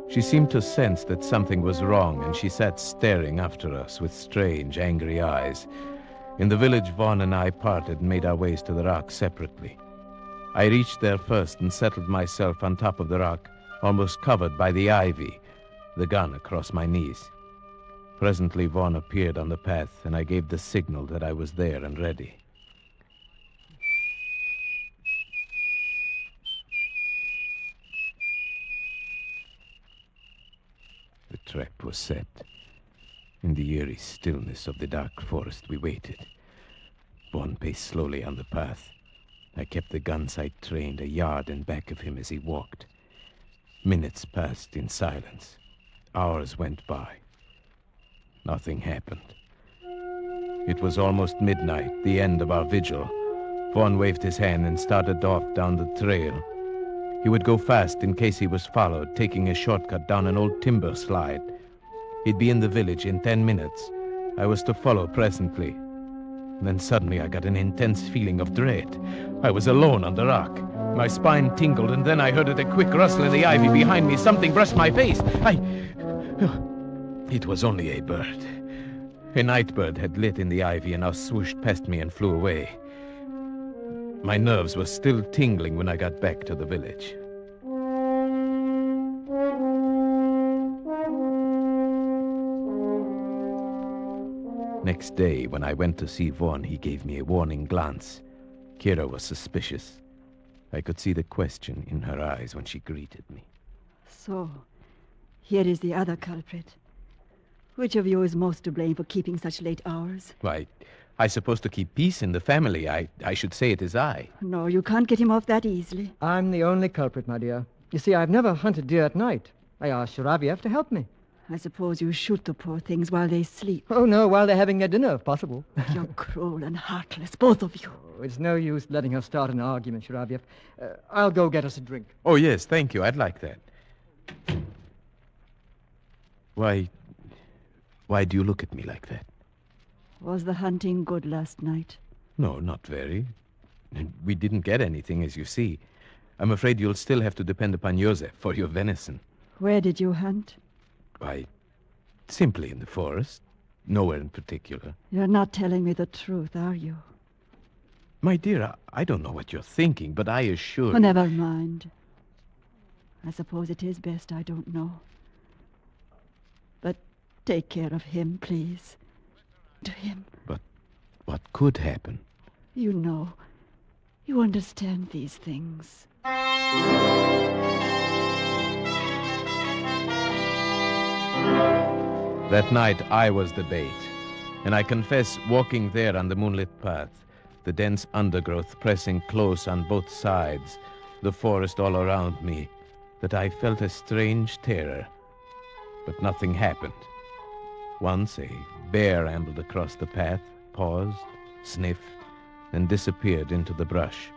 She seemed to sense that something was wrong, and she sat staring after us with strange, angry eyes. In the village, Vaughn and I parted and made our ways to the rock separately. I reached there first and settled myself on top of the rock, almost covered by the ivy, the gun across my knees. Presently, Vaughn appeared on the path, and I gave the signal that I was there and ready. The trap was set. In the eerie stillness of the dark forest, we waited. Vaughn paced slowly on the path. I kept the gun sight trained a yard in back of him as he walked. Minutes passed in silence. Hours went by. Nothing happened. It was almost midnight, the end of our vigil. Vaughn waved his hand and started off down the trail. He would go fast in case he was followed, taking a shortcut down an old timber slide. He'd be in the village in 10 minutes. I was to follow presently. Then suddenly I got an intense feeling of dread. I was alone on the rock. My spine tingled, and then I heard a quick rustle in the ivy behind me. Something brushed my face. It was only a bird. A night bird had lit in the ivy and now swooshed past me and flew away. My nerves were still tingling when I got back to the village. Next day, when I went to see Vaughn, he gave me a warning glance. Kira was suspicious. I could see the question in her eyes when she greeted me. So, here is the other culprit. Which of you is most to blame for keeping such late hours? Why, I suppose to keep peace in the family. I should say it is I. No, you can't get him off that easily. I'm the only culprit, my dear. You see, I've never hunted deer at night. I asked Shuraviev to help me. I suppose you shoot the poor things while they sleep. Oh, no, while they're having their dinner, if possible. You're cruel and heartless, both of you. Oh, it's no use letting her start an argument, Shuraviev. I'll go get us a drink. Oh, yes, thank you. I'd like that. Why do you look at me like that? Was the hunting good last night? No, not very. We didn't get anything, as you see. I'm afraid you'll still have to depend upon Joseph for your venison. Where did you hunt? Why, simply in the forest. Nowhere in particular. You're not telling me the truth, are you? My dear, I don't know what you're thinking, but I assure you... Oh, never mind. I suppose it is best I don't know. But take care of him, please. To him. But what could happen? You know. You understand these things. That night, I was the bait. And I confess, walking there on the moonlit path, the dense undergrowth pressing close on both sides, the forest all around me, that I felt a strange terror. But nothing happened. Once a bear ambled across the path, paused, sniffed, and disappeared into the brush.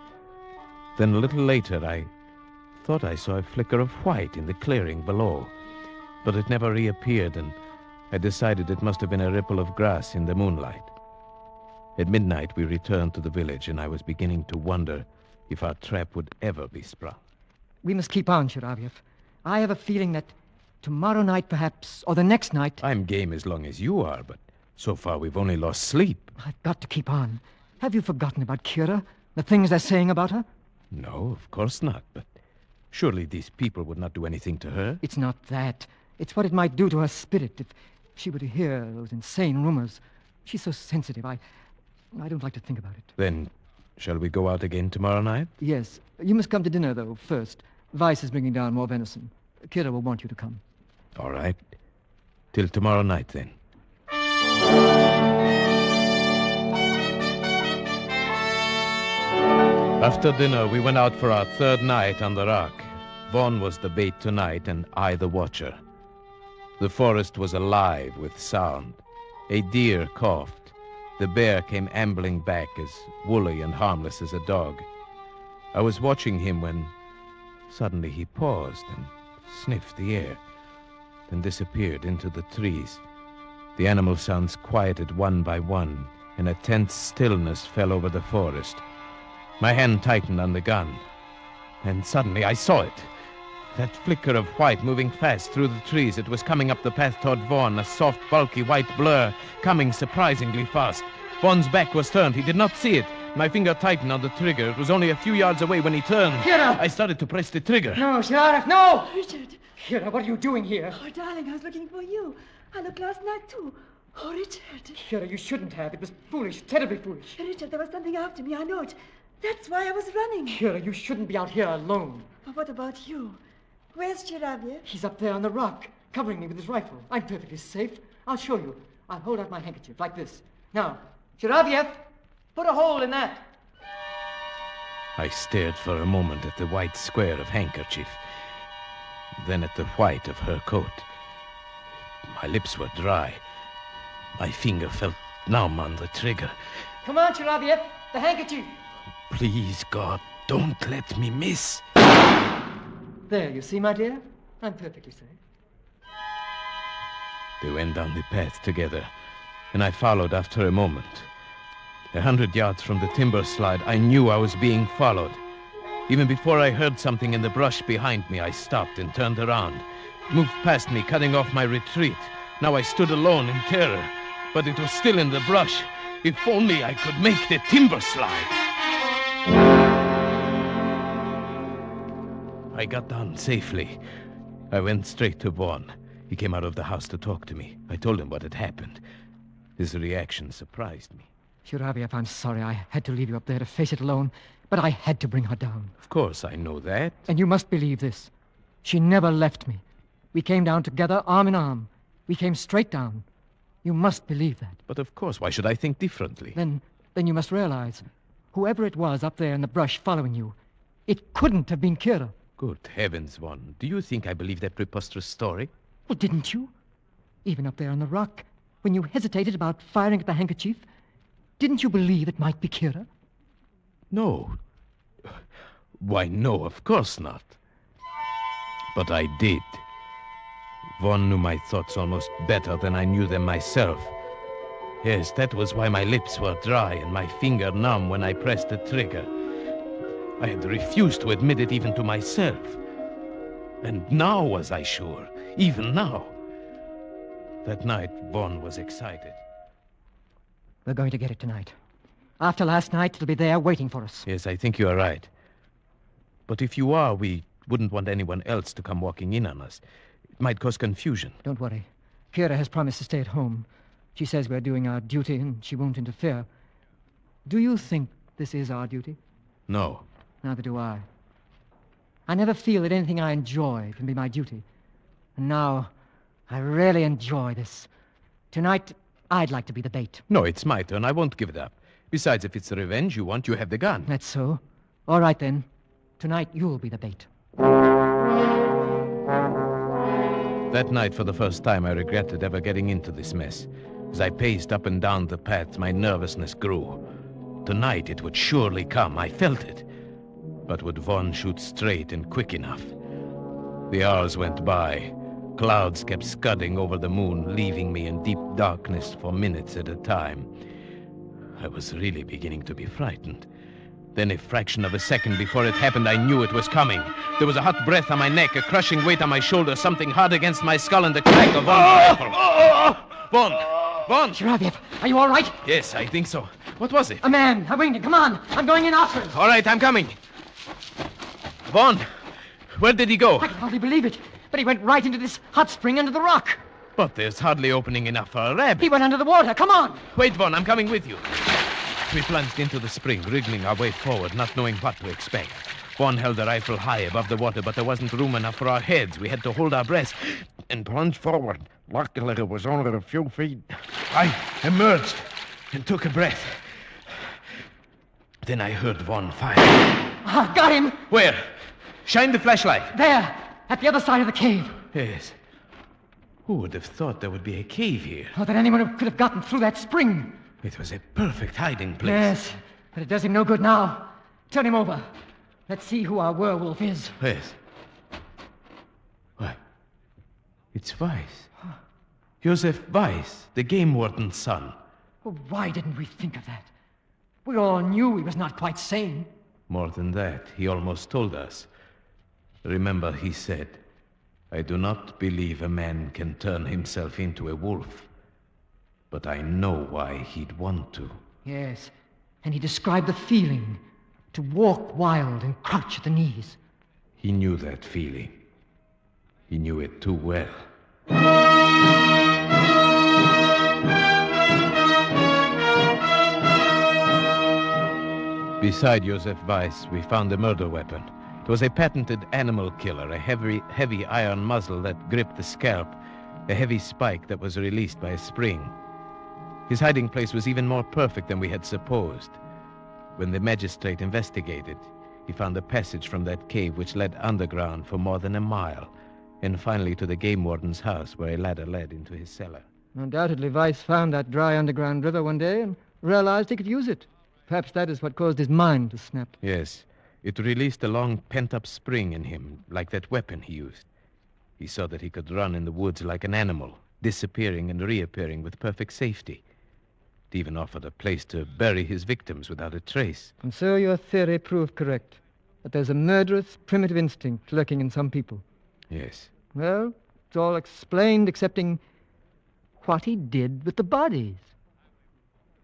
Then a little later, I thought I saw a flicker of white in the clearing below, but it never reappeared, and I decided it must have been a ripple of grass in the moonlight. At midnight, we returned to the village, and I was beginning to wonder if our trap would ever be sprung. We must keep on, Shuraviev. I have a feeling that tomorrow night, perhaps, or the next night... I'm game as long as you are, but so far we've only lost sleep. I've got to keep on. Have you forgotten about Kira? The things they're saying about her? No, of course not, but surely these people would not do anything to her? It's not that. It's what it might do to her spirit if she were to hear those insane rumors. She's so sensitive. I don't like to think about it. Then, shall we go out again tomorrow night? Yes. You must come to dinner, though, first. Weiss is bringing down more venison. Kira will want you to come. All right. Till tomorrow night, then. After dinner, we went out for our third night on the rock. Vaughn was the bait tonight, and I the watcher. The forest was alive with sound. A deer coughed. The bear came ambling back, as woolly and harmless as a dog. I was watching him when suddenly he paused and sniffed the air. and disappeared into the trees. The animal sounds quieted one by one, and a tense stillness fell over the forest. My hand tightened on the gun, and suddenly I saw it. That flicker of white moving fast through the trees. It was coming up the path toward Vaughn, a soft, bulky white blur, coming surprisingly fast. Vaughn's back was turned. He did not see it. My finger tightened on the trigger. It was only a few yards away when he turned. Kira! I started to press the trigger. No, Sheriff, no! Richard. Kira, what are you doing here? Oh, darling, I was looking for you. I looked last night, too. Oh, Richard. Kira, you shouldn't have. It was foolish, terribly foolish. Richard, there was something after me. I know it. That's why I was running. Kira, you shouldn't be out here alone. But what about you? Where's Chiravia? He's up there on the rock, covering me with his rifle. I'm perfectly safe. I'll show you. I'll hold out my handkerchief like this. Now, Chiraviev, put a hole in that. I stared for a moment at the white square of handkerchief, then at the white of her coat. My lips were dry. My finger felt numb on the trigger. Come on, Chiraviev, the handkerchief. Please, God, don't let me miss. There, you see, my dear? I'm perfectly safe. They went down the path together, and I followed after a moment. 100 yards from the timber slide, I knew I was being followed. Even before I heard something in the brush behind me, I stopped and turned around. It moved past me, cutting off my retreat. Now I stood alone in terror, but it was still in the brush. If only I could make the timber slide. I got down safely. I went straight to Vaughn. He came out of the house to talk to me. I told him what had happened. His reaction surprised me. Shiraviev, I'm sorry I had to leave you up there to face it alone, but I had to bring her down. Of course, I know that. And you must believe this. She never left me. We came down together, arm in arm. We came straight down. You must believe that. But of course, why should I think differently? Then you must realize, whoever it was up there in the brush following you, it couldn't have been Kira. Good heavens, Vaughn. Do you think I believe that preposterous story? Well, didn't you? Even up there on the rock, when you hesitated about firing at the handkerchief, didn't you believe it might be Kira? No. Why, no, of course not. But I did. Vaughn knew my thoughts almost better than I knew them myself. Yes, that was why my lips were dry and my finger numb when I pressed the trigger. I had refused to admit it even to myself. And now was I sure, even now. That night, Vaughn was excited. We're going to get it tonight. After last night, it'll be there waiting for us. Yes, I think you are right. But if you are, we wouldn't want anyone else to come walking in on us. It might cause confusion. Don't worry. Kira has promised to stay at home. She says we're doing our duty and she won't interfere. Do you think this is our duty? No. Neither do I. I never feel that anything I enjoy can be my duty. And now, I really enjoy this. Tonight, I'd like to be the bait. No, it's my turn. I won't give it up. Besides, if it's the revenge you want, you have the gun. That's so. All right, then. Tonight, you'll be the bait. That night, for the first time, I regretted ever getting into this mess. As I paced up and down the path, my nervousness grew. Tonight, it would surely come. I felt it. But would Vaughn shoot straight and quick enough? The hours went by. Clouds kept scudding over the moon, leaving me in deep darkness for minutes at a time. I was really beginning to be frightened. Then a fraction of a second before it happened, I knew it was coming. There was a hot breath on my neck, a crushing weight on my shoulder, something hard against my skull, and the crack of Vaughn's rifle. Vaughn! Vaughn! Shiraviev, are you all right? Yes, I think so. What was it? A man. I winged him. Come on. I'm going in after him. All right, I'm coming. Vaughn, where did he go? I can hardly believe it. But he went right into this hot spring under the rock. But there's hardly opening enough for a rabbit. He went under the water. Come on. Wait, Vaughn, I'm coming with you. We plunged into the spring, wriggling our way forward, not knowing what to expect. Vaughn held the rifle high above the water, but there wasn't room enough for our heads. We had to hold our breaths and plunge forward. Luckily, it was only a few feet. I emerged and took a breath. Then I heard Vaughn fire. Got him. Where? Shine the flashlight. There, at the other side of the cave. Yes. Who would have thought there would be a cave here? Or that anyone could have gotten through that spring. It was a perfect hiding place. Yes, but it does him no good now. Turn him over. Let's see who our werewolf is. Yes. Why? It's Weiss. Joseph Weiss, the game warden's son. Well, why didn't we think of that? We all knew he was not quite sane. More than that, he almost told us. Remember, he said, I do not believe a man can turn himself into a wolf, but I know why he'd want to. Yes, and he described the feeling, to walk wild and crouch at the knees. He knew that feeling. He knew it too well. Beside Joseph Weiss, we found a murder weapon. It was a patented animal killer, a heavy iron muzzle that gripped the scalp, a heavy spike that was released by a spring. His hiding place was even more perfect than we had supposed. When the magistrate investigated, he found a passage from that cave which led underground for more than a mile, and finally to the game warden's house, where a ladder led into his cellar. Undoubtedly, Weiss found that dry underground river one day and realized he could use it. Perhaps that is what caused his mind to snap. Yes, it released a long pent-up spring in him, like that weapon he used. He saw that he could run in the woods like an animal, disappearing and reappearing with perfect safety. It even offered a place to bury his victims without a trace. And so your theory proved correct, that there's a murderous, primitive instinct lurking in some people. Yes. Well, it's all explained excepting what he did with the bodies.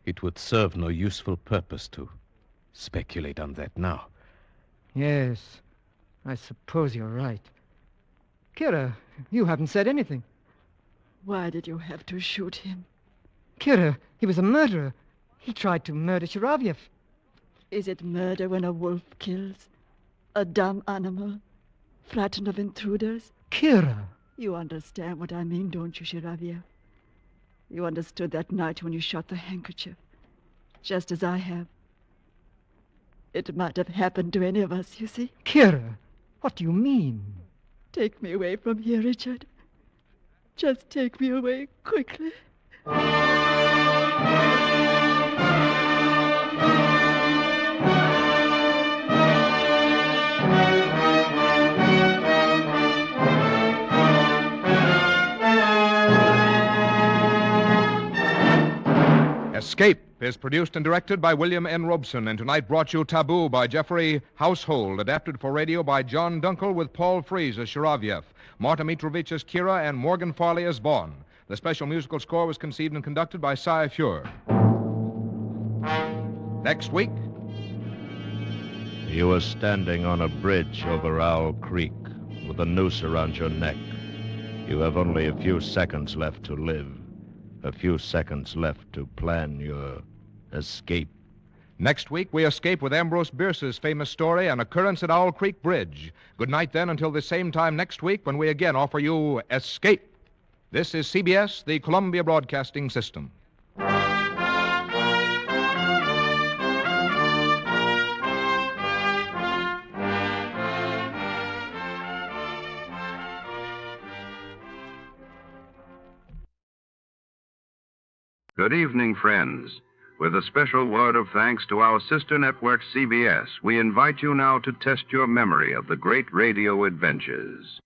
It would serve no useful purpose to speculate on that now. Yes, I suppose you're right. Kira, you haven't said anything. Why did you have to shoot him? Kira, he was a murderer. He tried to murder Shiravyev. Is it murder when a wolf kills? A dumb animal? Frightened of intruders? Kira! You understand what I mean, don't you, Shiravyev? You understood that night when you shot the handkerchief, just as I have. It might have happened to any of us, you see. Kira, what do you mean? Take me away from here, Richard. Just take me away quickly. Escape is produced and directed by William N. Robeson, and tonight brought you Taboo by Jeffrey Household, adapted for radio by John Dunkel with Paul Frees as Shiravyev, Marta Mitrovich as Kira, and Morgan Farley as Vaughn. The special musical score was conceived and conducted by Cy Fure. Next week... You were standing on a bridge over Owl Creek with a noose around your neck. You have only a few seconds left to live. A few seconds left to plan your escape. Next week, we escape with Ambrose Bierce's famous story, An Occurrence at Owl Creek Bridge. Good night, then, until the same time next week when we again offer you Escape. This is CBS, the Columbia Broadcasting System. Good evening, friends. With a special word of thanks to our sister network, CBS, we invite you now to test your memory of the great radio adventures.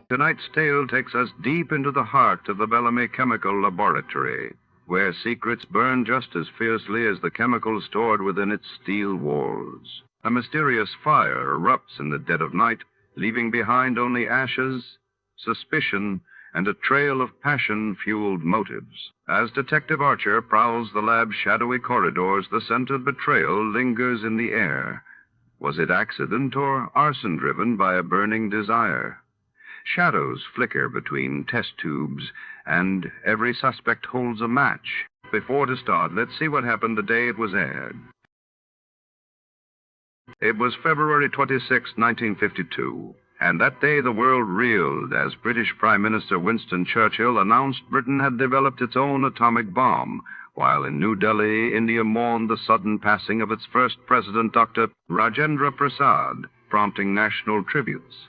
Tonight's tale takes us deep into the heart of the Bellamy Chemical Laboratory, where secrets burn just as fiercely as the chemicals stored within its steel walls. A mysterious fire erupts in the dead of night, leaving behind only ashes, suspicion, and a trail of passion-fueled motives. As Detective Archer prowls the lab's shadowy corridors, the scent of betrayal lingers in the air. Was it accident or arson driven by a burning desire? Shadows flicker between test tubes, and every suspect holds a match. Before to start, let's see what happened the day it was aired. It was February 26, 1952, and that day the world reeled as British Prime Minister Winston Churchill announced Britain had developed its own atomic bomb, while in New Delhi, India mourned the sudden passing of its first president, Dr. Rajendra Prasad, prompting national tributes.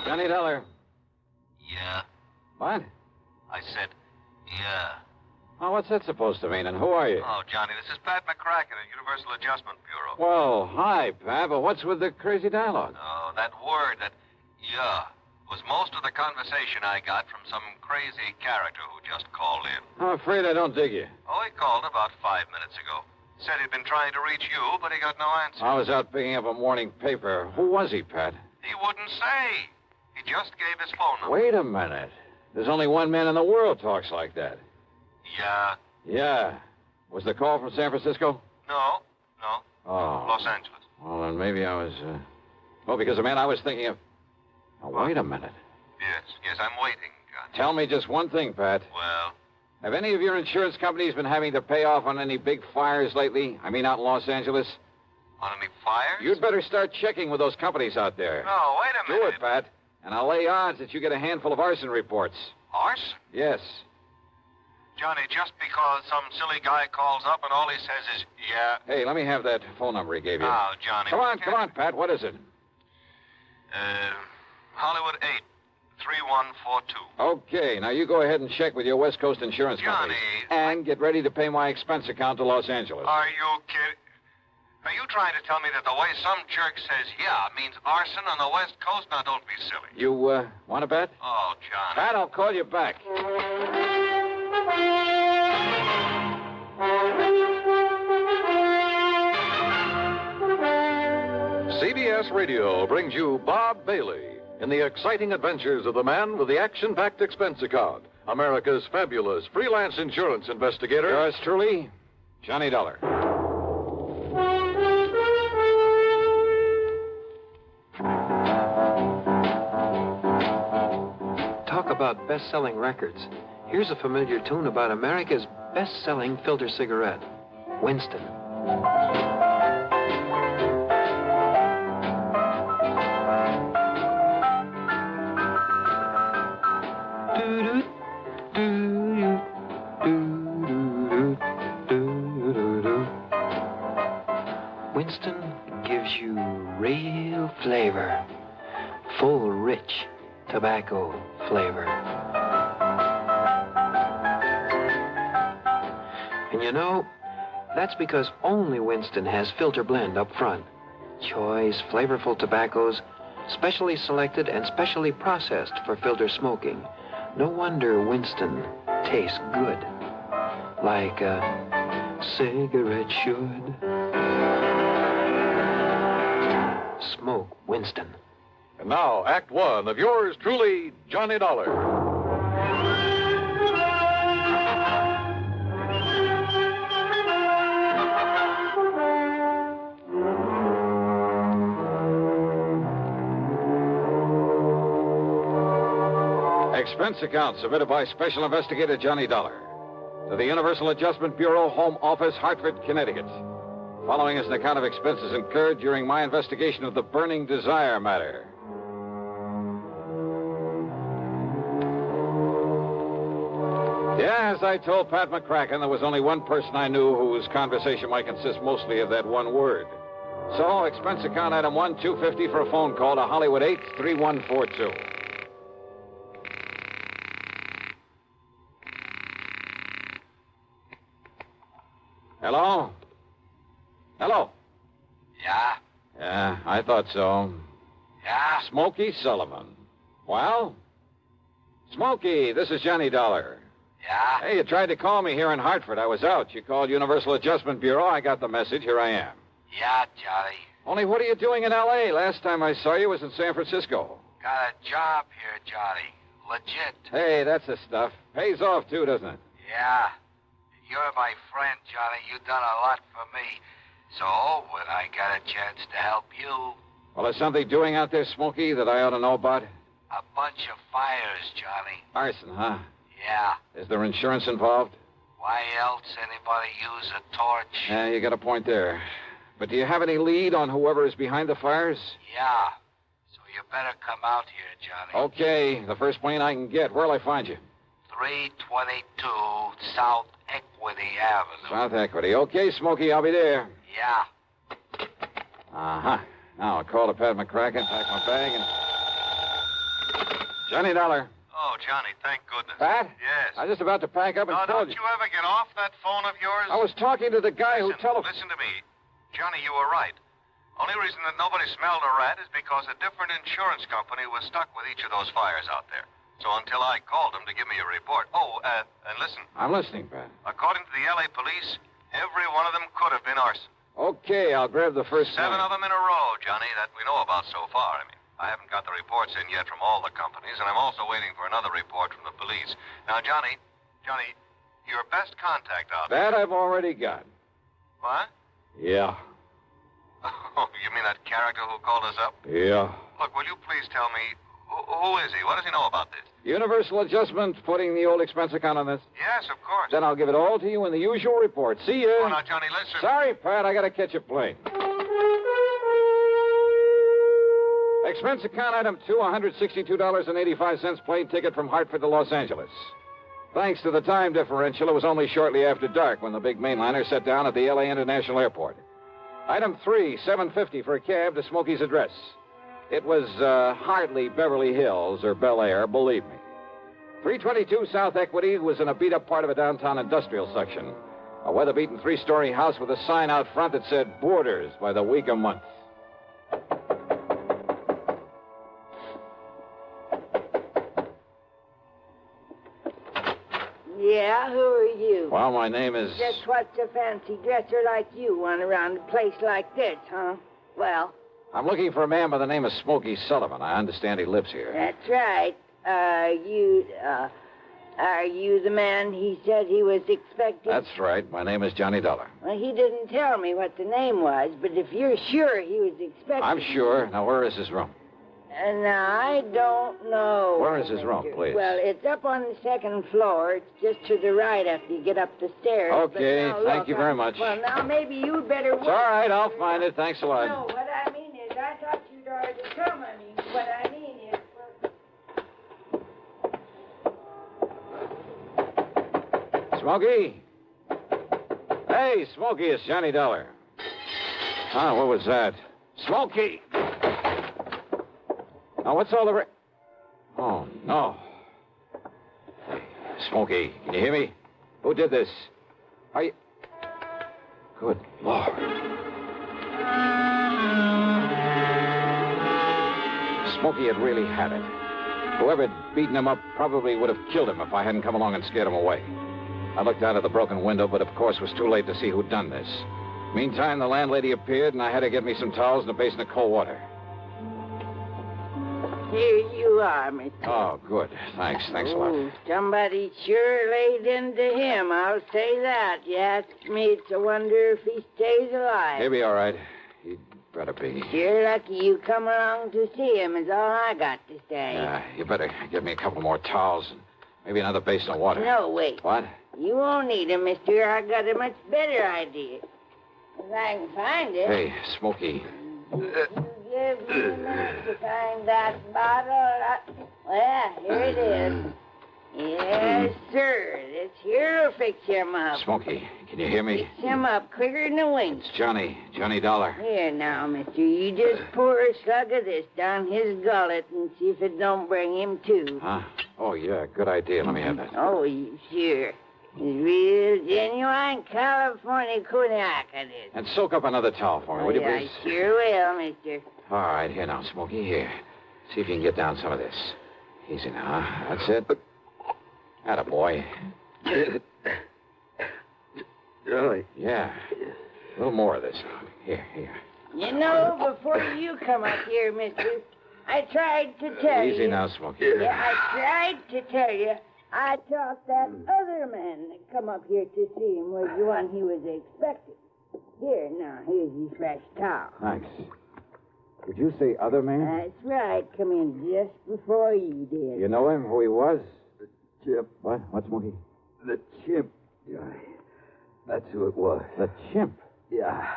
Johnny Dollar. Yeah. What? I said, yeah. Oh, what's that supposed to mean, and who are you? Oh, Johnny, this is Pat McCracken at Universal Adjustment Bureau. Well, hi, Pat, but what's with the crazy dialogue? Oh, that word, that yeah, was most of the conversation I got from some crazy character who just called in. I'm afraid I don't dig you. Oh, he called about 5 minutes ago. Said he'd been trying to reach you, but he got no answer. I was out picking up a morning paper. Who was he, Pat? He wouldn't say. He just gave his phone number. Wait a minute. There's only one man in the world talks like that. Yeah. Yeah. Was the call from San Francisco? No. Oh. Los Angeles. Well, then maybe I was, Oh, because the man I was thinking of... Now, wait a minute. Yes, I'm waiting, John. Tell me just one thing, Pat. Well? Have any of your insurance companies been having to pay off on any big fires lately? I mean, out in Los Angeles? On any fires? You'd better start checking with those companies out there. No, wait a minute. Do it, Pat. And I'll lay odds that you get a handful of arson reports. Arson? Yes. Johnny, just because some silly guy calls up and all he says is, yeah. Hey, let me have that phone number he gave you. Oh, Johnny. Come on, Pat. What is it? Hollywood 8, 3142. Okay, now you go ahead and check with your West Coast insurance company. And get ready to pay my expense account to Los Angeles. Are you kidding? Are you trying to tell me that the way some jerk says yeah means arson on the West Coast? Now, don't be silly. You, want to bet? Oh, Johnny. Pat, I'll call you back. CBS Radio brings you Bob Bailey in the exciting adventures of the man with the action-packed expense account, America's fabulous freelance insurance investigator. Yours truly, Johnny Dollar. Talk about best-selling records. Here's a familiar tune about America's best-selling filter cigarette, Winston. Winston gives you real flavor, full, rich tobacco flavor. And you know, that's because only Winston has filter blend up front. Choice, flavorful tobaccos, specially selected and specially processed for filter smoking. No wonder Winston tastes good, like a cigarette should. Smoke Winston. And now, Act One of yours truly, Johnny Dollar. Expense account submitted by Special Investigator Johnny Dollar to the Universal Adjustment Bureau, Home Office, Hartford, Connecticut. Following is an account of expenses incurred during my investigation of the burning desire matter. Yeah, as I told Pat McCracken, there was only one person I knew whose conversation might consist mostly of that one word. So, expense account item 1, $250 for a phone call to Hollywood 8, 3142. Hello? Hello? Yeah? Yeah, I thought so. Yeah? Smokey Sullivan. Well? Smokey, this is Johnny Dollar. Yeah? Hey, you tried to call me here in Hartford. I was out. You called Universal Adjustment Bureau. I got the message. Here I am. Yeah, Johnny. Only what are you doing in L.A.? Last time I saw you was in San Francisco. Got a job here, Johnny. Legit. Hey, that's the stuff. Pays off, too, doesn't it? Yeah. You're my friend, Johnny. You've done a lot for me. So, when I got a chance to help you... Well, is something doing out there, Smokey, that I ought to know about? A bunch of fires, Johnny. Arson, huh? Yeah. Is there insurance involved? Why else anybody use a torch? Yeah, you got a point there. But do you have any lead on whoever is behind the fires? Yeah. So you better come out here, Johnny. Okay, the first plane I can get. Where'll I find you? 322 South Equity Avenue. South Equity. Okay, Smokey, I'll be there. Yeah. Uh-huh. Now I'll call to Pat McCracken, pack my bag, and... Johnny Dollar. Oh, Johnny, thank goodness. Pat? Yes. I was just about to pack up and Now, call don't you ever get off that phone of yours? I was talking to the guy who Listen to me. Johnny, you were right. Only reason that nobody smelled a rat is because a different insurance company was stuck with each of those fires out there. So until I called them to give me a report. Oh, and listen. I'm listening, Pat. According to the L.A. police, every one of them could have been arson. Okay, I'll grab the first 7 of them in a row, Johnny, that we know about so far. I mean, I haven't got the reports in yet from all the companies, and I'm also waiting for another report from the police. Now, Johnny, your best contact out there. That I've already got. What? Yeah. Oh, you mean that character who called us up? Yeah. Look, will you please tell me, who is he? What does he know about this? Universal Adjustment putting the old expense account on this? Yes, of course. Then I'll give it all to you in the usual report. See ya. Oh, now, Johnny, listen. Sorry, Pat, I gotta catch a plane. Expense account item 2, $162.85 plane ticket from Hartford to Los Angeles. Thanks to the time differential, it was only shortly after dark when the big mainliner set down at the L.A. International Airport. Item 3, $7.50 for a cab to Smokey's address. It was hardly Beverly Hills or Bel Air, believe me. 322 South Equity was in a beat-up part of a downtown industrial section. A weather-beaten 3-story house with a sign out front that said Boarders by the week a month. Yeah, who are you? Well, my name is... Just what's a fancy dresser like you want around a place like this, huh? Well... I'm looking for a man by the name of Smokey Sullivan. I understand he lives here. That's right. Are you the man he said he was expecting? That's right. My name is Johnny Dollar. Well, he didn't tell me what the name was, but if you're sure he was expecting... I'm sure. Now, where is his room? I don't know. Where is his room, please? Well, it's up on the 2nd floor. It's just to the right after you get up the stairs. Okay, now, thank you very much. Well, now maybe you'd better... It's all right, I'll find it. Thanks a lot. No, what I mean is, I thought you'd already come. What I mean is... Smokey? Hey, Smokey, it's Johnny Dollar. Ah, what was that? Smokey! Now, what's all the... Oh, no. Hey, Smokey, can you hear me? Who did this? Are you... Good Lord. Smokey had really had it. Whoever had beaten him up probably would have killed him if I hadn't come along and scared him away. I looked out of the broken window, but of course it was too late to see who'd done this. Meantime, the landlady appeared, and I had to get me some towels and a basin of cold water. Here you are, Mr. Oh, good. Thanks a lot. Somebody sure laid into him, I'll say that. You ask me, it's a wonder if he stays alive. He'll be all right. He'd better be. You're lucky you come along to see him, is all I got to say. Yeah, you better get me a couple more towels and maybe another basin of water. No, wait. What? You won't need them, mister. I got a much better idea. If I can find it. Hey, Smokey. Give me a minute to find that bottle. Well, here it is. Yes, sir. This here'll fix him up. Smokey, can you hear me? Fix him up quicker than a wink. It's Johnny Dollar. Here now, mister. You just pour a slug of this down his gullet and see if it don't bring him to. Huh? Oh, yeah, good idea. Let me have that. Oh, sure. It's real genuine California cognac, it is. And soak up another towel for me, will you, please? I sure will, mister. All right, here now, Smokey, here. See if you can get down some of this. Easy now, huh? That's it. Attaboy. Johnny. Yeah. A little more of this. Here. You know, before you come up here, mister, I tried to tell you. Easy now, Smokey. Yeah, I tried to tell you. I thought that other man that come up here to see him was the one he was expecting. Here, now, here's your fresh towel. Thanks. Did you say other man? That's right. Come in just before you did. You know him, who he was? The chimp. What? What, Smokey? The chimp, Johnny. That's who it was. The chimp? Yeah.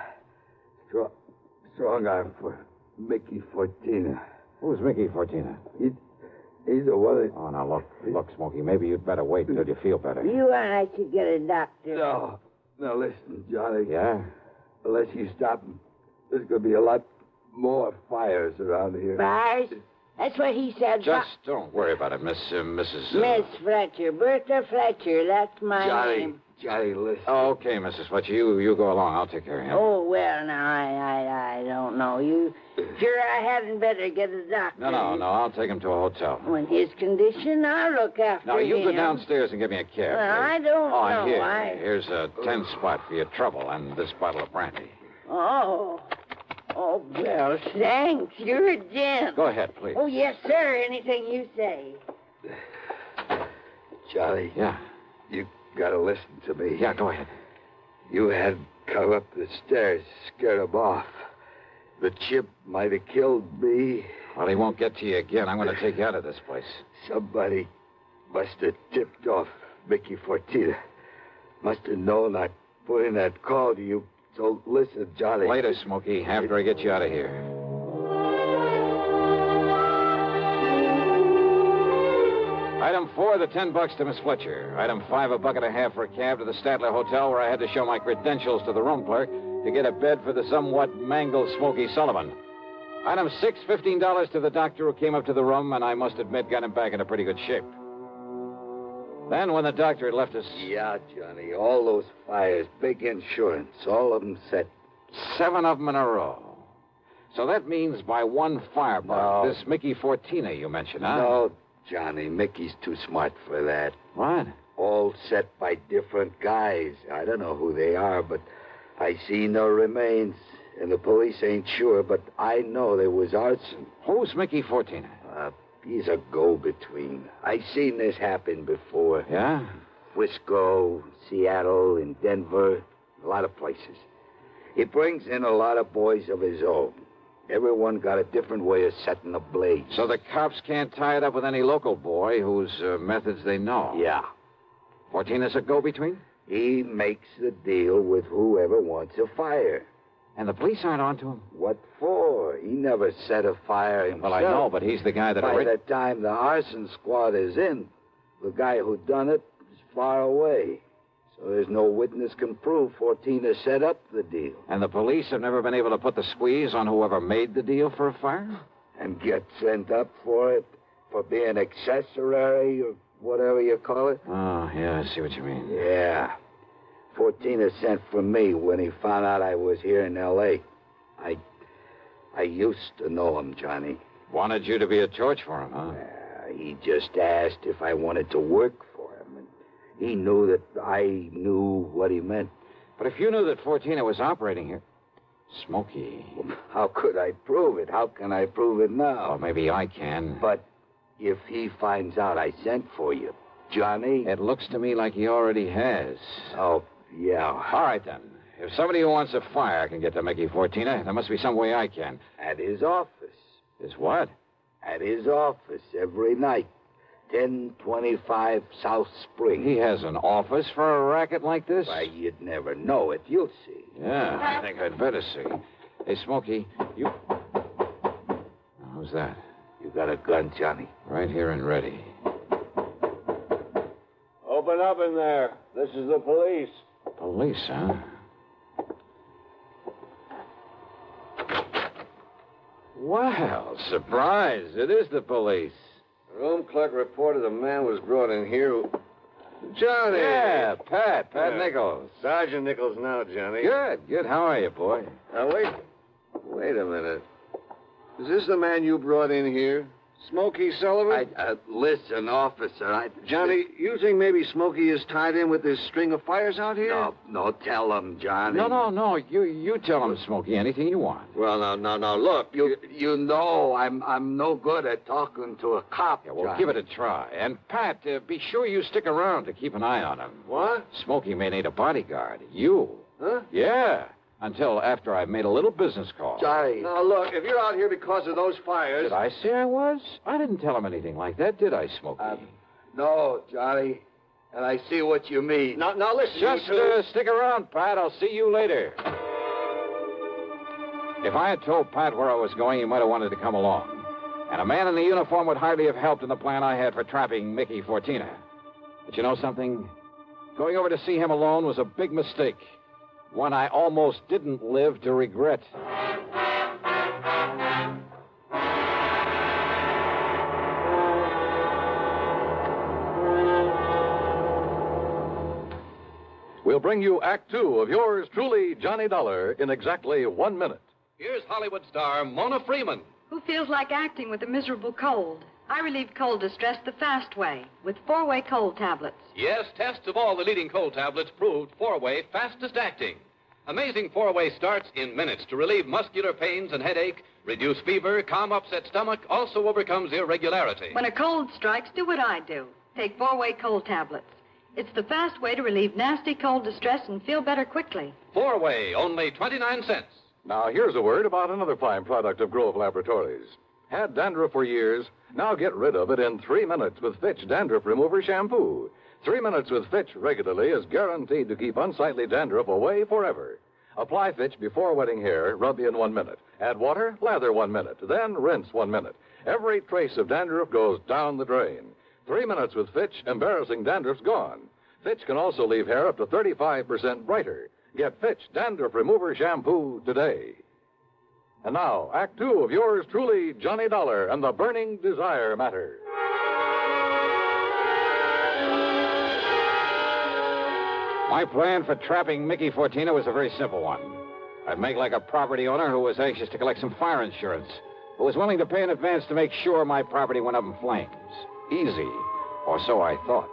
Strong arm for Mickey Fortina. Who's Mickey Fortina? He's the one that... Oh, now, look, Smokey, maybe you'd better wait until you feel better. You and I should get a doctor. No. Now, listen, Johnny. Yeah? Unless you stop him, there's going to be a lot more fires around here. Fires? That's what he said. Just don't worry about it, Mrs. Miss Fletcher. Bertha Fletcher. That's my name. Johnny, listen. Oh, okay, Mrs. Fletcher. You go along. I'll take care of him. Oh, well, now, I don't know. You sure I hadn't better get a doctor? No. I'll take him to a hotel. In his condition, I'll look after him. Now, you go downstairs and get me a cab. Well, I don't know. Here's a 10 spot for your trouble and this bottle of brandy. Oh, well, thanks. You're a gent. Go ahead, please. Oh, yes, sir. Anything you say. Charlie. Yeah? You gotta listen to me. Yeah, go ahead. You had come up the stairs, scared him off. The chip might have killed me. Well, he won't get to you again. I'm going to take you out of this place. Somebody must have tipped off Mickey Fortina. Must have known I'd put in that call to you. So listen, Johnny. Later, Smokey, after I get you out of here. Item 4, the $10 to Miss Fletcher. Item 5, $1.50 for a cab to the Statler Hotel, where I had to show my credentials to the room clerk to get a bed for the somewhat mangled Smokey Sullivan. Item 6, $15 to the doctor who came up to the room, and I must admit got him back into pretty good shape. Then, when the doctor had left us... Yeah, Johnny, all those fires, big insurance, all of them set. 7 of them in a row. So that means by one firebug, this Mickey Fortina you mentioned, huh? No, Johnny, Mickey's too smart for that. What? All set by different guys. I don't know who they are, but I see no remains. And the police ain't sure, but I know there was arson. Who's Mickey Fortina? He's a go-between. I seen this happen before. Yeah? Frisco, Seattle, and Denver, a lot of places. He brings in a lot of boys of his own. Everyone got a different way of setting the blaze. So the cops can't tie it up with any local boy whose methods they know? Yeah. Fortina's a go-between? He makes the deal with whoever wants a fire. And the police aren't onto him? What for? He never set a fire himself. Well, I know, but he's the guy that... By the time the arson squad is in, the guy who done it is far away. So there's no witness can prove Fortina set up the deal. And the police have never been able to put the squeeze on whoever made the deal for a fire? And get sent up for it? For being accessory or whatever you call it? Oh, yeah, I see what you mean. Yeah. Fortina sent for me when he found out I was here in L.A. I used to know him, Johnny. Wanted you to be a torch for him, huh? He just asked if I wanted to work for him. And he knew that I knew what he meant. But if you knew that Fortina was operating here... Smokey... How could I prove it? How can I prove it now? Well, maybe I can. But if he finds out I sent for you, Johnny... It looks to me like he already has. Oh, yeah. All right, then. If somebody who wants a fire can get to Mickey Fortina, there must be some way I can. At his office. His what? At his office every night. 1025 South Spring. He has an office for a racket like this? Why, you'd never know it. You'll see. Yeah, I think I'd better see. Hey, Smokey, you... Who's that? You got a gun, Johnny? Right here and ready. Open up in there. This is the police. Police, huh? Well, surprise. It is the police. The room clerk reported a man was brought in here who... Johnny! Yeah, Pat Nichols. Sergeant Nichols now, Johnny. Good. How are you, boy? Now, wait a minute. Is this the man you brought in here? Smokey Sullivan? Listen, officer, Johnny, you think maybe Smokey is tied in with this string of fires out here? No, tell him, Johnny. No. You tell him, Smokey, anything you want. Well, no, look, you know I'm no good at talking to a cop, Yeah, well, Johnny. give it a try. And, Pat, be sure you stick around to keep an eye on him. What? Smokey may need a bodyguard. You. Huh? Yeah. Until after I've made a little business call. Johnny. Now, look, if you're out here because of those fires... Did I say I was? I didn't tell him anything like that, did I, Smokey? No, Johnny. And I see what you mean. Now listen, Just stick around, Pat. I'll see you later. If I had told Pat where I was going, he might have wanted to come along. And a man in the uniform would hardly have helped in the plan I had for trapping Mickey Fortina. But you know something? Going over to see him alone was a big mistake. One I almost didn't live to regret. we'll bring you Act Two of yours truly, Johnny Dollar, in exactly 1 minute. Here's Hollywood star Mona Freeman. Who feels like acting with a miserable cold? I relieve cold distress the fast way with 4-way cold tablets. Yes, tests of all the leading cold tablets proved 4-way fastest acting. Amazing 4-way starts in minutes to relieve muscular pains and headache, reduce fever, calm upset stomach, also overcomes irregularity. When a cold strikes, do what I do. Take 4-way cold tablets. It's the fast way to relieve nasty cold distress and feel better quickly. 4-way, only 29 cents. Now, here's a word about another fine product of Grove Laboratories. Had dandruff for years? Now get rid of it in 3 minutes with Fitch Dandruff Remover Shampoo. 3 minutes with Fitch regularly is guaranteed to keep unsightly dandruff away forever. Apply Fitch before wetting hair, rub in 1 minute. Add water, lather 1 minute, then rinse 1 minute. Every trace of dandruff goes down the drain. 3 minutes with Fitch, embarrassing dandruff's gone. Fitch can also leave hair up to 35% brighter. Get Fitch Dandruff Remover Shampoo today. And now, Act Two of yours truly, Johnny Dollar and the Burning Desire Matter. My plan for trapping Mickey Fortina was a very simple one. I'd make like a property owner who was anxious to collect some fire insurance, who was willing to pay in advance to make sure my property went up in flames. Easy, or so I thought.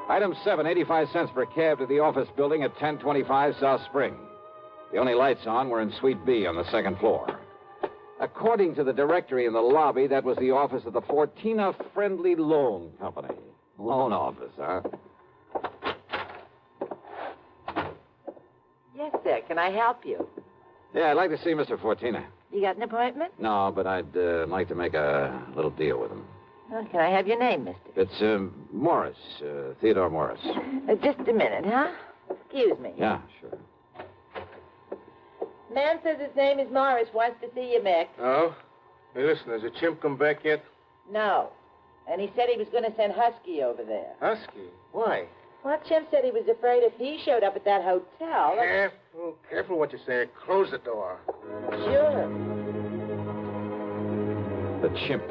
Item 7, 85 cents per cab to the office building at 1025 South Spring. The only lights on were in Suite B on the second floor. According to the directory in the lobby, that was the office of the Fortina Friendly Loan Company. Loan office, huh? Yes, sir. Can I help you? Yeah, I'd like to see Mr. Fortina. You got an appointment? No, but I'd like to make a little deal with him. Well, can I have your name, mister? It's Morris, Theodore Morris. Just a minute, huh? Excuse me. Yeah, sure. Man says his name is Morris, wants to see you, Mick. Oh? Hey, listen, has the chimp come back yet? No. And he said he was going to send Husky over there. Husky? Why? Well, Chimp said he was afraid if he showed up at that hotel... Careful what you say. Close the door. Sure. The chimp.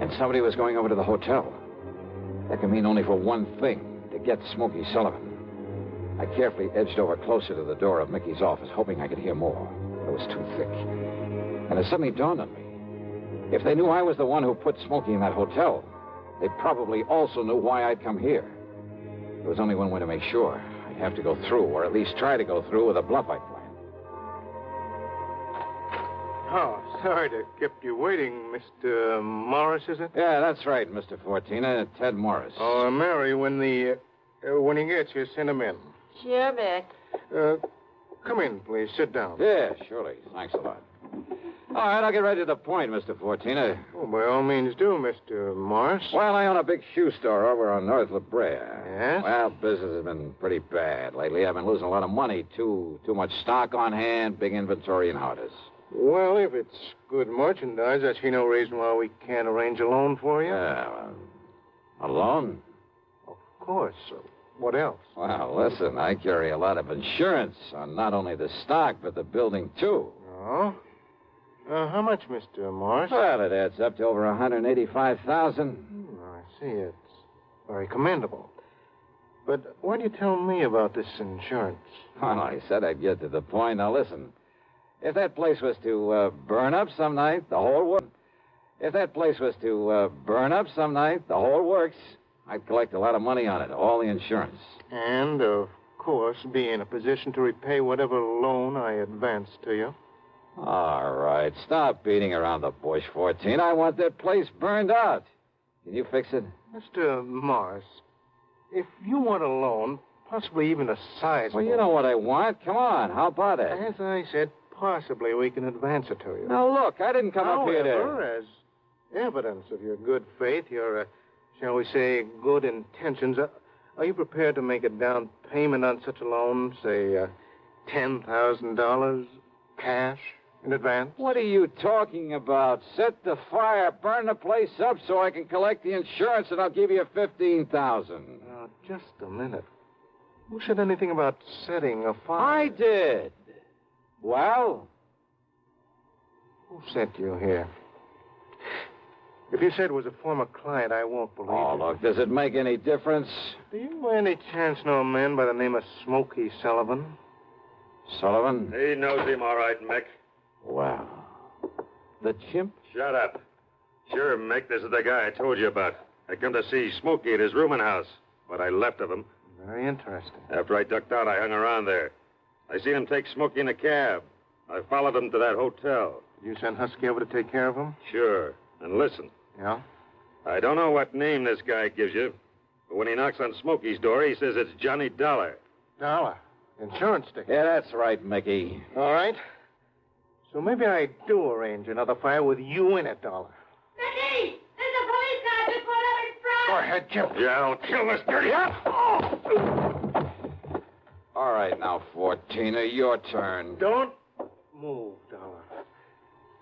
And somebody was going over to the hotel. That can mean only for one thing, to get Smokey Sullivan. I carefully edged over closer to the door of Mickey's office, hoping I could hear more. But it was too thick. And it suddenly dawned on me. If they knew I was the one who put Smokey in that hotel, they probably also knew why I'd come here. There was only one way to make sure. I'd have to go through, or at least try to go through with a bluff I'd planned. Oh, sorry to keep you waiting, Mr. Morris, is it? Yeah, that's right, Mr. Fortina. Ted Morris. Oh, Mary, when he gets you, send him in. Sure, Mick. Come in, please. Sit down. Yeah, surely. Thanks a lot. All right, I'll get right to the point, Mr. Fortina. Oh, by all means do, Mr. Morris. Well, I own a big shoe store over on North La Brea. Yes? Well, business has been pretty bad lately. I've been losing a lot of money. Too much stock on hand, big inventory and hardest. Well, if it's good merchandise, I see no reason why we can't arrange a loan for you. Yeah, a loan? Of course. What else? Well, listen, I carry a lot of insurance on not only the stock, but the building, too. Oh? How much, Mr. Morris? Well, it adds up to over $185,000. I see. It's very commendable. But why do you tell me about this insurance? Well, I said I'd get to the point. Now, listen. If that place was to burn up some night, the whole works. If that place was to burn up some night, the whole works. I'd collect a lot of money on it, all the insurance. And, of course, be in a position to repay whatever loan I advance to you. All right, stop beating around the bush, 14. I want that place burned out. Can you fix it? Mr. Morris, if you want a loan, possibly even a sizable... Well, you know what I want. Come on, how about it? As I said, possibly we can advance it to you. Now, look, I didn't come up here to... However, as evidence of your good faith, your, shall we say, good intentions, are you prepared to make a down payment on such a loan, say, $10,000 cash? In advance? What are you talking about? Set the fire, burn the place up so I can collect the insurance, and I'll give you $15,000. Now, just a minute. Who said anything about setting a fire? I did. Well? Who sent you here? If you said it was a former client, I won't believe Oh, it. look, does it make any difference? Do you by any chance know a man by the name of Smokey Sullivan? Sullivan? He knows him all right, Mick. Wow. The chimp? Shut up. Sure, Mick, this is the guy I told you about. I come to see Smokey at his rooming house. What I left of him. Very interesting. After I ducked out, I hung around there. I seen him take Smokey in a cab. I followed him to that hotel. Did you send Husky over to take care of him? Sure. And listen. Yeah? I don't know what name this guy gives you, but when he knocks on Smokey's door, he says it's Johnny Dollar. Dollar? Insurance ticket? Yeah, that's right, Mickey. All right. So maybe I do arrange another fire with you in it, Dollar. Mickey! There's a police car just pulled up in front! Go ahead, Chip. Yeah, I'll kill this dirty... All right, now, 14er, your turn. Don't move, Dollar.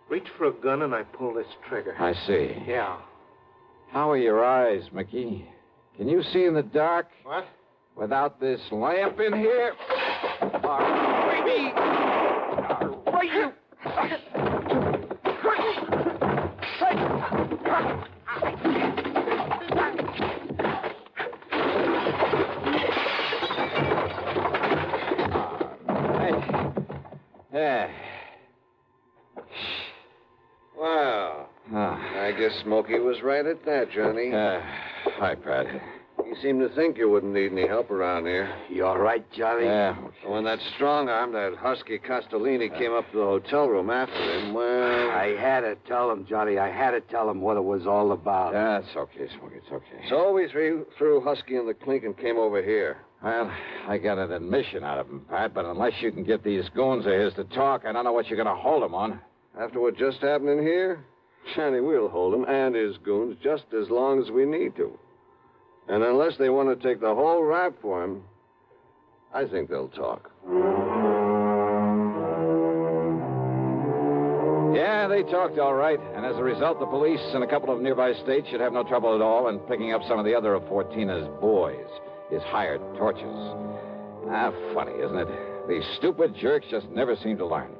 Reach for a gun and I pull this trigger. I see. Yeah. How are your eyes, Mickey? Can you see in the dark? What? Without this lamp in here? All right. All right, you. Yeah. Wow. I guess Smokey was right at that, Johnny. Hi, Pat. You seem to think you wouldn't need any help around here. You all right, Johnny? Yeah. When that strong arm, that husky Castellini, came up to the hotel room after him, well... I had to tell him, Johnny. I had to tell him what it was all about. Yeah, it's okay, Smokey. It's okay. So we threw Husky in the clink and came over here. Well, I got an admission out of him, Pat, but unless you can get these goons of his to talk, I don't know what you're going to hold him on. After what just happened in here, Johnny, we'll hold him and his goons just as long as we need to. And unless they want to take the whole rap for him, I think they'll talk. Yeah, they talked all right. And as a result, the police in a couple of nearby states should have no trouble at all in picking up some of the other of Fortina's boys, his hired torches. Funny, isn't it? These stupid jerks just never seem to learn.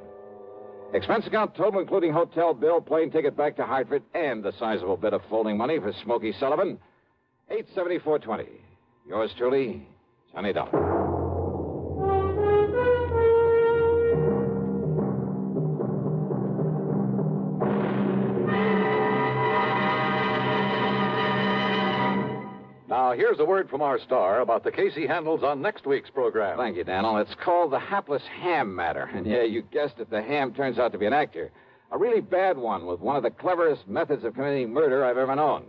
Expense account total, including hotel bill, plane ticket back to Hartford, and the sizable bit of folding money for Smokey Sullivan. $874.20. Yours truly, Johnny Dollar. Now, here's a word from our star about the case he handles on next week's program. Thank you, Daniel. It's called The Hapless Ham Matter. And yeah, you guessed it, the ham turns out to be an actor. A really bad one with one of the cleverest methods of committing murder I've ever known.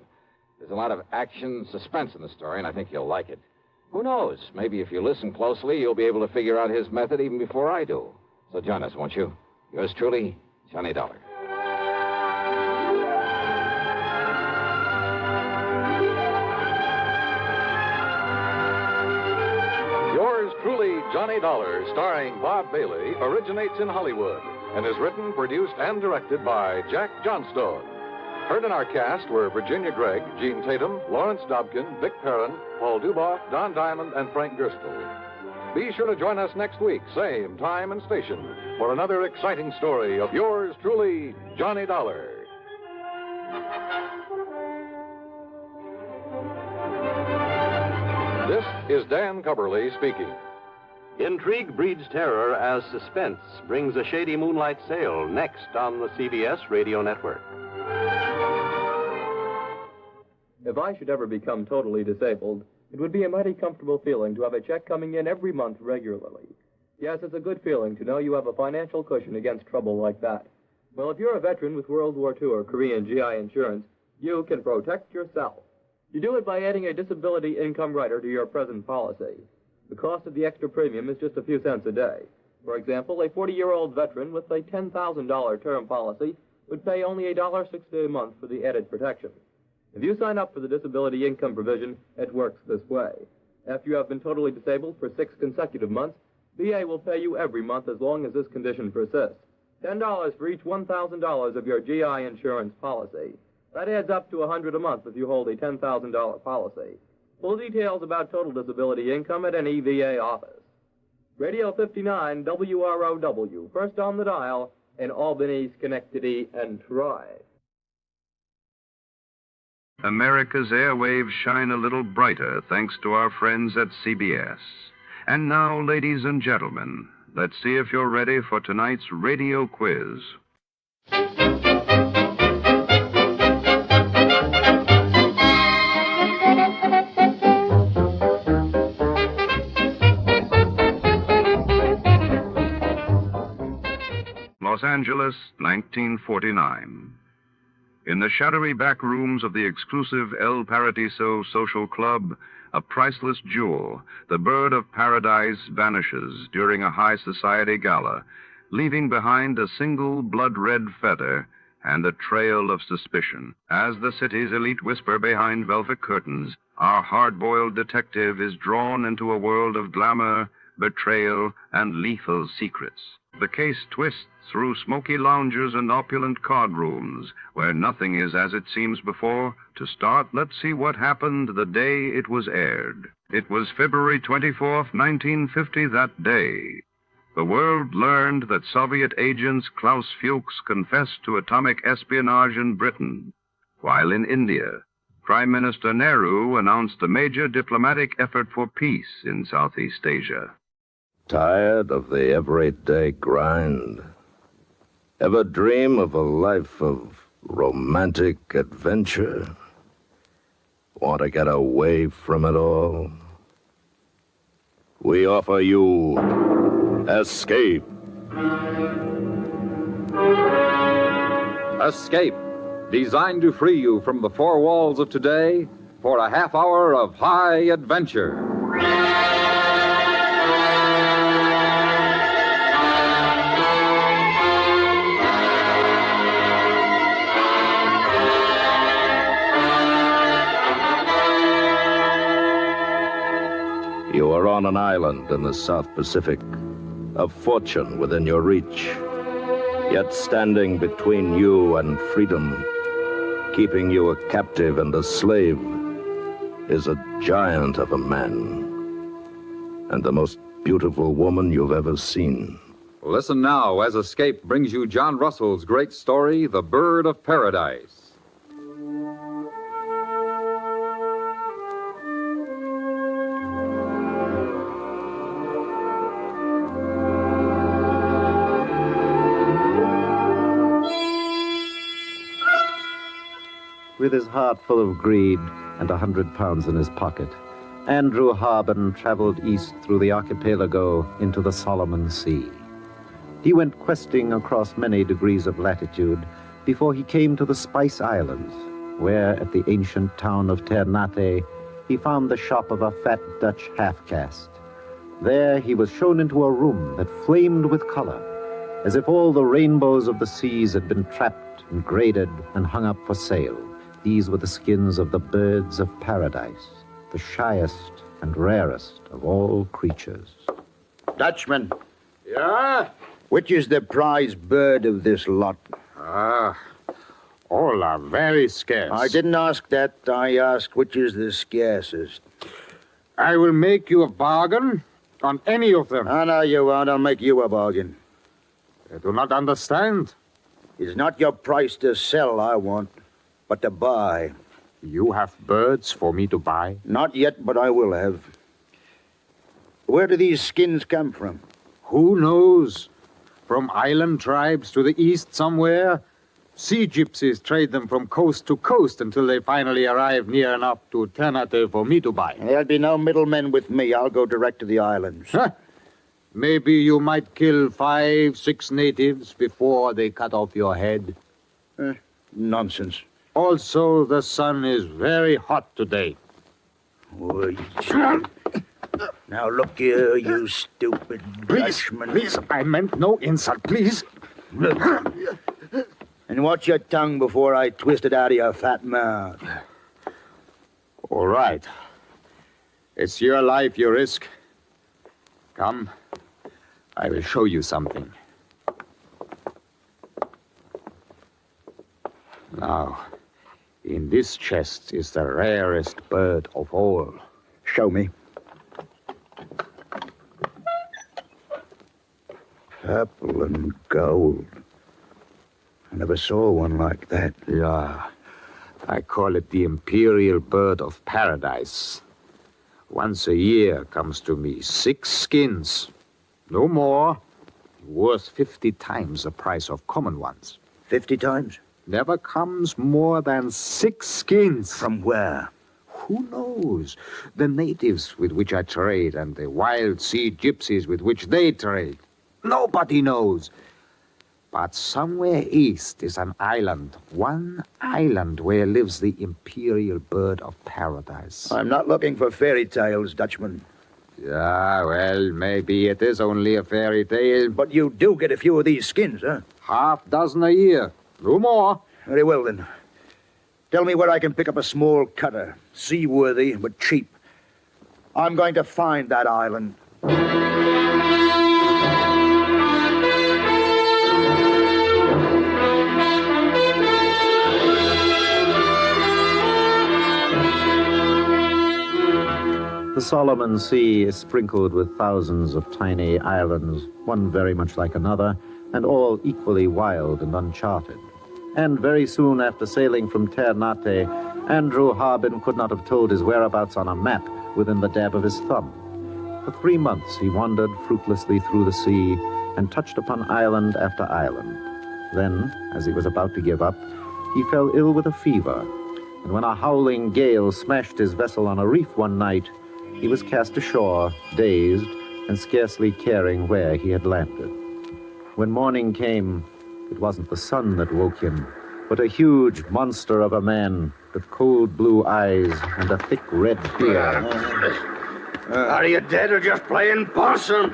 There's a lot of action, suspense in the story, and I think you'll like it. Who knows? Maybe if you listen closely, you'll be able to figure out his method even before I do. So join us, won't you? Yours truly, Johnny Dollar. Yours truly, Johnny Dollar, starring Bob Bailey, originates in Hollywood and is written, produced, and directed by Jack Johnstone. Heard in our cast were Virginia Gregg, Gene Tatum, Lawrence Dobkin, Vic Perrin, Paul Duboff, Don Diamond, and Frank Gerstle. Be sure to join us next week, same time and station, for another exciting story of yours truly, Johnny Dollar. This is Dan Cubberly speaking. Intrigue breeds terror as Suspense brings a shady moonlight sail next on the CBS Radio Network. If I should ever become totally disabled, it would be a mighty comfortable feeling to have a check coming in every month regularly. Yes, it's a good feeling to know you have a financial cushion against trouble like that. Well, if you're a veteran with World War II or Korean GI insurance, you can protect yourself. You do it by adding a disability income rider to your present policy. The cost of the extra premium is just a few cents a day. For example, a 40-year-old veteran with a $10,000 term policy would pay only $1.60 a month for the added protection. If you sign up for the disability income provision, it works this way. After you have been totally disabled for 6 consecutive months, VA will pay you every month as long as this condition persists. $10 for each $1,000 of your GI insurance policy. That adds up to $100 a month if you hold a $10,000 policy. Full details about total disability income at any VA office. Radio 59 WROW, first on the dial in Albany, Schenectady, and Troy. America's airwaves shine a little brighter thanks to our friends at CBS. And now, ladies and gentlemen, let's see if you're ready for tonight's radio quiz. Los Angeles, 1949. In the shadowy back rooms of the exclusive El Paradiso Social Club, a priceless jewel, the bird of paradise, vanishes during a high society gala, leaving behind a single blood-red feather and a trail of suspicion. As the city's elite whisper behind velvet curtains, our hard-boiled detective is drawn into a world of glamour, betrayal, and lethal secrets. The case twists through smoky lounges and opulent card rooms, where nothing is as it seems before. To start, let's see what happened the day it was aired. It was February 24th, 1950, that day. The world learned that Soviet agents Klaus Fuchs confessed to atomic espionage in Britain, while in India, Prime Minister Nehru announced a major diplomatic effort for peace in Southeast Asia. Tired of the everyday grind? Ever dream of a life of romantic adventure? Want to get away from it all? We offer you Escape. Escape, designed to free you from the four walls of today for a half hour of high adventure. You are on an island in the South Pacific, a fortune within your reach, yet standing between you and freedom, keeping you a captive and a slave, is a giant of a man, and the most beautiful woman you've ever seen. Listen now as Escape brings you John Russell's great story, The Bird of Paradise. With his heart full of greed and 100 pounds in his pocket, Andrew Harben traveled east through the archipelago into the Solomon Sea. He went questing across many degrees of latitude before he came to the Spice Islands, where at the ancient town of Ternate, he found the shop of a fat Dutch half-caste. There he was shown into a room that flamed with color, as if all the rainbows of the seas had been trapped and graded and hung up for sale. These were the skins of the birds of paradise, the shyest and rarest of all creatures. Dutchman. Yeah? Which is the prize bird of this lot? All are very scarce. I didn't ask that. I asked which is the scarcest. I will make you a bargain on any of them. No, you won't. I'll make you a bargain. I do not understand. It's not your price to sell I want, but to buy. You have birds for me to buy? Not yet, but I will have. Where do these skins come from? Who knows? From island tribes to the east somewhere. Sea gypsies trade them from coast to coast until they finally arrive near enough to Ternate for me to buy. There'll be no middlemen with me. I'll go direct to the islands. Maybe you might kill 5, 6 natives before they cut off your head. Nonsense. Also, the sun is very hot today. Now look here, you stupid Dutchman. Please, I meant no insult, please. And watch your tongue before I twist it out of your fat mouth. All right. It's your life you risk. Come, I will show you something. Now, in this chest is the rarest bird of all. Show me. Purple and gold. I never saw one like that. Yeah. I call it the imperial bird of paradise. Once a year comes to me 6 skins. No more. Worth 50 times the price of common ones. 50 times? Never comes more than 6 skins. From where? Who knows? The natives with which I trade and the wild sea gypsies with which they trade. Nobody knows. But somewhere east is an island, one island where lives the imperial bird of paradise. I'm not looking for fairy tales, Dutchman. Yeah, well, maybe it is only a fairy tale. But you do get a few of these skins, huh? 6 a year. No more. Very well, then. Tell me where I can pick up a small cutter. Seaworthy, but cheap. I'm going to find that island. The Solomon Sea is sprinkled with thousands of tiny islands, one very much like another, and all equally wild and uncharted. And very soon after sailing from Ternate, Andrew Harbin could not have told his whereabouts on a map within the dab of his thumb. For 3 months he wandered fruitlessly through the sea and touched upon island after island. Then, as he was about to give up, he fell ill with a fever, and when a howling gale smashed his vessel on a reef one night, he was cast ashore, dazed, and scarcely caring where he had landed. When morning came, it wasn't the sun that woke him, but a huge monster of a man with cold blue eyes and a thick red beard. Are you dead or just playing possum?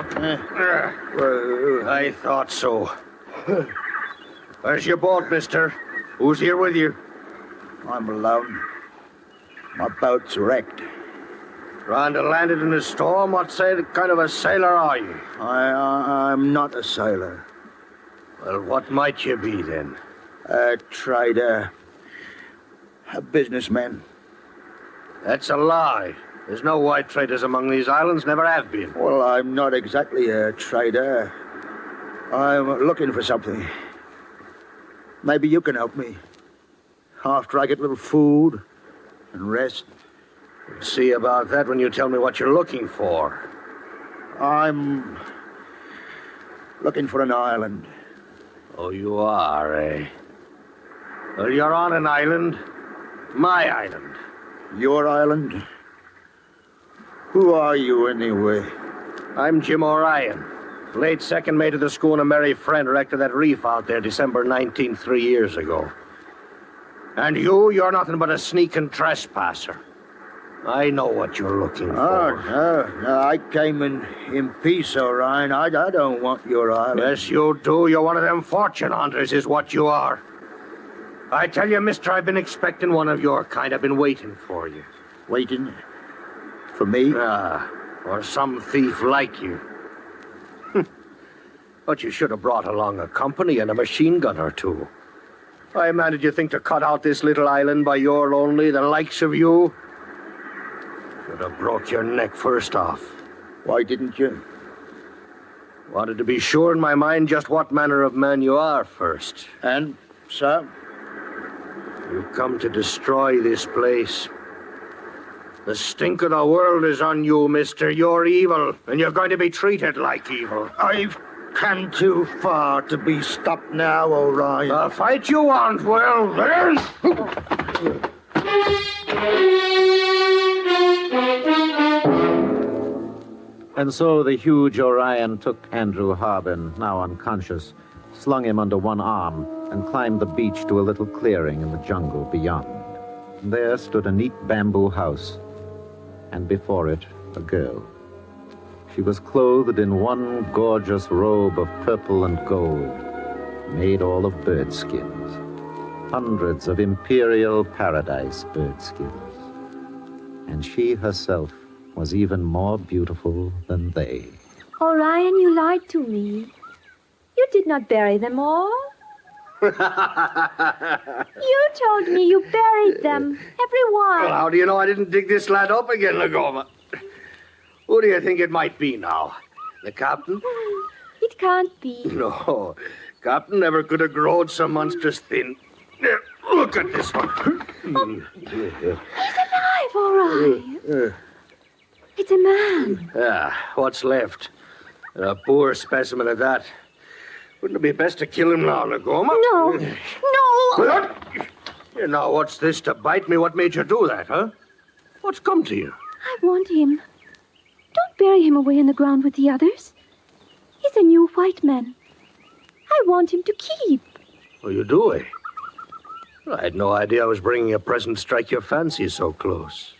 I thought so. Where's your boat, mister? Who's here with you? I'm alone. My boat's wrecked. Trying to land it in a storm? What kind of a sailor are you? I'm not a sailor. Well, what might you be, then? A trader. A businessman. That's a lie. There's no white traders among these islands, never have been. Well, I'm not exactly a trader. I'm looking for something. Maybe you can help me. After I get a little food and rest. We'll see about that when you tell me what you're looking for. I'm looking for an island. Oh, you are, eh? Well, you're on an island. My island. Your island? Who are you, anyway? I'm Jim O'Ryan, late second mate of the schooner Mary Friend, wrecked of that reef out there December 19th, 3 years ago. And you're nothing but a sneaking trespasser. I know what you're looking for. No, I came in peace, O'Ryan. I don't want your island. Yes, you do. You're one of them fortune hunters is what you are. I tell you, mister, I've been expecting one of your kind. I've been waiting for you. Waiting? For me? Or some thief like you. But you should have brought along a company and a machine gun or two. Why, man, did you think to cut out this little island by your lonely, the likes of you? Should have broke your neck first off. Why didn't you? Wanted to be sure in my mind just what manner of man you are first. And, sir? You've come to destroy this place. The stink of the world is on you, mister. You're evil, and you're going to be treated like evil. I've come too far to be stopped now, O'Ryan. The fight you want, well, then... And so the huge Orion took Andrew Harbin, now unconscious, slung him under one arm, and climbed the beach to a little clearing in the jungle beyond. There stood a neat bamboo house, and before it, a girl. She was clothed in one gorgeous robe of purple and gold, made all of bird skins. Hundreds of imperial paradise bird skins. And she herself was even more beautiful than they. Orion, you lied to me. You did not bury them all. You told me you buried them, every one. Well, how do you know I didn't dig this lad up again, Lagoma? Who do you think it might be now? The captain? It can't be. No, captain never could have growed so monstrous thin. Look at this one. He's alive, all right. It's a man. What's left? A poor specimen of that. Wouldn't it be best to kill him now, Nagoma? No. No. Now, what's this to bite me? What made you do that, huh? What's come to you? I want him. Don't bury him away in the ground with the others. He's a new white man. I want him to keep. Oh, you do, eh? I had no idea I was bringing a present to strike your fancy so close.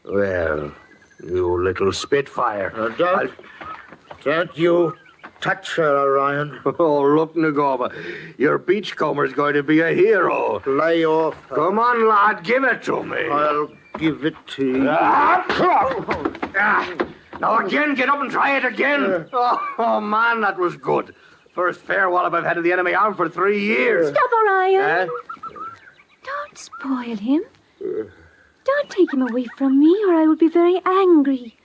Well, you little spitfire. Don't you touch her, Orion. Oh, look, Nagoma. Your beachcomber's going to be a hero. Lay off. Come on, lad. Give it to me. I'll give it to you. Now, again, get up and try it again. Oh, man, that was good. First fair wallop I've had of the enemy arm for 3 years. Stop, Orion. Don't spoil him. Don't take him away from me, or I will be very angry.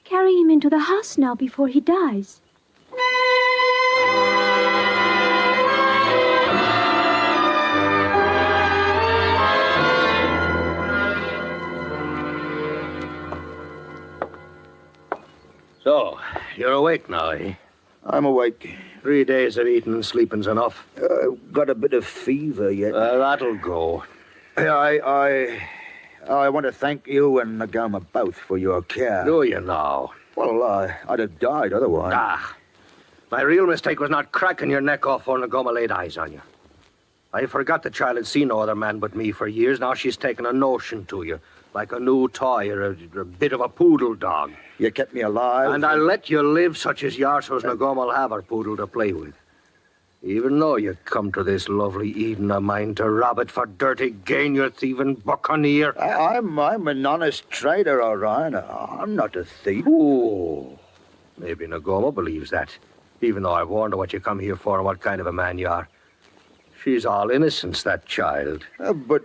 Carry him into the house now before he dies. So, you're awake now, eh? I'm awake. 3 days of eating and sleeping's enough. I've got a bit of fever yet. That'll go. I want to thank you and Nagama both for your care. Do you now? Well, I'd have died otherwise. My real mistake was not cracking your neck off before Nagama laid eyes on you. I forgot the child had seen no other man but me for years. Now she's taken a notion to you, like a new toy or a bit of a poodle dog. You kept me alive. And I'll let you live such as you are so's Nagama will have her poodle to play with. Even though you come to this lovely Eden of mine to rob it for dirty gain, you thieving buccaneer. I'm an honest trader, Orion. I'm not a thief. Oh, maybe Nagama believes that, even though I've warned her what you come here for and what kind of a man you are. She's all innocence, that child. But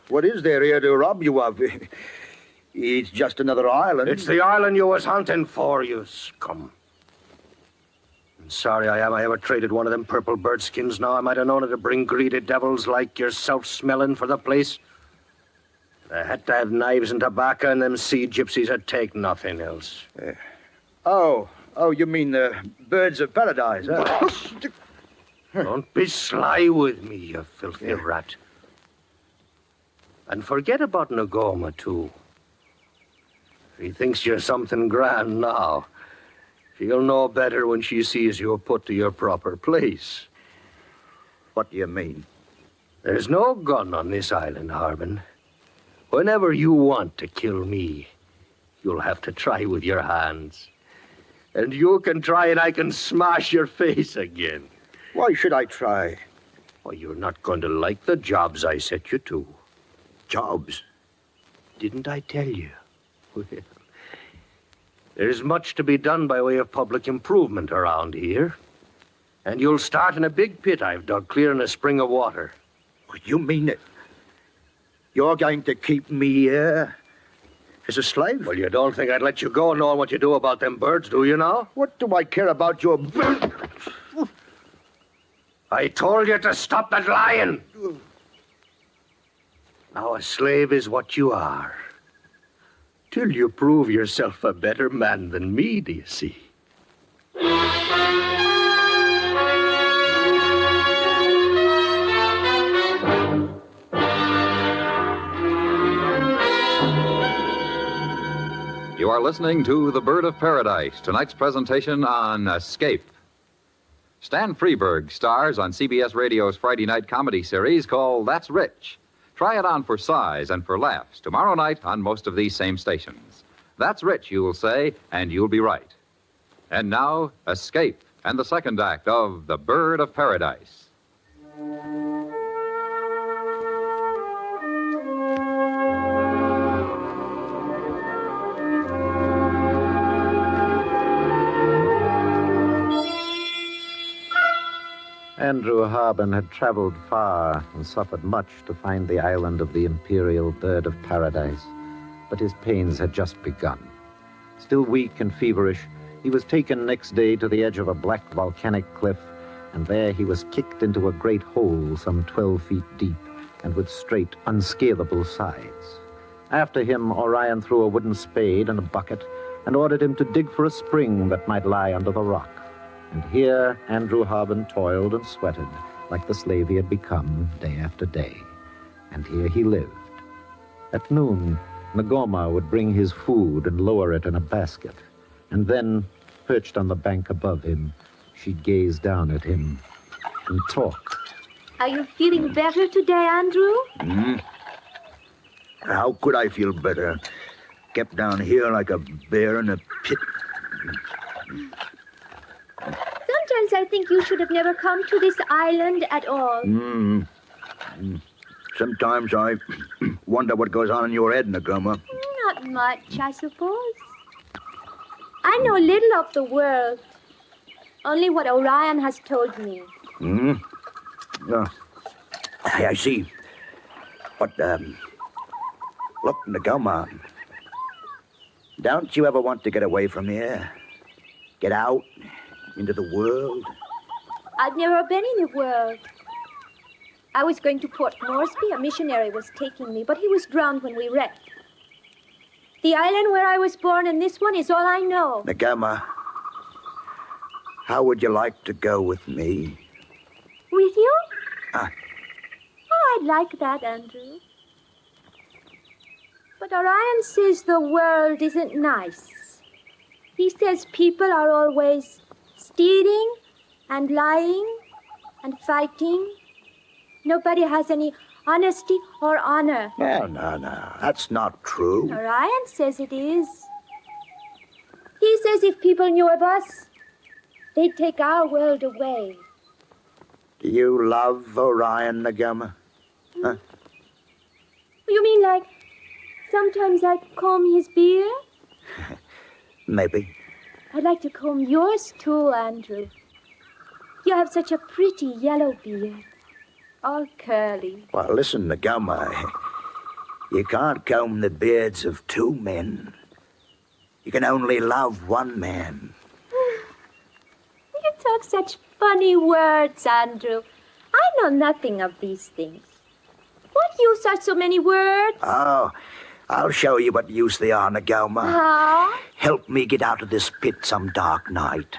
what is there here to rob you of? It's just another island. It's the island you was hunting for, you scum. Sorry I am. I ever traded one of them purple bird skins now. I might have known it to bring greedy devils like yourself smelling for the place. I had to have knives and tobacco, and them sea gypsies would take nothing else. Oh, you mean the birds of paradise, huh? Don't be sly with me, you filthy rat. And forget about Nagama, too. He thinks you're something grand now. She'll know better when she sees you're put to your proper place. What do you mean? There's no gun on this island, Harbin. Whenever you want to kill me, you'll have to try with your hands. And you can try and I can smash your face again. Why should I try? Well, you're not going to like the jobs I set you to. Jobs? Didn't I tell you? Well, there's much to be done by way of public improvement around here. And you'll start in a big pit I've dug clear in a spring of water. You mean it? You're going to keep me here as a slave? Well, you don't think I'd let you go knowing what you do about them birds, do you now? What do I care about your birds? I told you to stop that lying. Now a slave is what you are. Till you prove yourself a better man than me, do you see? You are listening to The Bird of Paradise, tonight's presentation on Escape. Stan Freberg stars on CBS Radio's Friday night comedy series called That's Rich. Try it on for size and for laughs tomorrow night on most of these same stations. That's rich, you will say, and you'll be right. And now, Escape and the second act of The Bird of Paradise. Andrew Harbin had traveled far and suffered much to find the island of the imperial bird of paradise, but his pains had just begun. Still weak and feverish, he was taken next day to the edge of a black volcanic cliff and there he was kicked into a great hole some 12 feet deep and with straight, unscalable sides. After him, Orion threw a wooden spade and a bucket and ordered him to dig for a spring that might lie under the rock. And here Andrew Harbin toiled and sweated like the slave he had become day after day. And here he lived. At noon, Ngoma would bring his food and lower it in a basket. And then, perched on the bank above him, she'd gaze down at him and talk. Are you feeling better today, Andrew? How could I feel better? Kept down here like a bear in a pit. Sometimes I think you should have never come to this island at all. Sometimes I wonder what goes on in your head, Ngoma. Not much, I suppose. I know little of the world. Only what Orion has told me. I see. But, look, Ngoma, don't you ever want to get away from here? Get out into the world? I've never been in the world. I was going to Port Moresby. A missionary was taking me, but he was drowned when we wrecked. The island where I was born and this one is all I know. Ngoma, how would you like to go with me? With you? Oh, I'd like that, Andrew. But Orion says the world isn't nice. He says people are always stealing and lying and fighting. Nobody has any honesty or honor. No. That's not true. Orion says it is. He says if people knew of us, they'd take our world away. Do you love Orion, Ngoma? Huh? You mean like sometimes I comb his beard? Maybe. I'd like to comb yours too, Andrew. You have such a pretty yellow beard. All curly. Well, listen, Ngoma. You can't comb the beards of two men. You can only love one man. You talk such funny words, Andrew. I know nothing of these things. What use are so many words? Oh, I'll show you what use they are, Ngoma. How? Help me get out of this pit some dark night.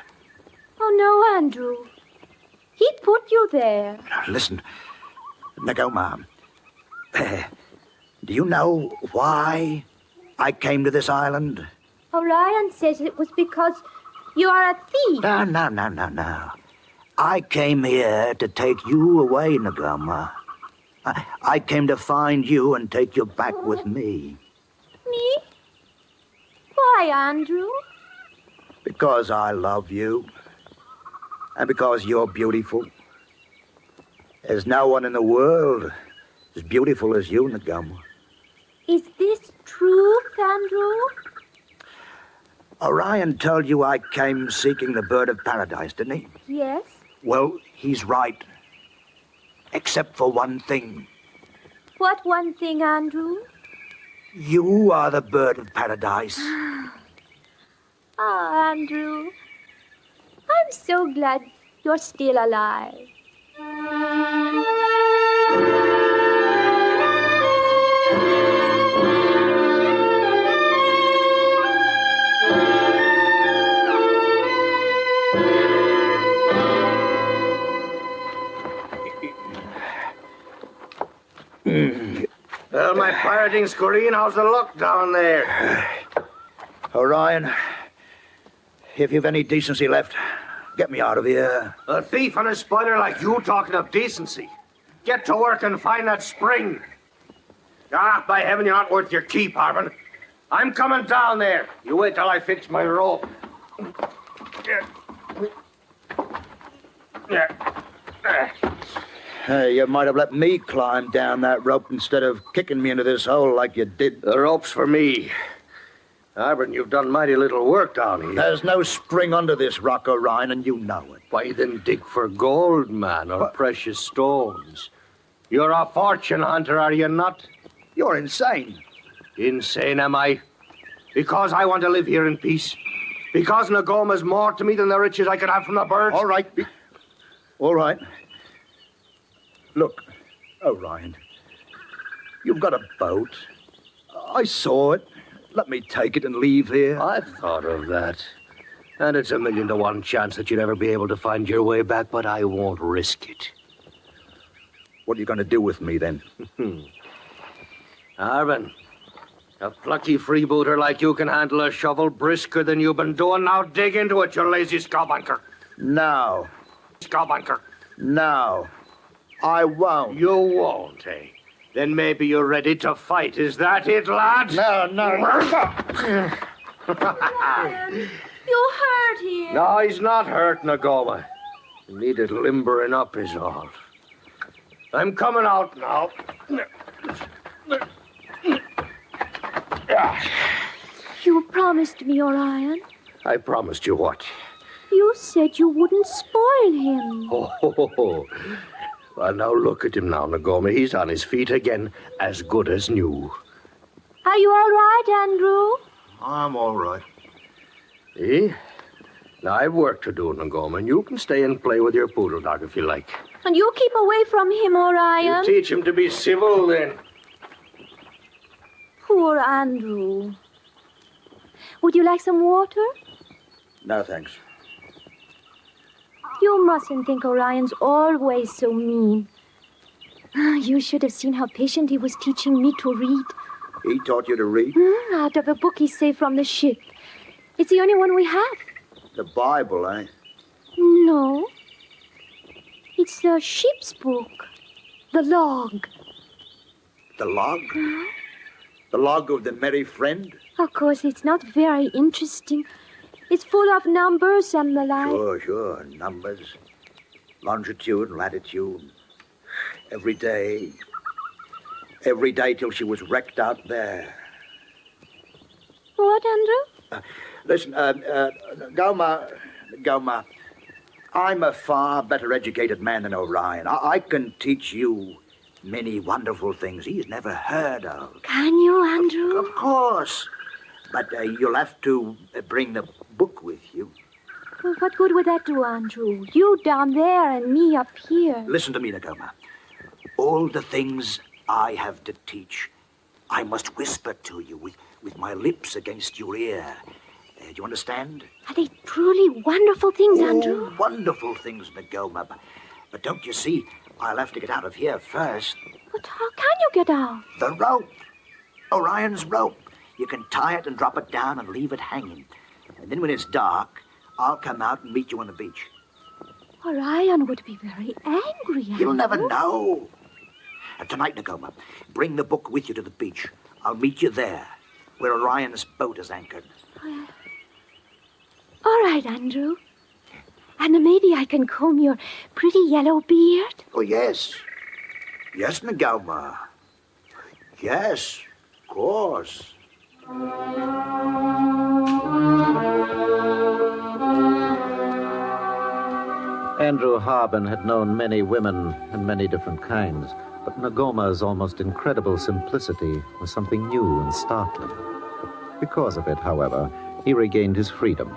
Oh, no, Andrew. He put you there. Listen, Ngoma. Do you know why I came to this island? Orion says it was because you are a thief. No. I came here to take you away, Ngoma. I came to find you and take you back with me. Me? Why, Andrew? Because I love you. And because you're beautiful. There's no one in the world as beautiful as you, Ngoma. Is this truth, Andrew? Orion told you I came seeking the bird of paradise, didn't he? Yes. Well, he's right. Except for one thing. What one thing, Andrew? You are the bird of paradise. Oh, Andrew. I'm so glad you're still alive. Well, my pirating scureen, how's the luck down there? Orion, if you've any decency left, get me out of here. A thief and a spider like you talking of decency. Get to work and find that spring. Ah, by heaven, you're not worth your keep, Harbin. I'm coming down there. You wait till I fix my rope. Hey, you might have let me climb down that rope instead of kicking me into this hole like you did. The rope's for me. Harbin, you've done mighty little work down here. There's no spring under this rock, Orion, and you know it. Why, then dig for gold, man, or precious stones. You're a fortune hunter, are you not? You're insane. Insane, am I? Because I want to live here in peace. Because Ngoma's more to me than the riches I could have from the birds. All right. All right. Look, Orion, you've got a boat. I saw it. Let me take it and leave here. I've thought of that. And it's 1,000,000 to 1 chance that you'd ever be able to find your way back, but I won't risk it. What are you going to do with me, then? Arvin, a plucky freebooter like you can handle a shovel brisker than you've been doing. Now dig into it, you lazy scawbanker. No. Scawbanker. No. I won't. You won't, eh? Then maybe you're ready to fight. Is that it, lad? No. You hurt him. No, he's not hurt, Nagoma. He needed limbering up is all. I'm coming out now. You promised me, Orion. I promised you what? You said you wouldn't spoil him. Oh. Well, now look at him now, Nagoma. He's on his feet again, as good as new. Are you all right, Andrew? I'm all right. See? Now, I've work to do, Nagoma, and you can stay and play with your poodle dog if you like. And you keep away from him, Orion. You teach him to be civil, then. Poor Andrew. Would you like some water? No, thanks. You mustn't think Orion's always so mean. You should have seen how patient he was teaching me to read. He taught you to read? Out of a book he saved from the ship. It's the only one we have. The Bible, eh? No. It's the ship's book. The log. The log? The log of the Merry Friend? Of course, it's not very interesting. It's full of numbers and the like. Sure. Numbers. Longitude, latitude. Every day. Every day till she was wrecked out there. What, Andrew? Listen, Goma, I'm a far better educated man than Orion. I can teach you many wonderful things he's never heard of. Can you, Andrew? Of course. But you'll have to bring the book with you. Well, what good would that do, Andrew? You down there and me up here. Listen to me, Nagoma. All the things I have to teach, I must whisper to you with my lips against your ear. Do you understand? Are they truly wonderful things, Andrew? Wonderful things, Nagoma. But don't you see, I'll have to get out of here first. But how can you get out? The rope. Orion's rope. You can tie it and drop it down and leave it hanging. And then when it's dark, I'll come out and meet you on the beach. Orion would be very angry, Andrew. You'll never know. And tonight, Nagoma, bring the book with you to the beach. I'll meet you there, where Orion's boat is anchored. All right, Andrew. And maybe I can comb your pretty yellow beard. Oh, yes. Yes, Nagoma. Yes, of course. Andrew Harbin had known many women and many different kinds, but Nagoma's almost incredible simplicity was something new and startling. Because of it, however, he regained his freedom,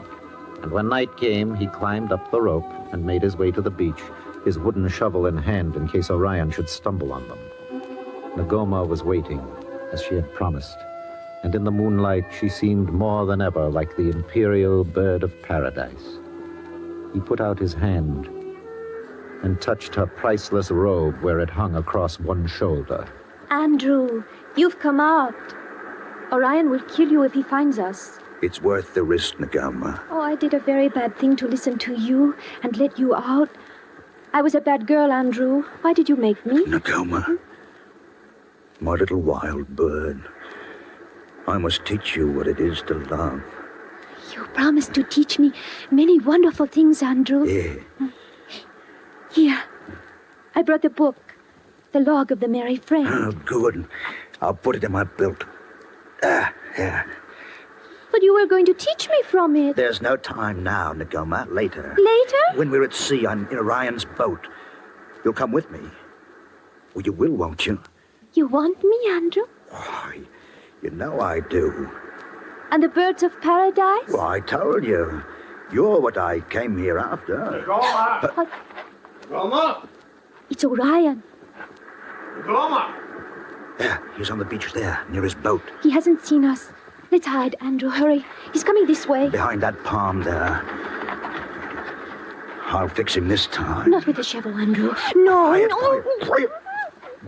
and when night came, he climbed up the rope and made his way to the beach, his wooden shovel in hand in case Orion should stumble on them. Nagoma was waiting, as she had promised, and in the moonlight she seemed more than ever like the imperial bird of paradise. He put out his hand and touched her priceless robe where it hung across one shoulder. Andrew, you've come out. Orion will kill you if he finds us. It's worth the risk, Nagoma. Oh, I did a very bad thing to listen to you and let you out. I was a bad girl, Andrew. Why did you make me? Nagoma, my little wild bird, I must teach you what it is to love. You promised to teach me many wonderful things, Andrew. Yeah. Here, I brought the book, The Log of the Merry Friend. Oh, good. I'll put it in my belt. Yeah. But you were going to teach me from it. There's no time now, Nagoma. Later. Later? When we're at sea in Orion's boat. You'll come with me. Well, you will, won't you? You want me, Andrew? Oh, you know I do. And the birds of paradise? Well, I told you. You're what I came here after. Groma? It's Orion. Groma! There, he's on the beach there, near his boat. He hasn't seen us. Let's hide, Andrew. Hurry. He's coming this way. Behind that palm there. I'll fix him this time. Not with the shovel, Andrew. No, Quiet, no. Quiet.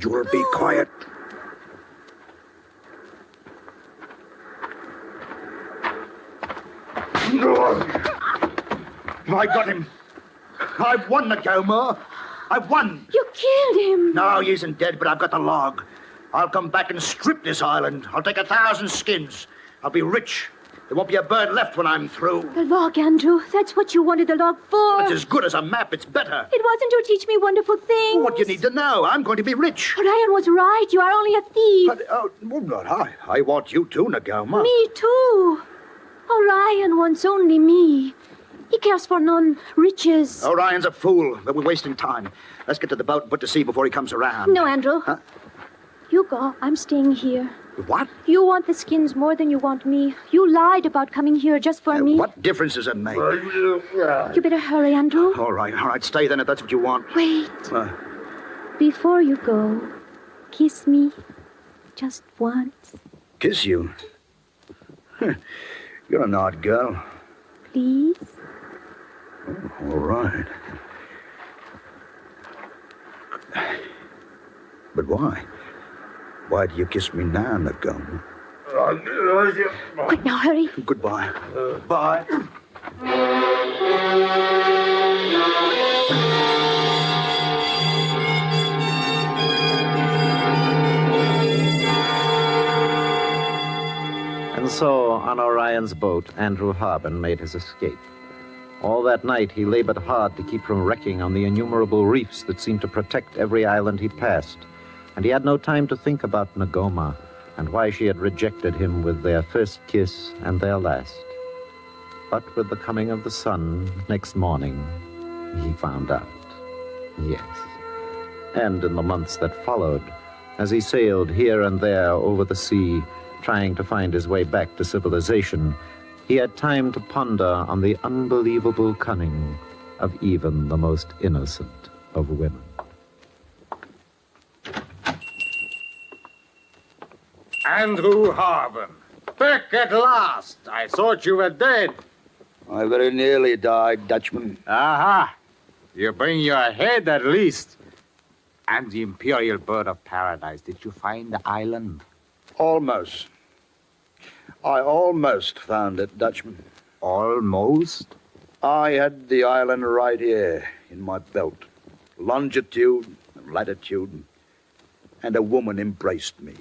You'll be quiet. I got him. I've won the Gilmore. I've won. You killed him. No, he isn't dead, but I've got the log. I'll come back and strip this island. I'll take 1,000 skins. I'll be rich. There won't be a bird left when I'm through. The log, Andrew. That's what you wanted the log for. It's as good as a map. It's better. It wasn't to teach me wonderful things. What do you need to know? I'm going to be rich. Orion was right. You are only a thief. But, not I. I want you too, Nagoma. Me too. Orion wants only me. He cares for none riches. Orion's a fool, but we're wasting time. Let's get to the boat and put to sea before he comes around. No, Andrew. Huh? You go. I'm staying here. What? You want the skins more than you want me. You lied about coming here just for me. What difference does it make? You better hurry, Andrew. All right. Stay then if that's what you want. Wait. Before you go, kiss me. Just once. Kiss you? You're an odd girl. Please? Oh, all right. But why? Why do you kiss me now, Nagoma? Quick now, hurry. Goodbye. Bye. And so, on Orion's boat, Andrew Harbin made his escape. All that night, he labored hard to keep from wrecking on the innumerable reefs that seemed to protect every island he passed. And he had no time to think about Nagoma and why she had rejected him with their first kiss and their last. But with the coming of the sun next morning, he found out. Yes. And in the months that followed, as he sailed here and there over the sea, trying to find his way back to civilization, he had time to ponder on the unbelievable cunning of even the most innocent of women. Andrew Harbin. Back at last. I thought you were dead. I very nearly died, Dutchman. Aha. You bring your head at least. And the Imperial Bird of Paradise. Did you find the island? Almost. I almost found it, Dutchman. Almost? I had the island right here in my belt. Longitude and latitude. And a woman embraced me.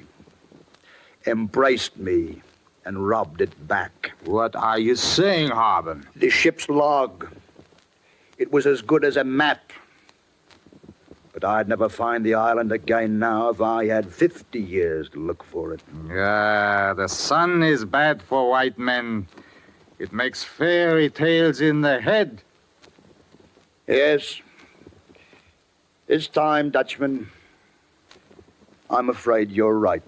Embraced me and robbed it back. What are you saying, Harbin? The ship's log. It was as good as a map. But I'd never find the island again now if I had 50 years to look for it. Yeah, the sun is bad for white men. It makes fairy tales in the head. Yes. This time, Dutchman, I'm afraid you're right.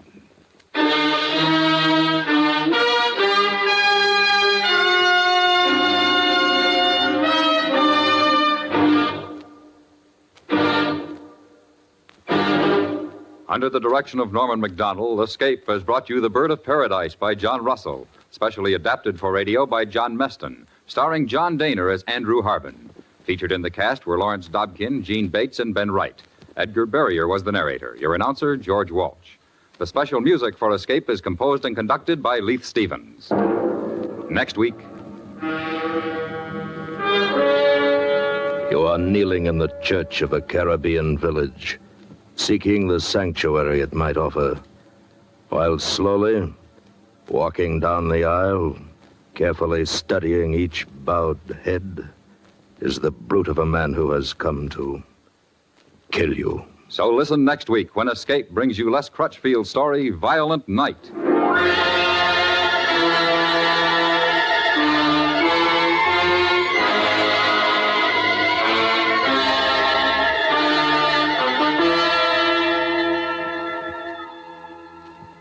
Under the direction of Norman MacDonald, Escape has brought you The Bird of Paradise by John Russell, specially adapted for radio by John Meston, starring John Daner as Andrew Harbin. Featured in the cast were Lawrence Dobkin, Gene Bates, and Ben Wright. Edgar Berrier was the narrator. Your announcer, George Walsh. The special music for Escape is composed and conducted by Leith Stevens. Next week... You are kneeling in the church of a Caribbean village, seeking the sanctuary it might offer, while slowly, walking down the aisle, carefully studying each bowed head, is the brute of a man who has come to kill you. So listen next week when Escape brings you Les Crutchfield's story, Violent Night.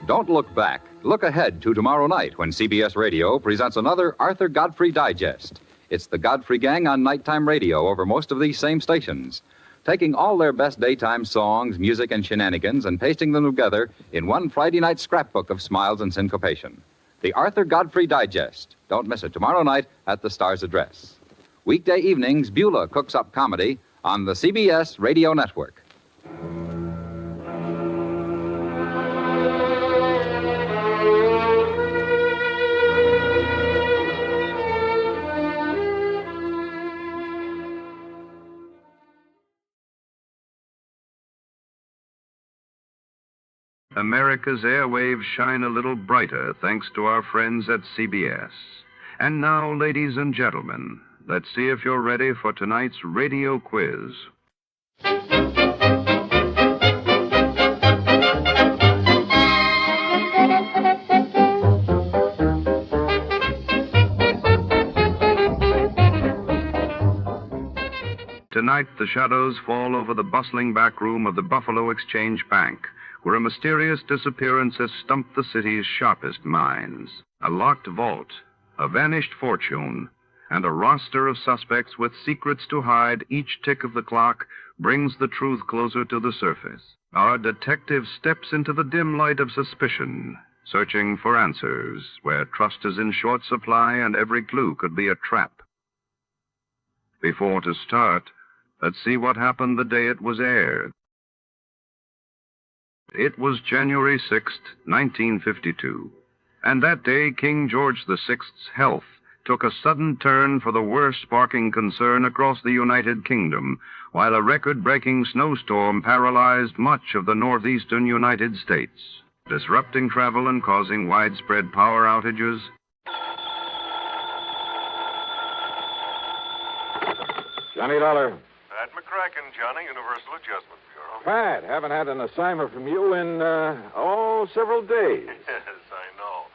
Don't look back. Look ahead to tomorrow night when CBS Radio presents another Arthur Godfrey Digest. It's the Godfrey Gang on nighttime radio over most of these same stations. taking all their best daytime songs, music, and shenanigans and pasting them together in one Friday night scrapbook of smiles and syncopation. The Arthur Godfrey Digest. Don't miss it tomorrow night at the Star's address. Weekday evenings, Beulah cooks up comedy on the CBS Radio Network. America's airwaves shine a little brighter thanks to our friends at CBS. And now, ladies and gentlemen, let's see if you're ready for tonight's radio quiz. Tonight, the shadows fall over the bustling back room of the Buffalo Exchange Bank, where a mysterious disappearance has stumped the city's sharpest minds. A locked vault, a vanished fortune, and a roster of suspects with secrets to hide each tick of the clock brings the truth closer to the surface. Our detective steps into the dim light of suspicion, searching for answers where trust is in short supply and every clue could be a trap. Before to start, let's see what happened the day it was aired. It was January 6th, 1952, and that day King George VI's health took a sudden turn for the worst, sparking concern across the United Kingdom, while a record-breaking snowstorm paralyzed much of the northeastern United States, disrupting travel and causing widespread power outages. Johnny Dollar. Pat McCracken, Johnny, Universal Adjustment Bureau. Pat, haven't had an assignment from you in, several days. Yes, I know.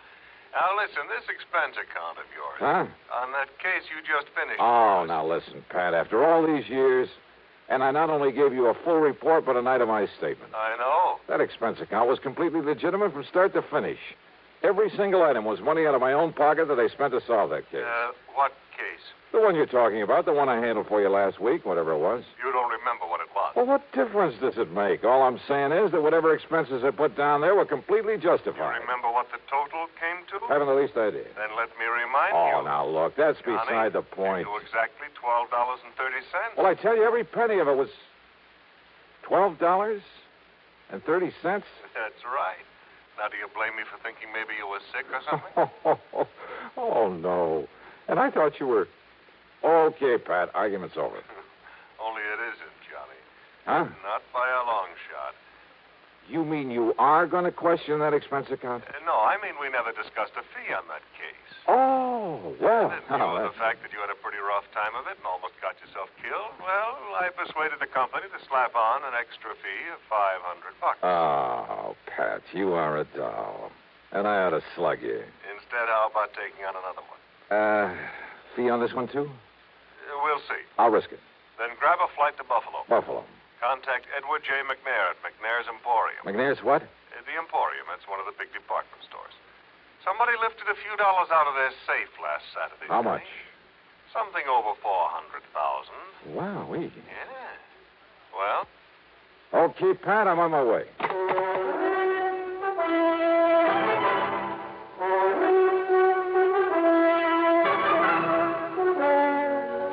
Now, listen, this expense account of yours. Huh? On that case you just finished. Oh, now listen, Pat, after all these years, and I not only gave you a full report, but an itemized statement. I know. That expense account was completely legitimate from start to finish. Every single item was money out of my own pocket that I spent to solve that case. What case? The one you're talking about, the one I handled for you last week, whatever it was. You don't remember what it was. Well, what difference does it make? All I'm saying is that whatever expenses I put down there were completely justified. You remember what the total came to? Haven't the least idea. Then let me remind you. Oh, now look, that's Johnny, beside the point. To exactly $12.30. Well, I tell you, every penny of it was $12.30. That's right. Now, do you blame me for thinking maybe you were sick or something? Oh, no. And I thought you were... Okay, Pat, argument's over. Only it isn't, Johnny. Huh? Not by a long shot. You mean you are going to question that expense account? No, I mean we never discussed a fee on that case. Oh, well... The fact that you had a pretty rough time of it and almost got yourself killed, well, I persuaded the company to slap on an extra fee of $500. Oh, Pat, you are a doll. And I ought to slug you. Instead, how about taking on another one? Fee on this one, too? We'll see. I'll risk it. Then grab a flight to Buffalo. Buffalo. Contact Edward J. McNair at McNair's Emporium. McNair's what? The Emporium. That's one of the big department stores. Somebody lifted a few dollars out of their safe last Saturday. How much? Something over $400,000. Wowee. Yeah. Well? Okay, Pat, I'm on my way.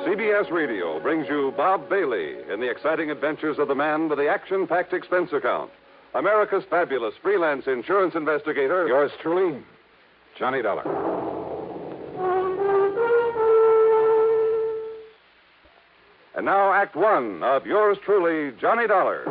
CBS Radio brings you Bob Bailey in the exciting adventures of the man with the action-packed expense account. America's fabulous freelance insurance investigator. Yours truly, Johnny Dollar. And now, Act One of yours truly, Johnny Dollar.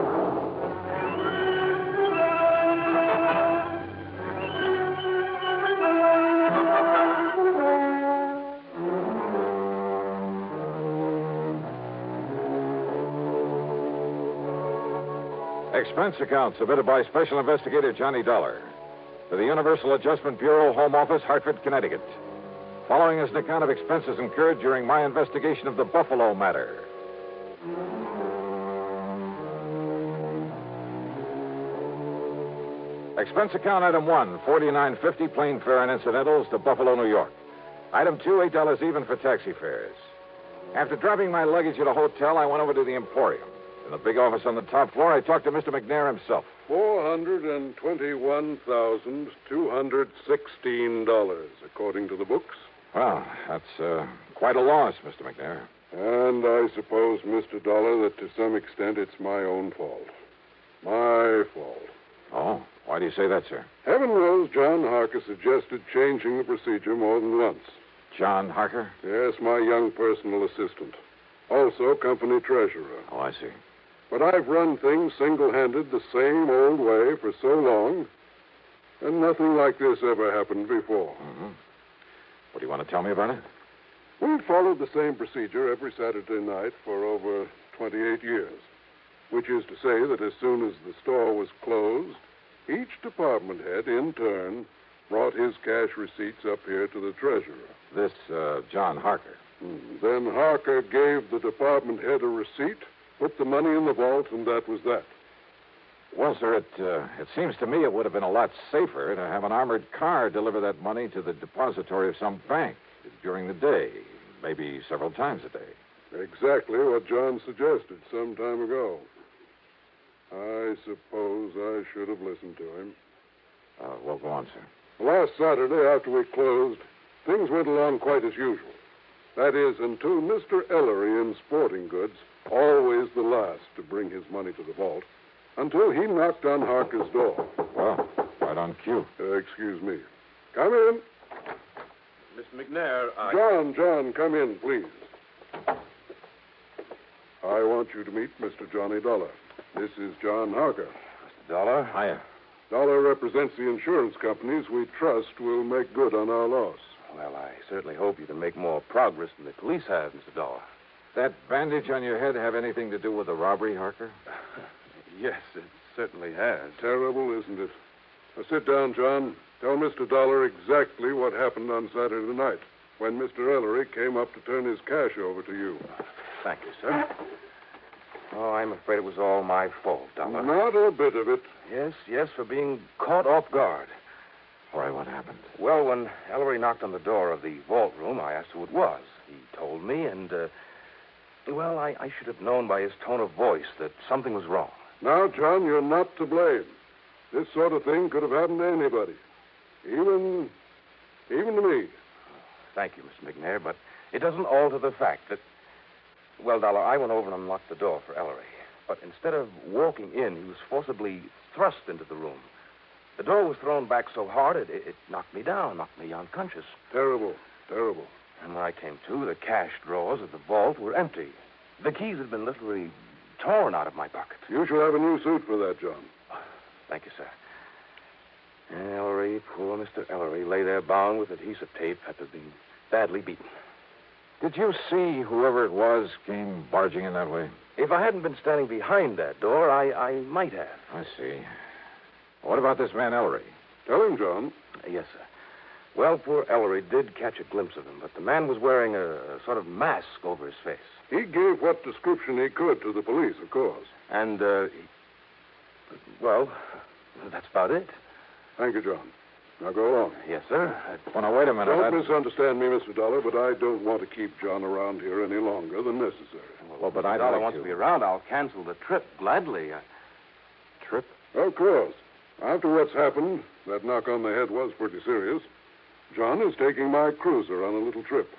Expense account submitted by Special Investigator Johnny Dollar to the Universal Adjustment Bureau, Home Office, Hartford, Connecticut. Following is an account of expenses incurred during my investigation of the Buffalo matter. Expense account item 1, $49.50 plane fare and incidentals to Buffalo, New York. Item 2, $8 even for taxi fares. After dropping my luggage at a hotel, I went over to the Emporium. In the big office on the top floor, I talked to Mr. McNair himself. $421,216, according to the books. Well, that's quite a loss, Mr. McNair. And I suppose, Mr. Dollar, that to some extent it's my own fault. My fault. Oh? Why do you say that, sir? Heaven knows John Harker suggested changing the procedure more than once. John Harker? Yes, my young personal assistant. Also company treasurer. Oh, I see. But I've run things single-handed the same old way for so long, and nothing like this ever happened before. Mm-hmm. What do you want to tell me about it? We've followed the same procedure every Saturday night for over 28 years, which is to say that as soon as the store was closed, each department head, in turn, brought his cash receipts up here to the treasurer. This, John Harker. Then Harker gave the department head a receipt, put the money in the vault, and that was that. Well, sir, it seems to me it would have been a lot safer to have an armored car deliver that money to the depository of some bank during the day, maybe several times a day. Exactly what John suggested some time ago. I suppose I should have listened to him. Well, go on, sir. Last Saturday, after we closed, things went along quite as usual. That is, until Mr. Ellery in sporting goods, always the last to bring his money to the vault, until he knocked on Harker's door. Well, right on cue. Excuse me. Come in. Mr. McNair, John, come in, please. I want you to meet Mr. Johnny Dollar. This is John Harker. Mr. Dollar? Hiya. Dollar represents the insurance companies we trust will make good on our loss. Well, I certainly hope you can make more progress than the police have, Mr. Dollar. That bandage on your head have anything to do with the robbery, Harker? Yes, it certainly has. Terrible, isn't it? Now, sit down, John. Tell Mr. Dollar exactly what happened on Saturday night when Mr. Ellery came up to turn his cash over to you. Thank you, sir. Oh, I'm afraid it was all my fault, Dollar. Not a bit of it. Yes, for being caught off guard. All right, what happened? Well, when Ellery knocked on the door of the vault room, I asked who it was. He told me, and, I should have known by his tone of voice that something was wrong. Now, John, you're not to blame. This sort of thing could have happened to anybody. Even to me. Thank you, Mr. McNair, but it doesn't alter the fact that... Well, Dollar, I went over and unlocked the door for Ellery. But instead of walking in, he was forcibly thrust into the room. The door was thrown back so hard, it knocked me down, knocked me unconscious. Terrible. And when I came to, the cash drawers of the vault were empty. The keys had been literally torn out of my pocket. You should have a new suit for that, John. Thank you, sir. Ellery, poor Mr. Ellery, lay there bound with adhesive tape after being badly beaten. Did you see whoever it was came barging in that way? If I hadn't been standing behind that door, I might have. I see. What about this man, Ellery? Tell him, John. Yes, sir. Well, poor Ellery did catch a glimpse of him, but the man was wearing a sort of mask over his face. He gave what description he could to the police, of course. And, that's about it. Thank you, John. Now go on. Yes, sir. Now, wait a minute. Don't misunderstand me, Mr. Dollar, but I don't want to keep John around here any longer than necessary. Well, but I Dollar wants to be around. I'll cancel the trip gladly. Trip? Of course. After what's happened, that knock on the head was pretty serious. John is taking my cruiser on a little trip.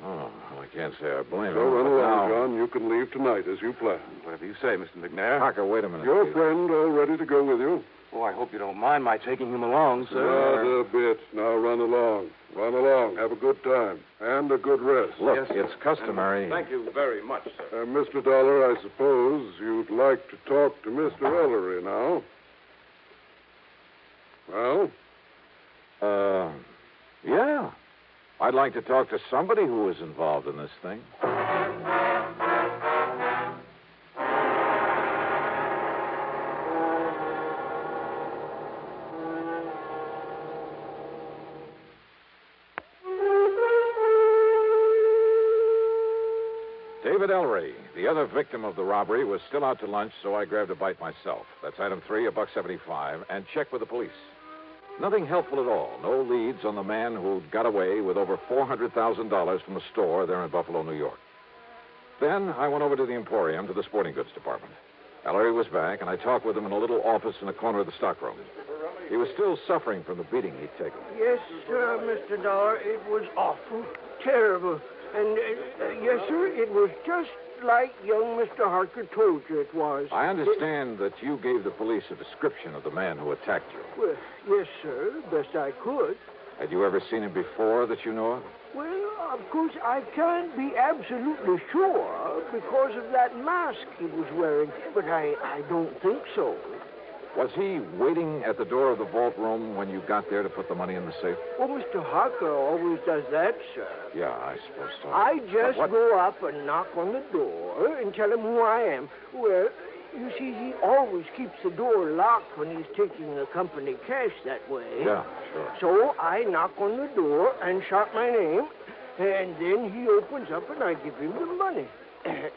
Oh, I can't say I blame him. So run along, now... John. You can leave tonight as you planned. Whatever you say, Mr. McNair. Harker, wait a minute. Your please. friend all ready to go with you? Oh, I hope you don't mind my taking him along, sir. Not a bit. Now run along. Run along. Have a good time. And a good rest. Look, yes, it's customary. Thank you very much, sir. Mr. Dollar, I suppose you'd like to talk to Mr. Ellery now. Well? Yeah. I'd like to talk to somebody who was involved in this thing. David Ellery, the other victim of the robbery, was still out to lunch, so I grabbed a bite myself. That's item 3, $1.75, and checked with the police. Nothing helpful at all. No leads on the man who'd got away with over $400,000 from a store there in Buffalo, New York. Then I went over to the Emporium to the sporting goods department. Ellery was back, and I talked with him in a little office in the corner of the stockroom. He was still suffering from the beating he'd taken. Yes, sir, Mr. Dolar. It was awful, terrible. And, yes, sir, it was just like young Mr. Harker told you it was. I understand that you gave the police a description of the man who attacked you. Well, yes, sir, best I could. Had you ever seen him before that you know of? Well, of course, I can't be absolutely sure because of that mask he was wearing, but I don't think so. Was he waiting at the door of the vault room when you got there to put the money in the safe? Well, Mr. Harker always does that, sir. Yeah, I suppose so. I just But what- go up and knock on the door and tell him who I am. Well, you see, he always keeps the door locked when he's taking the company cash that way. Yeah, sure. So I knock on the door and shout my name, and then he opens up and I give him the money.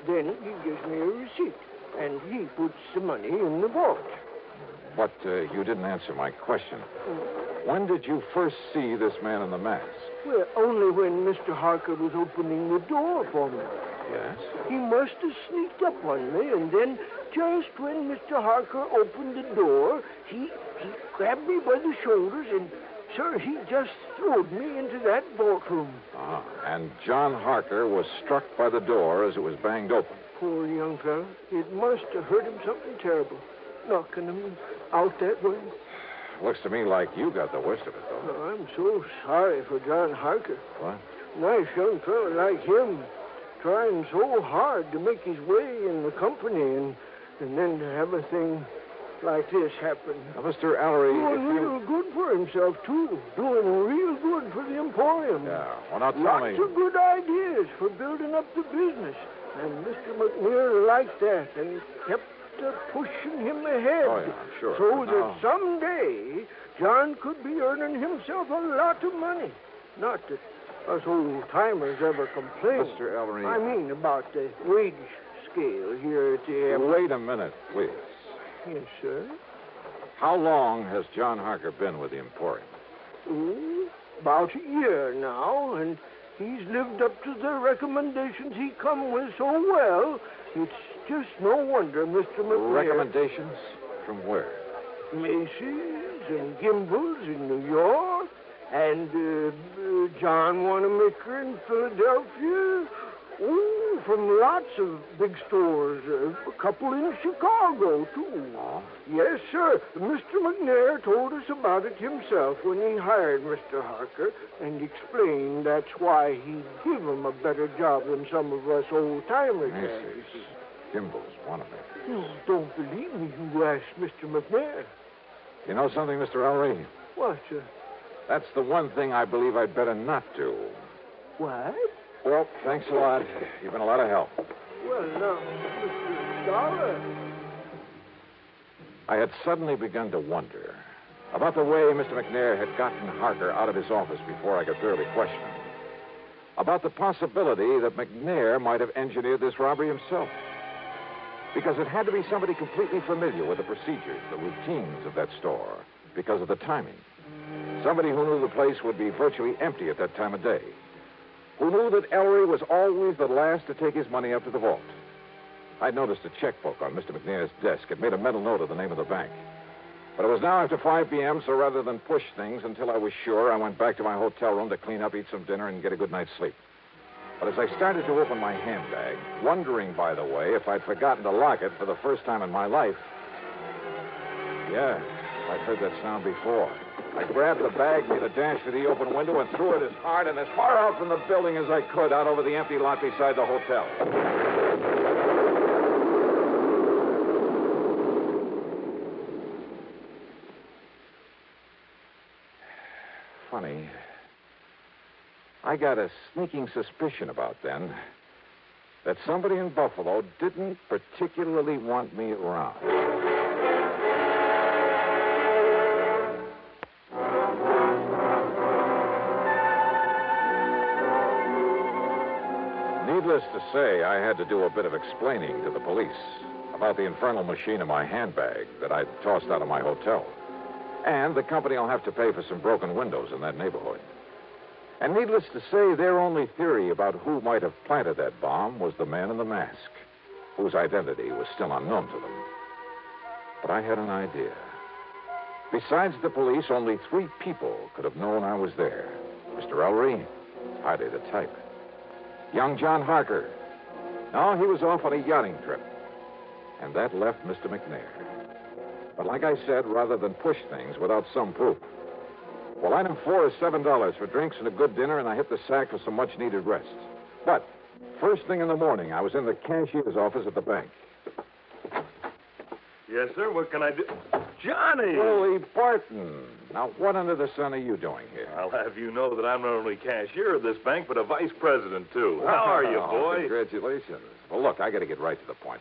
Then he gives me a receipt, and he puts the money in the vault. But you didn't answer my question. When did you first see this man in the mask? Well, only when Mr. Harker was opening the door for me. Yes? He must have sneaked up on me, and then just when Mr. Harker opened the door, he grabbed me by the shoulders, and, sir, he just throwed me into that vault room. Ah, and John Harker was struck by the door as it was banged open. Poor young fellow. It must have hurt him something terrible, knocking him out that way. Looks to me like you got the worst of it, though. Oh, I'm so sorry for John Harker. What? Nice young fellow like him, trying so hard to make his way in the company, and then to have a thing like this happen. Now, Mr. Ellery, Doing real good for himself, too. Doing real good for the Emporium. Yeah, well, now tell me. Lots of good ideas for building up the business. And Mr. McNair liked that, and he kept pushing him ahead. Oh, yeah, sure. So But that now- someday John could be earning himself a lot of money. Not that us old-timers ever complain. Mr. Ellery. I mean about the wage scale here at the airport. Wait a minute, please. Yes, sir. How long has John Harker been with the Emporium? Oh, about a year now, and he's lived up to the recommendations he come with so well. It's just no wonder Mr. McNair... Recommendations? From where? Macy's and Gimbel's in New York, and John Wanamaker in Philadelphia. Oh, from lots of big stores. A couple in Chicago, too. Oh. Yes, sir. Mr. McNair told us about it himself when he hired Mr. Harker and explained that's why he'd give him a better job than some of us old-timers have. Macy's, Gimbel's, Wanamaker. You don't believe me, you asked Mr. McNair. You know something, Mr. Ellery? What, sir? That's the one thing I believe I'd better not do. What? Well, thanks a lot. You've been a lot of help. Well, now, Mr. Dolar. I had suddenly begun to wonder about the way Mr. McNair had gotten Harker out of his office before I could thoroughly question him. About the possibility that McNair might have engineered this robbery himself. Because it had to be somebody completely familiar with the procedures, the routines of that store, because of the timing. Somebody who knew the place would be virtually empty at that time of day. Who knew that Ellery was always the last to take his money up to the vault. I'd noticed a checkbook on Mr. McNair's desk. It made a mental note of the name of the bank. But it was now after 5 p.m., so rather than push things until I was sure, I went back to my hotel room to clean up, eat some dinner, and get a good night's sleep. But as I started to open my handbag, wondering, by the way, if I'd forgotten to lock it for the first time in my life. Yeah, I'd heard that sound before. I grabbed the bag, made a dash for the open window, and threw it as hard and as far out from the building as I could, out over the empty lot beside the hotel. Funny. I got a sneaking suspicion about then that somebody in Buffalo didn't particularly want me around. Needless to say, I had to do a bit of explaining to the police about the infernal machine in my handbag that I'd tossed out of my hotel. And the company will have to pay for some broken windows in that neighborhood. And needless to say, their only theory about who might have planted that bomb was the man in the mask, whose identity was still unknown to them. But I had an idea. Besides the police, only 3 people could have known I was there. Mr. Ellery, hardly the type. Young John Harker. No, he was off on a yachting trip. And that left Mr. McNair. But like I said, rather than push things without some proof. Well, item 4 is $7 for drinks and a good dinner, and I hit the sack for some much-needed rest. But first thing in the morning, I was in the cashier's office at the bank. Yes, sir. What can I do? Johnny! Holy Barton. Now, what under the sun are you doing here? I'll have you know that I'm not only cashier of this bank, but a vice president, too. How are you, boy? Congratulations. Well, look, I got to get right to the point.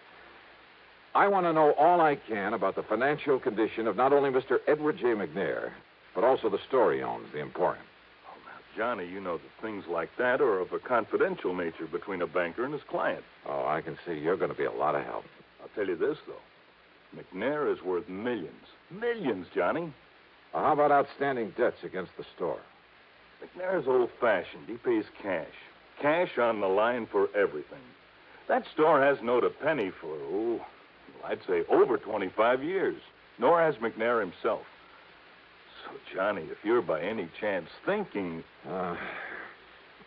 I want to know all I can about the financial condition of not only Mr. Edward J. McNair, but also the store he owns, the Emporium. Oh, now, Johnny, you know that things like that are of a confidential nature between a banker and his client. Oh, I can see you're going to be a lot of help. I'll tell you this, though. McNair is worth millions. Millions, Johnny. Well, how about outstanding debts against the store? McNair's old-fashioned. He pays cash. Cash on the line for everything. That store hasn't owed a penny for, I'd say over 25 years. Nor has McNair himself. So, Johnny, if you're by any chance thinking...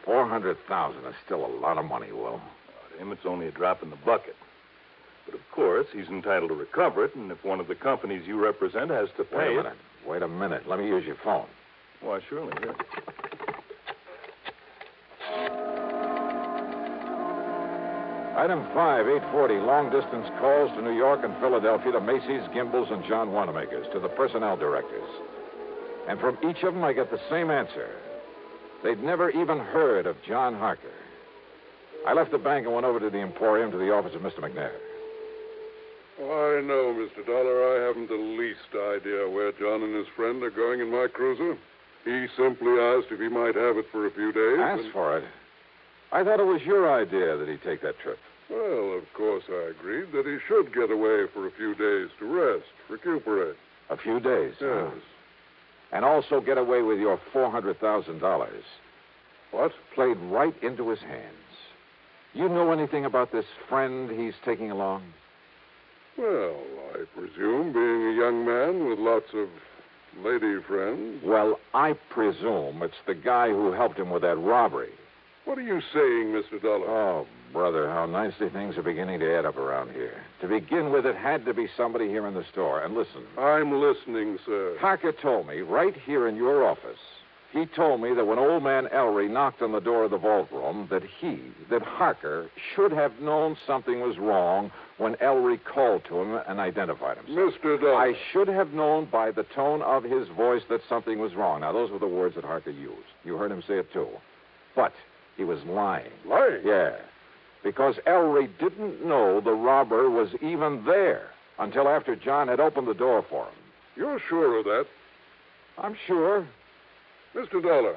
$400,000 is still a lot of money, Will. To him, it's only a drop in the bucket. But, of course, he's entitled to recover it, and if one of the companies you represent has to pay it... Wait a minute. Let me use your phone. Why, surely. Here. Item 5, 840, long-distance calls to New York and Philadelphia to Macy's, Gimbel's, and John Wanamaker's, to the personnel directors. And from each of them, I get the same answer. They'd never even heard of John Harker. I left the bank and went over to the Emporium to the office of Mr. McNair. I know, Mr. Dolar. I haven't the least idea where John and his friend are going in my cruiser. He simply asked if he might have it for a few days. Asked for it? I thought it was your idea that he take that trip. Well, of course I agreed that he should get away for a few days to rest, recuperate. A few days? Yes. And also get away with your $400,000. What? Played right into his hands. You know anything about this friend he's taking along? Well, I presume, being a young man with lots of lady friends. Well, I presume it's the guy who helped him with that robbery. What are you saying, Mr. Dolar? Oh, brother, how nicely things are beginning to add up around here. To begin with, it had to be somebody here in the store. And listen. I'm listening, sir. Harker told me, right here in your office, he told me that when old man Ellery knocked on the door of the vault room, that Harker should have known something was wrong when Ellery called to him and identified himself. Mr. Dolar. I should have known by the tone of his voice that something was wrong. Now, those were the words that Harker used. You heard him say it, too. But he was lying. Lying? Yeah. Because Ellery didn't know the robber was even there until after John had opened the door for him. You're sure of that? I'm sure. Mr. Dolar,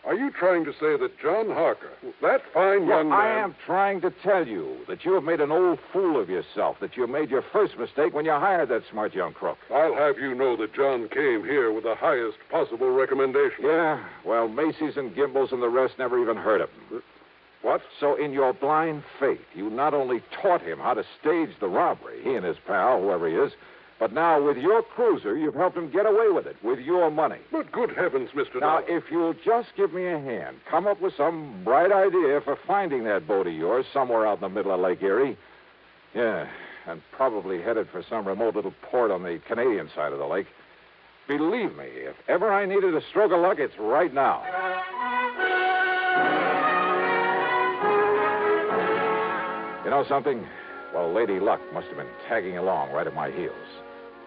are you trying to say that John Harker, that fine young man... I am trying to tell you that you have made an old fool of yourself, that you made your first mistake when you hired that smart young crook. I'll have you know that John came here with the highest possible recommendation. Yeah? Well, Macy's and Gimbel's and the rest never even heard of him. What? So in your blind faith, you not only taught him how to stage the robbery, he and his pal, whoever he is, but now with your cruiser, you've helped him get away with it, with your money. But good heavens, Mr. Now, Dolar. if you'll just give me a hand, come up with some bright idea for finding that boat of yours somewhere out in the middle of Lake Erie. Yeah, and probably headed for some remote little port on the Canadian side of the lake. Believe me, if ever I needed a stroke of luck, it's right now. You know something? Well, Lady Luck must have been tagging along right at my heels.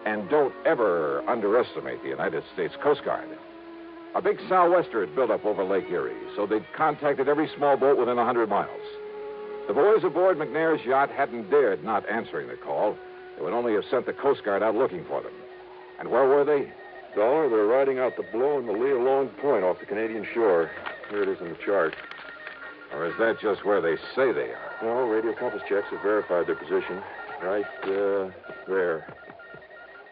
And don't ever underestimate the United States Coast Guard. A big sou'wester had built up over Lake Erie, so they'd contacted every small boat within 100 miles. The boys aboard McNair's yacht hadn't dared not answering the call. They would only have sent the Coast Guard out looking for them. And where were they? Dolar, they're riding out the blow in the lee of Long Point off the Canadian shore. Here it is in the chart. Or is that just where they say they are? No, radio compass checks have verified their position. Right there.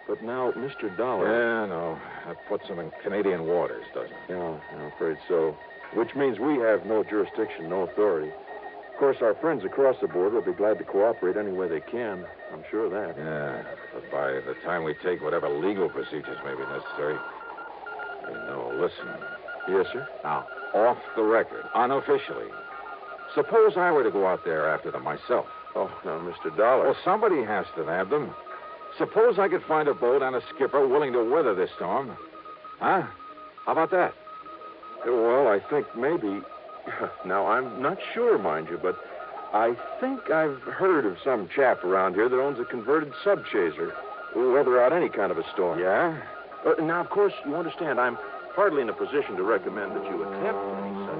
But now, Mr. Dolar... Yeah, no. That puts them in Canadian waters, doesn't it? Yeah, I'm afraid so. Which means we have no jurisdiction, no authority. course, our friends across the border will be glad to cooperate any way they can. I'm sure of that. Yeah, but by the time we take whatever legal procedures may be necessary... No, listen. Yes, sir? Now, off the record, unofficially. Suppose I were to go out there after them myself. Oh, now, Mr. Dolar. Well, somebody has to nab them. Suppose I could find a boat and a skipper willing to weather this storm. Huh? How about that? Well, I think maybe... Now, I'm not sure, mind you, but I think I've heard of some chap around here that owns a converted subchaser. Weather out any kind of a storm. Yeah? Now, of course, you understand, I'm hardly in a position to recommend that you attempt any such...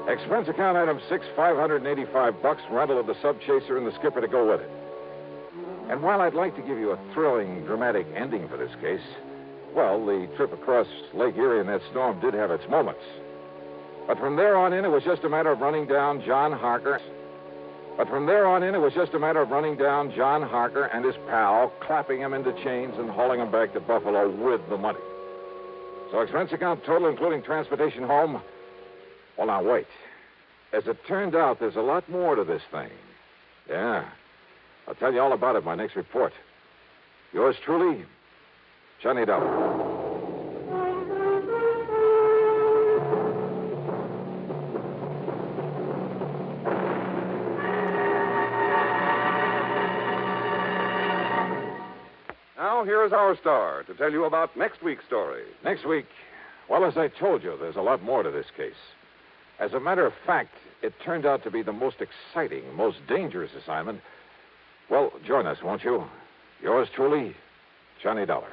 Expense account item 6, $585, rental of the subchaser and the skipper to go with it. And while I'd like to give you a thrilling, dramatic ending for this case, well, the trip across Lake Erie in that storm did have its moments. But from there on in, it was just a matter of running down John Harker and his pal, clapping him into chains and hauling him back to Buffalo with the money. So expense account total, including transportation home. Well, now, wait. As it turned out, there's a lot more to this thing. Yeah. I'll tell you all about it in my next report. Yours truly, Johnny Dollar. Now, here is our star to tell you about next week's story. Next week, well, as I told you, there's a lot more to this case. As a matter of fact, it turned out to be the most exciting, most dangerous assignment. Well, join us, won't you? Yours truly, Johnny Dollar.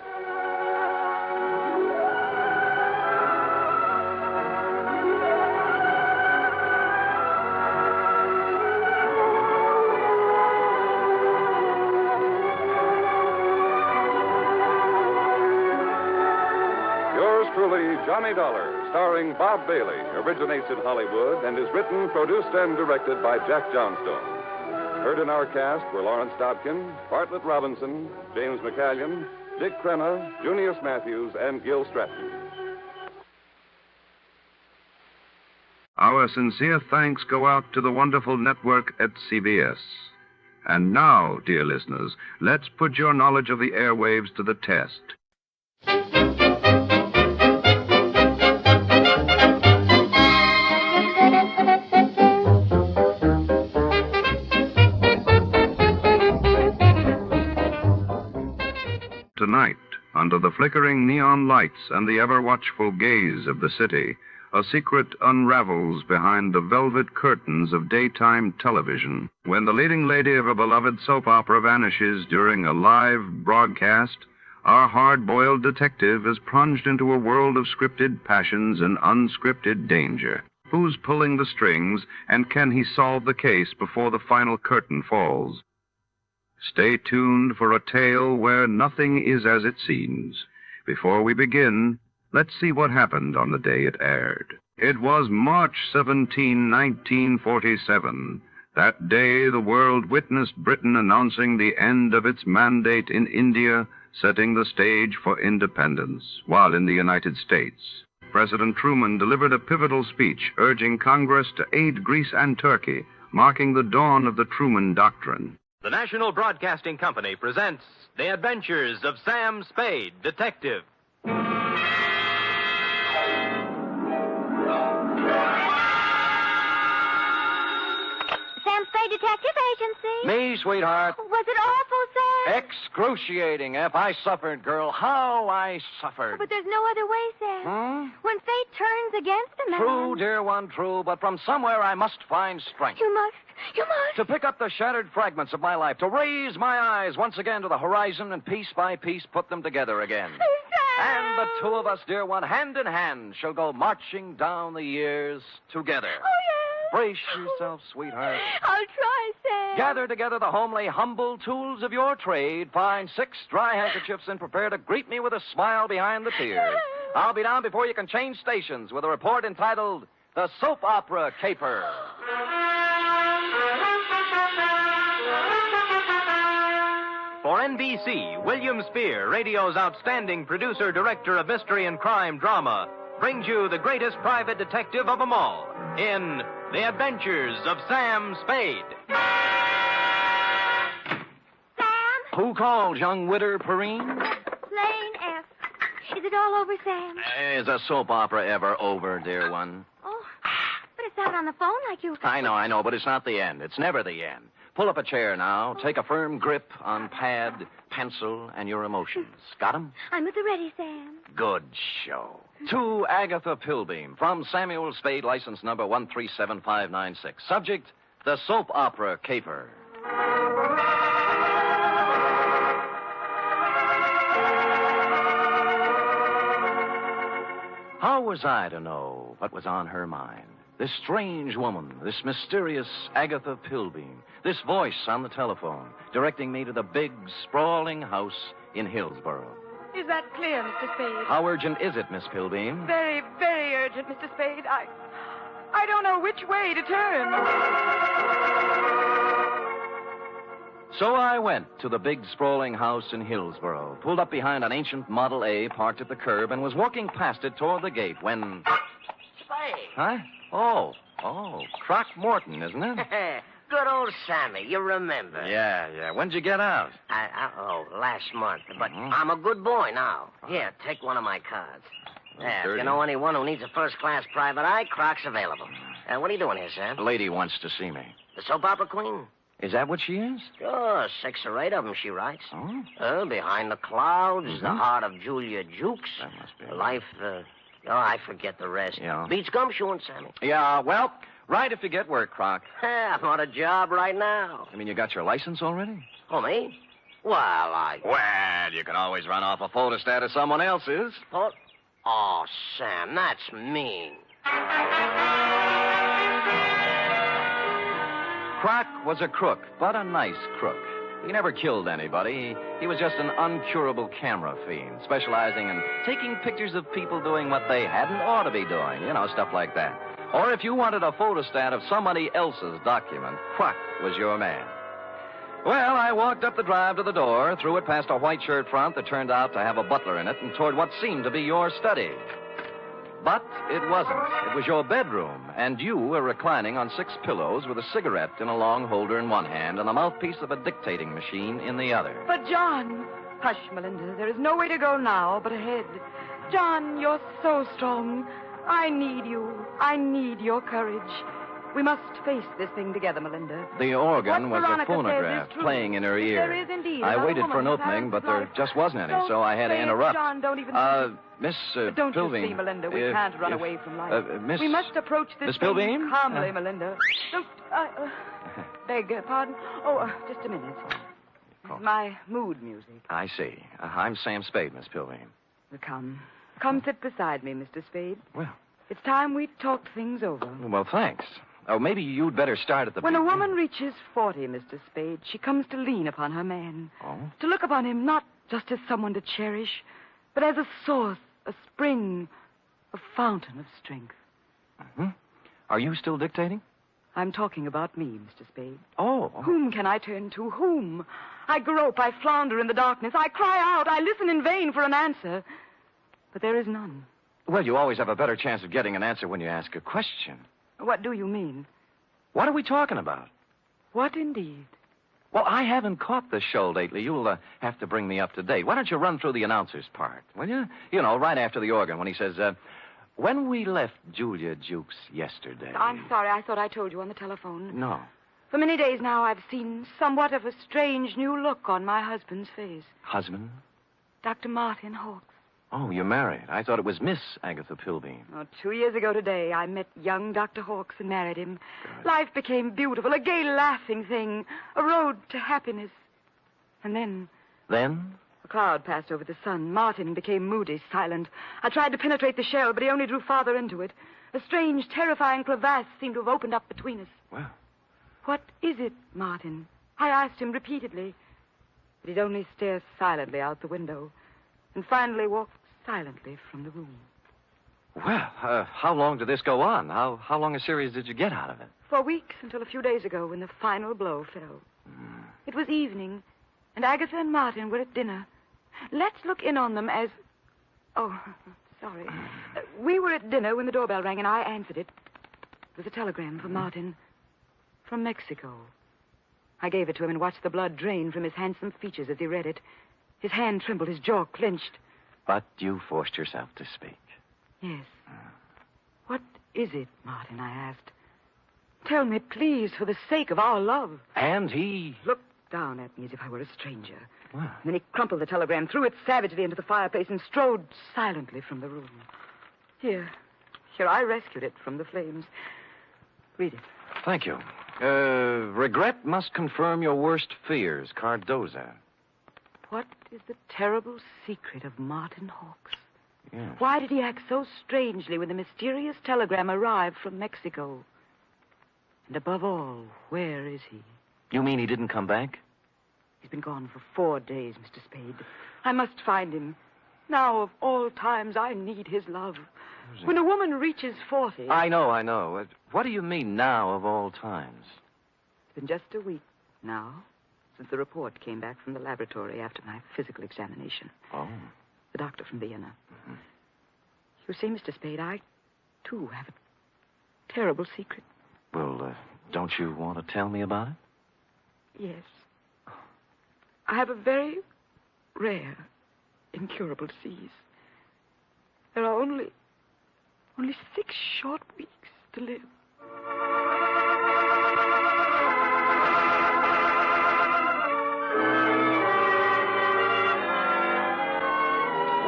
Yours truly, Johnny Dollar, starring Bob Bailey, originates in Hollywood and is written, produced, and directed by Jack Johnstone. Heard in our cast were Lawrence Dobkin, Bartlett Robinson, James McCallion, Dick Crenna, Junius Matthews, and Gil Stratton. Our sincere thanks go out to the wonderful network at CBS. And now, dear listeners, let's put your knowledge of the airwaves to the test. Tonight, under the flickering neon lights and the ever-watchful gaze of the city, a secret unravels behind the velvet curtains of daytime television. When the leading lady of a beloved soap opera vanishes during a live broadcast, our hard-boiled detective is plunged into a world of scripted passions and unscripted danger. Who's pulling the strings, and can he solve the case before the final curtain falls? Stay tuned for a tale where nothing is as it seems. Before we begin, let's see what happened on the day it aired. It was March 17, 1947. That day, the world witnessed Britain announcing the end of its mandate in India, setting the stage for independence, while in the United States, President Truman delivered a pivotal speech urging Congress to aid Greece and Turkey, marking the dawn of the Truman Doctrine. The National Broadcasting Company presents The Adventures of Sam Spade, Detective. Sam Spade Detective Agency. Me, sweetheart. Was it awful, Sam? Excruciating, Ep. I suffered, girl. How I suffered. But there's no other way, Sam. When fate turns against a man. True, dear one, true. But from somewhere I must find strength. You must. To pick up the shattered fragments of my life, to raise my eyes once again to the horizon and piece by piece put them together again. Sam! And the two of us, dear one, hand in hand, shall go marching down the years together. Oh, yes. Brace yourself, sweetheart. I'll try, Sam. Gather together the homely, humble tools of your trade, find 6 dry handkerchiefs, and prepare to greet me with a smile behind the tears. I'll be down before you can change stations with a report entitled The Soap Opera Caper. For NBC, William Spear, radio's outstanding producer-director of mystery and crime drama, brings you the greatest private detective of them all in The Adventures of Sam Spade. Sam? Who called, young widder Perrine? Lane F. Is it all over, Sam? Is a soap opera ever over, dear one? Oh, but it's out on the phone like you... I know, but it's not the end. It's never the end. Pull up a chair now. Take a firm grip on pad, pencil, and your emotions. Got 'em? I'm at the ready, Sam. Good show. To Agatha Pilbeam, from Samuel Spade, license number 137596. Subject, the soap opera caper. How was I to know what was on her mind? This strange woman, this mysterious Agatha Pilbeam, this voice on the telephone, directing me to the big, sprawling house in Hillsborough. Is that clear, Mr. Spade? How urgent is it, Miss Pilbeam? Very, very urgent, Mr. Spade. I don't know which way to turn. So I went to the big, sprawling house in Hillsborough, pulled up behind an ancient Model A parked at the curb, and was walking past it toward the gate when... Spade. Huh? Oh, Croc Morton, isn't it? Good old Sammy, you remember. Yeah. When'd you get out? Last month. But I'm a good boy now. Here, take one of my cards. If you know anyone who needs a first-class private eye, Croc's available. What are you doing here, Sam? A lady wants to see me. The soap opera queen? Is that what she is? Sure, 6 or 8 of them she writes. Oh? Behind the Clouds, The Heart of Julia Jukes. That must be Life, I forget the rest. Yeah. Beats gumshoeing, Sammy. Yeah, well, right if you get work, Croc. I'm on a job right now. You mean you got your license already? Oh, me? Well, you can always run off a photostat of someone else's. Oh, Sam, that's mean. Croc was a crook, but a nice crook. He never killed anybody. He was just an uncurable camera fiend, specializing in taking pictures of people doing what they hadn't ought to be doing. Stuff like that. Or if you wanted a photostat of somebody else's document, Croc was your man. Well, I walked up the drive to the door, threw it past a white shirt front that turned out to have a butler in it, and toward what seemed to be your study. But it wasn't. It was your bedroom, and you were reclining on 6 pillows with a cigarette in a long holder in one hand and the mouthpiece of a dictating machine in the other. But, John... Hush, Melinda. There is no way to go now but ahead. John, you're so strong. I need you. I need your courage. We must face this thing together, Melinda. The organ What was Veronica a phonograph says is true. playing in her ear. There is indeed. I About a waited for an woman whose opening, but parents' there just wasn't any, Don't so I had to say it, interrupt. John, don't even... Miss Don't Pilbeam. you see, Melinda, we can't run away from life. Miss... We must approach this Miss thing Pilbeam? calmly, Melinda. Don't... beg pardon? Just a minute. My mood music. I see. I'm Sam Spade, Miss Pilbeam. Come. Come sit beside me, Mr. Spade. Well... It's time we talked things over. Well, thanks. Oh, maybe you'd better start at the When a beginning. woman reaches 40, Mr. Spade, she comes to lean upon her man. Oh? To look upon him not just as someone to cherish, but as a source, a spring, a fountain of strength. Mm-hmm. Are you still dictating? I'm talking about me, Mr. Spade. Oh. Whom can I turn to? Whom? I grope, I flounder in the darkness. I cry out, I listen in vain for an answer. But there is none. Well, you always have a better chance of getting an answer when you ask a question. What do you mean? What are we talking about? What indeed? Well, I haven't caught the show lately. You'll have to bring me up to date. Why don't you run through the announcer's part, will you? Right after the organ when he says, when we left Julia Jukes yesterday... I'm sorry. I thought I told you on the telephone. No. For many days now, I've seen somewhat of a strange new look on my husband's face. Husband? Dr. Martin Hawkes. Oh, you're married. I thought it was Miss Agatha Pilbeam. 2 years ago today, I met young Dr. Hawkes and married him. Good. Life became beautiful, a gay, laughing thing, a road to happiness. And then... Then? A cloud passed over the sun. Martin became moody, silent. I tried to penetrate the shell, but he only drew farther into it. A strange, terrifying crevasse seemed to have opened up between us. Well... What is it, Martin? I asked him repeatedly. But he'd only stare silently out the window. And finally walked silently from the room. Well, how long did this go on? How long a series did you get out of it? For weeks, until a few days ago when the final blow fell. It was evening, and Agatha and Martin were at dinner. Let's look in on them as... Oh, sorry. We were at dinner when the doorbell rang, and I answered it. It was a telegram from Martin. From Mexico. I gave it to him and watched the blood drain from his handsome features as he read it. His hand trembled, his jaw clenched. But you forced yourself to speak. Yes. What is it, Martin? I asked. Tell me, please, for the sake of our love. And he... Looked down at me as if I were a stranger. Wow. And then he crumpled the telegram, threw it savagely into the fireplace, and strode silently from the room. Here, I rescued it from the flames. Read it. Thank you. Regret must confirm your worst fears, Cardoza. What is the terrible secret of Martin Hawks? Yes. Why did he act so strangely when the mysterious telegram arrived from Mexico? And above all, where is he? You mean he didn't come back? He's been gone for 4 days, Mr. Spade. I must find him. Now, of all times, I need his love. When a woman reaches 40... I know. What do you mean, now of all times? It's been just a week now since the report came back from the laboratory after my physical examination. Oh. The doctor from Vienna. Mm-hmm. You see, Mr. Spade, I, too, have a terrible secret. Well, don't you want to tell me about it? Yes. I have a very rare, incurable disease. There are only 6 short weeks to live.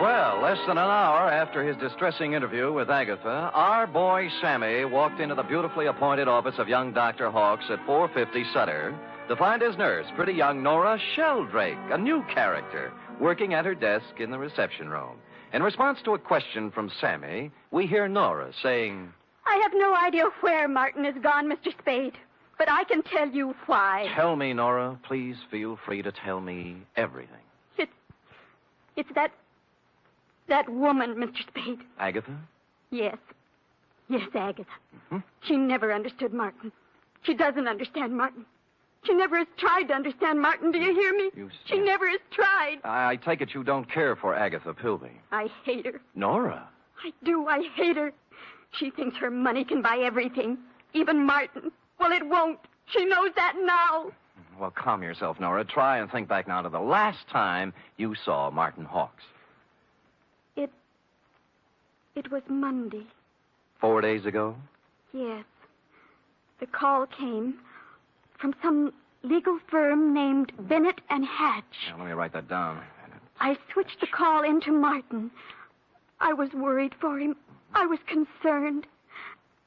Well, less than an hour after his distressing interview with Agatha, our boy Sammy walked into the beautifully appointed office of young Dr. Hawks at 450 Sutter to find his nurse, pretty young Nora Sheldrake, a new character, working at her desk in the reception room. In response to a question from Sammy, we hear Nora saying, I have no idea where Martin has gone, Mr. Spade, but I can tell you why. Tell me, Nora. Please feel free to tell me everything. It's that woman, Mr. Spade. Agatha? Yes, Agatha. Mm-hmm. She never understood Martin. She doesn't understand Martin. She never has tried to understand Martin. Do you hear me? She never has tried. I take it you don't care for Agatha Pilby. I hate her. Nora? I do. I hate her. She thinks her money can buy everything, even Martin. Well, it won't. She knows that now. Well, calm yourself, Nora. Try and think back now to the last time you saw Martin Hawks. It was Monday. 4 days ago? Yes. The call came from some legal firm named Bennett and Hatch. Now, let me write that down. I switched the call into Martin. I was worried for him. I was concerned.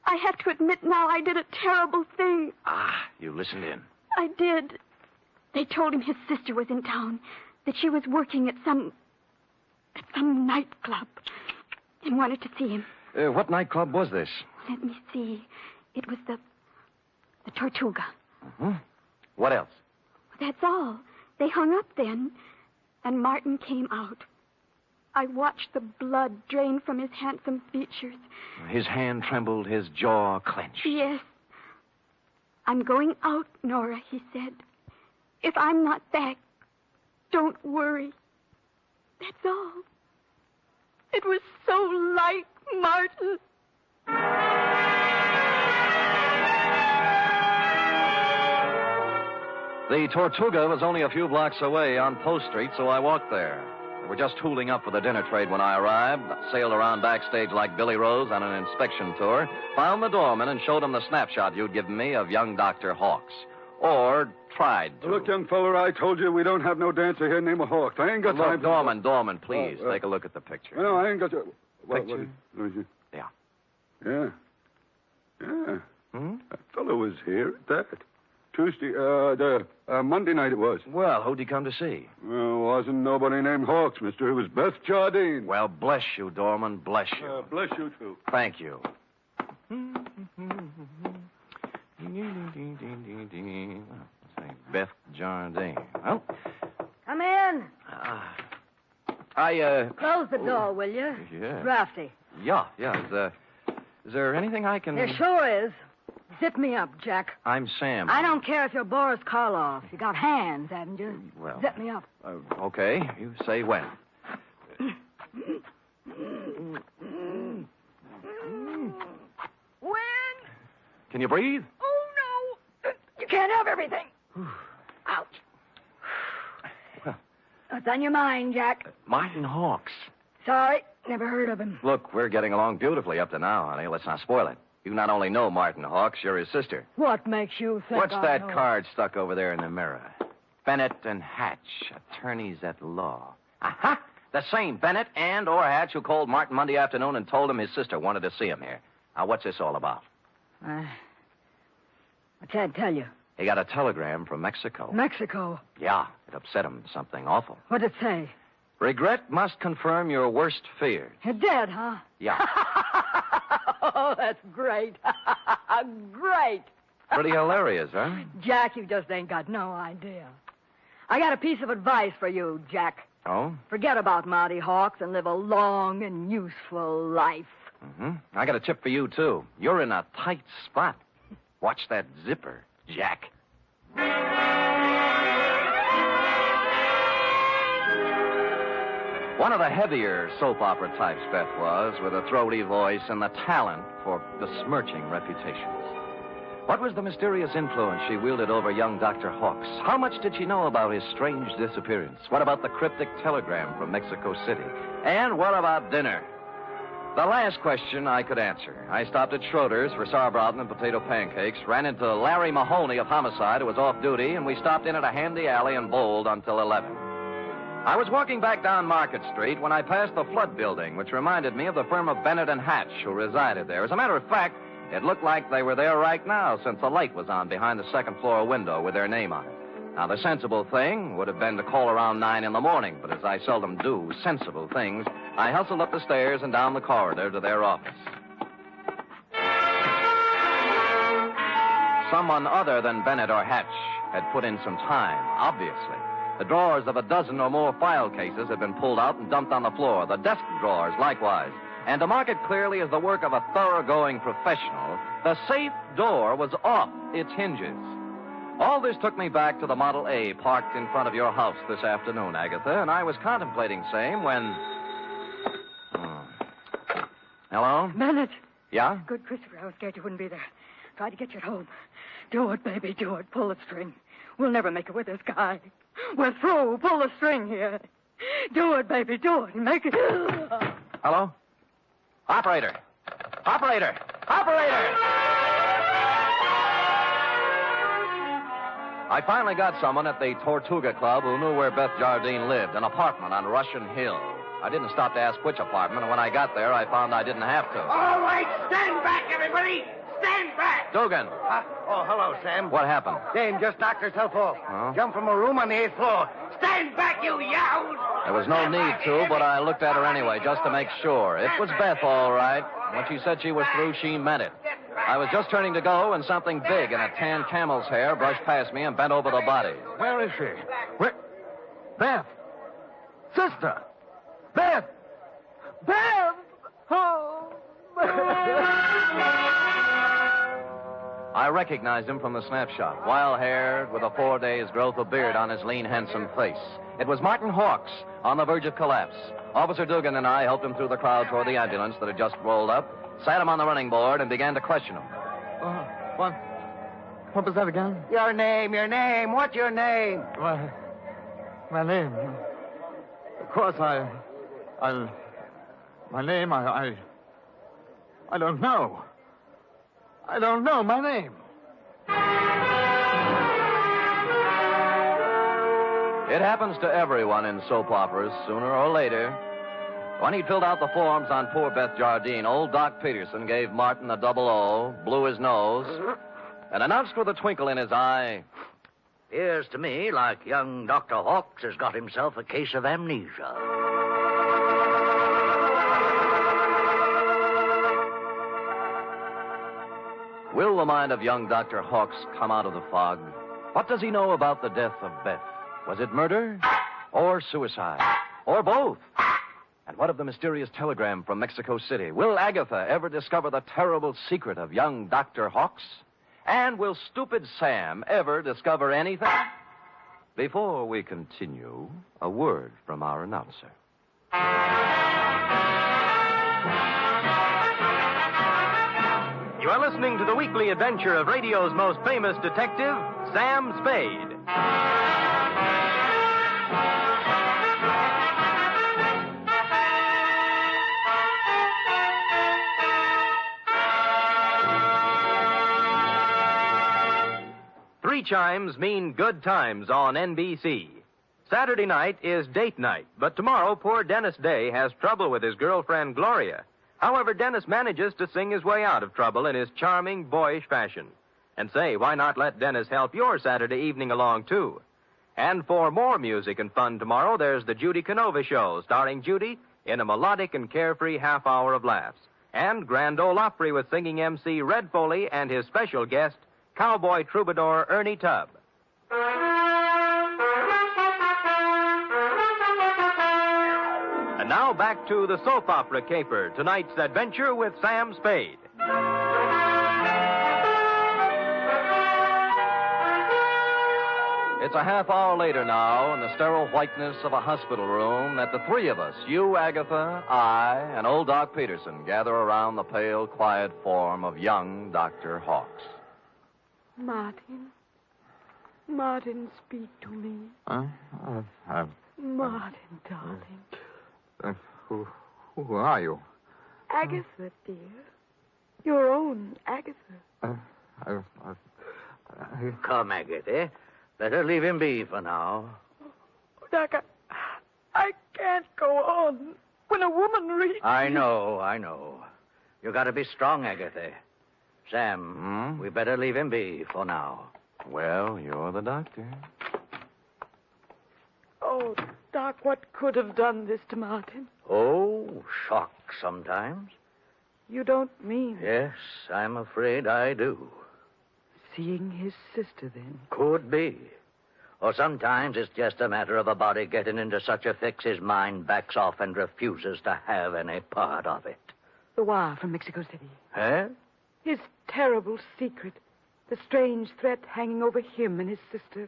I have to admit now I did a terrible thing. Ah, you listened in. I did. They told him his sister was in town, that she was working at some nightclub, and wanted to see him. What nightclub was this? Let me see. It was the Tortuga. Mm-hmm. What else? That's all. They hung up then, and Martin came out. I watched the blood drain from his handsome features. His hand trembled, his jaw clenched. Yes. I'm going out, Nora, he said. If I'm not back, don't worry. That's all. It was so like Martin. The Tortuga was only a few blocks away on Post Street, so I walked there. We were just tooling up for the dinner trade when I arrived, sailed around backstage like Billy Rose on an inspection tour, found the doorman and showed him the snapshot you'd given me of young Dr. Hawks. Or tried to. Look, young feller, I told you we don't have no dancer here named Hawks. I ain't got time for... Doorman, please, take a look at the picture. No, I ain't got to... Picture? Yeah. Yeah. Yeah. Hmm? That fellow was here at that. Monday night it was. Well, who'd he come to see? Well, wasn't nobody named Hawks, mister. It was Beth Jardine. Well, bless you, Doorman, bless you. Bless you, too. Thank you. Beth Jardine. Well, Come in. Close the door, will you? Yeah. Drafty. Yeah. Is there anything I can... There sure is. Zip me up, Jack. I'm Sam. I don't care if you're Boris Karloff. You got hands, haven't you? Well... Zip me up. Okay. You say when. Can you breathe? Oh, no. You can't have everything. Ouch. Well. What's on your mind, Jack? Martin Hawks. Sorry, never heard of him. Look, we're getting along beautifully up to now, honey. Let's not spoil it. You not only know Martin Hawks, you're his sister. What makes you think What's I that know? card stuck over there in the mirror? Bennett and Hatch, attorneys at law. Aha! The same Bennett and or Hatch who called Martin Monday afternoon and told him his sister wanted to see him here. Now, what's this all about? I can't tell you. He got a telegram from Mexico. Mexico? Yeah, it upset him. Something awful. What'd it say? Regret must confirm your worst fears. You're dead, huh? Yeah. Oh, that's great. Great. Pretty hilarious, huh? Jack, you just ain't got no idea. I got a piece of advice for you, Jack. Oh? Forget about Monty Hawks and live a long and useful life. Mm-hmm. I got a tip for you, too. You're in a tight spot. Watch that zipper, Jack. One of the heavier soap opera types, Beth was, with a throaty voice and the talent for besmirching reputations. What was the mysterious influence she wielded over young Dr. Hawks? How much did she know about his strange disappearance? What about the cryptic telegram from Mexico City? And what about dinner? The last question I could answer. I stopped at Schroeder's for sauerbraten and potato pancakes, ran into Larry Mahoney of Homicide, who was off duty, and we stopped in at a handy alley and bowled until 11. I was walking back down Market Street when I passed the Flood Building, which reminded me of the firm of Bennett and Hatch, who resided there. As a matter of fact, it looked like they were there right now, since the light was on behind the second-floor window with their name on it. Now, the sensible thing would have been to call around 9 in the morning, but as I seldom do sensible things, I hustled up the stairs and down the corridor to their office. Someone other than Bennett or Hatch had put in some time, obviously. The drawers of a dozen or more file cases had been pulled out and dumped on the floor, the desk drawers likewise. And to mark it clearly as the work of a thoroughgoing professional, the safe door was off its hinges. All this took me back to the Model A parked in front of your house this afternoon, Agatha, and I was contemplating same when... Hello? Bennett. Yeah? Good, Christopher. I was scared you wouldn't be there. Tried to get you at home. Do it, baby, do it. Pull the string. We'll never make it with this guy. We're through. Pull the string here. Do it, baby, do it. Make it... Hello? Operator! Operator! Operator! I finally got someone at the Tortuga Club who knew where Beth Jardine lived, an apartment on Russian Hill. I didn't stop to ask which apartment, and when I got there, I found I didn't have to. All right, stand back, everybody! Stand back! Dugan! Oh, hello, Sam. What happened? Dame just knocked herself off. Huh? Jumped from a room on the 8th floor. Stand back, you yahoos! There was no need to, but I looked at her anyway, just to make sure. It was Beth, all right. When she said she was through, she meant it. I was just turning to go, and something big in a tan camel's hair brushed past me and bent over the body. Where is she? Where? Beth! Sister! Beth! Beth! Oh! I recognized him from the snapshot. Wild-haired, with a 4 days' growth of beard on his lean, handsome face. It was Martin Hawks, on the verge of collapse. Officer Dugan and I helped him through the crowd toward the ambulance that had just rolled up, sat him on the running board, and began to question him. What was that again? Your name. What's your name? My name. Of course, my name, I don't know. I don't know my name. It happens to everyone in soap operas, sooner or later. When he filled out the forms on poor Beth Jardine, old Doc Peterson gave Martin a double O, blew his nose, and announced with a twinkle in his eye, "Appears to me like young Dr. Hawks has got himself a case of amnesia." Will the mind of young Dr. Hawks come out of the fog? What does he know about the death of Beth? Was it murder? Or suicide? Or both? And what of the mysterious telegram from Mexico City? Will Agatha ever discover the terrible secret of young Dr. Hawks? And will stupid Sam ever discover anything? Before we continue, a word from our announcer. You are listening listening to the weekly adventure of radio's most famous detective, Sam Spade. Three chimes mean good times on NBC. Saturday night is date night, but tomorrow poor Dennis Day has trouble with his girlfriend Gloria. However, Dennis manages to sing his way out of trouble in his charming, boyish fashion. And say, why not let Dennis help your Saturday evening along, too? And for more music and fun tomorrow, there's the Judy Canova Show, starring Judy in a melodic and carefree half hour of laughs. And Grand Ole Opry with singing MC Red Foley and his special guest, cowboy troubadour Ernie Tubb. And now back to the soap opera caper, tonight's adventure with Sam Spade. It's a half hour later now in the sterile whiteness of a hospital room that the three of us, you, Agatha, I, and old Doc Peterson, gather around the pale, quiet form of young Dr. Hawks. Martin, speak to me. Martin, darling. Who are you? Agatha, dear. Your own Agatha. Come, Agatha. Better leave him be for now. Doc, I can't go on. When a woman reads... I know. You gotta be strong, Agatha. Sam, we better leave him be for now. Well, you're the doctor. Oh, Doc, what could have done this to Martin? Oh, shock sometimes. You don't mean... Yes, I'm afraid I do. Seeing his sister, then? Could be. Or sometimes it's just a matter of a body getting into such a fix his mind backs off and refuses to have any part of it. The wire from Mexico City. Huh? His terrible secret. The strange threat hanging over him and his sister.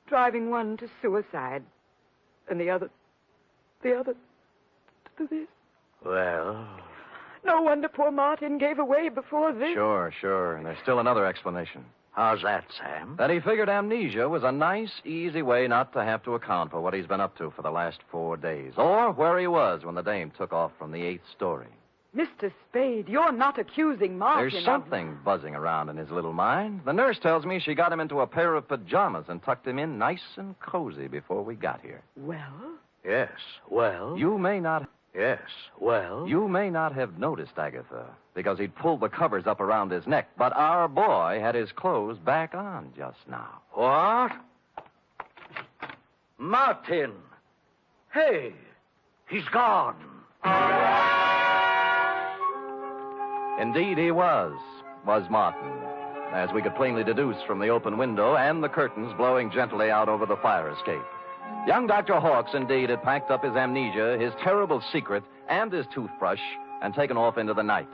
Driving one to suicide. And the other to this. Well... No wonder poor Martin gave away before this. Sure. And there's still another explanation. How's that, Sam? That he figured amnesia was a nice, easy way not to have to account for what he's been up to for the last 4 days. Or where he was when the dame took off from the 8th story. Mr. Spade, you're not accusing Martin. There's something buzzing around in his little mind. The nurse tells me she got him into a pair of pajamas and tucked him in nice and cozy before we got here. Well? Yes, well... You may not... Yes, well... You may not have noticed, Agatha, because he'd pulled the covers up around his neck, but our boy had his clothes back on just now. What? Martin! Hey, he's gone. Indeed he was Martin, as we could plainly deduce from the open window and the curtains blowing gently out over the fire escape. Young Dr. Hawks, indeed, had packed up his amnesia, his terrible secret, and his toothbrush, and taken off into the night.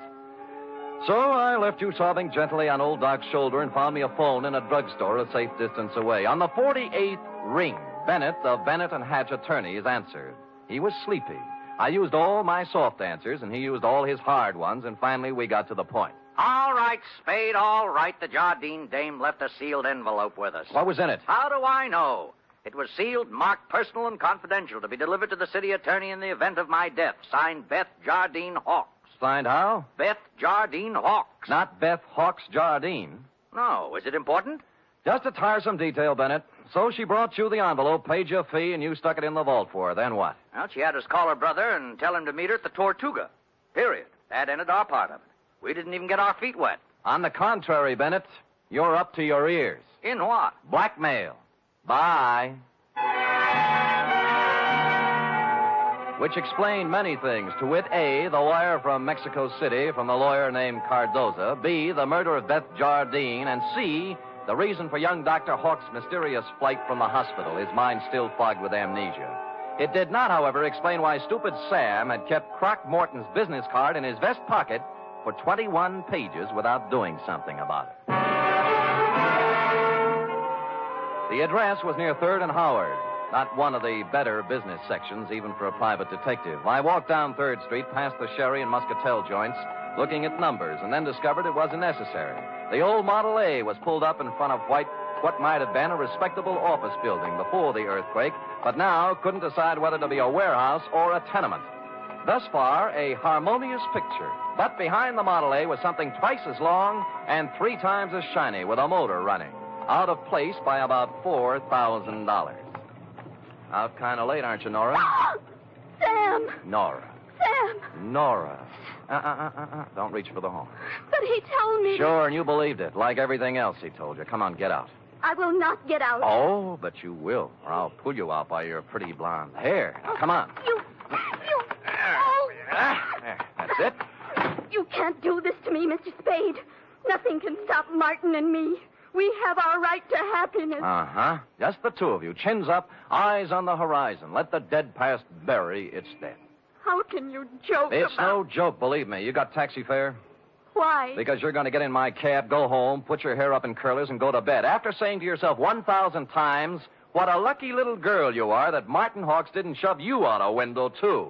So I left you sobbing gently on old Doc's shoulder and found me a phone in a drugstore a safe distance away. On the 48th ring, Bennett of Bennett and Hatch attorneys answered. He was sleepy. I used all my soft answers, and he used all his hard ones, and finally we got to the point. All right, Spade, all right. The Jardine dame left a sealed envelope with us. What was in it? How do I know? It was sealed, marked personal and confidential, to be delivered to the city attorney in the event of my death. Signed, Beth Jardine Hawks. Signed how? Beth Jardine Hawks. Not Beth Hawks Jardine. No. Is it important? Just a tiresome detail, Bennett. So she brought you the envelope, paid your fee, and you stuck it in the vault for her. Then what? Well, she had us call her brother and tell him to meet her at the Tortuga. Period. That ended our part of it. We didn't even get our feet wet. On the contrary, Bennett, you're up to your ears. In what? Blackmail. Bye. Which explained many things. To wit, A, the wire from Mexico City from the lawyer named Cardoza. B, the murder of Beth Jardine. And C, the reason for young Dr. Hawks' mysterious flight from the hospital, his mind still fogged with amnesia. It did not, however, explain why stupid Sam had kept Croc Morton's business card in his vest pocket for 21 pages without doing something about it. The address was near 3rd and Howard, not one of the better business sections, even for a private detective. I walked down 3rd Street, past the sherry and muscatel joints, looking at numbers, and then discovered it wasn't necessary. The old Model A was pulled up in front of what might have been a respectable office building before the earthquake, but now couldn't decide whether to be a warehouse or a tenement. Thus far, a harmonious picture. But behind the Model A was something twice as long and 3 times as shiny with a motor running. Out of place by about $4,000. Out kind of late, aren't you, Nora? Sam! Nora. Sam! Nora. Don't reach for the horn. But he told me... Sure, and you believed it, like everything else he told you. Come on, get out. I will not get out. Oh, but you will, or I'll pull you out by your pretty blonde hair. Now, come on. There, that's it. You can't do this to me, Mr. Spade. Nothing can stop Martin and me. We have our right to happiness. Uh-huh. Just the two of you, chins up, eyes on the horizon. Let the dead past bury its dead. How can you joke It's about... no joke, believe me. You got taxi fare? Why? Because you're going to get in my cab, go home, put your hair up in curlers, and go to bed. After saying to yourself 1,000 times, what a lucky little girl you are that Martin Hawks didn't shove you out a window, too.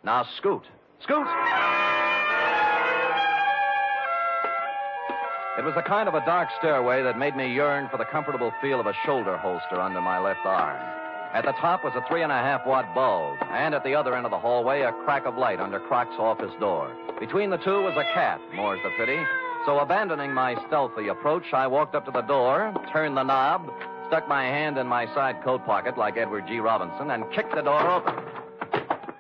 Now, scoot. Scoot! It was the kind of a dark stairway that made me yearn for the comfortable feel of a shoulder holster under my left arm. At the top was a 3.5-watt bulb, and at the other end of the hallway, a crack of light under Croc's office door. Between the two was a cat, more's the pity. So abandoning my stealthy approach, I walked up to the door, turned the knob, stuck my hand in my side coat pocket like Edward G. Robinson, and kicked the door open.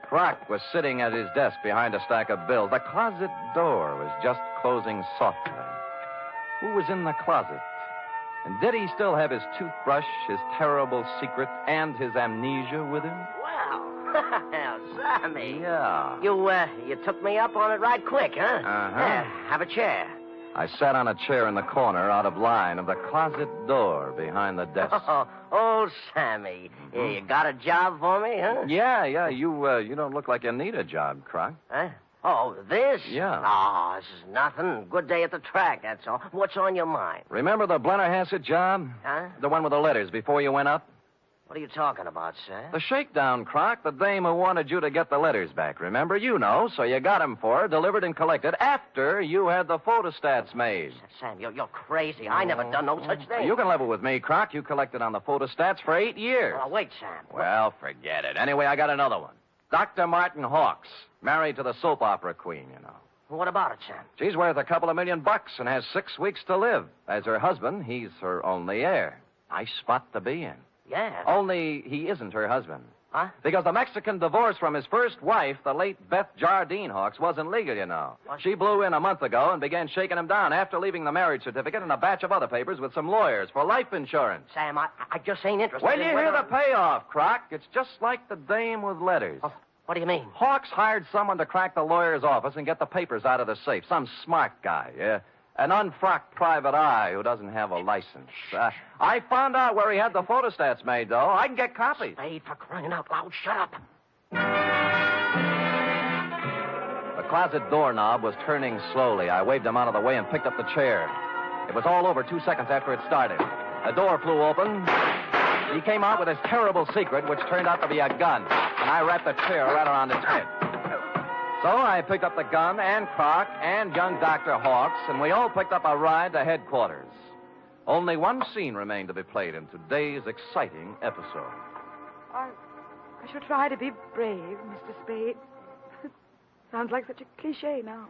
Croc was sitting at his desk behind a stack of bills. The closet door was just closing softly. Who was in the closet? And did he still have his toothbrush, his terrible secret, and his amnesia with him? Well, Sammy. Yeah. You took me up on it right quick, huh? Uh-huh. Yeah, have a chair. I sat on a chair in the corner out of line of the closet door behind the desk. Oh, Sammy. Yeah, you got a job for me, huh? Yeah. You don't look like you need a job, Croc. Huh? Oh, this? Yeah. Oh, this is nothing. Good day at the track, that's all. What's on your mind? Remember the Blennerhassett job? Huh? The one with the letters before you went up? What are you talking about, Sam? The shakedown, Croc. The dame who wanted you to get the letters back. Remember? You know, so you got them for her, delivered and collected after you had the photostats made. Sam, you're crazy. I never done no such thing. You can level with me, Croc. You collected on the photostats for 8 years. Oh, wait, Sam. Well, forget it. Anyway, I got another one. Dr. Martin Hawks, married to the soap opera queen, you know. What about it, Sam? She's worth a couple of $1 million and has 6 weeks to live. As her husband, he's her only heir. Nice spot to be in. Yeah. Only he isn't her husband. Huh? Because the Mexican divorce from his first wife, the late Beth Jardine Hawks, wasn't legal, you know. What? She blew in a month ago and began shaking him down after leaving the marriage certificate and a batch of other papers with some lawyers for life insurance. Sam, I just ain't interested When in you whether... hear the payoff, Croc, it's just like the dame with letters. Oh, what do you mean? Hawks hired someone to crack the lawyer's office and get the papers out of the safe. Some smart guy, yeah. An unfrocked private eye who doesn't have a license. I found out where he had the photostats made, though. I can get copies. Spade, for crying out loud, shut up. The closet doorknob was turning slowly. I waved him out of the way and picked up the chair. It was all over 2 seconds after it started. The door flew open. He came out with his terrible secret, which turned out to be a gun. And I wrapped the chair right around his head. So I picked up the gun and Croc and young Dr. Hawks, and we all picked up a ride to headquarters. Only one scene remained to be played in today's exciting episode. I should try to be brave, Mr. Spade. Sounds like such a cliche now.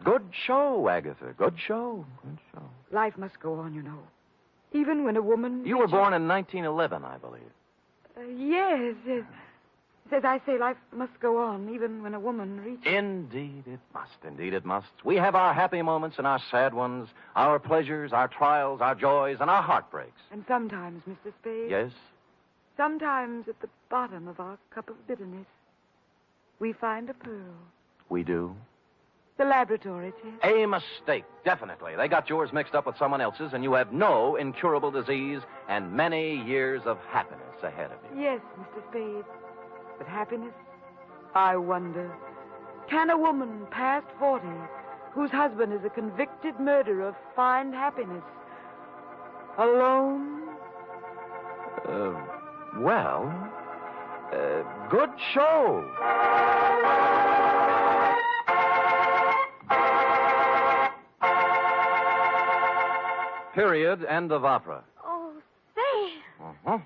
Good show, Agatha. Good show. Good show. Life must go on, you know. Even when a woman... You were born in 1911, I believe. Yes. As I say, life must go on, even when a woman reaches... Indeed it must. Indeed it must. We have our happy moments and our sad ones, our pleasures, our trials, our joys, and our heartbreaks. And sometimes, Mr. Spade... Yes? Sometimes at the bottom of our cup of bitterness, we find a pearl. We do? The laboratory test. A mistake, definitely. They got yours mixed up with someone else's, and you have no incurable disease and many years of happiness ahead of you. Yes, Mr. Spade. But happiness? I wonder. Can a woman past 40, whose husband is a convicted murderer, find happiness? Alone? Good show. period, end of opera. Oh, Sam. Uh-huh.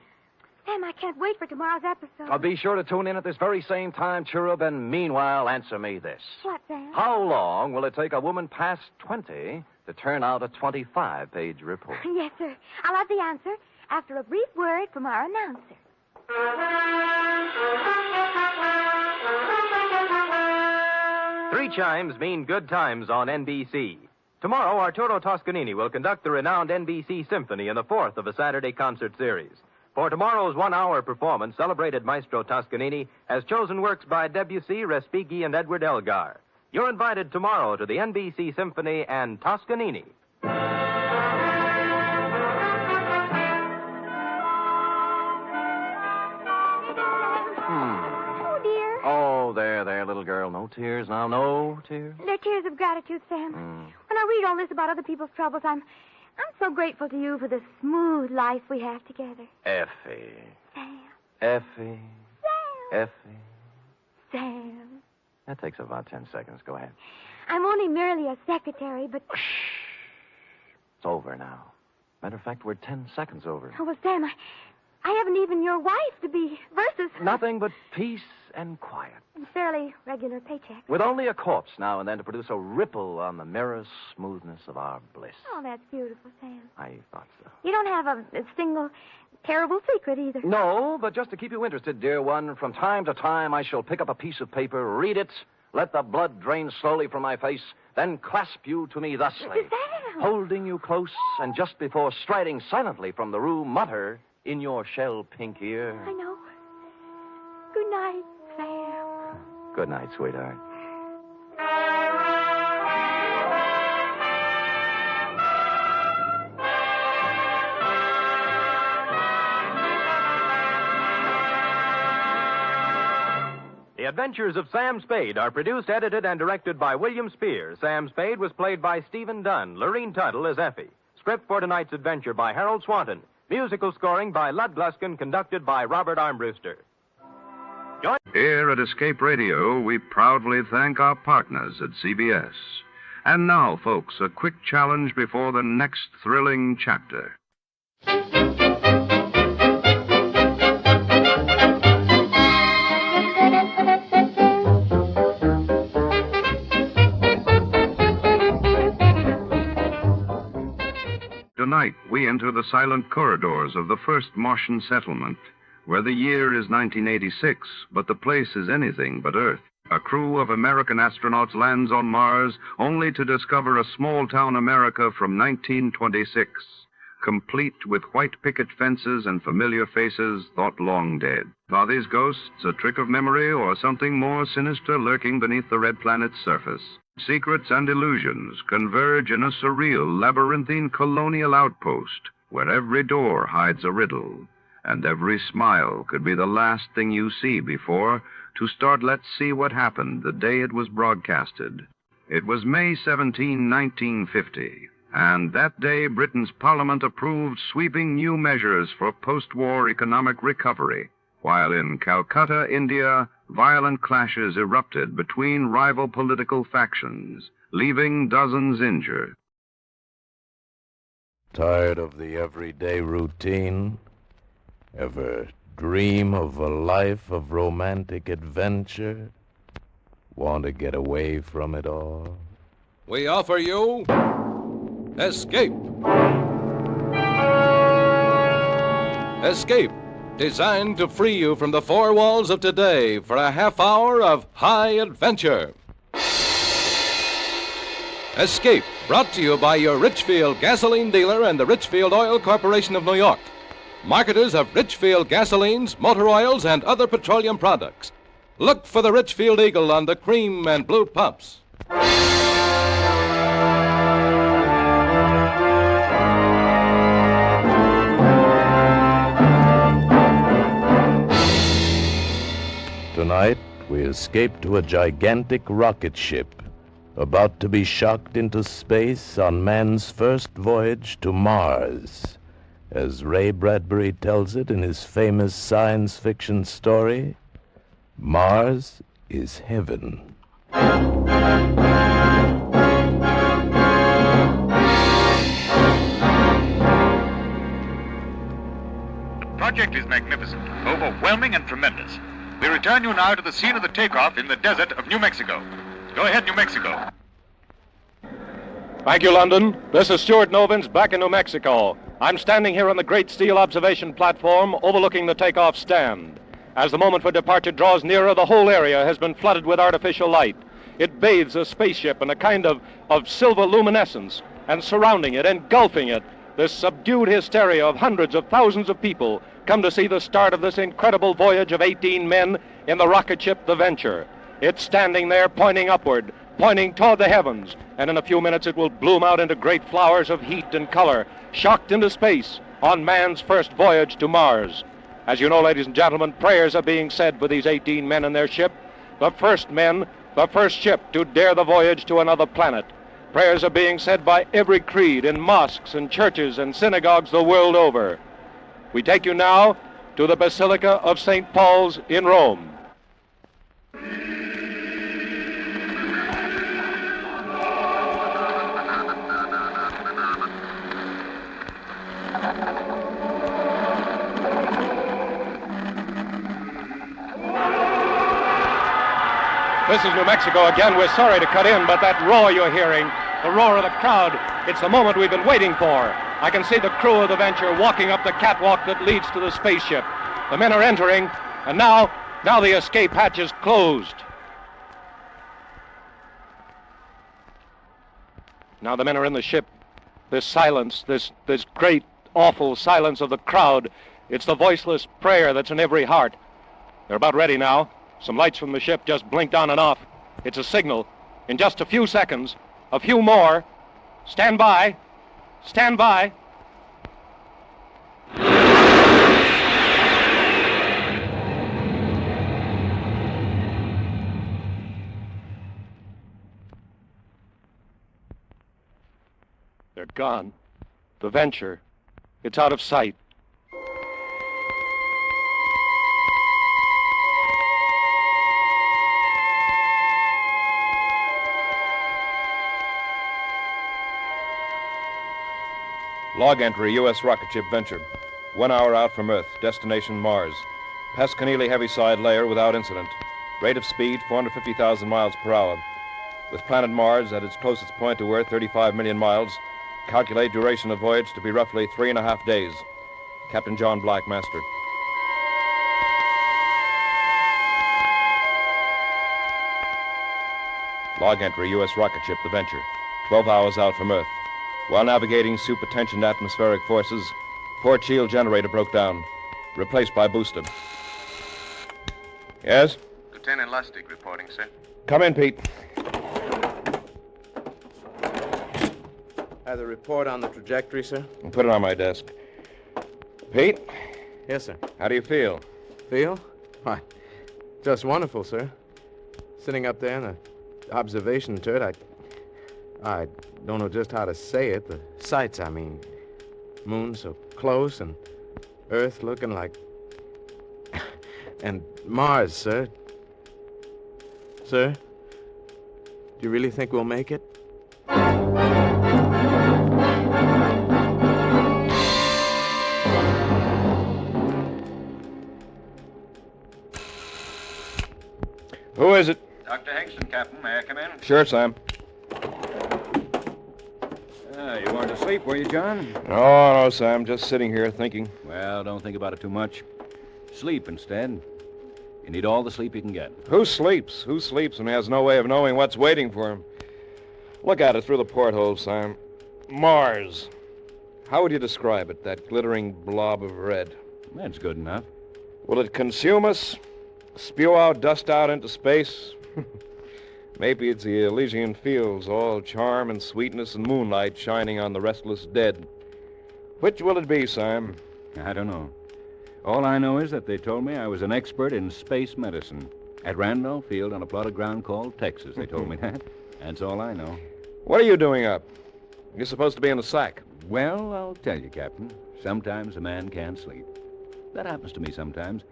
Sam, I can't wait for tomorrow's episode. I'll be sure to tune in at this very same time, Cherub, and meanwhile, answer me this. What, Sam? How long will it take a woman past 20 to turn out a 25-page report? Yes, sir. I'll have the answer after a brief word from our announcer. Three chimes mean good times on NBC. Tomorrow, Arturo Toscanini will conduct the renowned NBC Symphony in the fourth of a Saturday concert series. For tomorrow's one-hour performance, celebrated Maestro Toscanini has chosen works by Debussy, Respighi, and Edward Elgar. You're invited tomorrow to the NBC Symphony and Toscanini. Oh, dear. Oh, there, little girl. No tears now, no tears. They're tears of gratitude, Sam. When I read all this about other people's troubles, I'm so grateful to you for the smooth life we have together. Effie. Sam. Effie. Sam. Effie. Sam. That takes about 10 seconds. Go ahead. I'm only merely a secretary, but... It's over now. Matter of fact, we're 10 seconds over. Oh, well, Sam, I haven't even your wife to be versus... Nothing but peace and quiet. And fairly regular paycheck. With only a corpse now and then to produce a ripple on the mirror smoothness of our bliss. Oh, that's beautiful, Sam. I thought so. You don't have a single terrible secret either. No, but just to keep you interested, dear one, from time to time I shall pick up a piece of paper, read it, let the blood drain slowly from my face, then clasp you to me thusly, Sam. holding you close, and just before striding silently from the room, mutter in your shell-pink ear. I know. Good night, Sam. Good night, sweetheart. The Adventures of Sam Spade are produced, edited, and directed by William Spear. Sam Spade was played by Stephen Dunn. Lorene Tuttle as Effie. Script for tonight's adventure by Harold Swanton. Musical scoring by Lud Gluskin, conducted by Robert Armbruster. Here at Escape Radio, we proudly thank our partners at CBS. And now, folks, a quick challenge before the next thrilling chapter. Tonight, we enter the silent corridors of the first Martian settlement, where the year is 1986, but the place is anything but Earth. A crew of American astronauts lands on Mars, only to discover a small-town America from 1926, complete with white picket fences and familiar faces thought long dead. Are these ghosts a trick of memory or something more sinister lurking beneath the red planet's surface? Secrets and illusions converge in a surreal, labyrinthine colonial outpost where every door hides a riddle, and every smile could be the last thing you see before, to start Let's See What Happened the day it was broadcasted. It was May 17, 1950, and that day Britain's Parliament approved sweeping new measures for post-war economic recovery, while in Calcutta, India, violent clashes erupted between rival political factions, leaving dozens injured. Tired of the everyday routine? Ever dream of a life of romantic adventure? Want to get away from it all? We offer you Escape. Escape, designed to free you from the four walls of today for a half hour of high adventure. Escape, brought to you by your Richfield gasoline dealer and the Richfield Oil Corporation of New York. Marketers of Richfield gasolines, motor oils, and other petroleum products. Look for the Richfield Eagle on the cream and blue pumps. Tonight, we escape to a gigantic rocket ship about to be shocked into space on man's first voyage to Mars. As Ray Bradbury tells it in his famous science fiction story, Mars is heaven. project is magnificent, overwhelming and tremendous. We return you now to the scene of the takeoff in the desert of New Mexico. Go ahead, New Mexico. Thank you, London. This is Stuart Novins back in New Mexico. I'm standing here on the great steel observation platform overlooking the takeoff stand. As the moment for departure draws nearer, the whole area has been flooded with artificial light. It bathes the spaceship in a kind of silver luminescence, and surrounding it, engulfing it, this subdued hysteria of hundreds of thousands of people come to see the start of this incredible voyage of 18 men in the rocket ship The Venture. It's standing there pointing upward, pointing toward the heavens, and in a few minutes it will bloom out into great flowers of heat and color, shocked into space on man's first voyage to Mars. As you know, ladies and gentlemen, prayers are being said for these 18 men and their ship, the first men, the first ship to dare the voyage to another planet. Prayers are being said by every creed in mosques and churches and synagogues the world over. We take you now to the Basilica of St. Paul's in Rome. This is New Mexico again. We're sorry to cut in, but that roar you're hearing, the roar of the crowd, it's the moment we've been waiting for. I can see the crew of the Venture walking up the catwalk that leads to the spaceship. The men are entering, and now the escape hatch is closed. Now the men are in the ship. This silence, this great, awful silence of the crowd, it's the voiceless prayer that's in every heart. They're about ready now. Some lights from the ship just blinked on and off. It's a signal. In just a few seconds, a few more. Stand by. Stand by. They're gone. The Venture. It's out of sight. Log entry, U.S. rocket ship Venture. 1 hour out from Earth. Destination Mars. Past Keneally heaviside layer without incident. Rate of speed 450,000 miles per hour. With planet Mars at its closest point to Earth, 35 million miles. Calculate duration of voyage to be roughly 3.5 days. Captain John Black, master. Log entry, U.S. rocket ship The Venture. 12 hours out from Earth. While navigating supertensioned atmospheric forces, port shield generator broke down. Replaced by booster. Yes? Lieutenant Lustig reporting, sir. Come in, Pete. Have the report on the trajectory, sir? Put it on my desk. Pete? Yes, sir. How do you feel? Feel? Why, just wonderful, sir. Sitting up there in the observation turret, I don't know just how to say it. The sights, I mean. Moon so close and Earth looking like... and Mars, sir. Sir? Do you really think we'll make it? Who is it? Dr. Hexton, Captain. May I come in? Sure, Sam. You weren't asleep, were you, John? No, Sam. Just sitting here thinking. Well, don't think about it too much. Sleep instead. You need all the sleep you can get. Who sleeps? Who sleeps and has no way of knowing what's waiting for him? Look at it through the porthole, Sam. Mars. How would you describe it, that glittering blob of red? That's good enough. Will it consume us? Spew out, dust out into space? Maybe it's the Elysian fields, all charm and sweetness and moonlight shining on the restless dead. Which will it be, Sam? I don't know. All I know is that they told me I was an expert in space medicine. At Randolph Field on a plot of ground called Texas, they told me that. That's all I know. What are you doing up? You're supposed to be in the sack. Well, I'll tell you, Captain. Sometimes a man can't sleep. That happens to me sometimes.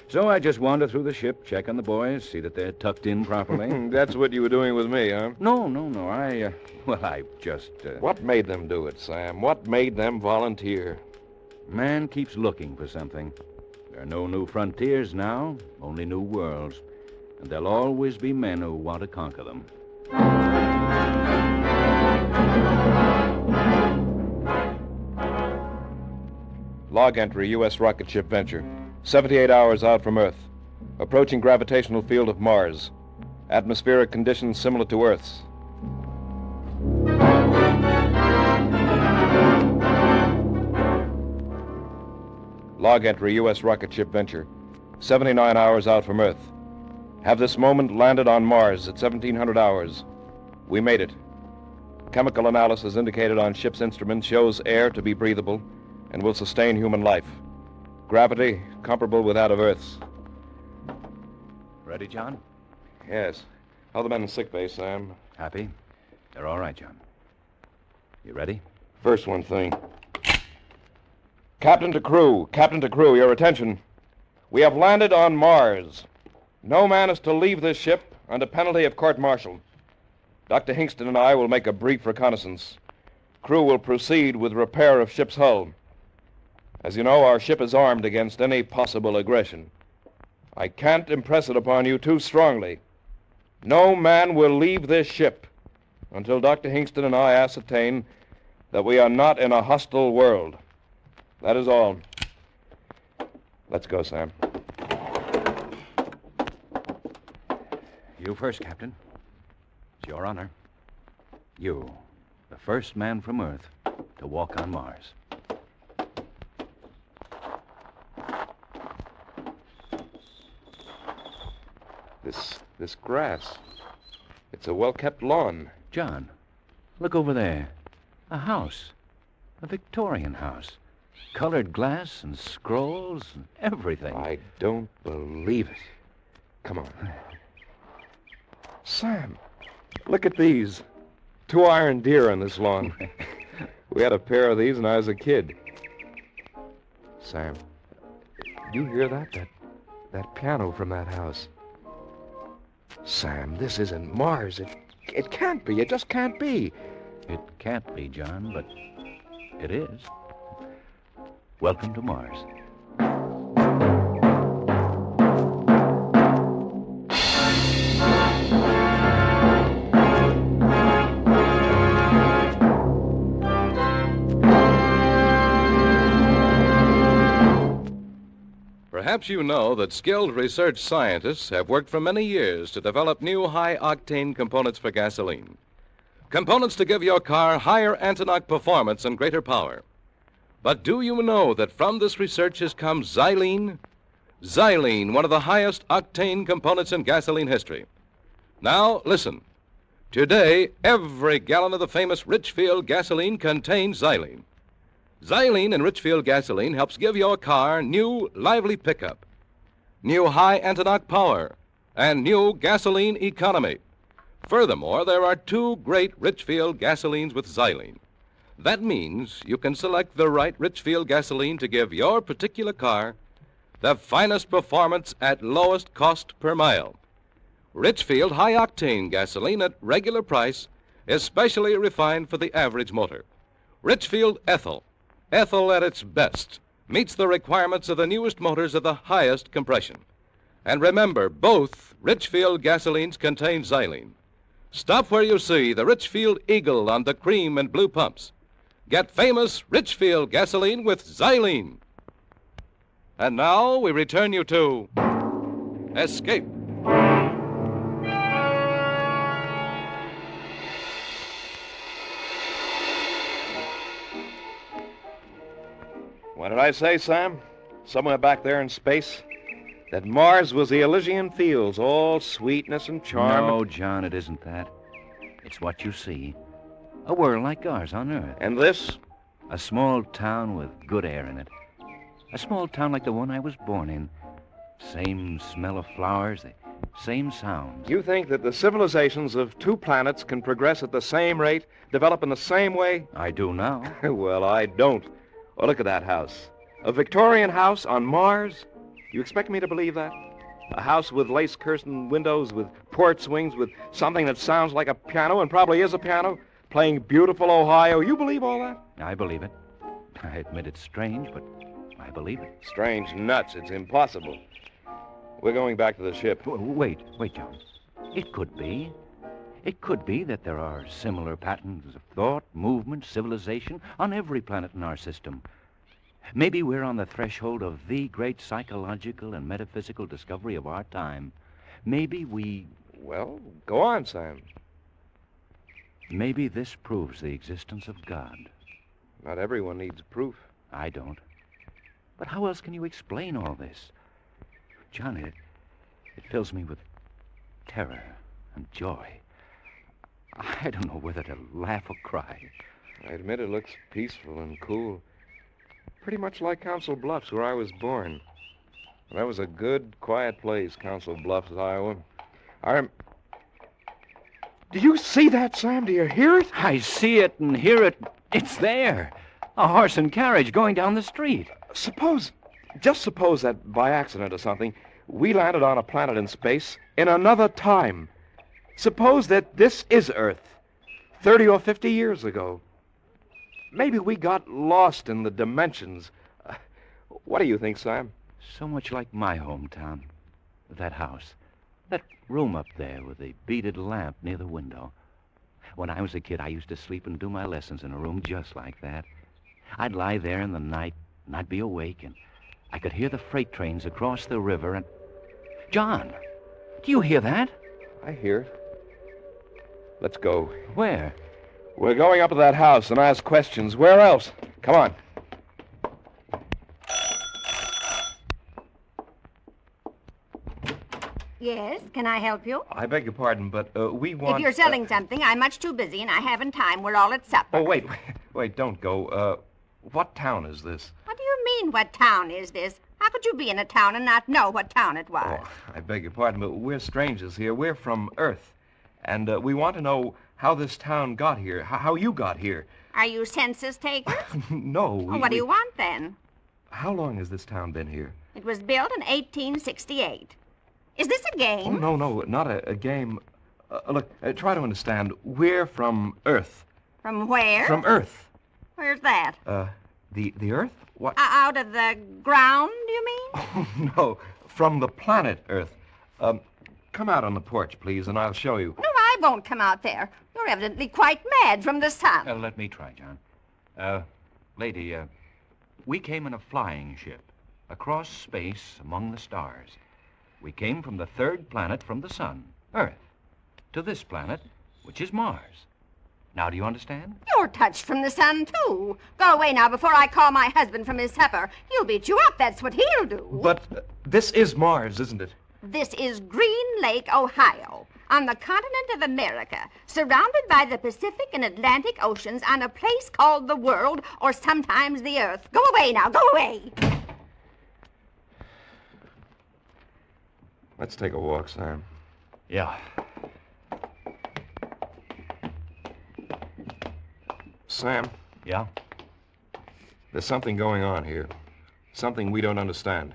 So I just wander through the ship, check on the boys, see that they're tucked in properly. That's what you were doing with me, huh? No. I just... What made them do it, Sam? What made them volunteer? Man keeps looking for something. There are no new frontiers now, only new worlds. And there'll always be men who want to conquer them. Log entry, U.S. rocket ship Venture. 78 hours out from Earth. Approaching gravitational field of Mars. Atmospheric conditions similar to Earth's. Log entry, U.S. rocket ship Venture. 79 hours out from Earth. Have this moment landed on Mars at 1700 hours. We made it. Chemical analysis indicated on ship's instruments shows air to be breathable and will sustain human life. Gravity comparable with that of Earth's. Ready, John? Yes. How are the men in sick bay, Sam? Happy? They're all right, John. You ready? First one thing. Captain to crew, your attention. We have landed on Mars. No man is to leave this ship under penalty of court-martial. Dr. Hingston and I will make a brief reconnaissance. Crew will proceed with repair of ship's hull. As you know, our ship is armed against any possible aggression. I can't impress it upon you too strongly. No man will leave this ship until Dr. Hingston and I ascertain that we are not in a hostile world. That is all. Let's go, Sam. You first, Captain. It's your honor. You, the first man from Earth to walk on Mars. This grass, it's a well-kept lawn. John, look over there. A house. A Victorian house. Colored glass and scrolls and everything. I don't believe it. Come on. Sam, look at these. 2 iron deer on this lawn. We had a pair of these when I was a kid. Sam, do you hear that? That piano from that house. Sam, this isn't Mars. It can't be. It just can't be. It can't be, John, but it is. Welcome to Mars. Perhaps you know that skilled research scientists have worked for many years to develop new high-octane components for gasoline. Components to give your car higher anti-knock performance and greater power. But do you know that from this research has come xylene? Xylene, one of the highest octane components in gasoline history. Now, listen. Today, every gallon of the famous Richfield gasoline contains xylene. Xylene in Richfield gasoline helps give your car new, lively pickup, new high anti-knock power, and new gasoline economy. Furthermore, there are 2 great Richfield gasolines with xylene. That means you can select the right Richfield gasoline to give your particular car the finest performance at lowest cost per mile. Richfield high-octane gasoline at regular price is specially refined for the average motor. Richfield ethyl. Ethyl at its best meets the requirements of the newest motors of the highest compression. And remember, both Richfield gasolines contain xylene. Stop where you see the Richfield Eagle on the cream and blue pumps. Get famous Richfield gasoline with xylene. And now we return you to Escape. What did I say, Sam? Somewhere back there in space? That Mars was the Elysian fields, all sweetness and charm. No, John, it isn't that. It's what you see. A world like ours on Earth. And this? A small town with good air in it. A small town like the one I was born in. Same smell of flowers, the same sounds. You think that the civilizations of 2 planets can progress at the same rate, develop in the same way? I do now. Well, I don't. Oh, look at that house. A Victorian house on Mars? You expect me to believe that? A house with lace curtain windows, with port swings, with something that sounds like a piano and probably is a piano, playing beautiful Ohio. You believe all that? I believe it. I admit it's strange, but I believe it. Strange nuts. It's impossible. We're going back to the ship. Wait, John. It could be. It could be that there are similar patterns of thought, movement, civilization on every planet in our system. Maybe we're on the threshold of the great psychological and metaphysical discovery of our time. Maybe we... Well, go on, Sam. Maybe this proves the existence of God. Not everyone needs proof. I don't. But how else can you explain all this? John, it fills me with terror and joy. I don't know whether to laugh or cry. I admit it looks peaceful and cool. Pretty much like Council Bluffs, where I was born. That was a good, quiet place, Council Bluffs, Iowa. Do you see that, Sam? Do you hear it? I see it and hear it. It's there. A horse and carriage going down the street. Just suppose that by accident or something, we landed on a planet in space in another time. Suppose that this is Earth, 30 or 50 years ago. Maybe we got lost in the dimensions. What do you think, Sam? So much like my hometown. That house. That room up there with the beaded lamp near the window. When I was a kid, I used to sleep and do my lessons in a room just like that. I'd lie there in the night, and I'd be awake, and I could hear the freight trains across the river, and... John, do you hear that? I hear it. Let's go. Where? We're going up to that house and ask questions. Where else? Come on. Yes, can I help you? I beg your pardon, but we want... If you're selling something, I'm much too busy and I haven't time. We're all at supper. Oh, wait, don't go. What town is this? What do you mean, what town is this? How could you be in a town and not know what town it was? Oh, I beg your pardon, but we're strangers here. We're from Earth. And we want to know how this town got here, how you got here. Are you census takers? No. What do you want, then? How long has this town been here? It was built in 1868. Is this a game? Oh, no, not a game. Look, try to understand. We're from Earth. From where? From Earth. Where's that? The Earth? What? Out of the ground, do you mean? Oh, no, from the planet Earth. Come out on the porch, please, and I'll show you. No, I won't come out there. You're evidently quite mad from the sun. Let me try, John. Lady, we came in a flying ship across space among the stars. We came from the third planet from the sun, Earth, to this planet, which is Mars. Now, do you understand? You're touched from the sun, too. Go away now before I call my husband from his supper. He'll beat you up. That's what he'll do. But this is Mars, isn't it? This is Green Lake, Ohio, on the continent of America, surrounded by the Pacific and Atlantic Oceans on a place called the world, or sometimes the Earth. Go away now. Go away. Let's take a walk, Sam. Yeah. Sam? Yeah? There's something going on here. Something we don't understand.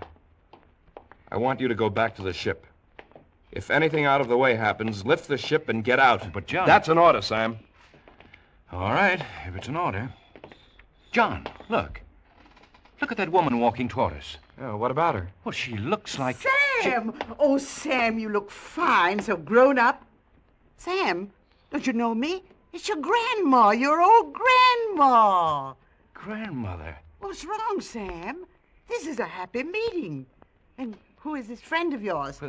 I want you to go back to the ship. If anything out of the way happens, lift the ship and get out. But, John... That's an order, Sam. All right, if it's an order. John, look. Look at that woman walking toward us. Oh, what about her? Well, she looks like... Sam! Oh, Sam, you look fine, so grown up. Sam, don't you know me? It's your grandma, your old grandma. Grandmother? What's wrong, Sam? This is a happy meeting. And who is this friend of yours?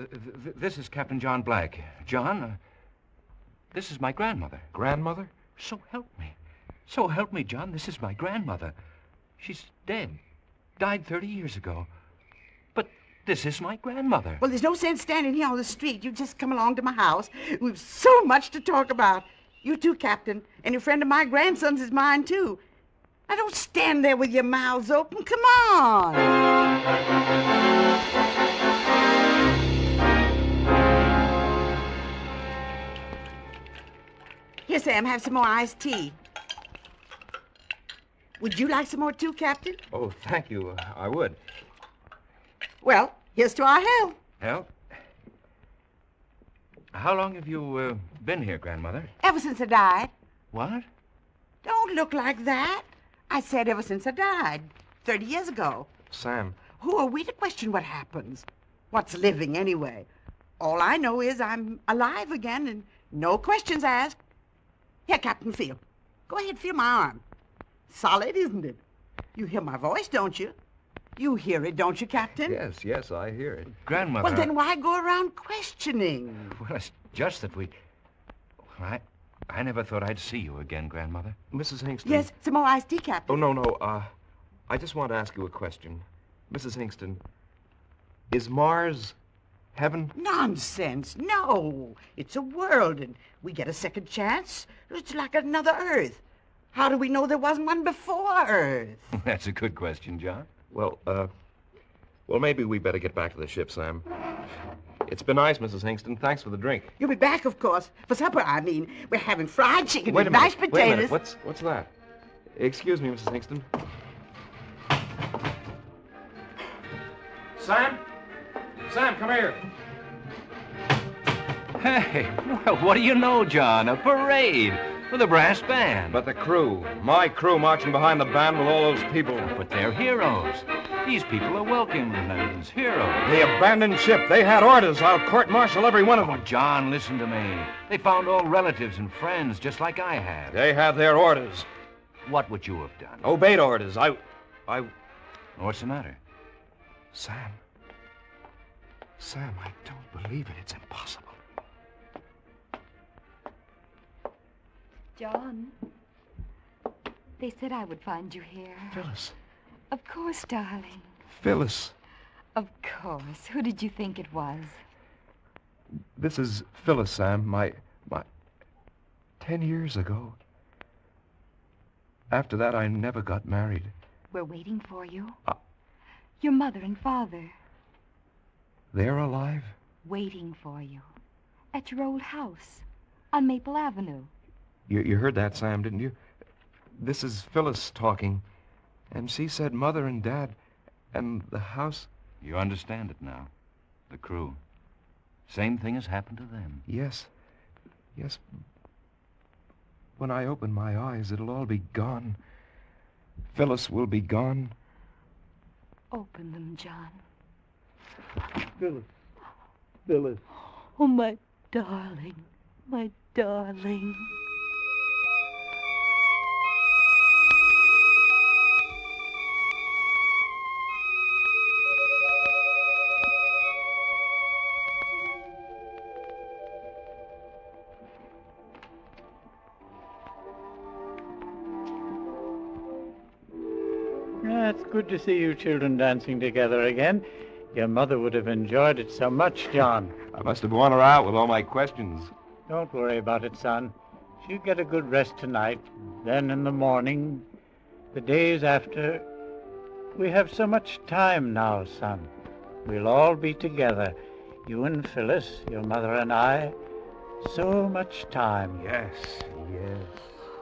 This is Captain John Black. John, this is my grandmother. Grandmother? So help me. So help me, John. This is my grandmother. She's dead. Died 30 years ago. But this is my grandmother. Well, there's no sense standing here on the street. You just come along to my house. We've so much to talk about. You too, Captain. And a friend of my grandson's is mine, too. Now, don't stand there with your mouths open. Come on. Here, Sam, have some more iced tea. Would you like some more, too, Captain? Oh, thank you. I would. Well, here's to our health. Health? How long have you been here, Grandmother? Ever since I died. What? Don't look like that. I said ever since I died, 30 years ago. Sam. Who are we to question what happens? What's living, anyway? All I know is I'm alive again and no questions asked. Here, Captain, feel. Go ahead, feel my arm. Solid, isn't it? You hear my voice, don't you? You hear it, don't you, Captain? Yes, I hear it. Grandmother. Well, then why go around questioning? Well, it's just that we... Well, I never thought I'd see you again, Grandmother. Mrs. Hingston. Yes, some more iced tea, Captain. Oh, no. I just want to ask you a question. Mrs. Hingston, is Mars heaven? Nonsense. No. It's a world, and we get a second chance. It's like another Earth. How do we know there wasn't one before Earth? That's a good question, John. Well, maybe we better get back to the ship, Sam. It's been nice, Mrs. Hingston. Thanks for the drink. You'll be back, of course. For supper, I mean. We're having fried chicken Wait a and minute. mashed potatoes. Wait a minute. What's that? Excuse me, Mrs. Hingston. Sam? Sam, come here. Hey, well, what do you know, John? A parade with a brass band. But the crew. My crew marching behind the band with all those people. But they're heroes. These people are welcomed as heroes. The abandoned ship. They had orders. I'll court-martial every one of them. John, listen to me. They found all relatives and friends, just like I had. They had their orders. What would you have done? Obeyed orders. I... What's the matter? Sam, I don't believe it. It's impossible. John, they said I would find you here. Phyllis. Of course, darling. Phyllis. Of course. Who did you think it was? This is Phyllis, Sam. My 10 years ago. After that, I never got married. We're waiting for you. Your mother and father. They're alive? Waiting for you. At your old house. On Maple Avenue. You heard that, Sam, didn't you? This is Phyllis talking. And she said Mother and Dad and the house... You understand it now. The crew. Same thing has happened to them. Yes. When I open my eyes, it'll all be gone. Phyllis will be gone. Open them, John. Phyllis. Oh, my darling. My darling. It's good to see you children dancing together again. Your mother would have enjoyed it so much, John. I must have worn her out with all my questions. Don't worry about it, son. She'll get a good rest tonight. Then in the morning, the days after... We have so much time now, son. We'll all be together. You and Phyllis, your mother and I. So much time. Yes.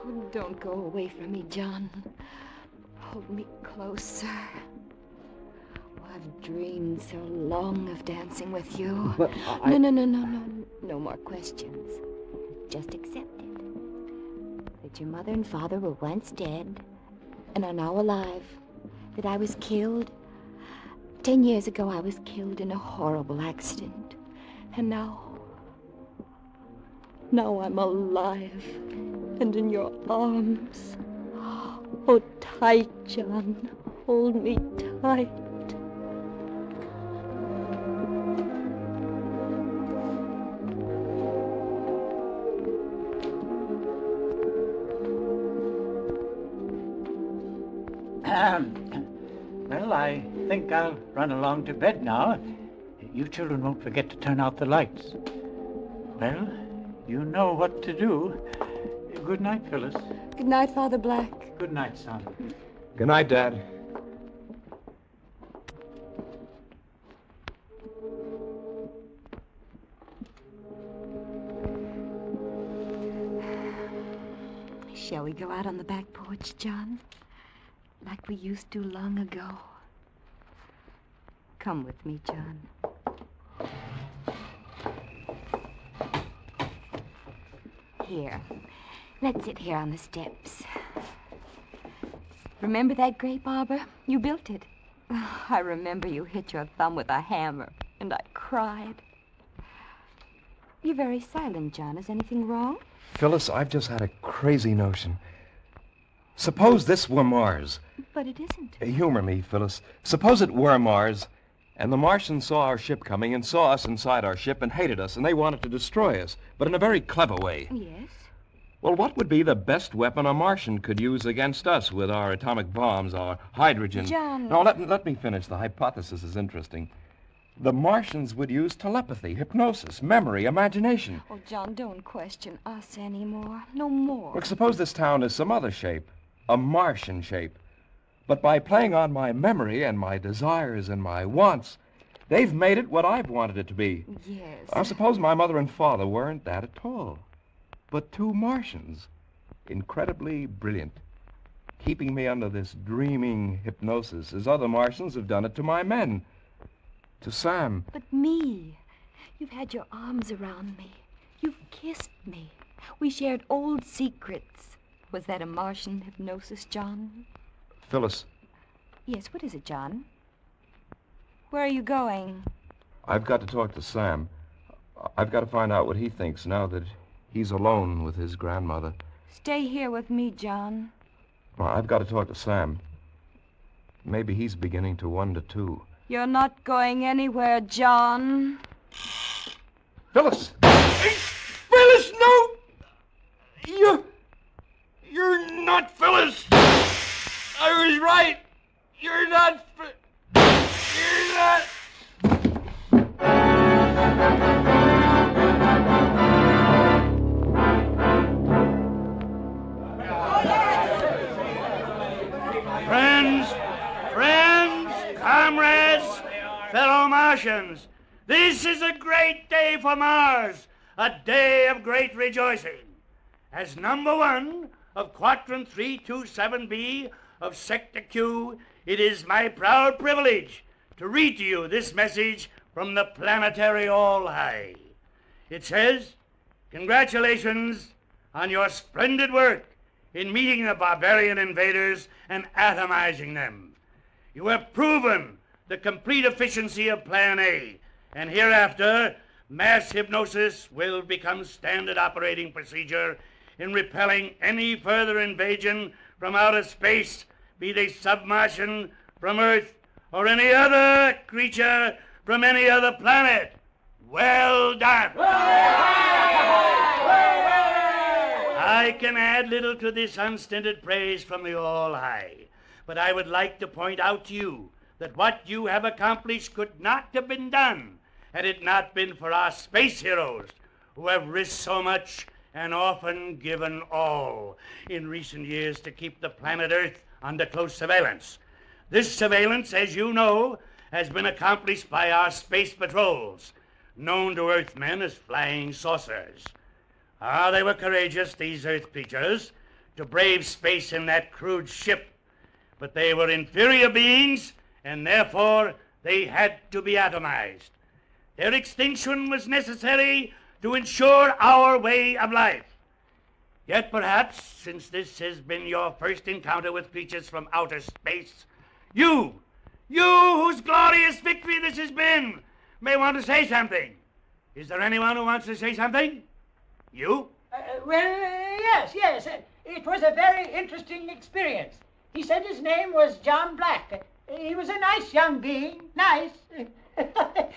Oh, don't go away from me, John. Hold me closer. Oh, I've dreamed so long of dancing with you. But No. No more questions. Just accept it. That your mother and father were once dead and are now alive. That I was killed. 10 years ago, I was killed in a horrible accident. And now I'm alive and in your arms. Oh, tight, John. Hold me tight. Well, I think I'll run along to bed now. You children won't forget to turn out the lights. Well, you know what to do. Good night, Phyllis. Good night, Father Black. Good night, son. Good night, Dad. Shall we go out on the back porch, John? Like we used to long ago. Come with me, John. Here. Let's sit here on the steps. Remember that grape arbor? You built it. I remember you hit your thumb with a hammer, and I cried. You're very silent, John. Is anything wrong? Phyllis, I've just had a crazy notion. Suppose this were Mars. But it isn't. Humor me, Phyllis. Suppose it were Mars, and the Martians saw our ship coming and saw us inside our ship and hated us, and they wanted to destroy us, but in a very clever way. Yes? Well, what would be the best weapon a Martian could use against us with our atomic bombs, our hydrogen? John... No, let me finish. The hypothesis is interesting. The Martians would use telepathy, hypnosis, memory, imagination. Oh, John, don't question us anymore. No more. Look, suppose this town is some other shape, a Martian shape. But by playing on my memory and my desires and my wants, they've made it what I've wanted it to be. Yes. Now, suppose my mother and father weren't that at all, but two Martians, incredibly brilliant, keeping me under this dreaming hypnosis, as other Martians have done it to my men, to Sam. But me. You've had your arms around me. You've kissed me. We shared old secrets. Was that a Martian hypnosis, John? Phyllis. Yes, what is it, John? Where are you going? I've got to talk to Sam. I've got to find out what he thinks now that he's alone with his grandmother. Stay here with me, John. Well, I've got to talk to Sam. Maybe he's beginning to wonder, too. You're not going anywhere, John. Phyllis! Phyllis, no! You're not Phyllis! I was right! You're not... You're not... Friends, comrades, fellow Martians, this is a great day for Mars, a day of great rejoicing. As number one of Quadrant 327B of Sector Q, it is my proud privilege to read to you this message from the planetary All-High. It says, congratulations on your splendid work in meeting the barbarian invaders and atomizing them. You have proven the complete efficiency of Plan A, and hereafter, mass hypnosis will become standard operating procedure in repelling any further invasion from outer space, be they submartian, from Earth, or any other creature from any other planet. Well done. I can add little to this unstinted praise from the All-High, but I would like to point out to you that what you have accomplished could not have been done had it not been for our space heroes who have risked so much and often given all in recent years to keep the planet Earth under close surveillance. This surveillance, as you know, has been accomplished by our space patrols, known to Earthmen as flying saucers. They were courageous, these Earth creatures, to brave space in that crude ship, but they were inferior beings, and therefore they had to be atomized. Their extinction was necessary to ensure our way of life. Yet perhaps, since this has been your first encounter with creatures from outer space, you whose glorious victory this has been, may want to say something. Is there anyone who wants to say something? You? Yes. It was a very interesting experience. He said his name was John Black. He was a nice young being. Nice.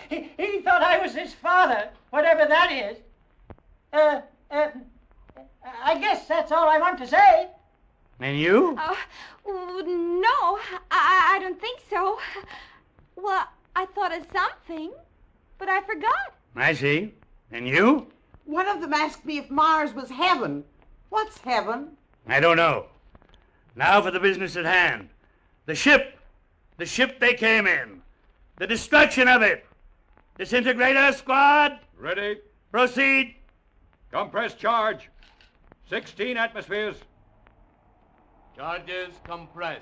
He thought I was his father, whatever that is. I guess that's all I want to say. And you? No, I don't think so. Well, I thought of something, but I forgot. I see. And you? One of them asked me if Mars was heaven. What's heaven? I don't know. Now for the business at hand. The ship they came in. The destruction of it. Disintegrator squad. Ready. Proceed. Compress charge. 16 atmospheres. Charges compress.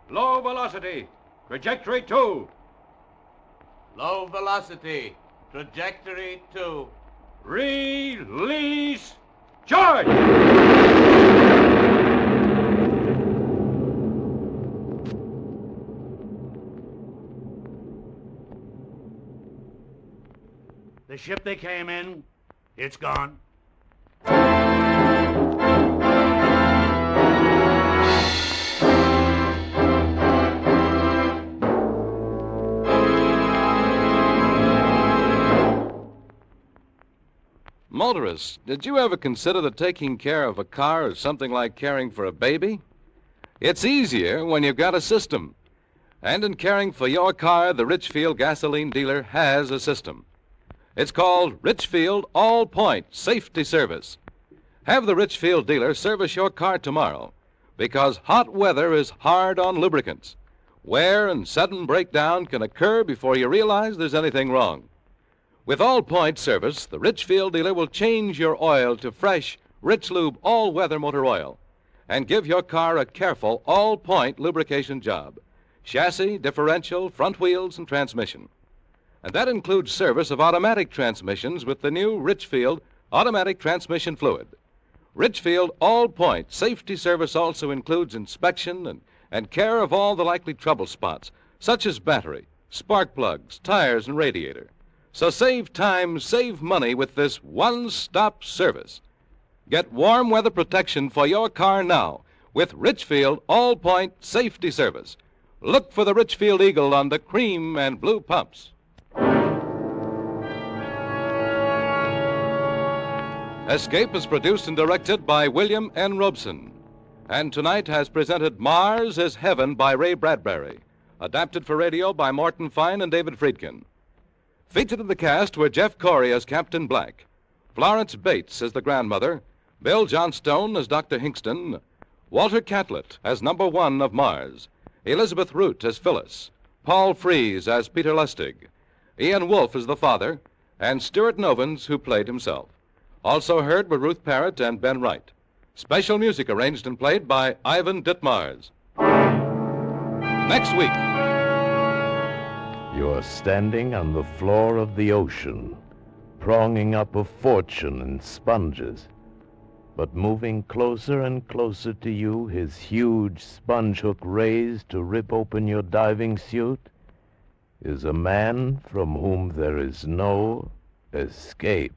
Low velocity. Trajectory 2. Low velocity. Trajectory 2. The ship they came in, it's gone. Motorists, did you ever consider that taking care of a car is something like caring for a baby? It's easier when you've got a system. And in caring for your car, the Richfield gasoline dealer has a system. It's called Richfield All-Point Safety Service. Have the Richfield dealer service your car tomorrow, because hot weather is hard on lubricants. Wear and sudden breakdown can occur before you realize there's anything wrong. With All-Point service, the Richfield dealer will change your oil to fresh, Rich Lube all-weather motor oil and give your car a careful all-point lubrication job. Chassis, differential, front wheels, and transmission. And that includes service of automatic transmissions with the new Richfield automatic transmission fluid. Richfield All-Point Safety Service also includes inspection and care of all the likely trouble spots, such as battery, spark plugs, tires, and radiator. So save time, save money with this one-stop service. Get warm weather protection for your car now with Richfield All-Point Safety Service. Look for the Richfield Eagle on the cream and blue pumps. Escape is produced and directed by William N. Robeson. And tonight has presented Mars is Heaven by Ray Bradbury, adapted for radio by Morton Fine and David Friedkin. Featured in the cast were Jeff Corey as Captain Black, Florence Bates as the grandmother, Bill Johnstone as Dr. Hingston, Walter Catlett as number 1 of Mars, Elizabeth Root as Phyllis, Paul Frees as Peter Lustig, Ian Wolfe as the father, and Stuart Novins, who played himself. Also heard were Ruth Parrott and Ben Wright. Special music arranged and played by Ivan Ditmars. Next week. You're standing on the floor of the ocean, pronging up a fortune in sponges. But moving closer and closer to you, his huge sponge hook raised to rip open your diving suit, is a man from whom there is no escape.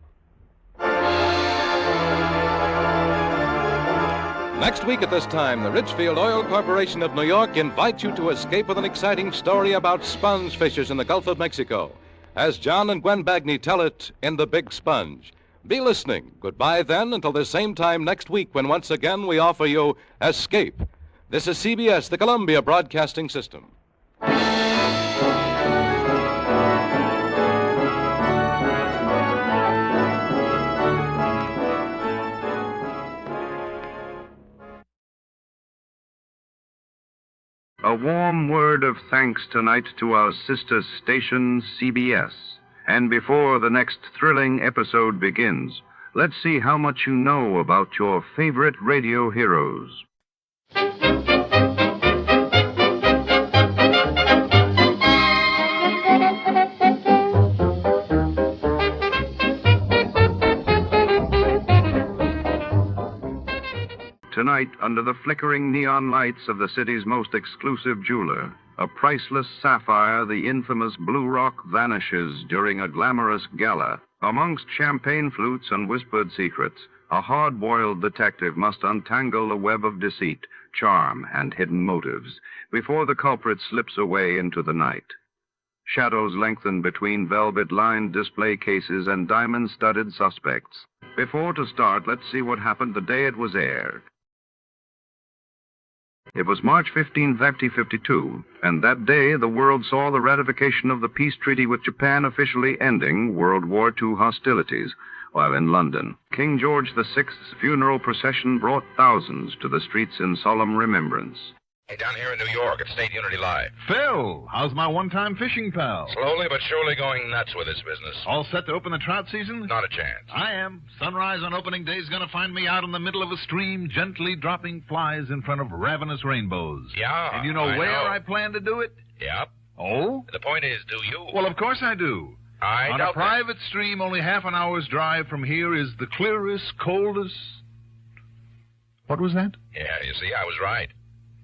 Next week at this time, the Richfield Oil Corporation of New York invites you to escape with an exciting story about sponge fishers in the Gulf of Mexico, as John and Gwen Bagney tell it in The Big Sponge. Be listening. Goodbye then until the same time next week when once again we offer you Escape. This is CBS, the Columbia Broadcasting System. A warm word of thanks tonight to our sister station, CBS. And before the next thrilling episode begins, let's see how much you know about your favorite radio heroes. Tonight, under the flickering neon lights of the city's most exclusive jeweler, a priceless sapphire, the infamous Blue Rock, vanishes during a glamorous gala. Amongst champagne flutes and whispered secrets, a hard-boiled detective must untangle the web of deceit, charm, and hidden motives before the culprit slips away into the night. Shadows lengthen between velvet-lined display cases and diamond-studded suspects. Before to start, let's see what happened the day it was aired. It was March 15, 1952, and that day the world saw the ratification of the peace treaty with Japan officially ending World War II hostilities, while in London, King George VI's funeral procession brought thousands to the streets in solemn remembrance. Hey, down here in New York at State Unity Live. Phil, how's my one-time fishing pal? Slowly but surely going nuts with this business. All set to open the trout season? Not a chance. I am. Sunrise on opening day is going to find me out in the middle of a stream, gently dropping flies in front of ravenous rainbows. Yeah, And you know I plan to do it? Yep. Oh? The point is, do you? Well, of course I do. On a private stream only half an hour's drive from here is the clearest, coldest... What was that? Yeah, you see, I was right.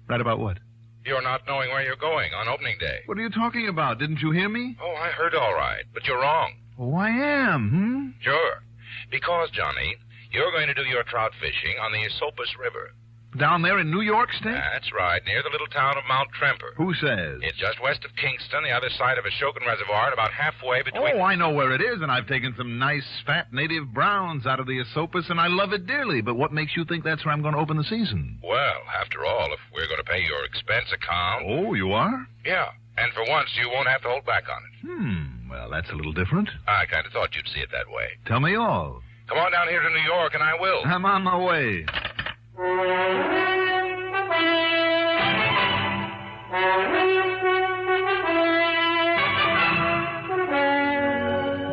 Right about what? You're not knowing where you're going on opening day. What are you talking about? Didn't you hear me? Oh, I heard all right, but you're wrong. Oh, I am, Sure. Because, Johnny, you're going to do your trout fishing on the Esopus River. Down there in New York State? That's right, near the little town of Mount Tremper. Who says? It's just west of Kingston, the other side of Ashokan Reservoir, and about halfway between... Oh, I know where it is, and I've taken some nice, fat native browns out of the Esopus, and I love it dearly. But what makes you think that's where I'm going to open the season? Well, after all, if we're going to pay your expense account... Oh, you are? Yeah, and for once, you won't have to hold back on it. Well, that's a little different. I kind of thought you'd see it that way. Tell me all. Come on down here to New York, and I will. I'm on my way.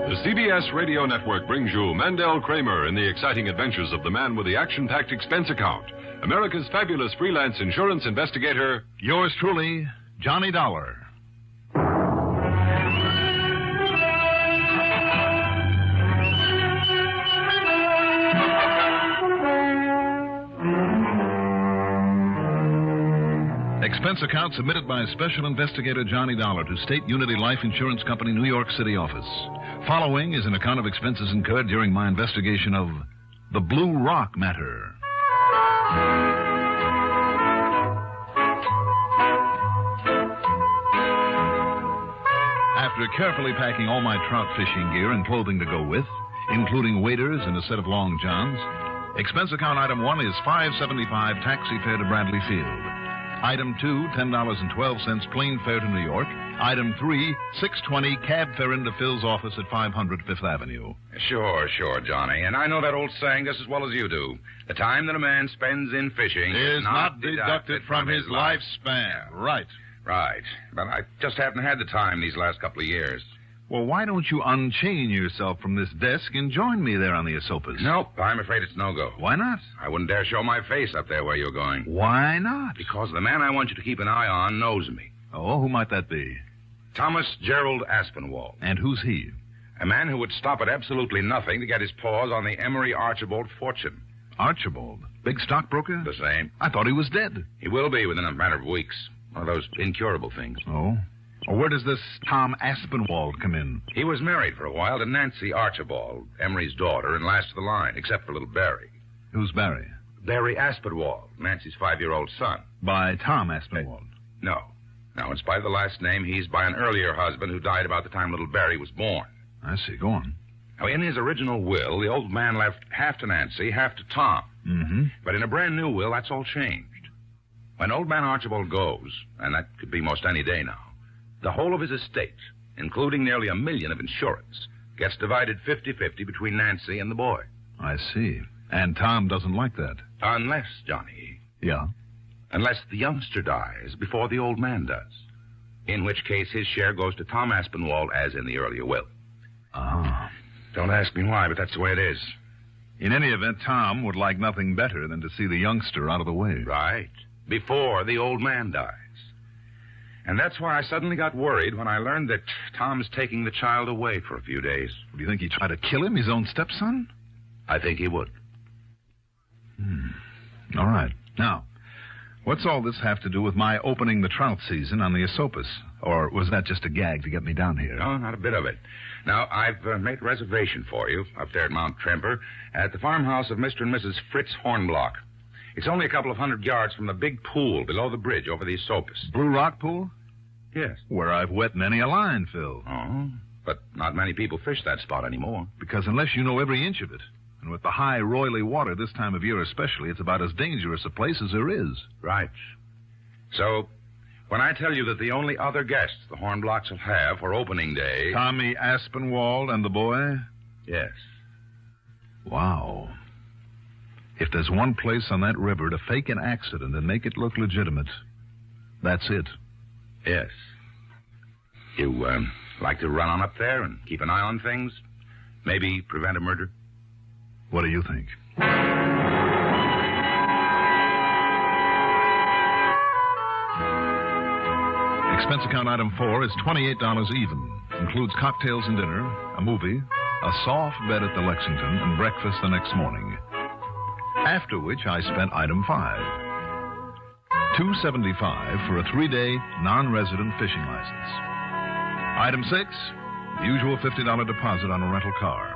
The CBS Radio Network brings you Mandel Kramer in the exciting adventures of the man with the action-packed expense account, America's fabulous freelance insurance investigator. Yours truly, Johnny Dolar. Expense account submitted by Special Investigator Johnny Dolar to State Unity Life Insurance Company, New York City office. Following is an account of expenses incurred during my investigation of the Blue Rock matter. After carefully packing all my trout fishing gear and clothing to go with, including waders and a set of long johns, expense account item 1 is $5.75 taxi fare to Bradley Field. Item 2, $10.12 plane fare to New York. Item 3, $6.20 cab fare into Phil's office at 500 Fifth Avenue. Sure, Johnny. And I know that old saying just as well as you do. The time that a man spends in fishing is not deducted from his lifespan. Right. Right. But I just haven't had the time these last couple of years. Well, why don't you unchain yourself from this desk and join me there on the Esopus? Nope, I'm afraid it's no-go. Why not? I wouldn't dare show my face up there where you're going. Why not? Because the man I want you to keep an eye on knows me. Oh, who might that be? Thomas Gerald Aspinwall. And who's he? A man who would stop at absolutely nothing to get his paws on the Emery Archibald fortune. Archibald? Big stockbroker? The same. I thought he was dead. He will be within a matter of weeks. One of those incurable things. Oh? Well, where does this Tom Aspinwall come in? He was married for a while to Nancy Archibald, Emery's daughter, and last of the line, except for little Barry. Who's Barry? Barry Aspinwall, Nancy's 5-year-old son. By Tom Aspinwall? No. In spite of the last name, he's by an earlier husband who died about the time little Barry was born. I see. Go on. Now, in his original will, the old man left half to Nancy, half to Tom. Mm-hmm. But in a brand new will, that's all changed. When old man Archibald goes, and that could be most any day now, the whole of his estate, including nearly $1 million of insurance, gets divided 50-50 between Nancy and the boy. I see. And Tom doesn't like that. Unless, Johnny. Yeah? Unless the youngster dies before the old man does. In which case his share goes to Tom Aspinwall as in the earlier will. Ah. Don't ask me why, but that's the way it is. In any event, Tom would like nothing better than to see the youngster out of the way. Right. Before the old man dies. And that's why I suddenly got worried when I learned that Tom's taking the child away for a few days. Do you think he'd try to kill him, his own stepson? I think he would. All right. Now, what's all this have to do with my opening the trout season on the Esopus? Or was that just a gag to get me down here? No, not a bit of it. Now, I've made a reservation for you up there at Mount Tremper at the farmhouse of Mr. and Mrs. Fritz Hornblock. It's only a couple of 100 yards from the big pool below the bridge over the Esopus. Blue Rock Pool? Yes. Where I've wet many a line, Phil. Oh, but not many people fish that spot anymore. Because unless you know every inch of it, and with the high, roily water this time of year especially, it's about as dangerous a place as there is. Right. So, when I tell you that the only other guests the Hornblocks will have for opening day... Tommy Aspinwall and the boy? Yes. Wow. If there's one place on that river to fake an accident and make it look legitimate, that's it. Yes. You, like to run on up there and keep an eye on things? Maybe prevent a murder? What do you think? Expense account item 4 is $28 even. Includes cocktails and dinner, a movie, a soft bed at the Lexington, and breakfast the next morning. After which I spent item 5. $275 for a 3-day non-resident fishing license. Item 6, Usual $50 deposit on a rental car.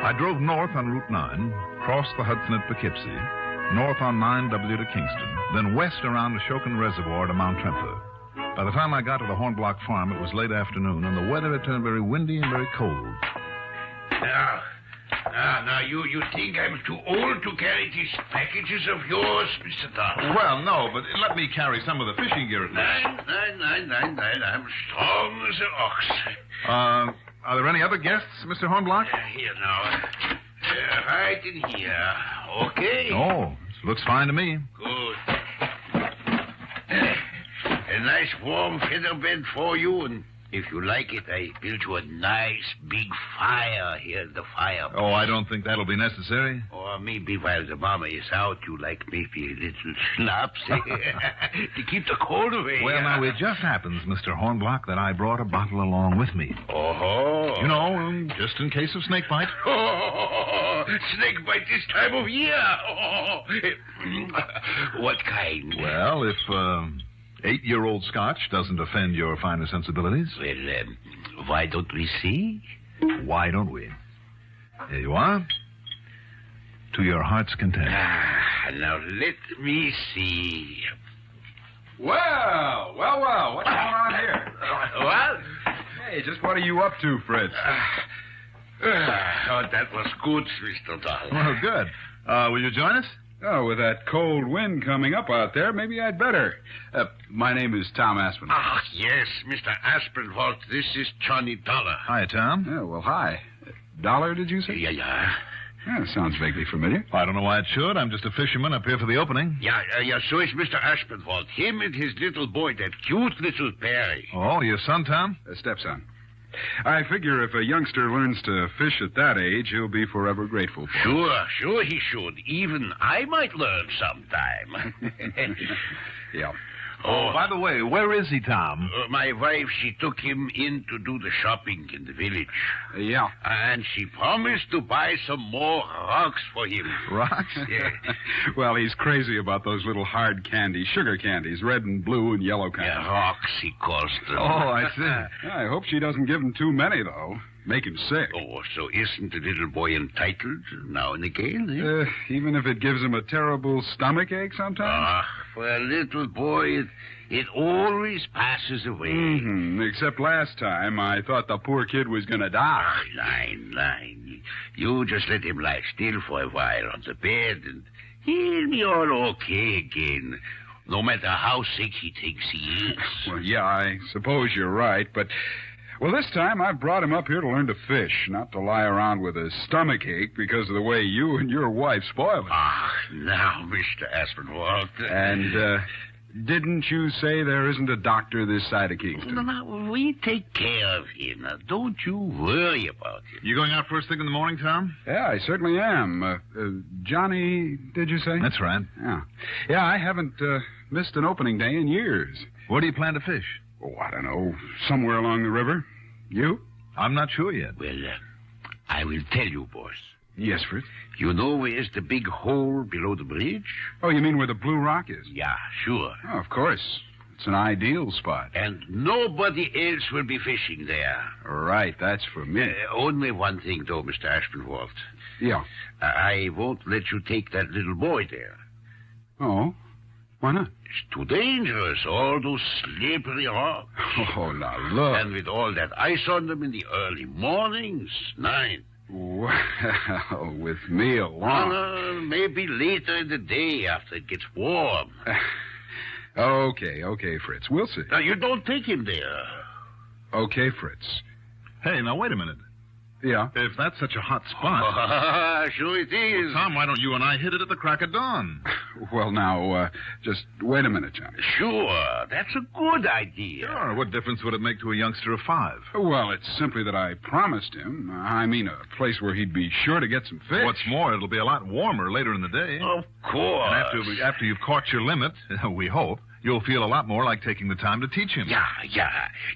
I drove north on Route 9, crossed the Hudson at Poughkeepsie, north on 9W to Kingston, then west around the Shokin Reservoir to Mount Tremper. By the time I got to the Hornblock Farm, it was late afternoon, and the weather had turned very windy and very cold. Now, you think I'm too old to carry these packages of yours, Mr. Dolar? Well, no, but let me carry some of the fishing gear at least. Nine. I'm strong as an ox. Are there any other guests, Mr. Hornblock? Here now. Right in here. Okay? Oh, looks fine to me. Good. A nice warm feather bed for you, and if you like it, I built you a nice big fire here in the fireplace. Oh, I don't think that'll be necessary. Or maybe while the mama is out, you like maybe a little schnapps to keep the cold away. Well, now, it just happens, Mr. Hornblock, that I brought a bottle along with me. Oh. You know, just in case of snake bite. Oh, snake bite this time of year. Oh. What kind? Well, if 8-year-old Scotch doesn't offend your finer sensibilities. Well, why don't we see? Why don't we? Here you are. To your heart's content. Now let me see. Well, what's going on here? What? Hey, just what are you up to, Fritz? That was good, Mr. Dolar. Well, good. Will you join us? Oh, with that cold wind coming up out there, maybe I'd better. My name is Tom Aspinwall. Ah, yes, Mr. Aspinwall. This is Johnny Dolar. Hi, Tom. Yeah, well, hi. Dollar, did you say? Yeah. Yeah, sounds vaguely familiar. I don't know why it should. I'm just a fisherman up here for the opening. Yeah, so is Mr. Aspinwall. Him and his little boy, that cute little Perry. Oh, your son, Tom? Stepson. I figure if a youngster learns to fish at that age, he'll be forever grateful for it. Sure he should. Even I might learn sometime. Yeah. Oh, by the way, where is he, Tom? My wife, she took him in to do the shopping in the village. Yeah. And she promised to buy some more rocks for him. Rocks? Yeah. Well, he's crazy about those little hard candies, sugar candies, red and blue and yellow kinds. Yeah, rocks, he calls them. Oh, I see. I hope she doesn't give him too many, though. Make him sick. Oh, so isn't the little boy entitled now and again, eh? Even if it gives him a terrible stomachache sometimes? For a little boy, it always passes away. Mm-hmm. Except last time, I thought the poor kid was going to die. Line. You just let him lie still for a while on the bed, and he'll be all okay again, no matter how sick he thinks he is. Well, yeah, I suppose you're right, but... Well, this time I've brought him up here to learn to fish, not to lie around with a stomachache because of the way you and your wife spoil it. Now, Mr. Aspinwall. And, didn't you say there isn't a doctor this side of Kingston? Now, we take care of him. Now, don't you worry about him. You going out first thing in the morning, Tom? Yeah, I certainly am. Johnny, did you say? That's right. Yeah, I haven't missed an opening day in years. Where do you plan to fish? Oh, I don't know. Somewhere along the river. You? I'm not sure yet. Well, I will tell you, boss. Yes, Fritz? You know where's the big hole below the bridge? Oh, you mean where the Blue Rock is? Yeah, sure. Oh, of course. It's an ideal spot. And nobody else will be fishing there. Right, that's for me. Only one thing, though, Mr. Aspinwall. Yeah. I won't let you take that little boy there. Oh? Why not? It's too dangerous, all those slippery rocks. Oh, now look. And with all that ice on them in the early mornings, 9. Well, with me along. Maybe later in the day after it gets warm. Okay, Fritz. We'll see. Now, you don't take him there. Okay, Fritz. Hey, now, wait a minute. Yeah? If that's such a hot spot... Sure it is. Well, Tom, why don't you and I hit it at the crack of dawn? Well, now, just wait a minute, Johnny. Sure, that's a good idea. Sure, what difference would it make to a youngster of 5? Well, it's simply that I promised him. I mean, a place where he'd be sure to get some fish. What's more, it'll be a lot warmer later in the day. Of course. And after you've caught your limit, we hope, you'll feel a lot more like taking the time to teach him. Yeah.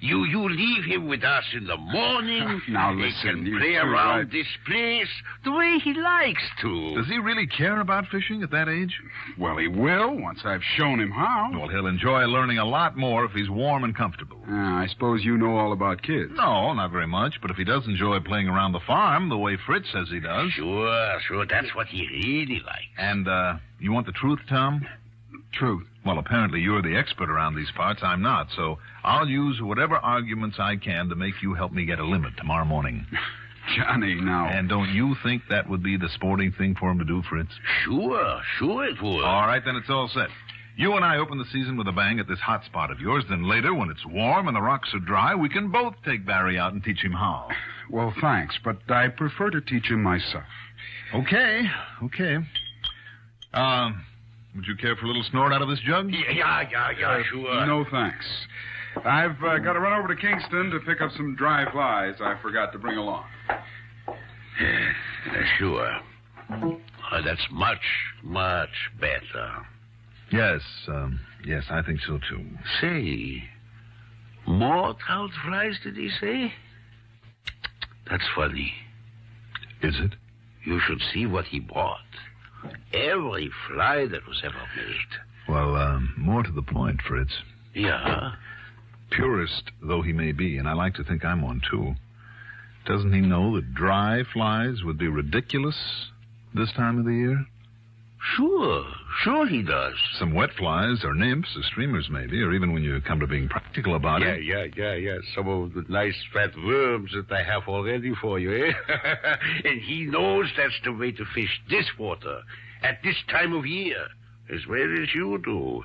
You leave him with us in the morning. Now, He listen, can you play two around are- this place the way he likes to. Does he really care about fishing at that age? Well, he will, once I've shown him how. Well, he'll enjoy learning a lot more if he's warm and comfortable. I suppose you know all about kids. No, not very much, but if he does enjoy playing around the farm the way Fritz says he does... Sure, that's what he really likes. And, you want the truth, Tom? Truth? Well, apparently you're the expert around these parts. I'm not, so I'll use whatever arguments I can to make you help me get a limit tomorrow morning. Johnny, now... And don't you think that would be the sporting thing for him to do, Fritz? Sure it would. All right, then it's all set. You and I open the season with a bang at this hot spot of yours. Then later, when it's warm and the rocks are dry, we can both take Barry out and teach him how. Well, thanks, but I prefer to teach him myself. Okay. Would you care for a little snort out of this jug? Yeah, sure. No, thanks. I've got to run over to Kingston to pick up some dry flies I forgot to bring along. Sure. That's much, much better. Yes, I think so, too. Say, more trout flies, did he say? That's funny. Is it? You should see what he bought. Every fly that was ever made. Well, more to the point, Fritz. Yeah? Purist though he may be, and I like to think I'm one, too, doesn't he know that dry flies would be ridiculous this time of the year? Sure he does. Some wet flies, or nymphs, or streamers maybe, or even when you come to being practical about it. Yeah. Some of the nice fat worms that I have already for you, eh? And he knows that's the way to fish this water at this time of year, as well as you do,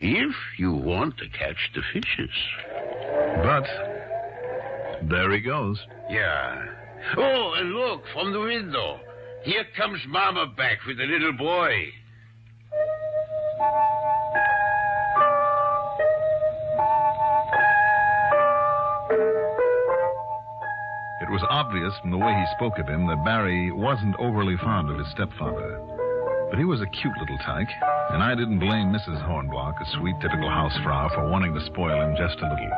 if you want to catch the fishes. But there he goes. Yeah. Oh, and look, from the window. Here comes Mama back with the little boy. It was obvious from the way he spoke of him that Barry wasn't overly fond of his stepfather. But he was a cute little tyke, and I didn't blame Mrs. Hornblock, a sweet, typical housefrau, for wanting to spoil him just a little.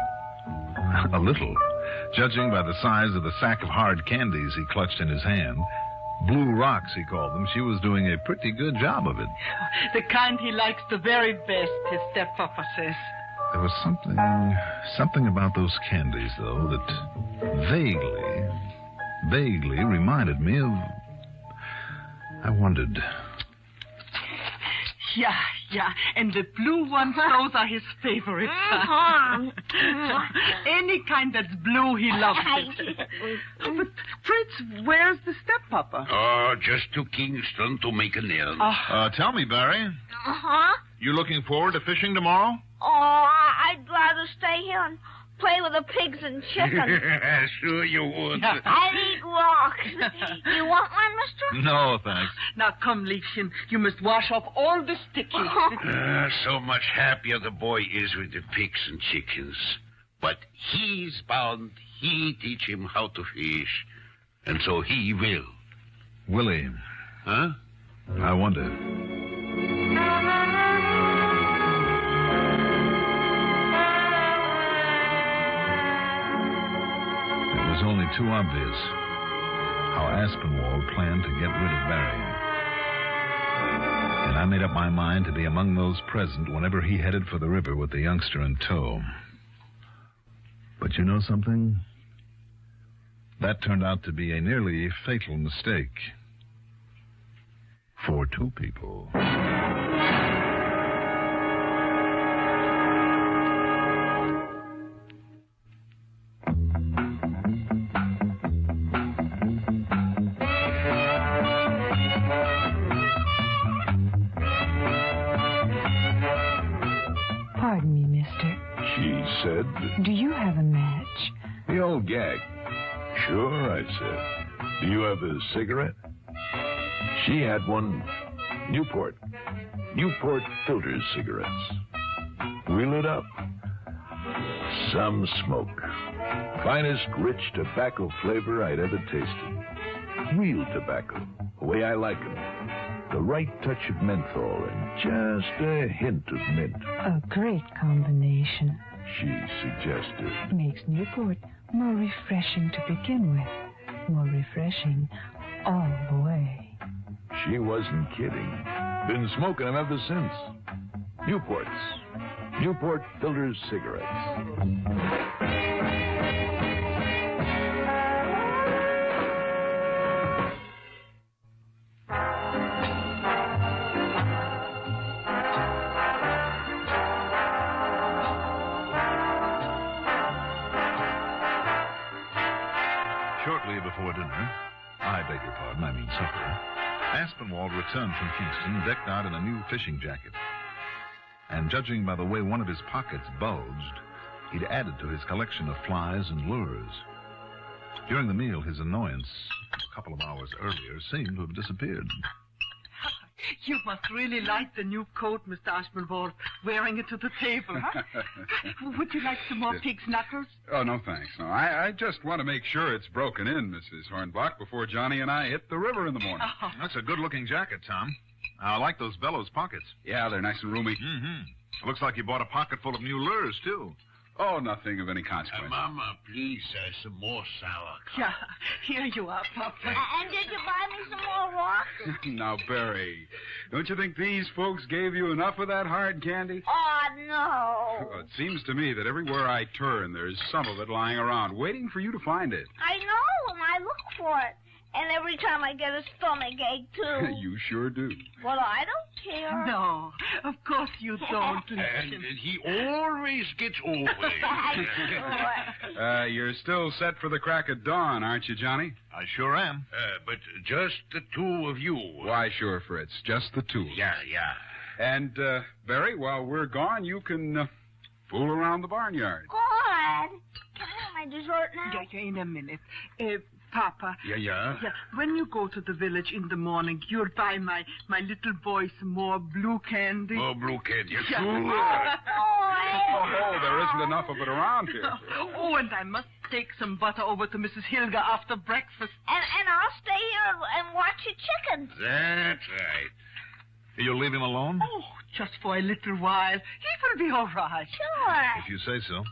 A little, judging by the size of the sack of hard candies he clutched in his hand. Blue rocks, he called them. She was doing a pretty good job of it. The kind he likes the very best, his steppapa says. There was something about those candies, though, that vaguely reminded me of... I wondered... Yeah, and the blue ones, those are his favorites. Any kind that's blue, he loves it. But, Fritz, where's the steppapa? Oh, just to Kingston to make an errand. Tell me, Barry, Uh-huh. you looking forward to fishing tomorrow? Oh, I'd rather stay here and play with the pigs and chickens. Sure you would. I'd eat rocks. You want one, mister? No, thanks. Now, come, Liebchen. You must wash off all the sticky. So much happier the boy is with the pigs and chickens. But he's bound he teach him how to fish. And so he will. Will he? Huh? I wonder. It was only too obvious how Aspinwall planned to get rid of Barry. And I made up my mind to be among those present whenever he headed for the river with the youngster in tow. But you know something? That turned out to be a nearly fatal mistake. For two people. Pardon me, mister. She said, Do you have a match? the old gag. Sure, I said. Do you have a cigarette? She had one. Newport filter cigarettes. We lit up. Some smoke. Finest rich tobacco flavor I'd ever tasted. Real tobacco, the way I like 'em. the right touch of menthol and just a hint of mint. A great combination. She suggested. Makes Newport more refreshing to begin with. More refreshing all the way. She wasn't kidding. Been smoking them ever since. Newports. Newport filters cigarettes. Shortly before dinner, I beg your pardon, I mean supper, Aspinwall returned from Kingston decked out in a new fishing jacket. And judging by the way one of his pockets bulged, he'd added to his collection of flies and lures. During the meal, his annoyance, a couple of hours earlier, seemed to have disappeared. You must really like the new coat, Mr. Aspinwall, wearing it to the table, huh? Would you like some more pig's knuckles? Oh, no, thanks. No, I just want to make sure it's broken in, Mrs. Hornbach, before Johnny and I hit the river in the morning. Oh. That's a good-looking jacket, Tom. I like those bellows pockets. Yeah, they're nice and roomy. Mm-hmm. Looks like you bought a pocket full of new lures, too. Oh, nothing of any consequence. Mama, please, some more sour. Yeah, here you are, Papa. And did you buy me some more rocks? Now, Barry, don't you think these folks gave you enough of that hard candy? Oh, no. Well, it seems to me that everywhere I turn, there's some of it lying around, waiting for you to find it. I know, and I look for it. And every time I get a stomach ache, too. You sure do. Well, I don't care. No, of course you don't. And he always gets over it. You're still set for the crack of dawn, aren't you, Johnny? I sure am. But just the two of you. Why, sure, Fritz. Just the two. Yeah. And, Barry, while we're gone, you can fool around the barnyard. God. Can I have my dessert now? Yeah, in a minute. Papa. Yeah. When you go to the village in the morning, you'll buy my little boy some more blue candy. More blue candy. Yeah. Oh, there isn't enough of it around here. Oh, and I must take some butter over to Mrs. Hilger after breakfast. And I'll stay here and watch your chickens. That's right. You'll leave him alone? Oh, just for a little while. He will be all right. Sure. If you say so.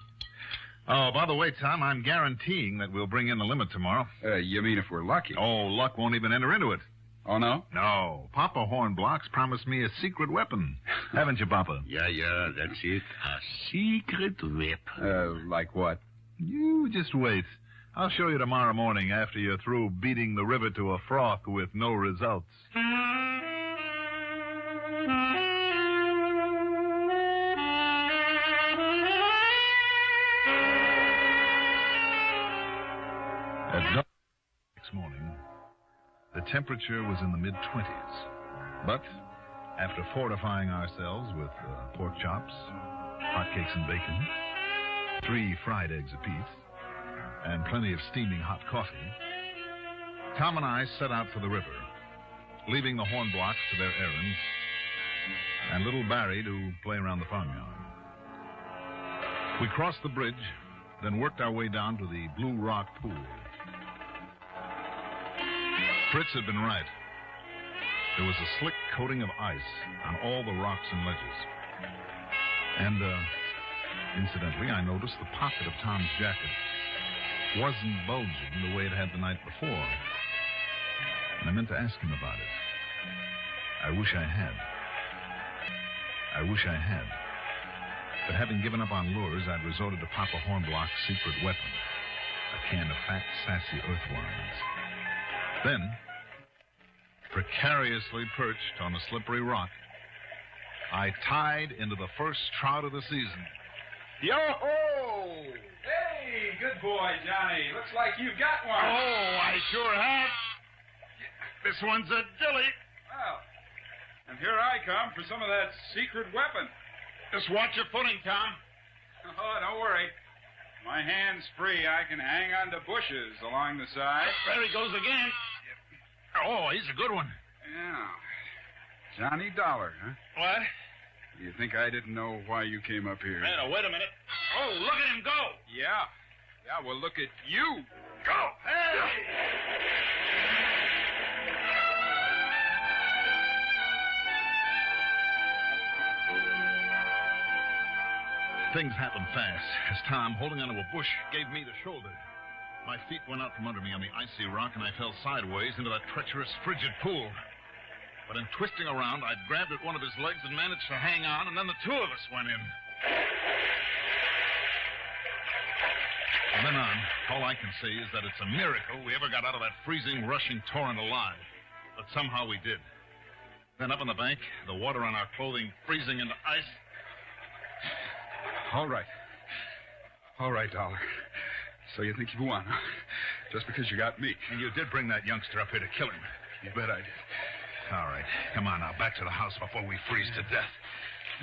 Oh, by the way, Tom, I'm guaranteeing that we'll bring in the limit tomorrow. You mean if we're lucky? Oh, luck won't even enter into it. Oh, no? No. Papa Hornblock's promised me a secret weapon. Haven't you, Papa? Yeah, that's it. A secret weapon. Like what? You just wait. I'll show you tomorrow morning after you're through beating the river to a froth with no results. At dawn next morning, the temperature was in the mid-20s. But after fortifying ourselves with pork chops, hotcakes and bacon, 3 fried eggs apiece, and plenty of steaming hot coffee, Tom and I set out for the river, leaving the Hornblocks to their errands and little Barry to play around the farmyard. We crossed the bridge, then worked our way down to the Blue Rock Pool. Fritz had been right. There was a slick coating of ice on all the rocks and ledges. And, incidentally, I noticed the pocket of Tom's jacket wasn't bulging the way it had the night before. And I meant to ask him about it. I wish I had. But having given up on lures, I'd resorted to Papa Hornblock's secret weapon, a can of fat, sassy earthworms. Then, precariously perched on a slippery rock, I tied into the first trout of the season. Yo-ho! Hey, good boy, Johnny. Looks like you've got one. Oh, I sure have. This one's a dilly. Well, and here I come for some of that secret weapon. Just watch your footing, Tom. Oh, don't worry. My hand's free. I can hang on to bushes along the side. There he goes again. Oh, he's a good one. Yeah. Johnny Dolar, huh? What? You think I didn't know why you came up here? Now, wait a minute. Oh, look at him go. Yeah. Yeah, well, look at you. Go. Hey! Things happened fast as Tom, holding onto a bush, gave me the shoulder. My feet went out from under me on the icy rock, and I fell sideways into that treacherous, frigid pool. But in twisting around, I'd grabbed at one of his legs and managed to hang on, and then the two of us went in. From then on, all I can say is that it's a miracle we ever got out of that freezing, rushing torrent alive. But somehow we did. Then up on the bank, the water on our clothing freezing into ice. All right. All right, Dollar. So you think you won, huh? Just because you got me. And you did bring that youngster up here to kill him. You bet I did. All right. Come on now, back to the house before we freeze to death.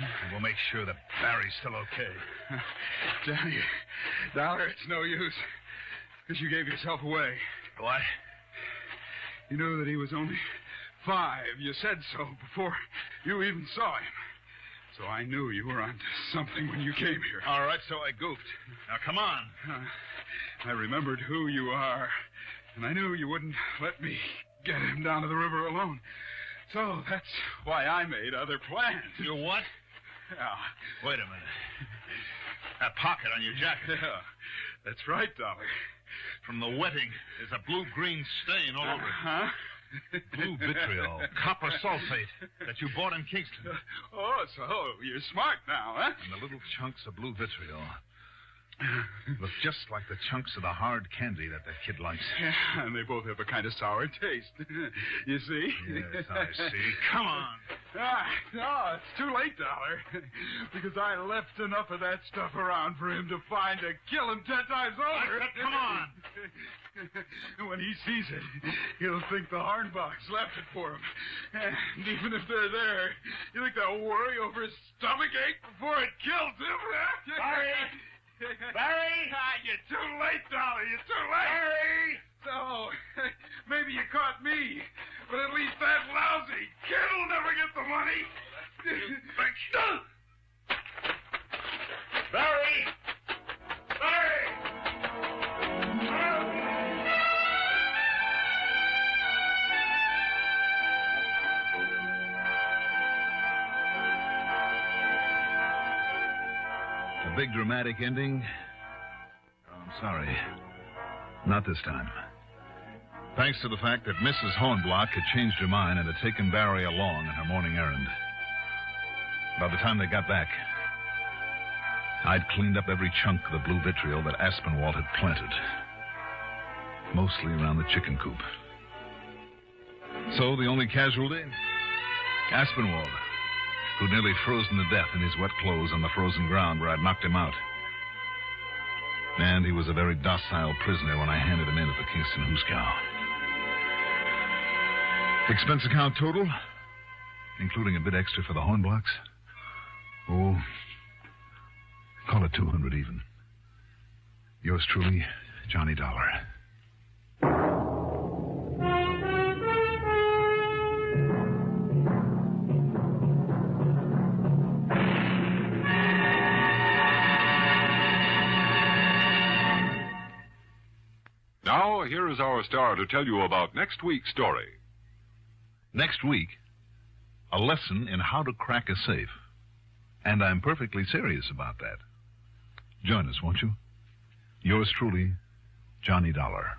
And we'll make sure that Barry's still okay. Johnny, Dollar, it's no use. Because you gave yourself away. What? You knew that he was only 5. You said so before you even saw him. So I knew you were onto something when you came here. All right, so I goofed. Now, come on. I remembered who you are, and I knew you wouldn't let me get him down to the river alone. So that's why I made other plans. You what? Yeah. Wait a minute. That pocket on your jacket. Yeah, that's right, Dollar. From the wetting, there's a blue-green stain all over it. Huh? Blue vitriol, copper sulfate that you bought in Kingston. Oh, so you're smart now, huh? And the little chunks of blue vitriol look just like the chunks of the hard candy that kid likes. Yeah, and they both have a kind of sour taste. You see? Yes, I see. Come on. No, it's too late, Dollar. Because I left enough of that stuff around for him to find to kill him 10 times over. Come on. When he sees it, he'll think the Hornbachs left it for him. And even if they're there, you think they'll worry over his stomachache before it kills him? Barry! Barry! You're too late, Dollar. You're too late. Barry! So, maybe you caught me, but at least that lousy kid will never get the money. Barry! Barry! A big dramatic ending? Oh, I'm sorry. Not this time. Thanks to the fact that Mrs. Hornblock had changed her mind and had taken Barry along on her morning errand. By the time they got back, I'd cleaned up every chunk of the blue vitriol that Aspinwall had planted. Mostly around the chicken coop. So the only casualty? Aspinwall, who'd nearly frozen to death in his wet clothes on the frozen ground where I'd knocked him out. And he was a very docile prisoner when I handed him in at the Kingston Hooskow. Expense account total, including a bit extra for the Hornblocks? Oh, call it 200 even. Yours truly, Johnny Dollar. Now, here is our star to tell you about next week's story. Next week, a lesson in how to crack a safe. And I'm perfectly serious about that. Join us, won't you? Yours truly, Johnny Dollar.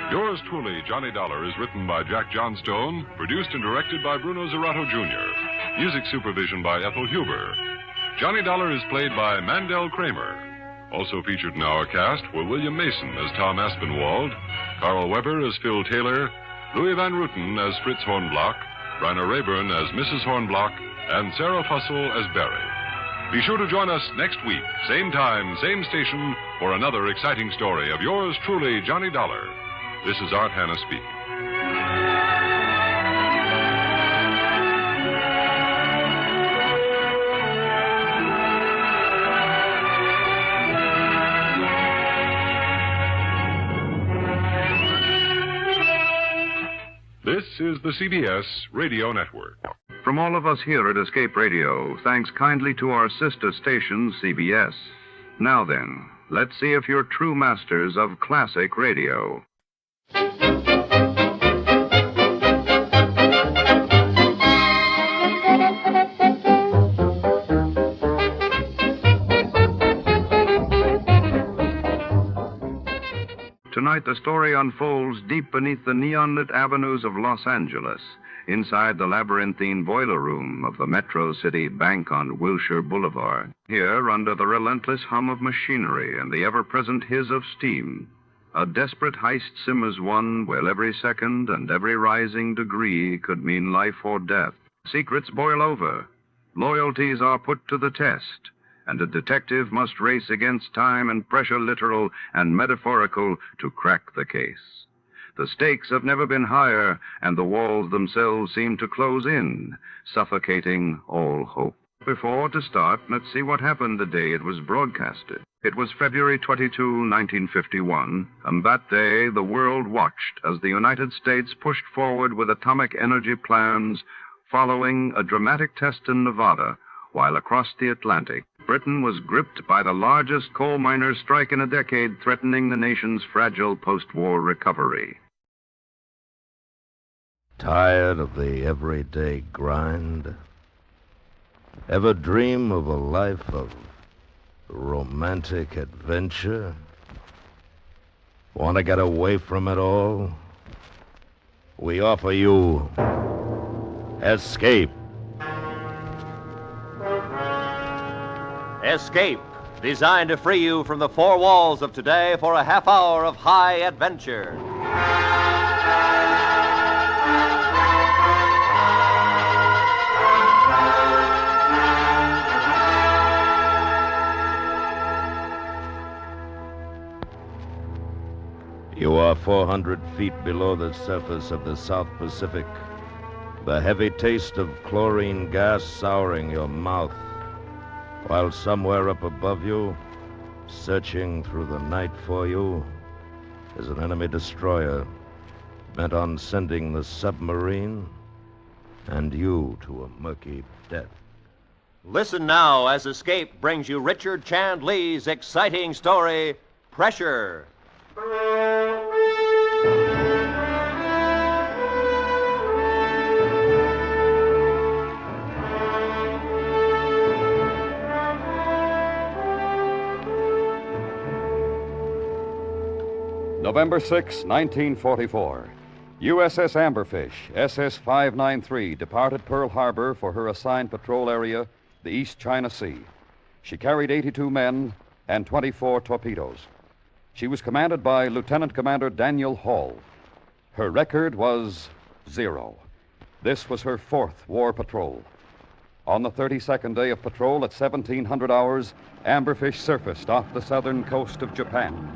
Yours truly, Johnny Dollar, is written by Jack Johnstone, produced and directed by Bruno Zerato Jr., music supervision by Ethel Huber. Johnny Dollar is played by Mandel Kramer. Also featured in our cast were William Mason as Tom Aspinwall, Carl Weber as Phil Taylor, Louis Van Ruten as Fritz Hornblock, Rainer Rayburn as Mrs. Hornblock, and Sarah Fussell as Barry. Be sure to join us next week, same time, same station, for another exciting story of yours truly, Johnny Dollar. This is Art Hanna speaking. is the CBS Radio Network. From all of us here at Escape Radio, thanks kindly to our sister station, CBS. Now then, let's see if you're true masters of classic radio. Tonight, the story unfolds deep beneath the neon-lit avenues of Los Angeles, inside the labyrinthine boiler room of the Metro City Bank on Wilshire Boulevard. Here, under the relentless hum of machinery and the ever-present hiss of steam, a desperate heist simmers one where every second and every rising degree could mean life or death. Secrets boil over. Loyalties are put to the test. And a detective must race against time and pressure, literal and metaphorical, to crack the case. The stakes have never been higher, and the walls themselves seem to close in, suffocating all hope. Before to start, let's see what happened the day it was broadcasted. It was February 22, 1951, and that day the world watched as the United States pushed forward with atomic energy plans following a dramatic test in Nevada, while across the Atlantic, Britain was gripped by the largest coal miners' strike in a decade, threatening the nation's fragile post-war recovery. Tired of the everyday grind? Ever dream of a life of romantic adventure? Want to get away from it all? We offer you Escape. Escape, designed to free you from the four walls of today for a half hour of high adventure. You are 400 feet below the surface of the South Pacific, the heavy taste of chlorine gas souring your mouth, while somewhere up above you, searching through the night for you, is an enemy destroyer bent on sending the submarine and you to a murky death. Listen now as Escape brings you Richard Chand Lee's exciting story, Pressure. November 6, 1944. USS Amberfish, SS 593, departed Pearl Harbor for her assigned patrol area, the East China Sea. She carried 82 men and 24 torpedoes. She was commanded by Lieutenant Commander Daniel Hall. Her record was 0. This was her 4th war patrol. On the 32nd day of patrol at 1700 hours, Amberfish surfaced off the southern coast of Japan.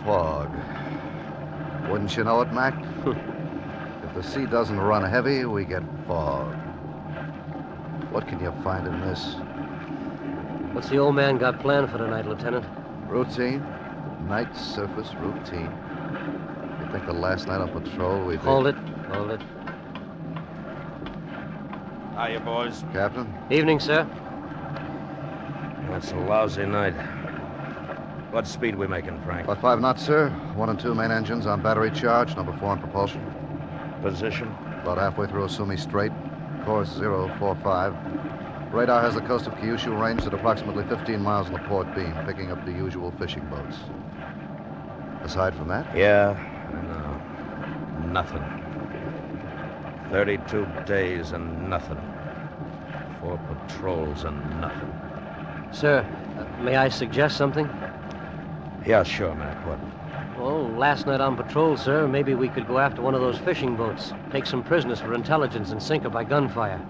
Fog. Wouldn't you know it, Mac? If the sea doesn't run heavy, we get fog. What can you find in this? What's the old man got planned for tonight, Lieutenant? Routine. Night surface routine. You think the last night on patrol we... Hold it. Hiya, boys. Captain? Evening, sir. That's a lousy night. What speed we making, Frank? About 5 knots, sir. 1 and 2 main engines on battery charge, number 4 on propulsion. Position? About halfway through Asumi Strait. Course 045. Radar has the coast of Kyushu ranged at approximately 15 miles on the port beam, picking up the usual fishing boats. Aside from that? Yeah, no. Nothing. 32 days and nothing. 4 patrols and nothing. Sir, may I suggest something? Yeah, sure, Mac. What? Oh, last night on patrol, sir, maybe we could go after one of those fishing boats, take some prisoners for intelligence and sink her by gunfire.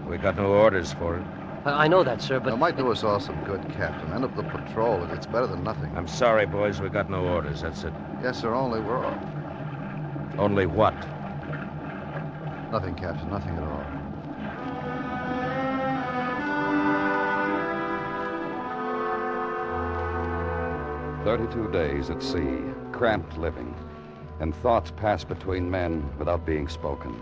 We got no orders for it. I know that, sir, but... It might do us all some good, Captain. End of the patrol. It's better than nothing. I'm sorry, boys. We got no orders. That's it. Yes, sir. Only we're all... Only what? Nothing, Captain. Nothing at all. 32 days at sea, cramped living, and thoughts pass between men without being spoken.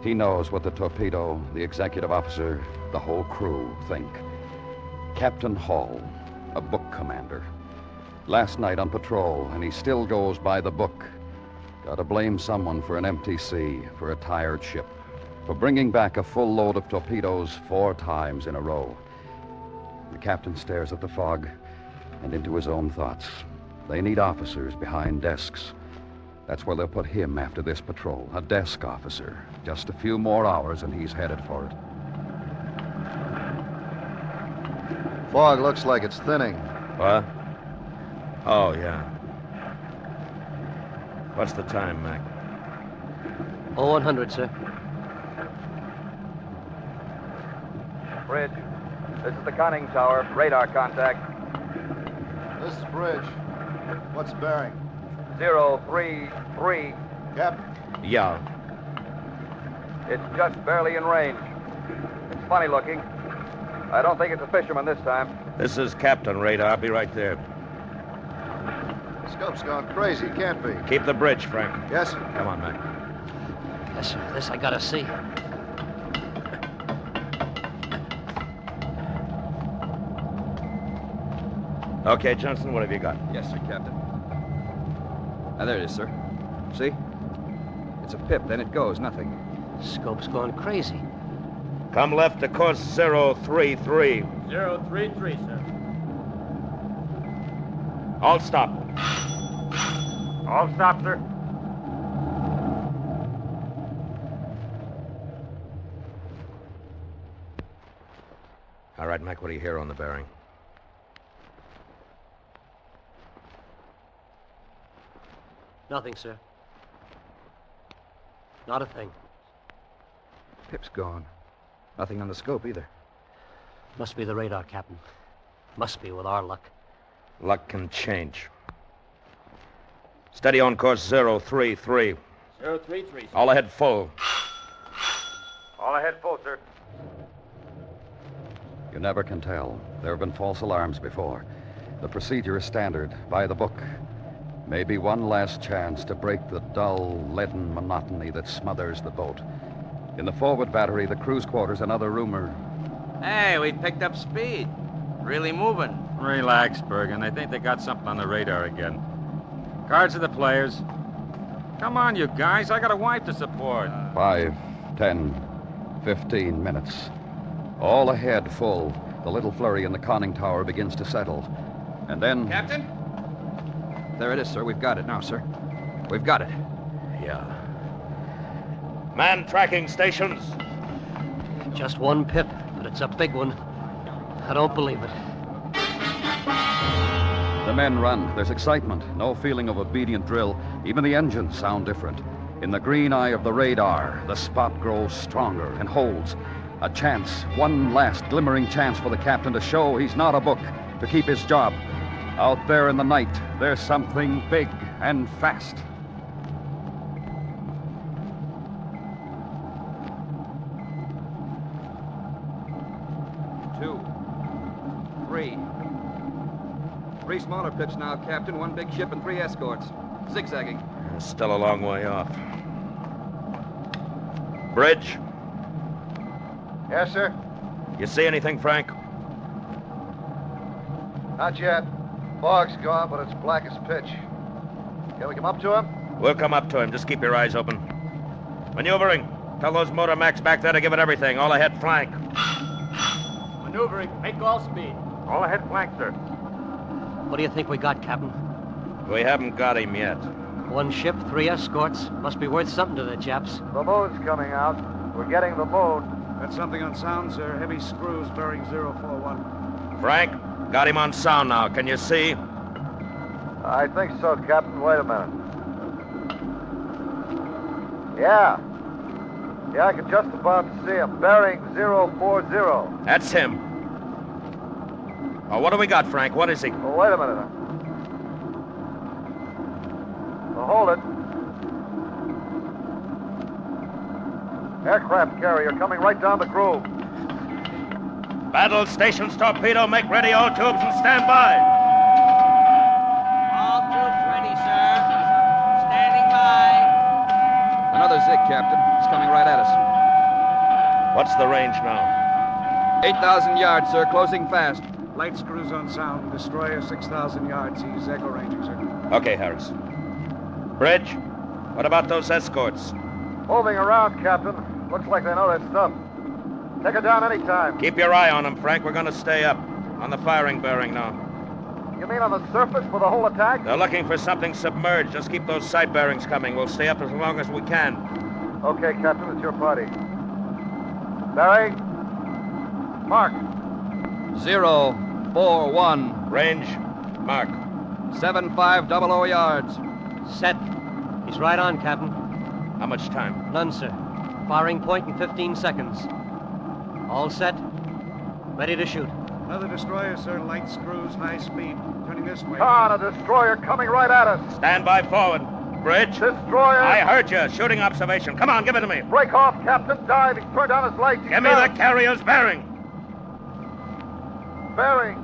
He knows what the torpedo, the executive officer, the whole crew think. Captain Hall, a book commander. Last night on patrol, and he still goes by the book. Gotta blame someone for an empty sea, for a tired ship, for bringing back a full load of torpedoes 4 times in a row. The captain stares at the fog and into his own thoughts. They need officers behind desks. That's where they'll put him after this patrol, a desk officer. Just a few more hours and he's headed for it. Fog looks like it's thinning. What? Oh, yeah. What's the time, Mac? 0100, sir. Bridge. This is the conning tower. Radar contact. This is Bridge. What's bearing? 033. Captain. Yeah. It's just barely in range. It's funny looking. I don't think it's a fisherman this time. This is Captain Radar. I'll be right there. Scope's gone crazy. Can't be. Keep the bridge, Frank. Yes, sir. Come on, Mac. Yes, sir. This I gotta see. Okay, Johnson, what have you got? Yes, sir, Captain. Now, there it is, sir. See? It's a pip, then it goes. Nothing. Scope's gone crazy. Come left to course 033. 033, sir. All stop. All stop, sir. All right, Mac, what do you hear on the bearing? Nothing, sir. Not a thing. Pip's gone. Nothing on the scope either. Must be the radar, Captain. Must be with our luck. Luck can change. Steady on course 033. 033, sir. All ahead full. All ahead full, sir. You never can tell. There have been false alarms before. The procedure is standard, by the book. Maybe one last chance to break the dull, leaden monotony that smothers the boat. In the forward battery, the crew's quarters, another rumor. Hey, we picked up speed. Really moving. Relax, Bergen. I think they got something on the radar again. Cards to the players. Come on, you guys. I got a wife to support. 5, 10, 15 minutes. All ahead full. The little flurry in the conning tower begins to settle. And then... Captain? There it is, sir. We've got it now, sir. We've got it. Yeah. Man tracking stations. Just one pip, but it's a big one. I don't believe it. The men run. There's excitement. No feeling of obedient drill. Even the engines sound different. In the green eye of the radar, the spot grows stronger and holds. A chance, one last glimmering chance for the captain to show he's not a book, to keep his job. Out there in the night, there's something big and fast. Two. 3. 3 smaller pips now, Captain. 1 big ship and 3 escorts. Zigzagging. Still a long way off. Bridge. Yes, sir. You see anything, Frank? Not yet. Fog's gone, but it's black as pitch. Can we come up to him? We'll come up to him. Just keep your eyes open. Maneuvering. Tell those motor Macs back there to give it everything. All ahead flank. Maneuvering. Make all speed. All ahead flank, sir. What do you think we got, Captain? We haven't got him yet. 1 ship, 3 escorts. Must be worth something to the chaps. The moon's coming out. We're getting the moon. Got something on sound, sir. Heavy screws bearing 041. Frank, got him on sound now. Can you see? I think so, Captain. Wait a minute. Yeah, I can just about see him. Bearing 040. That's him. Oh, what do we got, Frank? What is he? Oh, wait a minute. Well, hold it. Aircraft carrier coming right down the groove. Battle stations torpedo, make ready all tubes and stand by. Zig, Captain. It's coming right at us. What's the range now? 8,000 yards, sir. Closing fast. Light screws on sound. Destroyer 6,000 yards. He's echo ranging, sir. Okay, Harris. Bridge, what about those escorts? Moving around, Captain. Looks like they know their stuff. Take her down any time. Keep your eye on them, Frank. We're going to stay up. On the firing bearing now. You mean on the surface for the whole attack? They're looking for something submerged. Just keep those side bearings coming. We'll stay up as long as we can. Okay, Captain. It's your party. Barry? Mark. 041. Range. Mark. 7500 yards. Set. He's right on, Captain. How much time? None, sir. Firing point in 15 seconds. All set. Ready to shoot. Another destroyer, sir. Light screws, high speed. Turning this way. On, a destroyer coming right at us. Stand by forward. Bridge. Destroyer. I heard you. Shooting observation. Come on, give it to me. Break off, Captain. Dive. He's turned on his lights. Give me the carrier's bearing. Bearing.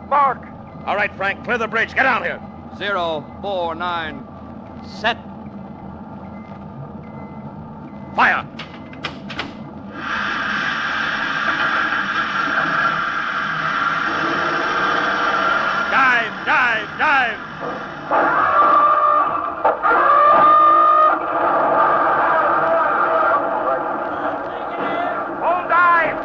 Mark. All right, Frank. Clear the bridge. Get down here. 049. Set. Fire. Dive! Hold dive!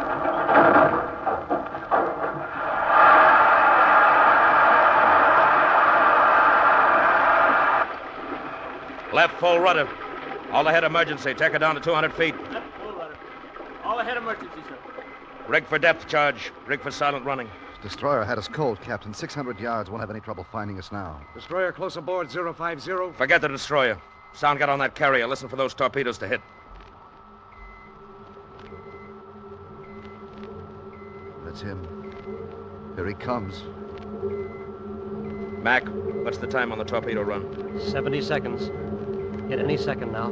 Left full rudder. All ahead emergency. Take her down to 200 feet. Left full rudder. All ahead emergency, sir. Rig for depth charge. Rig for silent running. Destroyer had us cold, Captain. 600 yards. Won't have any trouble finding us now. Destroyer close aboard, 050. Forget the destroyer. Sound got on that carrier. Listen for those torpedoes to hit. That's him. Here he comes. Mac, what's the time on the torpedo run? 70 seconds. Hit any second now.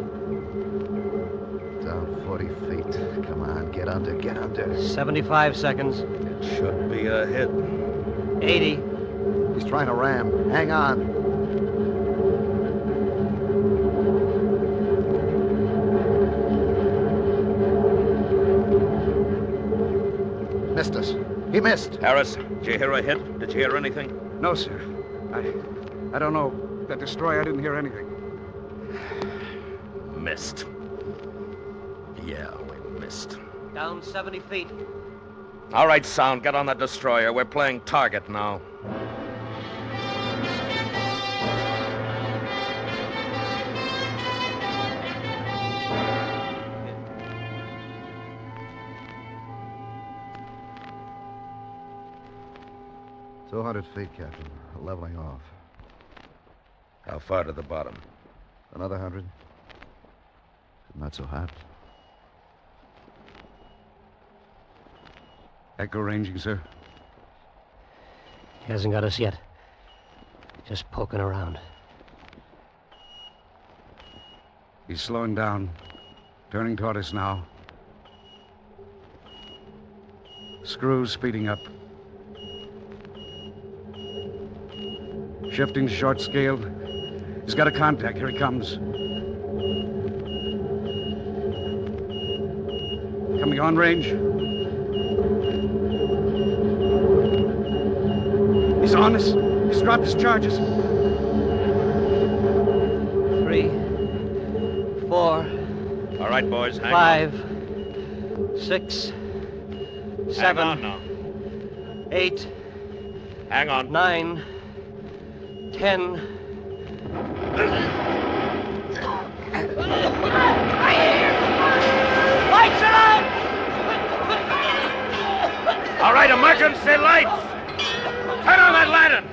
Down 40 feet. Come on, get under, get under. 75 seconds. It should be a hit. 80. He's trying to ram. Hang on. Missed us. He missed. Harris, did you hear a hit? Did you hear anything? No, sir. I don't know. That destroyer, I didn't hear anything. Missed. Yeah, we missed. Down 70 feet. All right, Sound, get on that destroyer. We're playing target now. $200 feet, Captain. Leveling off. How far to the bottom? Another 100. Not so hot. Echo ranging, sir. He hasn't got us yet. Just poking around. He's slowing down. Turning toward us now. Screws speeding up. Shifting to short scale. He's got a contact. Here he comes. Coming on range. He's on us. He's dropped his charges. 3, 4. All right, boys, hang on. 5, 6, 7. Hang on now. 8. Hang on. 9, 10. Lights are out! All right, emergency lights! Turn on that lantern!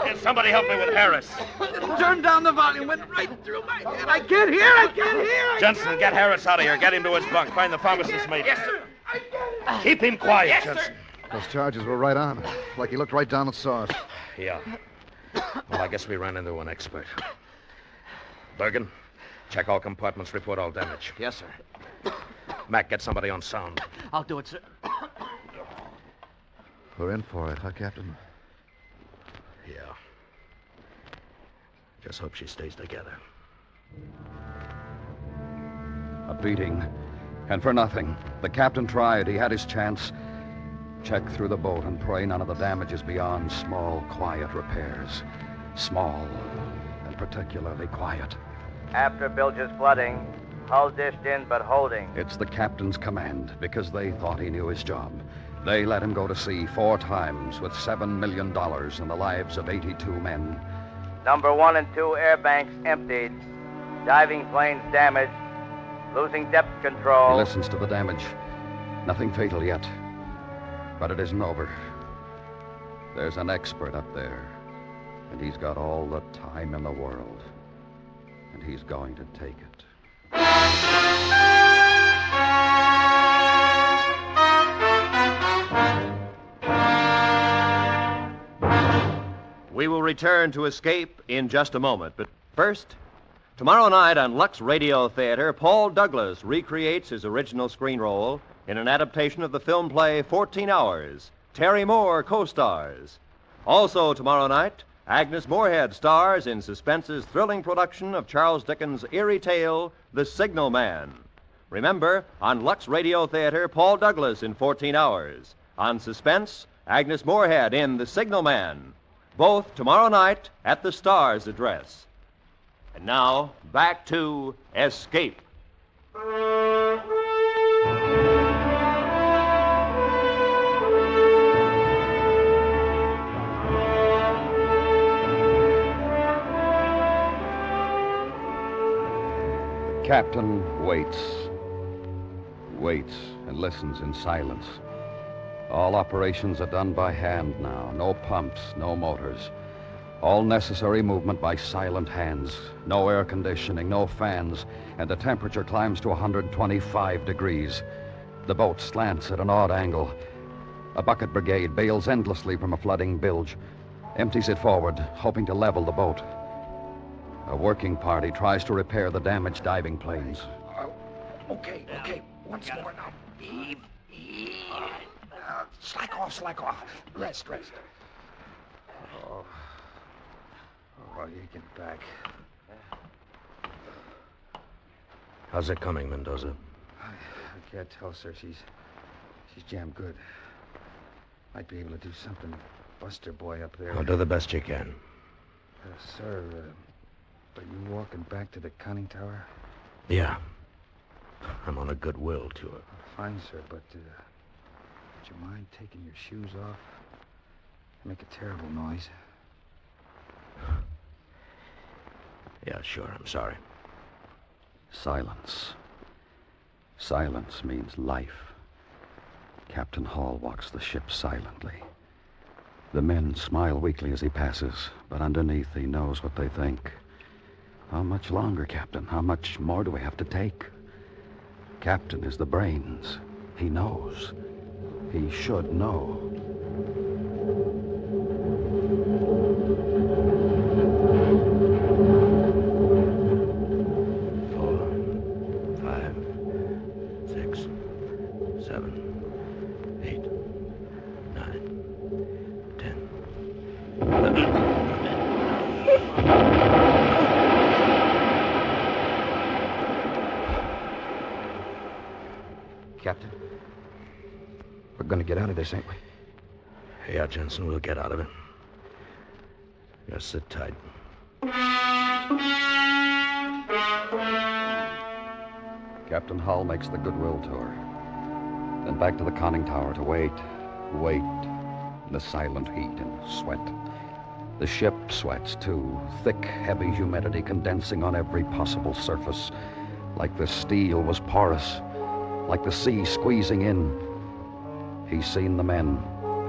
Here, somebody help me with Harris. Turn down the volume. Went right through my head. I can't hear. Jensen, get Harris out of here. Get him to his bunk. Find the pharmacist's mate. Yes, sir. Keep him quiet, Yes, Jensen. Those charges were right on. Like he looked right down and saw us. Yeah. Well, I guess we ran into an expert. Bergen, check all compartments, report all damage. Yes, sir. Mac, get somebody on sound. I'll do it, sir. We're in for it, huh, Captain? Yeah. Just hope she stays together. A beating. And for nothing. The captain tried. He had his chance. Check through the boat and pray none of the damage is beyond small, quiet repairs. Small and particularly quiet. After bilges flooding, hull dished in but holding. It's the captain's command because they thought he knew his job. They let him go to sea 4 times with $7 million and the lives of 82 men. Number 1 and 2 air banks emptied. Diving planes damaged. Losing depth control. He listens to the damage. Nothing fatal yet. But it isn't over. There's an expert up there. And he's got all the time in the world. And he's going to take it. We will return to Escape in just a moment. But first, tomorrow night on Lux Radio Theater, Paul Douglas recreates his original screen role in an adaptation of the film play 14 Hours. Terry Moore co-stars. Also tomorrow night, Agnes Moorehead stars in Suspense's thrilling production of Charles Dickens' eerie tale, The Signal Man. Remember, on Lux Radio Theater, Paul Douglas in 14 Hours. On Suspense, Agnes Moorehead in The Signal Man. Both tomorrow night at the Star's address. And now, back to Escape. The captain waits. Waits and listens in silence. All operations are done by hand now. No pumps, no motors. All necessary movement by silent hands. No air conditioning, no fans, and the temperature climbs to 125 degrees. The boat slants at an odd angle. A bucket brigade bails endlessly from a flooding bilge, empties it forward, hoping to level the boat. A working party tries to repair the damaged diving planes. Okay. Once more now. Heave. Slack off. Rest. Oh, you get back. How's it coming, Mendoza? I can't tell, sir. She's jammed good. Might be able to do something. Buster boy up there. I'll do the best you can. Sir, are you walking back to the conning tower? Yeah. I'm on a goodwill tour. Fine, sir, but would you mind taking your shoes off? They make a terrible noise. Yeah, sure. I'm sorry. Silence. Silence means life. Captain Hall walks the ship silently. The men smile weakly as he passes, but underneath he knows what they think. How much longer, Captain? How much more do we have to take? Captain is the brains. He knows. He should know. Captain, we're going to get out of this, ain't we? Yeah, Jensen, we'll get out of it. Just sit tight. Captain Hull makes the goodwill tour. Then back to the conning tower to wait in the silent heat and sweat. The ship sweats, too. Thick, heavy humidity condensing on every possible surface. Like the steel was porous. Like the sea squeezing in. He's seen the men.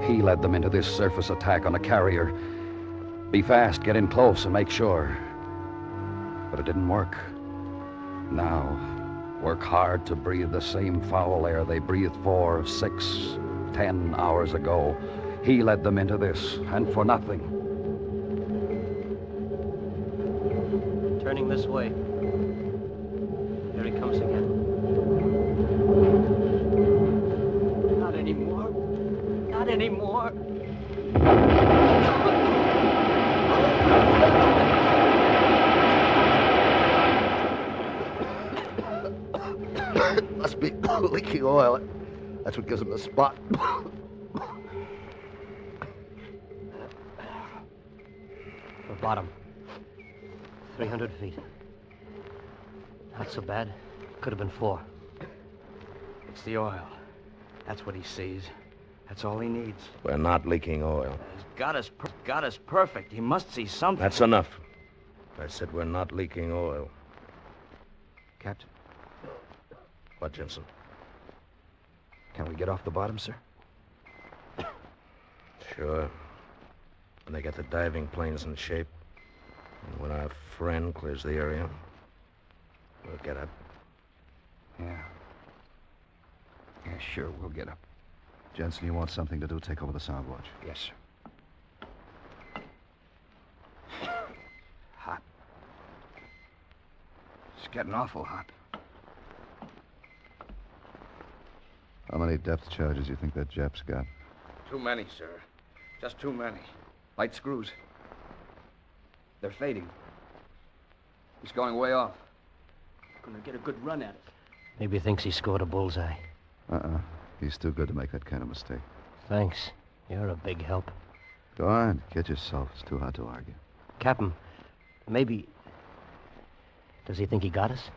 He led them into this surface attack on a carrier. Be fast, get in close and make sure. But it didn't work. Now, work hard to breathe the same foul air they breathed 4, 6, 10 hours ago. He led them into this, and for nothing. Turning this way. Here he comes again. Not anymore. Not anymore. Leaking oil. That's what gives him the spot. The bottom. 300 feet. Not so bad. Could have been 4. It's the oil. That's what he sees. That's all he needs. We're not leaking oil. He's got us perfect. He must see something. That's enough. I said we're not leaking oil. Captain, What, Jensen? can we get off the bottom, sir? Sure. When they get the diving planes in shape, and when our friend clears the area, we'll get up. Yeah. Yeah, sure, we'll get up. Jensen, you want something to do? Take over the sound watch. Yes, sir. Hot. It's getting awful hot. How many depth charges do you think that Jap's got? Too many, sir. Just too many. Light screws. They're fading. He's going way off. Gonna get a good run at it. Maybe he thinks he scored a bullseye. He's too good to make that kind of mistake. Thanks. You're a big help. Go on. Get yourself. It's too hard to argue. Captain, maybe... Does he think he got us?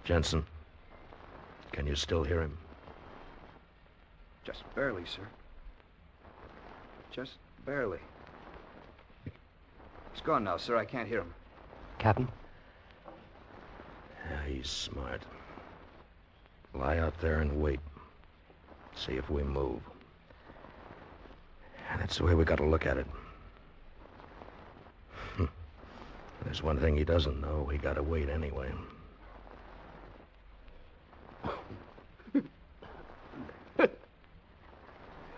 Jensen, can you still hear him? Just barely, sir. Just barely. He's gone now, sir. I can't hear him. Captain? Yeah, he's smart. Lie out there and wait. See if we move. That's the way we got to look at it. There's one thing he doesn't know. He got to wait anyway.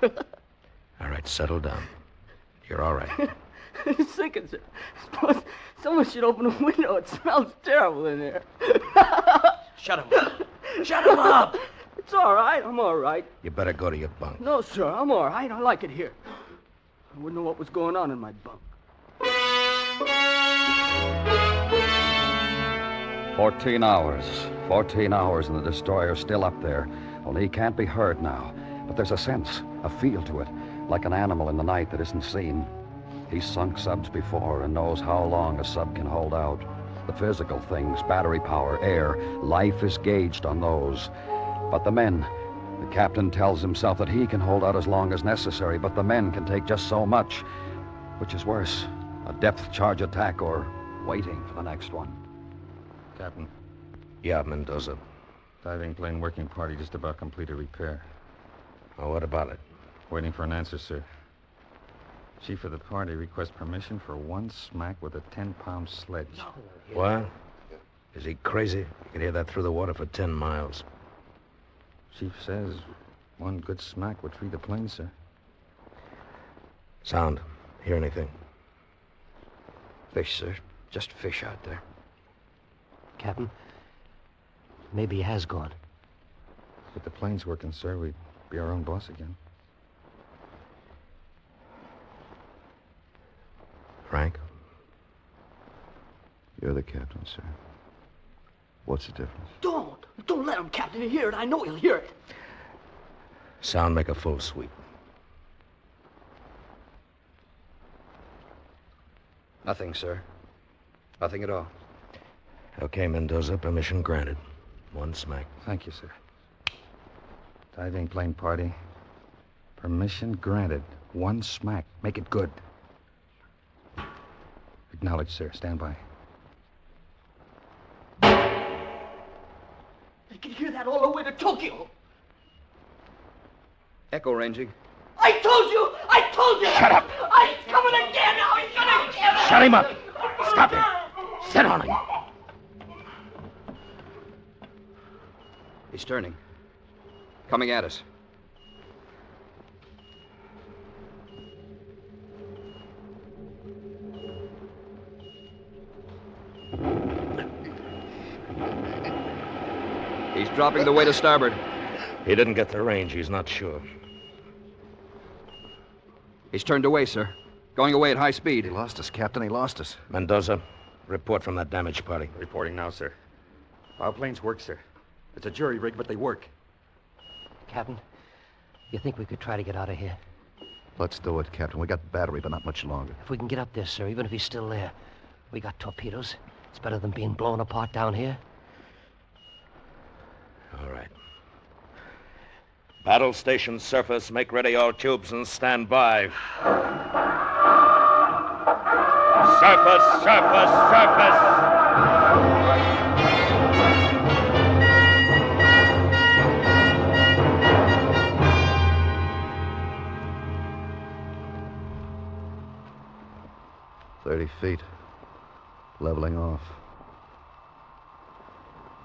All right, settle down. You're all right. It's sinking, sir. Someone should open a window. It smells terrible in there. Shut him up. Shut him up! It's all right. I'm all right. You better go to your bunk. No, sir. I'm all right. I like it here. I wouldn't know what was going on in my bunk. 14 hours. 14 hours and the destroyer's still up there. Only he can't be heard now. But there's a sense, a feel to it, like an animal in the night that isn't seen. He's sunk subs before and knows how long a sub can hold out. The physical things, battery power, air, life is gauged on those. But the men, the captain tells himself that he can hold out as long as necessary, but the men can take just so much. Which is worse, a depth charge attack or waiting for the next one. Captain. Yeah, Mendoza. Diving plane working party just about completed repair. Oh, what about it? Waiting for an answer, sir. Chief of the party requests permission for one smack with a 10-pound sledge. What? Is he crazy? You can hear that through the water for 10 miles. Chief says one good smack would free the plane, sir. Sound. Hear anything? Fish, sir. Just fish out there. Captain, maybe he has gone. If the plane's working, sir, we'd be our own boss again. Frank? You're the captain, sir. What's the difference? Don't let him, Captain. He'll hear it. I know he'll hear it. Sound, make a full sweep. Nothing, sir. Nothing at all. Okay, Mendoza, permission granted. One smack. Thank you, sir. Diving plane party. Permission granted. One smack. Make it good. Acknowledged, sir. Stand by. They can hear that all the way to Tokyo. Echo ranging. I told you! Shut up! He's coming again now! He's gonna get us! Shut him up! Stop him! Sit on him! He's turning. Coming at us. He's dropping the way to starboard. He didn't get the range. He's not sure. He's turned away, sir. Going away at high speed. He lost us, Captain. He lost us. Mendoza, report from that damage party. Reporting now, sir. Our planes work, sir. It's a jury rig, but they work. Captain, you think we could try to get out of here? Let's do it, Captain. We got battery, but not much longer. If we can get up there, sir, even if he's still there. We got torpedoes. It's better than being blown apart down here. All right. Battle station surface, make ready all tubes and stand by. Surface, surface, surface! 30 feet. Leveling off.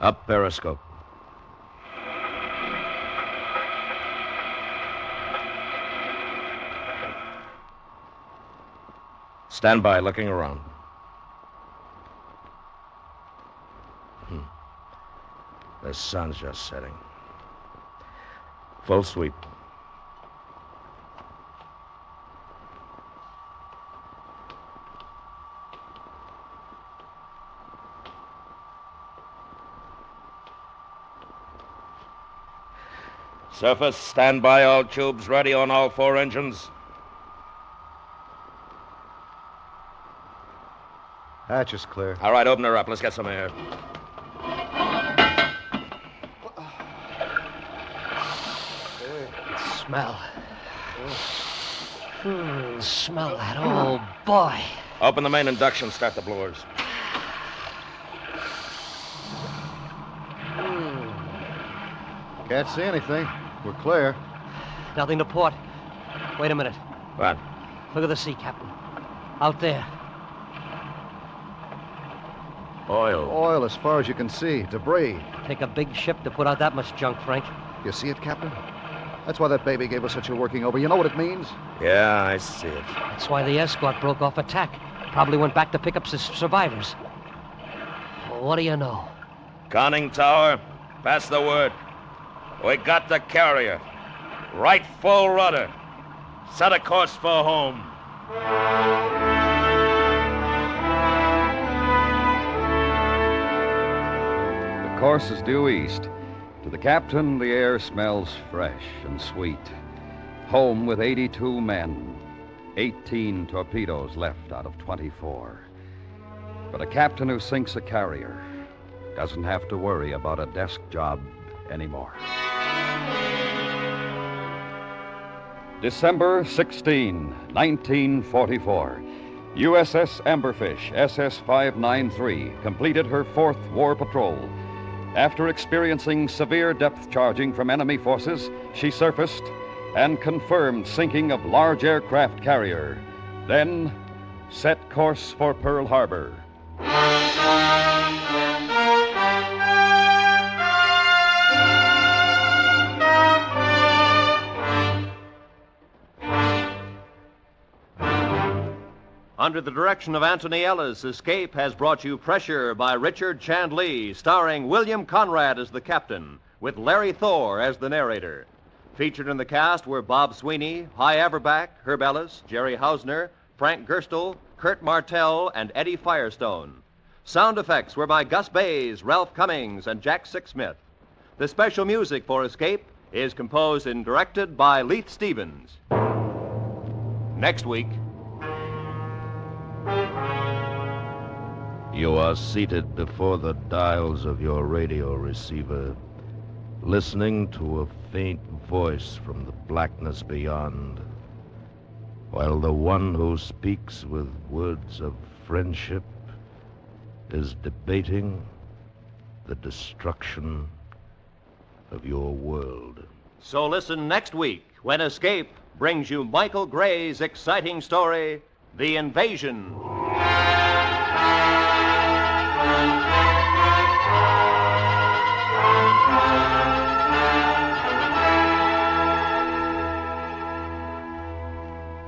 Up periscope. Stand by, looking around. The sun's just setting. Full sweep. Surface, stand by, all tubes ready on all 4 engines. Hatch is clear. All right, open her up. Let's get some air. Smell. Smell that. Oh, boy. Open the main induction. Start the blowers. Can't see anything. We're clear. Nothing to port. Wait a minute. What? Look at the sea, Captain. Out there. Oil. Oil as far as you can see. Debris. Take a big ship to put out that much junk, Frank. You see it, Captain? That's why that baby gave us such a working over. You know what it means? Yeah, I see it. That's why the escort broke off attack. Probably went back to pick up survivors. Well, what do you know? Conning tower, pass the word. We got the carrier. Right full rudder. Set a course for home. The course is due east. To the captain, the air smells fresh and sweet. Home with 82 men. 18 torpedoes left out of 24. But a captain who sinks a carrier doesn't have to worry about a desk job anymore. December 16, 1944. USS Amberfish, SS-593, completed her 4th war patrol. After experiencing severe depth charging from enemy forces, she surfaced and confirmed sinking of large aircraft carrier. Then set course for Pearl Harbor. Under the direction of Anthony Ellis, Escape has brought you Pressure by Richard Chandlee, starring William Conrad as the captain, with Larry Thor as the narrator. Featured in the cast were Bob Sweeney, Hy Averback, Herb Ellis, Jerry Hausner, Frank Gerstle, Kurt Martell, and Eddie Firestone. Sound effects were by Gus Bays, Ralph Cummings, and Jack Sixsmith. The special music for Escape is composed and directed by Leith Stevens. Next week... You are seated before the dials of your radio receiver, listening to a faint voice from the blackness beyond, while the one who speaks with words of friendship is debating the destruction of your world. So listen next week when Escape brings you Michael Gray's exciting story, The Invasion.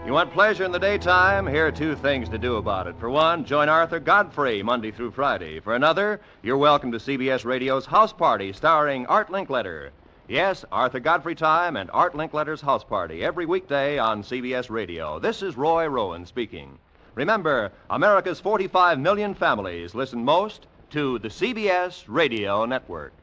You want pleasure in the daytime? Here are 2 things to do about it. For one, join Arthur Godfrey Monday through Friday. For another, you're welcome to CBS Radio's House Party starring Art Linkletter. Yes, Arthur Godfrey Time and Art Linkletter's House Party every weekday on CBS Radio. This is Roy Rowan speaking. Remember, America's 45 million families listen most to the CBS Radio Network.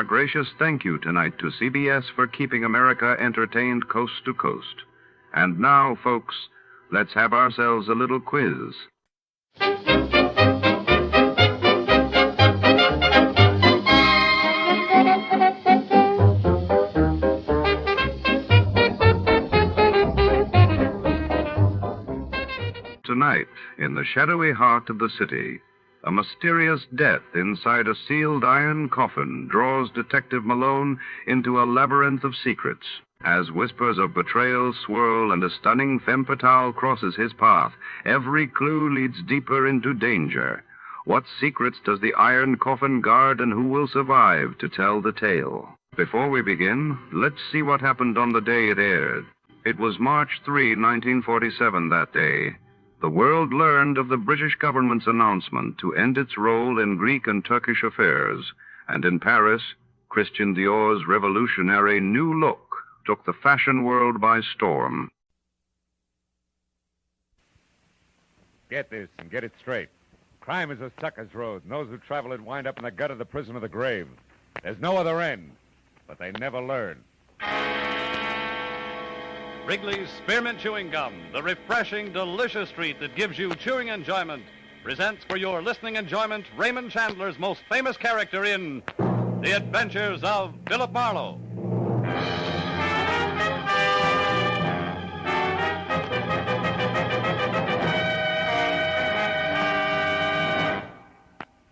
Our gracious thank you tonight to CBS for keeping America entertained coast to coast. And now, folks, let's have ourselves a little quiz. Tonight, in the shadowy heart of the city, a mysterious death inside a sealed iron coffin draws Detective Malone into a labyrinth of secrets. As whispers of betrayal swirl and a stunning femme fatale crosses his path, every clue leads deeper into danger. What secrets does the iron coffin guard, and who will survive to tell the tale? Before we begin, let's see what happened on the day it aired. It was March 3, 1947 that day. The world learned of the British government's announcement to end its role in Greek and Turkish affairs. And in Paris, Christian Dior's revolutionary new look took the fashion world by storm. Get this and get it straight. Crime is a sucker's road, and those who travel it wind up in the gut of the prison of the grave. There's no other end, but they never learn. Wrigley's Spearmint Chewing Gum, the refreshing, delicious treat that gives you chewing enjoyment, presents for your listening enjoyment Raymond Chandler's most famous character in The Adventures of Philip Marlowe.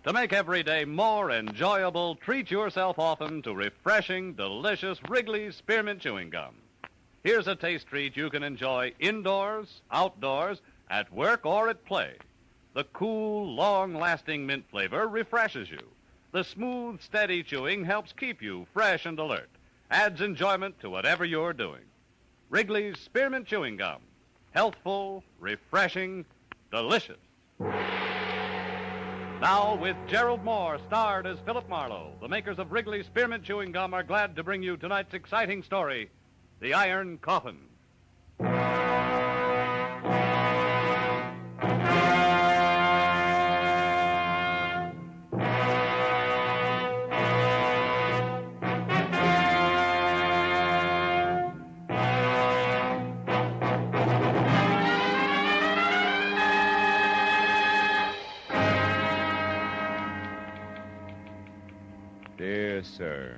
To make every day more enjoyable, treat yourself often to refreshing, delicious Wrigley's Spearmint Chewing Gum. Here's a taste treat you can enjoy indoors, outdoors, at work, or at play. The cool, long-lasting mint flavor refreshes you. The smooth, steady chewing helps keep you fresh and alert. Adds enjoyment to whatever you're doing. Wrigley's Spearmint Chewing Gum. Healthful, refreshing, delicious. Now, with Gerald Moore, starred as Philip Marlowe, the makers of Wrigley's Spearmint Chewing Gum are glad to bring you tonight's exciting story, The Iron Coffin. Dear Sir,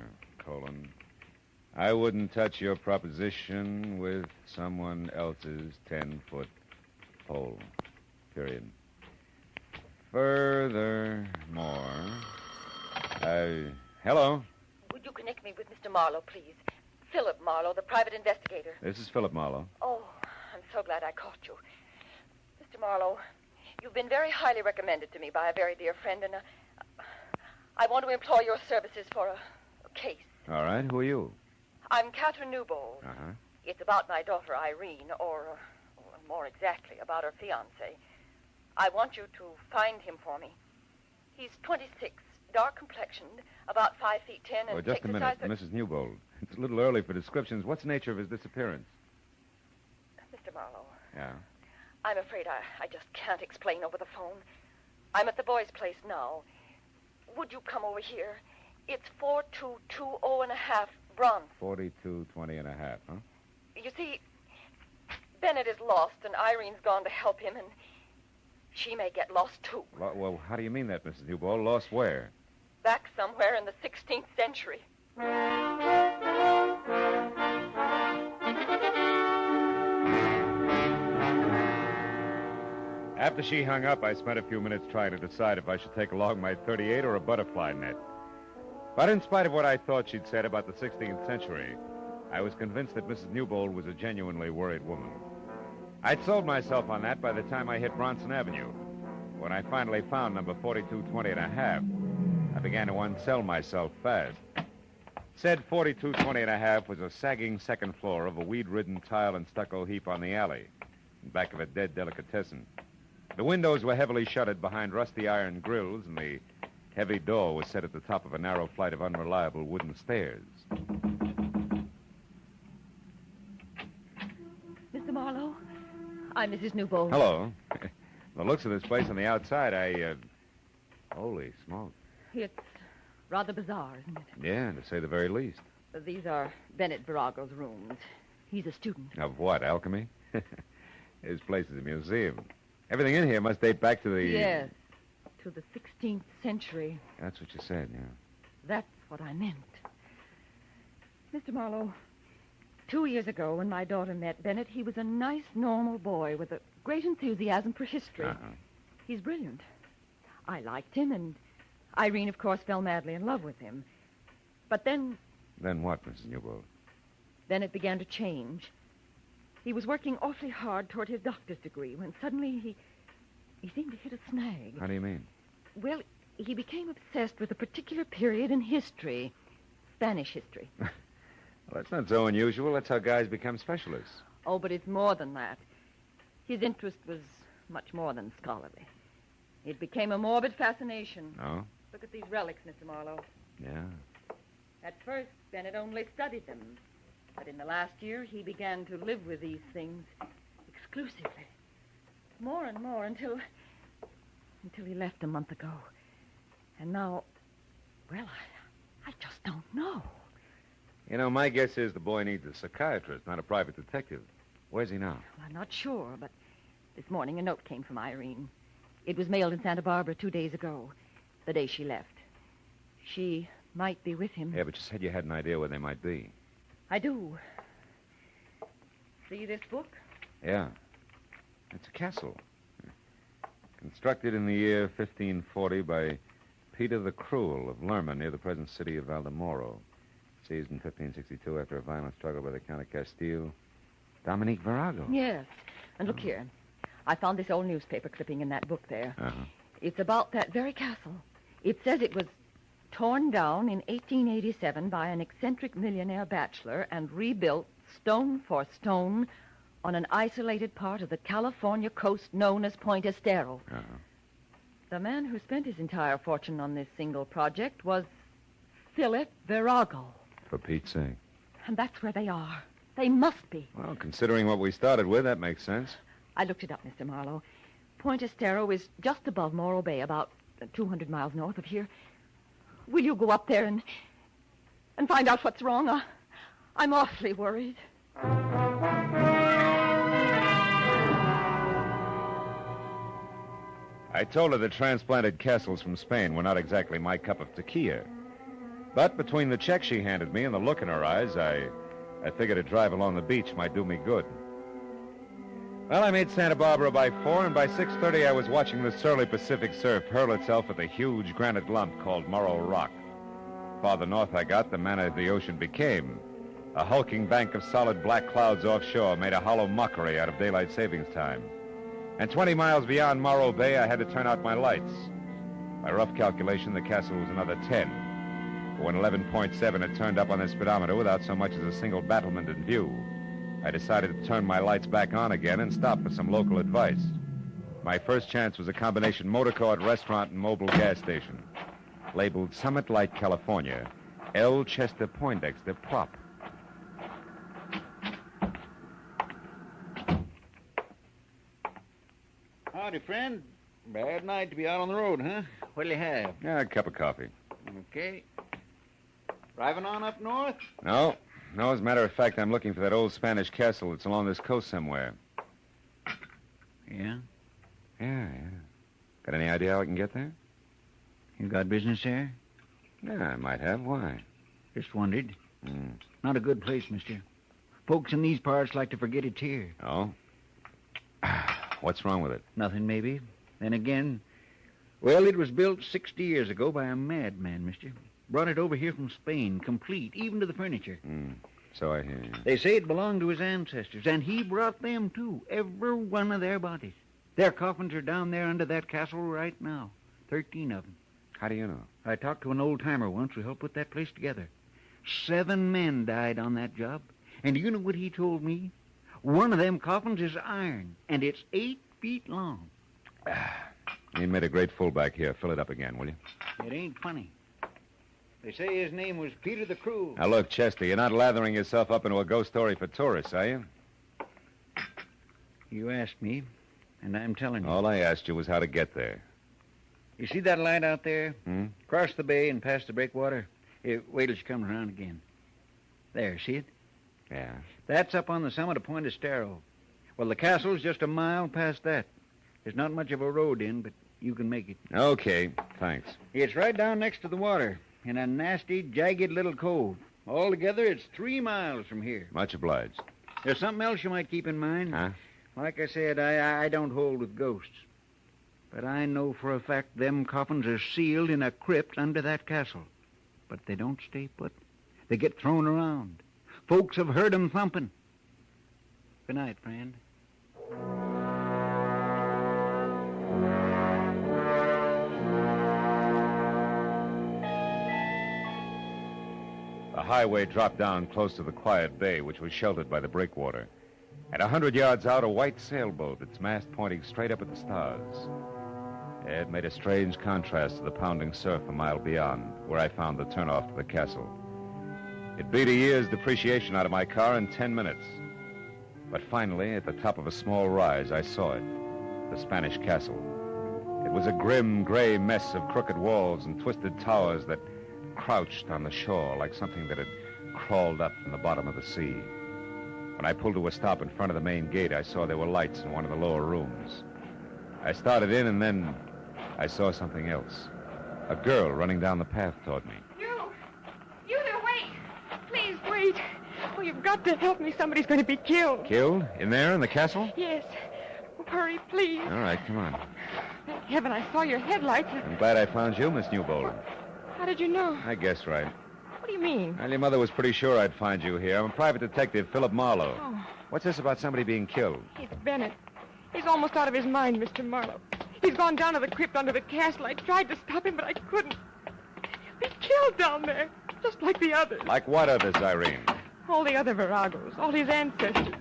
I wouldn't touch your proposition with someone else's 10-foot pole. Period. Furthermore, hello? Would you connect me with Mr. Marlowe, please? Philip Marlowe, the private investigator. This is Philip Marlowe. Oh, I'm so glad I caught you. Mr. Marlowe, you've been very highly recommended to me by a very dear friend, and I want to employ your services for a case. All right, who are you? I'm Catherine Newbold. Uh-huh. It's about my daughter, Irene, or more exactly, about her fiancé. I want you to find him for me. He's 26, dark complexioned, about 5 feet 10, and Oh, just a minute, Mrs. Newbold. It's a little early for descriptions. What's the nature of his disappearance? Mr. Marlowe, Yeah. I'm afraid I just can't explain over the phone. I'm at the boys' place now. Would you come over here? It's 4220.5 Bronx. 4220.5, huh? You see, Bennett is lost, and Irene's gone to help him, and she may get lost, too. Well, how do you mean that, Mrs. Newbold? Lost where? Back somewhere in the 16th century. After she hung up, I spent a few minutes trying to decide if I should take along my .38 or a butterfly net. But in spite of what I thought she'd said about the 16th century, I was convinced that Mrs. Newbold was a genuinely worried woman. I'd sold myself on that by the time I hit Bronson Avenue. When I finally found number 4220.5, I began to unsell myself fast. Said 4220.5 was a sagging second floor of a weed-ridden tile and stucco heap on the alley, in back of a dead delicatessen. The windows were heavily shuttered behind rusty iron grills, and the heavy door was set at the top of a narrow flight of unreliable wooden stairs. Mr. Marlowe, I'm Mrs. Newbold. Hello. The looks of this place on the outside, holy smoke. It's Rather bizarre, isn't it? Yeah, to say the very least. These are Bennett Virago's rooms. He's a student. Of what, alchemy? His place is a museum. Everything in here must date back to the... Yes, to the 16th century. That's what you said, yeah. That's what I meant. Mr. Marlowe, 2 years ago when my daughter met Bennett, he was a nice, normal boy with a great enthusiasm for history. He's brilliant. I liked him, and Irene, of course, fell madly in love with him. But then... Then what, Mrs. Newbold? Then it began to change. He was working awfully hard toward his doctor's degree when suddenly he seemed to hit a snag. How do you mean? Well, he became obsessed with a particular period in history. Spanish history. Well, that's not so unusual. That's how guys become specialists. Oh, but it's more than that. His interest was much more than scholarly. It became a morbid fascination. Oh? Look at these relics, Mr. Marlowe. Yeah. At first, Bennett only studied them. But in the last year, he began to live with these things exclusively. More and more until he left a month ago. And now, well, I just don't know. You know, my guess is the boy needs a psychiatrist, not a private detective. Where's he now? Well, I'm not sure, but this morning a note came from Irene. It was mailed in Santa Barbara 2 days ago, the day she left. She might be with him. Yeah, but you said you had an idea where they might be. I do. See this book? Yeah. It's a castle. Constructed in the year 1540 by Peter the Cruel of Lerma near the present city of Valdemoro. Seized in 1562 after a violent struggle by the Count of Castile. Dominique Virago. Yes. And look here. I found this old newspaper clipping in that book there. Uh-huh. It's about that very castle. It says it was torn down in 1887 by an eccentric millionaire bachelor and rebuilt stone for stone on an isolated part of the California coast known as Point Estero. Uh-huh. The man who spent his entire fortune on this single project was Philip Virago. For Pete's sake. And that's where they are. They must be. Well, considering what we started with, that makes sense. I looked it up, Mr. Marlowe. Point Estero is just above Morro Bay, about 200 miles north of here. Will you go up there and find out what's wrong? I'm awfully worried. I told her the transplanted castles from Spain were not exactly my cup of tequila. But between the check she handed me and the look in her eyes, I figured a drive along the beach might do me good. Well, I made Santa Barbara by 4, and by 6:30 I was watching the surly Pacific surf hurl itself at the huge granite lump called Morro Rock. Farther north I got, the manner the ocean became. A hulking bank of solid black clouds offshore made a hollow mockery out of daylight savings time. And 20 miles beyond Morro Bay, I had to turn out my lights. By rough calculation, the castle was another 10. But when 11.7 had turned up on the speedometer without so much as a single battlement in view, I decided to turn my lights back on again and stop for some local advice. My first chance was a combination motor court, restaurant, and mobile gas station. Labeled Summit Light, California, L. Chester Poindexter Prop. Howdy, friend. Bad night to be out on the road, huh? What'll you have? Yeah, a cup of coffee. Okay. Driving on up north? No, as a matter of fact, I'm looking for that old Spanish castle that's along this coast somewhere. Yeah? Yeah. Got any idea how I can get there? You got business there? Yeah, I might have. Why? Just wondered. Not a good place, mister. Folks in these parts like to forget it's here. Oh? What's wrong with it? Nothing, maybe. Then again, well, it was built 60 years ago by a madman, mister. Brought it over here from Spain, complete, even to the furniture. So I hear. They say it belonged to his ancestors, and he brought them, too. Every one of their bodies. Their coffins are down there under that castle right now. 13 of them. How do you know? I talked to an old-timer once who helped put that place together. 7 men died on that job. And do you know what he told me? One of them coffins is iron, and it's 8 feet long. You made a great fullback here. Fill it up again, will you? It ain't funny. They say his name was Peter the Cruel. Now, look, Chester, you're not lathering yourself up into a ghost story for tourists, are you? You asked me, and I'm telling you. All I asked you was how to get there. You see that light out there? Hmm? Across the bay and past the breakwater? Here, wait till she comes around again. There, see it? Yeah. That's up on the summit of Point Estero. Well, the castle's just a mile past that. There's not much of a road in, but you can make it. Okay, thanks. It's right down next to the water, in a nasty, jagged little cove. Altogether, it's 3 miles from here. Much obliged. There's something else you might keep in mind. Huh? Like I said, I don't hold with ghosts. But I know for a fact them coffins are sealed in a crypt under that castle. But they don't stay put. They get thrown around. Folks have heard 'em thumping. Good night, friend. The highway dropped down close to the quiet bay, which was sheltered by the breakwater. At 100 yards out, a white sailboat, its mast pointing straight up at the stars. It made a strange contrast to the pounding surf a mile beyond, where I found the turnoff to the castle. It beat a year's depreciation out of my car in 10 minutes. But finally, at the top of a small rise, I saw it, the Spanish castle. It was a grim, gray mess of crooked walls and twisted towers that crouched on the shore like something that had crawled up from the bottom of the sea. When I pulled to a stop in front of the main gate, I saw there were lights in one of the lower rooms. I started in, and then I saw something else. A girl running down the path toward me. You there, wait. Please, wait. Oh, you've got to help me. Somebody's going to be killed. Killed? In there, in the castle? Yes. Oh, hurry, please. All right, come on. Thank heaven I saw your headlights. I'm glad I found you, Miss Newbold. How did you know? I guessed right. What do you mean? Well, your mother was pretty sure I'd find you here. I'm a private detective, Philip Marlowe. Oh. What's this about somebody being killed? It's Bennett. He's almost out of his mind, Mr. Marlowe. He's gone down to the crypt under the castle. I tried to stop him, but I couldn't. He'll be killed down there, just like the others. Like what others, Irene? All the other Viragos, all his ancestors.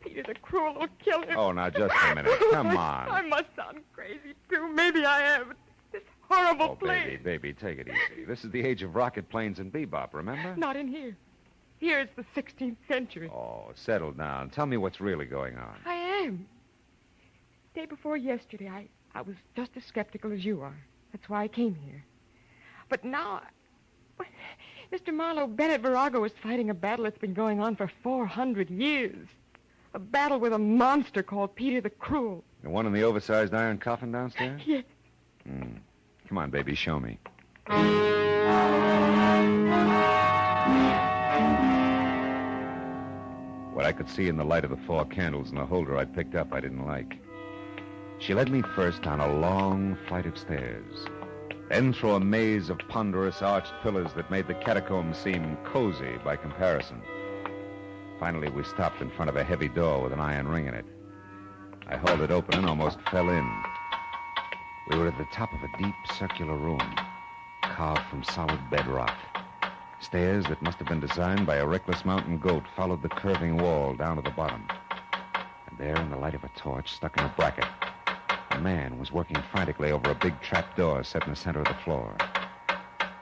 Peter the Cruel will kill him. Oh, now, just a minute. Come on. I must sound crazy, too. Maybe I am. But this horrible place. Baby, take it easy. This is the age of rocket planes and bebop, remember? Not in here. Here is the 16th century. Oh, settle down. Tell me what's really going on. I am. Day before yesterday, I was just as skeptical as you are. That's why I came here. But now, Mr. Marlowe, Bennett Virago is fighting a battle that's been going on for 400 years. A battle with a monster called Peter the Cruel. The one in the oversized iron coffin downstairs? Yes. Come on, baby, show me. What I could see in the light of the 4 candles in the holder I picked up I didn't like. She led me first down a long flight of stairs, then through a maze of ponderous arched pillars that made the catacombs seem cozy by comparison. Finally, we stopped in front of a heavy door with an iron ring in it. I hauled it open and almost fell in. We were at the top of a deep circular room, carved from solid bedrock. Stairs that must have been designed by a reckless mountain goat followed the curving wall down to the bottom. And there, in the light of a torch stuck in a bracket, a man was working frantically over a big trap door set in the center of the floor.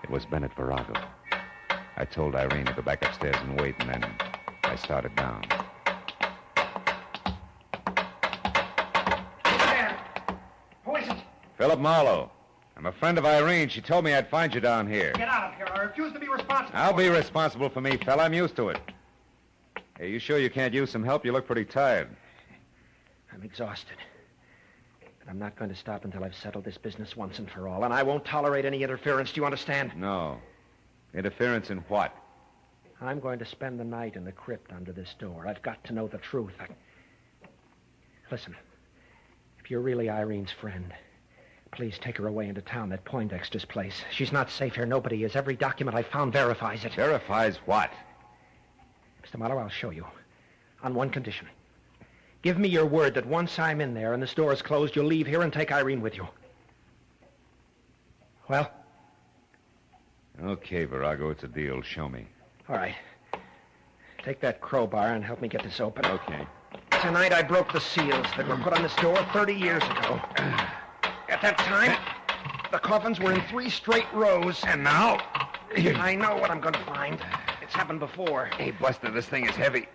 It was Bennett Virago. I told Irene to go back upstairs and wait, and then I started down. There. Who is it? Philip Marlowe. I'm a friend of Irene. She told me I'd find you down here. Get out of here. I refuse to be responsible. I'll be responsible for me, fella. I'm used to it. Hey, you sure you can't use some help? You look pretty tired. I'm exhausted. But I'm not going to stop until I've settled this business once and for all. And I won't tolerate any interference. Do you understand? No. Interference in what? I'm going to spend the night in the crypt under this door. I've got to know the truth. Listen, if you're really Irene's friend, please take her away into town at Poindexter's place. She's not safe here. Nobody is. Every document I found verifies it. Verifies what? Mr. Marlowe, I'll show you. On one condition. Give me your word that once I'm in there and this door is closed, you'll leave here and take Irene with you. Well? Okay, Virago, it's a deal. Show me. All right. Take that crowbar and help me get this open. Okay. Tonight I broke the seals that were put on this door 30 years ago. At that time, the coffins were in 3 straight rows. And now? I know what I'm going to find. It's happened before. Hey, Buster, this thing is heavy.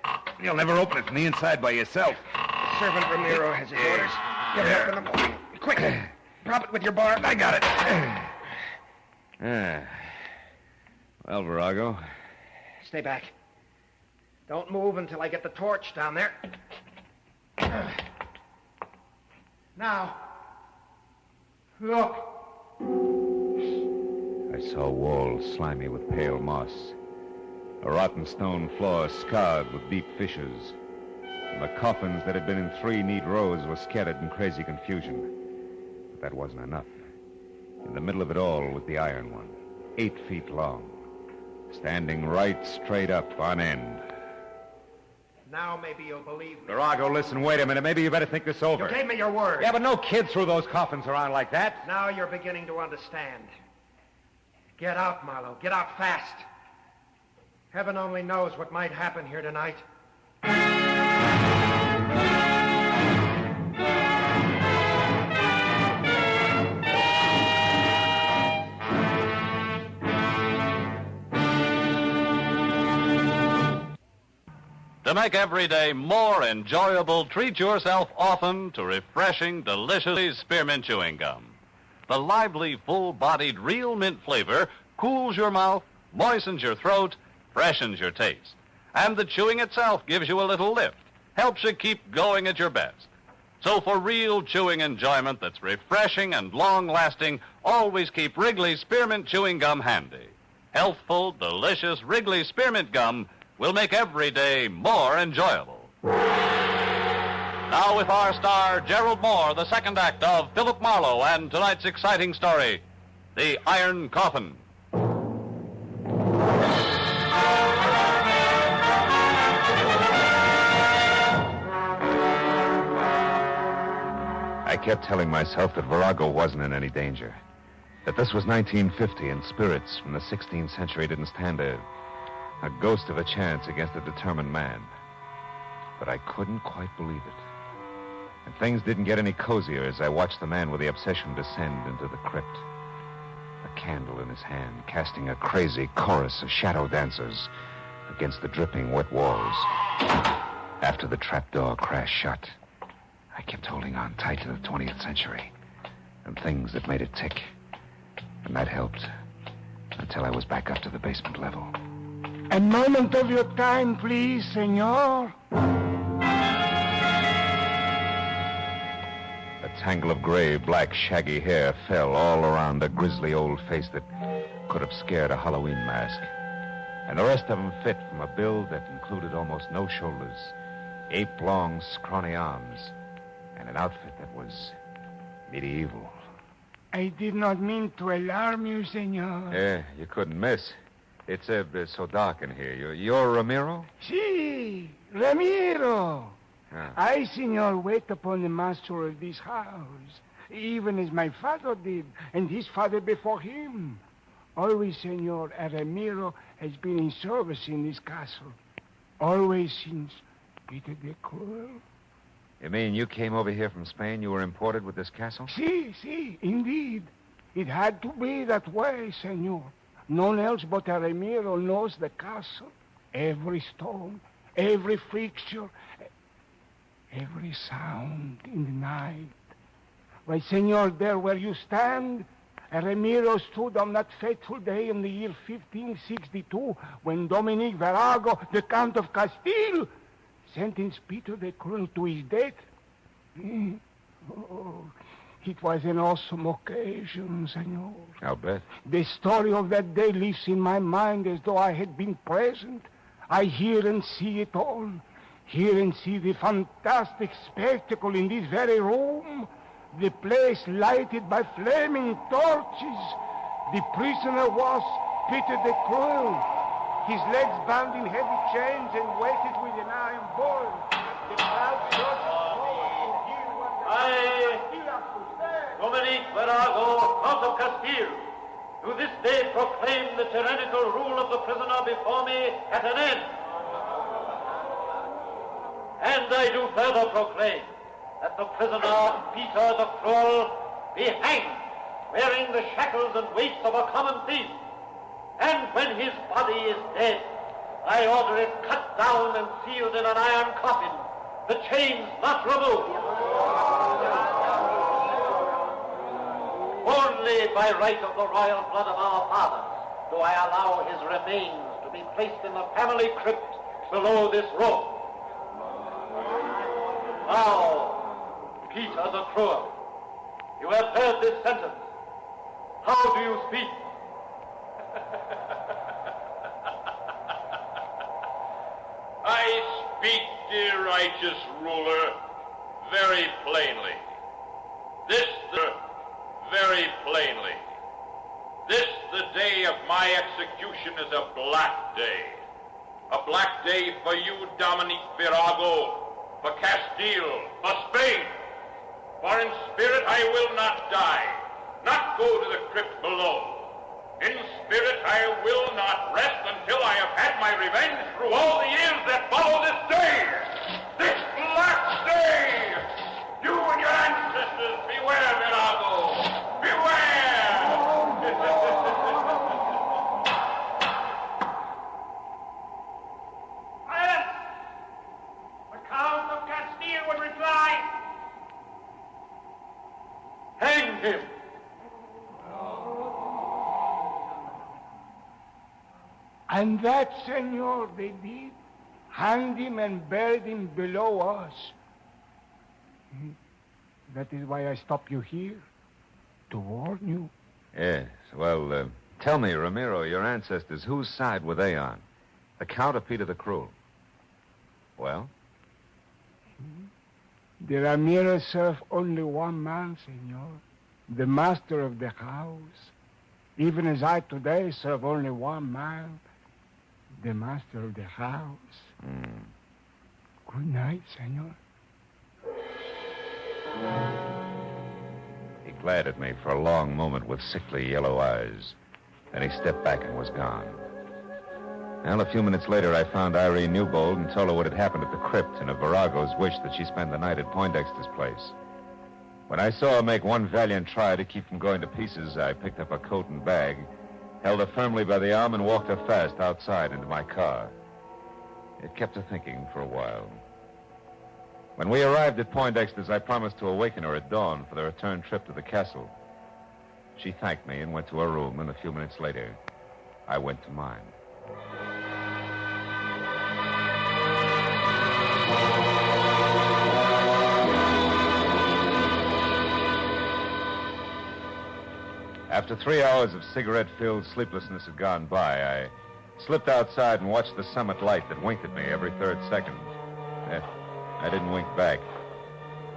You'll never open it from the inside by yourself. Servant Ramiro has his orders. Get it up in the morning. Quick. Prop it with your bar. I got it. Well, Virago. Stay back. Don't move until I get the torch down there. Now, look. I saw walls slimy with pale moss, a rotten stone floor scarred with deep fissures, and the coffins that had been in 3 neat rows were scattered in crazy confusion. But that wasn't enough. In the middle of it all was the iron one, 8 feet long, standing right straight up on end. Now maybe you'll believe me. Virago, listen, wait a minute. Maybe you better think this over. You gave me your word. Yeah, but no kid threw those coffins around like that. Now you're beginning to understand. Get out, Marlowe. Get out fast. Heaven only knows what might happen here tonight. To make every day more enjoyable, treat yourself often to refreshing, delicious spearmint chewing gum. The lively, full-bodied, real mint flavor cools your mouth, moistens your throat, freshens your taste. And the chewing itself gives you a little lift, helps you keep going at your best. So for real chewing enjoyment that's refreshing and long-lasting, always keep Wrigley's Spearmint Chewing Gum handy. Healthful, delicious Wrigley Spearmint Gum will make every day more enjoyable. Now with our star, Gerald Moore, the second act of Philip Marlowe and tonight's exciting story, The Iron Coffin. I kept telling myself that Virago wasn't in any danger, that this was 1950 and spirits from the 16th century didn't stand a ghost of a chance against a determined man. But I couldn't quite believe it. And things didn't get any cozier as I watched the man with the obsession descend into the crypt. A candle in his hand, casting a crazy chorus of shadow dancers against the dripping wet walls. After the trapdoor crashed shut, I kept holding on tight to the 20th century and things that made it tick. And that helped until I was back up to the basement level. A moment of your time, please, senor. A tangle of gray, black, shaggy hair fell all around a grisly old face that could have scared a Halloween mask. And the rest of them fit from a build that included almost no shoulders, ape-long, scrawny arms, and an outfit that was medieval. I did not mean to alarm you, senor. Yeah, you couldn't miss. It's so dark in here. You're Ramiro? Si, Ramiro. Ah. I, senor, wait upon the master of this house, even as my father did, and his father before him. Always, senor, Ramiro has been in service in this castle. Always since Peter the Cruel. You mean you came over here from Spain? You were imported with this castle? Si, indeed. It had to be that way, senor. None else but Ramiro knows the castle. Every stone, every fixture, every sound in the night. Why, senor, there where you stand, Ramiro stood on that fateful day in the year 1562 when Dominic Virago, the Count of Castile, sentenced Peter the Cruel to his death. Oh, it was an awesome occasion, senor. I'll bet. The story of that day lives in my mind as though I had been present. I hear and see it all. Hear and see the fantastic spectacle in this very room. The place lighted by flaming torches. The prisoner was Peter the Cruel. His legs bound in heavy chains and weighted with an iron ball. The crowd surged forward to hear what the... Dominic Virago, Count of Castile, do this day proclaim the tyrannical rule of the prisoner before me at an end. And I do further proclaim that the prisoner, Peter the Cruel, be hanged, wearing the shackles and weights of a common thief. And when his body is dead, I order it cut down and sealed in an iron coffin, the chains not removed. Only by right of the royal blood of our fathers do I allow his remains to be placed in the family crypt below this room. Now, Peter the Cruel, you have heard this sentence. How do you speak? I speak, dear righteous ruler, very plainly. Very plainly. This, the day of my execution, is a black day. A black day for you, Dominique Virago, for Castile, for Spain. For in spirit I will not die, not go to the crypt below. In spirit I will not rest until I have had my revenge through all the years that follow this day. This black day! You and your ancestors, beware, Virago! Beware! Silence! The Count of Castile would reply. Hang him! And that, senor, they did. Hanged him and buried him below us. That is why I stopped you here, to warn you. Yes. Well, tell me, Ramiro, your ancestors, whose side were they on? The Count or Peter the Cruel? Well? The Ramiro served only one man, senor. The master of the house. Even as I today serve only one man. The master of the house. Good night, senor. He glared at me for a long moment with sickly yellow eyes. Then he stepped back and was gone. Well, a few minutes later, I found Irene Newbold and told her what had happened at the crypt and of Virago's wish that she spend the night at Poindexter's place. When I saw her make one valiant try to keep from going to pieces, I picked up her coat and bag, held her firmly by the arm, and walked her fast outside into my car. It kept her thinking for a while. When we arrived at Poindexter's, I promised to awaken her at dawn for the return trip to the castle. She thanked me and went to her room, and a few minutes later, I went to mine. After 3 hours of cigarette-filled sleeplessness had gone by, I slipped outside and watched the summit light that winked at me every third second. I didn't wink back.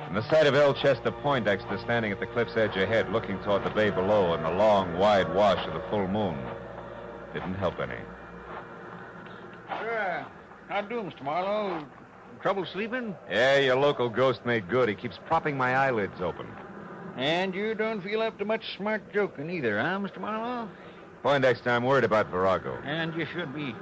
And the sight of El Chester Poindexter standing at the cliff's edge ahead, looking toward the bay below and the long, wide wash of the full moon, didn't help any. Sure. How do, Mr. Marlowe? Trouble sleeping? Yeah, your local ghost made good. He keeps propping my eyelids open. And you don't feel up to much smart joking either, huh, Mr. Marlowe? Poindexter, I'm worried about Virago. And you should be.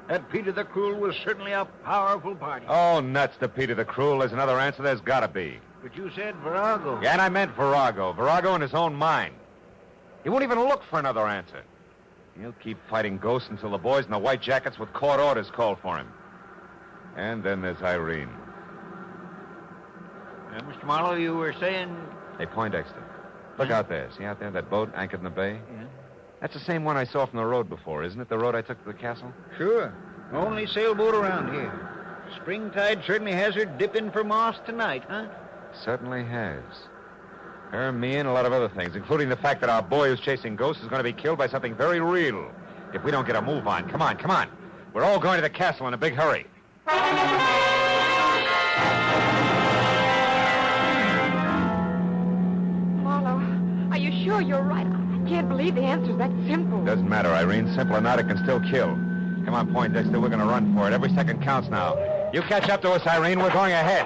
That Peter the Cruel was certainly a powerful party. Oh, nuts to Peter the Cruel. There's another answer. There's got to be. But you said Virago. Yeah, and I meant Virago. Virago in his own mind. He won't even look for another answer. He'll keep fighting ghosts until the boys in the white jackets with court orders call for him. And then there's Irene. Mr. Marlowe, you were saying... Hey, Poindexter, look out there. See out there, that boat anchored in the bay? Yeah. That's the same one I saw from the road before, isn't it? The road I took to the castle? Sure. Only sailboat around here. Springtide certainly has her dipping for moss tonight, huh? Certainly has. Her, me, and a lot of other things, including the fact that our boy who's chasing ghosts is going to be killed by something very real. If we don't get a move on. Come on, come on. We're all going to the castle in a big hurry. Marlowe, are you sure you're right? I can't believe the answer's that simple. Doesn't matter, Irene. Simple or not, it can still kill. Come on, Poindexter. We're going to run for it. Every second counts now. You catch up to us, Irene. We're going ahead.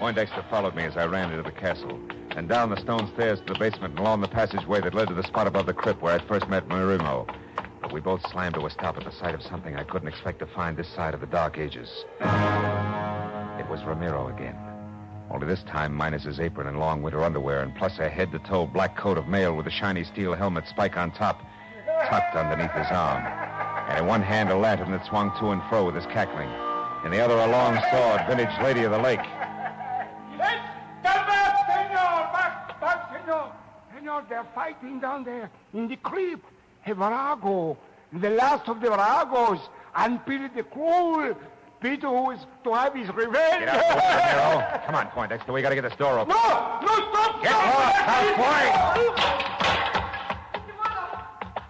Poindexter followed me as I ran into the castle, and down the stone stairs to the basement and along the passageway that led to the spot above the crypt where I'd first met Marimo. But we both slammed to a stop at the sight of something I couldn't expect to find this side of the Dark Ages. It was Ramiro again. Only this time minus his apron and long winter underwear, and plus a head-to-toe black coat of mail with a shiny steel helmet spike on top, tucked underneath his arm. And in one hand a lantern that swung to and fro with his cackling. In the other a long sword, vintage Lady of the Lake. senor, they're fighting down there in the crypt. Virago, the last of the Viragos, and Peter the Cruel. Peter who is to have his revenge. Get out, Ramiro. Come on, Poindexter. We got to get this door open. No, stop! Get off!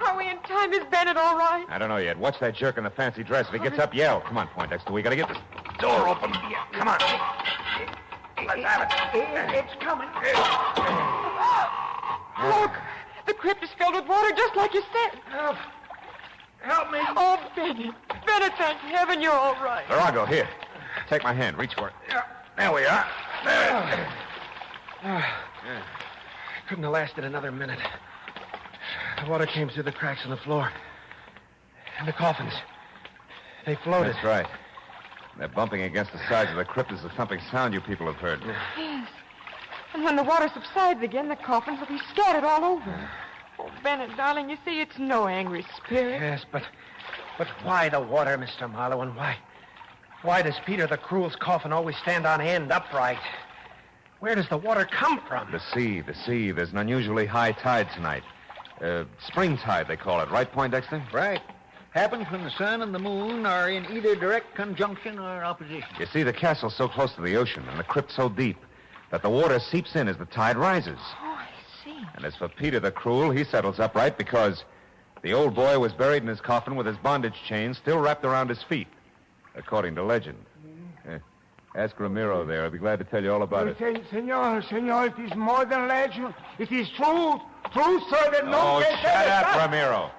Are we in time? Is Bennett all right? I don't know yet. Watch that jerk in the fancy dress. If he gets up, yell. Come on, Poindexter. We got to get this door open. Come on. Let's have it. It's coming. Look, the crypt is filled with water, just like you said. Help me. Oh, Bennett. Bennett, thank heaven you're all right. Virago, here. Take my hand. Reach for it. There we are. Couldn't have lasted another minute. The water came through the cracks in the floor. And the coffins. They floated. That's right. They're bumping against the sides of the crypt is the thumping sound you people have heard. Yes. And when the water subsides again, the coffins will be scattered all over. Oh, Bennett, darling, you see, it's no angry spirit. Yes, but why the water, Mr. Marlowe, and why does Peter the Cruel's coffin always stand on end, upright? Where does the water come from? The sea. There's an unusually high tide tonight. Spring tide, they call it. Right, Poindexter? Right. Happens when the sun and the moon are in either direct conjunction or opposition. You see, the castle's so close to the ocean and the crypt so deep that the water seeps in as the tide rises. Oh, I see. And as for Peter the Cruel, he settles upright because the old boy was buried in his coffin with his bondage chain still wrapped around his feet, according to legend. Ask Ramiro there. I'll be glad to tell you all about it. Senor, it is more than legend. It is truth. Truth, sir, that no Oh, can shut up, Ramiro.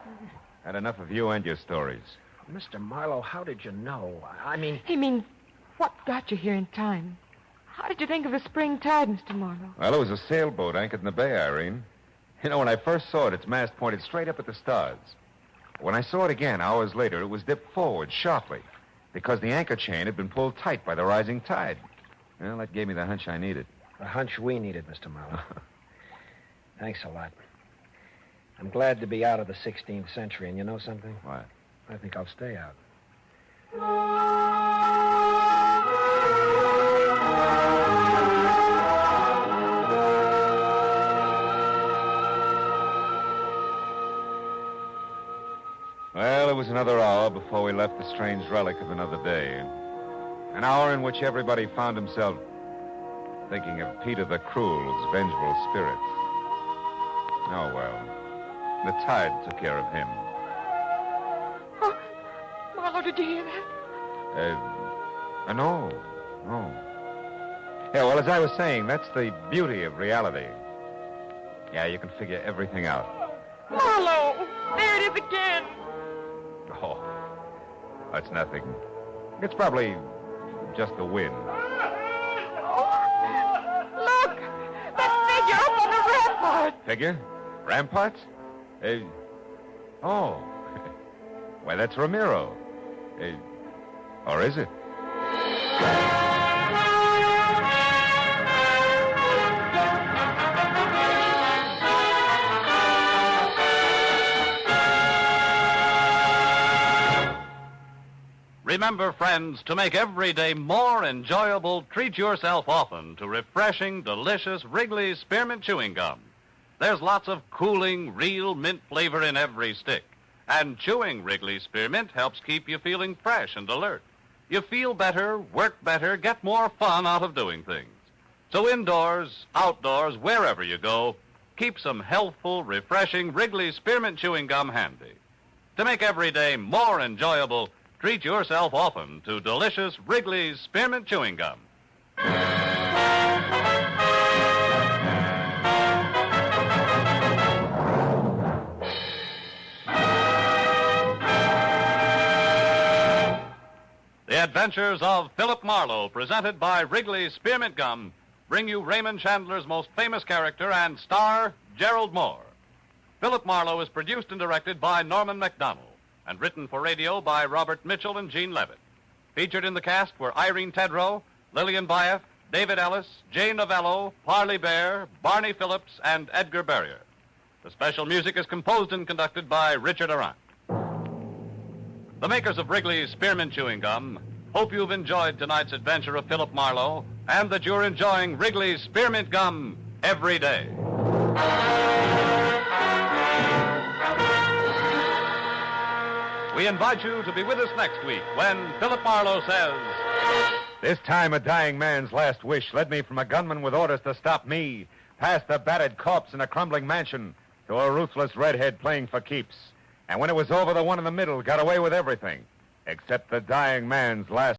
Had enough of you and your stories. Mr. Marlowe, how did you know? I mean... He means, what got you here in time? How did you think of the spring tide, Mr. Marlowe? Well, it was a sailboat anchored in the bay, Irene. You know, when I first saw it, its mast pointed straight up at the stars. When I saw it again, hours later, it was dipped forward sharply because the anchor chain had been pulled tight by the rising tide. Well, that gave me the hunch I needed. The hunch we needed, Mr. Marlowe. Thanks a lot. I'm glad to be out of the 16th century, and you know something? What? I think I'll stay out. Well, it was another hour before we left the strange relic of another day. An hour in which everybody found himself thinking of Peter the Cruel's vengeful spirit. Oh, well. The tide took care of him. Oh, Marlowe, did you hear that? No. Yeah, well, as I was saying, that's the beauty of reality. Yeah, you can figure everything out. Marlowe, there it is again. Oh, that's nothing. It's probably just the wind. Look, that figure up on the rampart. Figure? Ramparts? Oh. Why, that's Ramiro. Or is it? Remember, friends, to make every day more enjoyable, treat yourself often to refreshing, delicious Wrigley's Spearmint Chewing Gum. There's lots of cooling, real mint flavor in every stick. And chewing Wrigley's Spearmint helps keep you feeling fresh and alert. You feel better, work better, get more fun out of doing things. So indoors, outdoors, wherever you go, keep some healthful, refreshing Wrigley's Spearmint Chewing Gum handy. To make every day more enjoyable, treat yourself often to delicious Wrigley's Spearmint Chewing Gum. The Adventures of Philip Marlowe, presented by Wrigley's Spearmint Gum, bring you Raymond Chandler's most famous character and star, Gerald Moore. Philip Marlowe is produced and directed by Norman MacDonald and written for radio by Robert Mitchell and Gene Levitt. Featured in the cast were Irene Tedrow, Lillian Baeff, David Ellis, Jay Novello, Parley Bear, Barney Phillips, and Edgar Barrier. The special music is composed and conducted by Richard Arant. The makers of Wrigley's Spearmint Chewing Gum hope you've enjoyed tonight's adventure of Philip Marlowe and that you're enjoying Wrigley's Spearmint Gum every day. We invite you to be with us next week when Philip Marlowe says... This time a dying man's last wish led me from a gunman with orders to stop me, past a battered corpse in a crumbling mansion, to a ruthless redhead playing for keeps. And when it was over, the one in the middle got away with everything, except the dying man's last